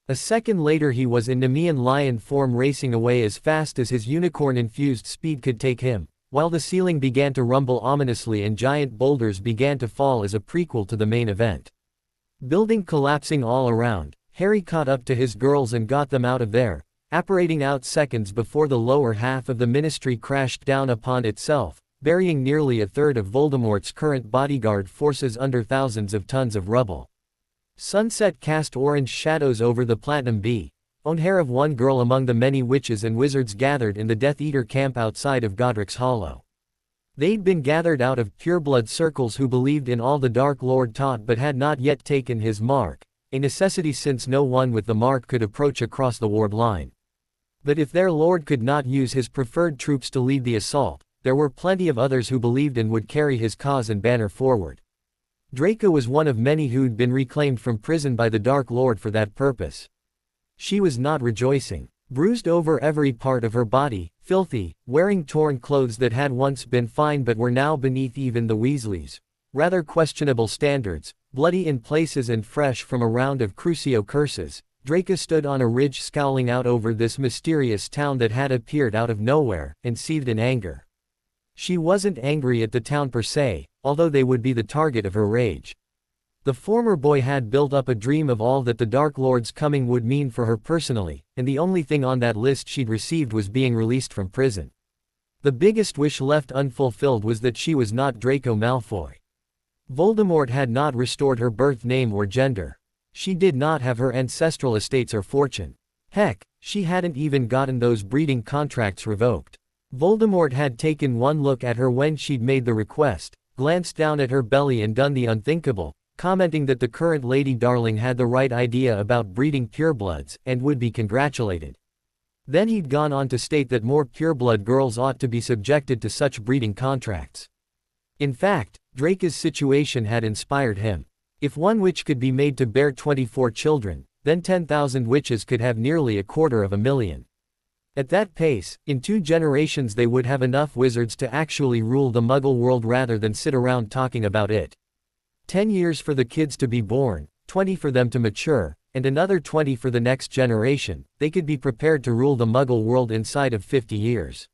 Speaker 1: A second later he was in Nemean lion form, racing away as fast as his unicorn-infused speed could take him, while the ceiling began to rumble ominously and giant boulders began to fall as a prequel to the main event. Building collapsing all around, Harry caught up to his girls and got them out of there, apparating out seconds before the lower half of the ministry crashed down upon itself, burying nearly a third of Voldemort's current bodyguard forces under thousands of tons of rubble. Sunset cast orange shadows over the Platinum Bee, own hair of one girl among the many witches and wizards gathered in the Death Eater camp outside of Godric's Hollow. They'd been gathered out of pureblood circles who believed in all the Dark Lord taught but had not yet taken his mark, a necessity since no one with the mark could approach across the ward line. But if their lord could not use his preferred troops to lead the assault, there were plenty of others who believed and would carry his cause and banner forward. Draco was one of many who'd been reclaimed from prison by the Dark Lord for that purpose. She was not rejoicing. Bruised over every part of her body, filthy, wearing torn clothes that had once been fine but were now beneath even the Weasleys' rather questionable standards, bloody in places and fresh from a round of Crucio curses, Draco stood on a ridge scowling out over this mysterious town that had appeared out of nowhere, and seethed in anger. She wasn't angry at the town per se, although they would be the target of her rage. The former boy had built up a dream of all that the Dark Lord's coming would mean for her personally, and the only thing on that list she'd received was being released from prison. The biggest wish left unfulfilled was that she was not Draco Malfoy. Voldemort had not restored her birth name or gender. She did not have her ancestral estates or fortune. Heck, she hadn't even gotten those breeding contracts revoked. Voldemort had taken one look at her when she'd made the request, glanced down at her belly and done the unthinkable, commenting that the current Lady Darling had the right idea about breeding purebloods, and would be congratulated. Then he'd gone on to state that more pureblood girls ought to be subjected to such breeding contracts. In fact, Draco's situation had inspired him. If one witch could be made to bear 24 children, then 10,000 witches could have nearly 250,000. At that pace, in 2 generations they would have enough wizards to actually rule the Muggle world rather than sit around talking about it. 10 years for the kids to be born, 20 for them to mature, and another 20 for the next generation, they could be prepared to rule the Muggle world inside of 50 years.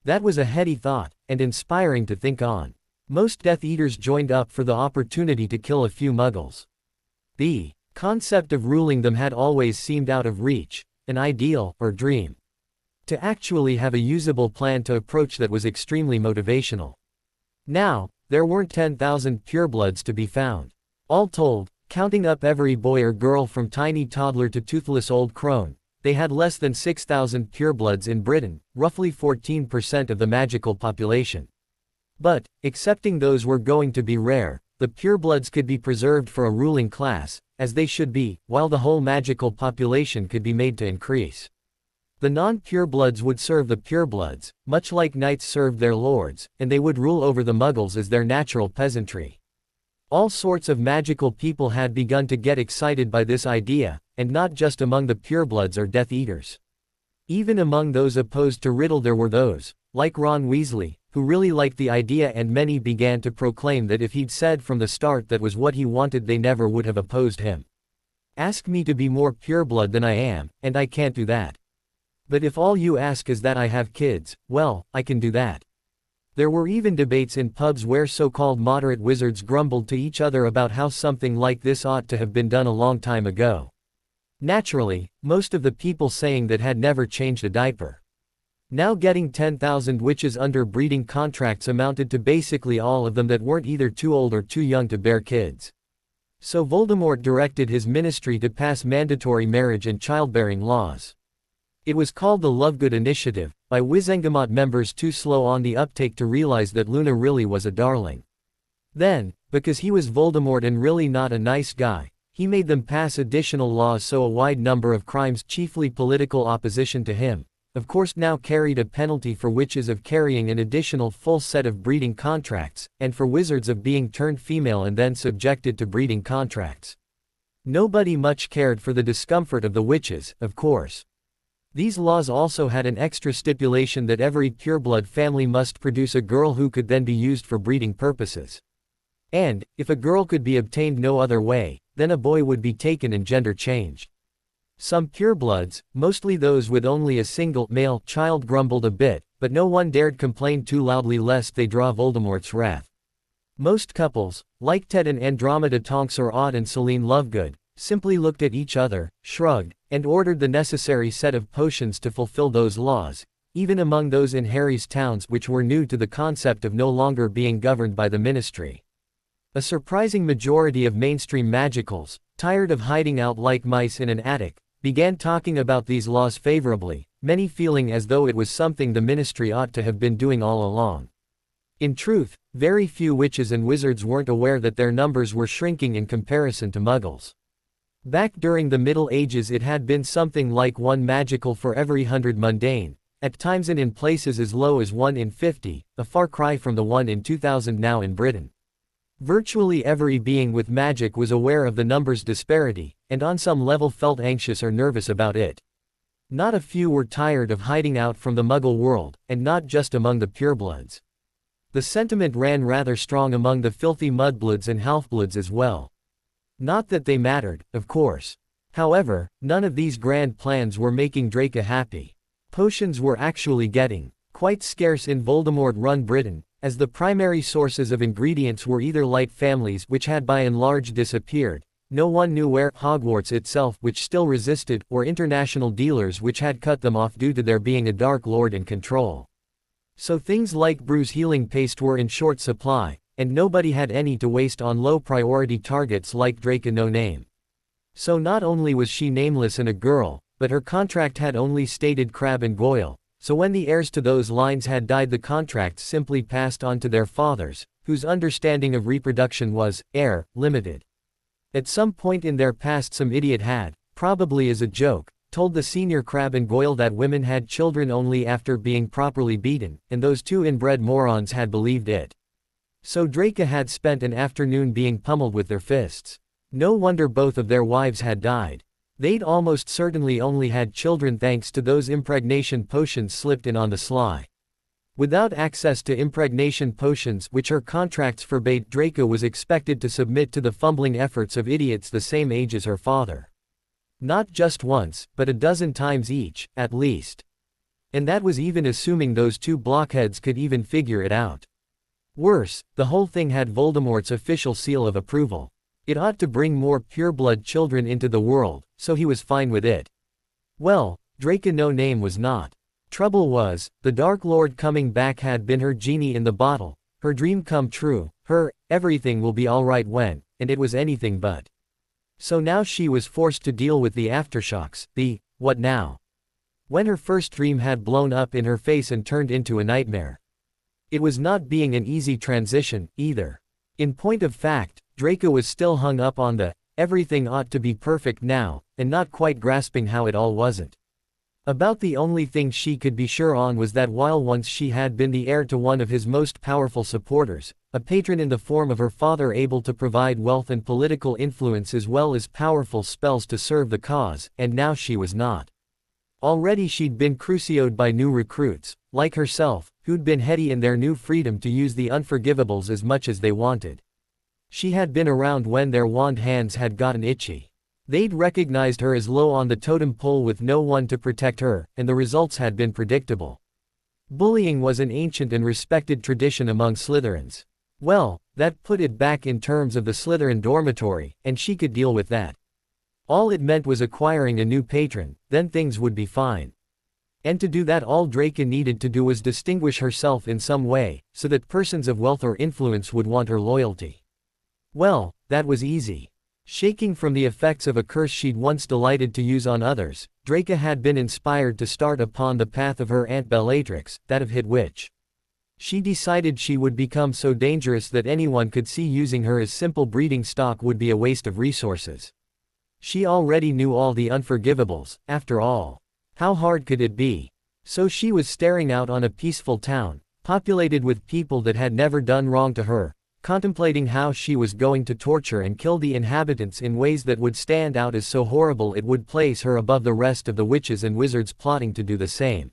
Speaker 1: That was a heady thought, and inspiring to think on. Most Death Eaters joined up for the opportunity to kill a few Muggles. The concept of ruling them had always seemed out of reach, an ideal, or dream. To actually have a usable plan to approach that was extremely motivational. Now, there weren't 10,000 purebloods to be found. All told, counting up every boy or girl from tiny toddler to toothless old crone, they had less than 6,000 purebloods in Britain, roughly 14% of the magical population. But, accepting those were going to be rare, the purebloods could be preserved for a ruling class, as they should be, while the whole magical population could be made to increase. The non-purebloods would serve the purebloods, much like knights served their lords, and they would rule over the Muggles as their natural peasantry. All sorts of magical people had begun to get excited by this idea, and not just among the purebloods or Death Eaters. Even among those opposed to Riddle there were those, like Ron Weasley, who really liked the idea, and many began to proclaim that if he'd said from the start that was what he wanted they never would have opposed him. Ask me to be more pureblood than I am, and I can't do that. But if all you ask is that I have kids, well, I can do that. There were even debates in pubs where so-called moderate wizards grumbled to each other about how something like this ought to have been done a long time ago. Naturally, most of the people saying that had never changed a diaper. Now getting 10,000 witches under breeding contracts amounted to basically all of them that weren't either too old or too young to bear kids. So Voldemort directed his ministry to pass mandatory marriage and childbearing laws. It was called the Lovegood Initiative, by Wizengamot members too slow on the uptake to realize that Luna really was a darling. Then, because he was Voldemort and really not a nice guy, he made them pass additional laws so a wide number of crimes, chiefly political opposition to him, of course now carried a penalty for witches of carrying an additional full set of breeding contracts, and for wizards of being turned female and then subjected to breeding contracts. Nobody much cared for the discomfort of the witches, of course. These laws also had an extra stipulation that every pureblood family must produce a girl who could then be used for breeding purposes. And, if a girl could be obtained no other way, then a boy would be taken and gender changed. Some purebloods, mostly those with only a single male child, grumbled a bit, but no one dared complain too loudly lest they draw Voldemort's wrath. Most couples, like Ted and Andromeda Tonks or Odd and Celine Lovegood, simply looked at each other, shrugged, and ordered the necessary set of potions to fulfill those laws, even among those in Harry's towns which were new to the concept of no longer being governed by the ministry. A surprising majority of mainstream magicals, tired of hiding out like mice in an attic, began talking about these laws favorably, many feeling as though it was something the ministry ought to have been doing all along. In truth, very few witches and wizards weren't aware that their numbers were shrinking in comparison to Muggles. Back during the Middle Ages it had been something like one magical for every 100 mundane, at times and in places as low as 1 in 50, a far cry from the 1 in 2000 now in Britain. Virtually every being with magic was aware of the numbers disparity, and on some level felt anxious or nervous about it. Not a few were tired of hiding out from the Muggle world, and not just among the purebloods. The sentiment ran rather strong among the filthy mudbloods and halfbloods as well. Not that they mattered, of course. However, none of these grand plans were making Draco happy. Potions were actually getting quite scarce in Voldemort-run Britain, as the primary sources of ingredients were either light families which had by and large disappeared, no one knew where, Hogwarts itself which still resisted, or international dealers which had cut them off due to there being a Dark Lord in control. So things like Bruise healing paste were in short supply, and nobody had any to waste on low-priority targets like Draco No Name. So not only was she nameless and a girl, but her contract had only stated Crabbe and Goyle, so when the heirs to those lines had died the contracts simply passed on to their fathers, whose understanding of reproduction was, heir, limited. At some point in their past some idiot had, probably as a joke, told the senior Crabbe and Goyle that women had children only after being properly beaten, and those two inbred morons had believed it. So Draco had spent an afternoon being pummeled with their fists. No wonder both of their wives had died. They'd almost certainly only had children thanks to those impregnation potions slipped in on the sly. Without access to impregnation potions which her contracts forbade, Draco was expected to submit to the fumbling efforts of idiots the same age as her father. Not just once, but a dozen times each, at least. And that was even assuming those two blockheads could even figure it out. Worse, the whole thing had Voldemort's official seal of approval. It ought to bring more pureblood children into the world, so he was fine with it. Well, Draco No Name was not. Trouble was, the Dark Lord coming back had been her genie in the bottle, her dream come true, her, everything will be alright when, and it was anything but. So now she was forced to deal with the aftershocks, the, what now? When her first dream had blown up in her face and turned into a nightmare. It was not being an easy transition, either. In point of fact, Draco was still hung up on the, everything ought to be perfect now, and not quite grasping how it all wasn't. About the only thing she could be sure on was that while once she had been the heir to one of his most powerful supporters, a patron in the form of her father able to provide wealth and political influence as well as powerful spells to serve the cause, and now she was not. Already she'd been crucioed by new recruits, like herself, who'd been heady in their new freedom to use the unforgivables as much as they wanted. She had been around when their wand hands had gotten itchy. They'd recognized her as low on the totem pole with no one to protect her, and the results had been predictable. Bullying was an ancient and respected tradition among Slytherins. Well, that put it back in terms of the Slytherin dormitory, and she could deal with that. All it meant was acquiring a new patron, then things would be fine. And to do that all Draco needed to do was distinguish herself in some way, so that persons of wealth or influence would want her loyalty. Well, that was easy. Shaking from the effects of a curse she'd once delighted to use on others, Draco had been inspired to start upon the path of her Aunt Bellatrix, that of Hit Witch. She decided she would become so dangerous that anyone could see using her as simple breeding stock would be a waste of resources. She already knew all the unforgivables, after all. How hard could it be? So she was staring out on a peaceful town, populated with people that had never done wrong to her, contemplating how she was going to torture and kill the inhabitants in ways that would stand out as so horrible it would place her above the rest of the witches and wizards plotting to do the same.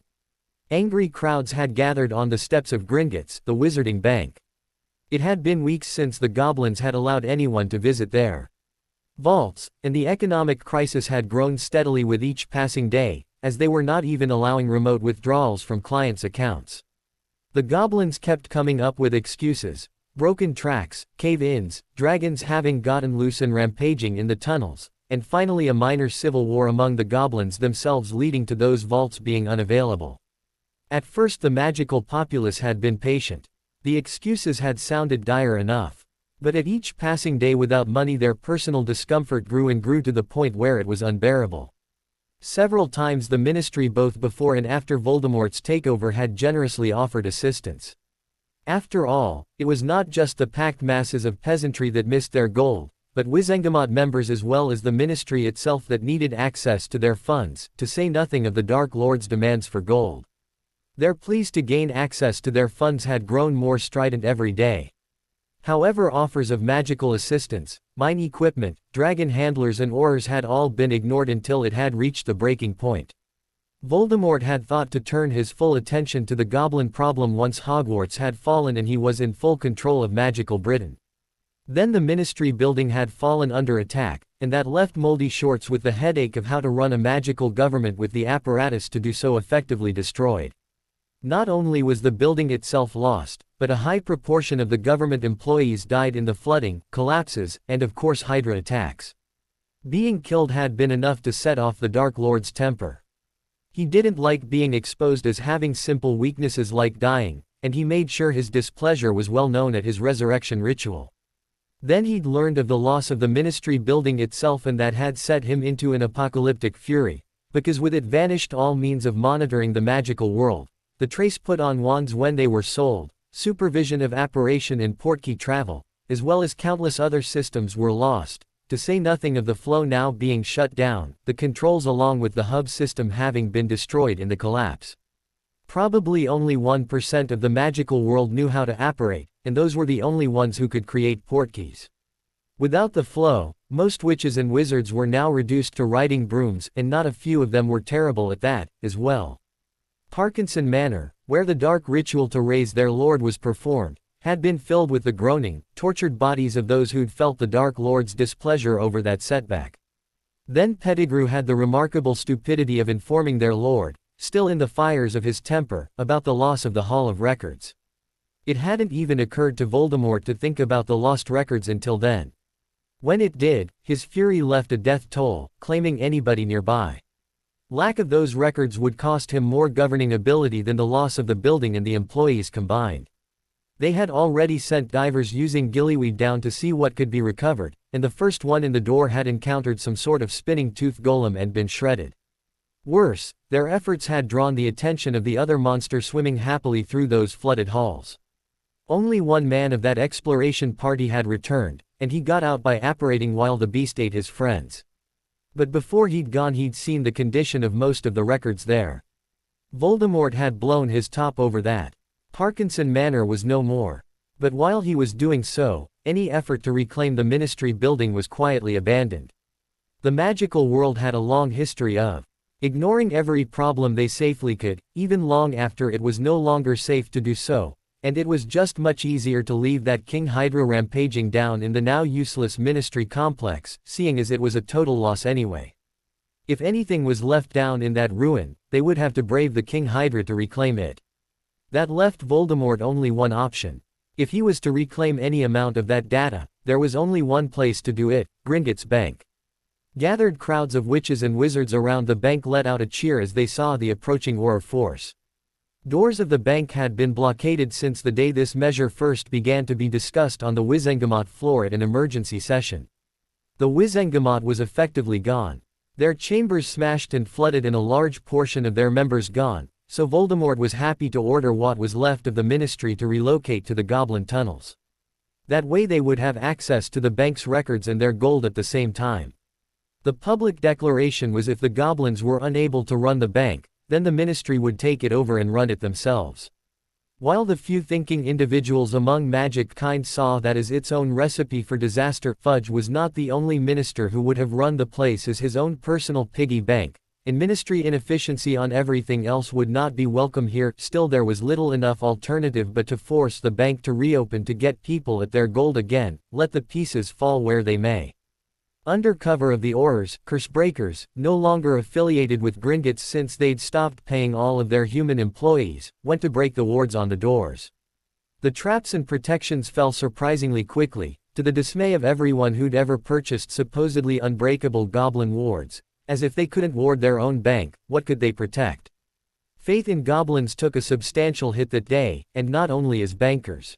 Speaker 1: Angry crowds had gathered on the steps of Gringotts, the wizarding bank. It had been weeks since the goblins had allowed anyone to visit their vaults, and the economic crisis had grown steadily with each passing day, as they were not even allowing remote withdrawals from clients' accounts. The goblins kept coming up with excuses: broken tracks, cave-ins, dragons having gotten loose and rampaging in the tunnels, and finally a minor civil war among the goblins themselves leading to those vaults being unavailable. At first the magical populace had been patient. The excuses had sounded dire enough. But at each passing day without money their personal discomfort grew and grew to the point where it was unbearable. Several times the ministry both before and after Voldemort's takeover had generously offered assistance. After all, it was not just the packed masses of peasantry that missed their gold, but Wizengamot members as well as the ministry itself that needed access to their funds, to say nothing of the Dark Lord's demands for gold. Their pleas to gain access to their funds had grown more strident every day. However, offers of magical assistance, mine equipment, dragon handlers and ores had all been ignored until it had reached the breaking point. Voldemort had thought to turn his full attention to the goblin problem once Hogwarts had fallen and he was in full control of magical Britain. Then the Ministry building had fallen under attack, and that left Moldy Shorts with the headache of how to run a magical government with the apparatus to do so effectively destroyed. Not only was the building itself lost, but a high proportion of the government employees died in the flooding, collapses, and of course Hydra attacks. Being killed had been enough to set off the Dark Lord's temper. He didn't like being exposed as having simple weaknesses like dying, and he made sure his displeasure was well known at his resurrection ritual. Then he'd learned of the loss of the Ministry building itself, and that had set him into an apocalyptic fury, because with it vanished all means of monitoring the magical world, the trace put on wands when they were sold, supervision of apparition and portkey travel, as well as countless other systems were lost, to say nothing of the flow now being shut down, the controls along with the hub system having been destroyed in the collapse. Probably only 1% of the magical world knew how to apparate, and those were the only ones who could create portkeys. Without the flow, most witches and wizards were now reduced to riding brooms, and not a few of them were terrible at that, as well. Parkinson Manor, where the dark ritual to raise their lord was performed, had been filled with the groaning, tortured bodies of those who'd felt the Dark Lord's displeasure over that setback. Then Pettigrew had the remarkable stupidity of informing their lord, still in the fires of his temper, about the loss of the Hall of Records. It hadn't even occurred to Voldemort to think about the lost records until then. When it did, his fury left a death toll, claiming anybody nearby. Lack of those records would cost him more governing ability than the loss of the building and the employees combined. They had already sent divers using gillyweed down to see what could be recovered, and the first one in the door had encountered some sort of spinning tooth golem and been shredded. Worse, their efforts had drawn the attention of the other monster swimming happily through those flooded halls. Only one man of that exploration party had returned, and he got out by apparating while the beast ate his friends. But before he'd gone, he'd seen the condition of most of the records there. Voldemort had blown his top over that. Parkinson Manor was no more. But while he was doing so, any effort to reclaim the Ministry building was quietly abandoned. The magical world had a long history of ignoring every problem they safely could, even long after it was no longer safe to do so, and it was just much easier to leave that King Hydra rampaging down in the now useless Ministry complex, seeing as it was a total loss anyway. If anything was left down in that ruin, they would have to brave the King Hydra to reclaim it. That left Voldemort only one option. If he was to reclaim any amount of that data, there was only one place to do it, Gringotts Bank. Gathered crowds of witches and wizards around the bank let out a cheer as they saw the approaching war of force. Doors of the bank had been blockaded since the day this measure first began to be discussed on the Wizengamot floor at an emergency session. The Wizengamot was effectively gone. Their chambers smashed and flooded and a large portion of their members gone. So Voldemort was happy to order what was left of the Ministry to relocate to the Goblin tunnels. That way they would have access to the bank's records and their gold at the same time. The public declaration was if the Goblins were unable to run the bank, then the Ministry would take it over and run it themselves. While the few thinking individuals among magic kind saw that as its own recipe for disaster, Fudge was not the only minister who would have run the place as his own personal piggy bank. And Ministry inefficiency on everything else would not be welcome here. Still, there was little enough alternative but to force the bank to reopen to get people at their gold again, let the pieces fall where they may. Under cover of the Aurors, Cursebreakers, no longer affiliated with Gringotts since they'd stopped paying all of their human employees, went to break the wards on the doors. The traps and protections fell surprisingly quickly, to the dismay of everyone who'd ever purchased supposedly unbreakable goblin wards. As if they couldn't ward their own bank, what could they protect? Faith in goblins took a substantial hit that day, and not only as bankers.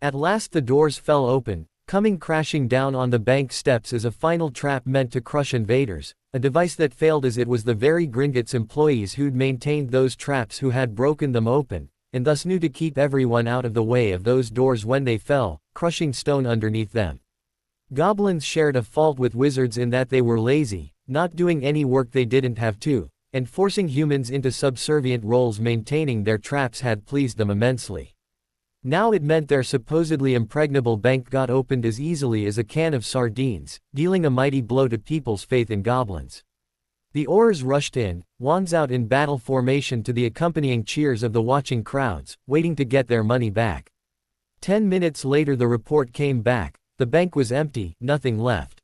Speaker 1: At last the doors fell open, coming crashing down on the bank steps as a final trap meant to crush invaders, a device that failed as it was the very Gringotts employees who'd maintained those traps who had broken them open, and thus knew to keep everyone out of the way of those doors when they fell, crushing stone underneath them. Goblins shared a fault with wizards in that they were lazy, not doing any work they didn't have to, and forcing humans into subservient roles maintaining their traps had pleased them immensely. Now it meant their supposedly impregnable bank got opened as easily as a can of sardines, dealing a mighty blow to people's faith in goblins. The Aurors rushed in, wands out in battle formation to the accompanying cheers of the watching crowds, waiting to get their money back. 10 minutes later the report came back, the bank was empty, nothing left.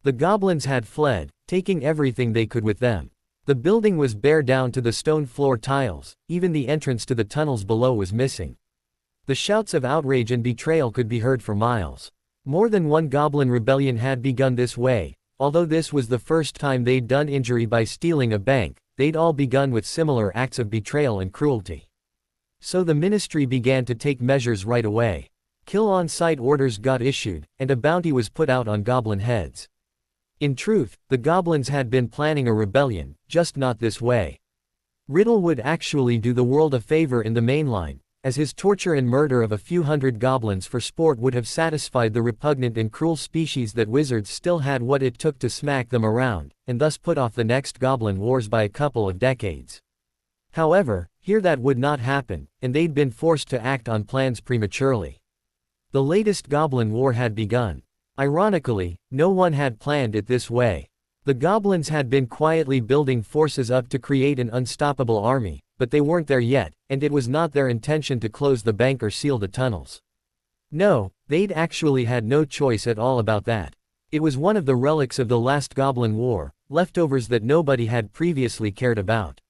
Speaker 1: The goblins had fled, taking everything they could with them. The building was bare down to the stone floor tiles, even the entrance to the tunnels below was missing. The shouts of outrage and betrayal could be heard for miles. More than one goblin rebellion had begun this way. Although this was the first time they'd done injury by stealing a bank, they'd all begun with similar acts of betrayal and cruelty. So the ministry began to take measures right away. Kill-on-sight orders got issued, and a bounty was put out on goblin heads. In truth, the goblins had been planning a rebellion, just not this way. Riddle would actually do the world a favor in the mainline, as his torture and murder of a few hundred goblins for sport would have satisfied the repugnant and cruel species that wizards still had what it took to smack them around, and thus put off the next goblin wars by a couple of decades. However, here that would not happen, and they'd been forced to act on plans prematurely. The latest goblin war had begun. Ironically, no one had planned it this way. The goblins had been quietly building forces up to create an unstoppable army, but they weren't there yet, and it was not their intention to close the bank or seal the tunnels. No, they'd actually had no choice at all about that. It was one of the relics of the last Goblin War, leftovers that nobody had previously cared about.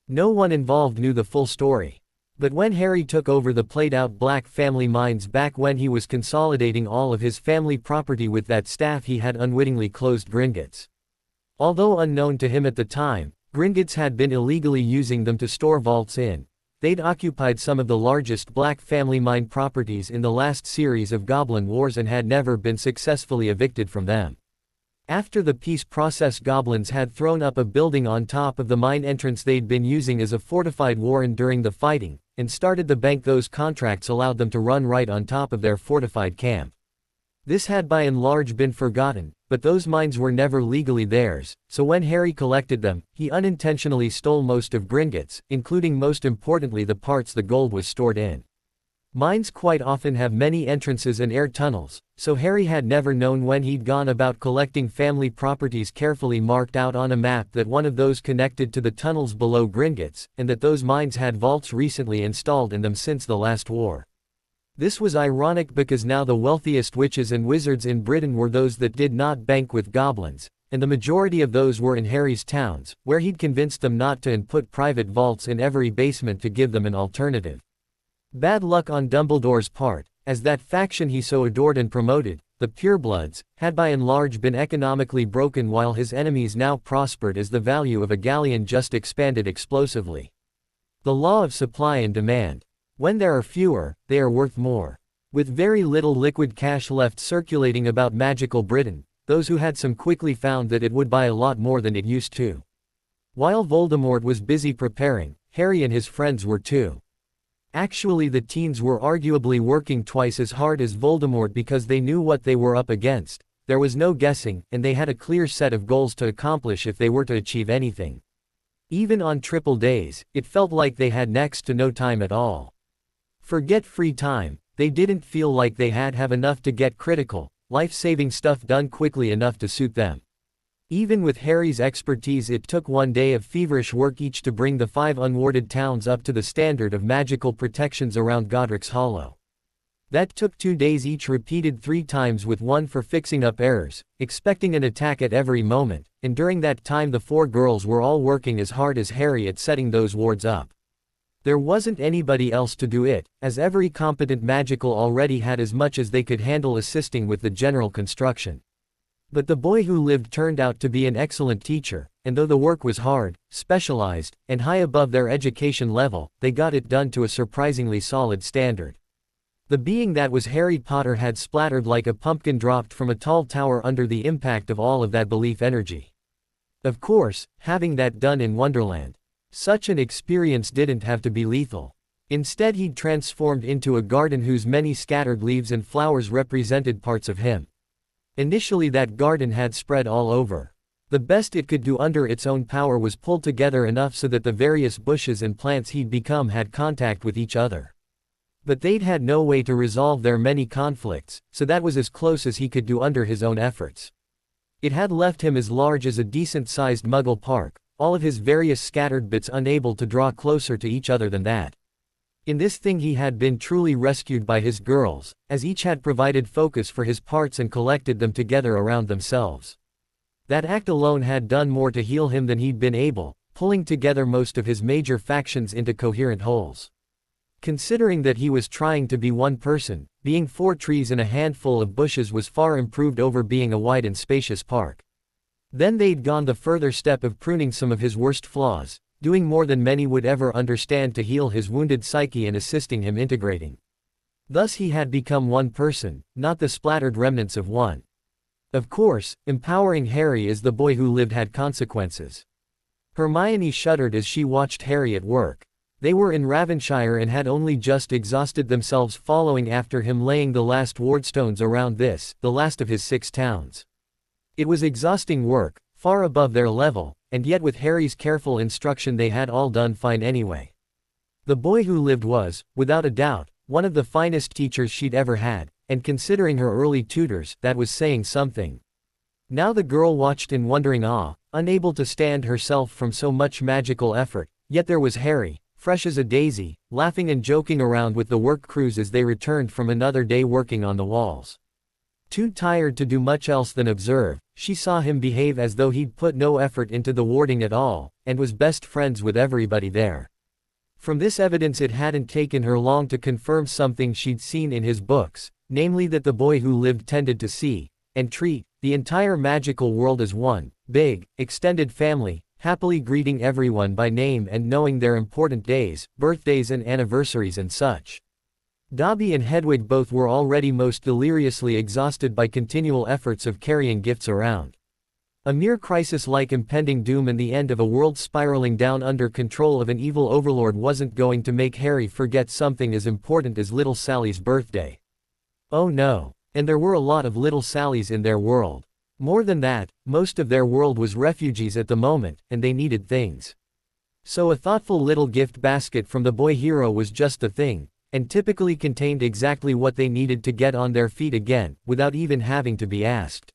Speaker 1: No one involved knew the full story. But when Harry took over the played-out Black family mines back when he was consolidating all of his family property with that staff, he had unwittingly closed Gringotts. Although unknown to him at the time, Gringotts had been illegally using them to store vaults in. They'd occupied some of the largest Black family mine properties in the last series of Goblin Wars and had never been successfully evicted from them. After the peace process, goblins had thrown up a building on top of the mine entrance they'd been using as a fortified warren during the fighting, and started the bank. Those contracts allowed them to run right on top of their fortified camp. This had by and large been forgotten, but those mines were never legally theirs, so when Harry collected them, he unintentionally stole most of Gringotts, including most importantly the parts the gold was stored in. Mines quite often have many entrances and air tunnels, so Harry had never known when he'd gone about collecting family properties carefully marked out on a map that one of those connected to the tunnels below Gringotts, and that those mines had vaults recently installed in them since the last war. This was ironic because now the wealthiest witches and wizards in Britain were those that did not bank with goblins, and the majority of those were in Harry's towns, where he'd convinced them not to and put private vaults in every basement to give them an alternative. Bad luck on Dumbledore's part, as that faction he so adored and promoted, the Purebloods, had by and large been economically broken while his enemies now prospered as the value of a galleon just expanded explosively. The law of supply and demand. When there are fewer, they are worth more. With very little liquid cash left circulating about magical Britain, those who had some quickly found that it would buy a lot more than it used to. While Voldemort was busy preparing, Harry and his friends were too. Actually, the teens were arguably working twice as hard as Voldemort because they knew what they were up against. There was no guessing, and they had a clear set of goals to accomplish if they were to achieve anything. Even on triple days, it felt like they had next to no time at all. Forget free time, they didn't feel like they have enough to get critical, life-saving stuff done quickly enough to suit them. Even with Harry's expertise, it took one day of feverish work each to bring the 5 unwarded towns up to the standard of magical protections around Godric's Hollow. That took 2 days each, repeated 3 times, with one for fixing up errors, expecting an attack at every moment, and during that time the 4 girls were all working as hard as Harry at setting those wards up. There wasn't anybody else to do it, as every competent magical already had as much as they could handle assisting with the general construction. But the boy who lived turned out to be an excellent teacher, and though the work was hard, specialized, and high above their education level, they got it done to a surprisingly solid standard. The being that was Harry Potter had splattered like a pumpkin dropped from a tall tower under the impact of all of that belief energy. Of course, having that done in Wonderland. Such an experience didn't have to be lethal. Instead, he'd transformed into a garden whose many scattered leaves and flowers represented parts of him. Initially, that garden had spread all over. The best it could do under its own power was pulled together enough so that the various bushes and plants he'd become had contact with each other. But they'd had no way to resolve their many conflicts, so that was as close as he could do under his own efforts. It had left him as large as a decent-sized Muggle park, all of his various scattered bits unable to draw closer to each other than that. In this thing he had been truly rescued by his girls, as each had provided focus for his parts and collected them together around themselves. That act alone had done more to heal him than he'd been able, pulling together most of his major factions into coherent wholes. Considering that he was trying to be one person, being 4 trees and a handful of bushes was far improved over being a wide and spacious park. Then they'd gone the further step of pruning some of his worst flaws, doing more than many would ever understand to heal his wounded psyche and assisting him integrating. Thus he had become one person, not the splattered remnants of one. Of course, empowering Harry as the boy who lived had consequences. Hermione shuddered as she watched Harry at work. They were in Ravenshire and had only just exhausted themselves following after him laying the last wardstones around this, the last of his 6 towns. It was exhausting work, far above their level, and yet with Harry's careful instruction they had all done fine anyway. The boy who lived was, without a doubt, one of the finest teachers she'd ever had, and considering her early tutors, that was saying something. Now the girl watched in wondering awe, unable to stand herself from so much magical effort, yet there was Harry, fresh as a daisy, laughing and joking around with the work crews as they returned from another day working on the walls. Too tired to do much else than observe, she saw him behave as though he'd put no effort into the warding at all, and was best friends with everybody there. From this evidence it hadn't taken her long to confirm something she'd seen in his books, namely that the boy who lived tended to see, and treat, the entire magical world as one, big, extended family, happily greeting everyone by name and knowing their important days, birthdays and anniversaries and such. Dobby and Hedwig both were already most deliriously exhausted by continual efforts of carrying gifts around. A mere crisis like impending doom and the end of a world spiraling down under control of an evil overlord wasn't going to make Harry forget something as important as little Sally's birthday. Oh no. And there were a lot of little Sallys in their world. More than that, most of their world was refugees at the moment, and they needed things. So a thoughtful little gift basket from the boy hero was just the thing, and typically contained exactly what they needed to get on their feet again, without even having to be asked.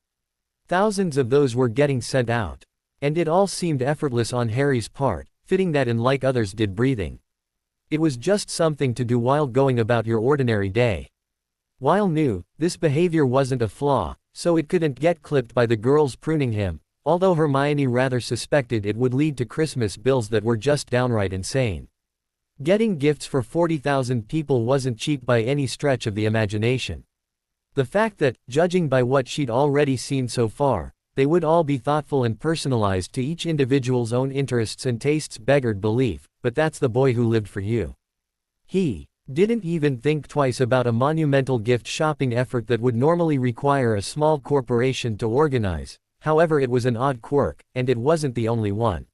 Speaker 1: Thousands of those were getting sent out. And it all seemed effortless on Harry's part, fitting that in like others did breathing. It was just something to do while going about your ordinary day. While new, this behavior wasn't a flaw, so it couldn't get clipped by the girls pruning him, although Hermione rather suspected it would lead to Christmas bills that were just downright insane. Getting gifts for 40,000 people wasn't cheap by any stretch of the imagination. The fact that, judging by what she'd already seen so far, they would all be thoughtful and personalized to each individual's own interests and tastes beggared belief, but that's the boy who lived for you. He didn't even think twice about a monumental gift shopping effort that would normally require a small corporation to organize. However, it was an odd quirk, and it wasn't the only one.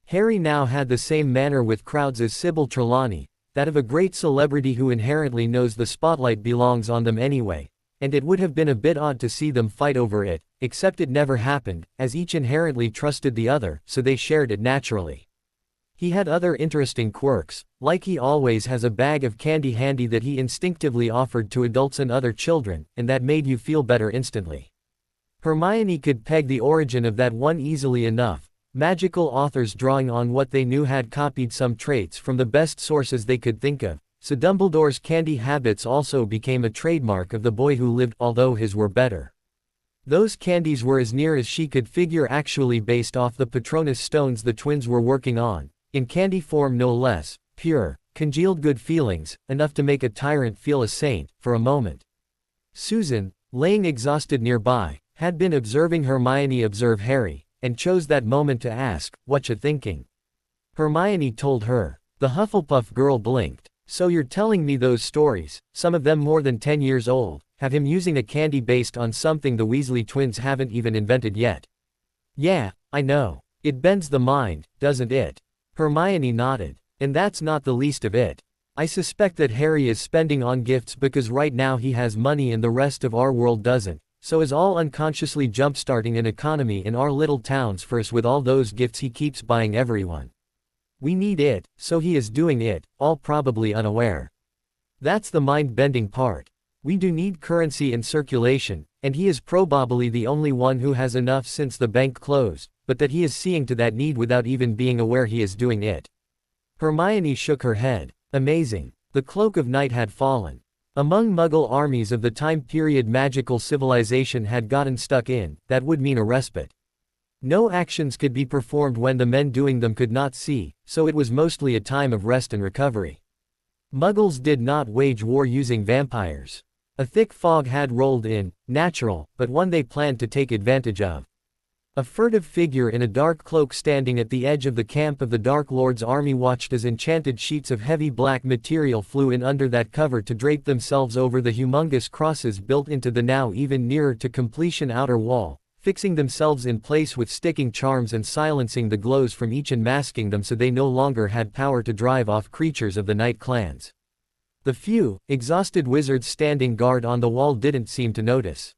Speaker 1: Harry now had the same manner with crowds as Sybil Trelawney, that of a great celebrity who inherently knows the spotlight belongs on them anyway, and it would have been a bit odd to see them fight over it, except it never happened, as each inherently trusted the other, so they shared it naturally. He had other interesting quirks, like he always has a bag of candy handy that he instinctively offered to adults and other children, and that made you feel better instantly. Hermione could peg the origin of that one easily enough, magical authors drawing on what they knew had copied some traits from the best sources they could think of, so Dumbledore's candy habits also became a trademark of the boy who lived, although his were better. Those candies were as near as she could figure actually based off the Patronus stones the twins were working on. In candy form no less, pure, congealed good feelings, enough to make a tyrant feel a saint, for a moment. Susan, laying exhausted nearby, had been observing Hermione observe Harry, and chose that moment to ask, "Whatcha thinking?" Hermione told her. The Hufflepuff girl blinked. "So you're telling me those stories, some of them more than 10 years old, have him using a candy based on something the Weasley twins haven't even invented yet?" "Yeah, I know. It bends the mind, doesn't it?" Hermione nodded. "And that's not the least of it. I suspect that Harry is spending on gifts because right now he has money and the rest of our world doesn't, so is all unconsciously jumpstarting an economy in our little towns first with all those gifts he keeps buying everyone. We need it, so he is doing it, all probably unaware. That's the mind-bending part. We do need currency in circulation, and he is probably the only one who has enough since the bank closed, but that he is seeing to that need without even being aware he is doing it. Hermione shook her head. Amazing. The cloak of night had fallen. Among Muggle armies of the time period magical civilization had gotten stuck in, that would mean a respite. No actions could be performed when the men doing them could not see, so it was mostly a time of rest and recovery. Muggles did not wage war using vampires. A thick fog had rolled in, natural, but one they planned to take advantage of. A furtive figure in a dark cloak standing at the edge of the camp of the Dark Lord's army watched as enchanted sheets of heavy black material flew in under that cover to drape themselves over the humongous crosses built into the now even nearer to completion outer wall, fixing themselves in place with sticking charms and silencing the glows from each and masking them so they no longer had power to drive off creatures of the night clans. The few, exhausted wizards standing guard on the wall didn't seem to notice.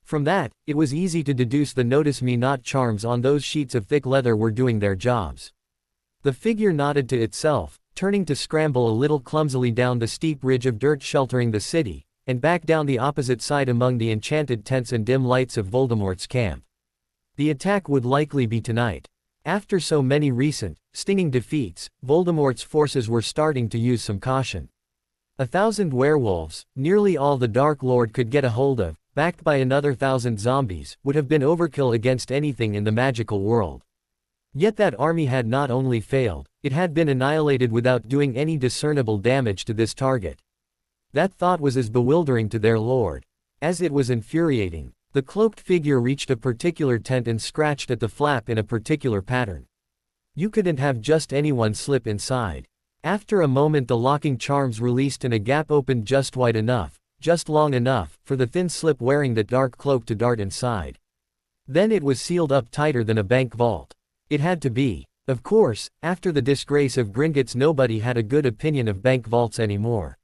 Speaker 1: From that, it was easy to deduce the notice me not charms on those sheets of thick leather were doing their jobs. The figure nodded to itself, turning to scramble a little clumsily down the steep ridge of dirt sheltering the city, and back down the opposite side among the enchanted tents and dim lights of Voldemort's camp. The attack would likely be tonight. After so many recent, stinging defeats, Voldemort's forces were starting to use some caution. 1,000 werewolves, nearly all the Dark Lord could get a hold of, backed by another 1,000 zombies, would have been overkill against anything in the magical world. Yet that army had not only failed, it had been annihilated without doing any discernible damage to this target. That thought was as bewildering to their lord as it was infuriating. The cloaked figure reached a particular tent and scratched at the flap in a particular pattern. You couldn't have just anyone slip inside. After a moment the locking charms released and a gap opened just wide enough, just long enough, for the thin slip wearing that dark cloak to dart inside. Then it was sealed up tighter than a bank vault. It had to be. Of course, after the disgrace of Gringotts nobody had a good opinion of bank vaults anymore.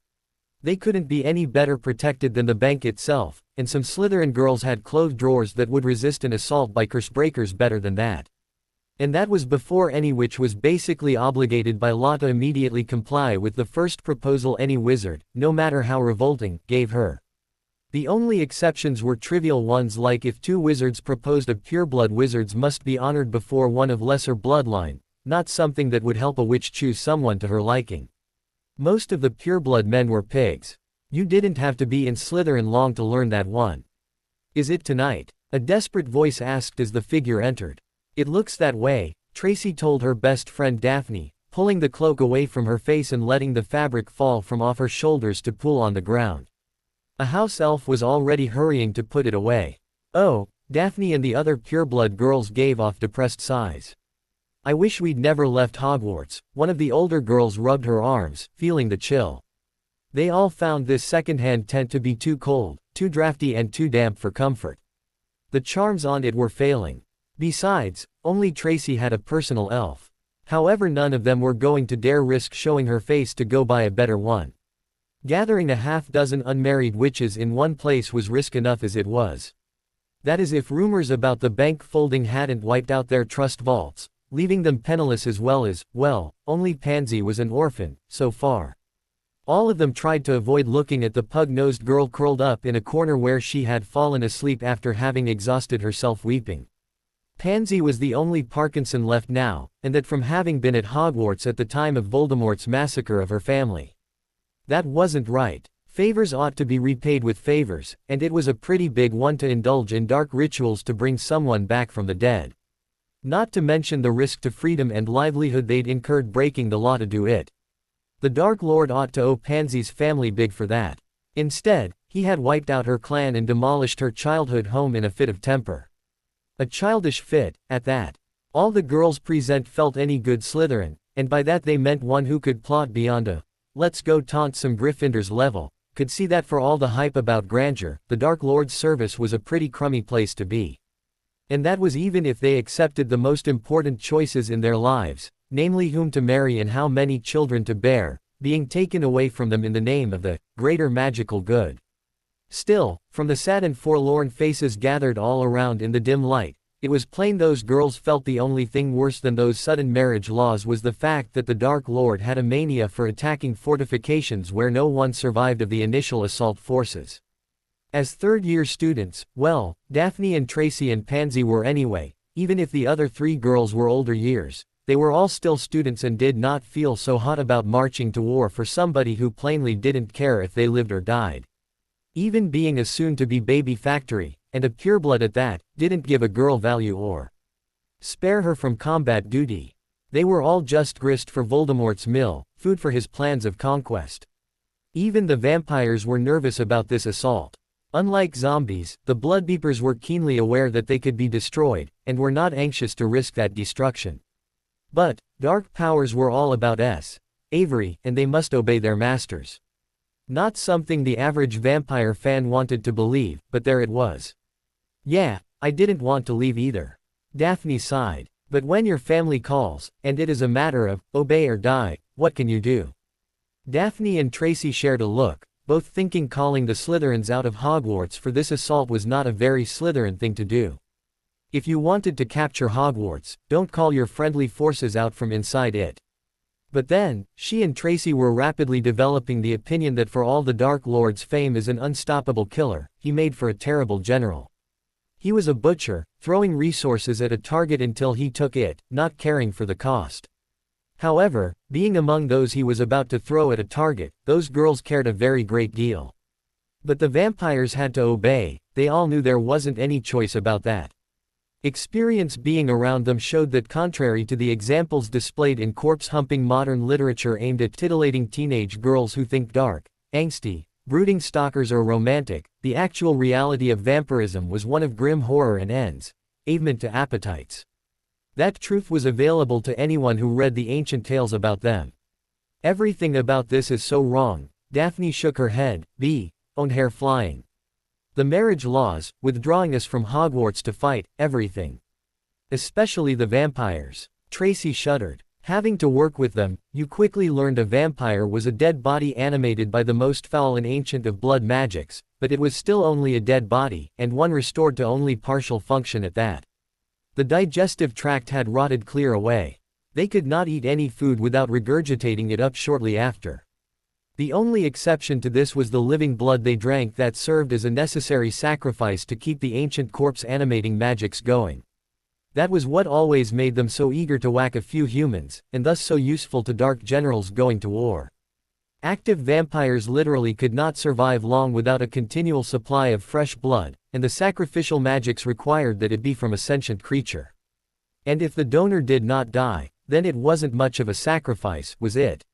Speaker 1: They couldn't be any better protected than the bank itself, and some Slytherin girls had clothes drawers that would resist an assault by cursebreakers better than that. And that was before any witch was basically obligated by law to immediately comply with the first proposal any wizard, no matter how revolting, gave her. The only exceptions were trivial ones like if two wizards proposed a pureblood wizards must be honored before one of lesser bloodline, not something that would help a witch choose someone to her liking. Most of the pureblood men were pigs. You didn't have to be in Slytherin long to learn that one. Is it tonight? A desperate voice asked as the figure entered. It looks that way, Tracy told her best friend Daphne, pulling the cloak away from her face and letting the fabric fall from off her shoulders to pool on the ground. A house elf was already hurrying to put it away. Oh, Daphne and the other pureblood girls gave off depressed sighs. I wish we'd never left Hogwarts, one of the older girls rubbed her arms, feeling the chill. They all found this second-hand tent to be too cold, too drafty and too damp for comfort. The charms on it were failing. Besides, only Tracy had a personal elf. However, none of them were going to dare risk showing her face to go buy a better one. Gathering a half-dozen unmarried witches in one place was risk enough as it was. That is if rumors about the bank folding hadn't wiped out their trust vaults, leaving them penniless as well as, well, only Pansy was an orphan, so far. All of them tried to avoid looking at the pug-nosed girl curled up in a corner where she had fallen asleep after having exhausted herself weeping. Pansy was the only Parkinson left now, and that from having been at Hogwarts at the time of Voldemort's massacre of her family. That wasn't right. Favors ought to be repaid with favors, and it was a pretty big one to indulge in dark rituals to bring someone back from the dead. Not to mention the risk to freedom and livelihood they'd incurred breaking the law to do it. The Dark Lord ought to owe Pansy's family big for that. Instead, he had wiped out her clan and demolished her childhood home in a fit of temper. A childish fit, at that. All the girls present felt any good Slytherin, and by that they meant one who could plot beyond a let's go taunt some Gryffindors level, could see that for all the hype about grandeur, the Dark Lord's service was a pretty crummy place to be. And that was even if they accepted the most important choices in their lives, namely whom to marry and how many children to bear, being taken away from them in the name of the greater magical good. Still, from the sad and forlorn faces gathered all around in the dim light, it was plain those girls felt the only thing worse than those sudden marriage laws was the fact that the Dark Lord had a mania for attacking fortifications where no one survived of the initial assault forces. As third-year students, well, Daphne and Tracy and Pansy were anyway, even if the other three girls were older years, they were all still students and did not feel so hot about marching to war for somebody who plainly didn't care if they lived or died. Even being a soon-to-be baby factory, and a pureblood at that, didn't give a girl value or spare her from combat duty. They were all just grist for Voldemort's mill, food for his plans of conquest. Even the vampires were nervous about this assault. Unlike zombies, the Bloodbeepers were keenly aware that they could be destroyed, and were not anxious to risk that destruction. But, dark powers were all about Avery, and they must obey their masters. Not something the average vampire fan wanted to believe, but there it was. Yeah, I didn't want to leave either. Daphne sighed. But when your family calls, and it is a matter of, obey or die, what can you do? Daphne and Tracy shared a look, both thinking calling the Slytherins out of Hogwarts for this assault was not a very Slytherin thing to do. If you wanted to capture Hogwarts, don't call your friendly forces out from inside it. But then, she and Tracy were rapidly developing the opinion that for all the Dark Lord's fame as an unstoppable killer, he made for a terrible general. He was a butcher, throwing resources at a target until he took it, not caring for the cost. However, being among those he was about to throw at a target, those girls cared a very great deal. But the vampires had to obey, they all knew there wasn't any choice about that. Experience being around them showed that contrary to the examples displayed in corpse-humping modern literature aimed at titillating teenage girls who think dark, angsty, brooding stalkers or romantic, the actual reality of vampirism was one of grim horror and enslavement to appetites. That truth was available to anyone who read the ancient tales about them. Everything about this is so wrong, Daphne shook her head, own hair flying. The marriage laws, withdrawing us from Hogwarts to fight, everything. Especially the vampires. Tracy shuddered. Having to work with them, you quickly learned a vampire was a dead body animated by the most foul and ancient of blood magics, but it was still only a dead body, and one restored to only partial function at that. The digestive tract had rotted clear away. They could not eat any food without regurgitating it up shortly after. The only exception to this was the living blood they drank that served as a necessary sacrifice to keep the ancient corpse animating magics going. That was what always made them so eager to whack a few humans, and thus so useful to dark generals going to war. Active vampires literally could not survive long without a continual supply of fresh blood, and the sacrificial magics required that it be from a sentient creature. And if the donor did not die, then it wasn't much of a sacrifice, was it?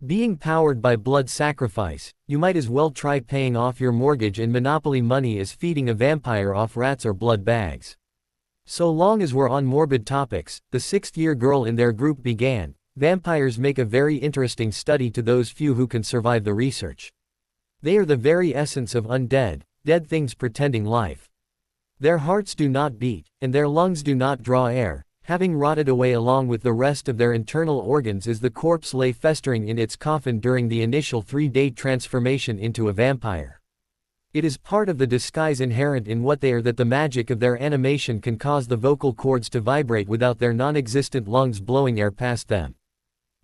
Speaker 1: Being powered by blood sacrifice, you might as well try paying off your mortgage in Monopoly money as feeding a vampire off rats or blood bags. So long as we're on morbid topics, the sixth-year girl in their group began, vampires make a very interesting study to those few who can survive the research. They are the very essence of undead, dead things pretending life. Their hearts do not beat, and their lungs do not draw air, having rotted away along with the rest of their internal organs as the corpse lay festering in its coffin during the initial 3-day transformation into a vampire. It is part of the disguise inherent in what they are that the magic of their animation can cause the vocal cords to vibrate without their non-existent lungs blowing air past them.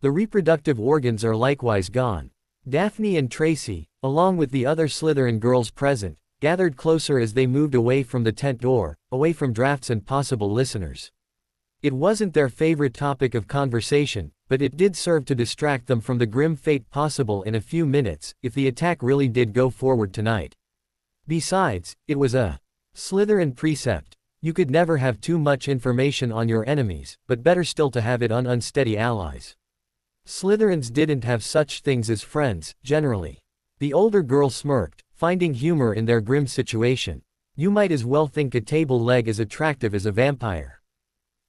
Speaker 1: The reproductive organs are likewise gone. Daphne and Tracy, along with the other Slytherin girls present, gathered closer as they moved away from the tent door, away from drafts and possible listeners. It wasn't their favorite topic of conversation, but it did serve to distract them from the grim fate possible in a few minutes, if the attack really did go forward tonight. Besides, it was a Slytherin precept. You could never have too much information on your enemies, but better still to have it on unsteady allies. Slytherins didn't have such things as friends, generally. The older girl smirked, finding humor in their grim situation. You might as well think a table leg as attractive as a vampire.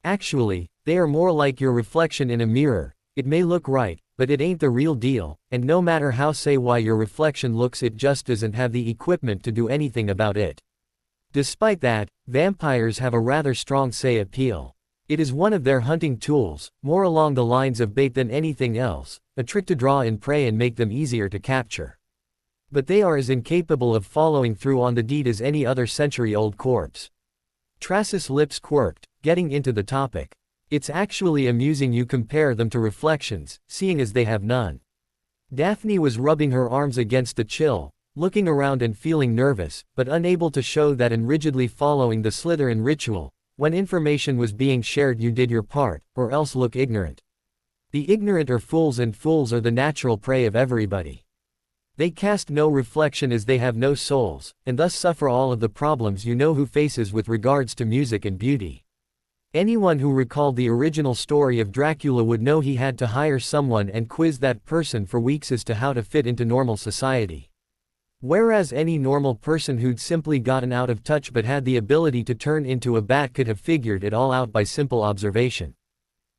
Speaker 1: Actually, they are more like your reflection in a mirror. It may look right, but it ain't the real deal, and no matter how say why your reflection looks, it just doesn't have the equipment to do anything about it. Despite that, vampires have a rather strong say appeal. It is one of their hunting tools, more along the lines of bait than anything else, a trick to draw in prey and make them easier to capture. But they are as incapable of following through on the deed as any other century-old corpse. Tracis' lips quirked, getting into the topic. It's actually amusing you compare them to reflections, seeing as they have none. Daphne was rubbing her arms against the chill, looking around and feeling nervous, but unable to show that in rigidly following the Slytherin ritual. When information was being shared you did your part, or else look ignorant. The ignorant are fools and fools are the natural prey of everybody. They cast no reflection as they have no souls, and thus suffer all of the problems you know who faces with regards to music and beauty. Anyone who recalled the original story of Dracula would know he had to hire someone and quiz that person for weeks as to how to fit into normal society. Whereas any normal person who'd simply gotten out of touch but had the ability to turn into a bat could have figured it all out by simple observation.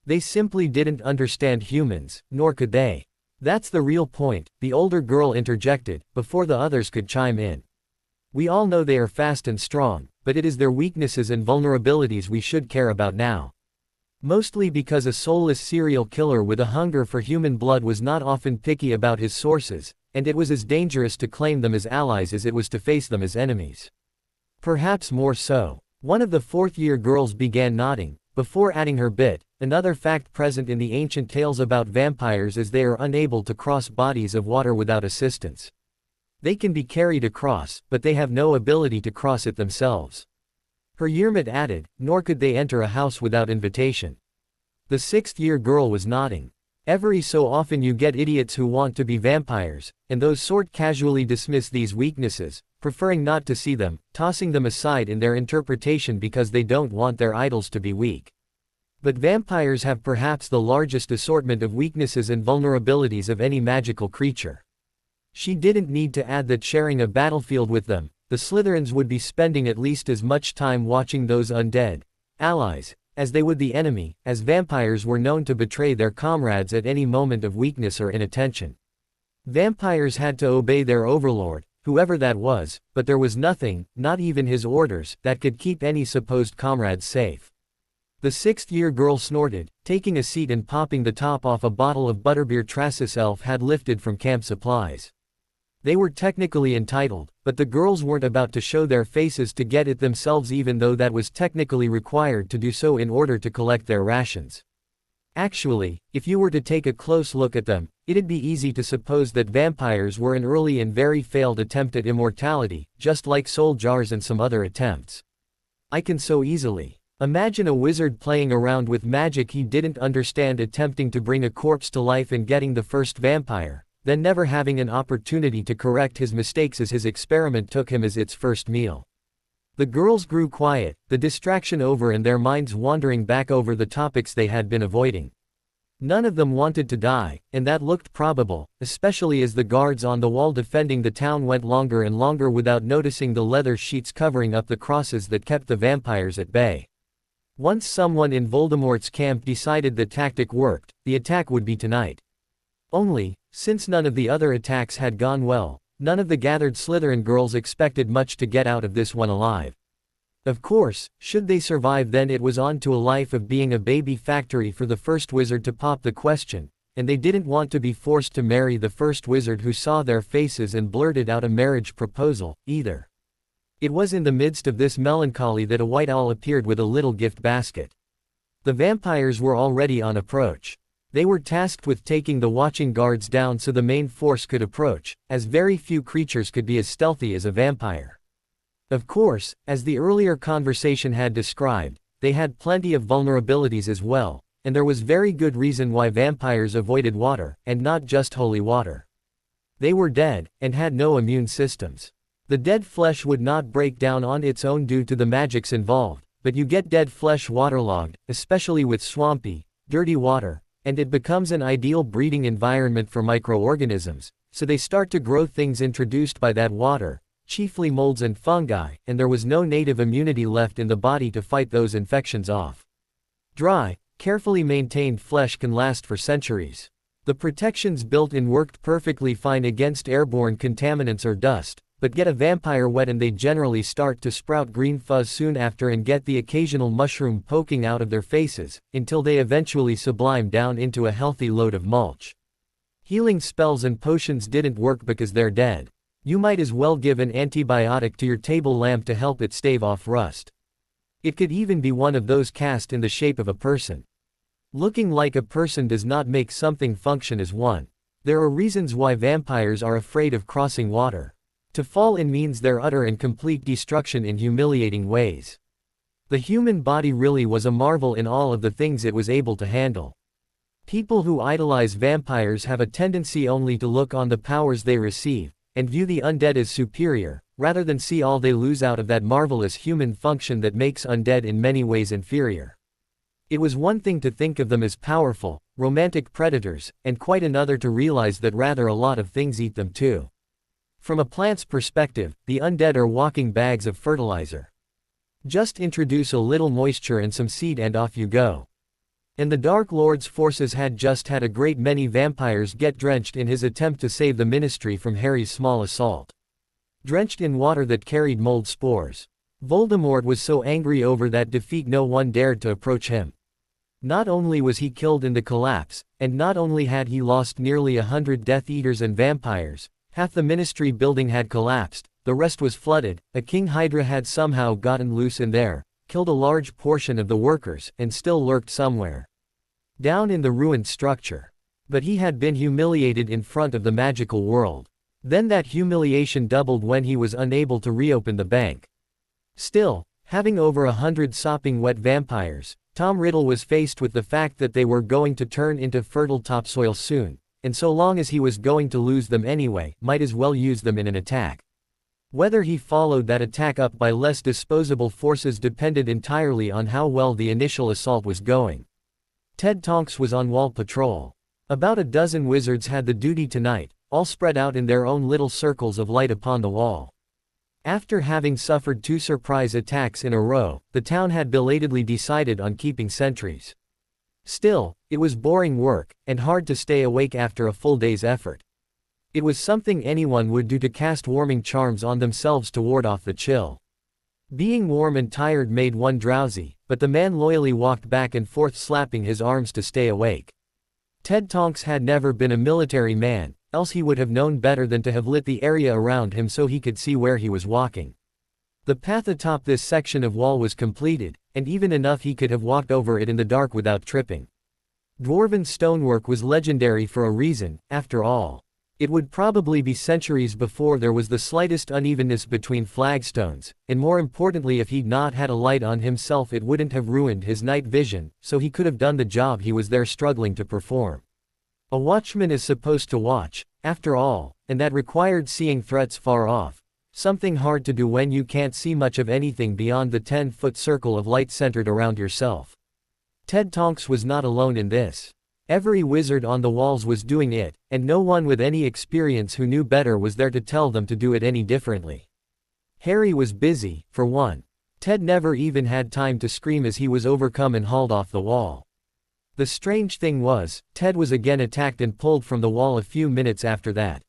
Speaker 1: They simply didn't understand humans, nor could they. That's the real point, the older girl interjected, before the others could chime in. We all know they are fast and strong, but it is their weaknesses and vulnerabilities we should care about now. Mostly because a soulless serial killer with a hunger for human blood was not often picky about his sources, and it was as dangerous to claim them as allies as it was to face them as enemies. Perhaps more so. One of the fourth-year girls began nodding, before adding her bit. Another fact present in the ancient tales about vampires is they are unable to cross bodies of water without assistance. They can be carried across, but they have no ability to cross it themselves. Her yearmate added, nor could they enter a house without invitation. The sixth-year girl was nodding. Every so often you get idiots who want to be vampires, and those sort casually dismiss these weaknesses, preferring not to see them, tossing them aside in their interpretation because they don't want their idols to be weak. But vampires have perhaps the largest assortment of weaknesses and vulnerabilities of any magical creature. She didn't need to add that sharing a battlefield with them, the Slytherins would be spending at least as much time watching those undead allies as they would the enemy, as vampires were known to betray their comrades at any moment of weakness or inattention. Vampires had to obey their overlord, whoever that was, but there was nothing, not even his orders, that could keep any supposed comrades safe. The sixth-year girl snorted, taking a seat and popping the top off a bottle of butterbeer Tracis elf had lifted from camp supplies. They were technically entitled, but the girls weren't about to show their faces to get it themselves even though that was technically required to do so in order to collect their rations. Actually, if you were to take a close look at them, it'd be easy to suppose that vampires were an early and very failed attempt at immortality, just like soul jars and some other attempts. I can so easily imagine a wizard playing around with magic he didn't understand attempting to bring a corpse to life and getting the first vampire, then never having an opportunity to correct his mistakes as his experiment took him as its first meal. The girls grew quiet, the distraction over and their minds wandering back over the topics they had been avoiding. None of them wanted to die, and that looked probable, especially as the guards on the wall defending the town went longer and longer without noticing the leather sheets covering up the crosses that kept the vampires at bay. Once someone in Voldemort's camp decided the tactic worked, the attack would be tonight. Only, since none of the other attacks had gone well, none of the gathered Slytherin girls expected much to get out of this one alive. Of course, should they survive then it was on to a life of being a baby factory for the first wizard to pop the question, and they didn't want to be forced to marry the first wizard who saw their faces and blurted out a marriage proposal, either. It was in the midst of this melancholy that a white owl appeared with a little gift basket. The vampires were already on approach. They were tasked with taking the watching guards down so the main force could approach, as very few creatures could be as stealthy as a vampire. Of course, as the earlier conversation had described, they had plenty of vulnerabilities as well, and there was very good reason why vampires avoided water, and not just holy water. They were dead, and had no immune systems. The dead flesh would not break down on its own due to the magics involved, but you get dead flesh waterlogged, especially with swampy, dirty water, and it becomes an ideal breeding environment for microorganisms, so they start to grow things introduced by that water, chiefly molds and fungi, and there was no native immunity left in the body to fight those infections off. Dry, carefully maintained flesh can last for centuries. The protections built in worked perfectly fine against airborne contaminants or dust, but get a vampire wet and they generally start to sprout green fuzz soon after and get the occasional mushroom poking out of their faces, until they eventually sublime down into a healthy load of mulch. Healing spells and potions didn't work because they're dead. You might as well give an antibiotic to your table lamp to help it stave off rust. It could even be one of those cast in the shape of a person. Looking like a person does not make something function as one. There are reasons why vampires are afraid of crossing water. To fall in means their utter and complete destruction in humiliating ways. The human body really was a marvel in all of the things it was able to handle. People who idolize vampires have a tendency only to look on the powers they receive, and view the undead as superior, rather than see all they lose out of that marvelous human function that makes undead in many ways inferior. It was one thing to think of them as powerful, romantic predators, and quite another to realize that rather a lot of things eat them too. From a plant's perspective, the undead are walking bags of fertilizer. Just introduce a little moisture and some seed and off you go. And the Dark Lord's forces had just had a great many vampires get drenched in his attempt to save the Ministry from Harry's small assault. Drenched in water that carried mold spores. Voldemort was so angry over that defeat no one dared to approach him. Not only was he killed in the collapse, and not only had he lost nearly 100 Death Eaters and vampires, half the Ministry building had collapsed, the rest was flooded, a King Hydra had somehow gotten loose in there, killed a large portion of the workers, and still lurked somewhere down in the ruined structure. But he had been humiliated in front of the magical world. Then that humiliation doubled when he was unable to reopen the bank. Still, having over 100 sopping wet vampires, Tom Riddle was faced with the fact that they were going to turn into fertile topsoil soon, and so long as he was going to lose them anyway, might as well use them in an attack. Whether he followed that attack up by less disposable forces depended entirely on how well the initial assault was going. Ted Tonks was on wall patrol. About a dozen wizards had the duty tonight, all spread out in their own little circles of light upon the wall. After having suffered 2 surprise attacks in a row, the town had belatedly decided on keeping sentries. Still, it was boring work, and hard to stay awake after a full day's effort. It was something anyone would do to cast warming charms on themselves to ward off the chill. Being warm and tired made one drowsy, but the man loyally walked back and forth slapping his arms to stay awake. Ted Tonks had never been a military man, else he would have known better than to have lit the area around him so he could see where he was walking. The path atop this section of wall was completed, and even enough he could have walked over it in the dark without tripping. Dwarven stonework was legendary for a reason, after all. It would probably be centuries before there was the slightest unevenness between flagstones, and more importantly if he'd not had a light on himself it wouldn't have ruined his night vision, so he could have done the job he was there struggling to perform. A watchman is supposed to watch, after all, and that required seeing threats far off, something hard to do when you can't see much of anything beyond the 10-foot circle of light centered around yourself. Ted Tonks was not alone in this. Every wizard on the walls was doing it, and no one with any experience who knew better was there to tell them to do it any differently. Harry was busy, for one. Ted never even had time to scream as he was overcome and hauled off the wall. The strange thing was, Ted was again attacked and pulled from the wall a few minutes after that.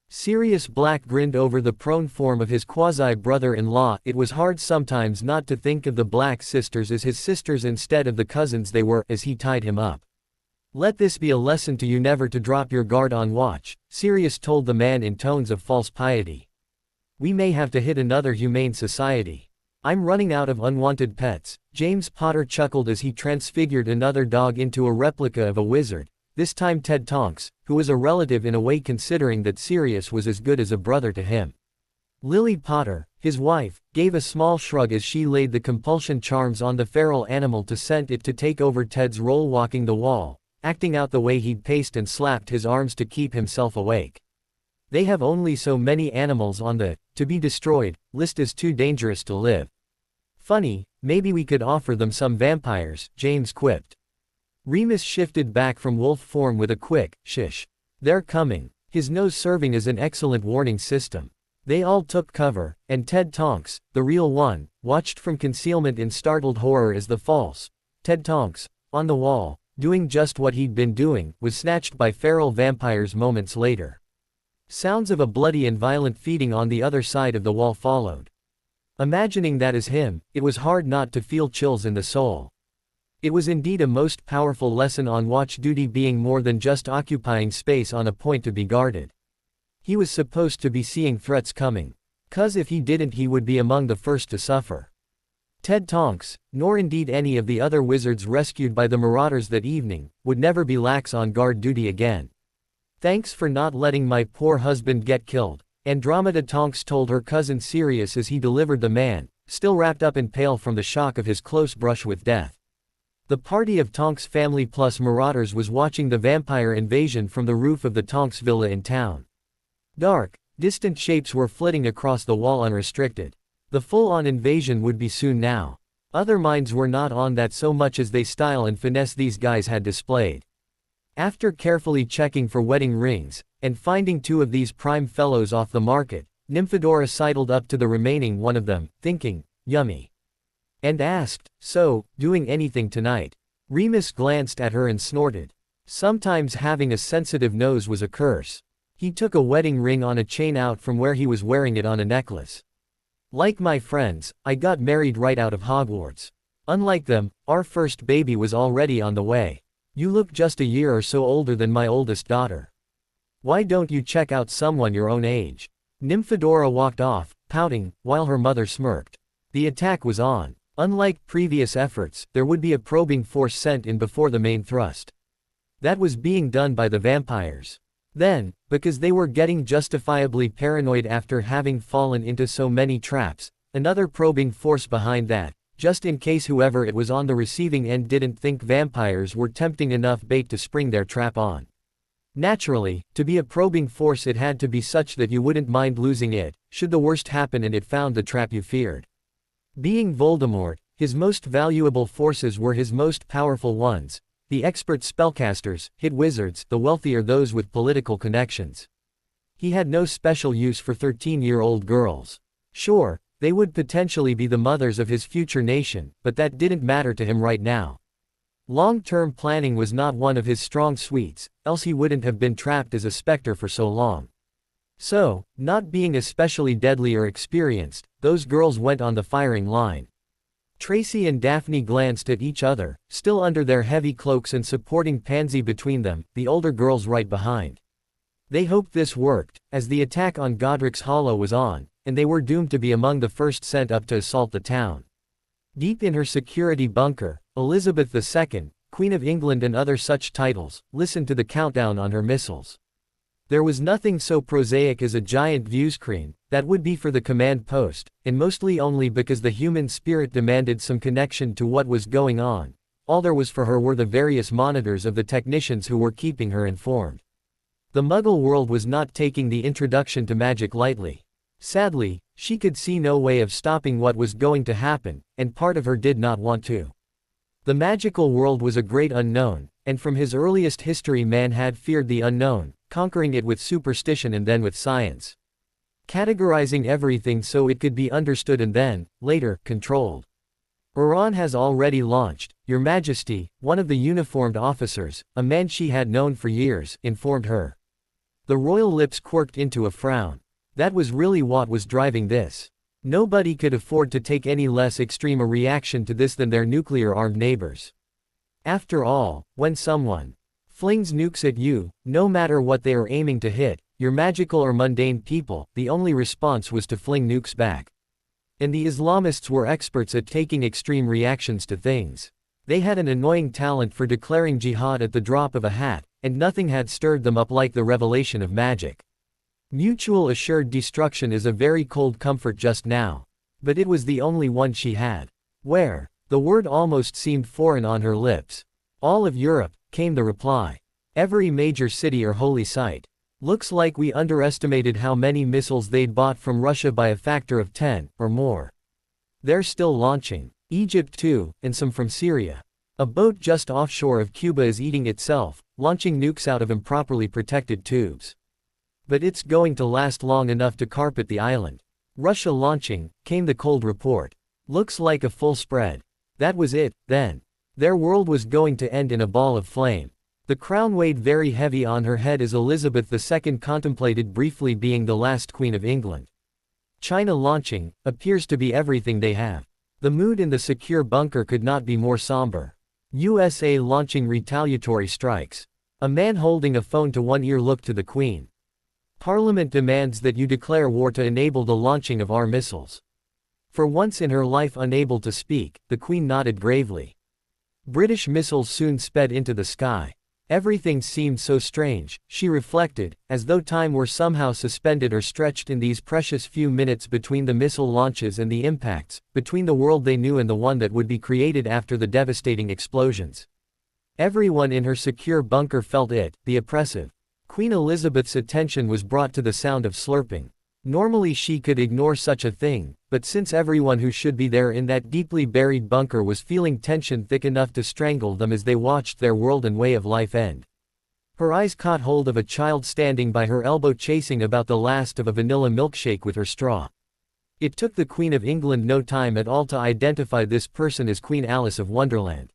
Speaker 1: Sirius Black grinned over the prone form of his quasi-brother-in-law. It was hard sometimes not to think of the Black sisters as his sisters instead of the cousins they were, as he tied him up. "Let this be a lesson to you never to drop your guard on watch," Sirius told the man in tones of false piety. "We may have to hit another humane society. I'm running out of unwanted pets." James Potter chuckled as he transfigured another dog into a replica of a wizard, this time Ted Tonks, who was a relative in a way considering that Sirius was as good as a brother to him. Lily Potter, his wife, gave a small shrug as she laid the compulsion charms on the feral animal to send it to take over Ted's role walking the wall, acting out the way he'd paced and slapped his arms to keep himself awake. "They have only so many animals on the to be destroyed list as too dangerous to live." "Funny, maybe we could offer them some vampires," James quipped. Remus shifted back from wolf form with a quick, "Shish. They're coming," his nose serving as an excellent warning system. They all took cover, and Ted Tonks, the real one, watched from concealment in startled horror as the false Ted Tonks, on the wall, doing just what he'd been doing, was snatched by feral vampires moments later. Sounds of a bloody and violent feeding on the other side of the wall followed. Imagining that as him, it was hard not to feel chills in the soul. It was indeed a most powerful lesson on watch duty being more than just occupying space on a point to be guarded. He was supposed to be seeing threats coming. 'Cause if he didn't, he would be among the first to suffer. Ted Tonks, nor indeed any of the other wizards rescued by the marauders that evening, would never be lax on guard duty again. "Thanks for not letting my poor husband get killed," Andromeda Tonks told her cousin Sirius as he delivered the man, still wrapped up in pale from the shock of his close brush with death. The party of Tonks family plus marauders was watching the vampire invasion from the roof of the Tonks villa in town. Dark, distant shapes were flitting across the wall unrestricted. The full-on invasion would be soon now. Other minds were not on that so much as the style and finesse these guys had displayed. After carefully checking for wedding rings, and finding 2 of these prime fellows off the market, Nymphadora sidled up to the remaining one of them, thinking, "Yummy," and asked, "So, doing anything tonight?" Remus glanced at her and snorted. Sometimes having a sensitive nose was a curse. He took a wedding ring on a chain out from where he was wearing it on a necklace. "Like my friends, I got married right out of Hogwarts. Unlike them, our first baby was already on the way. You look just a year or so older than my oldest daughter. Why don't you check out someone your own age?" Nymphadora walked off, pouting, while her mother smirked. The attack was on. Unlike previous efforts, there would be a probing force sent in before the main thrust. That was being done by the vampires. Then, because they were getting justifiably paranoid after having fallen into so many traps, another probing force behind that, just in case whoever it was on the receiving end didn't think vampires were tempting enough bait to spring their trap on. Naturally, to be a probing force it had to be such that you wouldn't mind losing it, should the worst happen and it found the trap you feared. Being Voldemort, his most valuable forces were his most powerful ones. The expert spellcasters, hit wizards, the wealthier those with political connections. He had no special use for 13-year-old girls. Sure, they would potentially be the mothers of his future nation, but that didn't matter to him right now. Long-term planning was not one of his strong suites, else he wouldn't have been trapped as a specter for so long. So, not being especially deadly or experienced, those girls went on the firing line. Tracy and Daphne glanced at each other, still under their heavy cloaks and supporting Pansy between them, the older girls right behind. They hoped this worked, as the attack on Godric's Hollow was on, and they were doomed to be among the first sent up to assault the town. Deep in her security bunker, Elizabeth II, Queen of England and other such titles, listened to the countdown on her missiles. There was nothing so prosaic as a giant viewscreen, that would be for the command post, and mostly only because the human spirit demanded some connection to what was going on. All there was for her were the various monitors of the technicians who were keeping her informed. The Muggle world was not taking the introduction to magic lightly. Sadly, she could see no way of stopping what was going to happen, and part of her did not want to. The magical world was a great unknown, and from his earliest history man had feared the unknown, conquering it with superstition and then with science. Categorizing everything so it could be understood and then, later, controlled. Uran has already launched, Your Majesty, one of the uniformed officers, a man she had known for years, informed her. The royal lips quirked into a frown. That was really what was driving this. Nobody could afford to take any less extreme a reaction to this than their nuclear-armed neighbors. After all, when someone flings nukes at you, no matter what they are aiming to hit, your magical or mundane people, the only response was to fling nukes back. And the Islamists were experts at taking extreme reactions to things. They had an annoying talent for declaring jihad at the drop of a hat, and nothing had stirred them up like the revelation of magic. Mutual assured destruction is a very cold comfort just now. But it was the only one she had. Where? The word almost seemed foreign on her lips. All of Europe, came the reply. Every major city or holy site. Looks like we underestimated how many missiles they'd bought from Russia by a factor of 10, or more. They're still launching. Egypt too, and some from Syria. A boat just offshore of Cuba is eating itself, launching nukes out of improperly protected tubes. But it's going to last long enough to carpet the island. Russia launching, came the cold report. Looks like a full spread. That was it, then. Their world was going to end in a ball of flame. The crown weighed very heavy on her head as Elizabeth II contemplated briefly being the last Queen of England. China launching, appears to be everything they have. The mood in the secure bunker could not be more somber. USA launching retaliatory strikes. A man holding a phone to one ear looked to the Queen. Parliament demands that you declare war to enable the launching of our missiles. For once in her life unable to speak, the Queen nodded gravely. British missiles soon sped into the sky. Everything seemed so strange, she reflected, as though time were somehow suspended or stretched in these precious few minutes between the missile launches and the impacts, between the world they knew and the one that would be created after the devastating explosions. Everyone in her secure bunker felt it, the oppressive. Queen Elizabeth's attention was brought to the sound of slurping. Normally she could ignore such a thing, but since everyone who should be there in that deeply buried bunker was feeling tension thick enough to strangle them as they watched their world and way of life end. Her eyes caught hold of a child standing by her elbow chasing about the last of a vanilla milkshake with her straw. It took the Queen of England no time at all to identify this person as Queen Alice of Wonderland.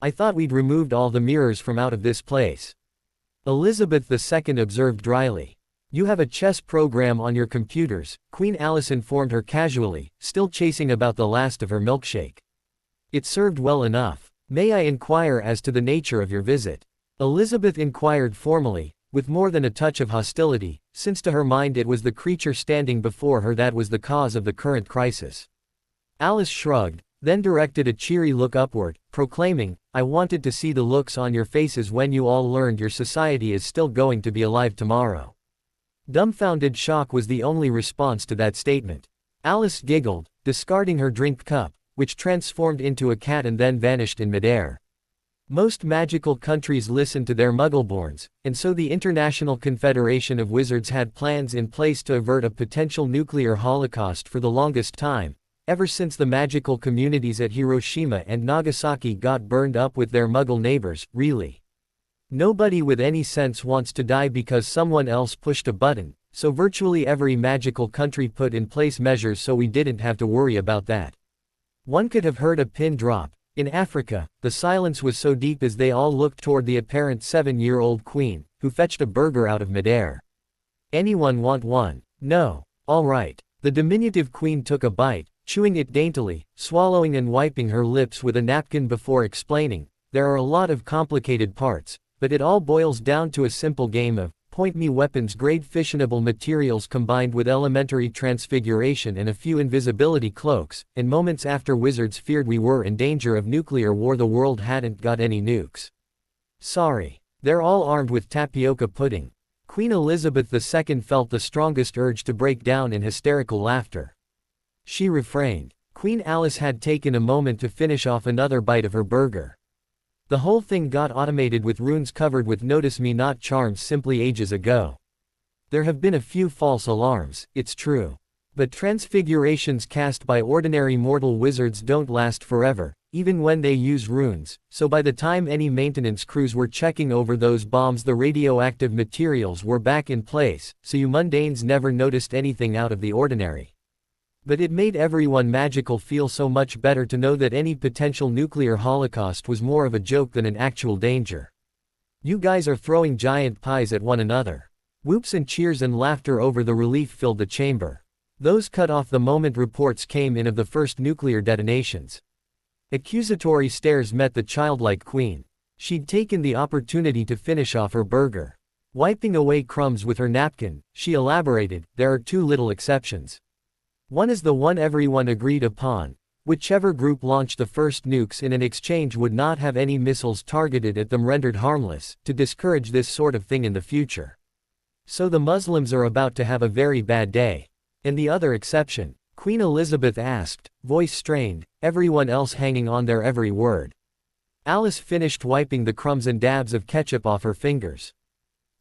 Speaker 1: I thought we'd removed all the mirrors from out of this place. Elizabeth II observed dryly. You have a chess program on your computers, Queen Alice informed her casually, still chasing about the last of her milkshake. It served well enough. May I inquire as to the nature of your visit? Elizabeth inquired formally, with more than a touch of hostility, since to her mind it was the creature standing before her that was the cause of the current crisis. Alice shrugged, then directed a cheery look upward, proclaiming, I wanted to see the looks on your faces when you all learned your society is still going to be alive tomorrow. Dumbfounded shock was the only response to that statement. Alice giggled, discarding her drink cup, which transformed into a cat and then vanished in midair. Most magical countries listened to their muggleborns, and so the International Confederation of Wizards had plans in place to avert a potential nuclear holocaust for the longest time, ever since the magical communities at Hiroshima and Nagasaki got burned up with their muggle neighbors, really. Nobody with any sense wants to die because someone else pushed a button, so virtually every magical country put in place measures so we didn't have to worry about that. One could have heard a pin drop. In Africa, the silence was so deep as they all looked toward the apparent 7-year-old queen, who fetched a burger out of midair. Anyone want one? No. All right. The diminutive queen took a bite, chewing it daintily, swallowing and wiping her lips with a napkin before explaining, there are a lot of complicated parts, but it all boils down to a simple game of point-me weapons grade fissionable materials combined with elementary transfiguration and a few invisibility cloaks, and moments after wizards feared we were in danger of nuclear war the world hadn't got any nukes. Sorry. They're all armed with tapioca pudding. Queen Elizabeth II felt the strongest urge to break down in hysterical laughter. She refrained. Queen Alice had taken a moment to finish off another bite of her burger. The whole thing got automated with runes covered with notice me not charms simply ages ago. There have been a few false alarms, it's true. But transfigurations cast by ordinary mortal wizards don't last forever, even when they use runes, so by the time any maintenance crews were checking over those bombs the radioactive materials were back in place, so you mundanes never noticed anything out of the ordinary. But it made everyone magical feel so much better to know that any potential nuclear holocaust was more of a joke than an actual danger. You guys are throwing giant pies at one another. Whoops and cheers and laughter over the relief filled the chamber. Those cut off the moment reports came in of the first nuclear detonations. Accusatory stares met the childlike queen. She'd taken the opportunity to finish off her burger. Wiping away crumbs with her napkin, she elaborated, there are two little exceptions. One is the one everyone agreed upon. Whichever group launched the first nukes in an exchange would not have any missiles targeted at them rendered harmless, to discourage this sort of thing in the future. So the Muslims are about to have a very bad day. And the other exception? Queen Elizabeth asked, voice strained, everyone else hanging on their every word. Alice finished wiping the crumbs and dabs of ketchup off her fingers.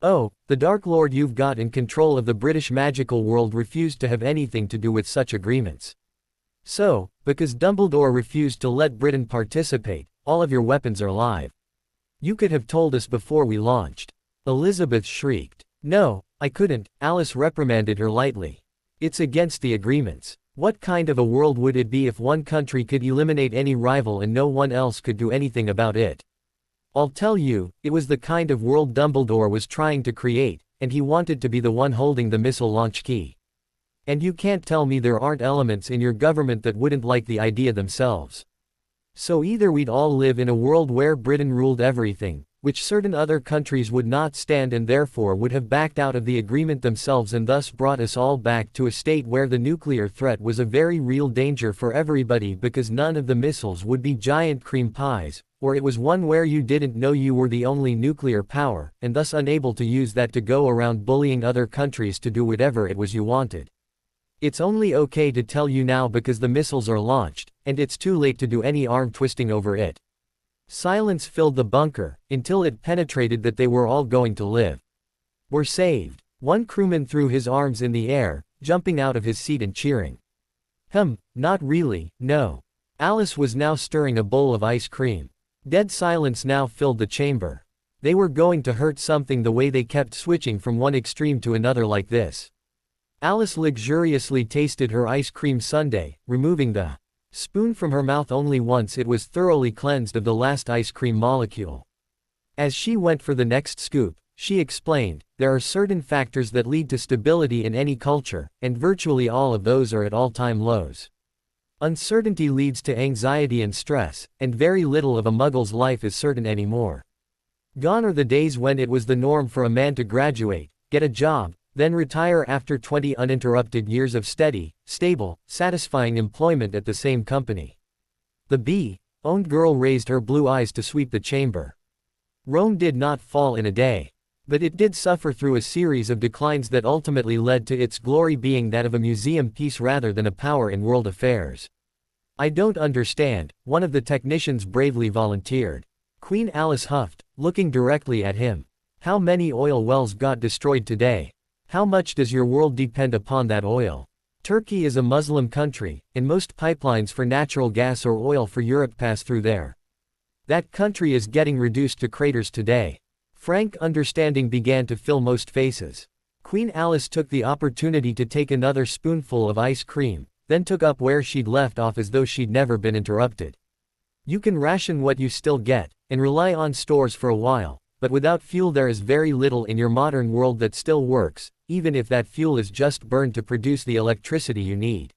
Speaker 1: Oh, the Dark Lord you've got in control of the British magical world refused to have anything to do with such agreements. So, because Dumbledore refused to let Britain participate, all of your weapons are live. You could have told us before we launched. Elizabeth shrieked. No, I couldn't, Alice reprimanded her lightly. It's against the agreements. What kind of a world would it be if one country could eliminate any rival and no one else could do anything about it? I'll tell you, it was the kind of world Dumbledore was trying to create, and he wanted to be the one holding the missile launch key. And you can't tell me there aren't elements in your government that wouldn't like the idea themselves. So either we'd all live in a world where Britain ruled everything, which certain other countries would not stand and therefore would have backed out of the agreement themselves, and thus brought us all back to a state where the nuclear threat was a very real danger for everybody, because none of the missiles would be giant cream pies, or it was one where you didn't know you were the only nuclear power, and thus unable to use that to go around bullying other countries to do whatever it was you wanted. It's only okay to tell you now because the missiles are launched, and it's too late to do any arm twisting over it. Silence filled the bunker, until it penetrated that they were all going to live. We're saved. One crewman threw his arms in the air, jumping out of his seat and cheering. Not really, no. Alice was now stirring a bowl of ice cream. Dead silence now filled the chamber. They were going to hurt something the way they kept switching from one extreme to another like this. Alice luxuriously tasted her ice cream sundae, removing the spoon from her mouth only once it was thoroughly cleansed of the last ice cream molecule. As she went for the next scoop, she explained, there are certain factors that lead to stability in any culture, and virtually all of those are at all-time lows. Uncertainty leads to anxiety and stress, and very little of a muggle's life is certain anymore. Gone are the days when it was the norm for a man to graduate, get a job, then retire after 20 uninterrupted years of steady, stable, satisfying employment at the same company. The bee-owned girl raised her blue eyes to sweep the chamber. Rome did not fall in a day. But it did suffer through a series of declines that ultimately led to its glory being that of a museum piece rather than a power in world affairs. I don't understand, one of the technicians bravely volunteered. Queen Alice huffed, looking directly at him. How many oil wells got destroyed today? How much does your world depend upon that oil? Turkey is a Muslim country, and most pipelines for natural gas or oil for Europe pass through there. That country is getting reduced to craters today. Frank understanding began to fill most faces. Queen Alice took the opportunity to take another spoonful of ice cream, then took up where she'd left off as though she'd never been interrupted. You can ration what you still get, and rely on stores for a while, but without fuel there is very little in your modern world that still works, even if that fuel is just burned to produce the electricity you need.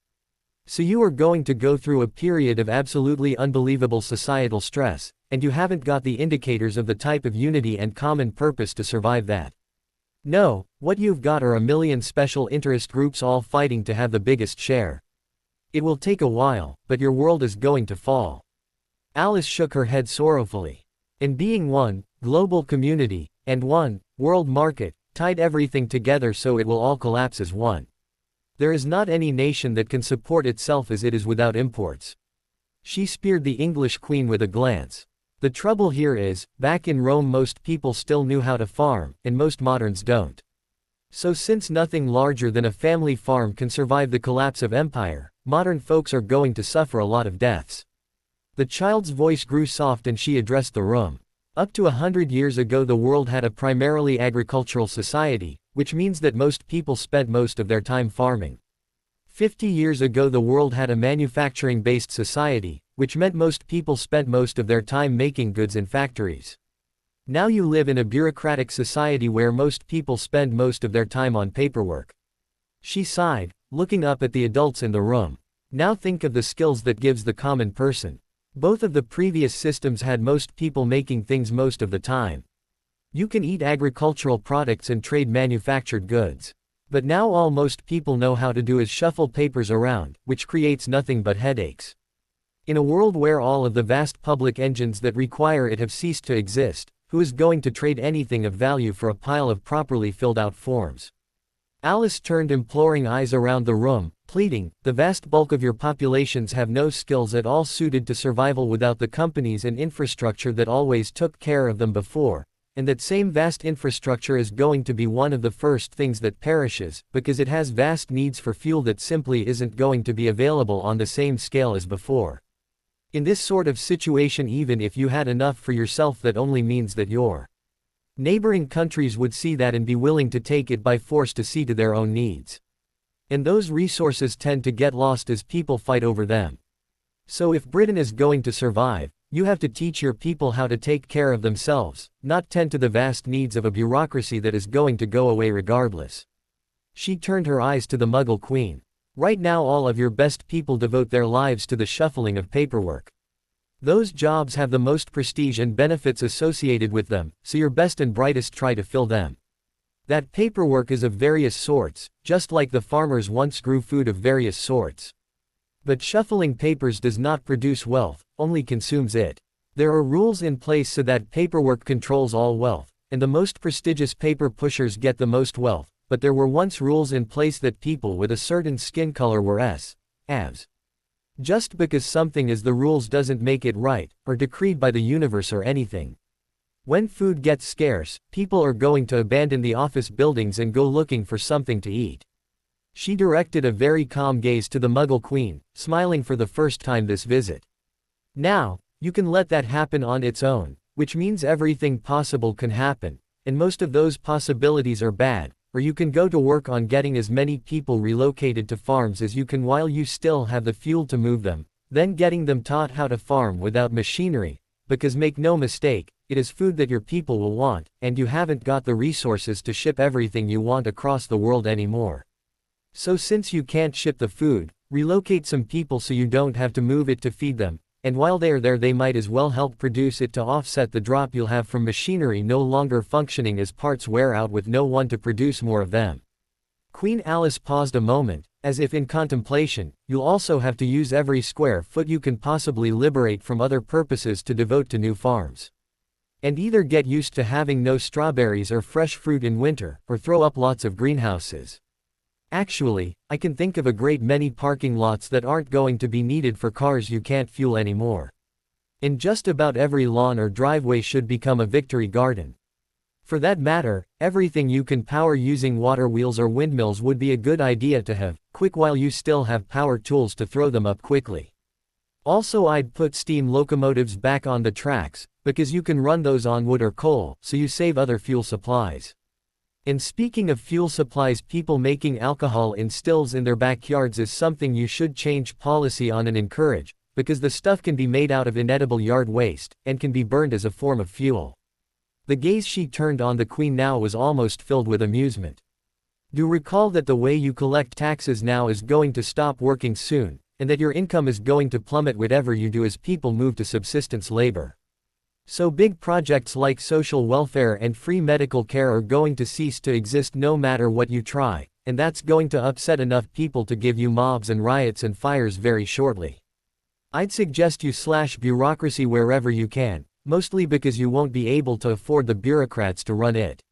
Speaker 1: So you are going to go through a period of absolutely unbelievable societal stress, and you haven't got the indicators of the type of unity and common purpose to survive that. No, what you've got are a million special interest groups all fighting to have the biggest share. It will take a while, but your world is going to fall. Alice shook her head sorrowfully. And being one global community, and one world market, tied everything together so it will all collapse as one. There is not any nation that can support itself as it is without imports. She speared the English queen with a glance. The trouble here is, back in Rome most people still knew how to farm, and most moderns don't. So since nothing larger than a family farm can survive the collapse of empire, modern folks are going to suffer a lot of deaths. The child's voice grew soft and she addressed the room. Up to 100 years ago the world had a primarily agricultural society, which means that most people spent most of their time farming. 50 years ago the world had a manufacturing-based society, which meant most people spent most of their time making goods in factories. Now you live in a bureaucratic society where most people spend most of their time on paperwork. She sighed, looking up at the adults in the room. Now think of the skills that gives the common person. Both of the previous systems had most people making things most of the time. You can eat agricultural products and trade manufactured goods. But now all most people know how to do is shuffle papers around, which creates nothing but headaches. In a world where all of the vast public engines that require it have ceased to exist, who is going to trade anything of value for a pile of properly filled out forms? Alice turned imploring eyes around the room, pleading, the vast bulk of your populations have no skills at all suited to survival without the companies and infrastructure that always took care of them before, and that same vast infrastructure is going to be one of the first things that perishes, because it has vast needs for fuel that simply isn't going to be available on the same scale as before. In this sort of situation even if you had enough for yourself that only means that your neighboring countries would see that and be willing to take it by force to see to their own needs. And those resources tend to get lost as people fight over them. So if Britain is going to survive, you have to teach your people how to take care of themselves, not tend to the vast needs of a bureaucracy that is going to go away regardless. She turned her eyes to the Muggle Queen. Right now all of your best people devote their lives to the shuffling of paperwork. Those jobs have the most prestige and benefits associated with them, so your best and brightest try to fill them. That paperwork is of various sorts, just like the farmers once grew food of various sorts. But shuffling papers does not produce wealth, only consumes it. There are rules in place so that paperwork controls all wealth, and the most prestigious paper pushers get the most wealth, but there were once rules in place that people with a certain skin color were haves. Just because something is the rules doesn't make it right, or decreed by the universe or anything. When food gets scarce, people are going to abandon the office buildings and go looking for something to eat. She directed a very calm gaze to the Muggle Queen, smiling for the first time this visit. Now, you can let that happen on its own, which means everything possible can happen, and most of those possibilities are bad, or you can go to work on getting as many people relocated to farms as you can while you still have the fuel to move them, then getting them taught how to farm without machinery, because make no mistake, it is food that your people will want, and you haven't got the resources to ship everything you want across the world anymore. So since you can't ship the food, relocate some people so you don't have to move it to feed them, and while they are there they might as well help produce it to offset the drop you'll have from machinery no longer functioning as parts wear out with no one to produce more of them. Queen Alice paused a moment, as if in contemplation. You'll also have to use every square foot you can possibly liberate from other purposes to devote to new farms. And either get used to having no strawberries or fresh fruit in winter, or throw up lots of greenhouses. Actually, I can think of a great many parking lots that aren't going to be needed for cars you can't fuel anymore. In just about every lawn or driveway should become a victory garden. For that matter, everything you can power using water wheels or windmills would be a good idea to have quick while you still have power tools to throw them up quickly. Also, I'd put steam locomotives back on the tracks, because you can run those on wood or coal, so you save other fuel supplies. And speaking of fuel supplies, people making alcohol in stills in their backyards is something you should change policy on and encourage, because the stuff can be made out of inedible yard waste, and can be burned as a form of fuel. The gaze she turned on the Queen now was almost filled with amusement. Do recall that the way you collect taxes now is going to stop working soon, and that your income is going to plummet whatever you do as people move to subsistence labor. So big projects like social welfare and free medical care are going to cease to exist no matter what you try, and that's going to upset enough people to give you mobs and riots and fires very shortly. I'd suggest you slash bureaucracy wherever you can, mostly because you won't be able to afford the bureaucrats to run it.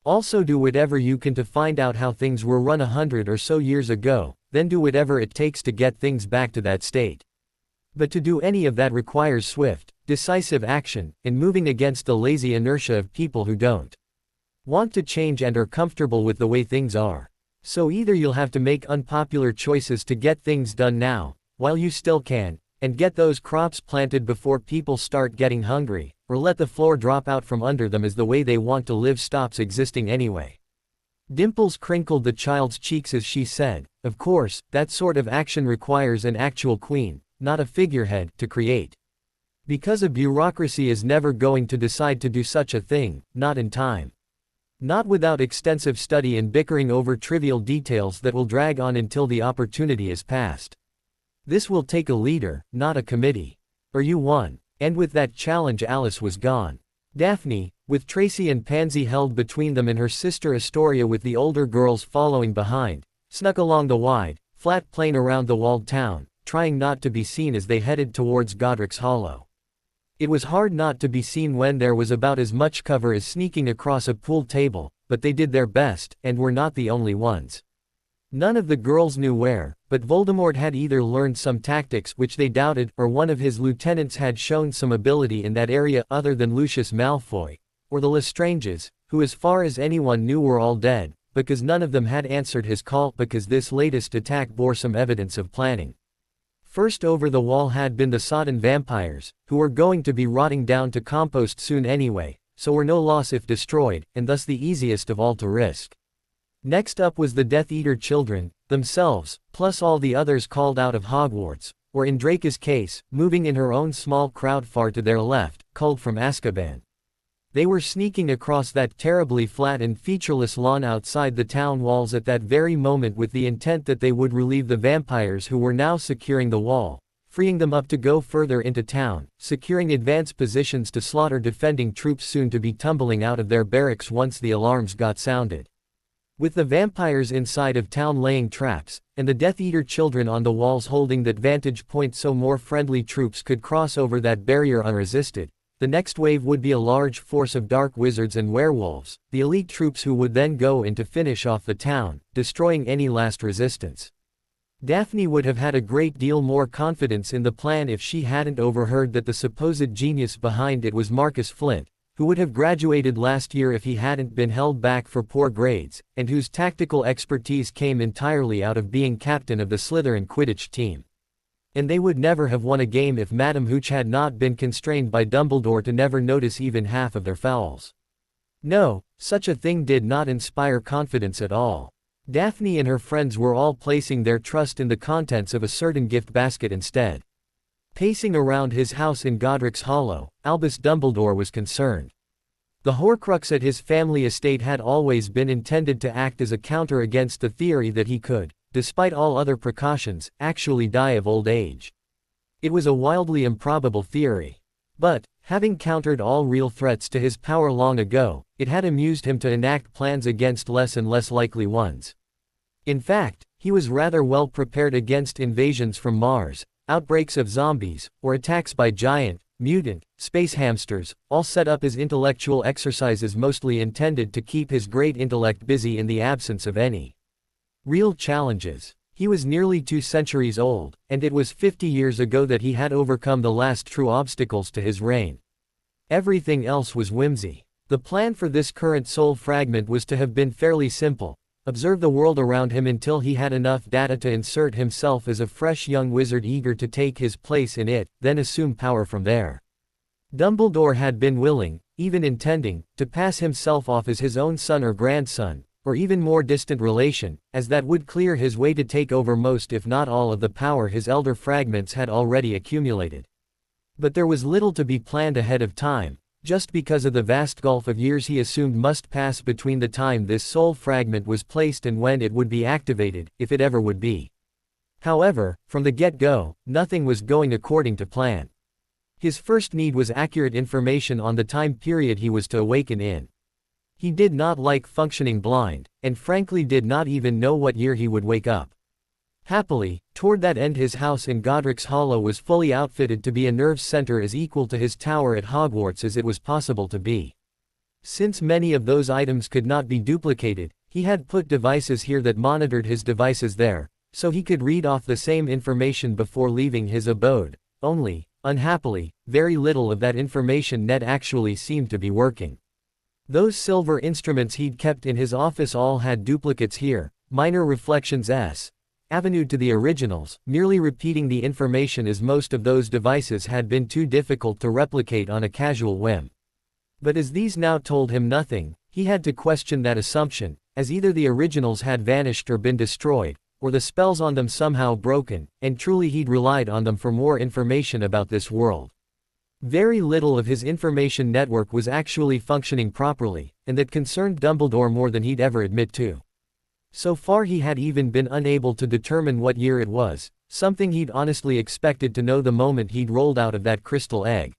Speaker 1: Also do whatever you can to find out how things were run 100 or so years ago, then do whatever it takes to get things back to that state. But to do any of that requires swift, decisive action, and moving against the lazy inertia of people who don't want to change and are comfortable with the way things are. So either you'll have to make unpopular choices to get things done now, while you still can, and get those crops planted before people start getting hungry, or let the floor drop out from under them as the way they want to live stops existing anyway. Dimples crinkled the child's cheeks as she said, "Of course, that sort of action requires an actual queen, not a figurehead, to create. Because a bureaucracy is never going to decide to do such a thing, not in time. Not without extensive study and bickering over trivial details that will drag on until the opportunity is past. This will take a leader, not a committee. Are you one?" And with that challenge Alice was gone. Daphne, with Tracy and Pansy held between them and her sister Astoria with the older girls following behind, snuck along the wide, flat plain around the walled town, trying not to be seen as they headed towards Godric's Hollow. It was hard not to be seen when there was about as much cover as sneaking across a pool table, but they did their best, and were not the only ones. None of the girls knew where, but Voldemort had either learned some tactics which they doubted, or one of his lieutenants had shown some ability in that area other than Lucius Malfoy, or the Lestranges, who as far as anyone knew were all dead, because none of them had answered his call because this latest attack bore some evidence of planning. First over the wall had been the sodden vampires, who were going to be rotting down to compost soon anyway, so were no loss if destroyed, and thus the easiest of all to risk. Next up was the Death Eater children, themselves, plus all the others called out of Hogwarts, or in Draca's case, moving in her own small crowd far to their left, culled from Azkaban. They were sneaking across that terribly flat and featureless lawn outside the town walls at that very moment with the intent that they would relieve the vampires who were now securing the wall, freeing them up to go further into town, securing advanced positions to slaughter defending troops soon to be tumbling out of their barracks once the alarms got sounded. With the vampires inside of town laying traps, and the Death Eater children on the walls holding that vantage point so more friendly troops could cross over that barrier unresisted, the next wave would be a large force of dark wizards and werewolves, the elite troops who would then go in to finish off the town, destroying any last resistance. Daphne would have had a great deal more confidence in the plan if she hadn't overheard that the supposed genius behind it was Marcus Flint, who would have graduated last year if he hadn't been held back for poor grades, and whose tactical expertise came entirely out of being captain of the Slytherin Quidditch team. And they would never have won a game if Madam Hooch had not been constrained by Dumbledore to never notice even half of their fouls. No, such a thing did not inspire confidence at all. Daphne and her friends were all placing their trust in the contents of a certain gift basket instead. Pacing around his house in Godric's Hollow, Albus Dumbledore was concerned. The horcrux at his family estate had always been intended to act as a counter against the theory that he could, despite all other precautions, actually die of old age. It was a wildly improbable theory. But, having countered all real threats to his power long ago, it had amused him to enact plans against less and less likely ones. In fact, he was rather well prepared against invasions from Mars, outbreaks of zombies, or attacks by giant, mutant, space hamsters, all set up as intellectual exercises mostly intended to keep his great intellect busy in the absence of any real challenges. He was nearly 2 centuries old, and it was 50 years ago that he had overcome the last true obstacles to his reign. Everything else was whimsy. The plan for this current soul fragment was to have been fairly simple. Observe the world around him until he had enough data to insert himself as a fresh young wizard eager to take his place in it, then assume power from there. Dumbledore had been willing, even intending, to pass himself off as his own son or grandson, or even more distant relation, as that would clear his way to take over most if not all of the power his elder fragments had already accumulated. But there was little to be planned ahead of time, just because of the vast gulf of years he assumed must pass between the time this soul fragment was placed and when it would be activated, if it ever would be. However, from the get-go, nothing was going according to plan. His first need was accurate information on the time period he was to awaken in. He did not like functioning blind, and frankly did not even know what year he would wake up. Happily, toward that end his house in Godric's Hollow was fully outfitted to be a nerve center as equal to his tower at Hogwarts as it was possible to be. Since many of those items could not be duplicated, he had put devices here that monitored his devices there, so he could read off the same information before leaving his abode, only, unhappily, very little of that information net actually seemed to be working. Those silver instruments he'd kept in his office all had duplicates here, minor reflections avenue to the originals, merely repeating the information as most of those devices had been too difficult to replicate on a casual whim. But as these now told him nothing, he had to question that assumption, as either the originals had vanished or been destroyed, or the spells on them somehow broken, and truly he'd relied on them for more information about this world. Very little of his information network was actually functioning properly, and that concerned Dumbledore more than he'd ever admit to. So far he had even been unable to determine what year it was, something he'd honestly expected to know the moment he'd rolled out of that crystal egg.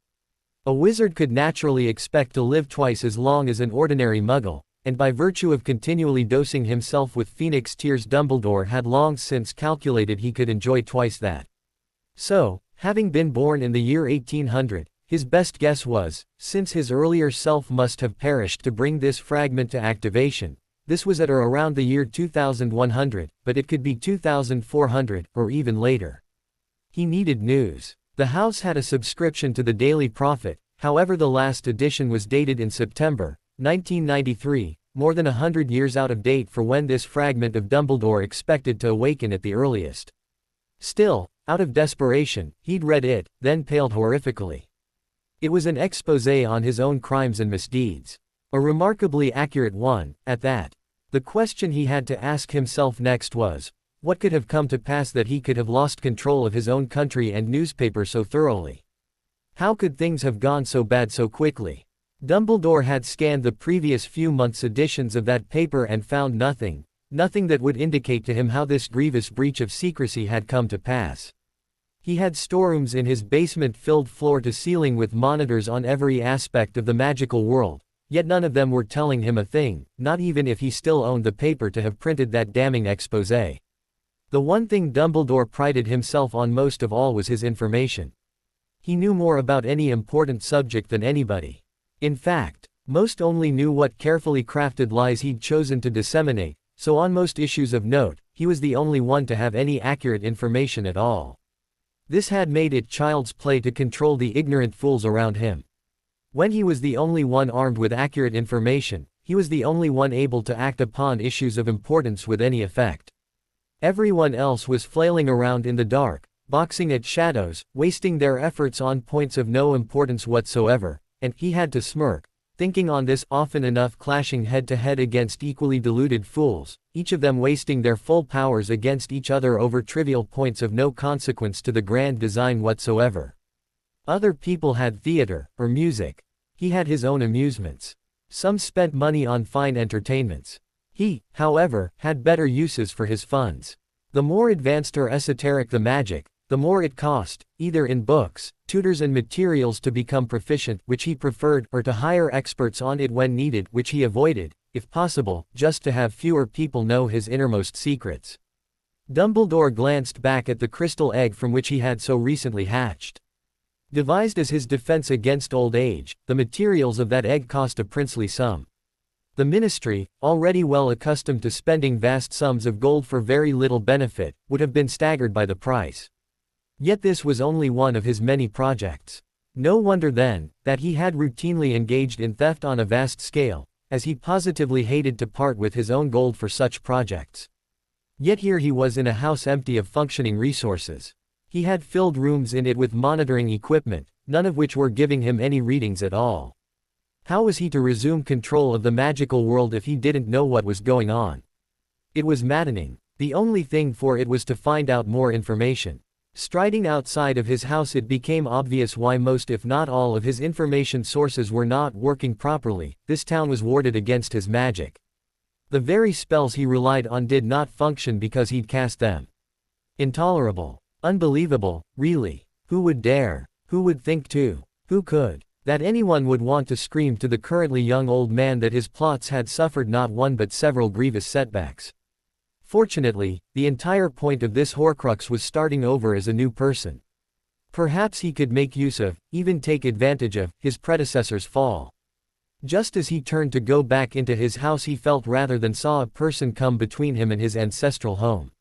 Speaker 1: A wizard could naturally expect to live twice as long as an ordinary muggle, and by virtue of continually dosing himself with phoenix tears Dumbledore had long since calculated he could enjoy twice that. So, having been born in the year 1800, his best guess was, since his earlier self must have perished to bring this fragment to activation, this was at or around the year 2100, but it could be 2400, or even later. He needed news. The house had a subscription to the Daily Prophet, however the last edition was dated in September 1993, more than 100 years out of date for when this fragment of Dumbledore expected to awaken at the earliest. Still, out of desperation, he'd read it, then paled horrifically. It was an exposé on his own crimes and misdeeds. A remarkably accurate one, at that. The question he had to ask himself next was, what could have come to pass that he could have lost control of his own country and newspaper so thoroughly? How could things have gone so bad so quickly? Dumbledore had scanned the previous few months' editions of that paper and found nothing that would indicate to him how this grievous breach of secrecy had come to pass. He had storerooms in his basement filled floor to ceiling with monitors on every aspect of the magical world, yet none of them were telling him a thing, not even if he still owned the paper to have printed that damning exposé. The one thing Dumbledore prided himself on most of all was his information. He knew more about any important subject than anybody. In fact, most only knew what carefully crafted lies he'd chosen to disseminate, so on most issues of note, he was the only one to have any accurate information at all. This had made it child's play to control the ignorant fools around him. When he was the only one armed with accurate information, he was the only one able to act upon issues of importance with any effect. Everyone else was flailing around in the dark, boxing at shadows, wasting their efforts on points of no importance whatsoever, and he had to smirk, thinking on this often enough, clashing head to head against equally deluded fools, each of them wasting their full powers against each other over trivial points of no consequence to the grand design whatsoever. Other people had theater, or music. He had his own amusements. Some spent money on fine entertainments. He, however, had better uses for his funds. The more advanced or esoteric the magic, the more it cost, either in books, tutors and materials to become proficient, which he preferred, or to hire experts on it when needed, which he avoided, if possible, just to have fewer people know his innermost secrets. Dumbledore glanced back at the crystal egg from which he had so recently hatched. Devised as his defense against old age, the materials of that egg cost a princely sum. The ministry, already well accustomed to spending vast sums of gold for very little benefit, would have been staggered by the price. Yet this was only one of his many projects. No wonder then, that he had routinely engaged in theft on a vast scale, as he positively hated to part with his own gold for such projects. Yet here he was in a house empty of functioning resources. He had filled rooms in it with monitoring equipment, none of which were giving him any readings at all. How was he to resume control of the magical world if he didn't know what was going on? It was maddening. The only thing for it was to find out more information. Striding outside of his house, it became obvious why most if not all of his information sources were not working properly. This town was warded against his magic. The very spells he relied on did not function because he'd cast them. Intolerable. Unbelievable, really. Who would dare? Who would think to? Who could? That anyone would want to scream to the currently young old man that his plots had suffered not one but several grievous setbacks. Fortunately, the entire point of this horcrux was starting over as a new person. Perhaps he could make use of, even take advantage of, his predecessor's fall. Just as he turned to go back into his house, he felt rather than saw a person come between him and his ancestral home.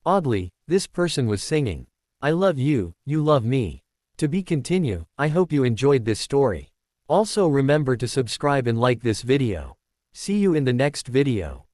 Speaker 1: Oddly, this person was singing, "I love you, you love me." To be continued. I hope you enjoyed this story. Also remember to subscribe and like this video. See you in the next video.